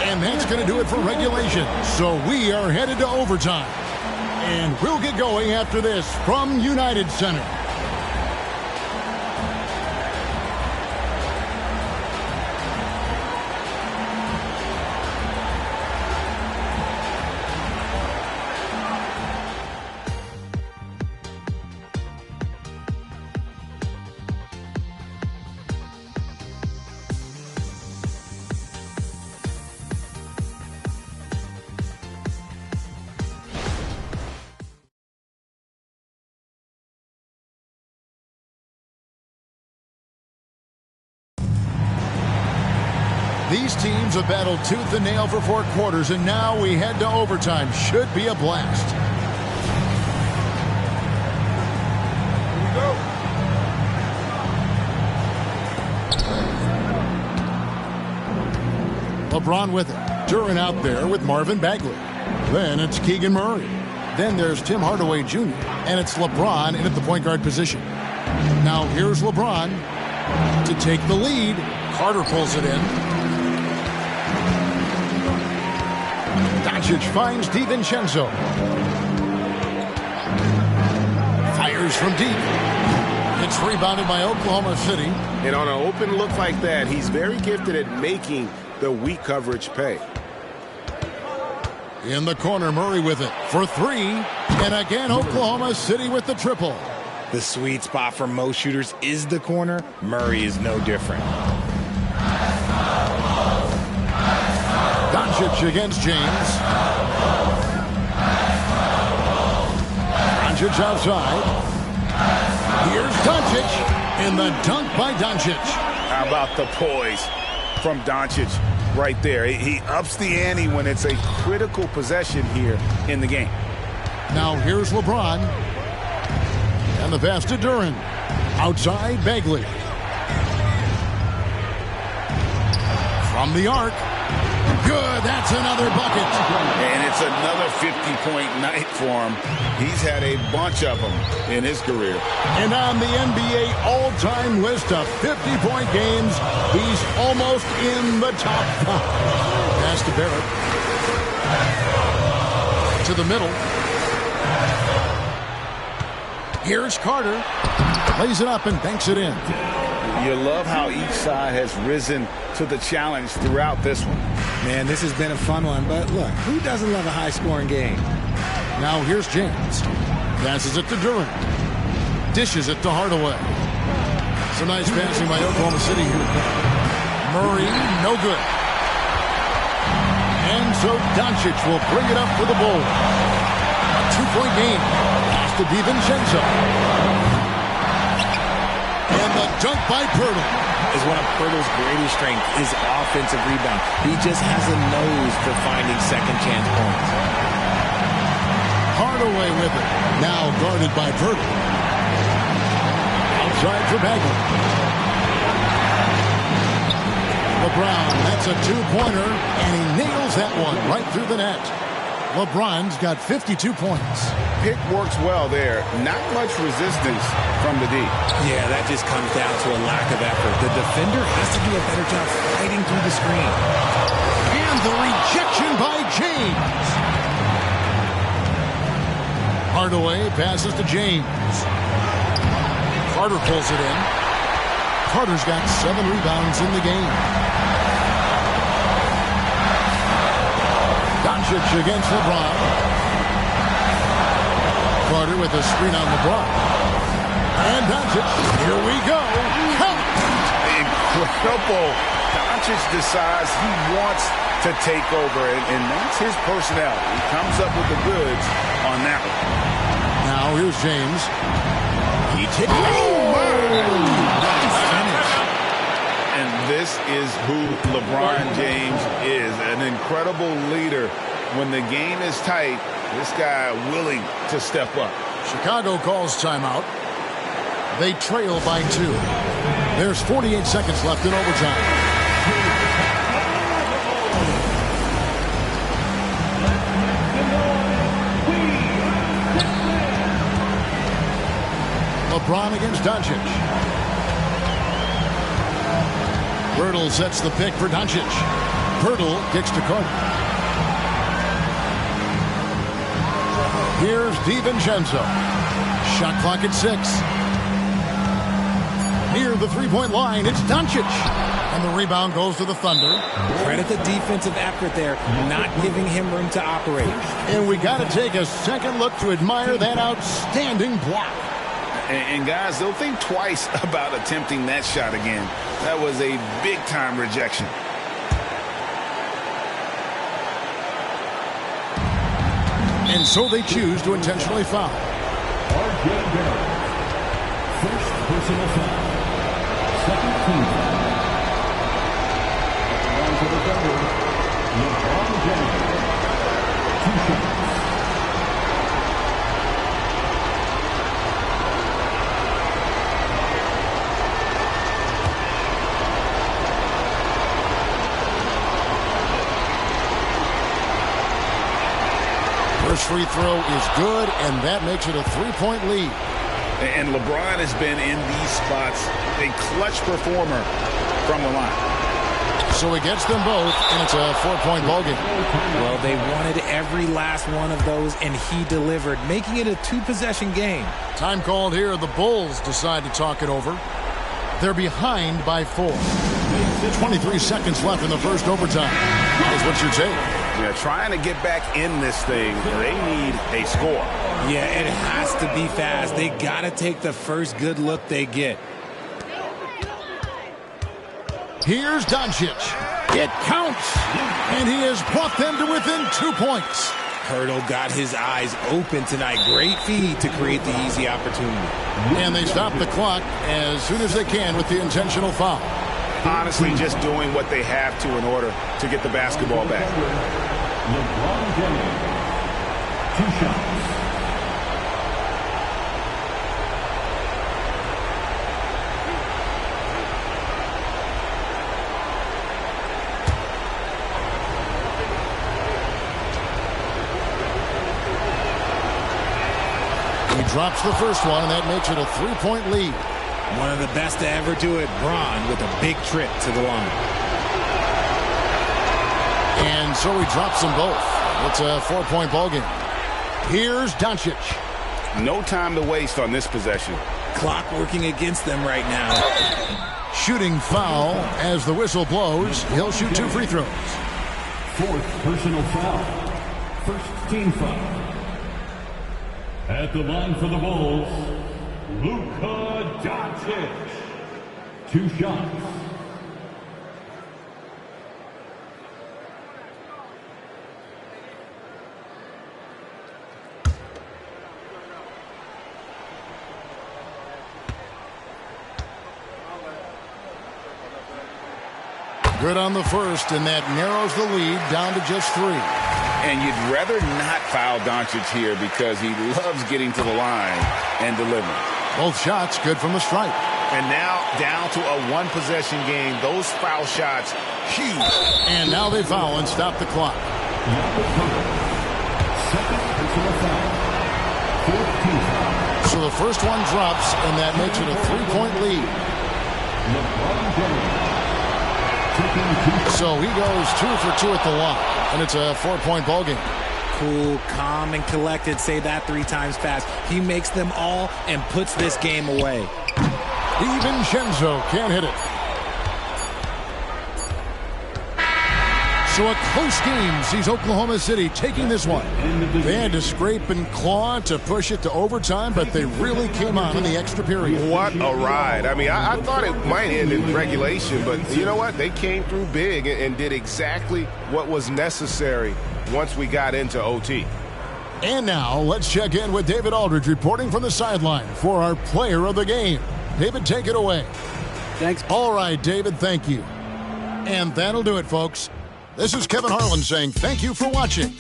And that's going to do it for regulation. So we are headed to overtime. And we'll get going after this from United Center. These teams have battled tooth and nail for 4 quarters, and now we head to overtime. Should be a blast. Here we go. LeBron with it. Duran out there with Marvin Bagley. Then it's Keegan Murray. Then there's Tim Hardaway Jr. And it's LeBron in at the point guard position. Now here's LeBron to take the lead. Carter pulls it in. Doncic finds DiVincenzo. Fires from deep. It's rebounded by Oklahoma City. And on an open look like that, he's very gifted at making the weak coverage pay. In the corner, Murray with it for 3. And again, Oklahoma City with the triple. The sweet spot for most shooters is the corner. Murray is no different. Doncic against James. Doncic outside. Here's Doncic. And the dunk by Doncic. How about the poise from Doncic right there? He ups the ante when it's a critical possession here in the game. Now here's LeBron. And the pass to Duran. Outside Bagley. From the arc. Good, that's another bucket. And it's another 50-point night for him. He's had a bunch of them in his career. And on the NBA all-time list of 50-point games, he's almost in the top 5. Pass to Barrett. To the middle. Here's Carter. Lays it up and banks it in. You love how each side has risen to the challenge throughout this one. Man, this has been a fun one, but look, who doesn't love a high-scoring game? Now here's James. Passes it to Duran. Dishes it to Hardaway. Some nice passing by Oklahoma City here. Murray, no good. And so Doncic will bring it up for the Bulls. A 2-point game. Pass to DiVincenzo. And the dunk by Pirtle. Is one of Pirtle's greatest strengths is offensive rebound. He just has a nose for finding second chance points. Hardaway with it. Now guarded by Pirtle. Outside for Bagley. LeBron, that's a 2-pointer, and he nails that one right through the net. LeBron's got 52 points. Pick works well there. Not much resistance from the D. Yeah, that just comes down to a lack of effort. The defender has to do a better job fighting through the screen. And the rejection by James. Hardaway passes to James. Carter pulls it in. Carter's got 7 rebounds in the game. Doncic against LeBron. Carter with a screen on LeBron. And Doncic, here we go. Count. Incredible. Doncic decides he wants to take over, and that's his personality. He comes up with the goods on that one. Now here's James. He takes And this is who LeBron James is, an incredible leader. When the game is tight, this guy willing to step up. Chicago calls timeout. They trail by 2. There's 48 seconds left in overtime. LeBron against Doncic. Pirtle sets the pick for Doncic. Pirtle kicks to Carter. Here's DiVincenzo. Shot clock at 6. Near the three-point line, it's Doncic. And the rebound goes to the Thunder. Credit the defensive effort there, not giving him room to operate. And we got to take a second look to admire that outstanding block. And guys, they'll think twice about attempting that shot again. That was a big-time rejection. And so they choose to intentionally foul. R.J. Barrett. First personal foul. Second team foul. At the line for the Thunder, LeBron James. 2 shots. First free throw is good, and that makes it a 3-point lead. And LeBron has been in these spots a clutch performer from the line. So he gets them both, and it's a 4-point ball game. Well, they wanted every last one of those, and he delivered, making it a 2-possession game. Time called here. The Bulls decide to talk it over. They're behind by 4. 23 seconds left in the first overtime. Guys, what's your take? Yeah, trying to get back in this thing, they need a score. Yeah, it has to be fast. They got to take the first good look they get. Here's Doncic. It counts. And he has brought them to within 2 points. Hurdle got his eyes open tonight. Great feed to create the easy opportunity. And they stop the clock as soon as they can with the intentional foul. Honestly, just doing what they have to in order to get the basketball back. LeBron James. 2 shots. He drops the first one, and that makes it a 3-point lead. One of the best to ever do it, Bron, with a big trip to the line. And so he drops them both. It's a 4-point ball game. Here's Doncic. No time to waste on this possession. Clock working against them right now. Shooting foul as the whistle blows. He'll shoot 2 free throws. 4th personal foul. First team foul. At the line for the Bulls, Luka Doncic. 2 shots. Good on the first, and that narrows the lead down to just 3. And you'd rather not foul Doncic here because he loves getting to the line and delivering. Both shots good from the stripe. And now down to a 1-possession game. Those foul shots, huge. And now they foul and stop the clock. So the first one drops, and that makes it a 3-point lead. So he goes 2 for 2 at the line, and it's a 4-point ball game. Cool, calm, and collected. Say that 3 times fast. He makes them all and puts this game away. DiVincenzo can't hit it. So a close game sees Oklahoma City taking this one. They had to scrape and claw to push it to overtime, but they really came on in the extra period. What a ride. I mean, I thought it might end in regulation, but you know what? They came through big and did exactly what was necessary once we got into OT. And now let's check in with David Aldridge reporting from the sideline for our player of the game. David, take it away. Thanks. All right, David, thank you. And that'll do it, folks. This is Kevin Harlan saying thank you for watching.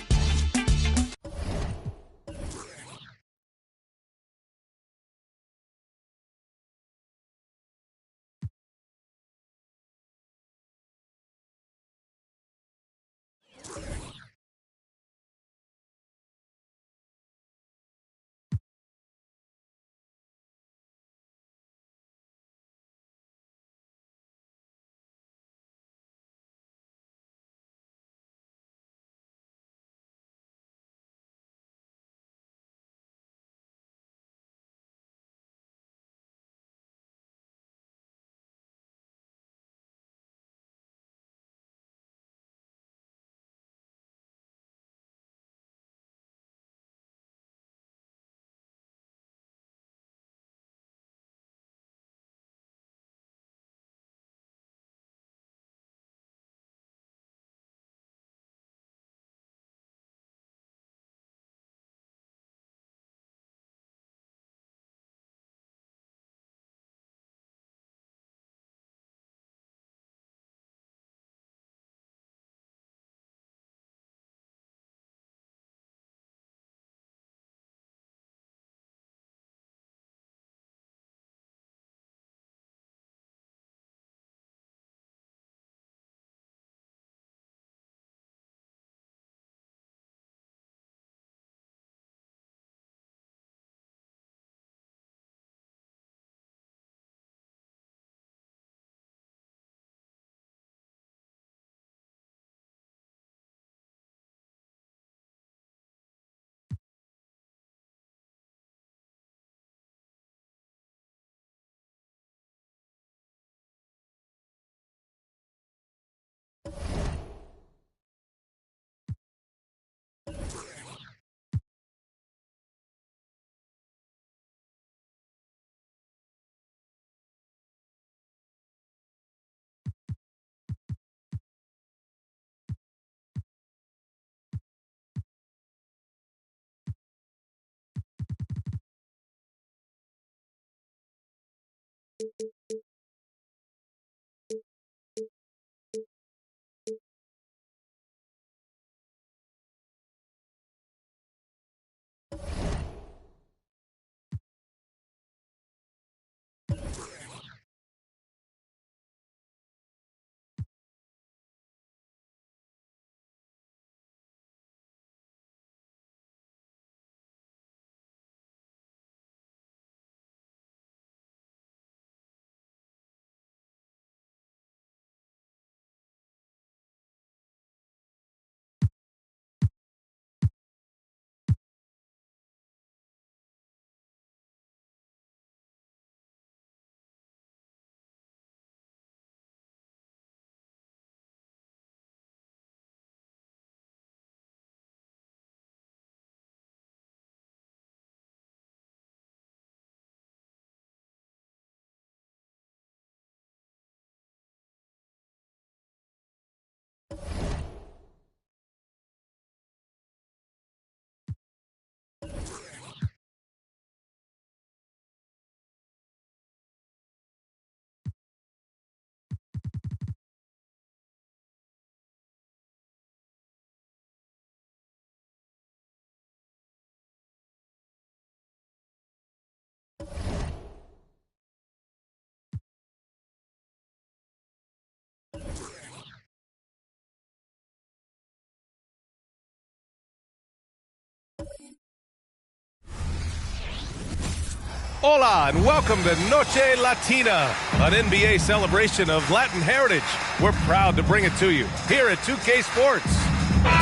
Hola and welcome to Noche Latina, an NBA celebration of Latin heritage. We're proud to bring it to you here at 2K Sports.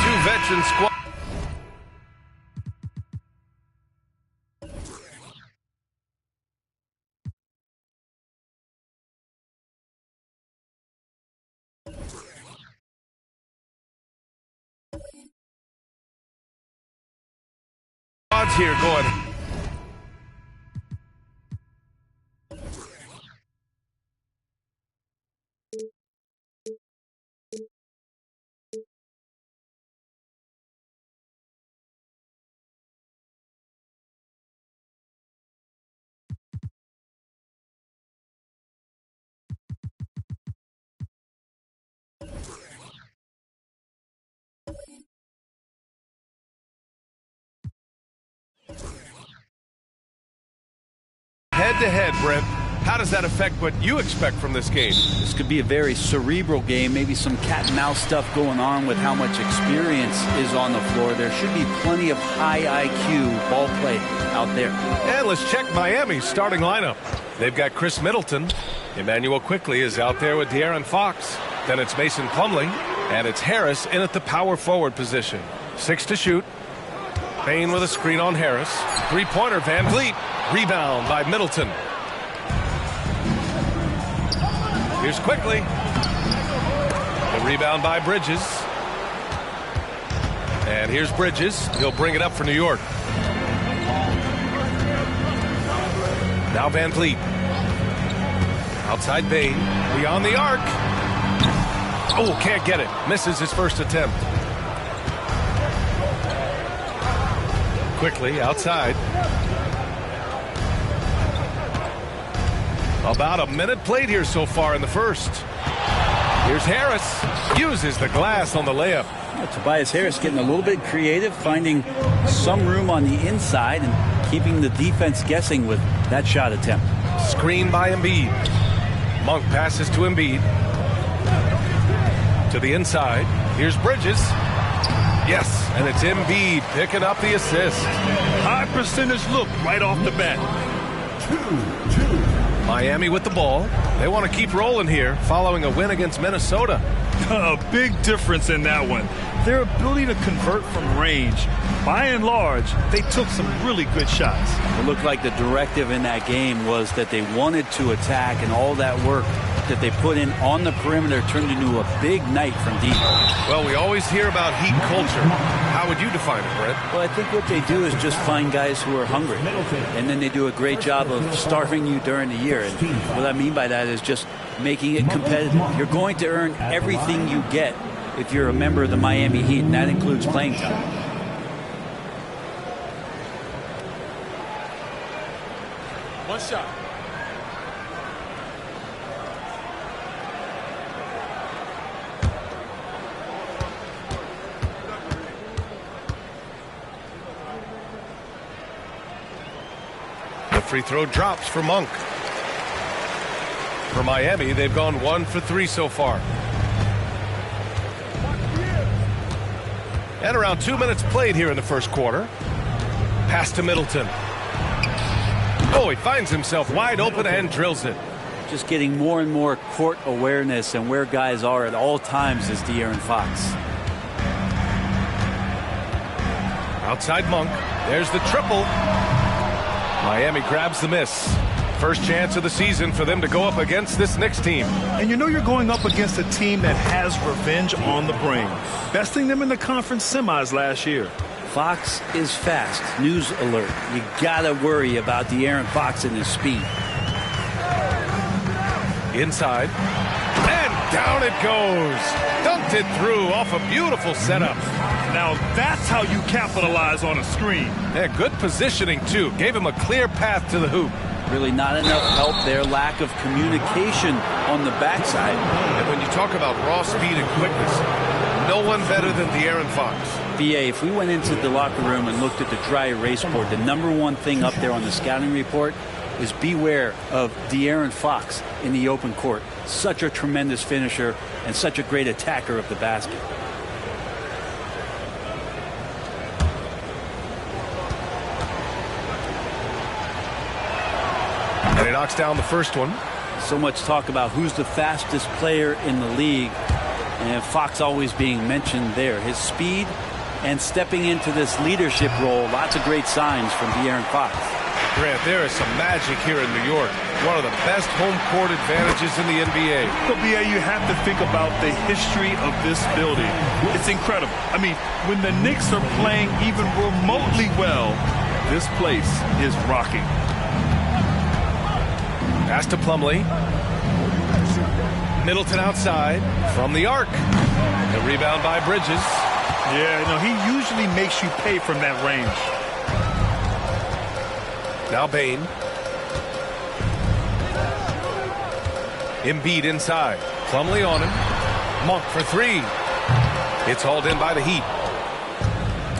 Two veteran squads here going. Head-to-head, Brent. How does that affect what you expect from this game? This could be a very cerebral game, maybe some cat and mouse stuff going on with how much experience is on the floor. There should be plenty of high IQ ball play out there. And let's check Miami's starting lineup. They've got Chris Middleton. Emmanuel Quickly is out there with De'Aaron Fox. Then it's Mason Plumlee, and it's Harris in at the power forward position. 6 to shoot. Payne with a screen on Harris. Three-pointer, Van Vliet. Rebound by Middleton. Here's Quickly. The rebound by Bridges. And here's Bridges. He'll bring it up for New York. Now Van Vliet. Outside Payne. Beyond the arc. Oh, can't get it. Misses his first attempt. Quickly outside. About a minute played here so far in the first. Here's Harris. Uses the glass on the layup. Tobias Harris getting a little bit creative, finding some room on the inside and keeping the defense guessing with that shot attempt. Screen by Embiid. Monk passes to Embiid. To the inside. Here's Bridges. Yes, and it's Embiid picking up the assist. High percentage look right off the bat. 2-2. Miami with the ball. They want to keep rolling here following a win against Minnesota. A big difference in that one. Their ability to convert from range. By and large, they took some really good shots. It looked like the directive in that game was that they wanted to attack, and all that work that they put in on the perimeter turned into a big night from deep. Well, we always hear about Heat culture. How would you define it, Brett? Well, I think what they do is just find guys who are hungry, and then they do a great job of starving you during the year. And what I mean by that is just making it competitive. You're going to earn everything you get if you're a member of the Miami Heat, and that includes playing time. One shot. The free throw drops for Monk. For Miami, they've gone 1 for 3 so far. And around 2 minutes played here in the first quarter. Pass to Middleton. Oh, he finds himself wide open and drills it. Just getting more and more court awareness and where guys are at all times is De'Aaron Fox. Outside Monk. There's the triple. Miami grabs the miss. First chance of the season for them to go up against this Knicks team. And you know you're going up against a team that has revenge on the brain, besting them in the conference semis last year. Fox is fast. News alert. You gotta worry about De'Aaron Fox and his speed. Inside. And down it goes. Dunked it through off a beautiful setup. Now that's how you capitalize on a screen. Yeah, good positioning, too. Gave him a clear path to the hoop. Really not enough help there. Lack of communication on the backside. And when you talk about raw speed and quickness, no one better than De'Aaron Fox. BA, if we went into the locker room and looked at the dry erase board, the number one thing up there on the scouting report is beware of De'Aaron Fox in the open court. Such a tremendous finisher and such a great attacker of the basket. And he knocks down the first one. So much talk about who's the fastest player in the league, and Fox always being mentioned there. His speed and stepping into this leadership role, lots of great signs from De'Aaron Fox. Grant, there is some magic here in New York. One of the best home court advantages in the NBA. So, BA, you have to think about the history of this building. It's incredible. I mean, when the Knicks are playing even remotely well, this place is rocking. Pass to Plumlee. Middleton outside from the arc. The rebound by Bridges. Yeah, no, he usually makes you pay from that range. Now Bane. Embiid inside. Plumlee on him. Monk for three. It's hauled in by the Heat.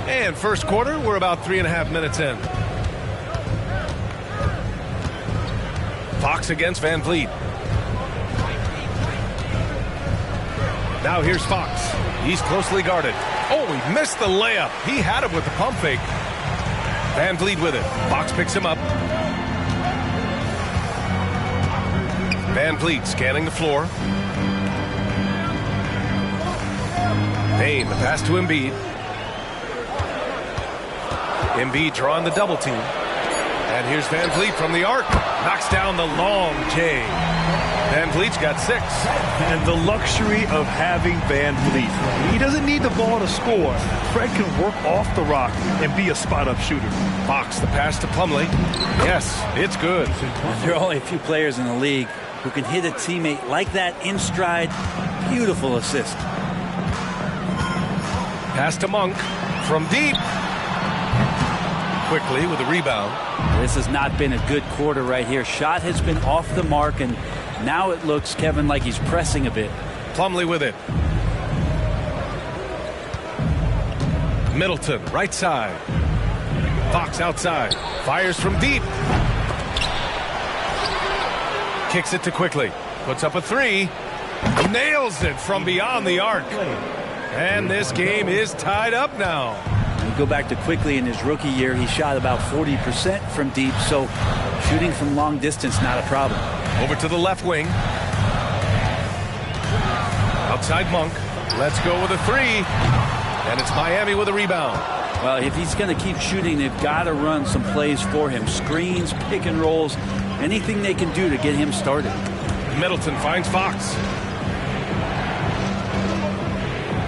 And first quarter, we're about 3.5 minutes in. Fox against Van Vliet. Now here's Fox. He's closely guarded. Oh, he missed the layup. He had it with the pump fake. Van Vliet with it. Fox picks him up. Van Vliet scanning the floor. Payne, the pass to Embiid. Embiid drawing the double team. And here's Van Vliet from the arc. Knocks down the long J. Van Vliet's got 6. And the luxury of having Van Vliet. He doesn't need the ball to score. Fred can work off the rock and be a spot-up shooter. Fox, the pass to Plumlee. Yes, it's good. There are only a few players in the league who can hit a teammate like that in stride. Beautiful assist. Pass to Monk from deep. Quickly with a rebound. This has not been a good quarter right here. Shot has been off the mark, and now it looks, Kevin, like he's pressing a bit. Plumlee with it. Middleton, right side. Fox outside. Fires from deep. Kicks it to Quickly. Puts up a 3. Nails it from beyond the arc. And this game is tied up now. You go back to Quickly in his rookie year, he shot about 40% from deep, so shooting from long distance, not a problem. Over to the left wing. Outside Monk. Let's go with a 3. And it's Miami with a rebound. Well, if he's going to keep shooting, they've got to run some plays for him. Screens, pick and rolls, anything they can do to get him started. Middleton finds Fox.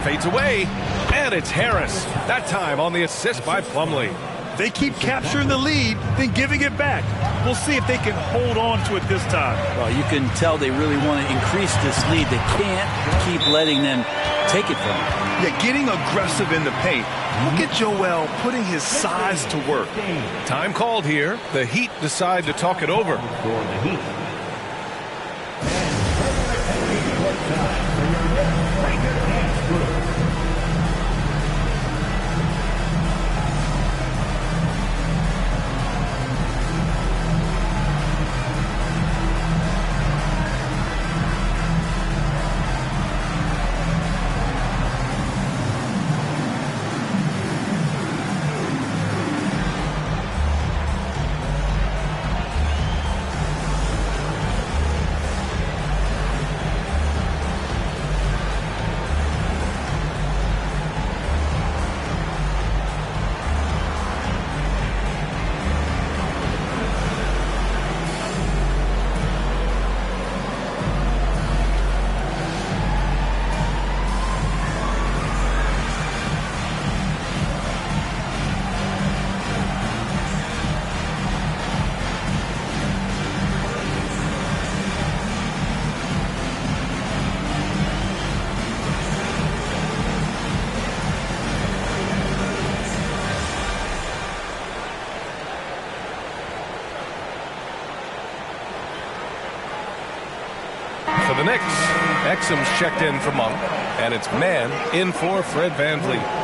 Fades away. And it's Harris. That time on the assist by Plumlee. They keep capturing the lead, then giving it back. We'll see if they can hold on to it this time. Well, you can tell they really want to increase this lead. They can't keep letting them take it from them. Yeah, getting aggressive in the paint. Look at Joel putting his size to work. Time called here. The Heat decide to talk it over. For the Knicks, Exum's checked in for Monk, and it's man in for Fred VanVleet.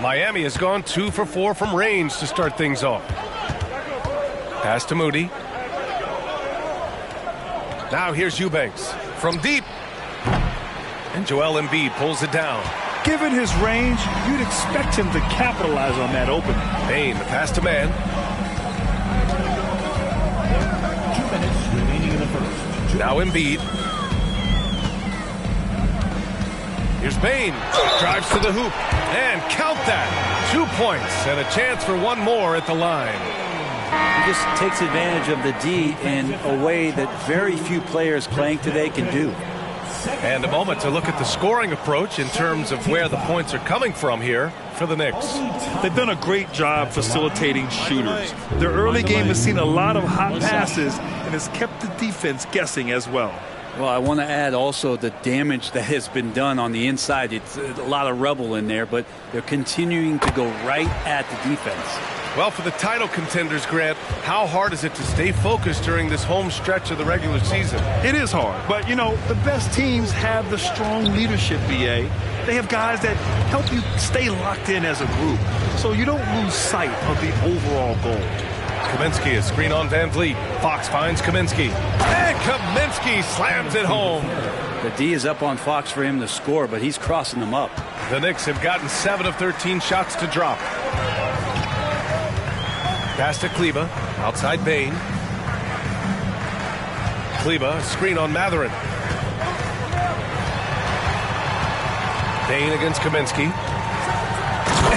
Miami has gone 2 for 4 from range to start things off. Pass to Moody. Now here's Eubanks from deep. And Joel Embiid pulls it down. Given his range, you'd expect him to capitalize on that opening. Bane, the pass to man. 2 minutes remaining in the first. Now Embiid. Here's Bane. Drives to the hoop. And count that. 2 points and a chance for one more at the line. He just takes advantage of the D in a way that very few players playing today can do. And a moment to look at the scoring approach in terms of where the points are coming from here for the Knicks. They've done a great job facilitating shooters. Their early game has seen a lot of hot passes and has kept the defense guessing as well. Well, I want to add also the damage that has been done on the inside. It's a lot of rubble in there, but they're continuing to go right at the defense. Well, for the title contenders, Grant, how hard is it to stay focused during this home stretch of the regular season? It is hard, but, you know, the best teams have the strong leadership, BA. They have guys that help you stay locked in as a group, so you don't lose sight of the overall goal. Kaminsky, a screen on Van Vliet. Fox finds Kaminsky. And Kaminsky slams it home. The D is up on Fox for him to score, but he's crossing them up. The Knicks have gotten 7 of 13 shots to drop. Pass to Kleba. Outside Bane. Kleba, screen on Matherin. Bane against Kaminsky.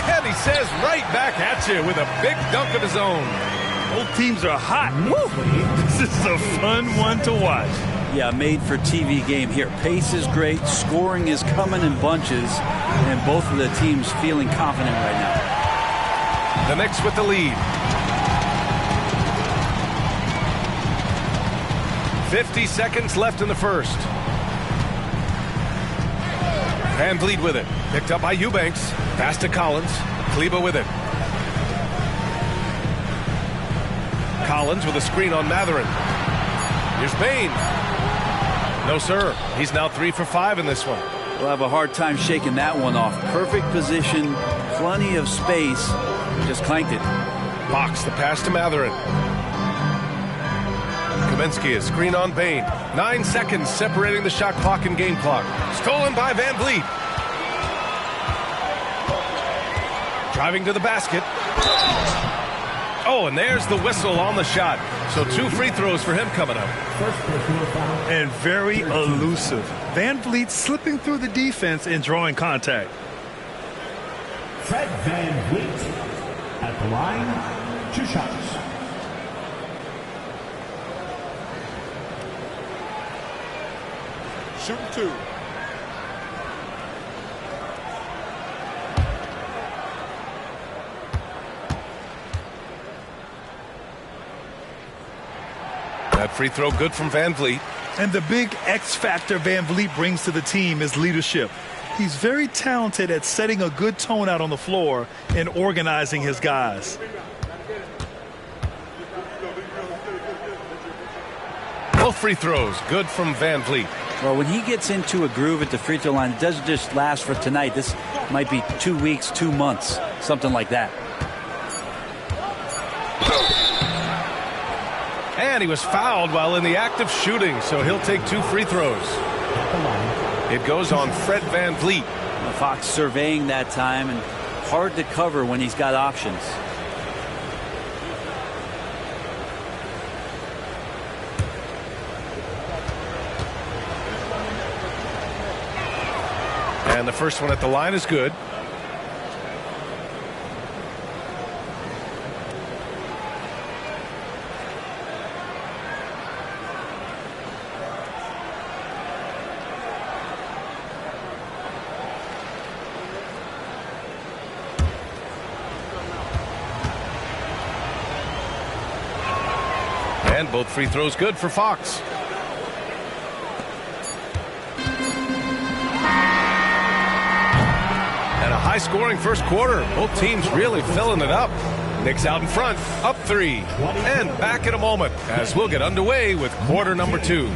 And he says right back at you with a big dunk of his own. Both teams are hot. Woo! This is a fun one to watch. Yeah, made for TV game here. Pace is great. Scoring is coming in bunches. And both of the teams feeling confident right now. The Knicks with the lead. 50 seconds left in the first. Van Vliet with it. Picked up by Eubanks. Pass to Collins. Kleba with it. Collins with a screen on Matherin. Here's Bane. No, sir. He's now 3 for 5 in this one. We'll have a hard time shaking that one off. Perfect position, plenty of space. Just clanked it. Fox, the pass to Matherin. Kaminsky, a screen on Bane. 9 seconds separating the shot clock and game clock. Stolen by Van Vliet. Driving to the basket. Oh, and there's the whistle on the shot. So 2 free throws for him coming up. And very elusive. Van Vliet slipping through the defense and drawing contact. Fred Van Vliet at the line, 2 shots. Shooting 2. That free throw good from Van Vliet. And the big X factor Van Vliet brings to the team is leadership. He's very talented at setting a good tone out on the floor and organizing his guys. Both free throws good from Van Vliet. Well, when he gets into a groove at the free throw line, it doesn't just last for tonight. This might be 2 weeks, 2 months, something like that. And he was fouled while in the act of shooting, so he'll take 2 free throws. It goes on Fred Van Vliet. Fox surveying that time, and hard to cover when he's got options. And the first one at the line is good. And both free throws good for Fox. And a high-scoring first quarter. Both teams really filling it up. Knicks out in front, up 3. And back in a moment as we'll get underway with quarter number 2.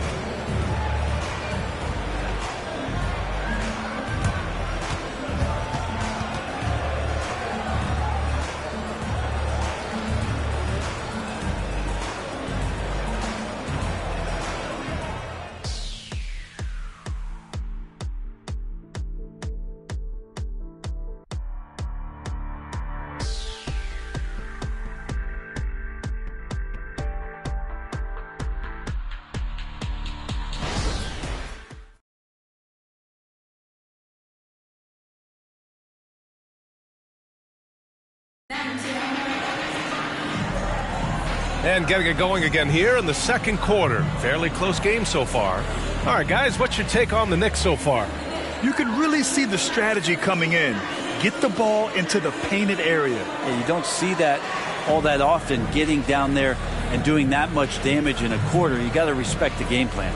And getting it going again here in the second quarter. Fairly close game so far. All right, guys, what's your take on the Knicks so far? You can really see the strategy coming in. Get the ball into the painted area. Yeah, you don't see that all that often, getting down there and doing that much damage in a quarter. You got to respect the game plan.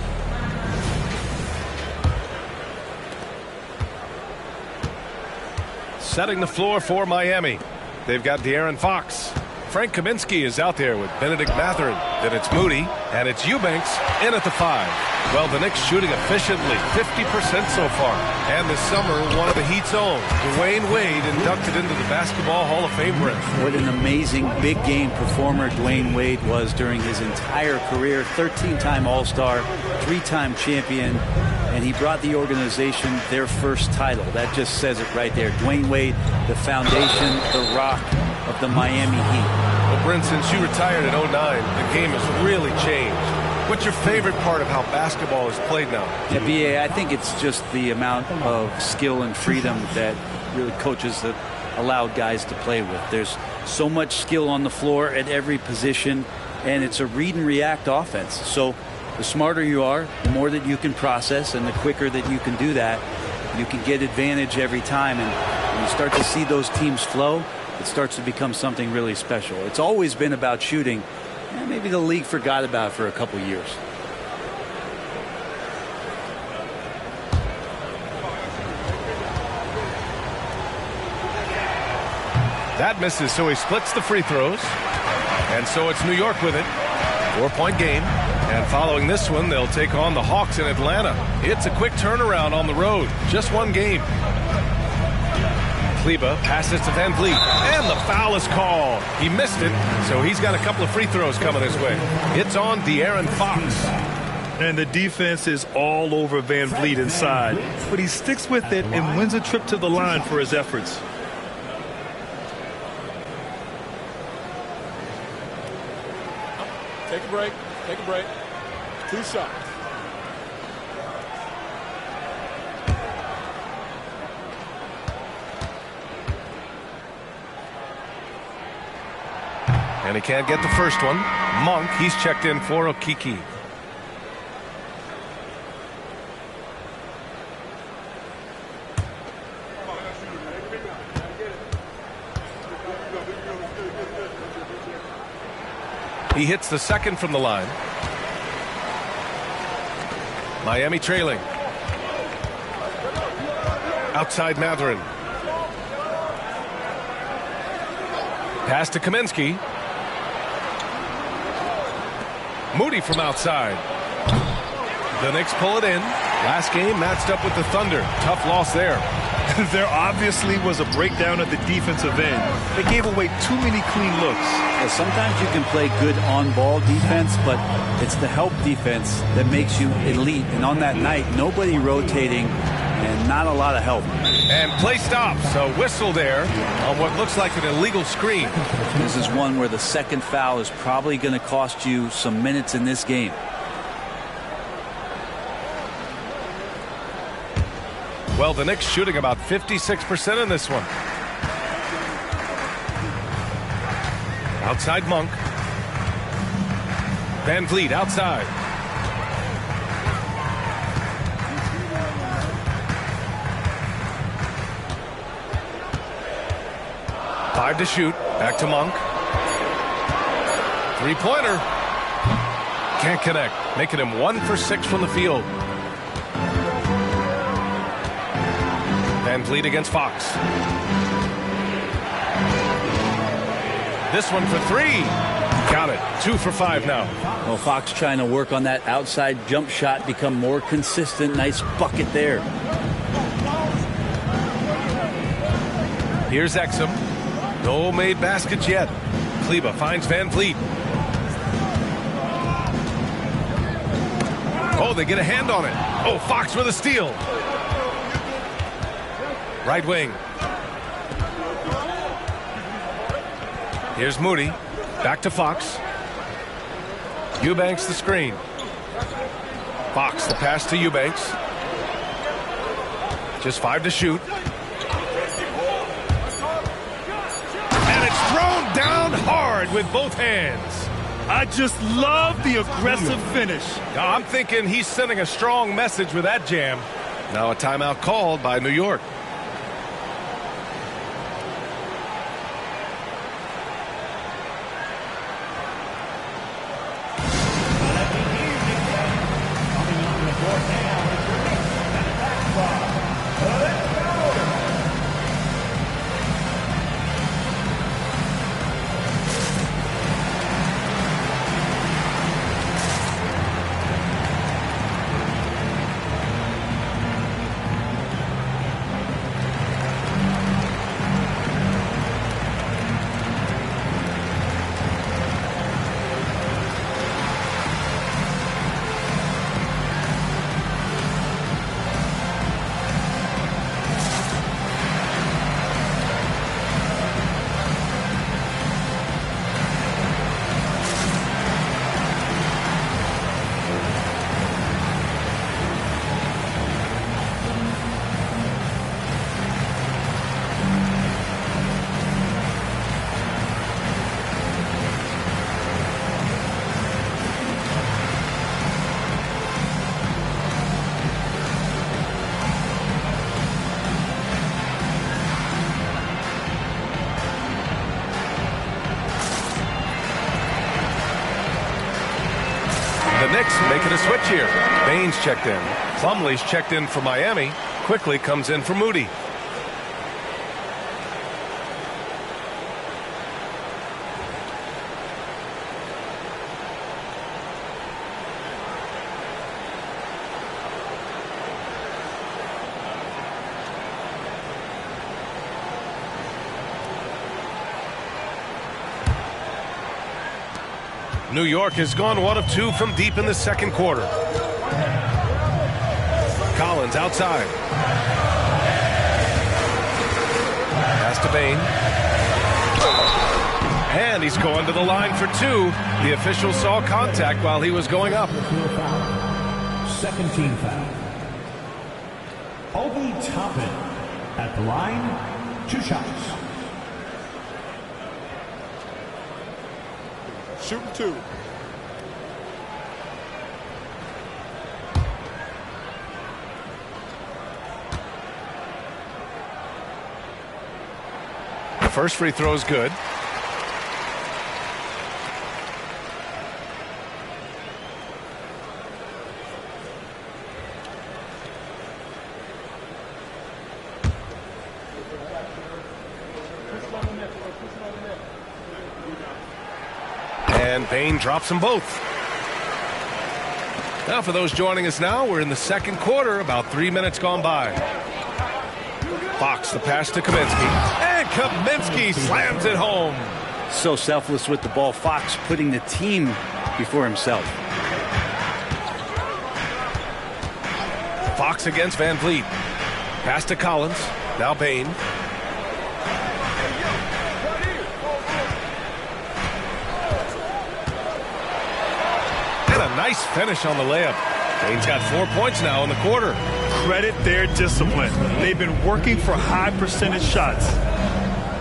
Setting the floor for Miami. They've got De'Aaron Fox. Frank Kaminsky is out there with Benedict Mathurin. Then it's Moody, and it's Eubanks in at the 5. Well, the Knicks shooting efficiently, 50% so far. And this summer, one of the Heat's own, Dwayne Wade, inducted into the Basketball Hall of Fame branch. What an amazing big game performer Dwayne Wade was during his entire career. 13-time All-Star, 3-time champion, and he brought the organization their first title. That just says it right there. Dwayne Wade, the foundation, the rock of the Miami Heat. Well, Brent, since you retired in 09, the game has really changed. What's your favorite part of how basketball is played now? At BA, I think it's just the amount of skill and freedom that really coaches have allowed guys to play with. There's so much skill on the floor at every position, and it's a read and react offense. So the smarter you are, the more that you can process, and the quicker that you can do that, you can get advantage every time. And when you start to see those teams flow, it starts to become something really special. It's always been about shooting, and maybe the league forgot about it for a couple years. That misses, so he splits the free throws. And so it's New York with it. 4-point game. And following this one, they'll take on the Hawks in Atlanta. It's a quick turnaround on the road. Just one game. Kleber passes to Van Vliet, and the foul is called. He missed it, so he's got a couple of free throws coming his way. It's on De'Aaron Fox. And the defense is all over Van Vliet inside, but he sticks with it and wins a trip to the line for his efforts. Take a break. Take a break. 2 shots. And he can't get the first one. Monk, he's checked in for Okiki. He hits the second from the line. Miami trailing. Outside Mathurin. Pass to Kaminsky. Moody from outside. The Knicks pull it in. Last game matched up with the Thunder. Tough loss there. There obviously was a breakdown at the defensive end. They gave away too many clean looks. Yeah, sometimes you can play good on-ball defense, but it's the help defense that makes you elite. And on that night, nobody rotating and not a lot of help. And play stops. A whistle there on what looks like an illegal screen. This is one where the second foul is probably going to cost you some minutes in this game. Well, the Knicks shooting about 56% in this one. Outside Monk. Van Vliet outside. Five to shoot. Back to Monk. Three-pointer. Can't connect. Making him 1 for 6 from the field. Van Vliet against Fox. This one for 3. Got it. 2 for 5 now. Well, Fox trying to work on that outside jump shot, become more consistent. Nice bucket there. Here's Exum. No made baskets yet. Kleber finds Van Vliet. Oh, they get a hand on it. Oh, Fox with a steal. Right wing. Here's Moody. Back to Fox. Eubanks the screen. Fox the pass to Eubanks. Just 5 to shoot. And it's thrown down hard with both hands. I just love the aggressive finish. I'm thinking he's sending a strong message with that jam. Now a timeout called by New York. Knicks making a switch here. Baines checked in. Plumlee's checked in for Miami. Quickly comes in for Moody. New York has gone 1 of 2 from deep in the second quarter. Collins outside. Pass to Bain. And he's going to the line for 2. The official saw contact while he was going up. Second team foul. Obi Toppin at the line, 2 shots. Shooting 2. The first free throw is good. And Bain drops them both. Now for those joining us now, we're in the second quarter, about 3 minutes gone by. Fox, the pass to Kaminsky. And Kaminsky slams it home. So selfless with the ball. Fox putting the team before himself. Fox against Van Vliet. Pass to Collins. Now Bain. A nice finish on the layup. Bain's got 4 points now in the quarter. Credit their discipline. They've been working for high percentage shots.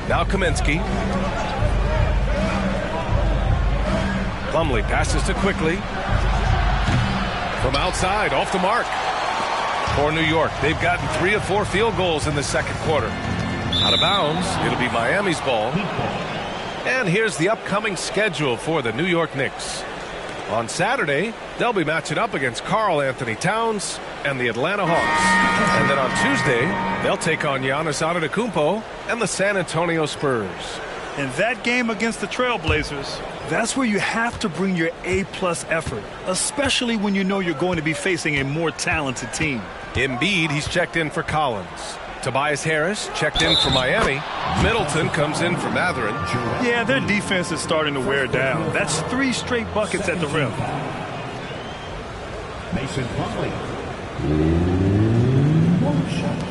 Now Kaminsky. Plumlee passes to Quickly. From outside, off the mark. For New York, they've gotten 3 of 4 field goals in the second quarter. Out of bounds, it'll be Miami's ball. And here's the upcoming schedule for the New York Knicks. On Saturday, they'll be matching up against Karl Anthony Towns and the Atlanta Hawks. And then on Tuesday, they'll take on Giannis Antetokounmpo and the San Antonio Spurs. In that game against the Trailblazers, that's where you have to bring your A-plus effort, especially when you know you're going to be facing a more talented team. Embiid, he's checked in for Collins. Tobias Harris checked in for Miami. Middleton comes in for Mathurin. Yeah, their defense is starting to wear down. That's 3 straight buckets at the rim. Mason Plumlee. 1 shot.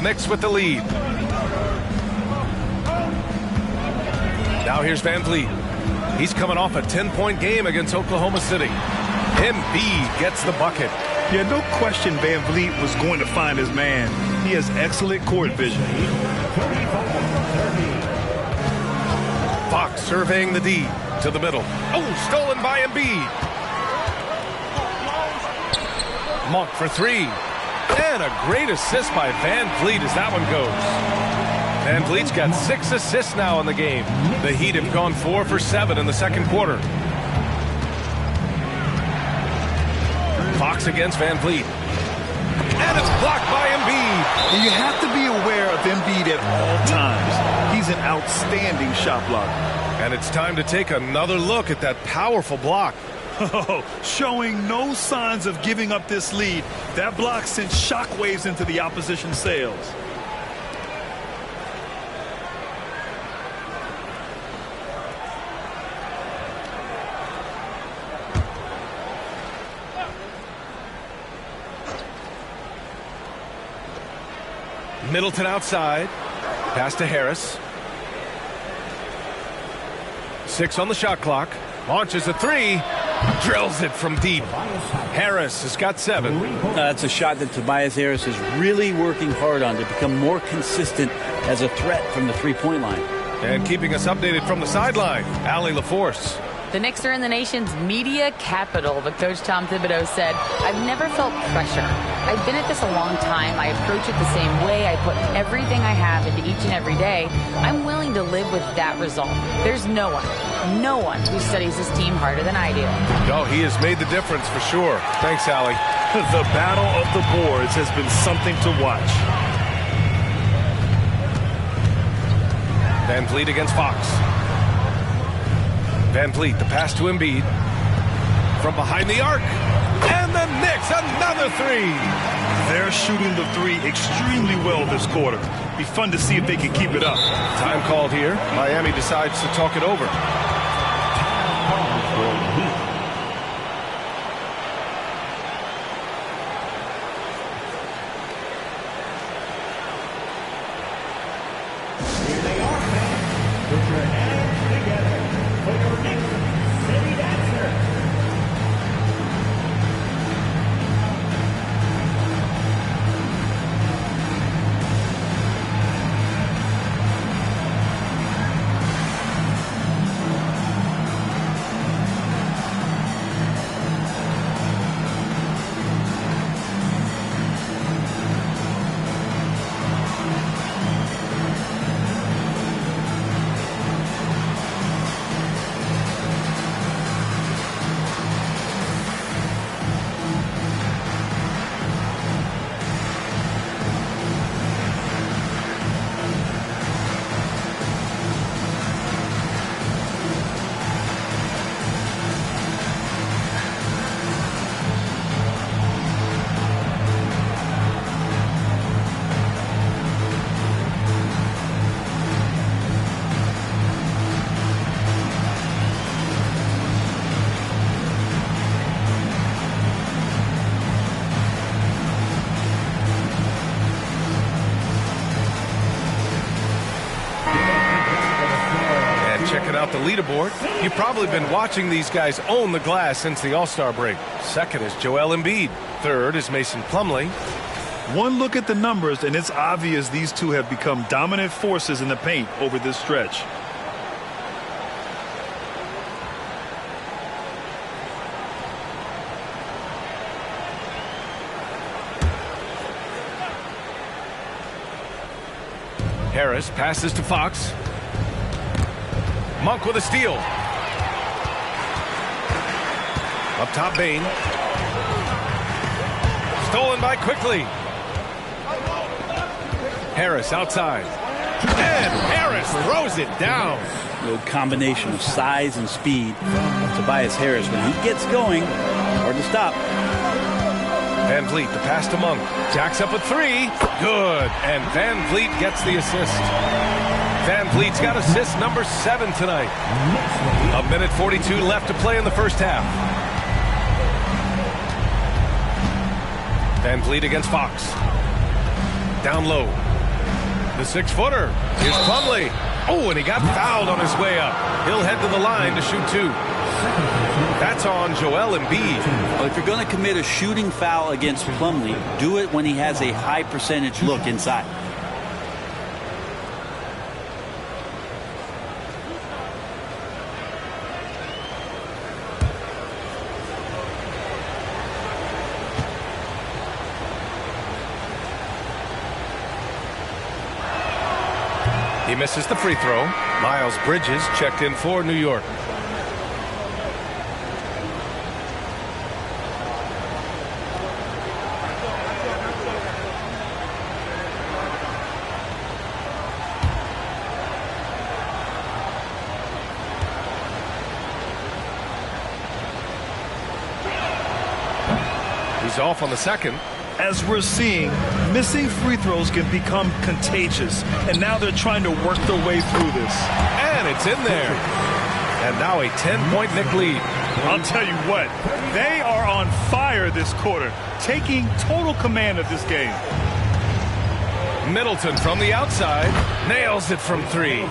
The Knicks with the lead. Now here's Van Vliet. He's coming off a 10-point game against Oklahoma City. Embiid gets the bucket. Yeah, no question Van Vliet was going to find his man. He has excellent court vision. Fox surveying the D to the middle. Oh, stolen by Embiid. Monk for three. And a great assist by Van Vliet as that one goes. Van Vliet's got 6 assists now in the game. The Heat have gone 4 for 7 in the second quarter. Fox against Van Vliet. And it's blocked by Embiid. You have to be aware of Embiid at all times. He's an outstanding shot blocker. And it's time to take another look at that powerful block. Showing no signs of giving up this lead. That block sent shockwaves into the opposition sails. Middleton outside. Pass to Harris. 6 on the shot clock. Launches a 3. Drills it from deep. Harris has got 7. That's a shot that Tobias Harris is really working hard on to become more consistent as a threat from the three-point line. And keeping us updated from the sideline, Allie LaForce. The Knicks are in the nation's media capital, but Coach Tom Thibodeau said, "I've never felt pressure. I've been at this a long time. I approach it the same way. I put everything I have into each and every day. I'm willing to live with that result. There's no one who studies this team harder than I do." No, he has made the difference for sure. Thanks, Allie. The battle of the boards has been something to watch. Van Vliet against Fox. Van Vliet, the pass to Embiid. From behind the arc. And the Knicks, another 3. They're shooting the 3 extremely well this quarter. Be fun to see if they can keep it up. Time called here. Miami decides to talk it over. Out the leaderboard. You've probably been watching these guys own the glass since the All-Star break. Second is Joel Embiid. Third is Mason Plumlee. One look at the numbers and it's obvious these two have become dominant forces in the paint over this stretch. Harris passes to Fox. Monk with a steal. Up top, Bain. Stolen by Quickly. Harris outside. And Harris throws it down. The combination of size and speed of Tobias Harris. When he gets going, hard to stop. Van Vliet, the pass to Monk. Jacks up a 3. Good. And Van Vliet gets the assist. Van Vliet's got assist number 7 tonight. 1:42 left to play in the first half. Van Vliet against Fox. Down low. The 6-footer. Here's Plumlee. Oh, and he got fouled on his way up. He'll head to the line to shoot 2. That's on Joel Embiid. Well, if you're going to commit a shooting foul against Plumlee, do it when he has a high percentage look inside. He misses the free throw. Miles Bridges checked in for New York. He's off on the second. As we're seeing, missing free throws can become contagious, and now they're trying to work their way through this. And it's in there. And now a 10-point Knick lead. I'll tell you what, they are on fire this quarter, taking total command of this game. Middleton from the outside, nails it from 3.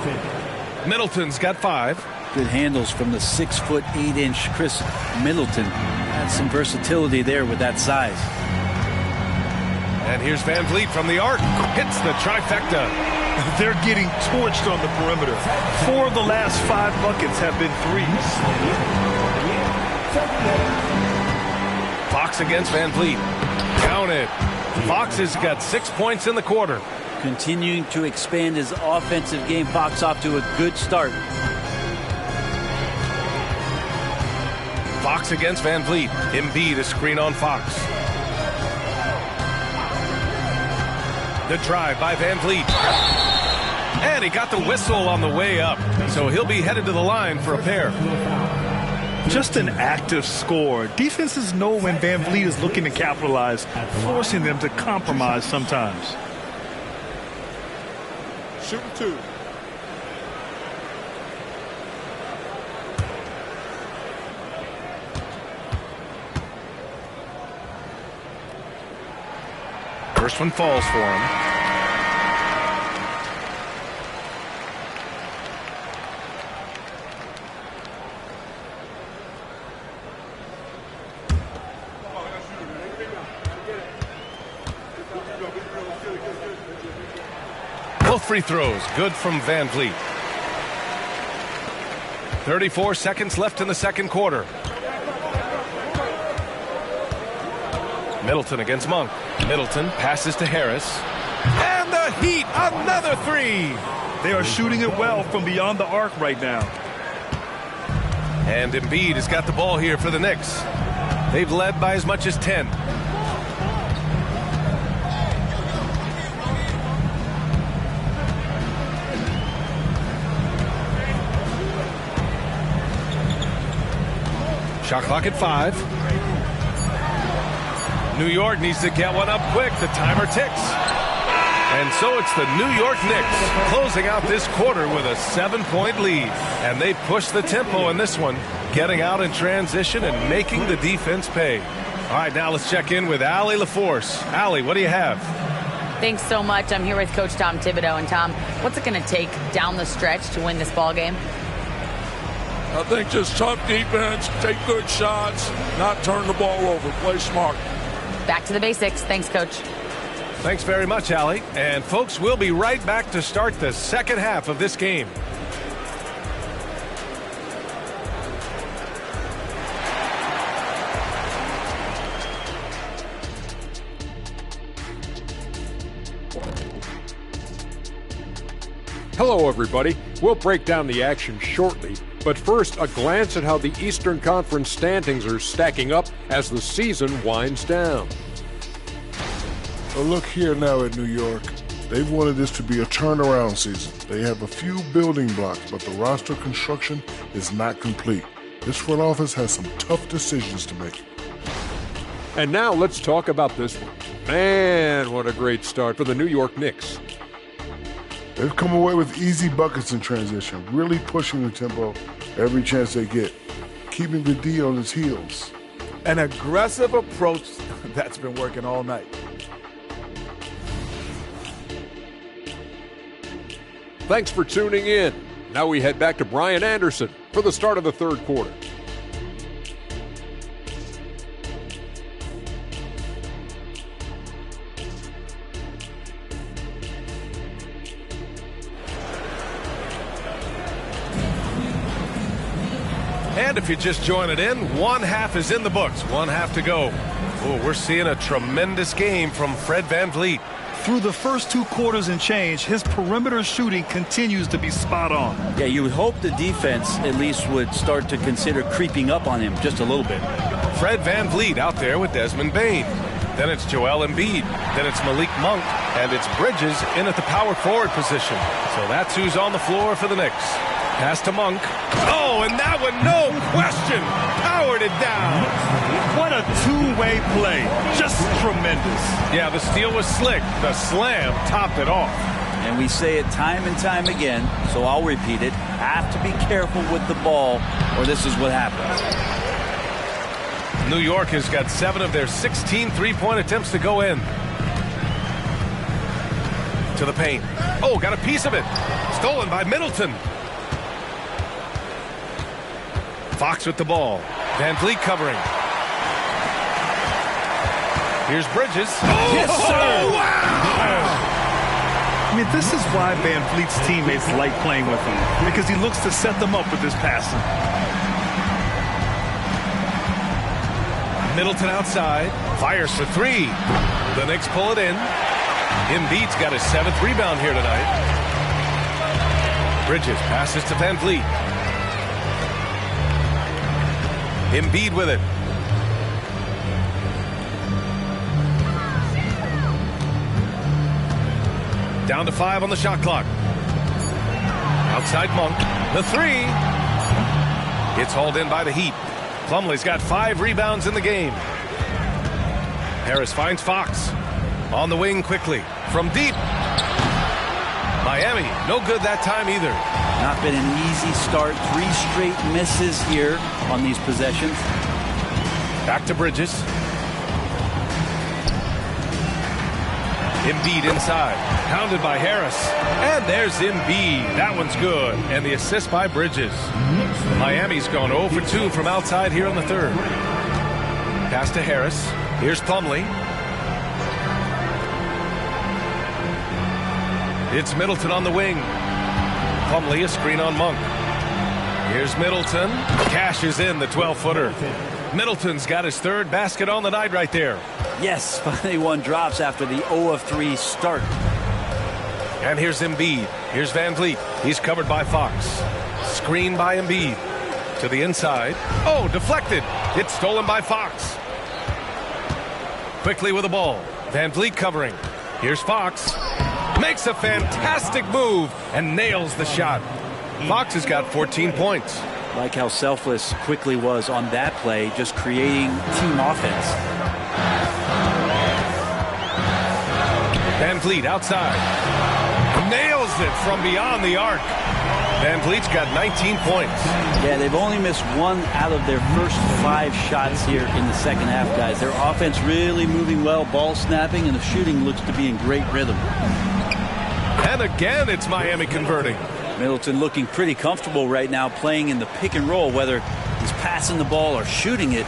Middleton's got 5. Good handles from the 6'8" Chris Middleton. Had some versatility there with that size. And here's Van Vliet from the arc. Hits the trifecta. They're getting torched on the perimeter. 4 of the last 5 buckets have been threes. Fox against Van Vliet. Counted. Fox has got 6 points in the quarter. Continuing to expand his offensive game. Fox off to a good start. Fox against Van Vliet. Embiid a screen on Fox. The drive by Van Vliet. And he got the whistle on the way up. So he'll be headed to the line for a pair. Just an active score. Defenses know when Van Vliet is looking to capitalize, forcing them to compromise sometimes. Shooting 2. First one falls for him. Both free throws good from Van Vliet. 34 seconds left in the second quarter. Middleton against Monk. Middleton passes to Harris. And the Heat, another 3. They are shooting it well from beyond the arc right now. And Embiid has got the ball here for the Knicks. They've led by as much as 10. Shot clock at 5. New York needs to get one up quick. The timer ticks. And so it's the New York Knicks closing out this quarter with a 7-point lead. And they push the tempo in this one, getting out in transition and making the defense pay. All right, now let's check in with Allie LaForce. Allie, what do you have? Thanks so much. I'm here with Coach Tom Thibodeau. And Tom, what's it going to take down the stretch to win this ball game? I think just tough defense, take good shots, not turn the ball over, play smart. Back to the basics. Thanks, Coach. Thanks very much, Allie. And folks, we'll be right back to start the second half of this game. Hello, everybody. We'll break down the action shortly. But first, a glance at how the Eastern Conference standings are stacking up as the season winds down. Well, look here now at New York. They've wanted this to be a turnaround season. They have a few building blocks, but the roster construction is not complete. This front office has some tough decisions to make. And now let's talk about this one. Man, what a great start for the New York Knicks. They've come away with easy buckets in transition, really pushing the tempo every chance they get, keeping the D on its heels. An aggressive approach that's been working all night. Thanks for tuning in. Now we head back to Brian Anderson for the start of the third quarter. And if you're just joining in, one half is in the books. One half to go. Oh, we're seeing a tremendous game from Fred VanVleet. Through the first 2 quarters and change, his perimeter shooting continues to be spot on. Yeah, you would hope the defense at least would start to consider creeping up on him just a little bit. Fred VanVleet out there with Desmond Bane. Then it's Joel Embiid. Then it's Malik Monk. And it's Bridges in at the power forward position. So that's who's on the floor for the Knicks. Pass to Monk. Oh, and that one, no question, powered it down. What a two-way play. Just tremendous. Yeah, the steal was slick. The slam topped it off. And we say it time and time again, so I'll repeat it. Have to be careful with the ball, or this is what happens. New York has got 7 of their 16 three-point attempts to go in. To the paint. Oh, got a piece of it. Stolen by Middleton. Fox with the ball. VanVleet covering. Here's Bridges. Oh, yes, sir. Wow. I mean, this is why VanVleet's teammates like playing with him, because he looks to set them up with his passing. Middleton outside. Fires for 3. The Knicks pull it in. Embiid's got his 7th rebound here tonight. Bridges passes to VanVleet. Embiid with it. Down to 5 on the shot clock. Outside Monk. The 3. It's hauled in by the Heat. Plumlee's got 5 rebounds in the game. Harris finds Fox. On the wing quickly. From deep. Miami, no good that time either. Not been an easy start. 3 straight misses here on these possessions. Back to Bridges. Embiid inside. Pounded by Harris. And there's Embiid. That one's good. And the assist by Bridges. Miami's gone 0 for 2 from outside here in the third. Pass to Harris. Here's Plumlee. It's Middleton on the wing. Plumlee, a screen on Monk. Here's Middleton. Cashes in the 12-footer. Middleton's got his 3rd basket on the night right there. Yes, finally one drops after the 0 of 3 start. And here's Embiid. Here's VanVleet. He's covered by Fox. Screen by Embiid. To the inside. Oh, deflected. It's stolen by Fox. Quickly with the ball. VanVleet covering. Here's Fox. Makes a fantastic move and nails the shot. Fox has got 14 points. Like how selfless Quickly was on that play, just creating team offense. VanVleet outside. Nails it from beyond the arc. VanVleet's got 19 points. Yeah, they've only missed 1 out of their first 5 shots here in the second half, guys. Their offense really moving well, ball snapping, and the shooting looks to be in great rhythm. And again, it's Miami converting. Middleton looking pretty comfortable right now playing in the pick and roll, whether he's passing the ball or shooting it.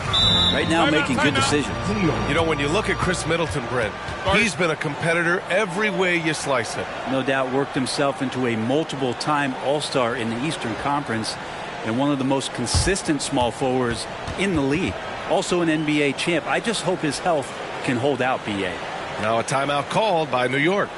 Right now making good decisions. You know, when you look at Chris Middleton, Brent, he's been a competitor every way you slice it. No doubt worked himself into a multiple-time All-Star in the Eastern Conference and one of the most consistent small forwards in the league. Also an NBA champ. I just hope his health can hold out, B.A. Now a timeout called by New York.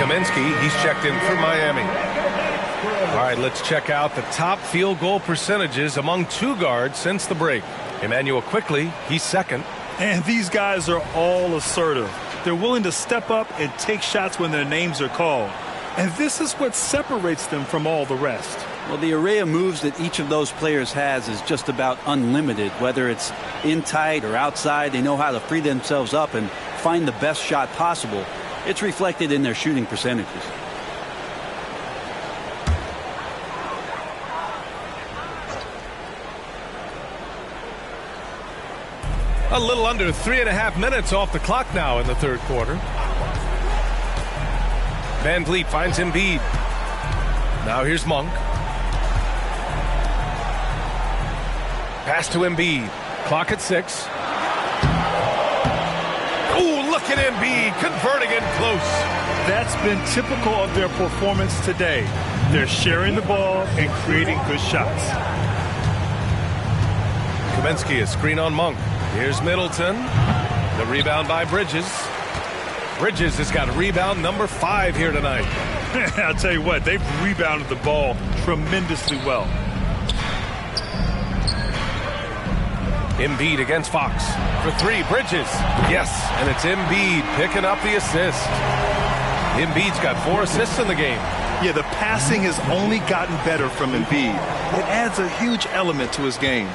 Kaminsky, he's checked in for Miami. All right, let's check out the top field goal percentages among two guards since the break. Emmanuel Quickly, he's second. And these guys are all assertive. They're willing to step up and take shots when their names are called. And this is what separates them from all the rest. Well, the array of moves that each of those players has is just about unlimited. Whether it's in tight or outside, they know how to free themselves up and find the best shot possible. It's reflected in their shooting percentages. A little under 3.5 minutes off the clock now in the third quarter. Van Vliet finds Embiid. Now here's Monk. Pass to Embiid. Clock at 6. Oh, look at Embiid converting in close. That's been typical of their performance today. They're sharing the ball and creating good shots. Kaminsky, a screen on Monk. Here's Middleton. The rebound by Bridges. Bridges has got rebound number 5 here tonight. I'll tell you what, they've rebounded the ball tremendously well. Embiid against Fox. For 3, Bridges. Yes, and it's Embiid picking up the assist. Embiid's got 4 assists in the game. Yeah, the passing has only gotten better from Embiid. It adds a huge element to his game.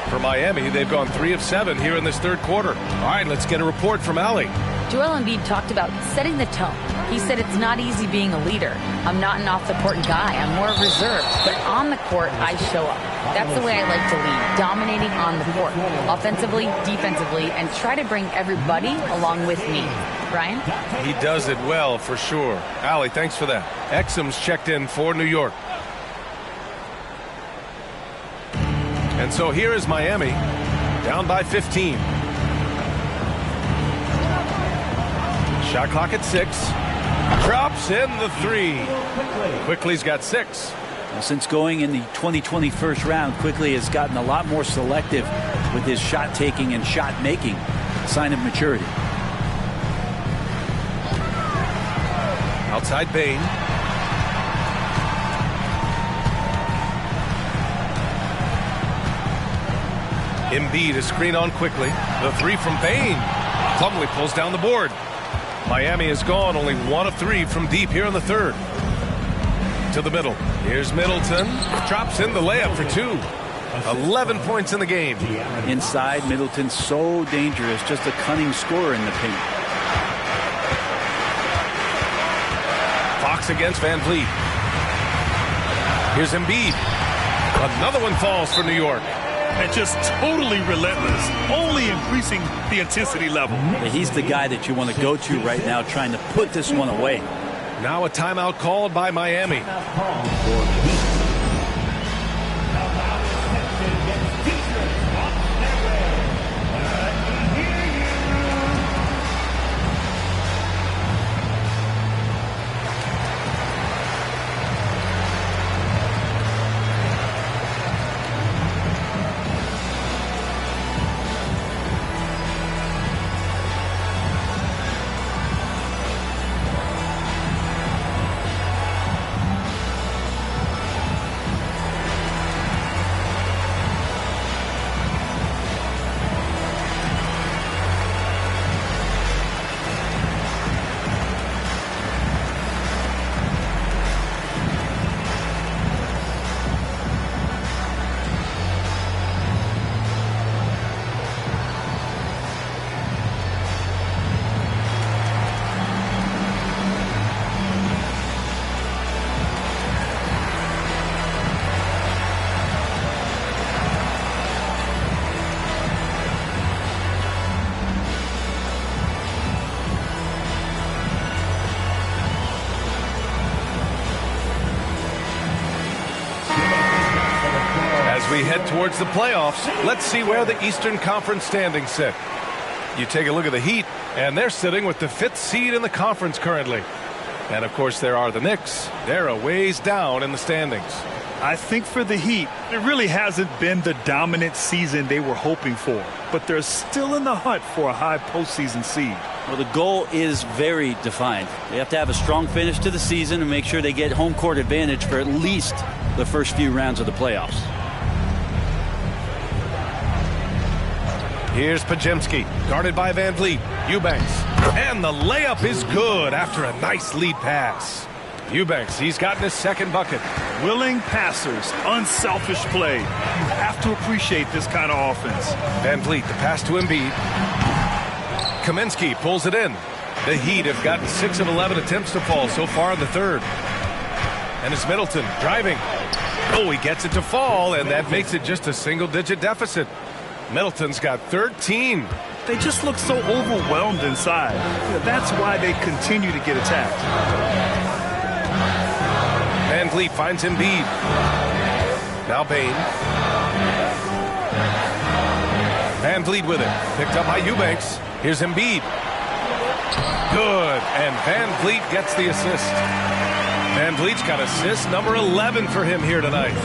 For Miami, they've gone 3 of 7 here in this third quarter. All right, let's get a report from Allie. Joel Embiid talked about setting the tone. He said it's not easy being a leader. I'm not an off-the-court guy. I'm more reserved. But on the court, I show up. That's the way I like to lead, dominating on the court, offensively, defensively, and try to bring everybody along with me. Brian? He does it well, for sure. Allie, thanks for that. Exum's checked in for New York. And so here is Miami, down by 15. Shot clock at 6. Drops in the 3. Quickly's got 6. Well, since going in the 2020 first round, Quickly has gotten a lot more selective with his shot taking and shot making. Sign of maturity. Outside Bain. Embiid a screen on Quickly. The 3 from Bain. Plumlee pulls down the board. Miami has gone only 1 of 3 from deep here in the third. To the middle. Here's Middleton. Drops in the layup for 2. 11 points in the game. Inside, Middleton's so dangerous. Just a cunning scorer in the paint. Fox against Van Vliet. Here's Embiid. Another one falls for New York. And just totally relentless, only increasing the intensity level. He's the guy that you want to go to right now, trying to put this one away. Now a timeout called by Miami. We head towards the playoffs. Let's see where the Eastern Conference standings sit. You take a look at the Heat, and they're sitting with the 5th seed in the conference currently. And, of course, there are the Knicks. They're a ways down in the standings. I think for the Heat, it really hasn't been the dominant season they were hoping for, but they're still in the hunt for a high postseason seed. Well, the goal is very defined. They have to have a strong finish to the season and make sure they get home court advantage for at least the first few rounds of the playoffs. Here's Pajemski, guarded by Van Vliet. Eubanks, and the layup is good after a nice lead pass. Eubanks, he's gotten his second bucket. Willing passers, unselfish play. You have to appreciate this kind of offense. Van Vliet, the pass to Embiid. Kaminsky pulls it in. The Heat have gotten 6 of 11 attempts to fall so far in the third. And it's Middleton driving. Oh, he gets it to fall, and that makes it just a single-digit deficit. Middleton's got 13. They just look so overwhelmed inside. That's why they continue to get attacked. Van Vliet finds Embiid. Now Bane. Van Vliet with it. Picked up by Eubanks. Here's Embiid. Good. And Van Vliet gets the assist. Van Vliet's got assist number 11 for him here tonight.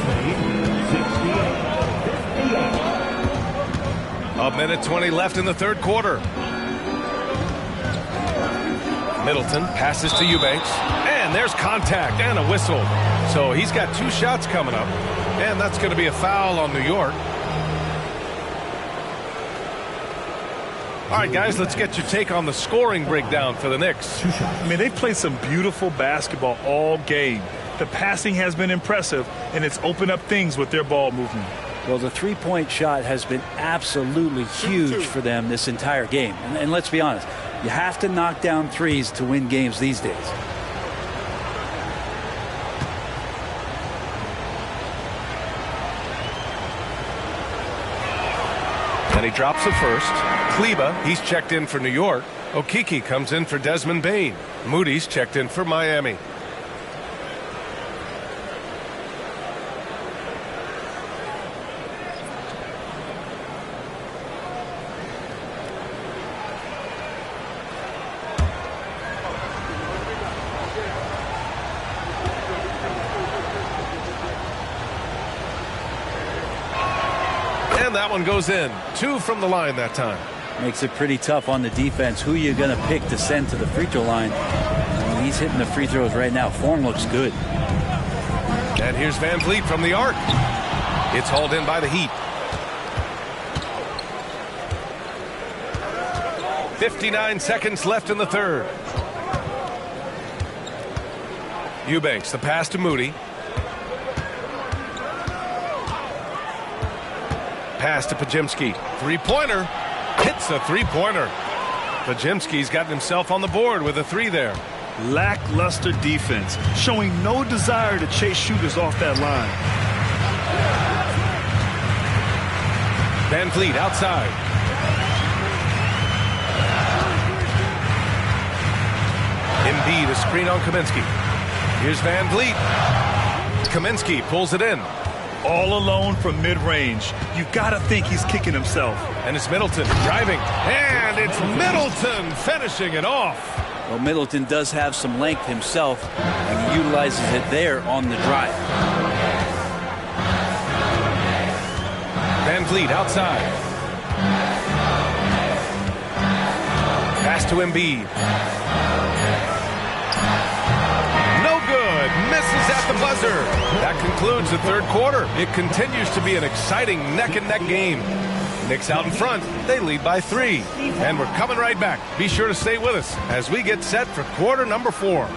A minute 20 left in the third quarter. Middleton passes to Eubanks. And there's contact and a whistle. So he's got 2 shots coming up. And that's going to be a foul on New York. All right, guys, let's get your take on the scoring breakdown for the Knicks. I mean, they've played some beautiful basketball all game. The passing has been impressive, and it's opened up things with their ball movement. Well, the three-point shot has been absolutely huge for them this entire game. And let's be honest, you have to knock down threes to win games these days. And he drops the first. Kleba, he's checked in for New York. Okeke comes in for Desmond Bane. Moody's checked in for Miami. That one goes in. 2 from the line that time. Makes it pretty tough on the defense. Who are you going to pick to send to the free throw line? I mean, he's hitting the free throws right now. Form looks good. And here's Van Vliet from the arc. It's hauled in by the Heat. 59 seconds left in the third. Eubanks, the pass to Moody. Pass to Pajemski. Three-pointer. Hits a three-pointer. Pajemski's gotten himself on the board with a 3 there. Lackluster defense, showing no desire to chase shooters off that line. Van Vliet outside. Embiid, a screen on Kaminsky. Here's Van Vliet. Kaminsky pulls it in. All alone from mid-range. You gotta think he's kicking himself. And it's Middleton driving. And it's Middleton finishing it off. Well, Middleton does have some length himself, and he utilizes it there on the drive. Van Vliet outside. Pass to Embiid. Misses at the buzzer. That concludes the third quarter. It continues to be an exciting neck-and-neck game. Knicks out in front. They lead by 3. And we're coming right back. Be sure to stay with us as we get set for quarter number 4.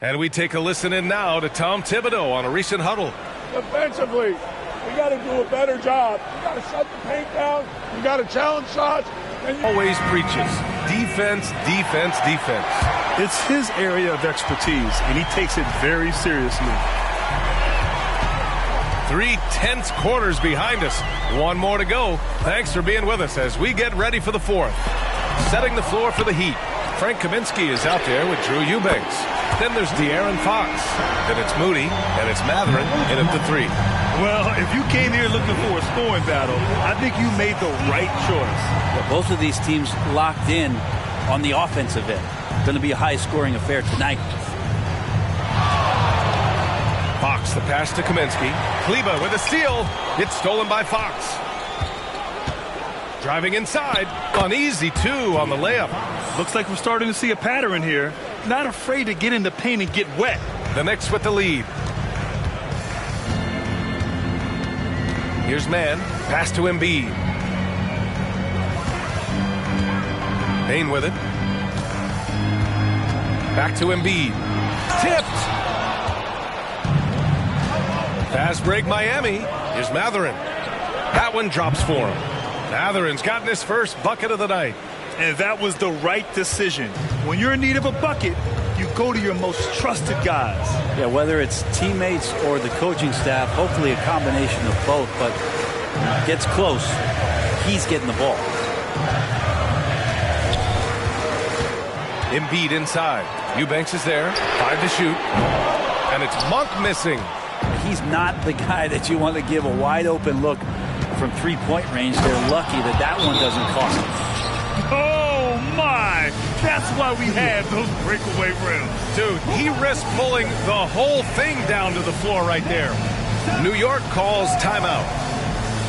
And we take a listen in now to Tom Thibodeau on a recent huddle. Defensively, we got to do a better job. You got to shut the paint down. You got to challenge shots. And always preaches defense, defense, defense. It's his area of expertise, and he takes it very seriously. 3 tense quarters behind us. One more to go. Thanks for being with us as we get ready for the fourth. Setting the floor for the Heat. Frank Kaminsky is out there with Drew Eubanks. Then there's De'Aaron Fox. Then it's Moody, and it's Matherin in at the 3. Well, if you came here looking for a scoring battle, I think you made the right choice. Yeah, both of these teams locked in on the offensive end. Going to be a high-scoring affair tonight. Fox, the pass to Kaminsky. Kleba with a steal. It's stolen by Fox. Driving inside. Uneasy, too, on the layup. Looks like we're starting to see a pattern here. Not afraid to get in the paint and get wet. The Knicks with the lead. Here's Mann. Pass to Embiid. Payne with it. Back to Embiid. Tipped. Fast break Miami. Here's Matherin. That one drops for him. Matherin's gotten his first bucket of the night. And that was the right decision. When you're in need of a bucket, you go to your most trusted guys. Yeah, whether it's teammates or the coaching staff, hopefully a combination of both, but gets close, he's getting the ball. Embiid inside. Eubanks is there. 5 to shoot. And it's Monk missing. He's not the guy that you want to give a wide open look from 3-point range. They're lucky that that one doesn't cost them. Oh, my. That's why we have those breakaway rims. Dude, he risked pulling the whole thing down to the floor right there. New York calls timeout.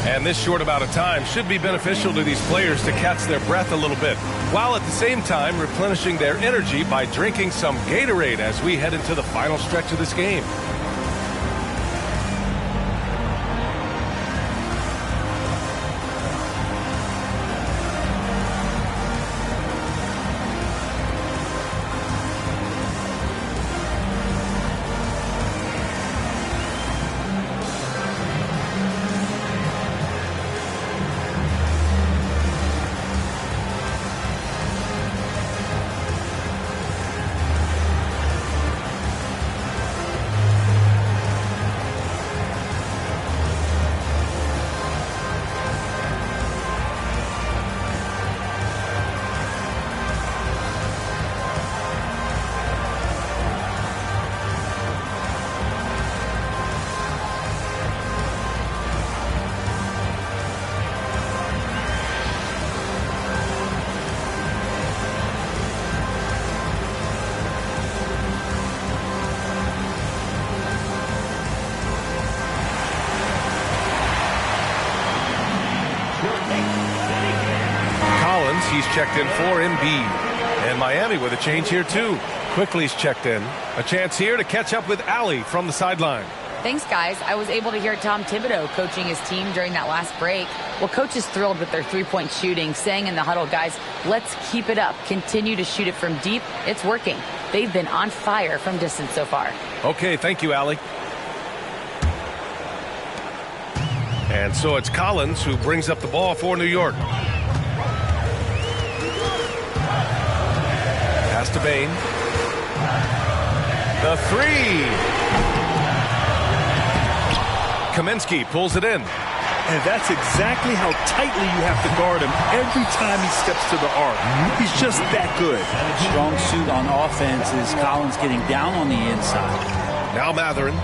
And this short amount of time should be beneficial to these players to catch their breath a little bit, while at the same time replenishing their energy by drinking some Gatorade as we head into the final stretch of this game. He's checked in for Embiid. And Miami with a change here, too. Quickly's checked in. A chance here to catch up with Allie from the sideline. Thanks, guys. I was able to hear Tom Thibodeau coaching his team during that last break. Well, coach is thrilled with their three-point shooting, saying in the huddle, guys, let's keep it up. Continue to shoot it from deep. It's working. They've been on fire from distance so far. Okay, thank you, Allie. And so it's Collins who brings up the ball for New York. Pass to Bane. The 3. Kaminsky pulls it in. And that's exactly how tightly you have to guard him every time he steps to the arc. He's just that good. Strong suit on offense is Collins getting down on the inside. Now Matherin.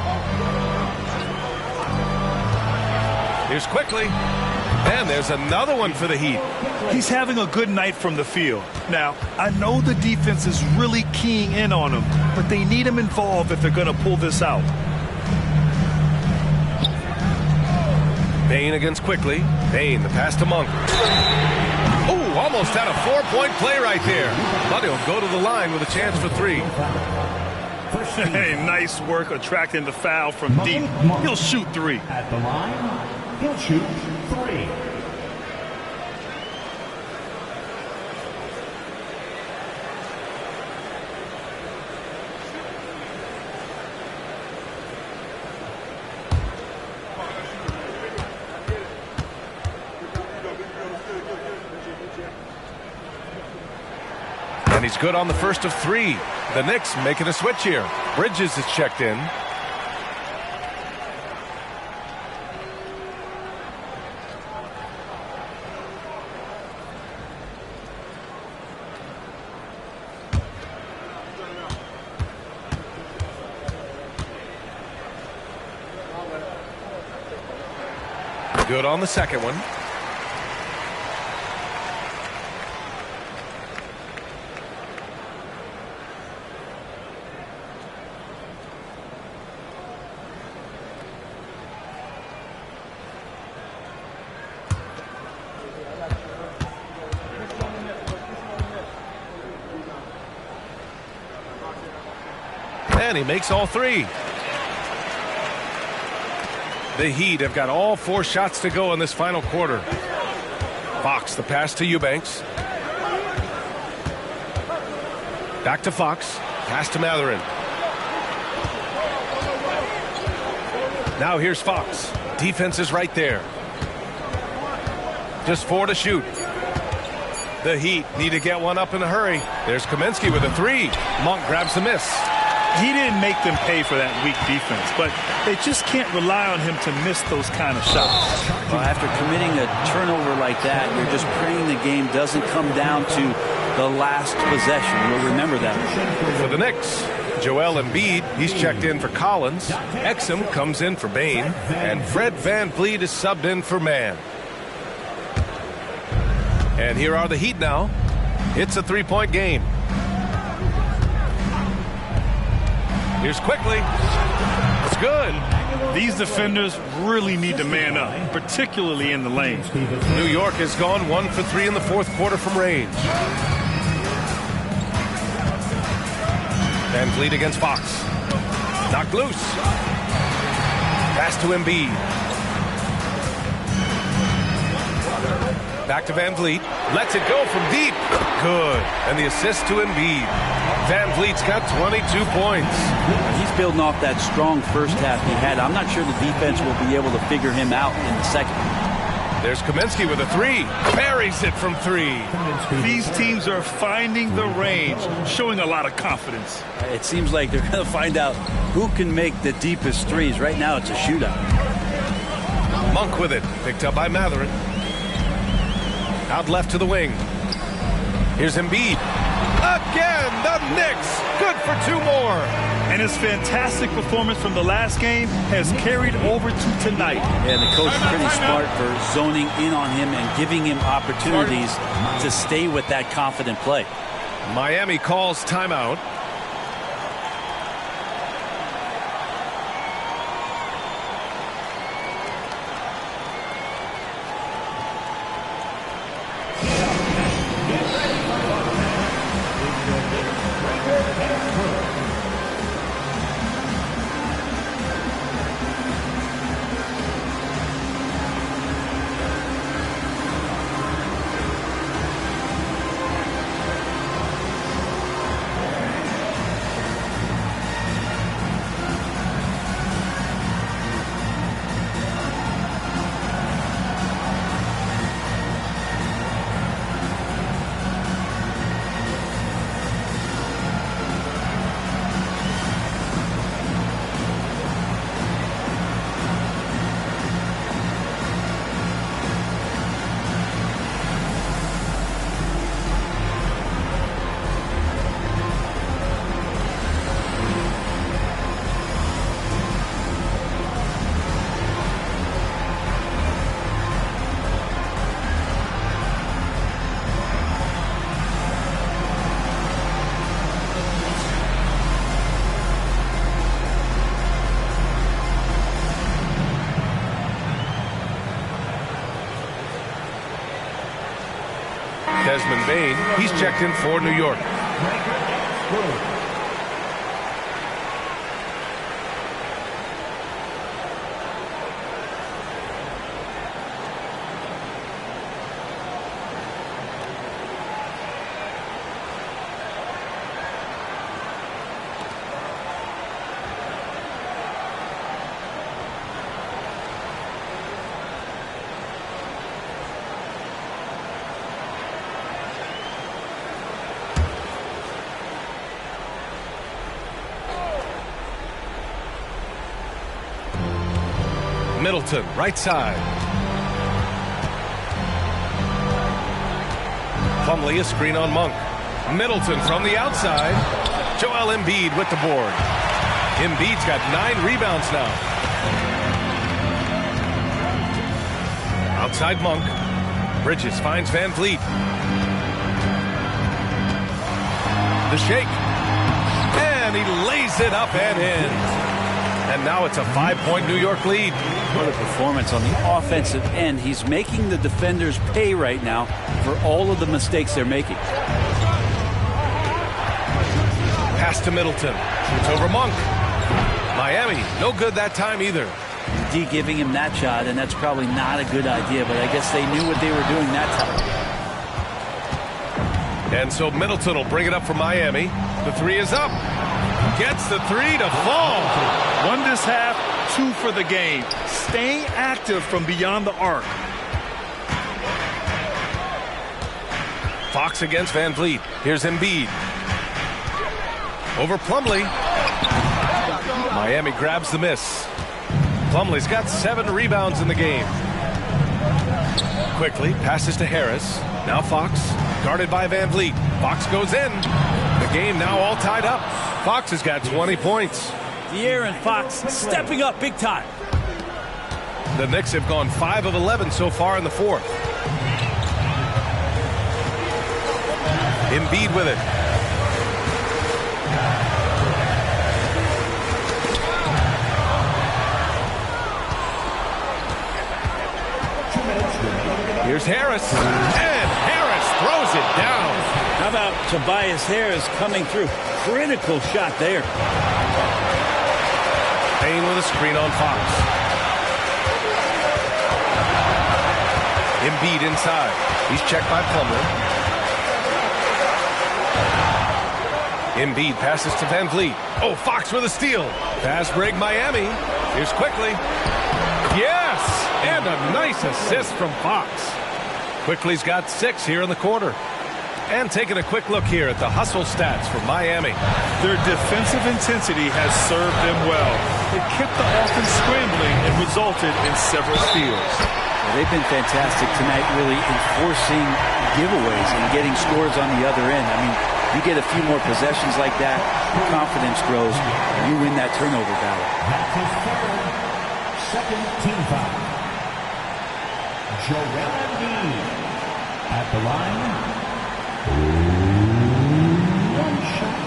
Here's Quickly. And there's another one for the Heat. He's having a good night from the field. Now, I know the defense is really keying in on him, but they need him involved if they're going to pull this out. Bane against Quickly. Bane, the pass to Monk. Oh, almost had a 4-point play right there. But he'll go to the line with a chance for 3. Hey, nice work attracting the foul from deep. He'll shoot 3. At the line, he'll shoot 3. And he's good on the first of 3. The Knicks making a switch here. Bridges is checked in. Good on the second one. And he makes all 3. The Heat have got all 4 shots to go in this final quarter. Fox, the pass to Eubanks. Back to Fox. Pass to Mathurin. Now here's Fox. Defense is right there. Just 4 to shoot. The Heat need to get one up in a hurry. There's Kaminsky with a 3. Monk grabs the miss. He didn't make them pay for that weak defense, but they just can't rely on him to miss those kind of shots. Well, after committing a turnover like that, you're just praying the game doesn't come down to the last possession. You'll remember that. For the Knicks, Joel Embiid, he's checked in for Collins. Exum comes in for Bane, and Fred VanVleet is subbed in for Mann. And here are the Heat now. It's a 3-point game. Here's quickly. It's good. These defenders really need to man up, particularly in the lane. New York has gone 1 for 3 in the fourth quarter from range. VanVleet against Fox. Knocked loose. Pass to Embiid. Back to VanVleet. Lets it go from deep. Good. And the assist to Embiid. VanVleet's got 22 points. He's building off that strong first half he had. I'm not sure the defense will be able to figure him out in the second. There's Kaminsky with a 3. Buries it from 3. These teams are finding the range, showing a lot of confidence. It seems like they're going to find out who can make the deepest threes. Right now it's a shootout. Monk with it. Picked up by Mathurin. Out left to the wing. Here's Embiid. Again, the Knicks. Good for 2 more. And his fantastic performance from the last game has carried over to tonight. And the coach is pretty smart for zoning in on him and giving him opportunities to stay with that confident play. Miami calls timeout. Desmond Bane, he's checked in for New York. Middleton, right side. Plumlee, a screen on Monk. Middleton from the outside. Joel Embiid with the board. Embiid's got 9 rebounds now. Outside Monk. Bridges finds Van Vliet. The shake. And he lays it up and in. And now it's a 5-point New York lead. What a performance on the offensive end. He's making the defenders pay right now for all of the mistakes they're making. Pass to Middleton. It's over Monk. Miami, no good that time either. D giving him that shot, and that's probably not a good idea, but I guess they knew what they were doing that time. And so Middleton will bring it up for Miami. The 3 is up. Gets the 3 to fall. 1 this half, 2 for the game. Staying active from beyond the arc. Fox against Van Vliet. Here's Embiid. Over Plumlee. Miami grabs the miss. Plumlee's got 7 rebounds in the game. Quickly passes to Harris. Now Fox, guarded by Van Vliet. Fox goes in. The game now all tied up. Fox has got 20 points. De'Aaron Fox stepping up big time. The Knicks have gone 5 of 11 so far in the 4th. Embiid with it. Here's Harris, and Harris throws it down. How about Tobias Harris coming through? Critical shot there. Payne with a screen on Fox. Embiid inside. He's checked by Plumlee. Embiid passes to Van Vliet. Oh, Fox with a steal. Pass break Miami. Here's Quickly. Yes! And a nice assist from Fox. Quickly's got 6 here in the quarter. And taking a quick look here at the hustle stats for Miami. Their defensive intensity has served them well. It kept the offense scrambling and resulted in several steals. Well, they've been fantastic tonight, really enforcing giveaways and getting scores on the other end. I mean, you get a few more possessions like that, confidence grows, and you win that turnover battle. That's his third, second team foul. Joel Embiid at the line. 1 shot.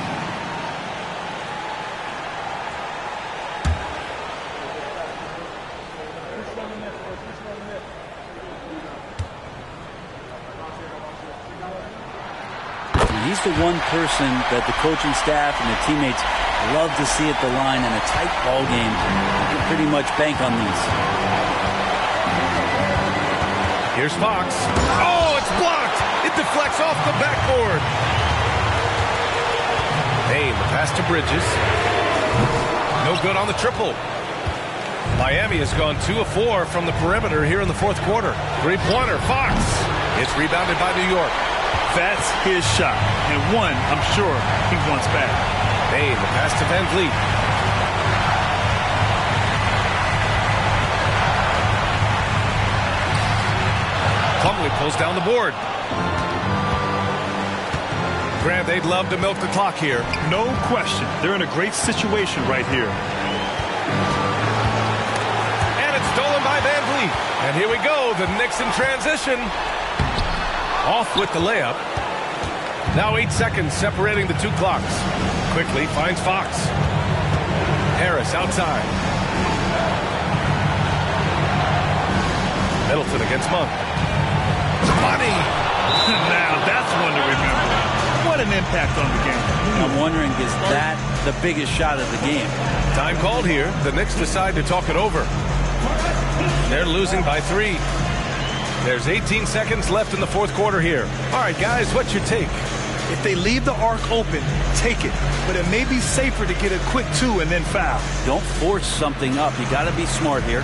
He's the one person that the coaching staff and the teammates love to see at the line in a tight ball game. You can pretty much bank on these. Here's Fox. Oh, it's blocked. It deflects off the backboard. Payne, the pass to Bridges. No good on the triple. Miami has gone 2 of 4 from the perimeter here in the 4th quarter. 3-pointer, Fox. It's rebounded by New York. That's his shot, and one I'm sure he wants back. Payne, the pass to Van Vliet. Plumlee pulls down the board. Grant, they'd love to milk the clock here. No question. They're in a great situation right here. And it's stolen by Van Vliet. And here we go, the Knicks in transition. Off with the layup. Now 8 seconds separating the 2 clocks. Quickly finds Fox. Harris outside. Middleton against Monk. Money! Now that's one to remember. What an impact on the game. I'm wondering, is that the biggest shot of the game? Time called here. The Knicks decide to talk it over. They're losing by 3. There's 18 seconds left in the 4th quarter here. All right, guys, what's your take? If they leave the arc open, take it. But it may be safer to get a quick 2 and then foul. Don't force something up. You got to be smart here.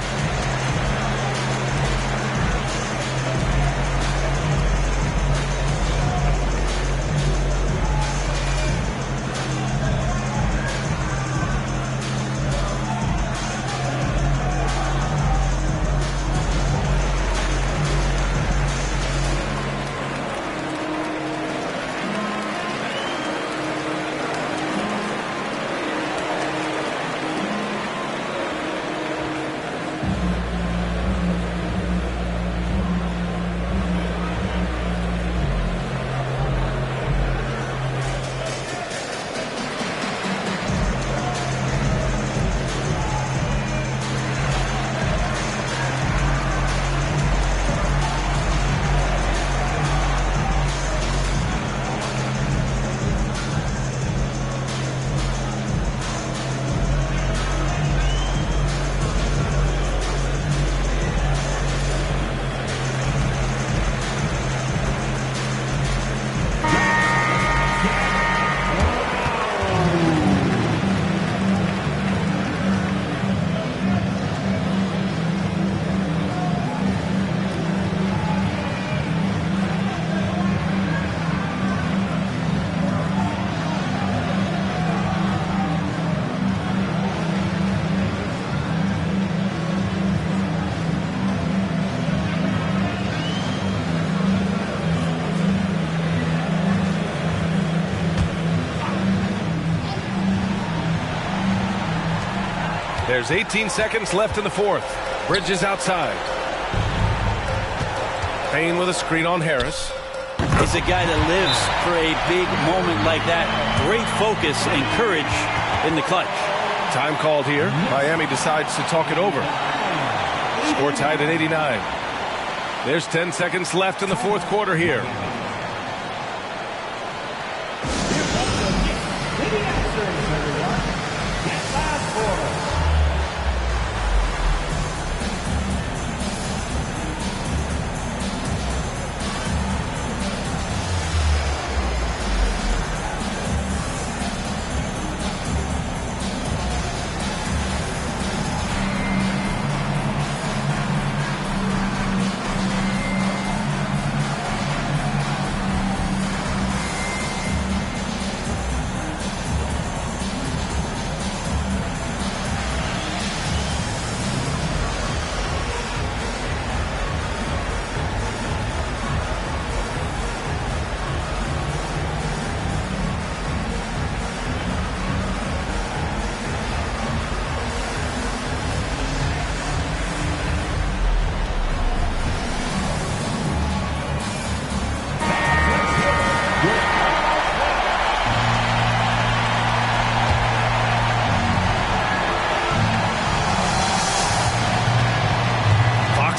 There's 18 seconds left in the fourth. Bridges outside. Payne with a screen on Harris. He's a guy that lives for a big moment like that. Great focus and courage in the clutch. Time called here. Miami decides to talk it over. Score tied at 89. There's 10 seconds left in the fourth quarter here.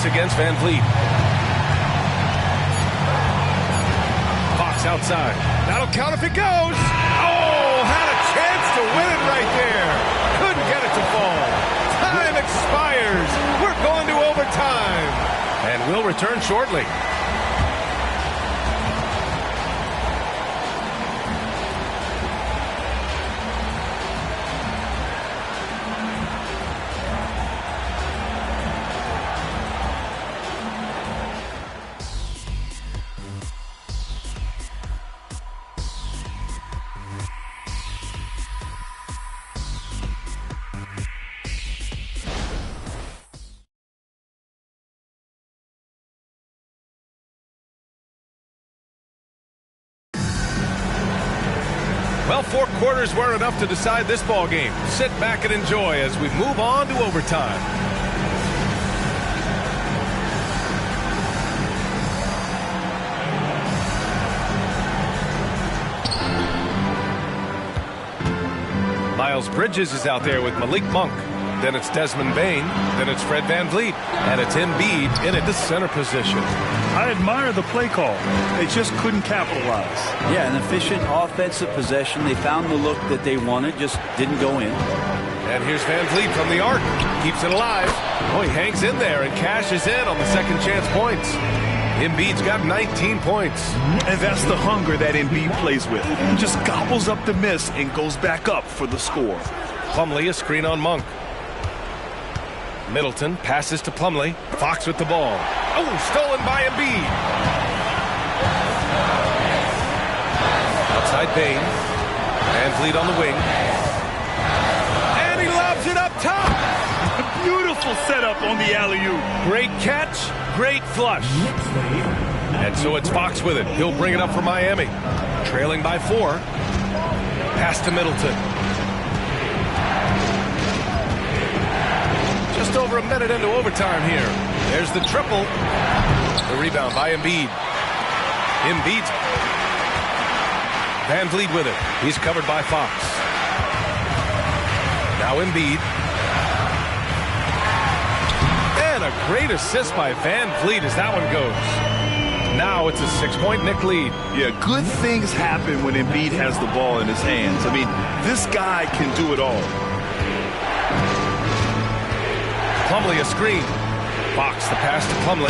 Against Van Vliet. Fox outside. That'll count if it goes. Oh, had a chance to win it right there. Couldn't get it to fall. Time expires. We're going to overtime. And we'll return shortly. Well, 4 quarters weren't enough to decide this ball game. Sit back and enjoy as we move on to overtime. Miles Bridges is out there with Malik Monk. Then it's Desmond Bain. Then it's Fred Van Vliet. And it's Embiid in at the center position. I admire the play call. They just couldn't capitalize. Yeah, an efficient offensive possession. They found the look that they wanted, just didn't go in. And here's Van Vliet from the arc. Keeps it alive. Oh, he hangs in there and cashes in on the second chance points. Embiid's got 19 points. And that's the hunger that Embiid plays with. He just gobbles up the miss and goes back up for the score. Plumlee, a screen on Monk. Middleton passes to Plumlee. Fox with the ball. Oh, stolen by Embiid. Outside Bain. Van Vliet on the wing. And he lobs it up top. Beautiful setup on the alley-oop. Great catch, great flush. And so it's Fox with it. He'll bring it up for Miami. Trailing by 4. Pass to Middleton. Just over a minute into overtime here. There's the triple. The rebound by Embiid. Embiid's Van Vliet with it. He's covered by Fox. Now Embiid. And a great assist by Van Vliet as that one goes. Now it's a 6-point Knick lead. Yeah, good things happen when Embiid has the ball in his hands. I mean, this guy can do it all. Plumlee a screen. Fox the pass to Plumlee.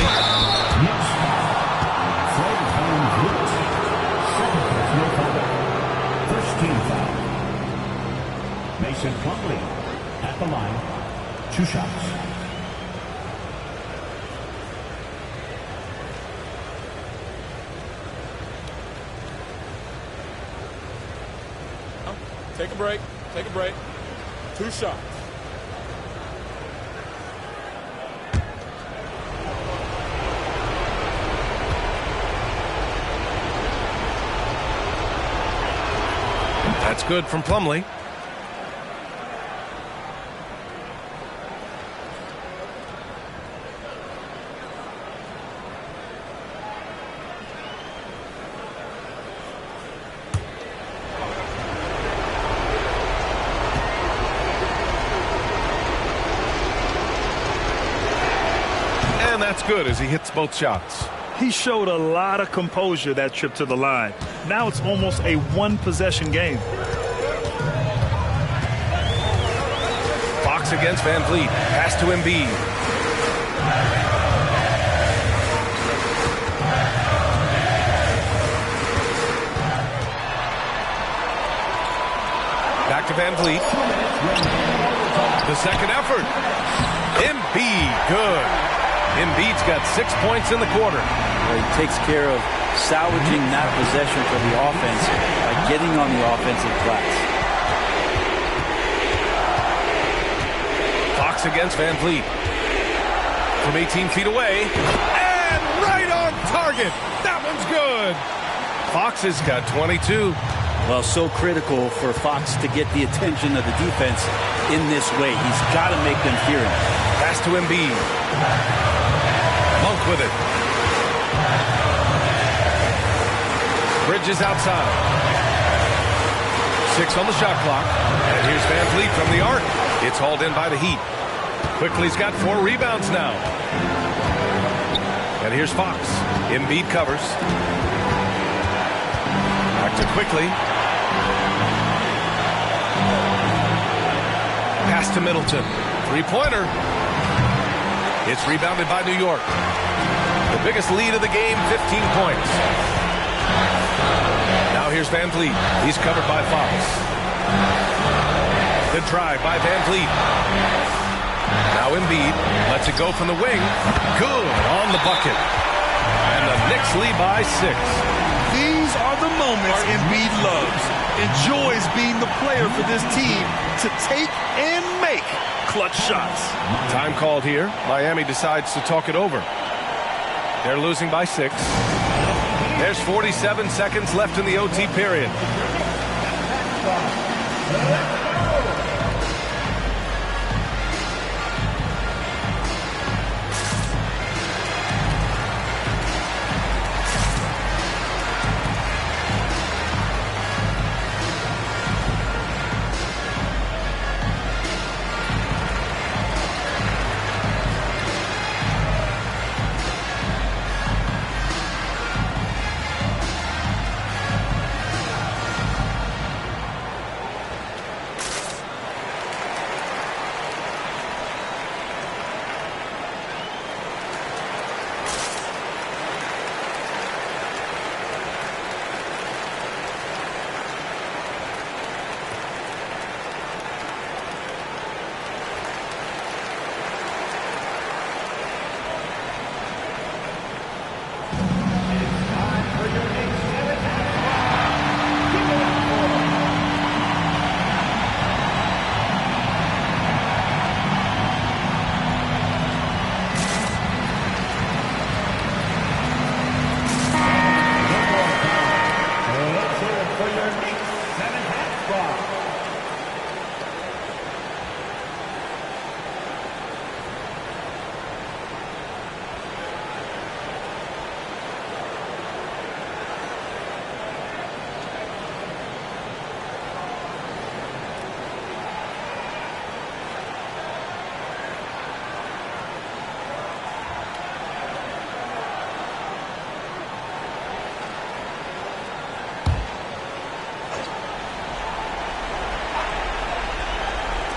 First team foul. Mason Plumlee at the line. 2 shots. Take a break. Take a break. 2 shots. That's good from Plumlee. that's good as he hits both shots. He showed a lot of composure that trip to the line. Now it's almost a one-possession game. Fox against Van Vliet. Pass to Embiid. Back to Van Vliet. The second effort. Embiid, good. Embiid's got 6 points in the quarter. Well, he takes care of salvaging that possession for the offense by getting on the offensive glass. Fox against Van Vliet. From 18 feet away. And right on target. That one's good. Fox has got 22. Well, so critical for Fox to get the attention of the defense in this way. He's got to make them fear him. Pass to Embiid. Monk with it. Bridges outside. 6 on the shot clock. And here's Van Vliet from the arc. It's hauled in by the Heat. Quickly's got 4 rebounds now. And here's Fox. Embiid covers. Back to Quickly. Pass to Middleton. 3-pointer. It's rebounded by New York. The biggest lead of the game, 15 points. Now here's Van Vliet. He's covered by Fox. Good drive by Van Vliet. Now Embiid lets it go from the wing. Good on the bucket. And the Knicks lead by 6. These are the moments Embiid loves. Enjoys being the player for this team to take and make clutch shots. Time called here. Miami decides to talk it over. They're losing by 6. There's 47 seconds left in the OT period.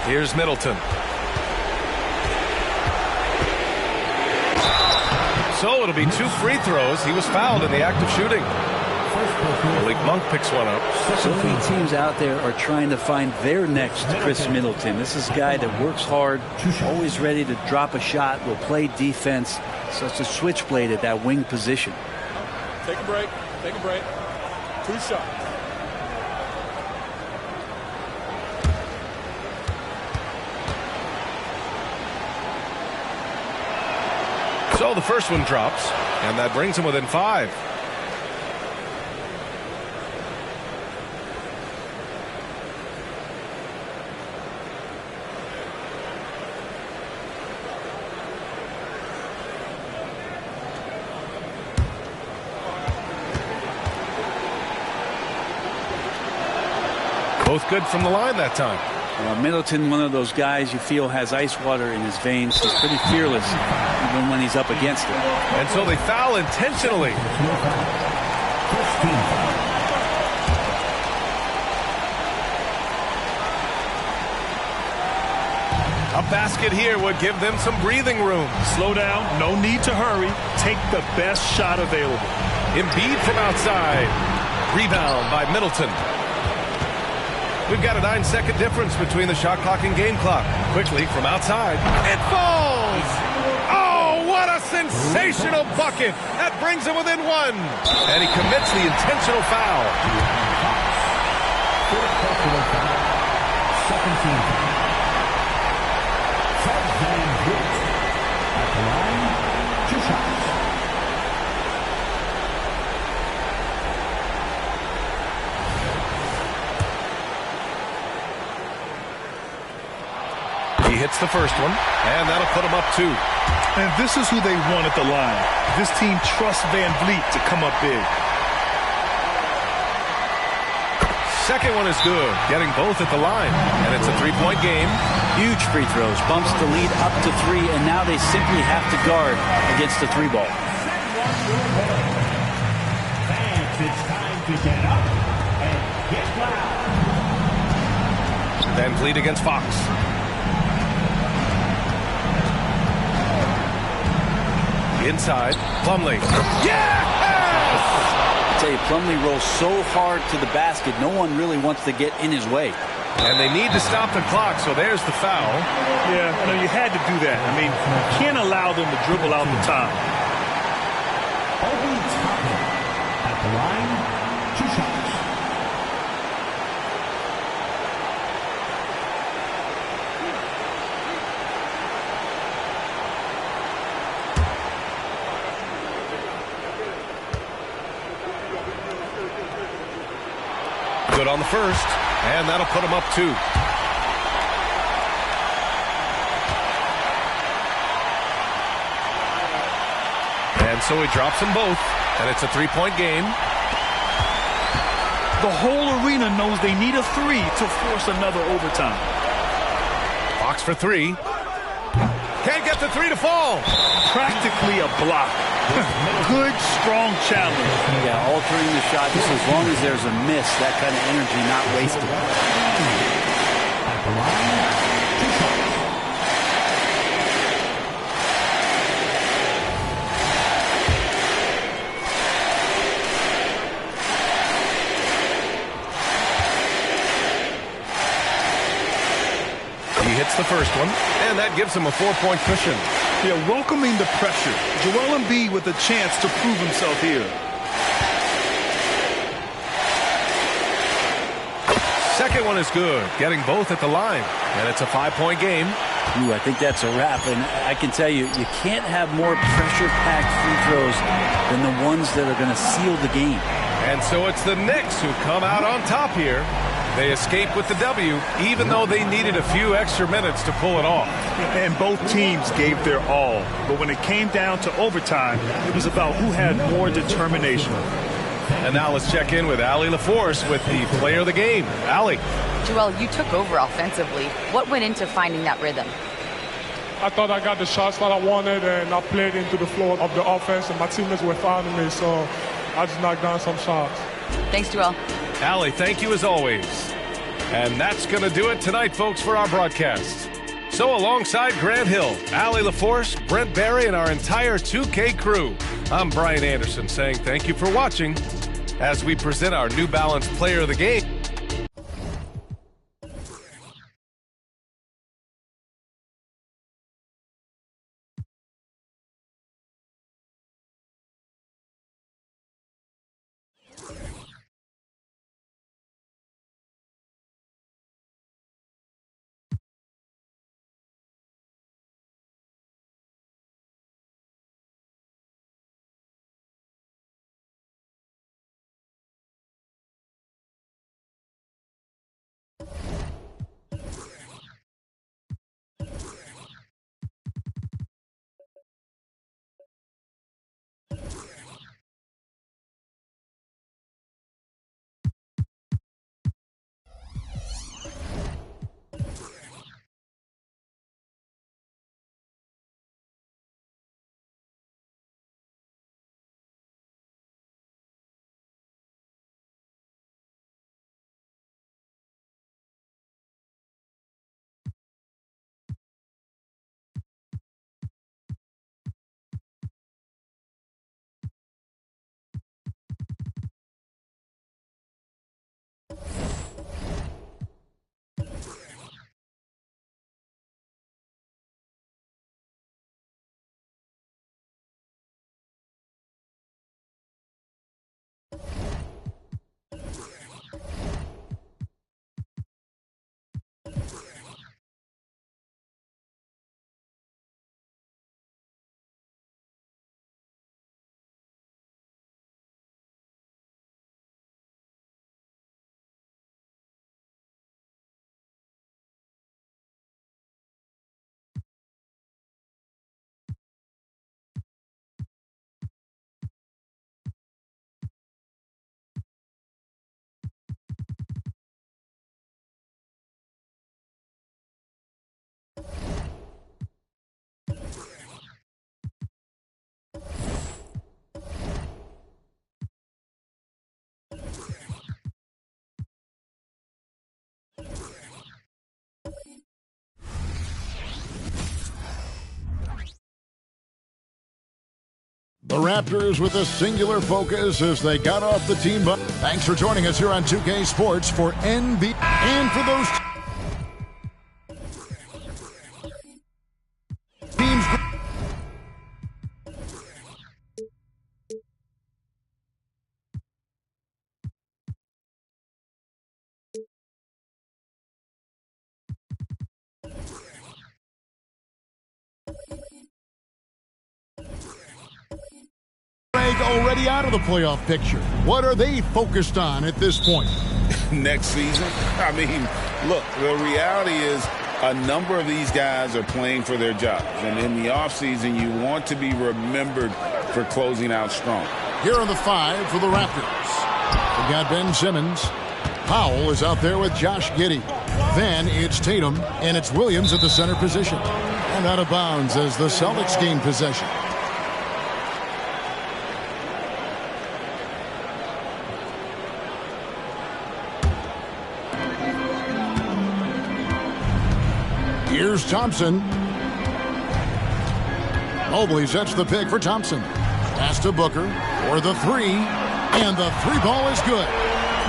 Here's Middleton. So it'll be 2 free throws. He was fouled in the act of shooting. Malik Monk picks one up. So many teams out there are trying to find their next Chris Middleton. This is a guy that works hard, always ready to drop a shot, will play defense, such a switchblade at that wing position. Take a break. Take a break. 2 shots. So the first one drops, and that brings him within 5. Both good from the line that time. Middleton, one of those guys you feel has ice water in his veins. He's pretty fearless. even when he's up against it. And so they foul intentionally. A basket here would give them some breathing room. Slow down. No need to hurry. Take the best shot available. Embiid from outside. Rebound by Middleton. We've got a 9-second difference between the shot clock and game clock. Quickly from outside. It falls! Oh, what a sensational bucket! That brings him within one. And he commits the intentional foul. Second team. At the line, 2 shots. He hits the first one, and that'll put him up 2. And this is who they want at the line. This team trusts Van Vliet to come up big. Second one is good, getting both at the line. And it's a 3-point game. Huge free throws, bumps the lead up to 3, and now they simply have to guard against the 3 ball. Fans, it's time to get up and get loud. Van Vliet against Fox. Inside, Plumlee. Yes! I tell you, Plumlee rolls so hard to the basket, no one really wants to get in his way. And they need to stop the clock, so there's the foul. Yeah, you had to do that. I mean, you can't allow them to dribble out the time. Obi Toppin at the line, 2 shots. Good on the first, and that'll put him up 2. And so he drops them both, and it's a 3-point game. The whole arena knows they need a 3 to force another overtime. Fox for 3. Can't get the 3 to fall. Practically a block. Good, strong challenge. Yeah, altering the shot just as long as there's a miss, that kind of energy not wasted. At the line, 2 shots. He hits the first one, and that gives him a 4-point cushion. Yeah, welcoming the pressure. Joel Embiid with a chance to prove himself here. Second one is good, getting both at the line. And it's a 5-point game. Ooh, I think that's a wrap. And I can tell you, you can't have more pressure-packed free throws than the ones that are going to seal the game. And so it's the Knicks who come out on top here. They escape with the W, even though they needed a few extra minutes to pull it off. And both teams gave their all. But when it came down to overtime, it was about who had more determination. And now let's check in with Allie LaForce with the player of the game. Allie. Joel, you took over offensively. What went into finding that rhythm? I thought I got the shots that I wanted, and I played into the flow of the offense, and my teammates were fouling me, so I just knocked down some shots. Thanks, Joel. Allie, thank you as always. And that's going to do it tonight, folks, for our broadcast. So alongside Grant Hill, Allie LaForce, Brent Barry, and our entire 2K crew, I'm Brian Anderson saying thank you for watching as we present our New Balance Player of the Game. The Raptors with a singular focus as they got off the team. Thanks for joining us here on 2K Sports for NBA. And for those teams. Already out of the playoff picture. What are they focused on at this point? Next season? I mean, look, the reality is a number of these guys are playing for their jobs. And in the offseason, you want to be remembered for closing out strong. Here are the 5 for the Raptors. We got Ben Simmons. Powell is out there with Josh Giddey. Then it's Tatum, and it's Williams at the center position. And out of bounds as the Celtics gain possession. Here's Thompson. Mobley sets the pick for Thompson. Pass to Booker for the 3. And the 3 ball is good.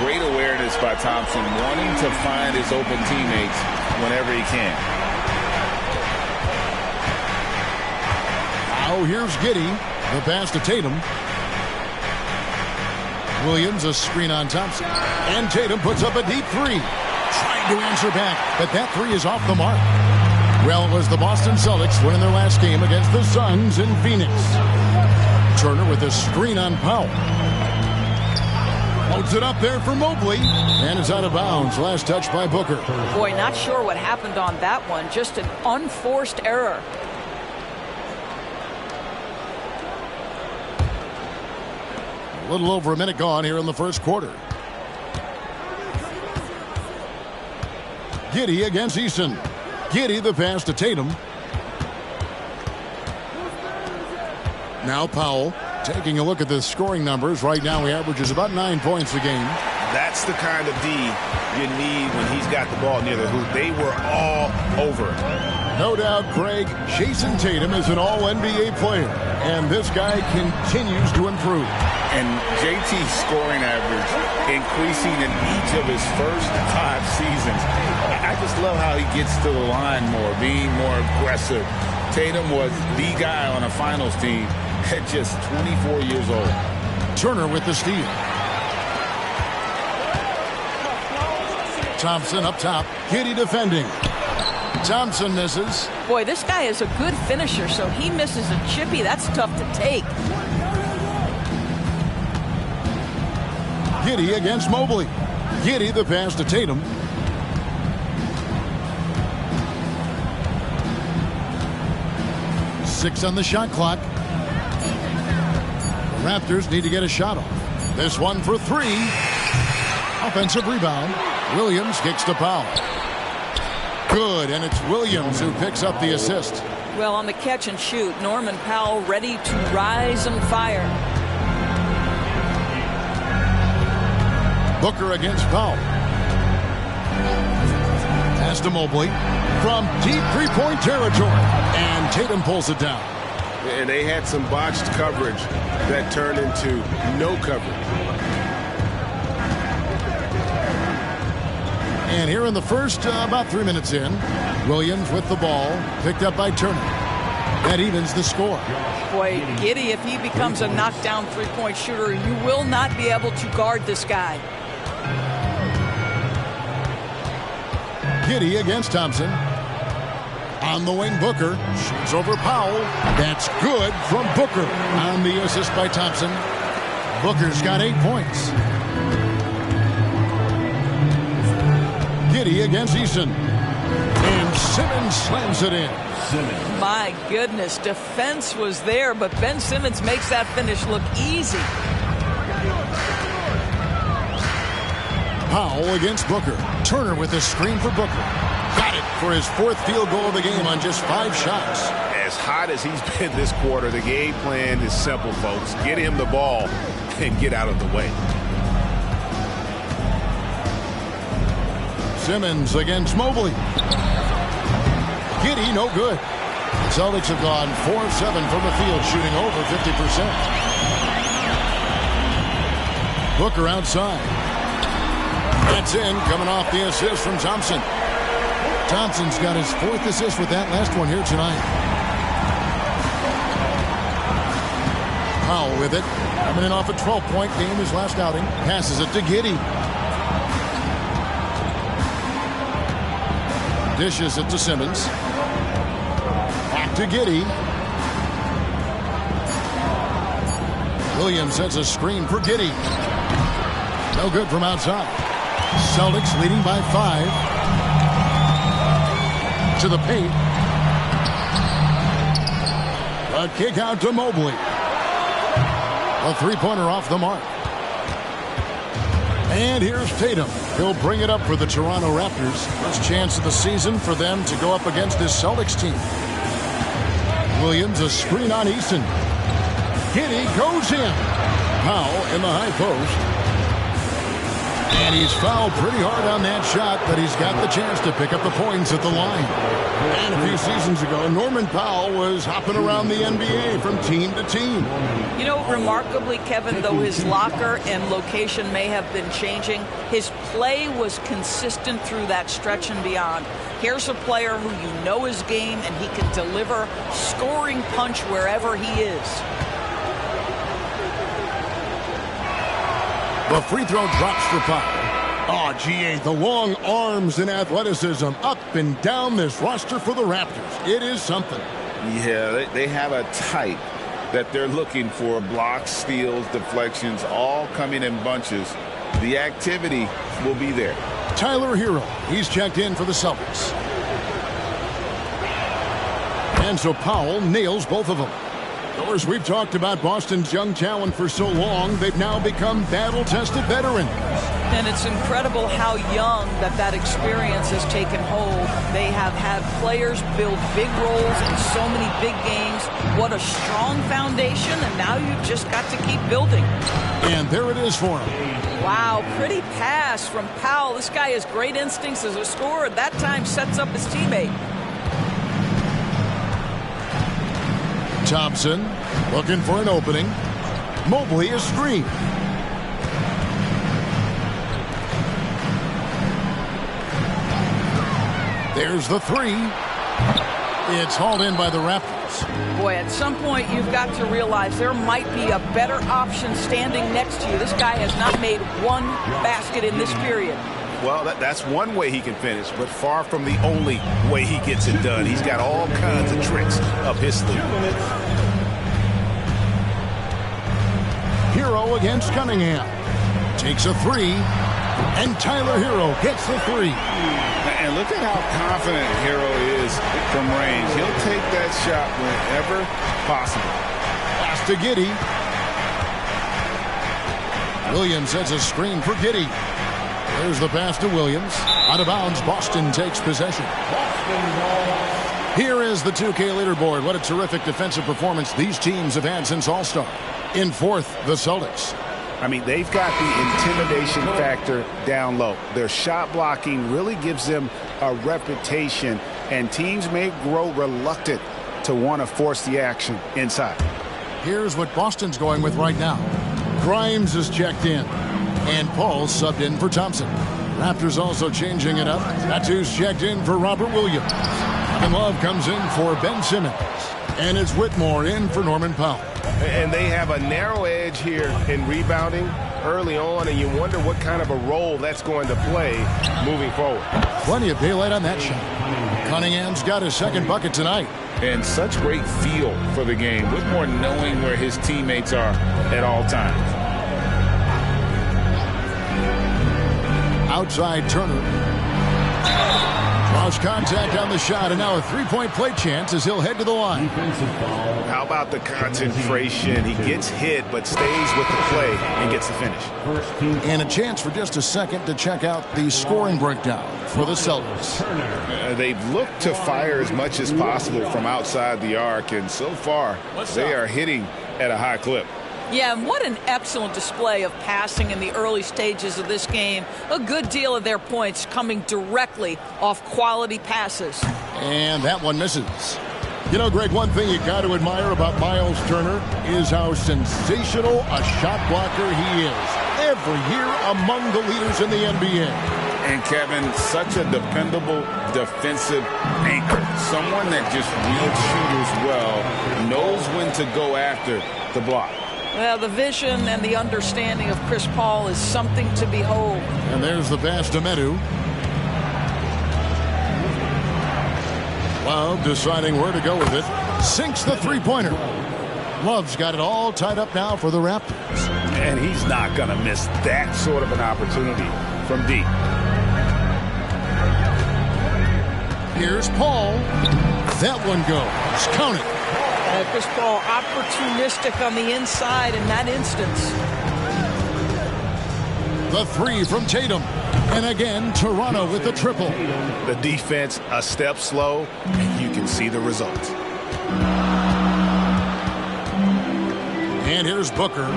Great awareness by Thompson, wanting to find his open teammates whenever he can. Now here's Giddey. The pass to Tatum. Williams a screen on Thompson. And Tatum puts up a deep 3. Trying to answer back, but that 3 is off the mark. Well, it was the Boston Celtics winning their last game against the Suns in Phoenix. Turner with a screen on Powell. Loads it up there for Mobley. And it's out of bounds. Last touch by Booker. Boy, not sure what happened on that one. Just an unforced error. A little over a minute gone here in the first quarter. Giddey against Eason. Giddey the pass to Tatum. Now Powell taking a look at the scoring numbers. Right now he averages about 9 points a game. That's the kind of D you need when he's got the ball near the hoop. They were all over it. No doubt, Greg, Jason Tatum is an all-NBA player. And this guy continues to improve. And JT's scoring average increasing in each of his first 5 seasons. I just love how he gets to the line more, being more aggressive. Tatum was the guy on a finals team at just 24 years old. Turner with the steal. Thompson up top. Giddey defending. Thompson misses. Boy, this guy is a good finisher, so he misses a chippy. That's tough to take. Giddey against Mobley. Giddey the pass to Tatum. Six on the shot clock. The Raptors need to get a shot off. This one for 3. Offensive rebound. Williams kicks to Powell. Good, and it's Williams who picks up the assist. Well, on the catch and shoot, Norman Powell ready to rise and fire. Booker against Powell. Pass to Mobley from deep 3-point territory. And Tatum pulls it down. And they had some botched coverage that turned into no coverage. And here in the first, about 3 minutes in, Williams with the ball, picked up by Turner. That evens the score. Boy, Giddey, if he becomes a knockdown 3-point shooter, you will not be able to guard this guy. Giddey against Thompson. On the wing, Booker shoots over Powell. That's good from Booker on the assist by Thompson. Booker's got 8 points. Giddey against Eason. And Simmons slams it in. My goodness, defense was there, but Ben Simmons makes that finish look easy. Powell against Booker. Turner with a screen for Booker. Got it for his 4th field goal of the game on just 5 shots. As hot as he's been this quarter, the game plan is simple, folks. Get him the ball and get out of the way. Simmons against Mobley. Giddey, no good. Celtics have gone 4-7 from the field, shooting over 50%. Booker outside. That's in, coming off the assist from Thompson. Thompson's got his 4th assist with that last one here tonight. Powell with it. Coming in off a 12-point game his last outing. Passes it to Giddey. Dishes it to Simmons. Back to Giddey. Williams sets a screen for Giddey. No good from outside. Celtics leading by 5. To the paint. A kick out to Mobley. A three-pointer off the mark. And here's Tatum. He'll bring it up for the Toronto Raptors. First chance of the season for them to go up against this Celtics team. Williams, a screen on Easton. Giddey goes in. Powell in the high post. And he's fouled pretty hard on that shot, but he's got the chance to pick up the points at the line. And a few seasons ago, Norman Powell was hopping around the NBA from team to team. You know, remarkably, Kevin, though his locker and location may have been changing, his play was consistent through that stretch and beyond. Here's a player who you know his game, and he can deliver scoring punch wherever he is. The free throw drops for Powell. Oh, GA, the long arms and athleticism up and down this roster for the Raptors. It is something. Yeah, they have a type that they're looking for. Blocks, steals, deflections, all coming in bunches. The activity will be there. Tyler Hero, he's checked in for the Celtics. And so Powell nails both of them. Of course, we've talked about Boston's young talent for so long, they've now become battle-tested veterans. And it's incredible how young that experience has taken hold. They have had players build big roles in so many big games. What a strong foundation, and now you've just got to keep building. And there it is for him. Wow, pretty pass from Powell. This guy has great instincts as a scorer. That time sets up his teammate. Thompson looking for an opening. Mobley is screened. There's the three. It's hauled in by the Raptors. Boy, at some point you've got to realize there might be a better option standing next to you. This guy has not made one basket in this period. Well, that's one way he can finish, but far from the only way he gets it done. He's got all kinds of tricks up his sleeve. Hero against Cunningham. Takes a three, and Tyler Hero gets the three. And look at how confident Hero is from range. He'll take that shot whenever possible. Pass to Giddey. Williams sets a screen for Giddey. There's the pass to Williams. Out of bounds, Boston takes possession. Here is the 2K leaderboard. What a terrific defensive performance these teams have had since All-Star. In fourth, the Celtics. I mean, they've got the intimidation factor down low. Their shot blocking really gives them a reputation, and teams may grow reluctant to want to force the action inside. Here's what Boston's going with right now. Grimes is checked in. And Paul subbed in for Thompson. Raptors also changing it up. That's checked in for Robert Williams. And Love comes in for Ben Simmons. And it's Whitmore in for Norman Powell. And they have a narrow edge here in rebounding early on, and you wonder what kind of a role that's going to play moving forward. Plenty of daylight on that shot. Cunningham's got his second bucket tonight. And such great feel for the game. Whitmore knowing where his teammates are at all times. Outside Turner. Draws contact on the shot, and now a three-point play chance as he'll head to the line. How about the concentration? He gets hit, but stays with the play and gets the finish. And a chance for just a second to check out the scoring breakdown for the Celtics. They've looked to fire as much as possible from outside the arc, and so far they are hitting at a high clip. Yeah, and what an excellent display of passing in the early stages of this game. A good deal of their points coming directly off quality passes. And that one misses. You know, Greg, one thing you got to admire about Miles Turner is how sensational a shot blocker he is. Every year among the leaders in the NBA. And Kevin, such a dependable defensive anchor. Someone that just reads shooters well, knows when to go after the block. Well, the vision and the understanding of Chris Paul is something to behold. And there's the pass to Medu. Love deciding where to go with it. Sinks the three-pointer. Love's got it all tied up now for the Raptors. And he's not going to miss that sort of an opportunity from deep. Here's Paul. That one goes. Count it. Chris Paul opportunistic on the inside in that instance. The three from Tatum. And again, Toronto with the triple. The defense a step slow, and you can see the results. And here's Booker.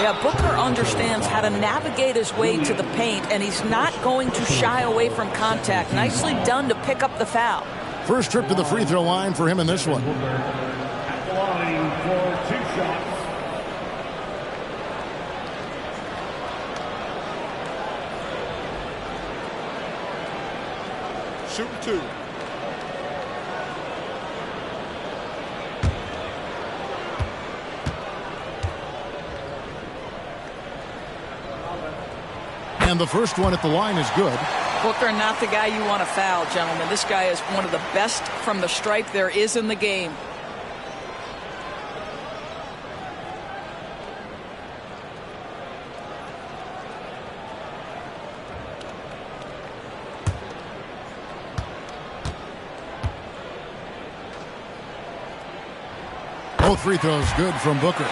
Yeah, Booker understands how to navigate his way to the paint, and he's not going to shy away from contact. Nicely done to pick up the foul. First trip to the free throw line for him in this one. At the line for 2 shots. Shooting 2. And the first one at the line is good. Booker, not the guy you want to foul, gentlemen. This guy is one of the best from the stripe there is in the game. Both free throws good from Booker.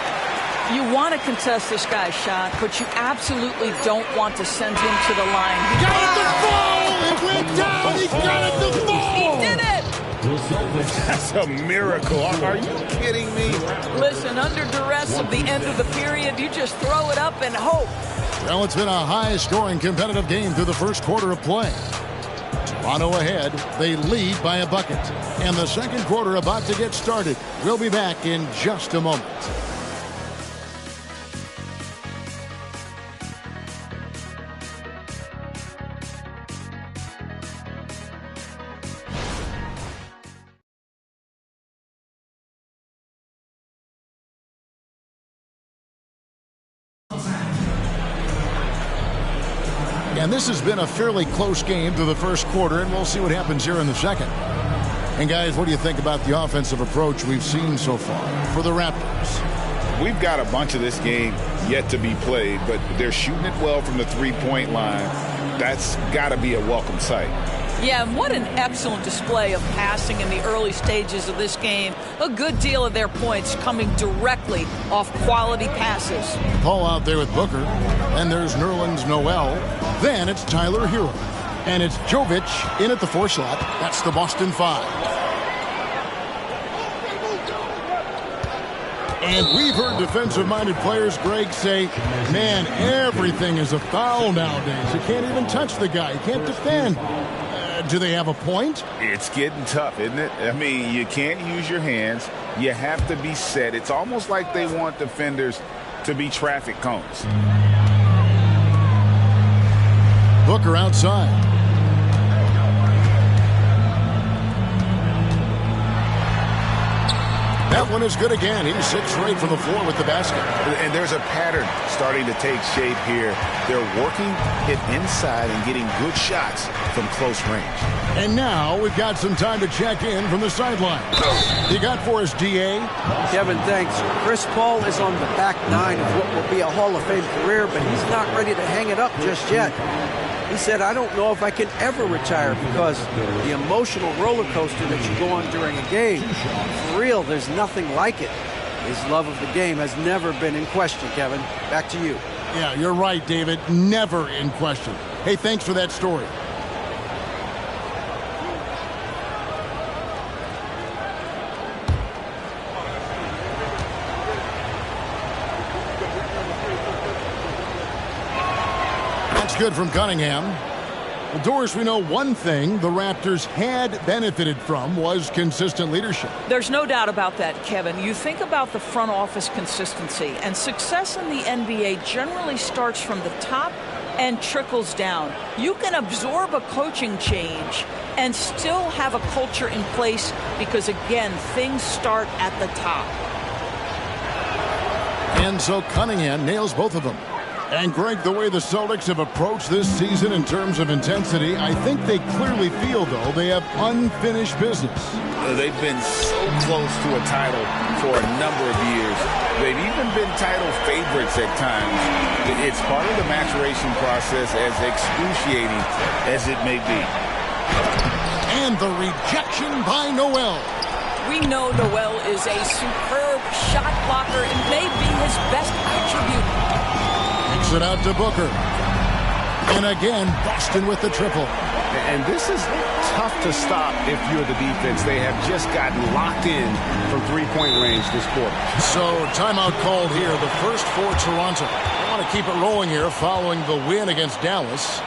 You want to contest this guy's shot, but you absolutely don't want to send him to the line. He got it to fall! It went down! He got it to fall! He did it! That's a miracle. Are you kidding me? Listen, under duress of the end of the period, you just throw it up and hope. Well, it's been a high-scoring competitive game through the first quarter of play. Toronto ahead. They lead by a bucket. And the second quarter about to get started. We'll be back in just a moment. And this has been a fairly close game through the first quarter, and we'll see what happens here in the second. And guys, what do you think about the offensive approach we've seen so far for the Raptors? We've got a bunch of this game yet to be played, but they're shooting it well from the three-point line. That's got to be a welcome sight. Yeah, and what an excellent display of passing in the early stages of this game. A good deal of their points coming directly off quality passes. Paul out there with Booker, and there's Nerlens Noel. Then it's Tyler Hero, and it's Jovic in at the 4 slot. That's the Boston 5. And we've heard defensive-minded players, Greg, say, man, everything is a foul nowadays. You can't even touch the guy. You can't defend. Do they have a point? It's getting tough, isn't it? I mean, you can't use your hands. You have to be set. It's almost like they want defenders to be traffic cones. Booker outside. That one is good again. He's 6 straight from the floor with the basket. And there's a pattern starting to take shape here. They're working it inside and getting good shots from close range. And now we've got some time to check in from the sideline. You got for us, DA? Kevin, thanks. Chris Paul is on the back 9 of what will be a Hall of Fame career, but he's not ready to hang it up just yet. He said, I don't know if I can ever retire because the emotional roller coaster that you go on during a game, for real, there's nothing like it. His love of the game has never been in question, Kevin. Back to you. Yeah, you're right, David. Never in question. Hey, thanks for that story. Good from Cunningham. Well, Doris, we know one thing the Raptors had benefited from was consistent leadership. There's no doubt about that, Kevin. You think about the front office consistency, and success in the NBA generally starts from the top and trickles down. You can absorb a coaching change and still have a culture in place because, again, things start at the top. And so Cunningham nails both of them. And, Greg, the way the Celtics have approached this season in terms of intensity, I think they clearly feel, though, they have unfinished business. They've been so close to a title for a number of years. They've even been title favorites at times. It's part of the maturation process, as excruciating as it may be. And the rejection by Noel. We know Noel is a superb shot blocker and may be his best attribute. Kicks it out to Booker. And again, Boston with the triple. And this is tough to stop if you're the defense. They have just gotten locked in from three-point range this quarter. So timeout called here, the first for Toronto. They want to keep it rolling here following the win against Dallas.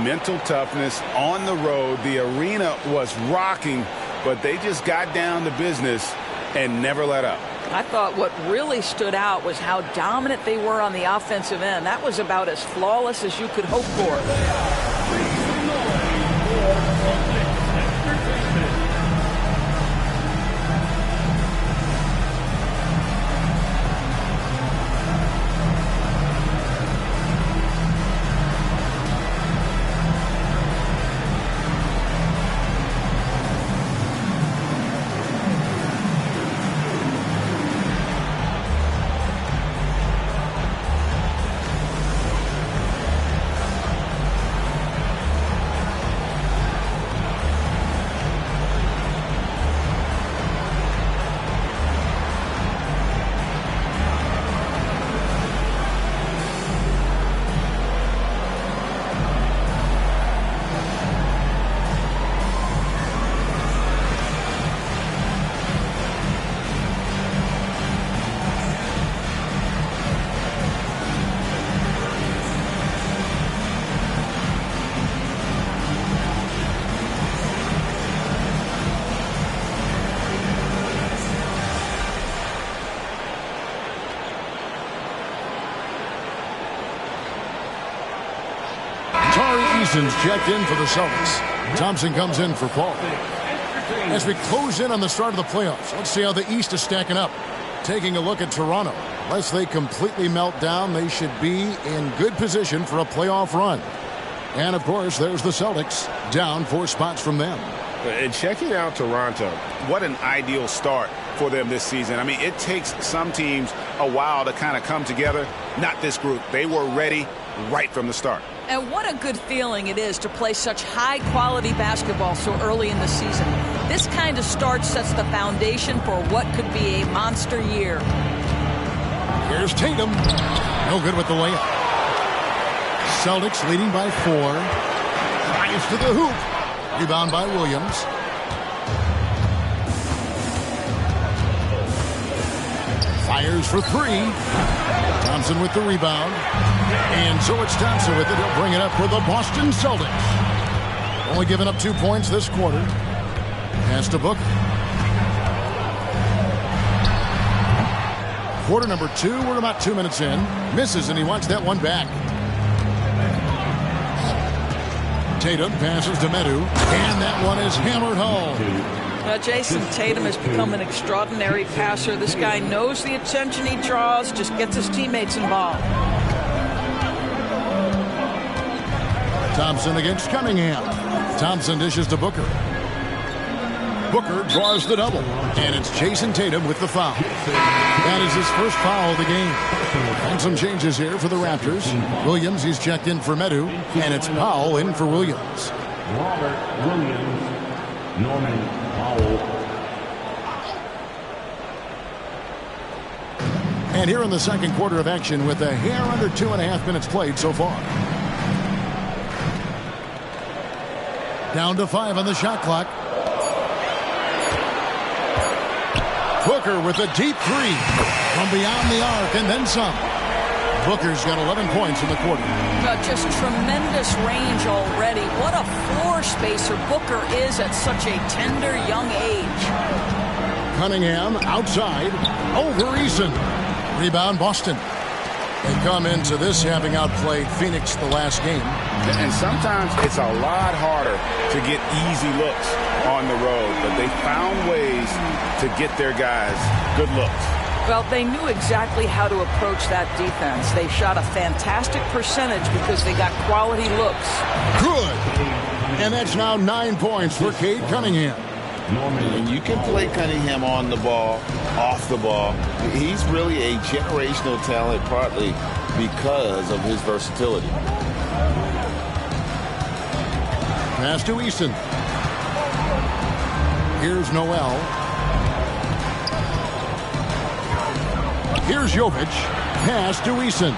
Mental toughness on the road. The arena was rocking, but they just got down to business and never let up. I thought what really stood out was how dominant they were on the offensive end. That was about as flawless as you could hope for. Thompson's checked in for the Celtics. Thompson comes in for Paul. As we close in on the start of the playoffs, let's see how the East is stacking up. Taking a look at Toronto. Unless they completely melt down, they should be in good position for a playoff run. And, of course, there's the Celtics, down 4 spots from them. And checking out Toronto, what an ideal start for them this season. I mean, it takes some teams a while to kind of come together. Not this group. They were ready right from the start. And what a good feeling it is to play such high-quality basketball so early in the season. This kind of start sets the foundation for what could be a monster year. Here's Tatum. No good with the layup. Celtics leading by 4. Drives to the hoop. Rebound by Williams. Fires for 3. Thompson with the rebound. And so it's Thompson with it. He'll bring it up for the Boston Celtics. Only giving up 2 points this quarter. Pass to Booker. Quarter number 2. We're about 2 minutes in. Misses, and he wants that one back. Tatum passes to Medu, and that one is hammered home. Jason Tatum has become an extraordinary passer. This guy knows the attention he draws, just gets his teammates involved. Thompson against Cunningham. Thompson dishes to Booker. Booker draws the double, and it's Jason Tatum with the foul. That is his first foul of the game. And some changes here for the Raptors. Williams, he's checked in for Medu, and it's Powell in for Williams. Robert Williams, Norman Powell. And here in the second quarter of action with a hair under 2.5 minutes played so far. Down to 5 on the shot clock. Booker with a deep 3 from beyond the arc and then some. Booker's got 11 points in the quarter. Just tremendous range already. What a floor spacer Booker is at such a tender young age. Cunningham outside over Eason. Rebound Boston. They come into this having outplayed Phoenix the last game. And sometimes it's a lot harder to get easy looks on the road, but they found ways to get their guys good looks. Well, they knew exactly how to approach that defense. They shot a fantastic percentage because they got quality looks. Good. And that's now 9 points for Cade Cunningham. And you can play Cunningham on the ball, off the ball. He's really a generational talent, partly because of his versatility. Pass to Eason. Here's Noel. Here's Jovic. Pass to Eason.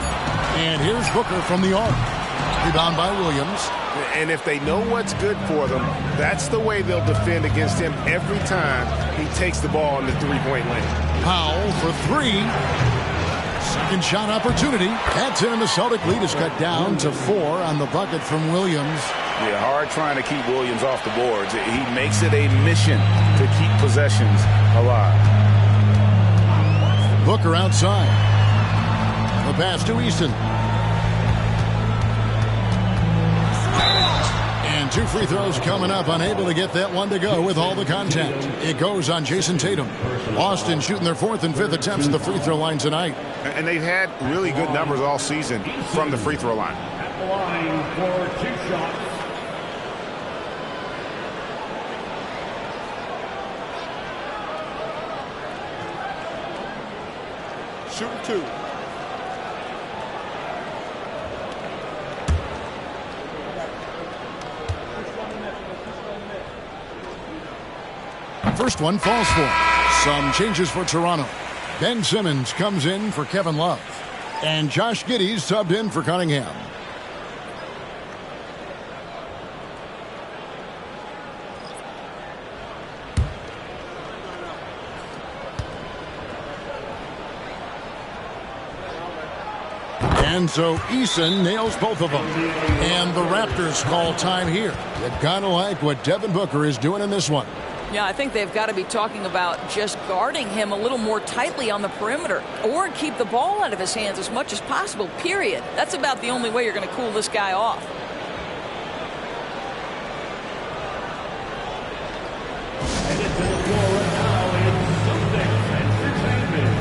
And here's Booker from the arc. Rebound by Williams. And if they know what's good for them, that's the way they'll defend against him every time he takes the ball in the three-point lane. Powell for three. Second shot opportunity. That's in, and the Celtic lead is cut down to 4 on the bucket from Williams. Yeah, hard trying to keep Williams off the boards. He makes it a mission to keep possessions alive. Booker outside. The pass to Eason. And 2 free throws coming up. Unable to get that one to go with all the contact. It goes on Jason Tatum. Boston shooting their 4th and 5th attempts at the free throw line tonight. And they've had really good numbers all season from the free throw line. At the line for 2 shots. Shooting 2. First one falls for. Some changes for Toronto. Ben Simmons comes in for Kevin Love. And Josh Giddey's subbed in for Cunningham. And so Eason nails both of them. And the Raptors call time here. You gotta like what Devin Booker is doing in this one. Yeah, I think they've got to be talking about just guarding him a little more tightly on the perimeter or keep the ball out of his hands as much as possible, period. That's about the only way you're going to cool this guy off. And into the floor right now is Celtics Entertainment.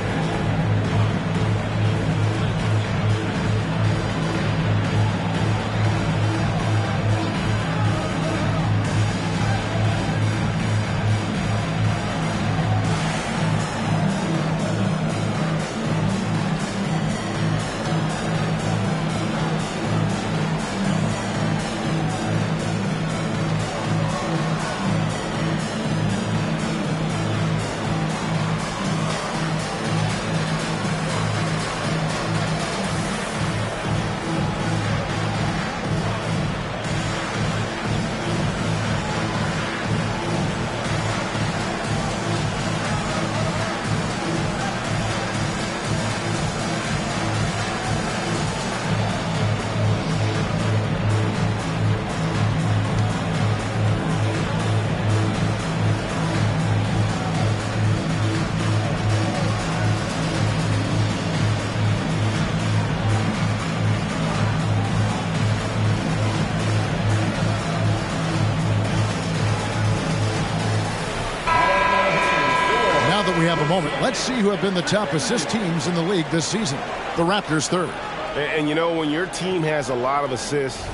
We have a moment. Let's see who have been the top assist teams in the league this season. The Raptors 3rd. And you know, when your team has a lot of assists,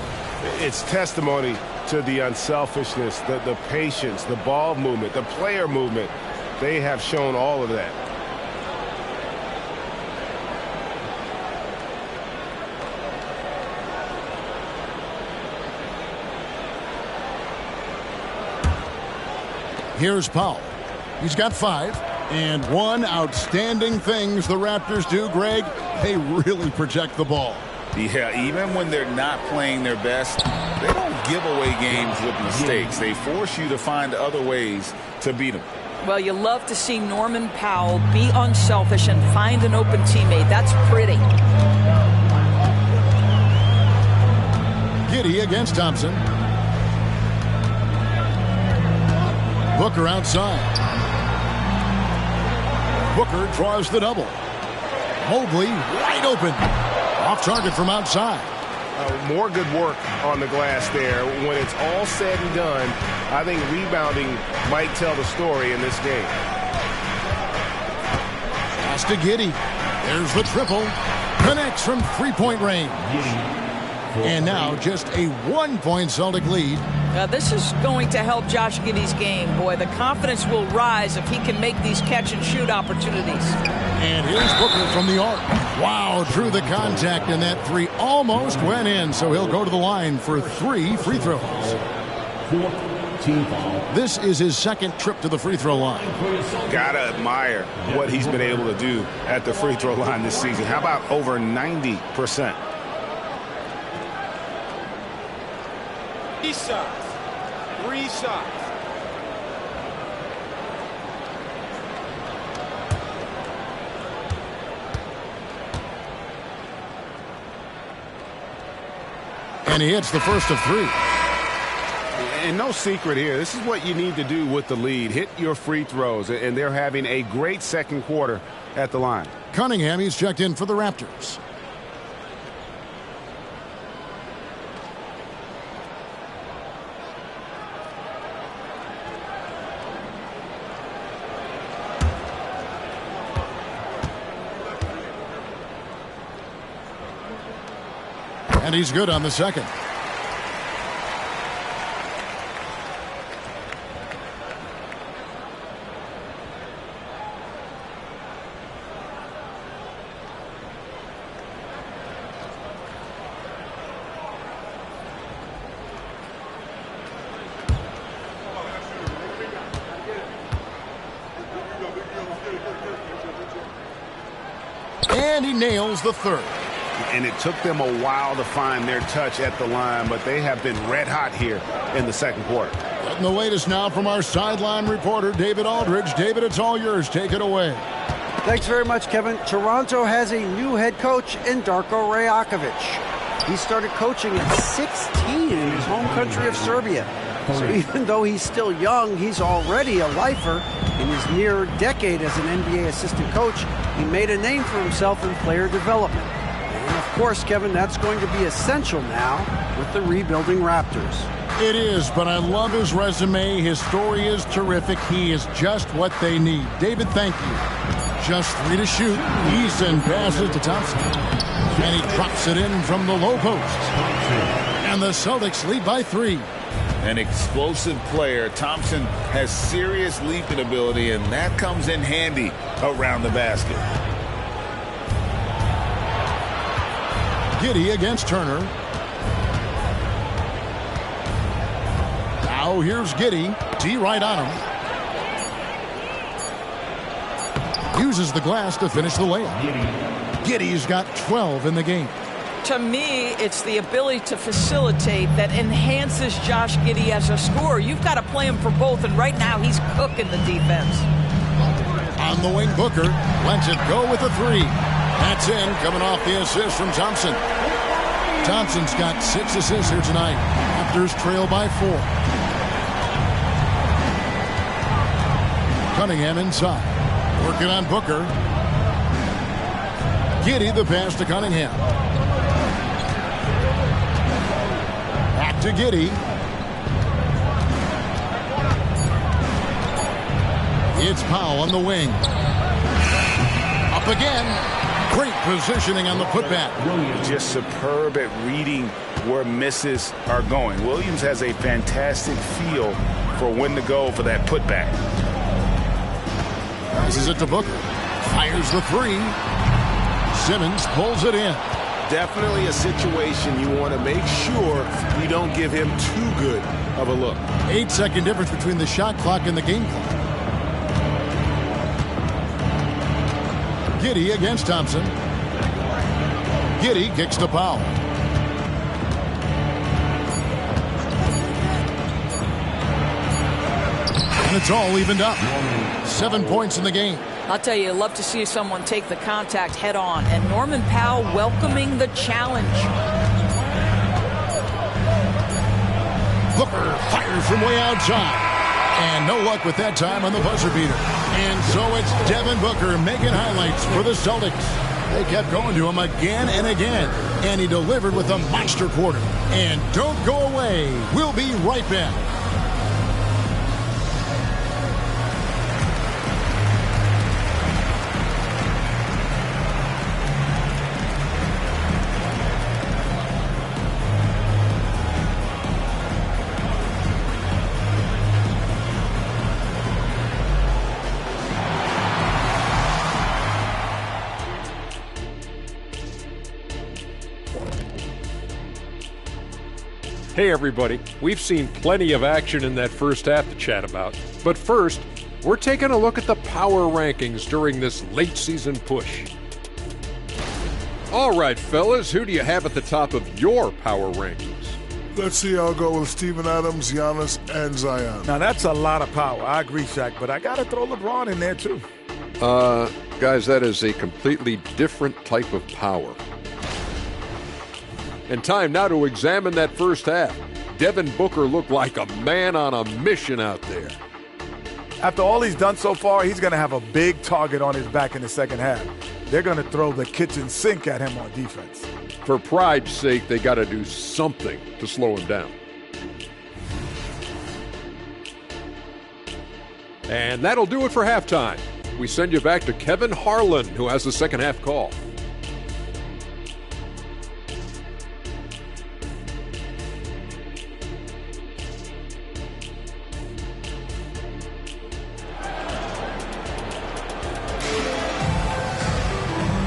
it's testimony to the unselfishness, the patience, the ball movement, the player movement. They have shown all of that. Here's Powell. He's got 5. And one outstanding things the Raptors do, Greg, they really protect the ball. Yeah, even when they're not playing their best, they don't give away games with mistakes. They force you to find other ways to beat them. Well, you love to see Norman Powell be unselfish and find an open teammate. That's pretty. Giddey against Thompson. Booker outside. Booker draws the double. Mobley wide open. Off target from outside. More good work on the glass there. When it's all said and done, I think rebounding might tell the story in this game. Pass to Giddey. There's the triple. Connects from three-point range. And now just a 1-point Celtic lead. This is going to help Josh Giddey's game. Boy, the confidence will rise if he can make these catch-and-shoot opportunities. And here's Booker from the arc. Wow, drew the contact, and that three almost went in, so he'll go to the line for 3 free throws. This is his second trip to the free throw line. Gotta admire what he's been able to do at the free throw line this season. How about over 90%? 3 shots. 3 shots. And he hits the first of 3. And no secret here. This is what you need to do with the lead. Hit your free throws. And they're having a great second quarter at the line. Cunningham, he's checked in for the Raptors. And he's good on the second. And he nails the third. And it took them a while to find their touch at the line, but they have been red hot here in the second quarter. Getting the latest now from our sideline reporter, David Aldridge. David, it's all yours. Take it away. Thanks very much, Kevin. Toronto has a new head coach in Darko Rajakovic. He started coaching at 16 in his home country of Serbia. So even though he's still young, he's already a lifer. In his near decade as an NBA assistant coach, he made a name for himself in player development. And of course, Kevin, that's going to be essential now with the rebuilding Raptors. It is, but I love his resume. His story is terrific. He is just what they need. David, thank you. Just 3 to shoot. Eason passes to Thompson. And he drops it in from the low post. And the Celtics lead by 3. An explosive player. Thompson has serious leaping ability, and that comes in handy around the basket. Giddey against Turner. Now here's Giddey. D right on him. Uses the glass to finish the layup. Giddey's got 12 in the game. To me, it's the ability to facilitate that enhances Josh Giddey as a scorer. You've got to play him for both, and right now he's cooking the defense. On the wing, Booker lets it go with a 3. That's in, coming off the assist from Thompson. Thompson's got 6 assists here tonight. Raptors trail by 4. Cunningham inside. Working on Booker. Giddey the pass to Cunningham. Back to Giddey. It's Powell on the wing. Up again. Great positioning on the putback. Just superb at reading where misses are going. Williams has a fantastic feel for when to go for that putback. Passes it to Booker. Fires the 3. Simmons pulls it in. Definitely a situation you want to make sure you don't give him too good of a look. 8-second difference between the shot clock and the game clock. Giddey against Thompson. Giddey kicks to Powell. And it's all evened up. 7 points in the game. I'll tell you, I'd love to see someone take the contact head on. And Norman Powell welcoming the challenge. Fires from way outside. And no luck with that time on the buzzer beater. And so it's Devin Booker making highlights for the Celtics. They kept going to him again and again. And he delivered with a monster quarter. And don't go away. We'll be right back. Hey everybody, we've seen plenty of action in that first half to chat about. But first, we're taking a look at the power rankings during this late season push. All right, fellas, who do you have at the top of your power rankings? Let's see, I'll go with Steven Adams, Giannis, and Zion. Now, that's a lot of power. I agree, Shaq, but I got to throw LeBron in there, too. Guys, that is a completely different type of power. And time now to examine that first half. Devin Booker looked like a man on a mission out there. After all he's done so far, he's going to have a big target on his back in the second half. They're going to throw the kitchen sink at him on defense. For pride's sake, they got to do something to slow him down. And that'll do it for halftime. We send you back to Kevin Harlan, who has the second half call.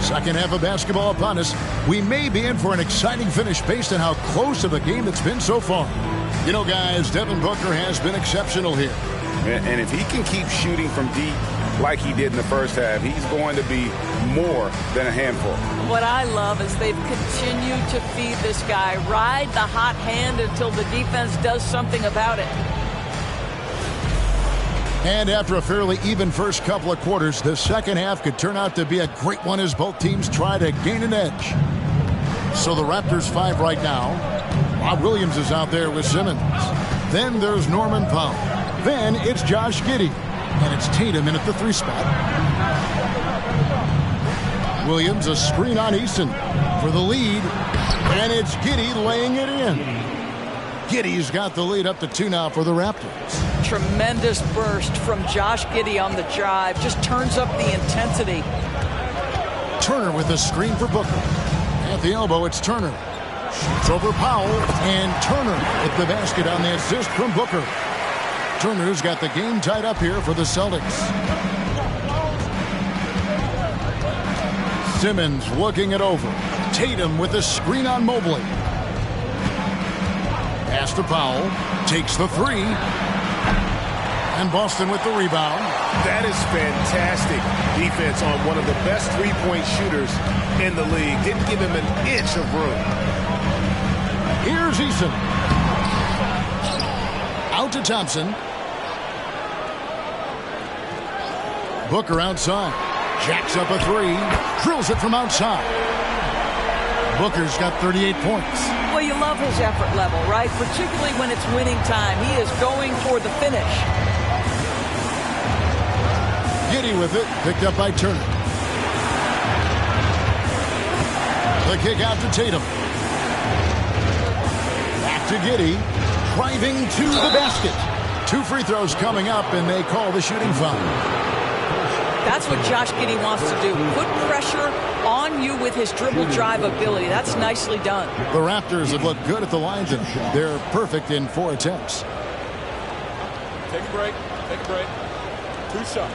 Second half of basketball upon us. We may be in for an exciting finish based on how close of a game it's been so far. You know, guys, Devin Booker has been exceptional here. And if he can keep shooting from deep like he did in the first half, he's going to be more than a handful. What I love is they've continued to feed this guy. Ride the hot hand until the defense does something about it. And after a fairly even first couple of quarters, the second half could turn out to be a great one as both teams try to gain an edge. So the Raptors 5 right now. Rob Williams is out there with Simmons. Then there's Norman Powell. Then it's Josh Giddey. And it's Tatum in at the 3 spot. Williams a screen on Eason for the lead. And it's Giddey laying it in. Giddey's got the lead up to 2 now for the Raptors. Tremendous burst from Josh Giddey on the drive. Just turns up the intensity. Turner with a screen for Booker. At the elbow, it's Turner. Shoots over Powell, and Turner at the basket on the assist from Booker. Turner's got the game tied up here for the Celtics. Simmons looking it over. Tatum with a screen on Mobley. Pass to Powell. Takes the 3. And Boston with the rebound. That is fantastic defense on one of the best three-point shooters in the league. Didn't give him an inch of room. Here's Eason. Out to Thompson. Booker outside. Jacks up a 3. Drills it from outside. Booker's got 38 points. Well, you love his effort level, right? Particularly when it's winning time. He is going for the finish. Giddey with it, picked up by Turner. The kick out to Tatum. Back to Giddey, driving to the basket. 2 free throws coming up, and they call the shooting foul. That's what Josh Giddey wants to do. Put pressure on you with his dribble drive ability. That's nicely done. The Raptors have looked good at the lines, and they're perfect in 4 attempts. Take a break. Take a break. 2 shots.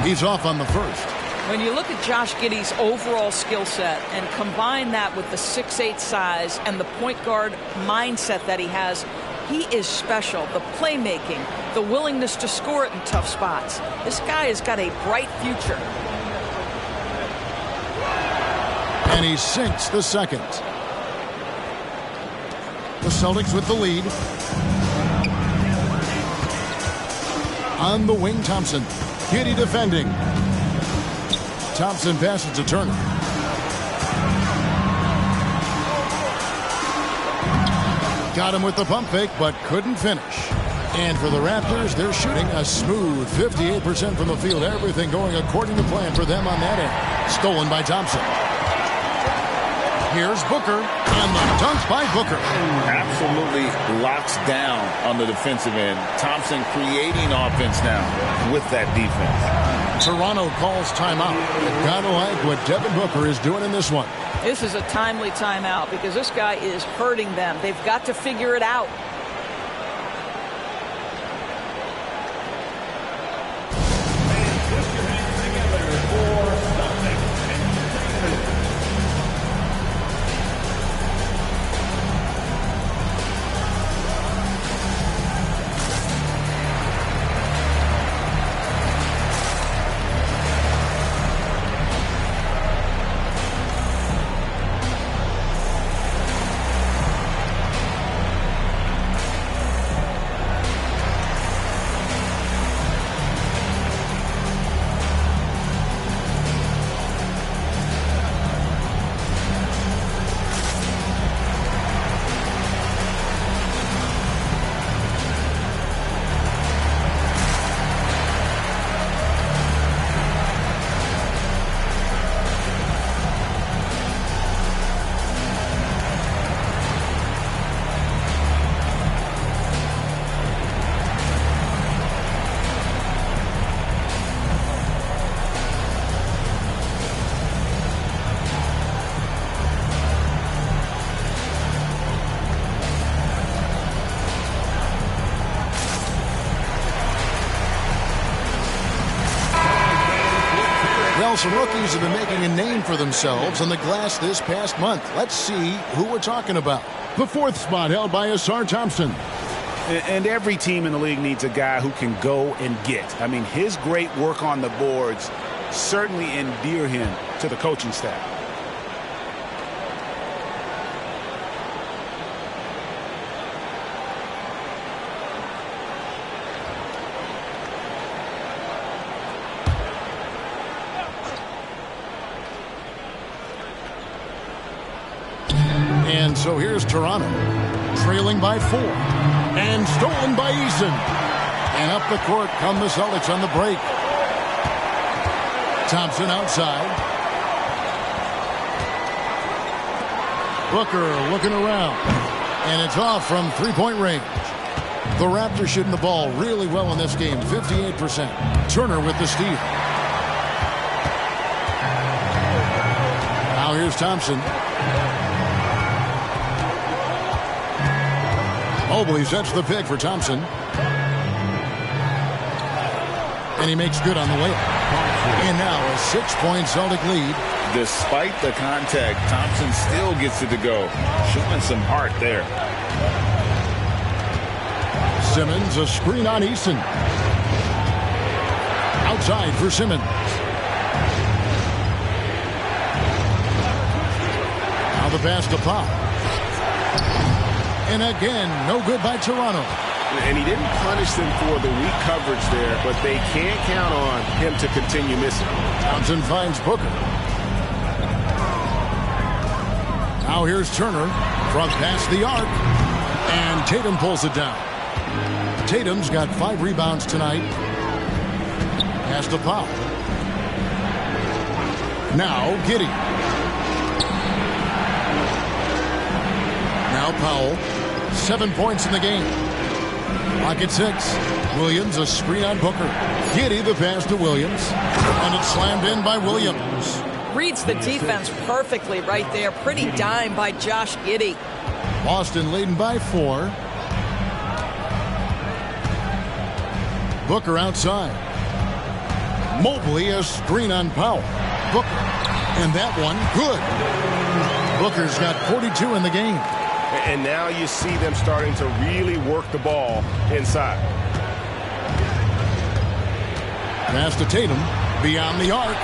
He's off on the first. When you look at Josh Giddey's overall skill set and combine that with the 6'8" size and the point guard mindset that he has, he is special. The playmaking, the willingness to score it in tough spots. This guy has got a bright future. And he sinks the second. The Celtics with the lead. On the wing, Thompson. Giddey defending. Thompson passes to Turner. Got him with the pump fake, but couldn't finish. And for the Raptors, they're shooting a smooth 58% from the field. Everything going according to plan for them on that end. Stolen by Thompson. Here's Booker, and the dunk by Booker. Absolutely locks down on the defensive end. Thompson creating offense now with that defense. Toronto calls timeout. They've got to like what Devin Booker is doing in this one. This is a timely timeout because this guy is hurting them. They've got to figure it out. Some rookies have been making a name for themselves on the glass this past month. Let's see who we're talking about. The fourth spot held by Asar Thompson. And every team in the league needs a guy who can go and get. I mean, his great work on the boards certainly endear him to the coaching staff. And so here's Toronto, trailing by 4, and stolen by Eason. And up the court come the Celtics on the break. Thompson outside. Booker looking around, and it's off from three-point range. The Raptors shooting the ball really well in this game, 58%. Turner with the steal. Now here's Thompson. Mobley sets the pick for Thompson. And he makes good on the way. And now a 6-point Celtic lead. Despite the contact, Thompson still gets it to go. Showing some heart there. Simmons, a screen on Eason. Outside for Simmons. Now the pass to Pop. And again, no good by Toronto. And he didn't punish them for the weak coverage there, but they can't count on him to continue missing. Thompson finds Booker. Now here's Turner from past the arc. And Tatum pulls it down. Tatum's got 5 rebounds tonight. Pass to Powell. Now Giddey. Now Powell. 7 points in the game. Clock at 6. Williams, a screen on Booker. Giddey, the pass to Williams. And it's slammed in by Williams. Reads the defense perfectly right there. Pretty dime by Josh Giddey. Boston leading by 4. Booker outside. Mobley, a screen on Powell. Booker. And that one, good. Booker's got 42 in the game. And now you see them starting to really work the ball inside. Pass to Tatum, beyond the arc.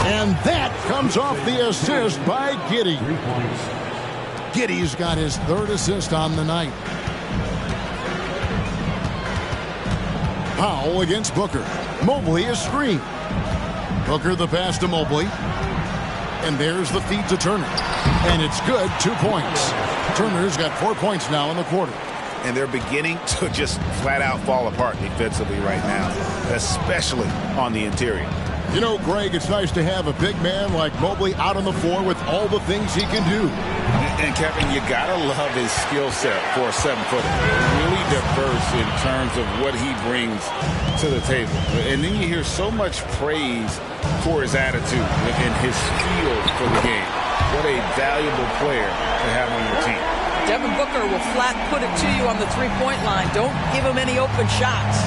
And that comes off the assist by Giddey. Giddey's got his 3rd assist on the night. Powell against Booker. Mobley a screen. Booker the pass to Mobley. And there's the feed to Turner. And it's good, 2 points. Turner's got 4 points now in the quarter. And they're beginning to just flat out fall apart defensively right now, especially on the interior. You know, Greg, it's nice to have a big man like Mobley out on the floor with all the things he can do. And Kevin, you gotta love his skill set for a 7-footer. Really diverse in terms of what he brings to the table. And then you hear so much praise for his attitude and his feel for the game. What a valuable player to have on your team. Devin Booker will flat put it to you on the three-point line. Don't give him any open shots.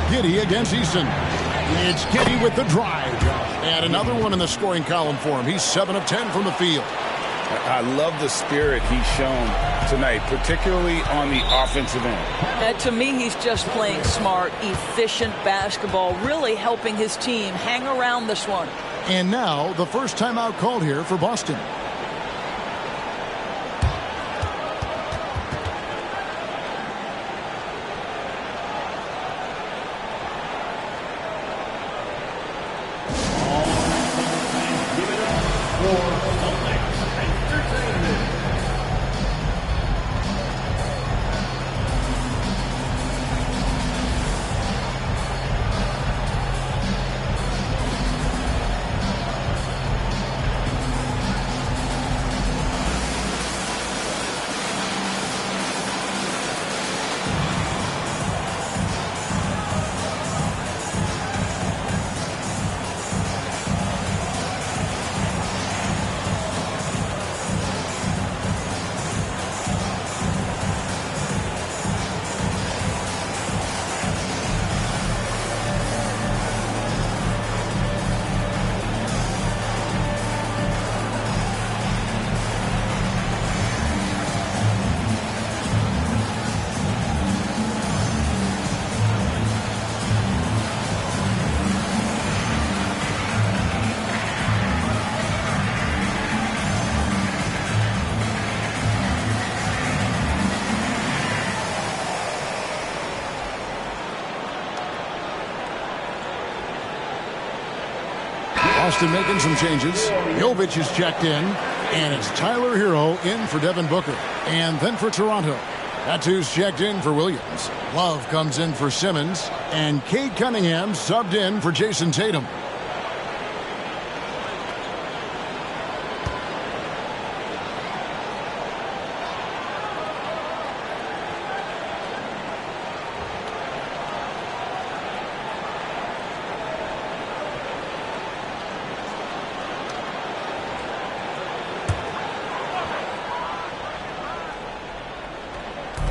Giddey against Easton. It's Giddey with the drive. And another one in the scoring column for him. He's 7 of 10 from the field. I love the spirit he's shown tonight, particularly on the offensive end. To me, he's just playing smart, efficient basketball, really helping his team hang around this one. And now, the first timeout called here for Boston. Boston making some changes. Jovic is checked in. And it's Tyler Hero in for Devin Booker. And then for Toronto, Tattoo's checked in for Williams. Love comes in for Simmons. And Cade Cunningham subbed in for Jason Tatum.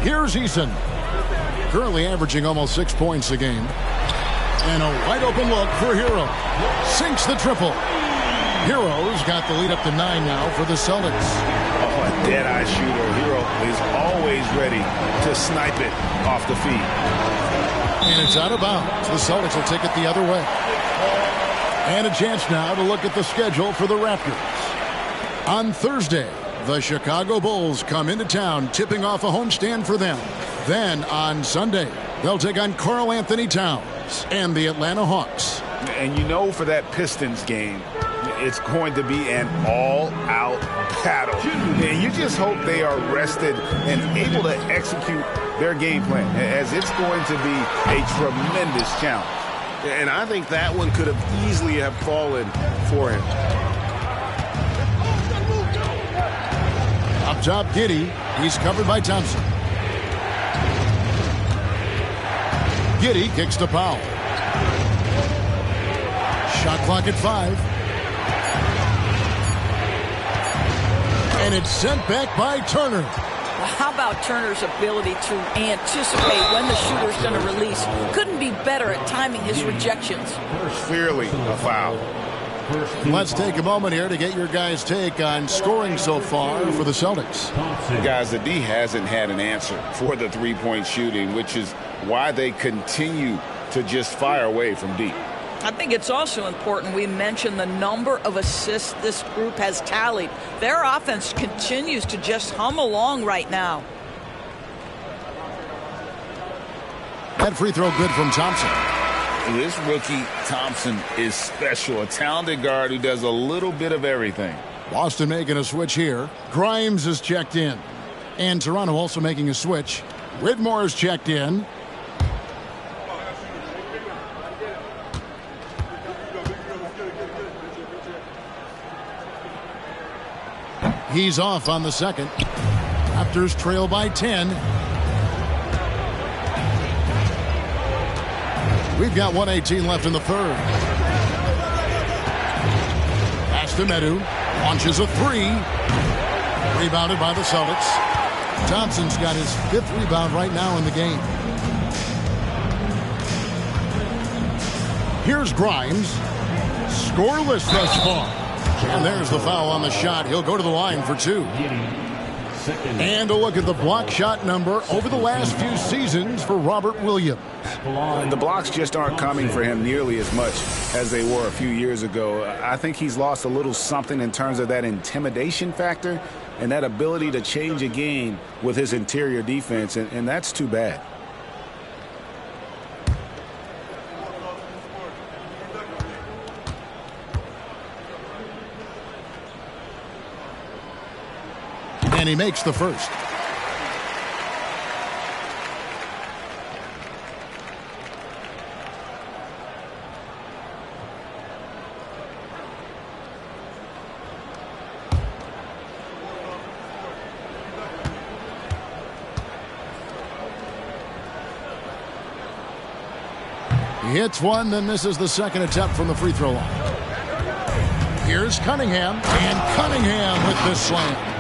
Here's Eason, currently averaging almost 6 points a game. And a wide open look for Hero. Sinks the triple. Hero's got the lead up to 9 now for the Celtics. Oh, a dead-eye shooter. Hero is always ready to snipe it off the feed. And it's out of bounds. The Celtics will take it the other way. And a chance now to look at the schedule for the Raptors. On Thursday, the Chicago Bulls come into town, tipping off a homestand for them. Then on Sunday, they'll take on Karl Anthony Towns and the Atlanta Hawks. And you know, for that Pistons game, it's going to be an all-out battle. And you just hope they are rested and able to execute their game plan, as it's going to be a tremendous challenge. And I think that one could have easily have fallen for him. Up top, Giddey. He's covered by Thompson. Giddey kicks to Powell. Shot clock at 5. And it's sent back by Turner. Well, how about Turner's ability to anticipate when the shooter's going to release? Couldn't be better at timing his rejections. Clearly a foul. Let's take a moment here to get your guys' take on scoring so far for the Celtics. Guys, the D hasn't had an answer for the three-point shooting, which is why they continue to just fire away from deep. I think it's also important we mention the number of assists this group has tallied. Their offense continues to just hum along right now. That free throw good from Thompson. This rookie Thompson is special. A talented guard who does a little bit of everything. Boston making a switch here. Grimes is checked in. And Toronto also making a switch. Whitmore is checked in. He's off on the second. Raptors trail by 10. We've got 1:18 left in the third. Pass to Medu. Launches a three. Rebounded by the Celtics. Thompson's got his 5th rebound right now in the game. Here's Grimes. Scoreless thus far. And there's the foul on the shot. He'll go to the line for 2. And a look at the block shot number over the last few seasons for Robert Williams. The blocks just aren't coming for him nearly as much as they were a few years ago. I think he's lost a little something in terms of that intimidation factor and that ability to change a game with his interior defense, and that's too bad. And he makes the first. He hits one, then misses the second attempt from the free throw line. Here's Cunningham, and Cunningham with the slam.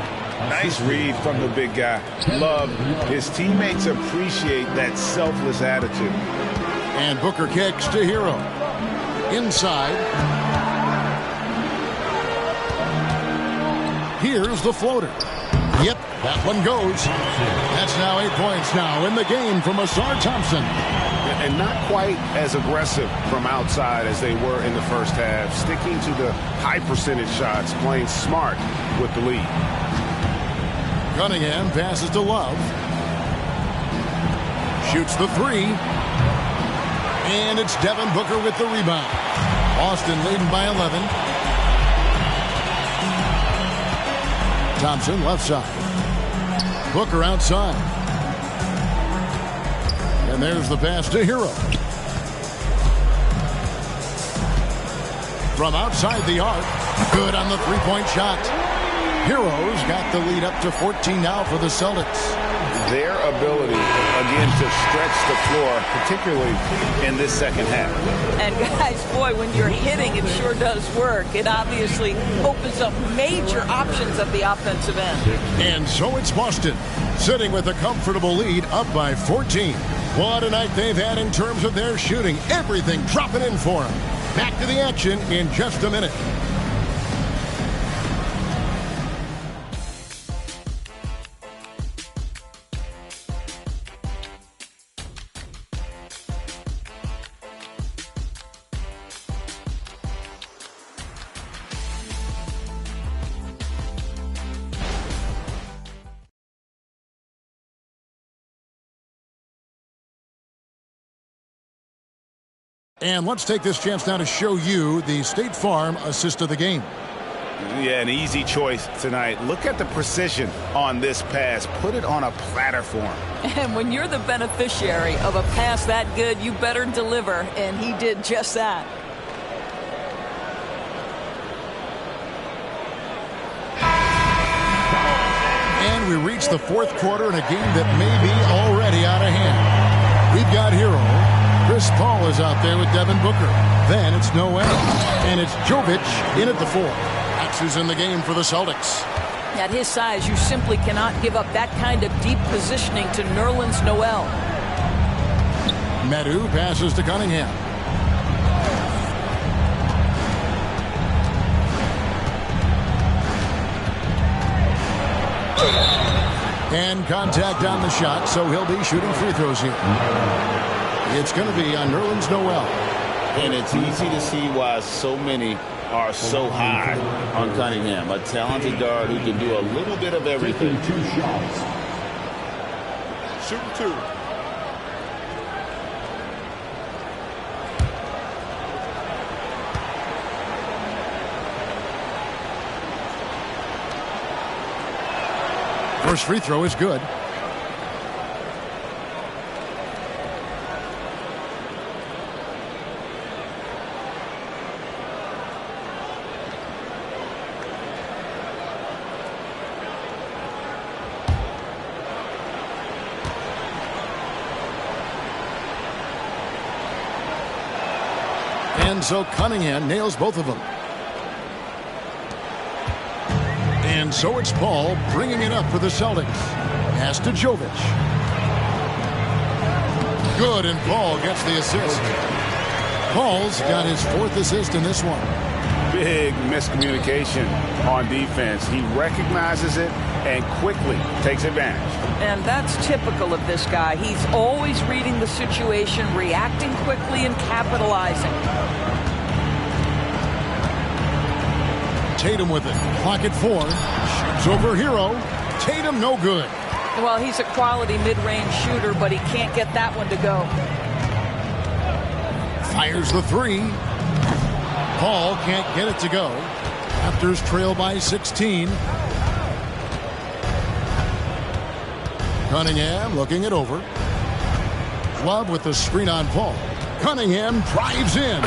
Nice read from the big guy. Love. His teammates appreciate that selfless attitude. And Booker kicks to Hero. Inside. Here's the floater. Yep, that one goes. That's now 8 points now in the game from Asar Thompson. And not quite as aggressive from outside as they were in the first half. Sticking to the high percentage shots, playing smart with the lead. Cunningham passes to Love. Shoots the three. And it's Devin Booker with the rebound. Boston leading by 11. Thompson left side. Booker outside. And there's the pass to Hero. From outside the arc. Good on the three-point shot. Heroes got the lead up to 14 now for the Celtics. Their ability, again, to stretch the floor, particularly in this second half. And guys, boy, when you're hitting, it sure does work. It obviously opens up major options at the offensive end. And so it's Boston, sitting with a comfortable lead up by 14. What a night they've had in terms of their shooting. Everything dropping in for them. Back to the action in just a minute. And let's take this chance now to show you the State Farm assist of the game. Yeah, an easy choice tonight. Look at the precision on this pass. Put it on a platter for him. And when you're the beneficiary of a pass that good, you better deliver. And he did just that. And we reach the fourth quarter in a game that may be already out of hand. We've got Hero. Chris Paul is out there with Devin Booker. Then it's Noel. And it's Jovic in at the 4. That's who's in the game for the Celtics. At his size, you simply cannot give up that kind of deep positioning to Nerlens Noel. Medu passes to Cunningham. And contact on the shot, so he'll be shooting free throws here. It's going to be on Nerlens Noel. And it's easy to see why so many are so high on Cunningham. A talented guard who can do a little bit of everything. 2 shots. Shooting 2. First free throw is good. And so Cunningham nails both of them. And so it's Paul bringing it up for the Celtics. Pass to Jovic. Good, and Paul gets the assist. Paul's got his 4th assist in this one. Big miscommunication on defense. He recognizes it and quickly takes advantage. And that's typical of this guy. He's always reading the situation, reacting quickly, and capitalizing. Tatum with it. Clock at 4. Shoots over Hero. Tatum no good. Well, he's a quality mid-range shooter, but he can't get that one to go. Fires the 3. Paul can't get it to go. Raptors trail by 16. Cunningham looking it over. Love with the screen on Paul. Cunningham drives in.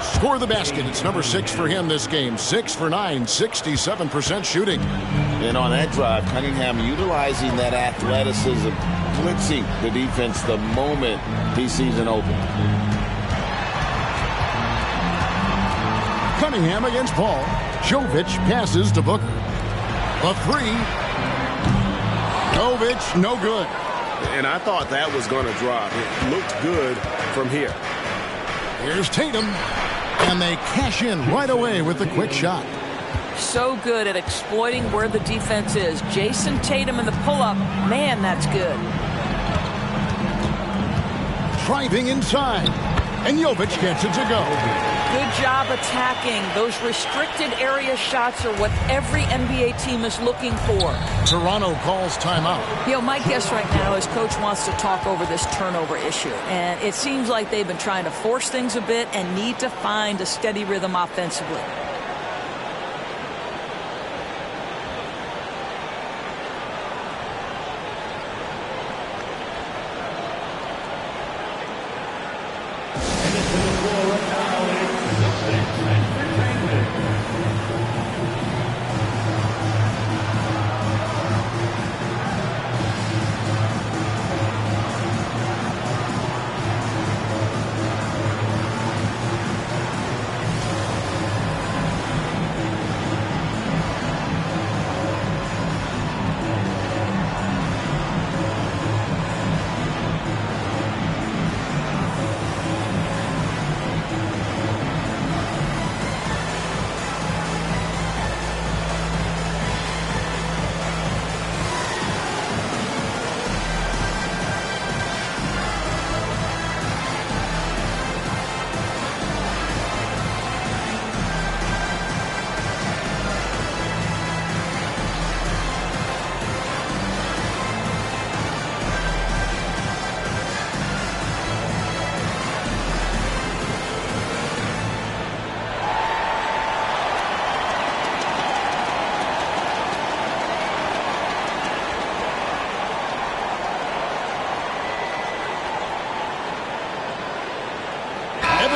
Score the basket. It's number 6 for him this game. 6 for 9, 67% shooting. And on that drive, Cunningham utilizing that athleticism, blitzing the defense the moment he sees an open. Cunningham against Paul. Jovic passes to Booker. A 3. Jovic, no good. And I thought that was going to drop. It looked good from here. Here's Tatum. And they cash in right away with the quick shot. So good at exploiting where the defense is. Jason Tatum in the pull-up. Man, that's good. Driving inside. And Jovic gets it to go. Good job attacking. Those restricted area shots are what every NBA team is looking for. Toronto calls timeout. You know, my guess right now is Coach wants to talk over this turnover issue. And it seems like they've been trying to force things a bit and need to find a steady rhythm offensively.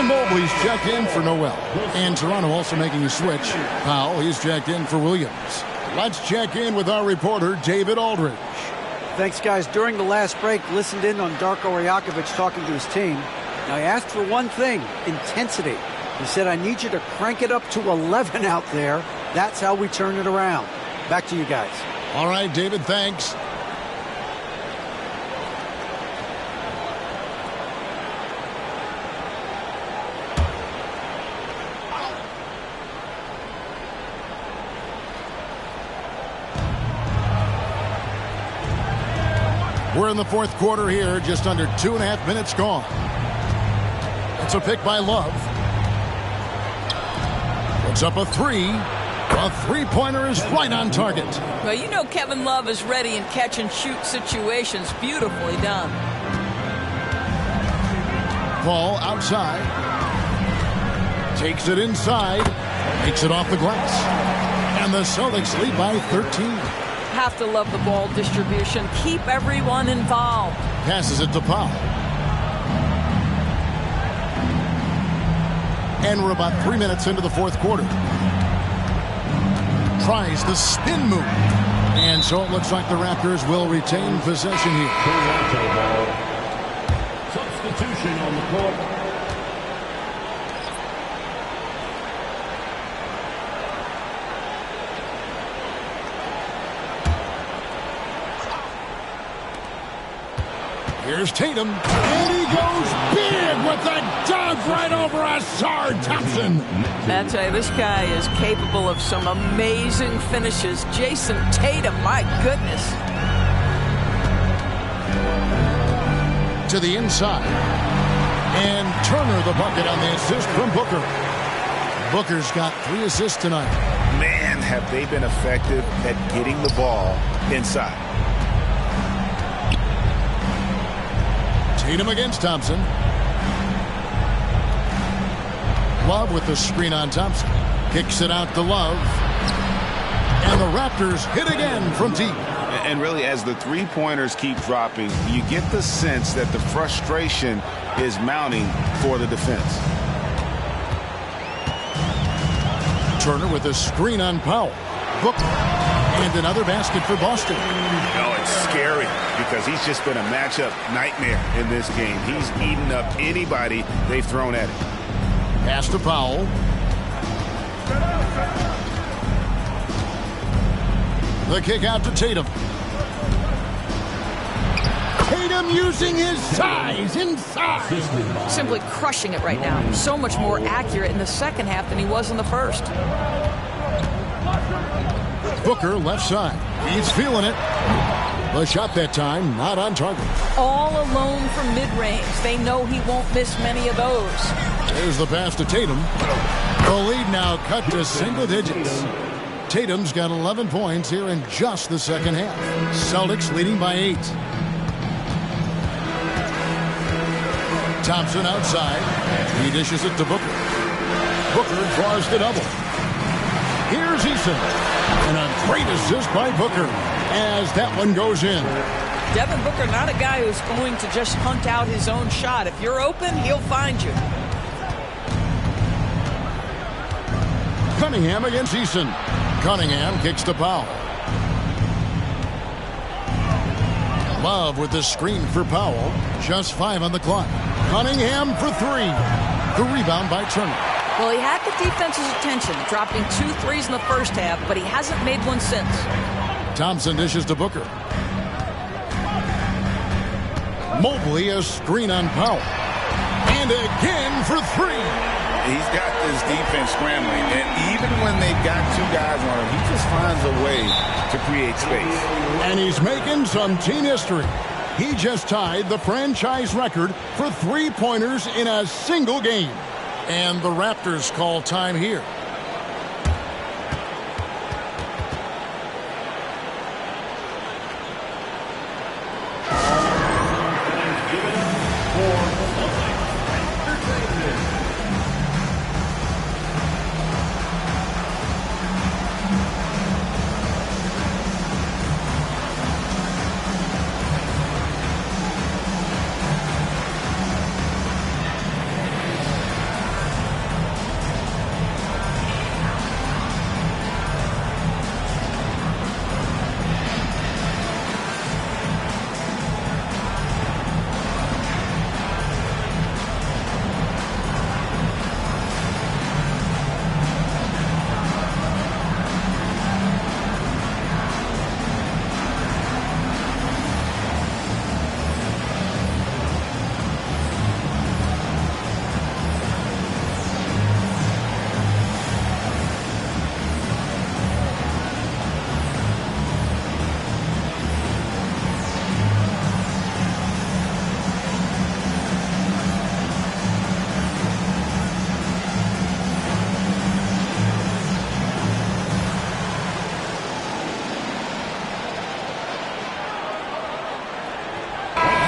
Mobley's checked in for Noel. And Toronto also making a switch. Powell, he's checked in for Williams. Let's check in with our reporter, David Aldridge. Thanks, guys. During the last break, listened in on Darko Rajakovic talking to his team. Now, he asked for one thing, intensity. He said, I need you to crank it up to 11 out there. That's how we turn it around. Back to you guys. All right, David, thanks. We're in the fourth quarter here, just under 2.5 minutes gone. It's a pick by Love. Puts up a 3. A three-pointer is right on target. Well, you know Kevin Love is ready in catch-and-shoot situations. Beautifully done. Ball outside. Takes it inside. Makes it off the glass. And the Celtics lead by 13. How have to love the ball distribution. Keep everyone involved. Passes it to Powell. And we're about 3 minutes into the fourth quarter. Tries the spin move. And so it looks like the Raptors will retain possession here. Substitution on the court. Here's Tatum, and he goes big with the dunk right over Asar Thompson. I tell you, this guy is capable of some amazing finishes. Jason Tatum, my goodness. To the inside. And Turner the bucket on the assist from Booker. Booker's got 3 assists tonight. Man, have they been effective at getting the ball inside. Tatum against Thompson. Love with the screen on Thompson. Kicks it out to Love. And the Raptors hit again from deep. And really, as the three-pointers keep dropping, you get the sense that the frustration is mounting for the defense. Turner with a screen on Powell. Booker. And another basket for Boston. Oh, it's scary because he's just been a matchup nightmare in this game. He's eaten up anybody they've thrown at him. Pass to Powell. The kick out to Tatum. Tatum using his size inside. Simply crushing it right now. So much more accurate in the second half than he was in the first. Booker left side. He's feeling it. The shot that time not on target. All alone from mid-range. They know he won't miss many of those. There's the pass to Tatum. The lead now cut to single digits. Tatum's got 11 points here in just the second half. Celtics leading by 8. Thompson outside. He dishes it to Booker. Booker draws the double. Here's Eason. And a great assist by Booker as that one goes in. Devin Booker, not a guy who's going to just hunt out his own shot. If you're open, he'll find you. Cunningham against Eason. Cunningham kicks to Powell. Love with the screen for Powell. Just 5 on the clock. Cunningham for 3. The rebound by Turner. Well, he had the defense's attention, dropping 2 threes in the first half, but he hasn't made one since. Thompson dishes to Booker. Mobley a screen on Powell. And again for 3. He's got this defense scrambling, and even when they've got 2 guys on him, he just finds a way to create space. And he's making some team history. He just tied the franchise record for 3-pointers in a single game. And the Raptors call time here.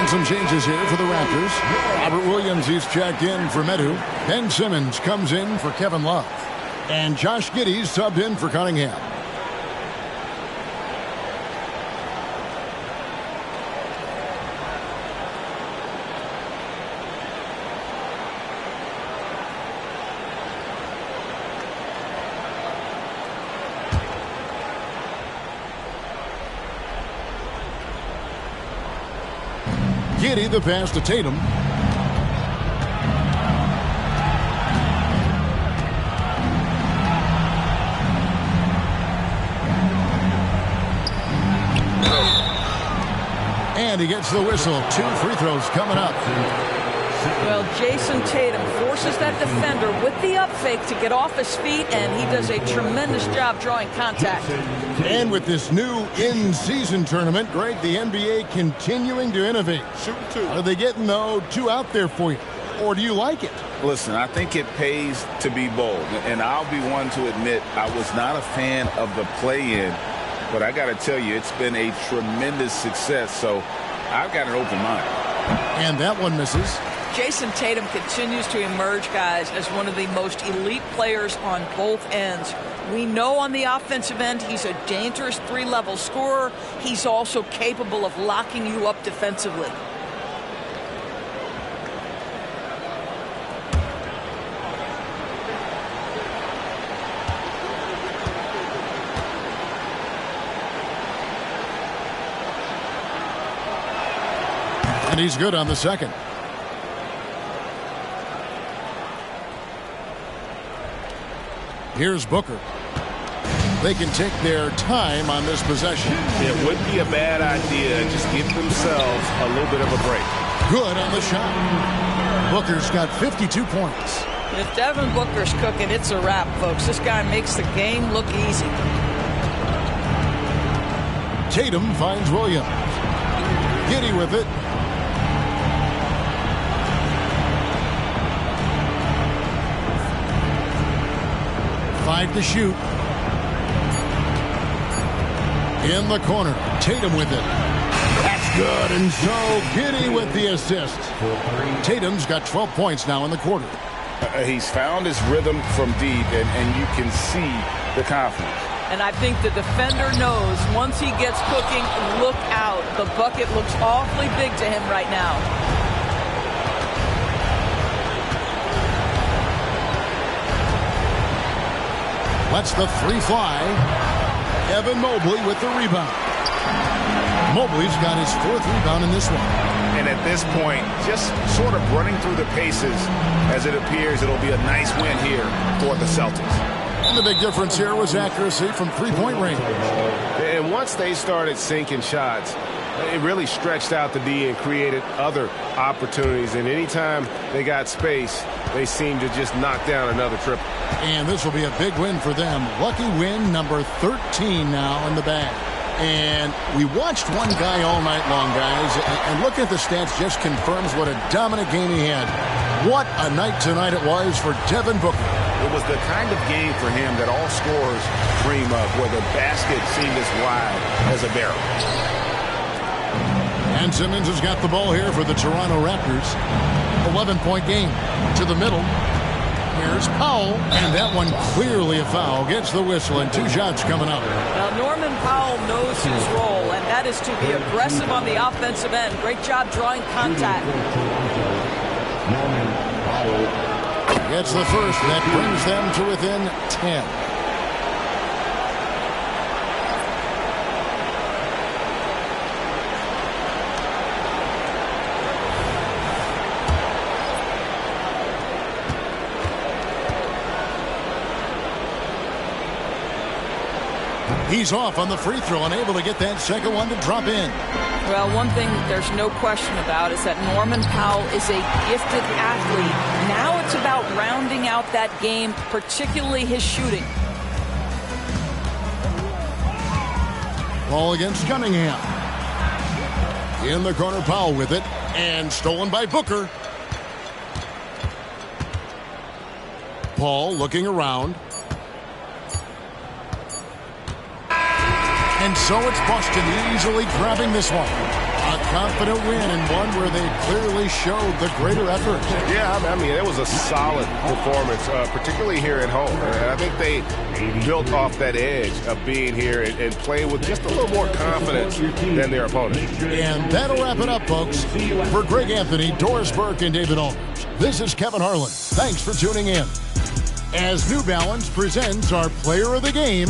Some changes here for the Raptors. Robert Williams, he's checked in for Medu. Ben Simmons comes in for Kevin Love. And Josh Giddey's subbed in for Cunningham. Giddey the pass to Tatum. And he gets the whistle. 2 free throws coming up. Well, Jason Tatum forces that defender with the up fake to get off his feet, and he does a tremendous job drawing contact. And with this new in-season tournament, Greg, the NBA continuing to innovate. Shooting 2. Are they getting, though, 2 out there for you? Or do you like it? Listen, I think it pays to be bold. And I'll be one to admit I was not a fan of the play-in. But I got to tell you, it's been a tremendous success. So I've got an open mind. And that one misses. Jason Tatum continues to emerge, guys, as one of the most elite players on both ends. We know on the offensive end he's a dangerous 3-level scorer. He's also capable of locking you up defensively. And he's good on the second. Here's Booker. They can take their time on this possession. It wouldn't be a bad idea. Just give themselves a little bit of a break. Good on the shot. Booker's got 52 points. If Devin Booker's cooking, it's a wrap, folks. This guy makes the game look easy. Tatum finds Williams. Giddey with it. Five to shoot. In the corner. Tatum with it. That's good. And so Giddey with the assist. Tatum's got 12 points now in the quarter. He's found his rhythm from deep, and you can see the confidence. And I think the defender knows once he gets cooking, look out. The bucket looks awfully big to him right now. Lets the 3 fly. Evan Mobley with the rebound. Mobley's got his 4th rebound in this one. And at this point, just sort of running through the paces as it appears it'll be a nice win here for the Celtics. And the big difference here was accuracy from 3-point range. And once they started sinking shots, it really stretched out the D and created other opportunities. And anytime they got space, they seemed to just knock down another triple. And this will be a big win for them. Lucky win number 13 now in the bag. And we watched one guy all night long, guys, and looking at the stats just confirms what a dominant game he had. What a night tonight it was for Devin Booker. It was the kind of game for him that all scorers dream of, where the basket seemed as wide as a barrel. And Simmons has got the ball here for the Toronto Raptors. 11-point game to the middle. Here's Powell, and that one clearly a foul. Gets the whistle, and 2 shots coming up. Now, Norman Powell knows his role, and that is to be aggressive on the offensive end. Great job drawing contact. Gets the first. That brings them to within 10. He's off on the free throw, unable to get that second one to drop in. Well, one thing there's no question about is that Norman Powell is a gifted athlete. Now it's about rounding out that game, particularly his shooting. Ball against Cunningham. In the corner, Powell with it, and stolen by Booker. Paul looking around. And so it's Boston easily grabbing this one. A confident win, and one where they clearly showed the greater effort. Yeah, I mean, it was a solid performance, particularly here at home. And I think they built off that edge of being here and playing with just a little more confidence than their opponent. And that'll wrap it up, folks. For Greg Anthony, Doris Burke, and David Olmers, this is Kevin Harlan. Thanks for tuning in. As New Balance presents our Player of the Game,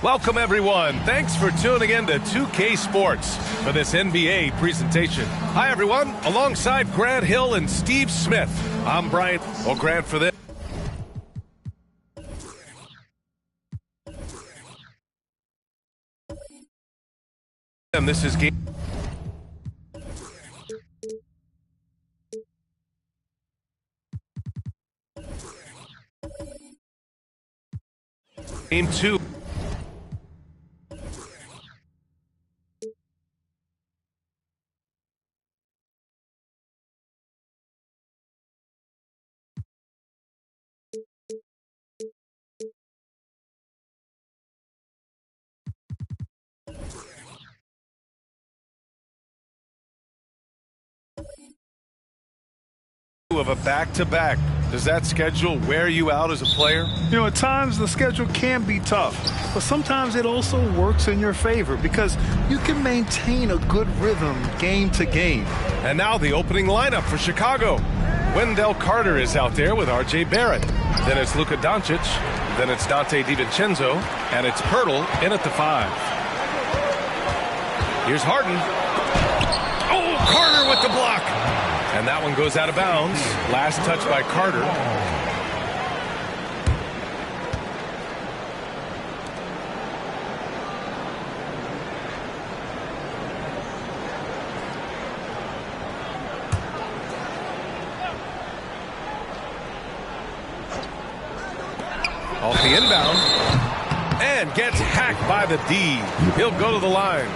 Welcome, everyone. Thanks for tuning in to 2K Sports for this NBA presentation. Hi, everyone. Alongside Grant Hill and Steve Smith, I'm Brian. Well, Grant, for this. And this is Game 2. Of a back-to-back. Does that schedule wear you out as a player? You know, at times the schedule can be tough, but sometimes it also works in your favor because you can maintain a good rhythm game to game. And now the opening lineup for Chicago. Wendell Carter is out there with R.J. Barrett. Then it's Luka Doncic. Then it's Dante DiVincenzo. And it's Pirtle in at the 5. Here's Harden. Oh, Carter with the block. And that one goes out of bounds. Last touch by Carter. Off the inbound. And gets hacked by the D. He'll go to the line.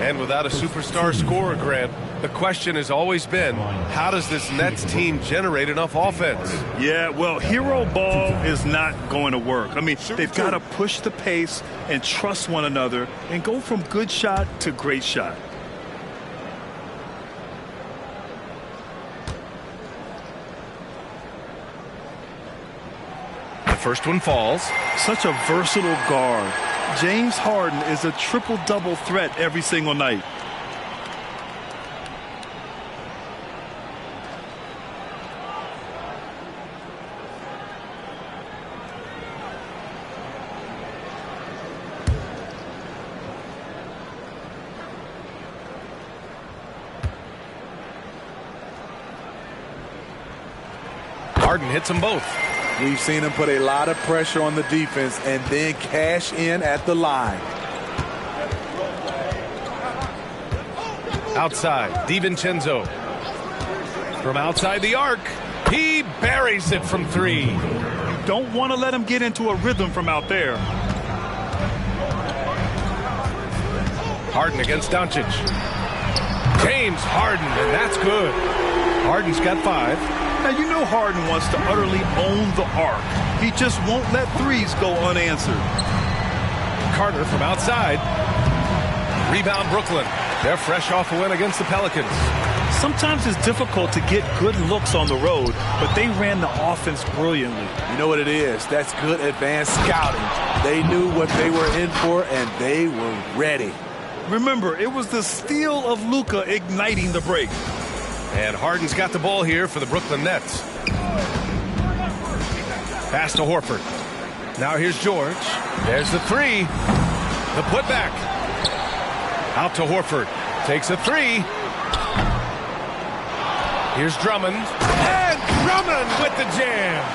And without a superstar scorer, Grant, the question has always been, how does this Nets team generate enough offense? Yeah, well, hero ball is not going to work. I mean, they've got to push the pace and trust one another and go from good shot to great shot. The first one falls. Such a versatile guard. James Harden is a triple-double threat every single night. Harden hits them both. We've seen him put a lot of pressure on the defense and then cash in at the line. Outside, DiVincenzo. From outside the arc, he buries it from 3. You don't want to let him get into a rhythm from out there. Harden against Doncic. James Harden, and that's good. Harden's got 5. Now, you know Harden wants to utterly own the arc. He just won't let threes go unanswered. Carter from outside. Rebound Brooklyn. They're fresh off a win against the Pelicans. Sometimes it's difficult to get good looks on the road, but they ran the offense brilliantly. You know what it is? That's good advanced scouting. They knew what they were in for, and they were ready. Remember, it was the steal of Luka igniting the break. And Harden's got the ball here for the Brooklyn Nets. Pass to Horford. Now here's George. There's the 3. The putback. Out to Horford. Takes a 3. Here's Drummond. And Drummond with the jam.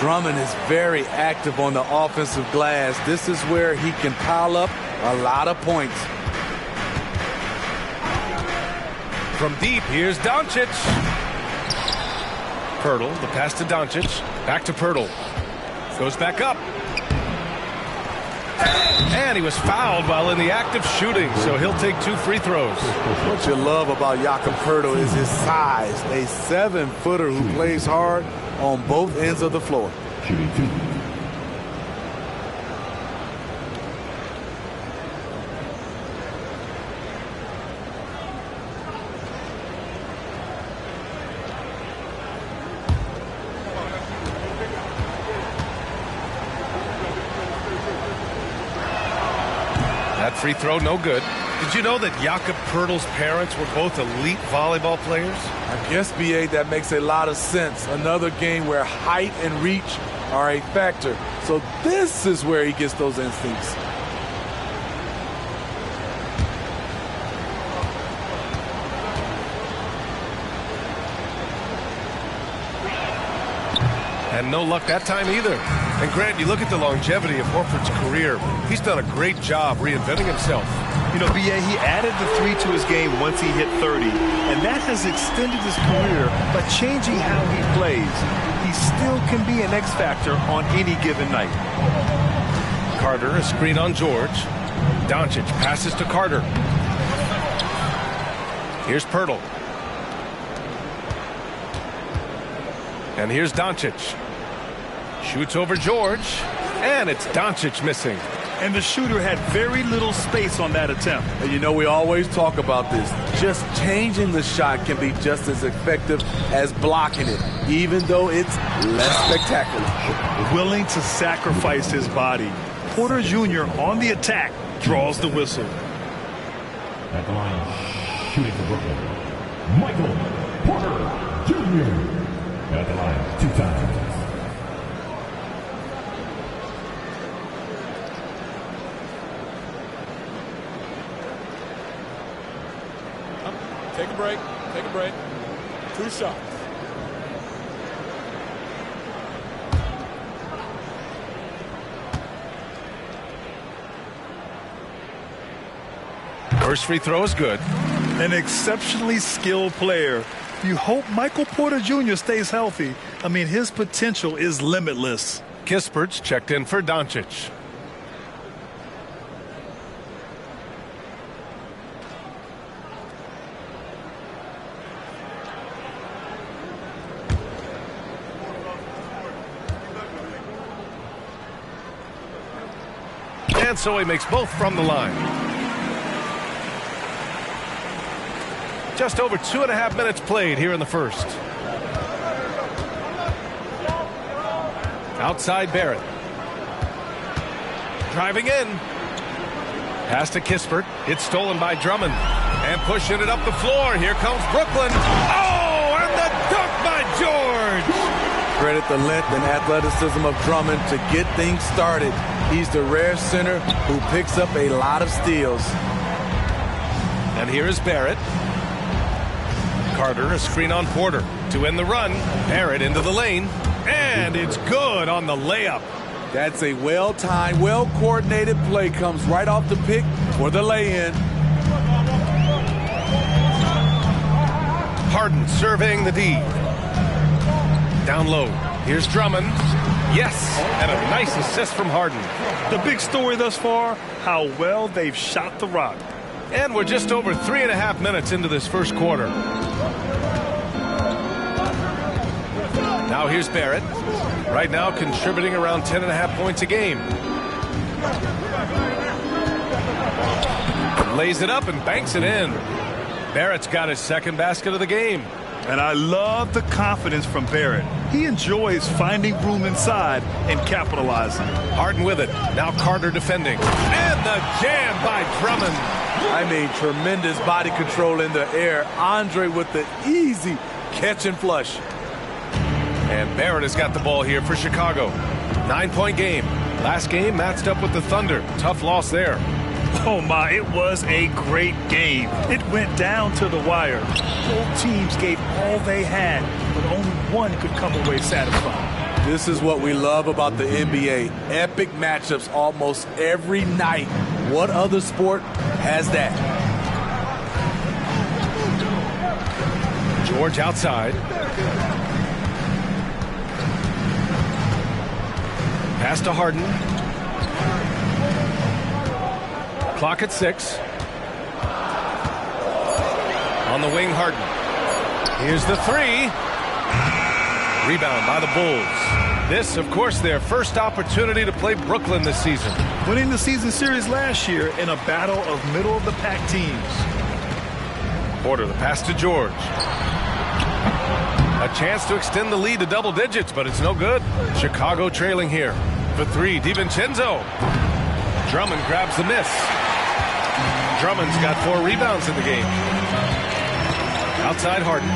Drummond is very active on the offensive glass. This is where he can pile up a lot of points. From deep, here's Doncic. Pirtle, the pass to Doncic. Back to Pirtle. Goes back up. And he was fouled while in the act of shooting, so he'll take 2 free throws. What you love about Jakob Pirtle is his size. A 7-footer who plays hard on both ends of the floor. Shooting 2. free throw, no good. Did you know that Jakob Poeltl's parents were both elite volleyball players? I guess, B.A., that makes a lot of sense. Another game where height and reach are a factor. So this is where he gets those instincts. And no luck that time either. And Grant, you look at the longevity of Horford's career. He's done a great job reinventing himself. You know, B.A., he added the 3 to his game once he hit 30, and that has extended his career by changing how he plays. He still can be an X factor on any given night. Carter, a screen on George. Doncic passes to Carter. Here's Poeltl. And here's Doncic. Shoots over George, and it's Doncic missing. And the shooter had very little space on that attempt. And you know, we always talk about this. Just changing the shot can be just as effective as blocking it, even though it's less spectacular. Willing to sacrifice his body. Porter Jr. on the attack draws the whistle. At the line, shooting for Brooklyn, Michael Porter Jr. At the line, 2 times. Take a break. Take a break. 2 shots. First free throw is good. An exceptionally skilled player. You hope Michael Porter Jr. stays healthy. I mean, his potential is limitless. Kispert's checked in for Doncic. And so he makes both from the line. Just over 2.5 minutes played here in the first. Outside Barrett. Driving in. Pass to Kispert. It's stolen by Drummond. And pushing it up the floor. Here comes Brooklyn. Oh, and the dunk by George. Credit the length and athleticism of Drummond to get things started. He's the rare center who picks up a lot of steals. And here is Barrett. Carter, a screen on Porter. To end the run, Barrett into the lane. And it's good on the layup. That's a well-timed, well-coordinated play. Comes right off the pick for the lay-in. Harden surveying the D. Down low. Here's Drummond. Yes, and a nice assist from Harden. The big story thus far, how well they've shot the rock. And we're just over 3.5 minutes into this first quarter. Now here's Barrett. Right now contributing around 10.5 points a game. Lays it up and banks it in. Barrett's got his second basket of the game. And I love the confidence from Barrett. He enjoys finding room inside and capitalizing. Harden with it. Now Carter defending. And the jam by Drummond. I mean, tremendous body control in the air. Andre with the easy catch and flush. And Barrett has got the ball here for Chicago. 9-point game. Last game matched up with the Thunder. Tough loss there. Oh my, it was a great game. It went down to the wire. Both teams gave all they had, but only one could come away satisfied. This is what we love about the NBA. Epic matchups almost every night. What other sport has that? George outside. Pass to Harden. Clock at 6. On the wing, Harden. Here's the 3. Rebound by the Bulls. This, of course, their first opportunity to play Brooklyn this season. Winning the season series last year in a battle of middle-of-the-pack teams. Porter, the pass to George. A chance to extend the lead to double digits, but it's no good. Chicago trailing here. For 3, DiVincenzo. Drummond grabs the miss. Drummond's got 4 rebounds in the game. Outside Harden.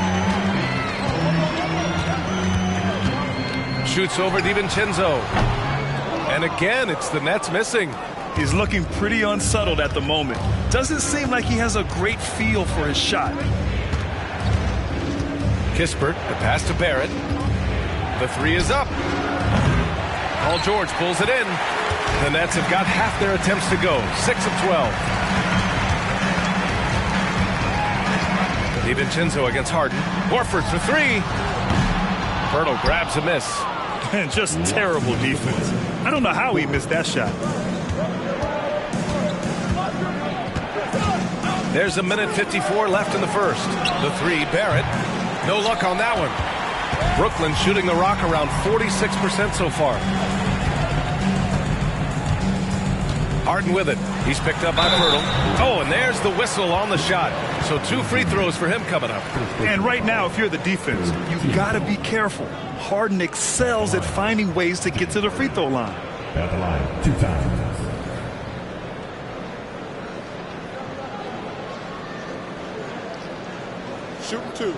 Shoots over DiVincenzo. And again, it's the Nets missing. He's looking pretty unsettled at the moment. Doesn't seem like he has a great feel for his shot. Kispert, the pass to Barrett. The 3 is up. Paul George pulls it in. The Nets have got half their attempts to go. 6 of 12. DiVincenzo against Harden. Horford for 3. Pirtle grabs a miss. And just terrible defense. I don't know how he missed that shot. There's a minute 54 left in the first. The 3, Barrett. No luck on that one. Brooklyn shooting the rock around 46% so far. Harden with it. He's picked up by Pirtle. Oh, and there's the whistle on the shot. So 2 free throws for him coming up. And right now, if you're the defense, you've got to be careful. Harden excels at finding ways to get to the free throw line. At the line, 2 times. Shooting 2.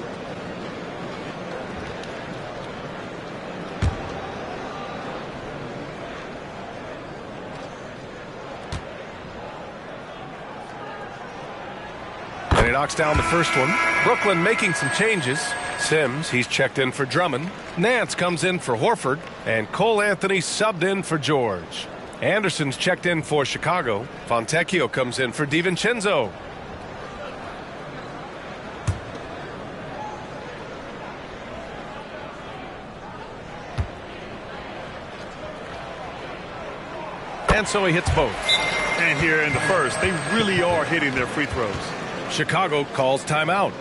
And he knocks down the first one. Brooklyn making some changes. Sims, he's checked in for Drummond. Nance comes in for Horford. And Cole Anthony subbed in for George. Anderson's checked in for Chicago. Fontecchio comes in for DiVincenzo. And so he hits both. And here in the first, they really are hitting their free throws. Chicago calls timeout.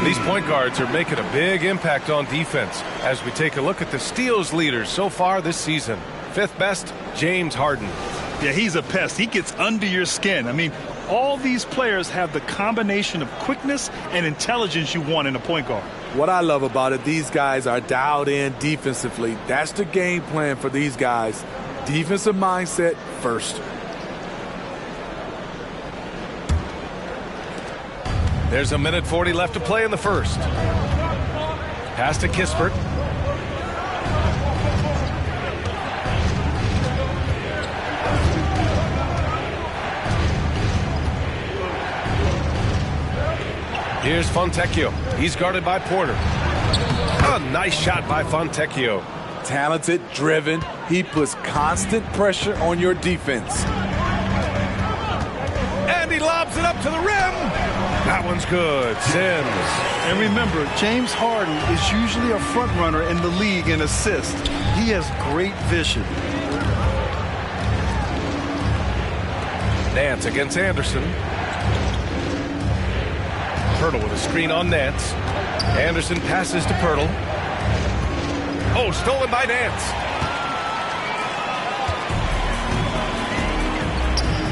These point guards are making a big impact on defense as we take a look at the steals leaders so far this season. 5th best, James Harden. Yeah, he's a pest. He gets under your skin. I mean, all these players have the combination of quickness and intelligence you want in a point guard. What I love about it, these guys are dialed in defensively. That's the game plan for these guys. Defensive mindset first. There's a minute 40 left to play in the first. Pass to Kispert. Here's Fontecchio. He's guarded by Porter. A nice shot by Fontecchio. Talented, driven. He puts constant pressure on your defense. And he lobs it up to the rim. That one's good. Sims. And remember, James Harden is usually a front runner in the league in assists. He has great vision. Nance against Anderson. Pirtle with a screen on Nance. Anderson passes to Pirtle. Oh, stolen by Nance.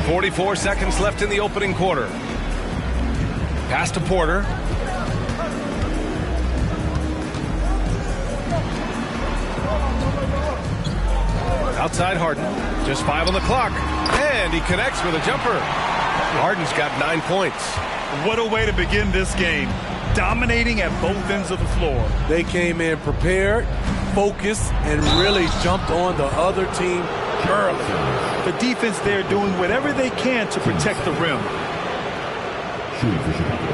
44 seconds left in the opening quarter. Pass to Porter. outside Harden. Just 5 on the clock. And he connects with a jumper. Harden's got 9 points. What a way to begin this game. Dominating at both ends of the floor. They came in prepared, focused, and really jumped on the other team early. The defense there doing whatever they can to protect the rim. Shooting for Chicago.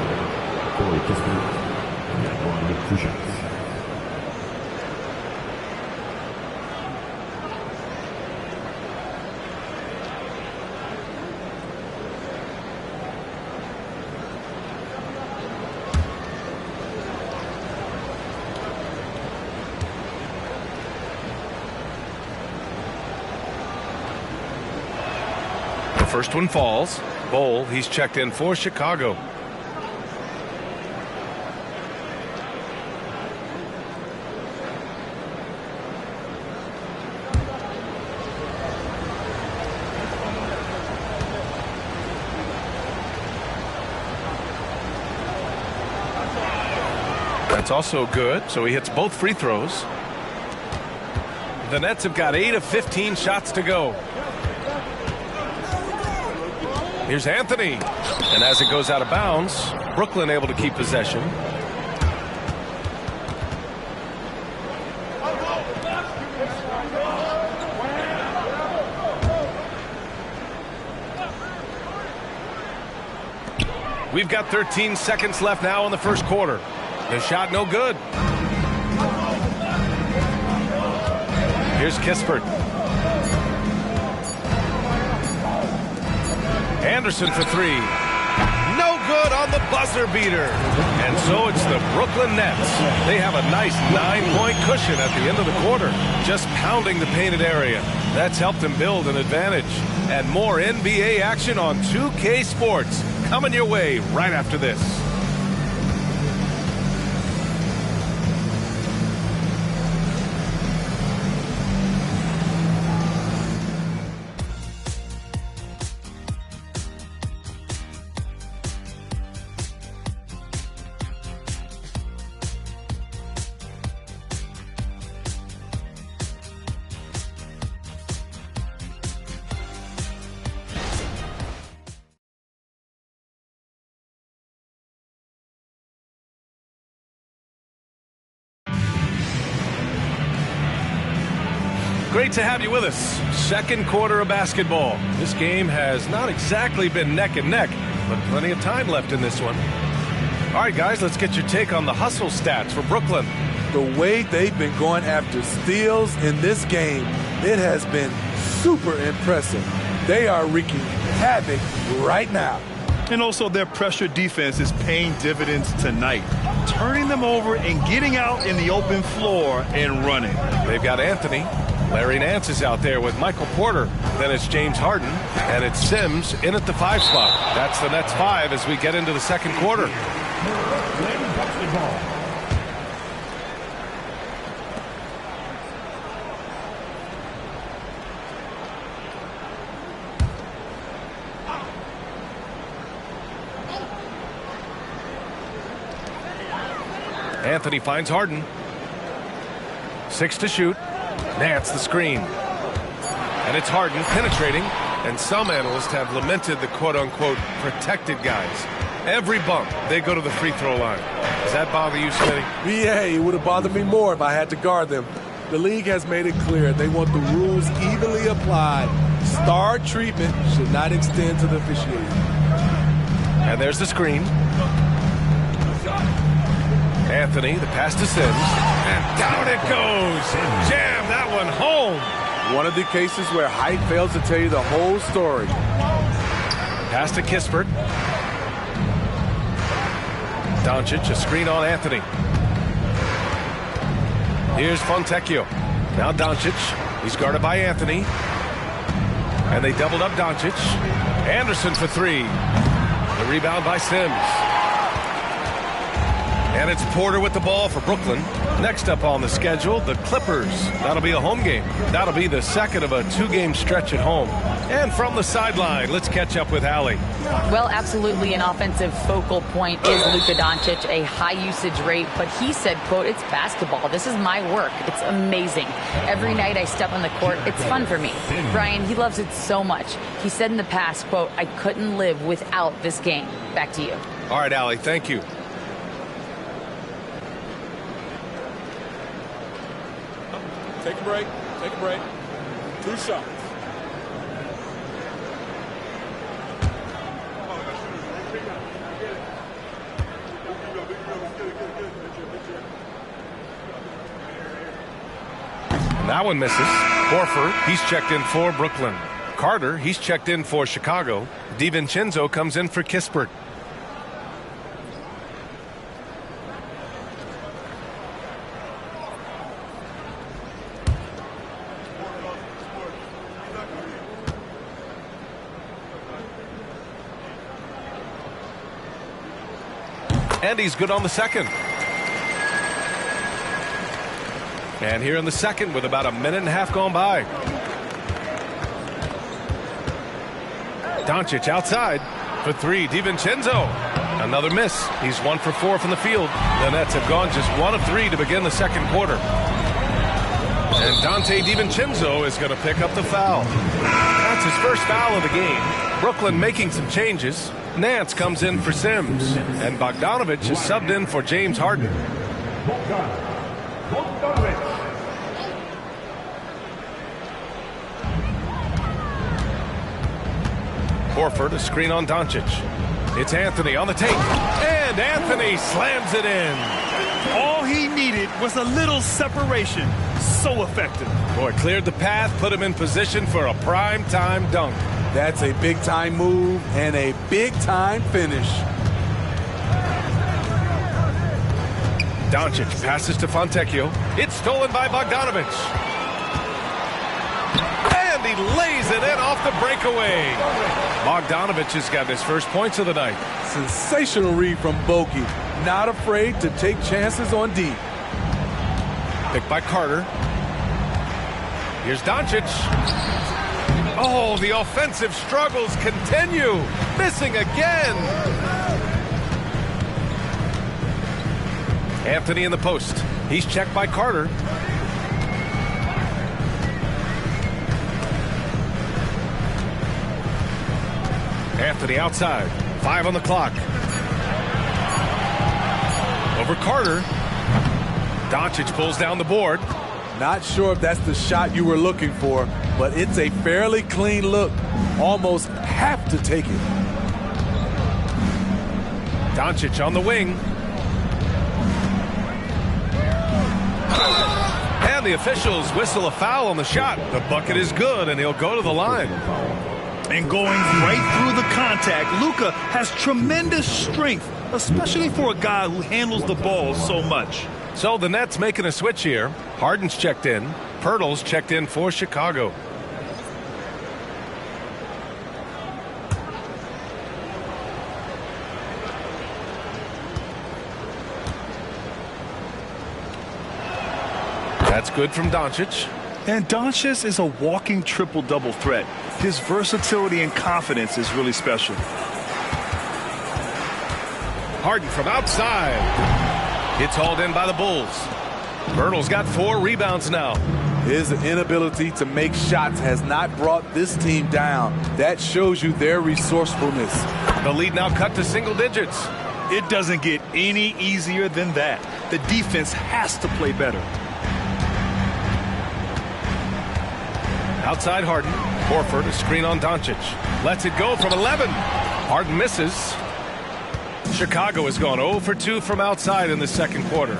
Corey Kispert. And 2 shots. First one falls. Bowl, he's checked in for Chicago. That's also good, so he hits both free throws. The Nets have got 8 of 15 shots to go. Here's Anthony. And as it goes out of bounds, Brooklyn able to keep possession. We've got 13 seconds left now in the first quarter. The shot no good. Here's Kispert. Anderson for 3. No good on the buzzer beater. And so it's the Brooklyn Nets. They have a nice 9-point cushion at the end of the quarter, just pounding the painted area. That's helped them build an advantage. And more NBA action on 2K Sports coming your way right after this. Great to have you with us. Second quarter of basketball. This game has not exactly been neck and neck, but plenty of time left in this one. All right, guys, let's get your take on the hustle stats for Brooklyn. The way they've been going after steals in this game, it has been super impressive. They are wreaking havoc right now. And also their pressure defense is paying dividends tonight, turning them over and getting out in the open floor and running. They've got Anthony. Larry Nance is out there with Michael Porter. Then it's James Harden. And it's Sims in at the 5 spot. That's the Nets 5 as we get into the second quarter. Anthony finds Harden. 6 to shoot. Nance the screen. And it's Harden penetrating. And some analysts have lamented the quote-unquote protected guys. Every bump, they go to the free throw line. Does that bother you, Smitty? Yeah, it would have bothered me more if I had to guard them. The league has made it clear they want the rules evenly applied. Star treatment should not extend to the officiating. And there's the screen. Anthony, the pass to Sims. And down it goes. Jam that one home. One of the cases where height fails to tell you the whole story. Pass to Kispert. Doncic, a screen on Anthony. Here's Fontecchio. Now Doncic. He's guarded by Anthony. And they doubled up Doncic. Anderson for 3. The rebound by Sims. And it's Porter with the ball for Brooklyn. Next up on the schedule, the Clippers. That'll be a home game. That'll be the second of a 2-game stretch at home. And from the sideline, let's catch up with Allie. Well, absolutely an offensive focal point is Luka Doncic, a high usage rate, but he said, quote, "It's basketball. This is my work. It's amazing. Every night I step on the court, it's fun for me." Brian, he loves it so much. He said in the past, quote, "I couldn't live without this game." Back to you. All right, Allie, thank you. Take a break. Take a break. 2 shots. And that one misses. Horford, he's checked in for Brooklyn. Carter, he's checked in for Chicago. DiVincenzo comes in for Kispert. And he's good on the second. And here in the second with about a minute and a half gone by. Doncic outside for 3. DiVincenzo. Another miss. He's 1 for 4 from the field. The Nets have gone just 1 of 3 to begin the second quarter. And Dante DiVincenzo is going to pick up the foul. That's his first foul of the game. Brooklyn making some changes. Nance comes in for Sims. And Bogdanovich is subbed in for James Harden. Horford, a screen on Doncic. It's Anthony on the tape. And Anthony slams it in. All he needed was a little separation. So effective. Boy, cleared the path, put him in position for a prime-time dunk. That's a big-time move and a big-time finish. Doncic passes to Fontecchio. It's stolen by Bogdanovich. And he lays it in off the breakaway. Bogdanovich has got his first points of the night. Sensational read from Bogey. Not afraid to take chances on D. Picked by Carter. Here's Doncic. Oh, the offensive struggles continue. Missing again. Anthony in the post. He's checked by Carter. Anthony outside. 5 on the clock. Over Carter. Doncic pulls down the board. Not sure if that's the shot you were looking for, but it's a fairly clean look. Almost have to take it. Doncic on the wing. And the officials whistle a foul on the shot. The bucket is good, and he'll go to the line. And going right through the contact, Luka has tremendous strength, especially for a guy who handles the ball so much. So the Nets making a switch here. Harden's checked in. Pirtle's checked in for Chicago. That's good from Doncic. And Doncic is a walking triple-double threat. His versatility and confidence is really special. Harden from outside. It's hauled in by the Bulls. Pirtle's got 4 rebounds now. His inability to make shots has not brought this team down. That shows you their resourcefulness. The lead now cut to single digits. It doesn't get any easier than that. The defense has to play better. Outside Harden. Horford, a screen on Doncic. Lets it go from 11. Harden misses. Chicago has gone 0 for 2 from outside in the second quarter.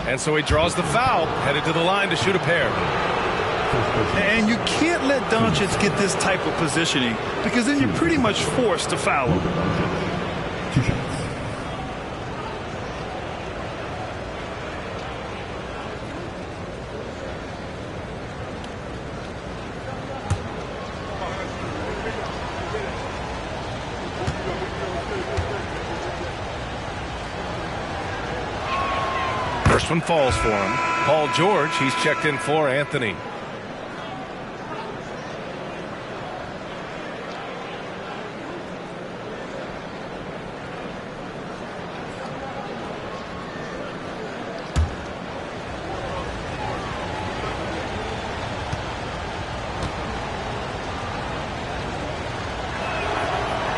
And so he draws the foul, headed to the line to shoot a pair. And you can't let Doncic get this type of positioning, because then you're pretty much forced to foul him. First one falls for him. Paul George, he's checked in for Anthony.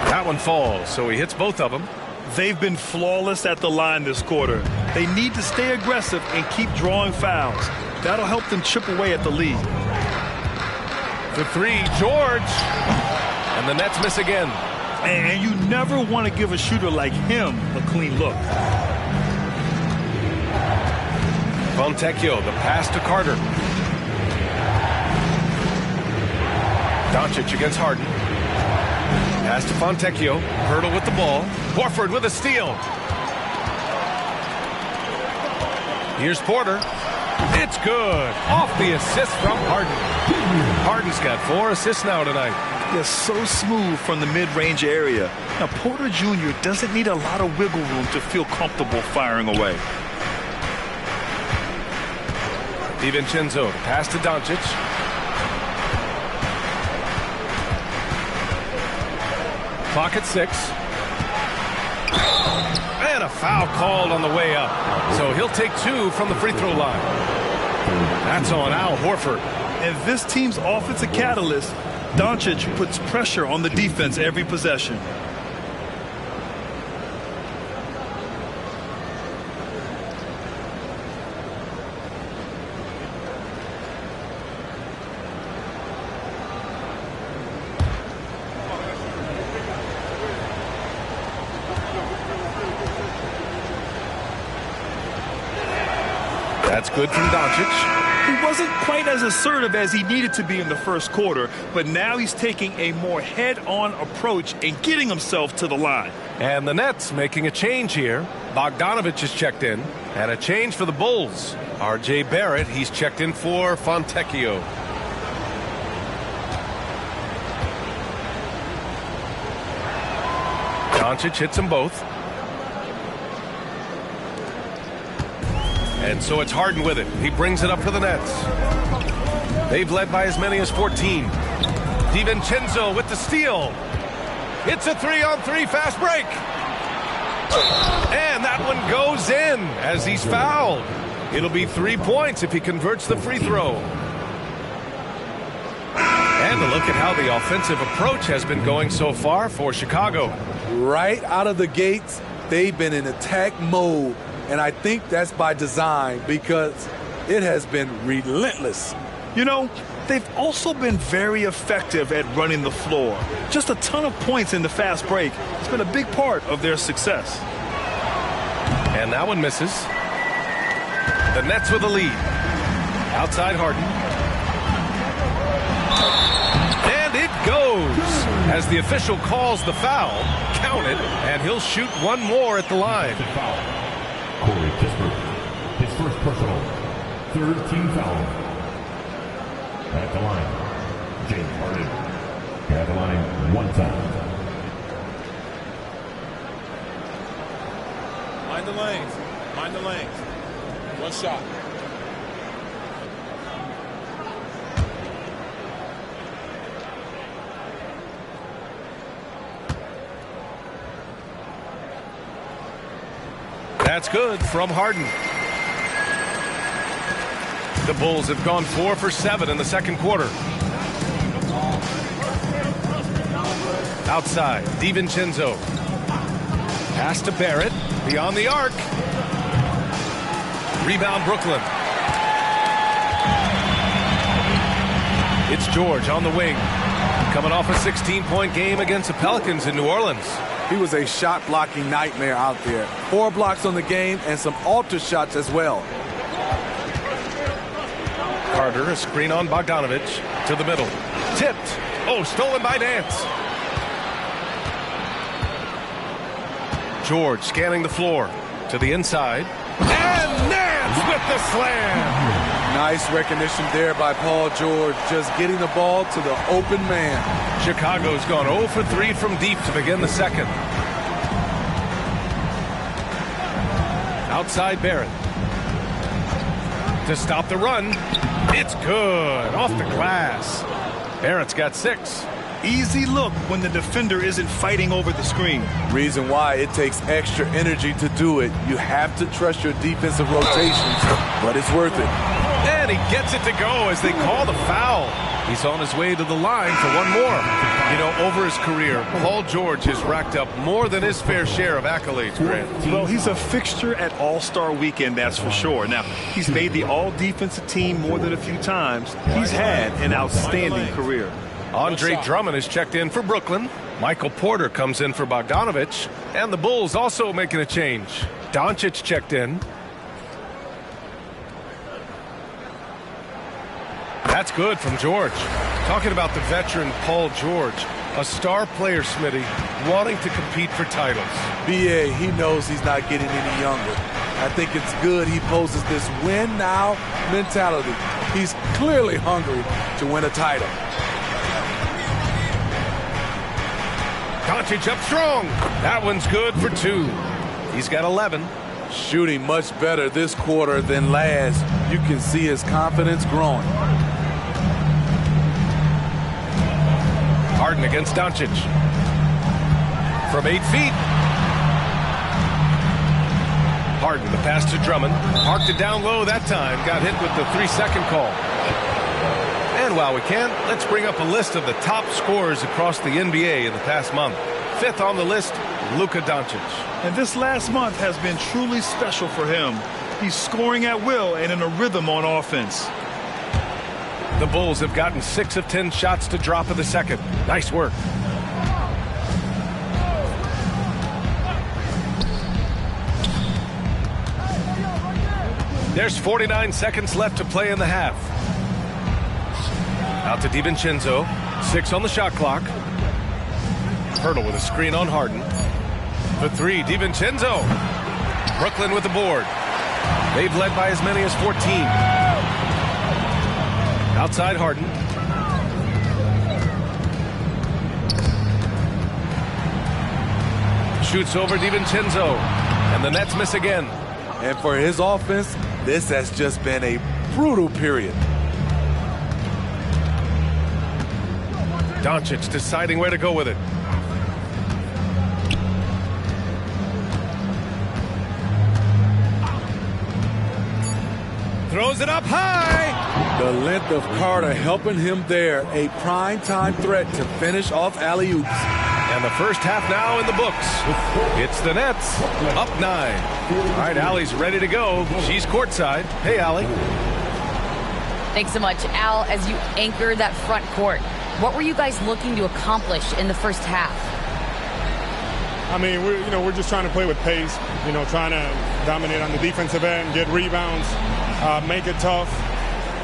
That one falls, so he hits both of them. They've been flawless at the line this quarter. They need to stay aggressive and keep drawing fouls. That'll help them chip away at the lead. The three, George. And the Nets miss again. And you never want to give a shooter like him a clean look. Fontecchio, the pass to Carter. Doncic against Harden. Pass to Fontecchio. Hurdle with the ball. Horford with a steal. Here's Porter. It's good. Off the assist from Harden. Harden's got 4 assists now tonight. They're so smooth from the mid-range area. Now, Porter Jr. doesn't need a lot of wiggle room to feel comfortable firing away. DiVincenzo, the pass to Doncic. Clock at 6. And a foul called on the way up. So he'll take 2 from the free throw line. That's on Al Horford. And this team's offensive catalyst, Doncic, puts pressure on the defense every possession. That's good from Doncic. He wasn't quite as assertive as he needed to be in the first quarter, but now he's taking a more head-on approach and getting himself to the line. And the Nets making a change here. Bogdanovich is checked in. And a change for the Bulls. R.J. Barrett, he's checked in for Fontecchio. Doncic hits them both. And so it's Harden with it. He brings it up for the Nets. They've led by as many as 14. DiVincenzo with the steal. It's a 3-on-3 fast break. And that one goes in as he's fouled. It'll be 3 points if he converts the free throw. And a look at how the offensive approach has been going so far for Chicago. Right out of the gates, they've been in attack mode. And I think that's by design because it has been relentless. You know, they've also been very effective at running the floor. Just a ton of points in the fast break. It's been a big part of their success. And that one misses. The Nets with the lead. Outside Harden. And it goes as the official calls the foul. Count it, and he'll shoot one more at the line. Corey Kispert, his first personal, 3rd team foul. At the line, James Harden. At the line, 1 time. Mind the lanes. Mind the lanes. 1 shot. That's good from Harden. The Bulls have gone 4 for 7 in the second quarter. Outside, DiVincenzo. Pass to Barrett. Beyond the arc. Rebound, Brooklyn. It's George on the wing. Coming off a 16-point game against the Pelicans in New Orleans. He was a shot-blocking nightmare out there. 4 blocks on the game and some alter shots as well. Carter, a screen on Bogdanovich. To the middle. Tipped. Oh, stolen by Nance. George scanning the floor. To the inside. And Nance with the slam. Nice recognition there by Paul George. Just getting the ball to the open man. Chicago's gone 0 for 3 from deep to begin the second. Outside Barrett. to stop the run. It's good. Off the glass. Barrett's got 6. Easy look when the defender isn't fighting over the screen. Reason why it takes extra energy to do it. You have to trust your defensive rotations, but it's worth it. And he gets it to go as they call the foul. He's on his way to the line for one more. You know, over his career, Paul George has racked up more than his fair share of accolades, Grant. Well, he's a fixture at All-Star Weekend, that's for sure. Now, he's made the All-Defensive team more than a few times. He's had an outstanding career. Andre Drummond is checked in for Brooklyn. Michael Porter comes in for Bogdanovich. And the Bulls also making a change. Doncic checked in. That's good from George. Talking about the veteran Paul George, a star player, Smitty, wanting to compete for titles. B.A., he knows he's not getting any younger. I think it's good he poses this win now mentality. He's clearly hungry to win a title. Doncic up strong. That one's good for 2. He's got 11. Shooting much better this quarter than last. You can see his confidence growing. Harden against Doncic. From 8 feet. Harden, the pass to Drummond. Parked it down low that time. Got hit with the 3-second call. And while we can, let's bring up a list of the top scorers across the NBA in the past month. 5th on the list, Luka Doncic. And this last month has been truly special for him. He's scoring at will and in a rhythm on offense. The Bulls have gotten 6 of 10 shots to drop in the second. Nice work. There's 49 seconds left to play in the half. Out to DiVincenzo. 6 on the shot clock. Hurdle with a screen on Harden. For 3, DiVincenzo. Brooklyn with the board. They've led by as many as 14. Outside Harden. Shoots over DiVincenzo. And the Nets miss again. And for his offense, this has just been a brutal period. Doncic deciding where to go with it. Throws it up high. The length of Carter helping him there. A prime-time threat to finish off alley-oops. And the first half now in the books. It's the Nets up 9. All right, Allie's ready to go. She's courtside. Hey, Allie. Thanks so much, Al. As you anchor that front court, what were you guys looking to accomplish in the first half? I mean, we're just trying to play with pace. Trying to dominate on the defensive end, get rebounds, make it tough.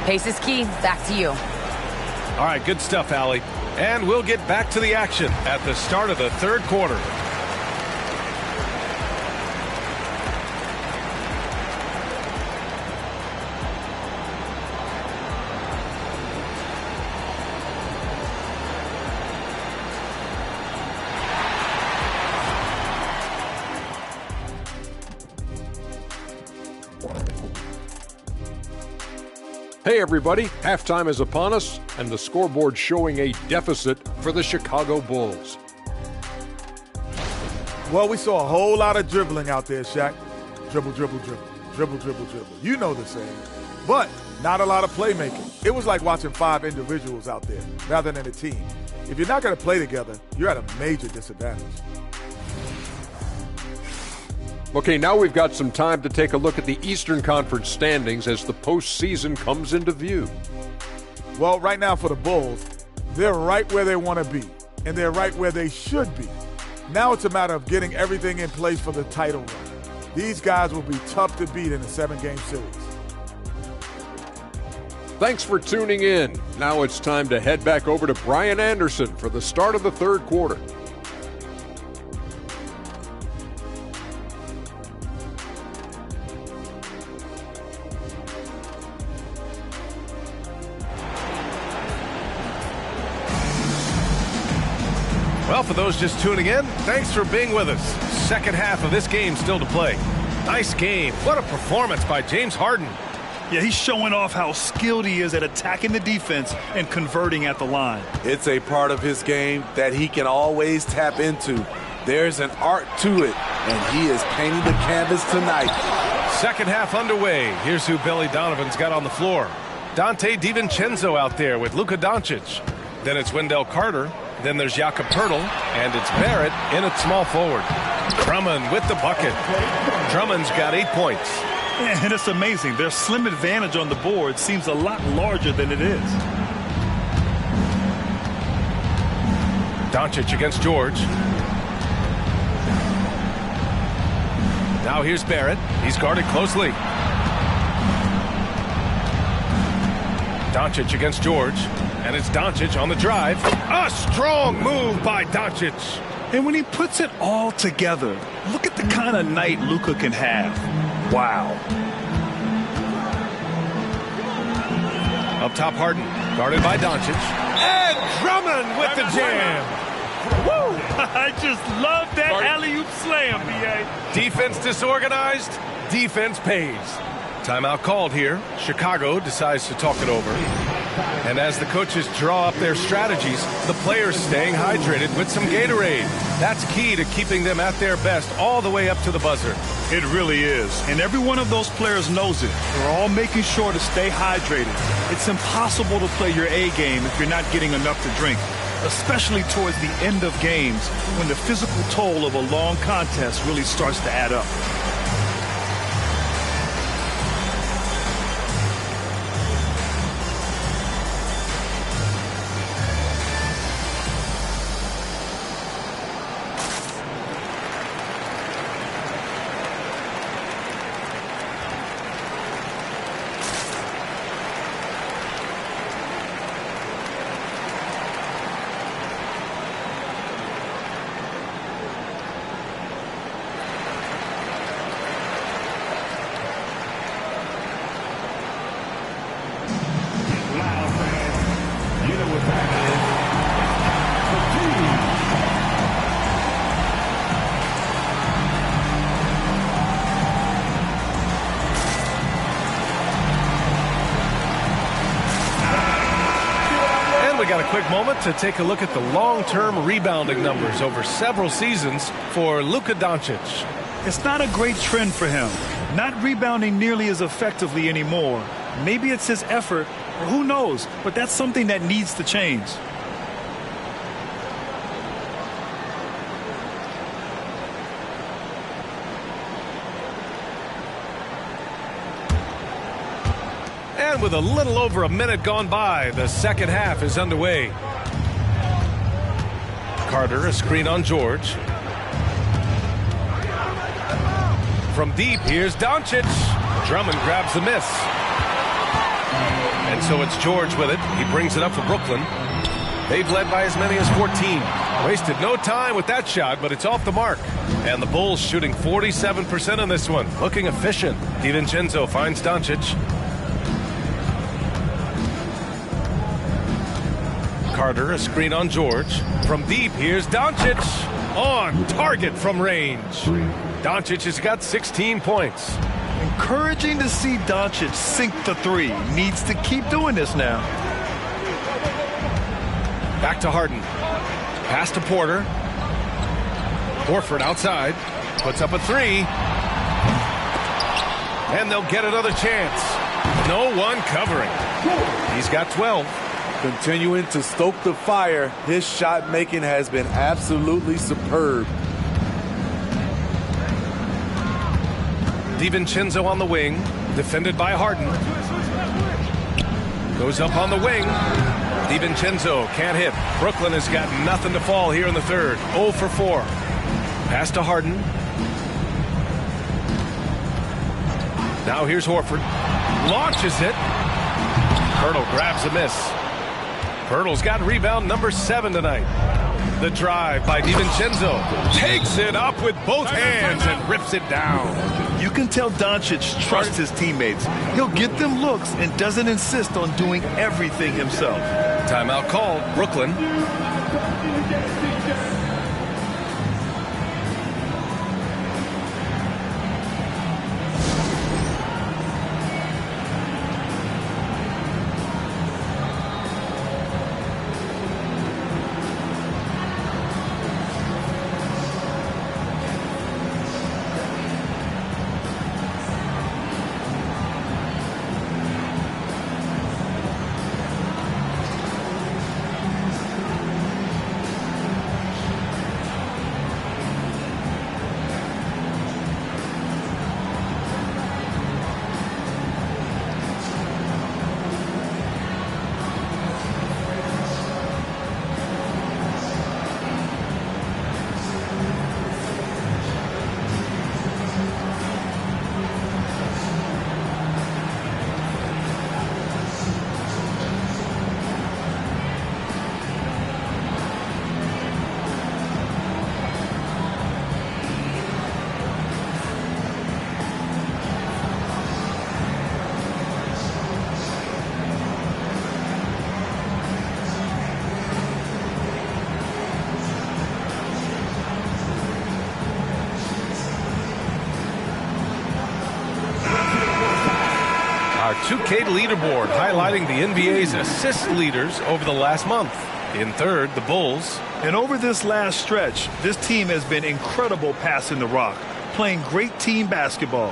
Pace is key. Back to you. All right, good stuff, Allie. And we'll get back to the action at the start of the third quarter. Hey everybody, halftime is upon us, and the scoreboard showing a deficit for the Chicago Bulls. Well, we saw a whole lot of dribbling out there, Shaq. Dribble, dribble, dribble. Dribble, dribble, dribble. You know the saying. But not a lot of playmaking. It was like watching 5 individuals out there rather than a team. If you're not going to play together, you're at a major disadvantage. Okay, now we've got some time to take a look at the Eastern Conference standings as the postseason comes into view. Well, right now for the Bulls, they're right where they want to be, and they're right where they should be. Now it's a matter of getting everything in place for the title run. These guys will be tough to beat in a 7-game series. Thanks for tuning in. Now it's time to head back over to Brian Anderson for the start of the third quarter. Well, for those just tuning in, thanks for being with us. Second half of this game still to play. Nice game. What a performance by James Harden. Yeah, he's showing off how skilled he is at attacking the defense and converting at the line. It's a part of his game that he can always tap into. There's an art to it, and he is painting the canvas tonight. Second half underway. Here's who Billy Donovan's got on the floor. Dante DiVincenzo out there with Luka Doncic. Then it's Wendell Carter. Then there's Jakob Poeltl, and it's Barrett in at small forward. Drummond with the bucket. Drummond's got 8 points. Yeah, and it's amazing. Their slim advantage on the board seems a lot larger than it is. Doncic against George. Now here's Barrett. He's guarded closely. Doncic against George. And it's Doncic on the drive. A strong move by Doncic. And when he puts it all together, look at the kind of night Luka can have. Wow. Up top, Harden. Guarded by Doncic. And Drummond with the jam. Woo! I just love that alley-oop slam, B.A. Defense disorganized. Defense pays. Timeout called here. Chicago decides to talk it over. And as the coaches draw up their strategies, the players staying hydrated with some Gatorade. That's key to keeping them at their best all the way up to the buzzer. It really is. And every one of those players knows it. They're all making sure to stay hydrated. It's impossible to play your A game if you're not getting enough to drink, especially towards the end of games when the physical toll of a long contest really starts to add up. Quick moment to take a look at the long-term rebounding numbers over several seasons for Luka Doncic. It's not a great trend for him. Not rebounding nearly as effectively anymore. Maybe it's his effort, or who knows, but that's something that needs to change. And with a little over a minute gone by, the second half is underway. Carter, a screen on George. From deep, here's Doncic. Drummond grabs the miss. And so it's George with it. He brings it up for Brooklyn. They've led by as many as 14. Wasted no time with that shot, but it's off the mark. And the Bulls shooting 47% on this one. Looking efficient. DiVincenzo finds Doncic. Carter, a screen on George. From deep, here's Doncic. On target from range. Doncic has got 16 points. Encouraging to see Doncic sink the three. Needs to keep doing this now. Back to Harden. Pass to Porter. Horford outside. Puts up a three. And they'll get another chance. No one covering. He's got 12. Continuing to stoke the fire, his shot making has been absolutely superb. DiVincenzo on the wing, defended by Harden. Goes up on the wing. DiVincenzo can't hit. Brooklyn has got nothing to fall here in the third. 0 for 4. Pass to Harden. Now here's Horford. Launches it. Poeltl grabs a miss. Poeltl's got rebound number 7 tonight. The drive by DiVincenzo. Takes it up with both hands and rips it down. You can tell Doncic trusts his teammates. He'll get them looks and doesn't insist on doing everything himself. Timeout called. Brooklyn. Our 2K leaderboard highlighting the NBA's assist leaders over the last month. In third, the Bulls. And over this last stretch, this team has been incredible passing the rock, playing great team basketball.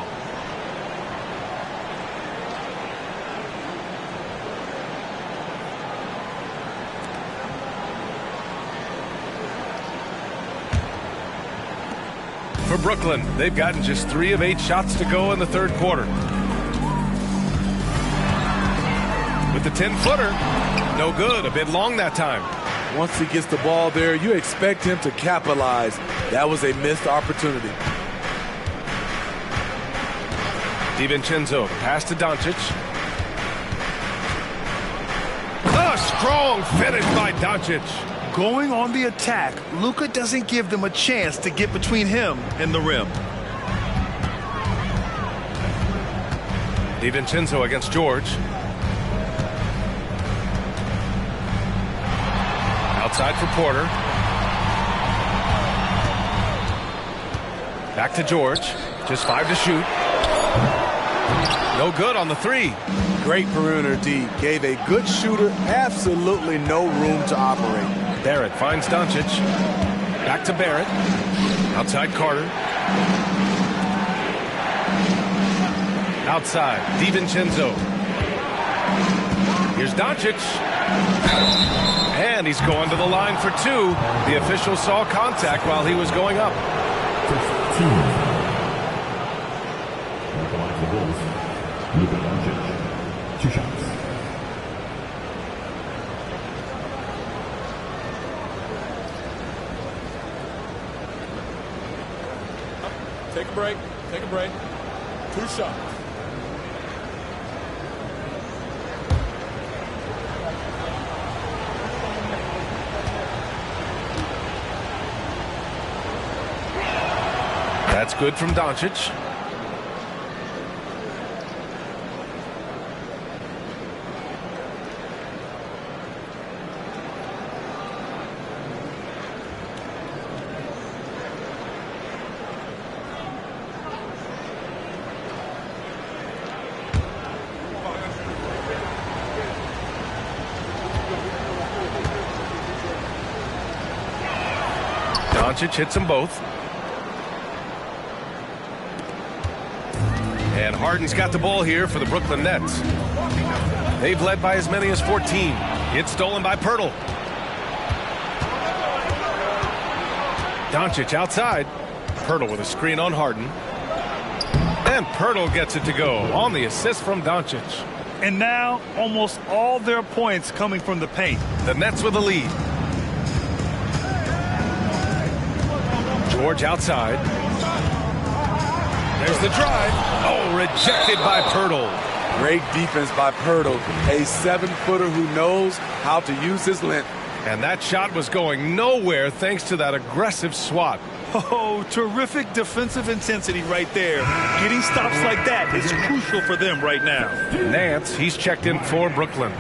For Brooklyn, they've gotten just 3 of 8 shots to go in the third quarter. With the 10-footer, no good, a bit long that time. Once he gets the ball there, you expect him to capitalize. That was a missed opportunity. DiVincenzo, pass to Doncic. A strong finish by Doncic. Going on the attack, Luka doesn't give them a chance to get between him and the rim. DiVincenzo against George. Outside for Porter. Back to George. Just 5 to shoot. No good on the 3. Great perimeter D. Gave a good shooter absolutely no room to operate. Barrett finds Doncic. Back to Barrett. Outside Carter. Outside DiVincenzo. Here's Doncic. And he's going to the line for 2. The official saw contact while he was going up. Luka Doncic, 2 shots. Take a break. Take a break. 2 shots. That's good from Doncic. Doncic hits them both. And Harden's got the ball here for the Brooklyn Nets. They've led by as many as 14. It's stolen by Pirtle. Doncic outside. Pirtle with a screen on Harden. And Pirtle gets it to go on the assist from Doncic. And now almost all their points coming from the paint. The Nets with the lead. George outside. There's the drive. Oh, rejected by Pirtle. Great defense by Pirtle. A 7-footer who knows how to use his length. And that shot was going nowhere thanks to that aggressive swat. Oh, terrific defensive intensity right there. Getting stops like that is crucial for them right now. Nance, he's checked in for Brooklyn.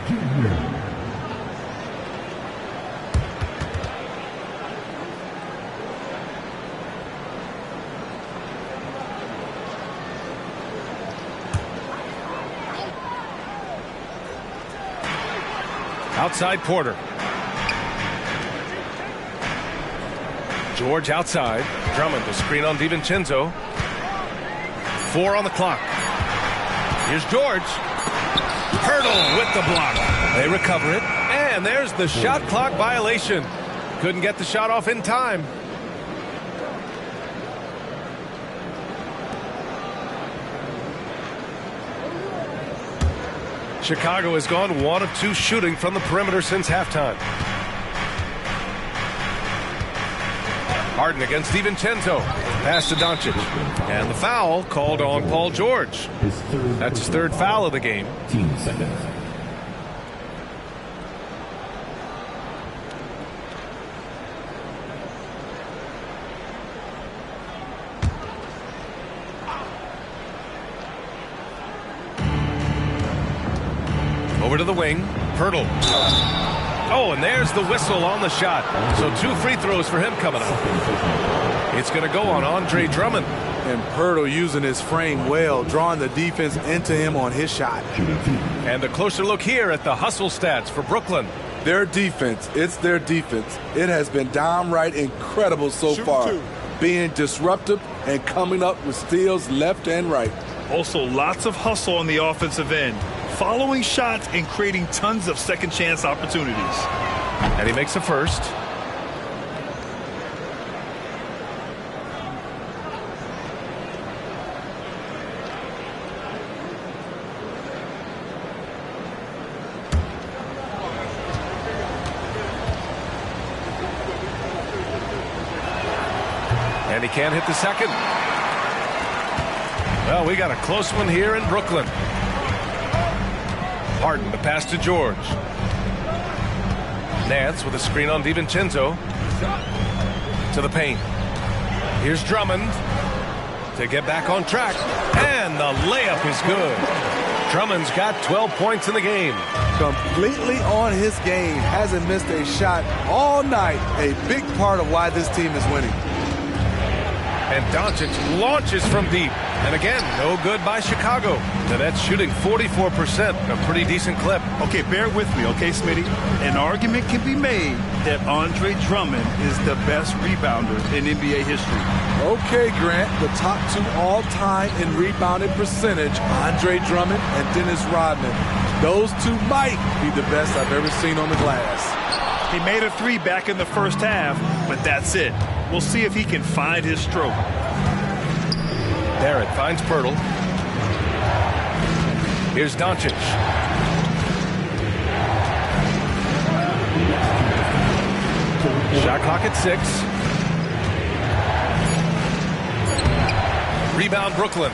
Outside Porter. George outside. Drummond to screen on DiVincenzo. 4 on the clock. Here's George. Pirtle with the block. They recover it. And there's the shot clock violation. Couldn't get the shot off in time. Chicago has gone 1 of 2 shooting from the perimeter since halftime. Harden against DiVincenzo. Pass to Doncic. And the foul called on Paul George. That's his 3rd foul of the game. 15 seconds. Over to the wing. Pirtle. Oh, and there's the whistle on the shot. So 2 free throws for him coming up. It's going to go on Andre Drummond. And Pirtle using his frame well, drawing the defense into him on his shot. And a closer look here at the hustle stats for Brooklyn. Their defense, it's their defense. It has been downright incredible so far. Being disruptive and coming up with steals left and right. Also, lots of hustle on the offensive end. Following shots and creating tons of second chance opportunities. And he makes a first. And he can't hit the second. Well, we got a close one here in Brooklyn. Harden, the pass to George. Nance with a screen on DiVincenzo. To the paint. Here's Drummond to get back on track. And the layup is good. Drummond's got 12 points in the game. Completely on his game. Hasn't missed a shot all night. A big part of why this team is winning. And Doncic launches from deep. And again, no good by Chicago. The Nets shooting 44%, a pretty decent clip. Okay, bear with me, okay, Smitty? An argument can be made that Andre Drummond is the best rebounder in NBA history. Okay, Grant, the top two all-time in rebounding percentage, Andre Drummond and Dennis Rodman. Those two might be the best I've ever seen on the glass. He made a three back in the first half, but that's it. We'll see if he can find his stroke. Barrett finds Pirtle. Here's Doncic. Shot clock at 6. Rebound Brooklyn.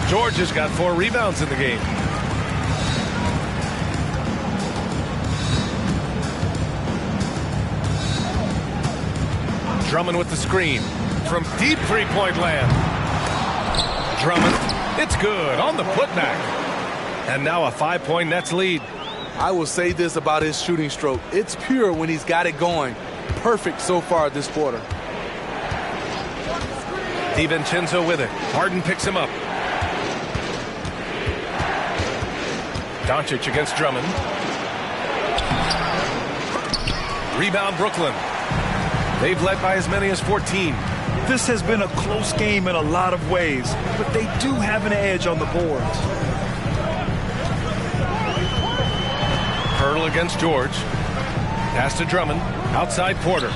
George has got 4 rebounds in the game. Drummond with the screen from deep three-point land. Drummond, it's good on the putback. And now a 5-point Nets lead. I will say this about his shooting stroke. It's pure when he's got it going. Perfect so far this quarter. DiVincenzo with it. Harden picks him up. Doncic against Drummond. Rebound Brooklyn. They've led by as many as 14. This has been a close game in a lot of ways, but they do have an edge on the boards. Pirtle against George. Pass to Drummond. Outside Porter.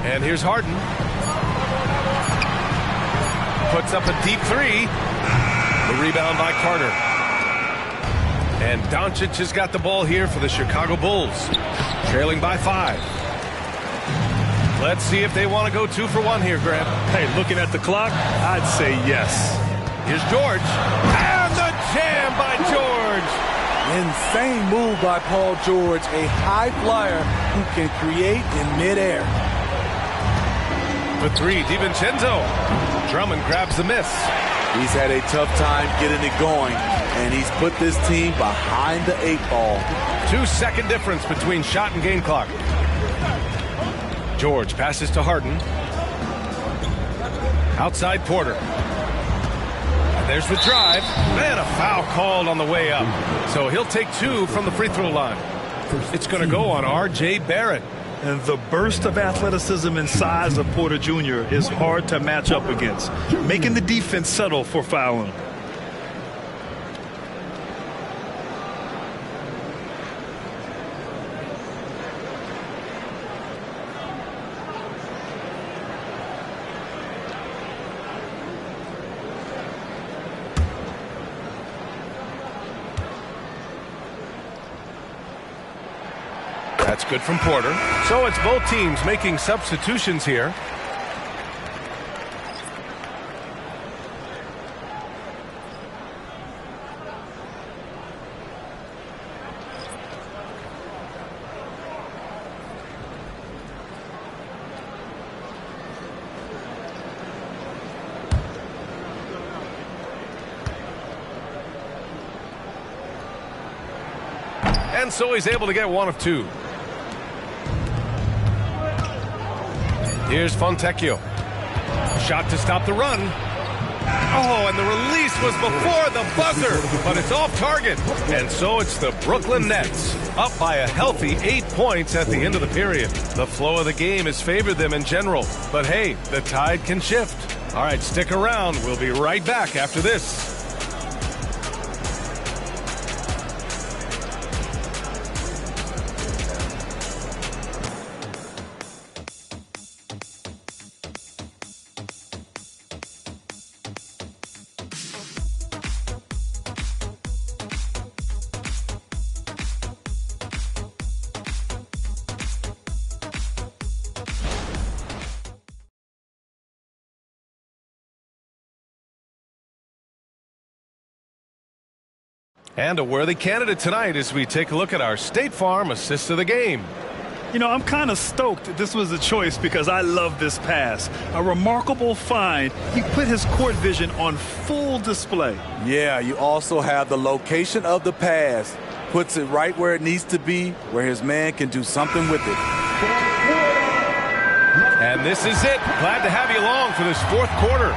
And here's Harden. Puts up a deep 3. The rebound by Carter. And Doncic has got the ball here for the Chicago Bulls. Trailing by 5. Let's see if they want to go 2 for 1 here, Grant. Hey, looking at the clock, I'd say yes. Here's George. And the jam by George. Insane move by Paul George, a high flyer who can create in midair. For 3, DiVincenzo. Drummond grabs the miss. He's had a tough time getting it going, and he's put this team behind the 8 ball. 2-second difference between shot and game clock. George passes to Harden. Outside Porter. And there's the drive. And a foul called on the way up. So he'll take 2 from the free throw line. It's going to go on R.J. Barrett. And the burst of athleticism and size of Porter Jr. is hard to match up against, making the defense settle for fouling. That's good from Porter. So it's both teams making substitutions here. And so he's able to get 1 of 2. Here's Fontecchio. shot to stop the run. Oh, and the release was before the buzzer, but it's off target. And so it's the Brooklyn Nets, up by a healthy 8 points at the end of the period. The flow of the game has favored them in general, but hey, the tide can shift. All right, stick around. We'll be right back after this. And a worthy candidate tonight as we take a look at our State Farm assist of the game. You know, I'm kind of stoked this was a choice because I love this pass. A remarkable find. He put his court vision on full display. Yeah, you also have the location of the pass. Puts it right where it needs to be, where his man can do something with it. And this is it. Glad to have you along for this fourth quarter.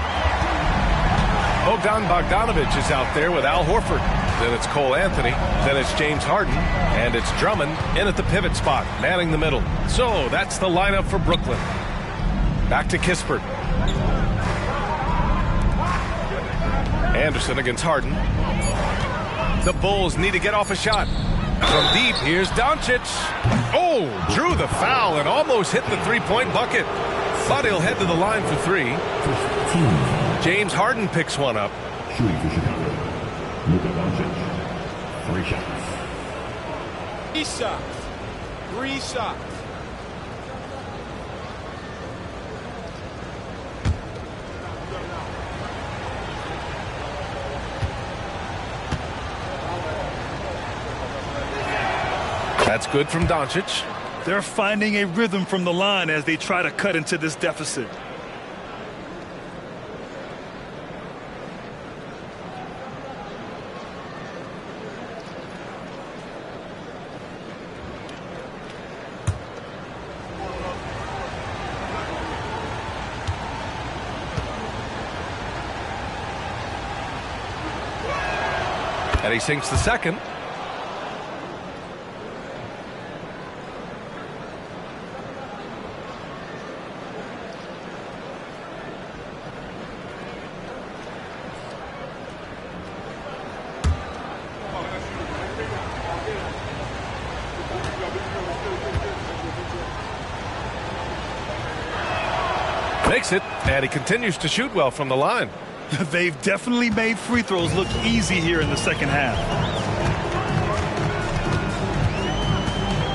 Bogdanovich is out there with Al Horford. Then it's Cole Anthony. Then it's James Harden. And it's Drummond in at the pivot spot, manning the middle. So that's the lineup for Brooklyn. Back to Kispert. Anderson against Harden. The Bulls need to get off a shot. From deep, here's Doncic. Oh, drew the foul and almost hit the three-point bucket. But he'll head to the line for three. James Harden picks one up. Shooting for Chicago. Luka Doncic. 3 shots. 3 shots. 3 shots. That's good from Doncic. They're finding a rhythm from the line as they try to cut into this deficit. And he sinks the second. Makes it, and he continues to shoot well from the line. They've definitely made free throws look easy here in the second half.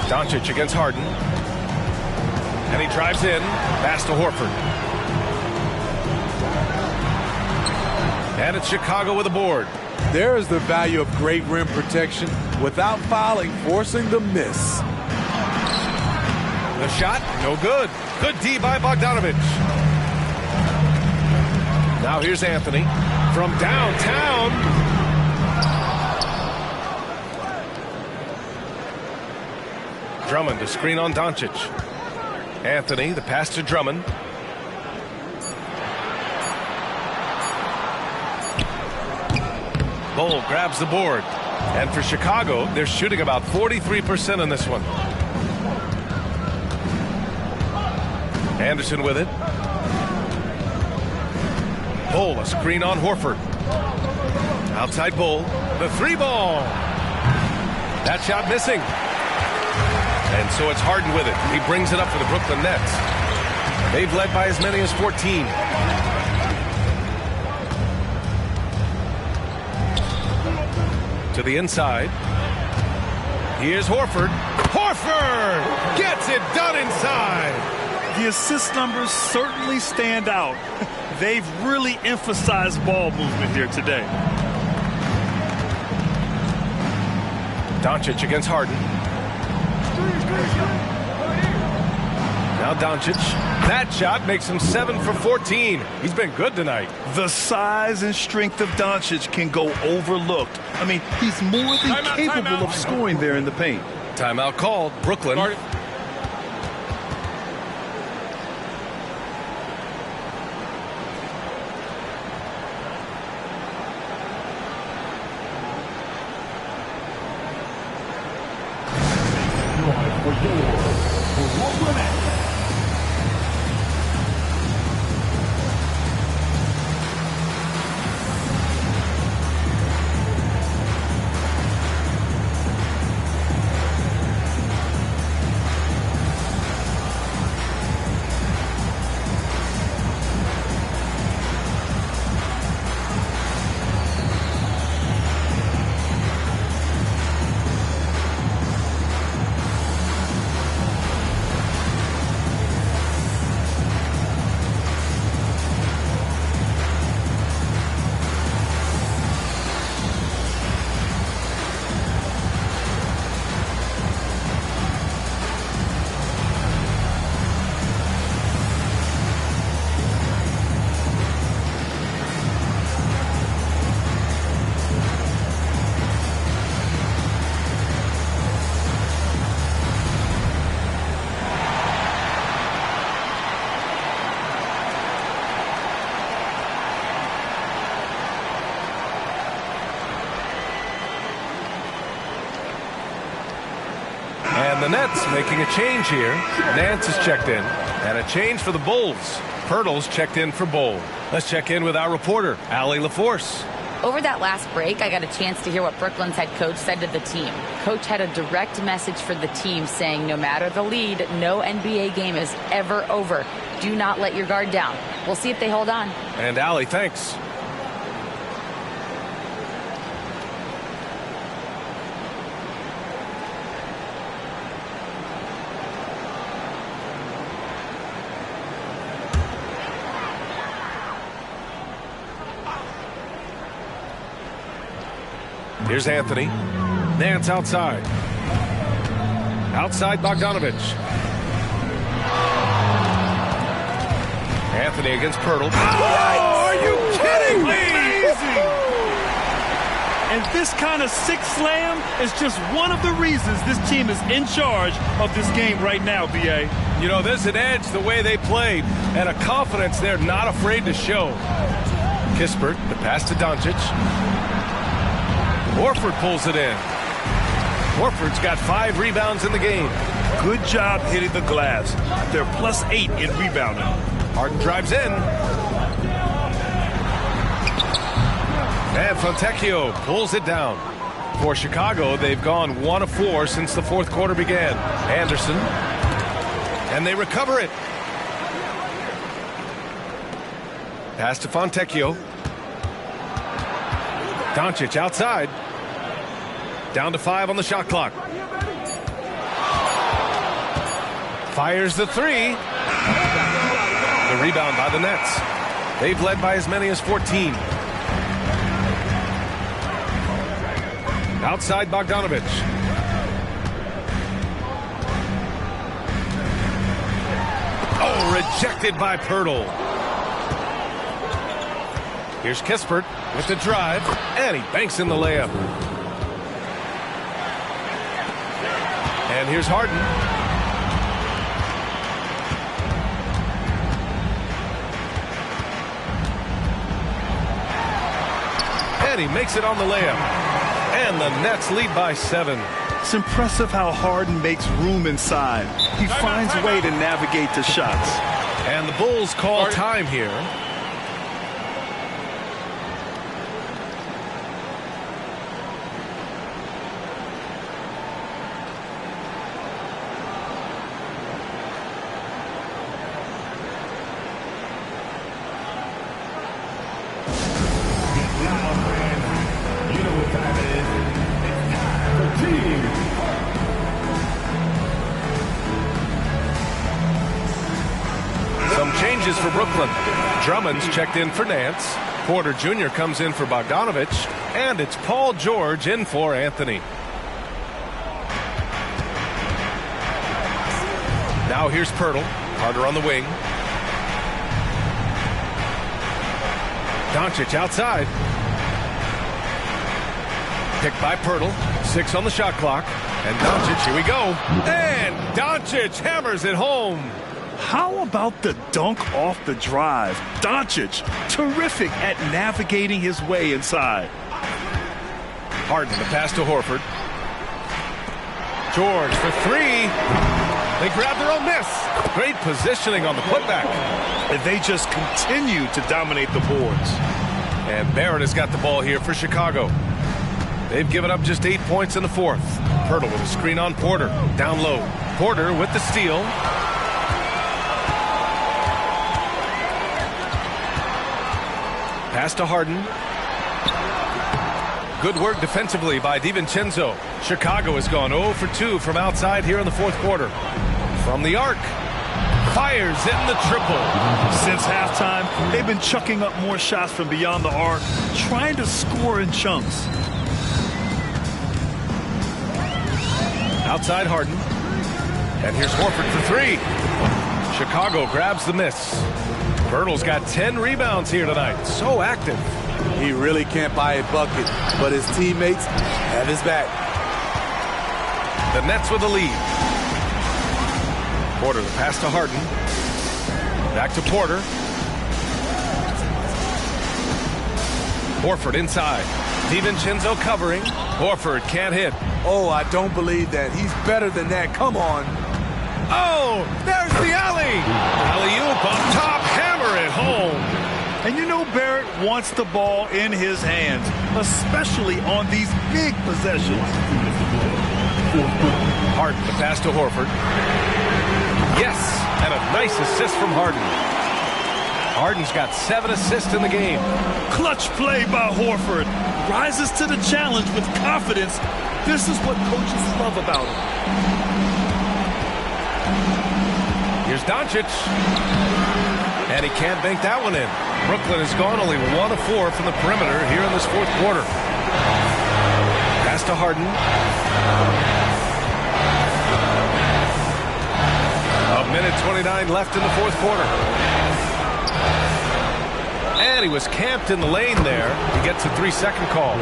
Doncic against Harden. And he drives in. Pass to Horford. And it's Chicago with a board. There is the value of great rim protection without fouling, forcing the miss. The shot, no good. Good D by Bogdanovich. Now here's Anthony from downtown. Drummond to screen on Doncic. Anthony, the pass to Drummond. Bull grabs the board. And for Chicago, they're shooting about 43% in this one. Anderson with it. Bull, a screen on Horford. Outside Bull, the three ball. That shot missing. And so it's Harden with it. He brings it up for the Brooklyn Nets. They've led by as many as 14. To the inside. Here's Horford. Horford gets it done inside. The assist numbers certainly stand out. They've really emphasized ball movement here today. Doncic against Harden. Now Doncic. That shot makes him 7 for 14. He's been good tonight. The size and strength of Doncic can go overlooked. I mean, he's more than capable of scoring there in the paint. Timeout called. Brooklyn. And the Nets making a change here. Nance is checked in. And a change for the Bulls. Pirtle's checked in for Bull. Let's check in with our reporter, Allie LaForce. Over that last break, I got a chance to hear what Brooklyn's head coach said to the team. Coach had a direct message for the team saying no matter the lead, no NBA game is ever over. Do not let your guard down. We'll see if they hold on. And Allie, thanks. Here's Anthony. Nance outside. Outside Bogdanovich. Anthony against Pirtle. Oh, are you kidding me? Amazing. And this kind of six slam is just one of the reasons this team is in charge of this game right now, B.A. You know, there's an edge the way they played and a confidence they're not afraid to show. Kispert, the pass to Doncic. Horford pulls it in. Horford's got 5 rebounds in the game. Good job hitting the glass. They're +8 in rebounding. Harden drives in. And Fontecchio pulls it down. For Chicago, they've gone 1 of 4 since the fourth quarter began. Anderson. And they recover it. Pass to Fontecchio. Doncic outside. Down to 5 on the shot clock. Fires the 3. The rebound by the Nets. They've led by as many as 14. Outside Bogdanovich. Oh, rejected by Pirtle. Here's Kispert with the drive, and he banks in the layup. And here's Harden. And he makes it on the layup. And the Nets lead by 7. It's impressive how Harden makes room inside. He finds a way to navigate the shots. And the Bulls call time here. For Brooklyn. Drummond's checked in for Nance. Porter Jr. comes in for Bogdanovich. And it's Paul George in for Anthony. Now here's Pirtle. Carter on the wing. Doncic outside. Picked by Pirtle. 6 on the shot clock. And Doncic, here we go. And Doncic hammers it home. How about the dunk off the drive? Doncic, terrific at navigating his way inside. Harden, the pass to Horford. George for 3. They grab their own miss. Great positioning on the putback. And they just continue to dominate the boards. And Barrett has got the ball here for Chicago. They've given up just 8 points in the fourth. Pirtle with a screen on Porter. Down low. Porter with the steal. Pass to Harden. Good work defensively by DiVincenzo. Chicago has gone 0 for 2 from outside here in the fourth quarter. From the arc. Fires in the triple. Since halftime, they've been chucking up more shots from beyond the arc, trying to score in chunks. Outside Harden. And here's Horford for 3. Chicago grabs the miss. Pirtle's got 10 rebounds here tonight. So active. He really can't buy a bucket, but his teammates have his back. The Nets with the lead. Porter, the pass to Harden. Back to Porter. Horford inside. DiVincenzo covering. Horford can't hit. Oh, I don't believe that. He's better than that. Come on. Oh, there's the alley. Alley-oop on top, hammer it home. And you know Barrett wants the ball in his hands, especially on these big possessions. Harden, the pass to Horford. Yes, and a nice assist from Harden. Harden's got 7 assists in the game. Clutch play by Horford. Rises to the challenge with confidence. This is what coaches love about him. Here's Doncic. And he can't bank that one in. Brooklyn has gone only 1 of 4 from the perimeter here in this fourth quarter. Pass to Harden. A minute 29 left in the fourth quarter. And he was camped in the lane there. He gets a 3-second call.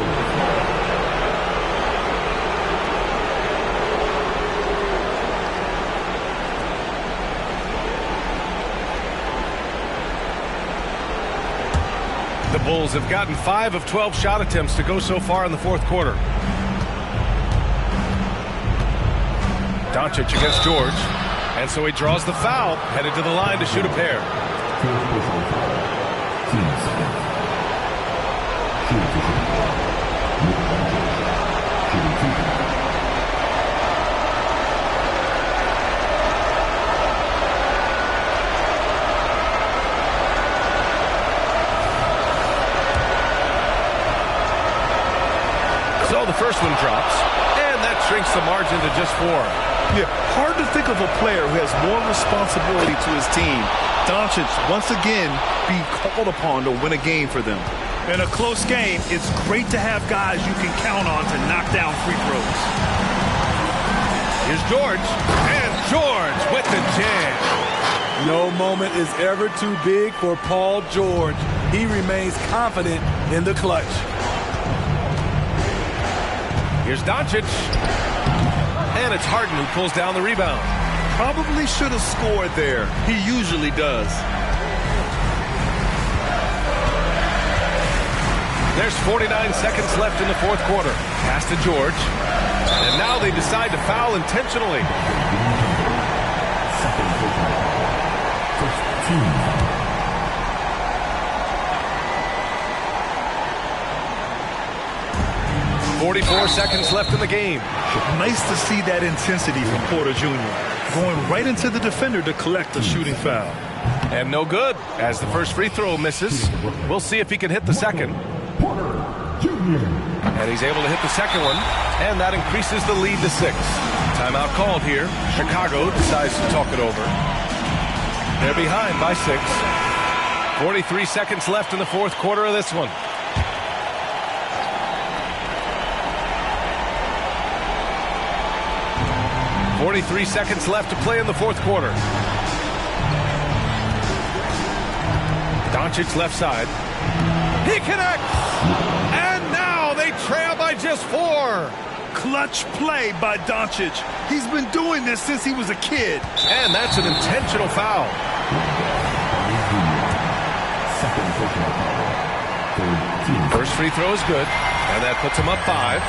The Bulls have gotten 5 of 12 shot attempts to go so far in the fourth quarter. Doncic against George. And so he draws the foul, headed to the line to shoot a pair. So the first one drops, and that shrinks the margin to just 4. Yeah, hard to think of a player who has more responsibility to his team. Doncic, once again, being called upon to win a game for them. In a close game, it's great to have guys you can count on to knock down free throws. Here's George, and George with the jam. No moment is ever too big for Paul George. He remains confident in the clutch. Here's Doncic. And it's Harden who pulls down the rebound. Probably should have scored there. He usually does. There's 49 seconds left in the fourth quarter. Pass to George. And now they decide to foul intentionally. First team. 44 seconds left in the game. Nice to see that intensity from Porter Jr. Going right into the defender to collect a shooting foul. And no good, as the first free throw misses. We'll see if he can hit the second. And he's able to hit the second one, and that increases the lead to 6. Timeout called here. Chicago decides to talk it over. They're behind by 6. 43 seconds left in the fourth quarter of this one. .43 seconds left to play in the fourth quarter. Doncic left side. He connects! And now they trail by just 4. Clutch play by Doncic. He's been doing this since he was a kid. And that's an intentional foul. First free throw is good, and that puts him up 5.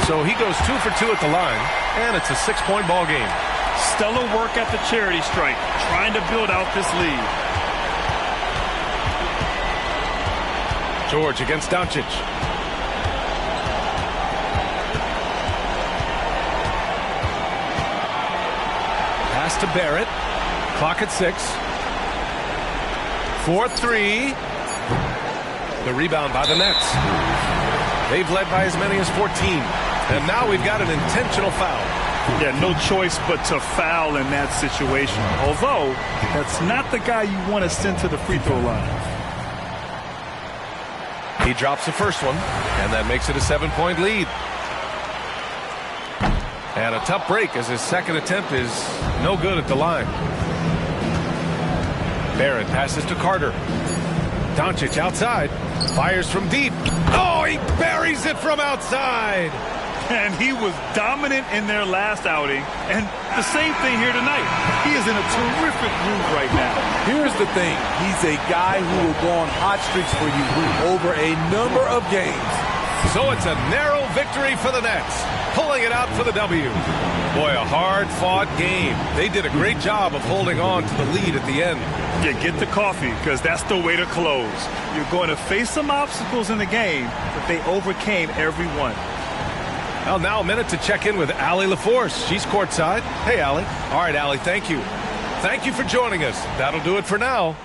So he goes 2 for 2 at the line, and it's a 6-point ball game. Stellar work at the charity stripe, trying to build out this lead. George against Doncic. Pass to Barrett. Clock at 6. 4-3. The rebound by the Nets. They've led by as many as 14. And now we've got an intentional foul. Yeah, no choice but to foul in that situation. Although, that's not the guy you want to send to the free throw line. He drops the first one, and that makes it a 7-point lead. And a tough break as his second attempt is no good at the line. Barrett passes to Carter. Doncic outside. Fires from deep. Oh, he buries it from outside. And he was dominant in their last outing. And the same thing here tonight. He is in a terrific groove right now. Here's the thing. He's a guy who will go on hot streaks for you over a number of games. So it's a narrow victory for the Nets, pulling it out for the W. Boy, a hard-fought game. They did a great job of holding on to the lead at the end. Yeah, get the coffee, because that's the way to close. You're going to face some obstacles in the game, but they overcame every one. Well, now a minute to check in with Allie LaForce. She's courtside. Hey, Allie. All right, Allie, thank you. Thank you for joining us. That'll do it for now.